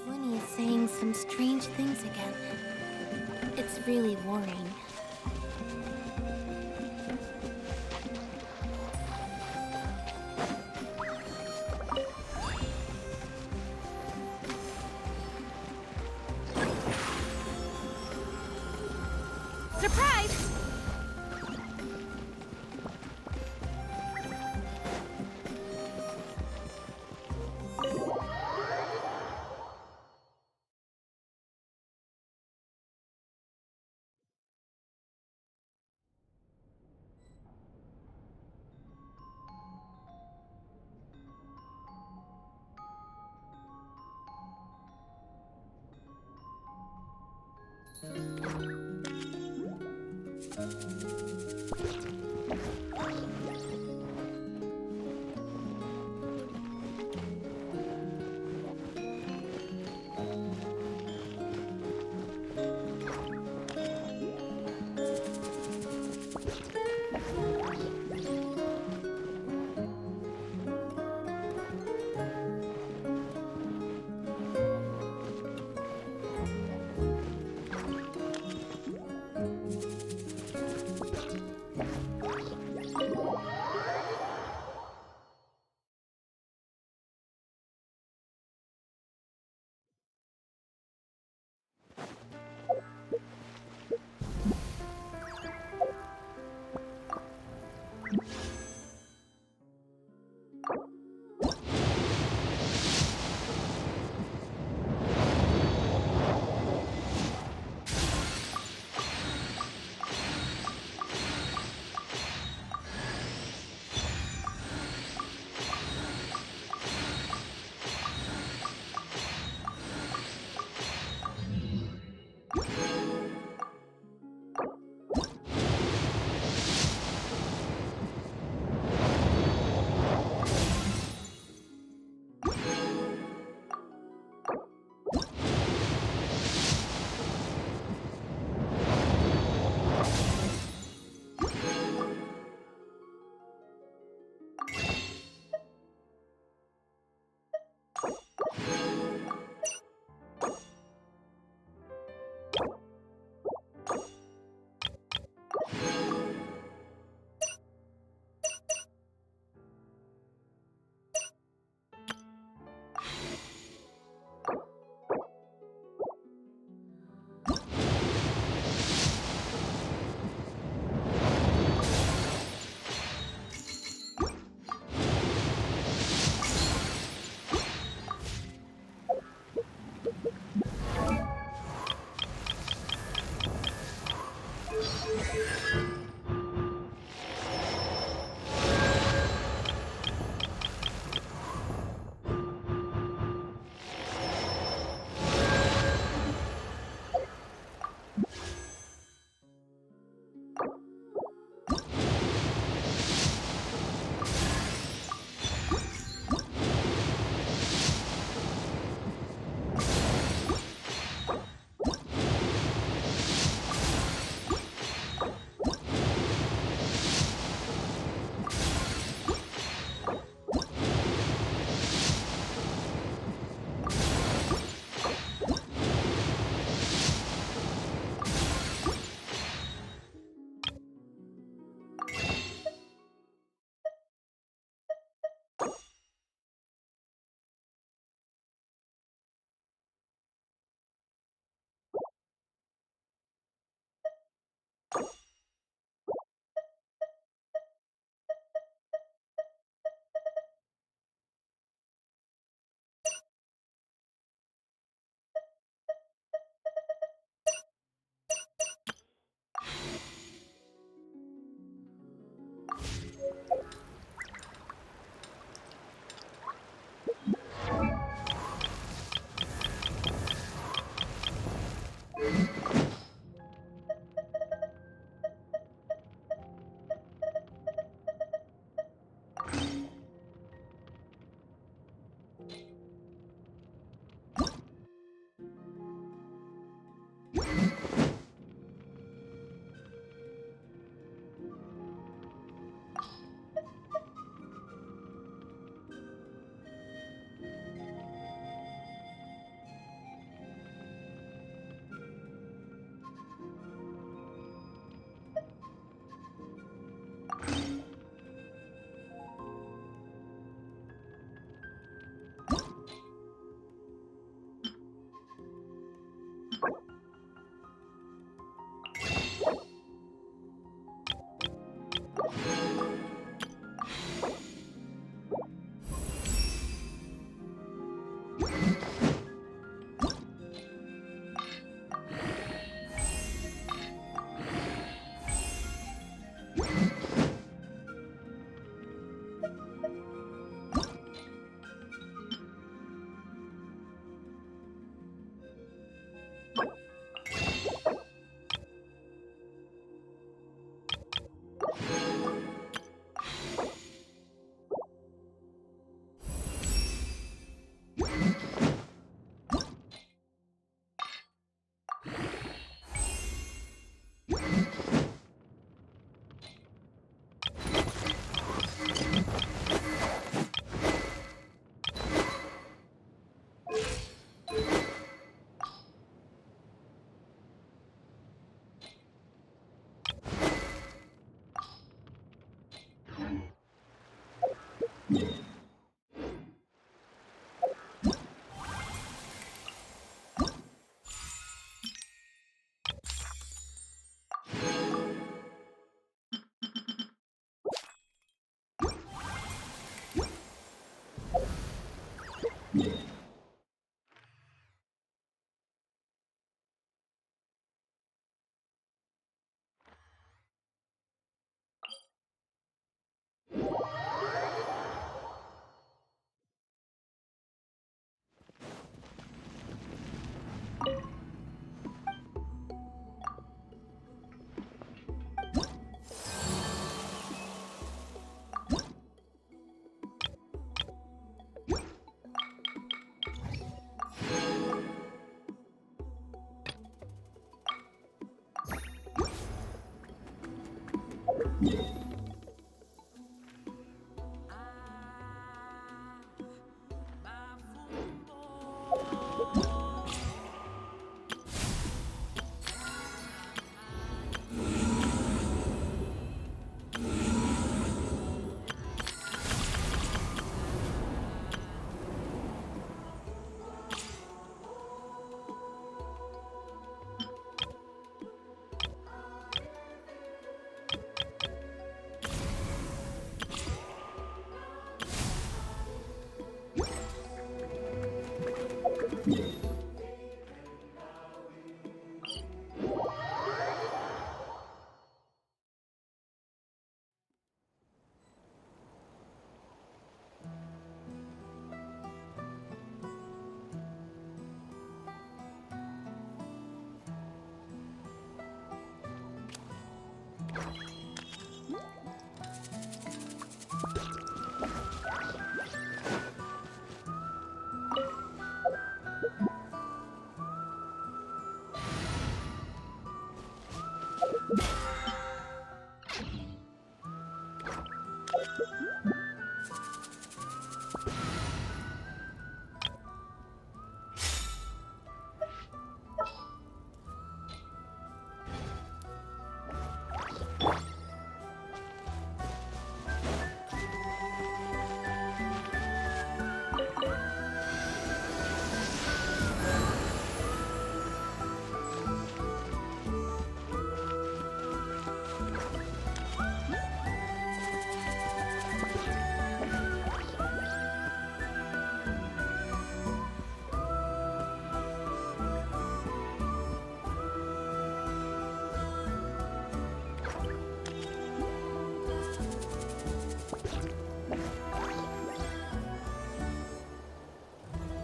Speaker 2: Winnie is saying some strange things again. It's really worrying.
Speaker 7: Surprise!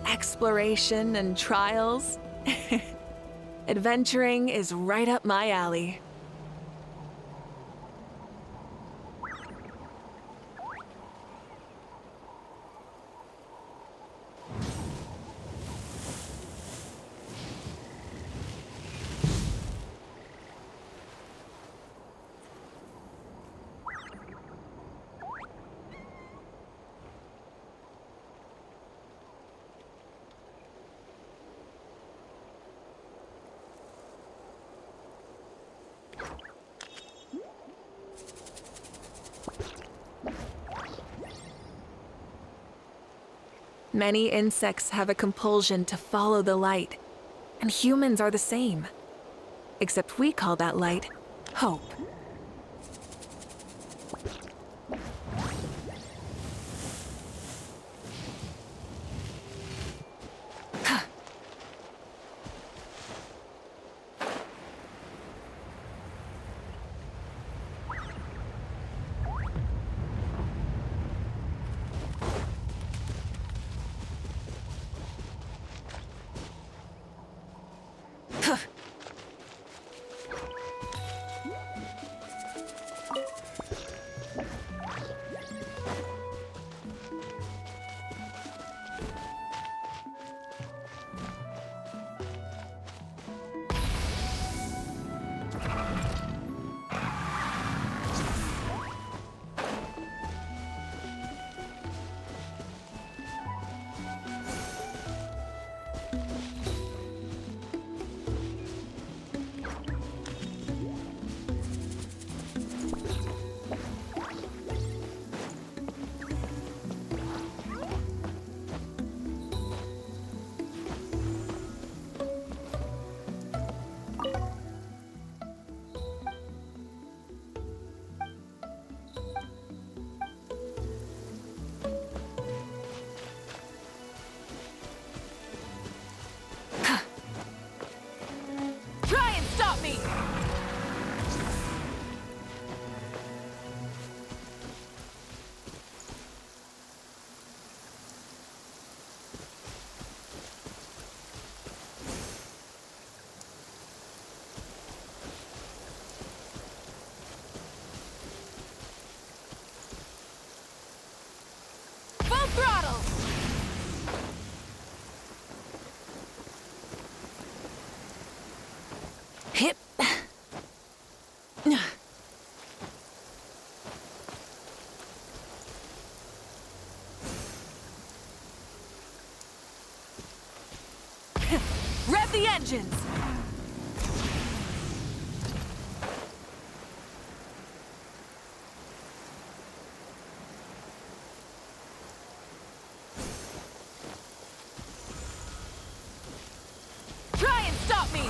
Speaker 17: Exploration and trials. Adventuring is right up my alley. Many insects have a compulsion to follow the light, and humans are the same. Except we call that light hope. Hip. Rev the engines! Try and stop me!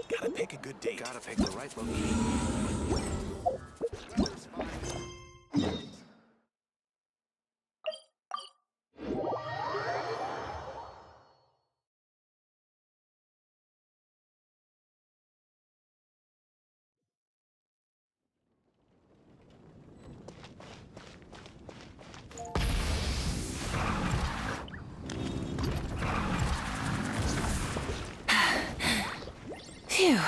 Speaker 5: Gotta pick a good date. Gotta pick the right location.
Speaker 2: Phew.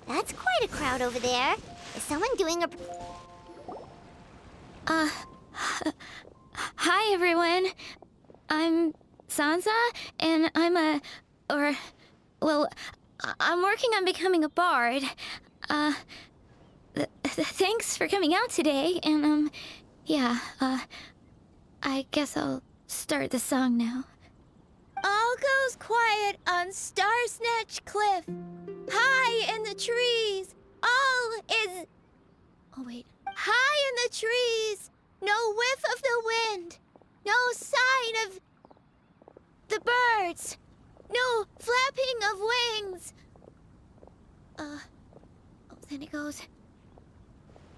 Speaker 2: That's quite a crowd over there. Is someone doing a...
Speaker 1: Hi everyone. I'm Sansa, and I'm I'm working on becoming a bard. Thanks for coming out today, and yeah, I guess I'll start the song now.
Speaker 6: All goes quiet on Star Snatch Cliff. High in the trees, all is... Oh, wait. High in the trees, no whiff of the wind, no sign of the birds, no flapping of wings. Oh, then it goes...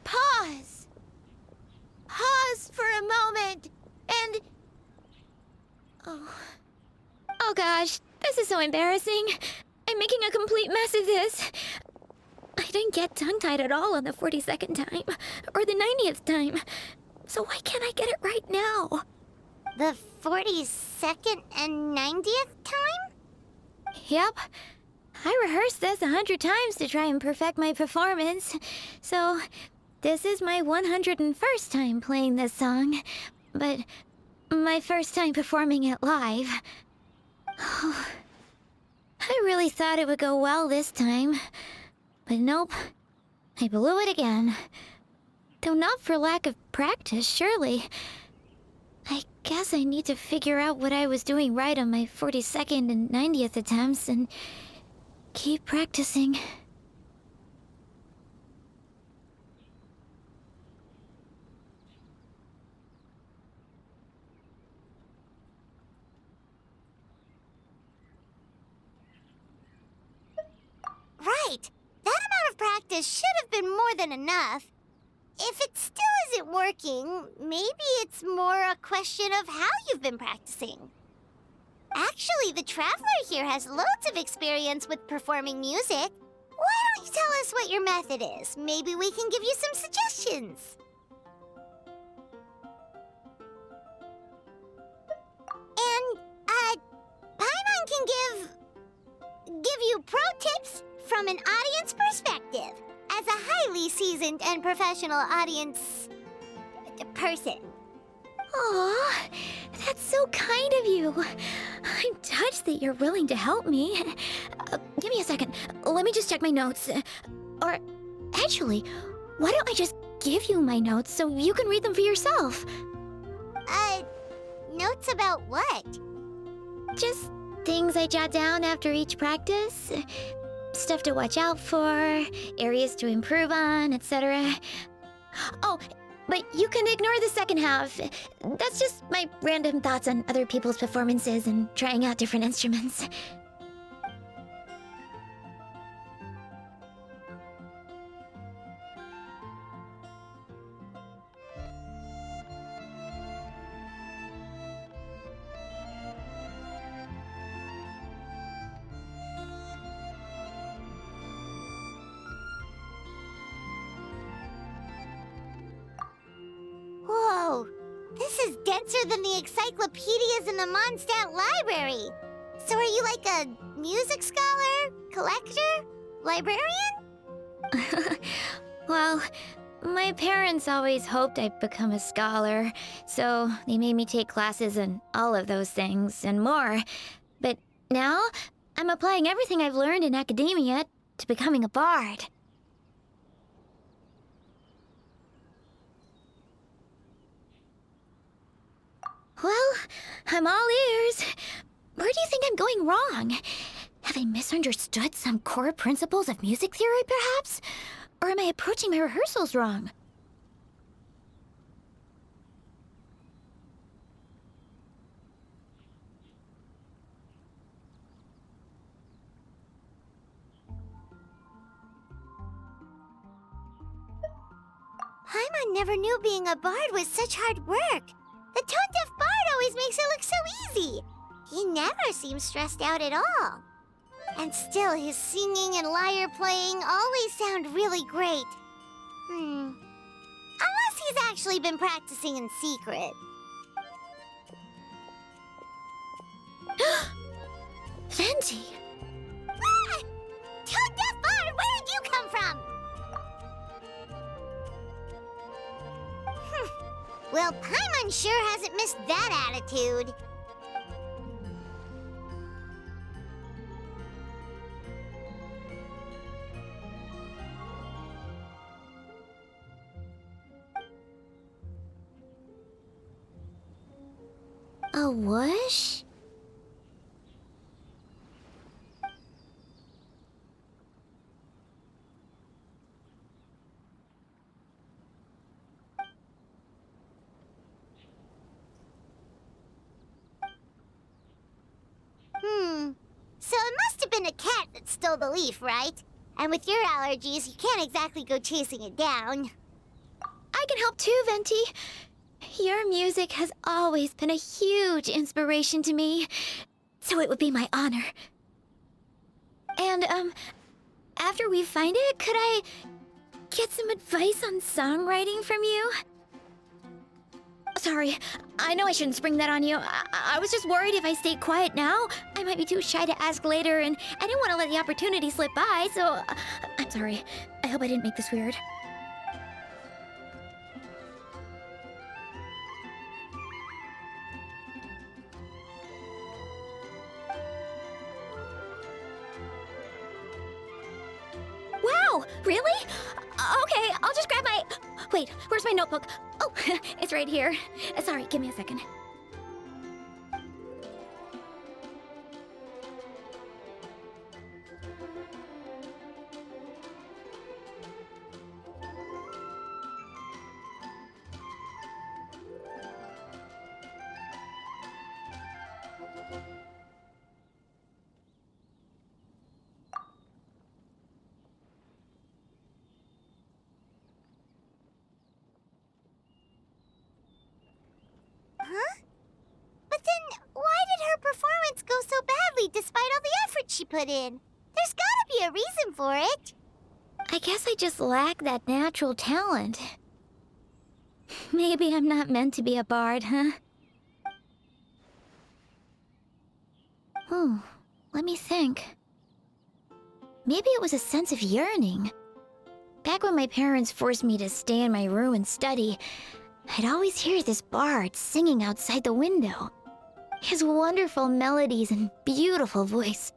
Speaker 6: Pause. Pause for a moment, and...
Speaker 1: Oh gosh, this is so embarrassing. I'm making a complete mess of this. I didn't get tongue-tied at all on the 42nd time, or the 90th time. So why can't I get it right now?
Speaker 2: The 42nd and 90th time?
Speaker 1: Yep. I rehearsed this 100 times to try and perfect my performance. So, this is my 101st time playing this song, but my first time performing it live. I really thought it would go well this time, but nope, I blew it again. Though not for lack of practice, surely. I guess I need to figure out what I was doing right on my 42nd and 90th attempts and keep practicing.
Speaker 2: Right. That amount of practice should have been more than enough. If it still isn't working, maybe it's more a question of how you've been practicing. Actually, the Traveler here has loads of experience with performing music. Why don't you tell us what your method is? Maybe we can give you some suggestions. And, Paimon can give you pro tips from an audience perspective, as a highly seasoned and professional audience person.
Speaker 1: Aw, that's so kind of you. I'm touched that you're willing to help me. Give me a second. Let me just check my notes. Or Actually, why don't I just give you my notes so you can read them for yourself?
Speaker 2: Notes about what?
Speaker 1: Just things I jot down after each practice. Stuff to watch out for, areas to improve on, etc. Oh, but you can ignore the second half. That's just my random thoughts on other people's performances and trying out different instruments.
Speaker 2: Whoa! This is denser than the encyclopedias in the Mondstadt library! So are you like a music scholar? Collector? Librarian?
Speaker 1: Well, my parents always hoped I'd become a scholar, so they made me take classes in all of those things and more. But now, I'm applying everything I've learned in academia to becoming a bard. Well, I'm all ears. Where do you think I'm going wrong? Have I misunderstood some core principles of music theory, perhaps? Or am I approaching my rehearsals wrong?
Speaker 2: Paimon never knew being a bard was such hard work. The tone-deaf bard always makes it look so easy. He never seems stressed out at all. And still, his singing and lyre playing always sound really great. Unless he's actually been practicing in secret.
Speaker 1: Venti!
Speaker 2: Ah! Tone-deaf bard, where did you come from? Well, Paimon sure hasn't missed that attitude.
Speaker 1: A whoosh?
Speaker 2: So it must have been a cat that stole the leaf, right? And with your allergies, you can't exactly go chasing it down.
Speaker 1: I can help too, Venti. Your music has always been a huge inspiration to me, so it would be my honor. And, after we find it, could I get some advice on songwriting from you? Sorry, I know I shouldn't spring that on you. I was just worried if I stayed quiet now, I might be too shy to ask later, and I didn't want to let the opportunity slip by, so I'm sorry. I hope I didn't make this weird. Wow, really? Okay, I'll just grab my... Wait, where's my notebook? Oh, it's right here. Sorry, give me a second.
Speaker 2: Huh? But then, why did her performance go so badly despite all the effort she put in? There's gotta be a reason for it.
Speaker 1: I guess I just lack that natural talent. Maybe I'm not meant to be a bard, huh? Oh, let me think. Maybe it was a sense of yearning. Back when my parents forced me to stay in my room and study, I'd always hear this bard singing outside the window. His wonderful melodies and beautiful voice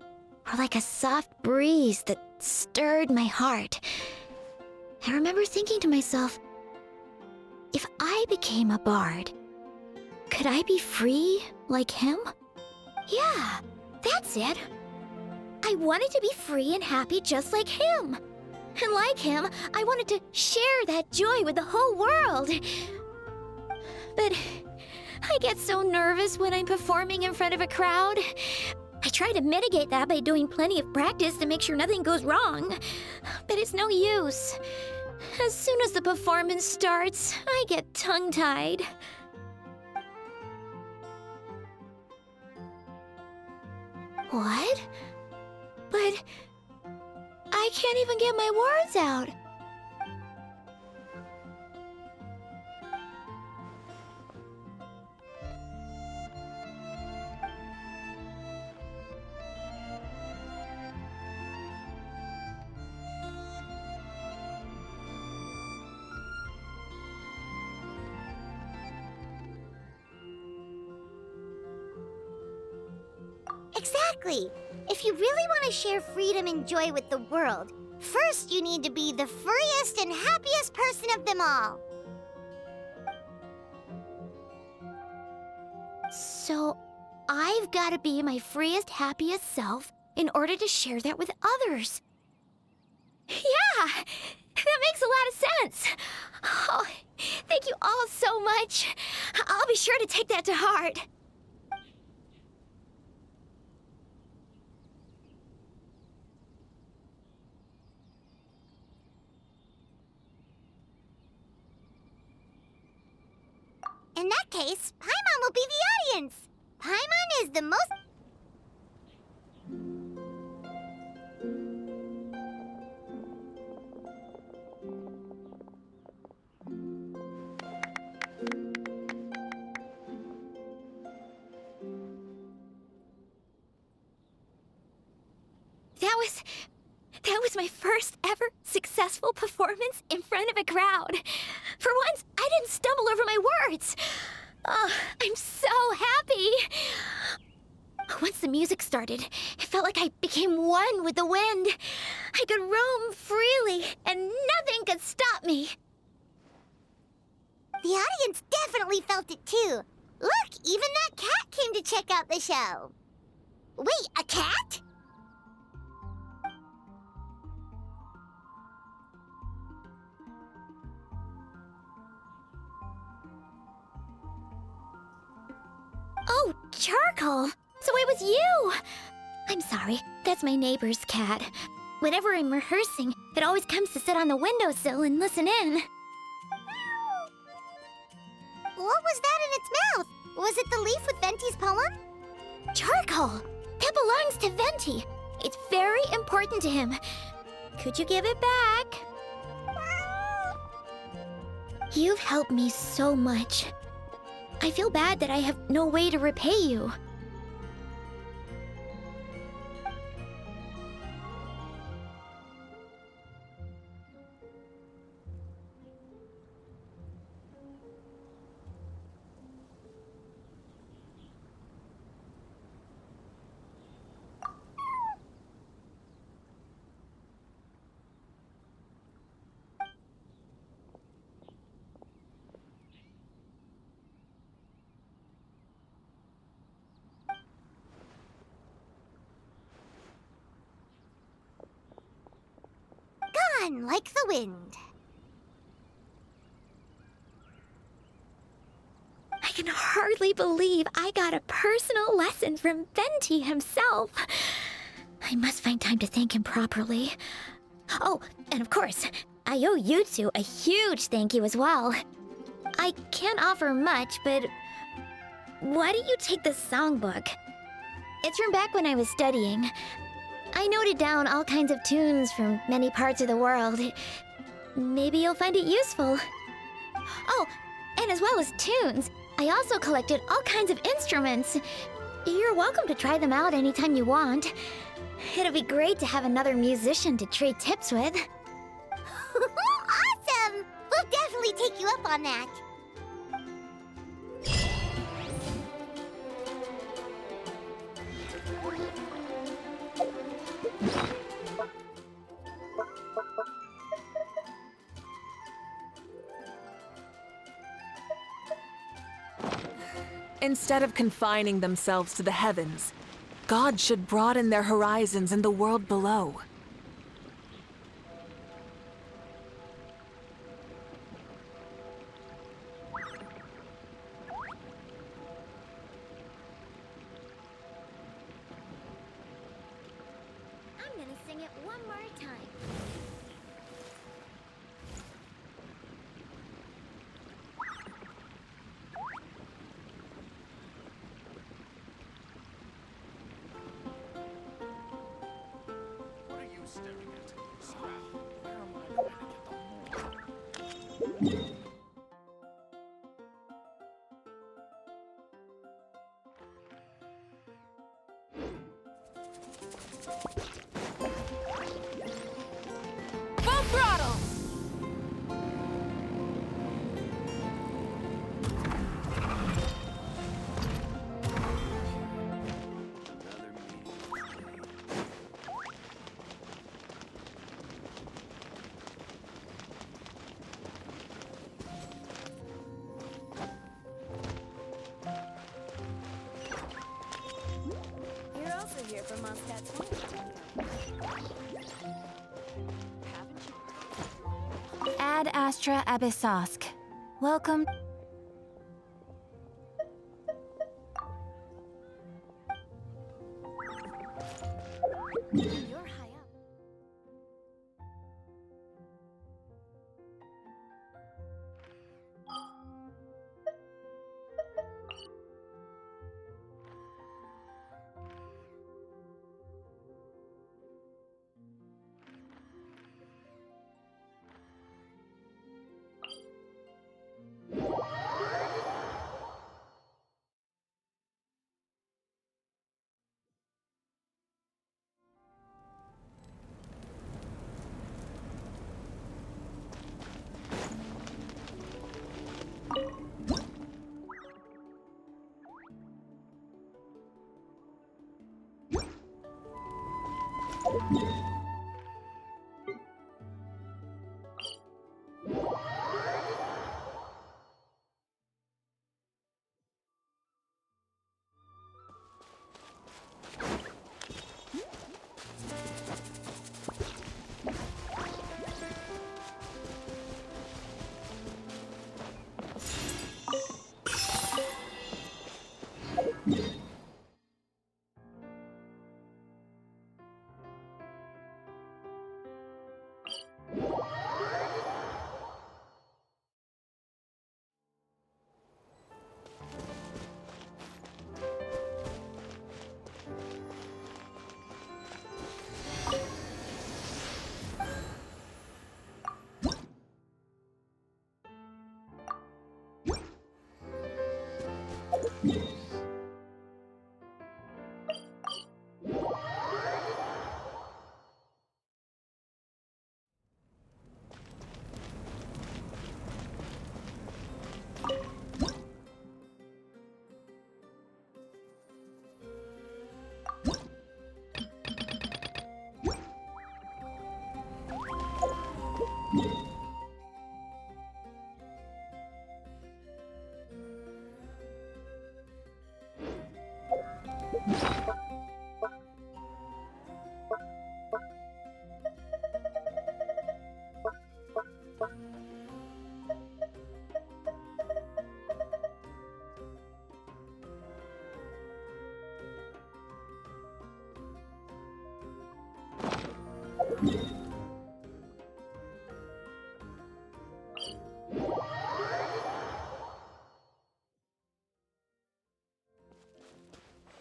Speaker 1: were like a soft breeze that stirred my heart. I remember thinking to myself, if I became a bard, could I be free like him? Yeah, that's it. I wanted to be free and happy just like him. And like him, I wanted to share that joy with the whole world. But I get so nervous when I'm performing in front of a crowd. I try to mitigate that by doing plenty of practice to make sure nothing goes wrong. But it's no use. As soon as the performance starts, I get tongue-tied. What? But I can't even get my words out.
Speaker 2: Exactly. If you really want to share freedom and joy with the world, first you need to be the freest and happiest person of them all.
Speaker 1: So, I've got to be my freest, happiest self in order to share that with others. Yeah! That makes a lot of sense! Oh, thank you all so much. I'll be sure to take that to heart.
Speaker 2: In that case, Paimon will be the audience. Paimon is the most...
Speaker 1: That was my first ever successful performance in front of a crowd. For once, I didn't stumble over my words. Oh, I'm so happy. Once the music started, it felt like I became one with the wind. I could roam freely, and nothing could stop me.
Speaker 2: The audience definitely felt it too. Look, even that cat came to check out the show. Wait, a cat?
Speaker 1: Oh, Charcoal! So it was you! I'm sorry, that's my neighbor's cat. Whenever I'm rehearsing, it always comes to sit on the windowsill and listen in.
Speaker 2: What was that in its mouth? Was it the leaf with Venti's poem?
Speaker 1: Charcoal! That belongs to Venti. It's very important to him. Could you give it back? You've helped me so much. I feel bad that I have no way to repay you.
Speaker 2: Gone like the wind.
Speaker 1: I can hardly believe I got a personal lesson from Venti himself. I must find time to thank him properly. Oh, and of course, I owe you two a huge thank you as well. I can't offer much, but why don't you take this songbook? It's from back when I was studying. I noted down all kinds of tunes from many parts of the world. Maybe you'll find it useful. Oh, and as well as tunes, I also collected all kinds of instruments. You're welcome to try them out anytime you want. It'll be great to have another musician to trade tips with.
Speaker 2: Awesome! We'll definitely take you up on that.
Speaker 17: Instead of confining themselves to the heavens, God should broaden their horizons in the world below.
Speaker 2: I'm gonna sing it one more time.
Speaker 4: What are you staring at? Where am I going to get the more?
Speaker 17: Full throttle!
Speaker 7: You're also here for Moskat's home.
Speaker 1: Ad Astra Abyssosk. Welcome. You're high up.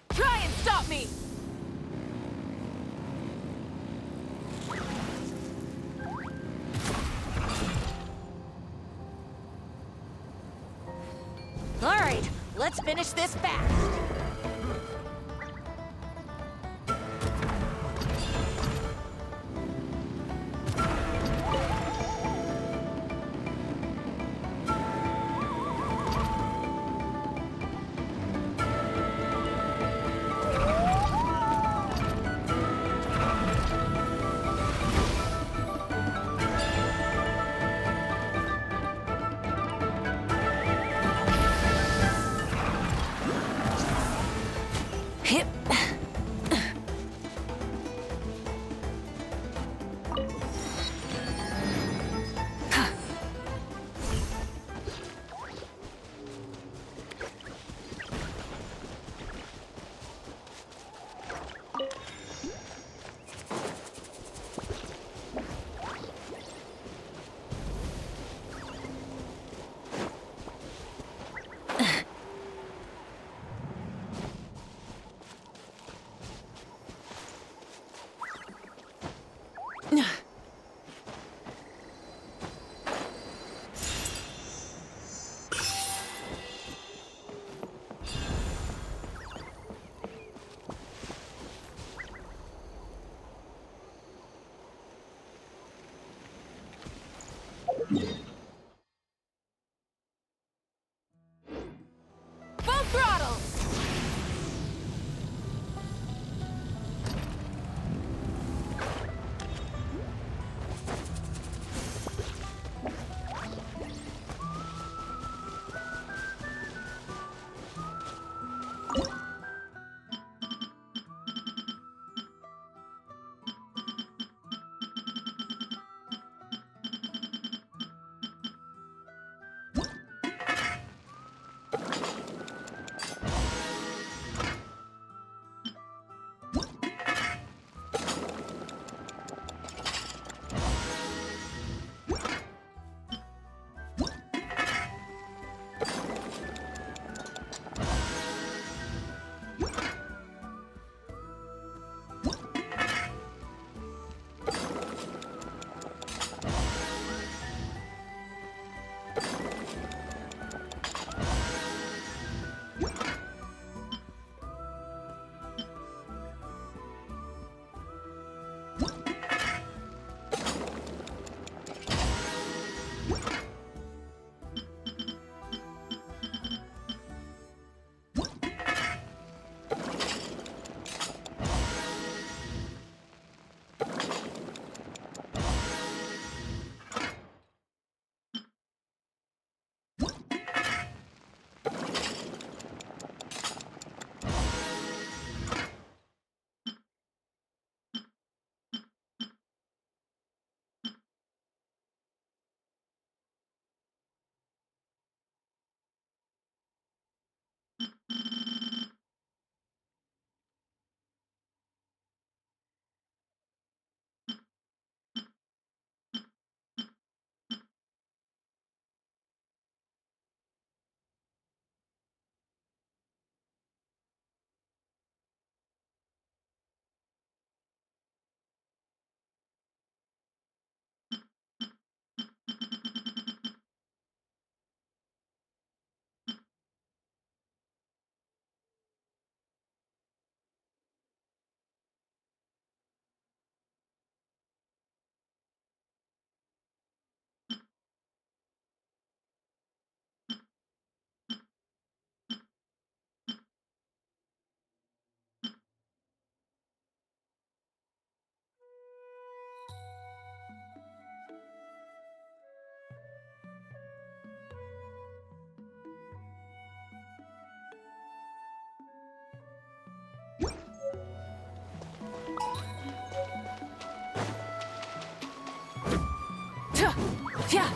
Speaker 17: Try and stop me!
Speaker 7: All right, let's finish this fast.
Speaker 17: Yeah.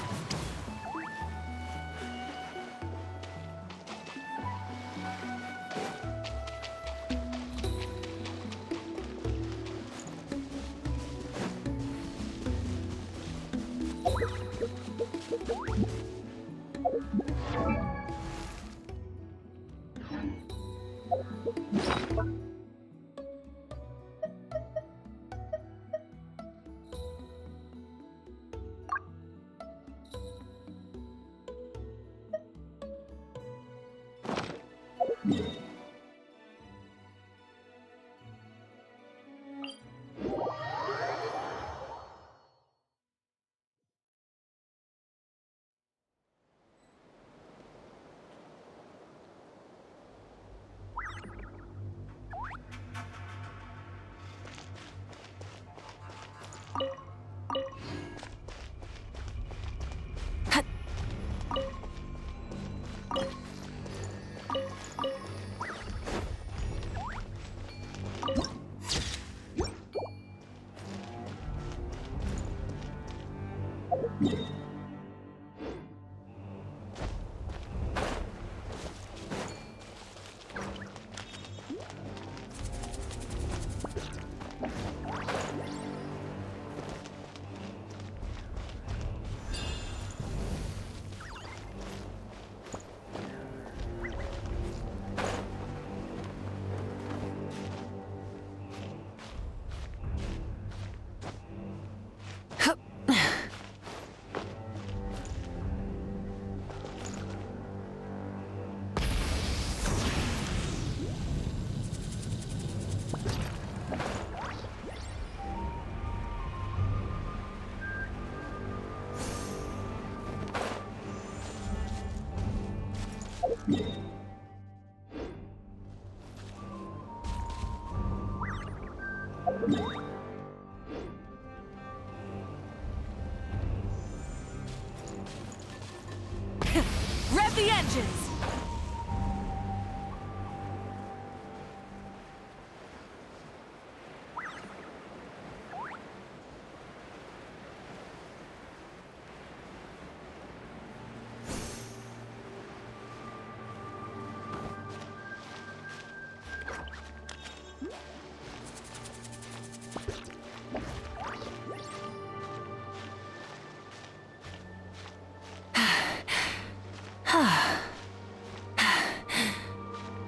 Speaker 17: Rev the engines!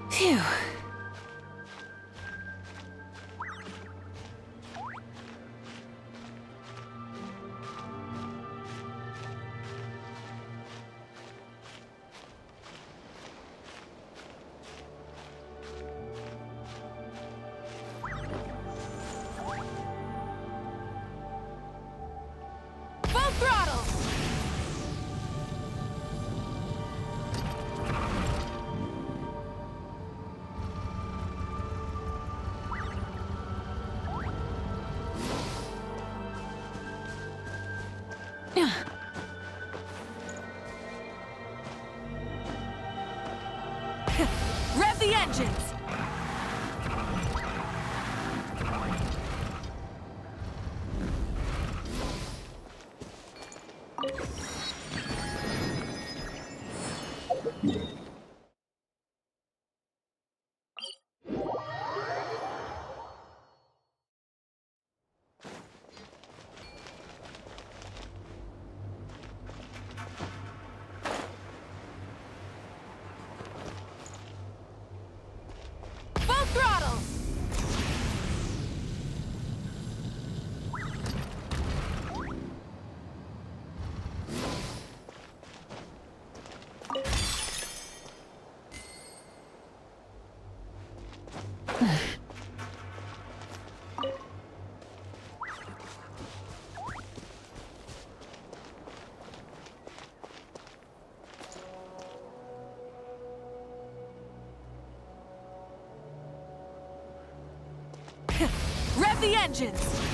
Speaker 17: Phew. Full throttle! Rev the engines! Full throttle! Rev the engines!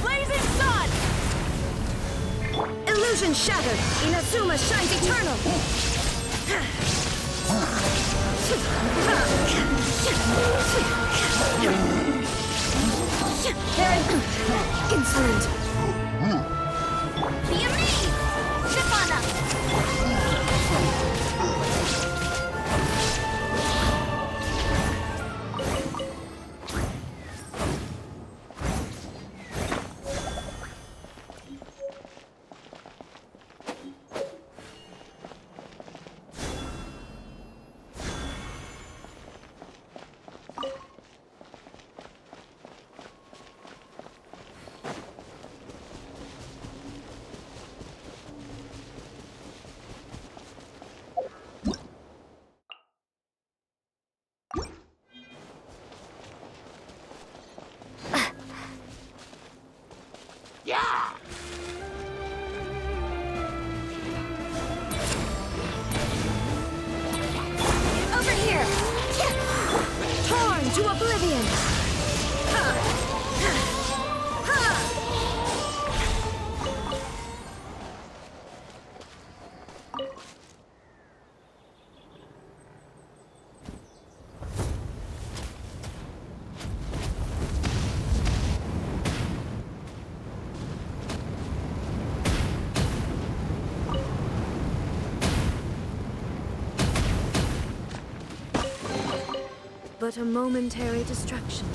Speaker 7: blazing sun!
Speaker 6: Illusion shattered! Inazuma shines eternal! Insolent!
Speaker 2: Be amazed! Chip on them!
Speaker 6: Over here! Torn to oblivion! But a momentary distraction.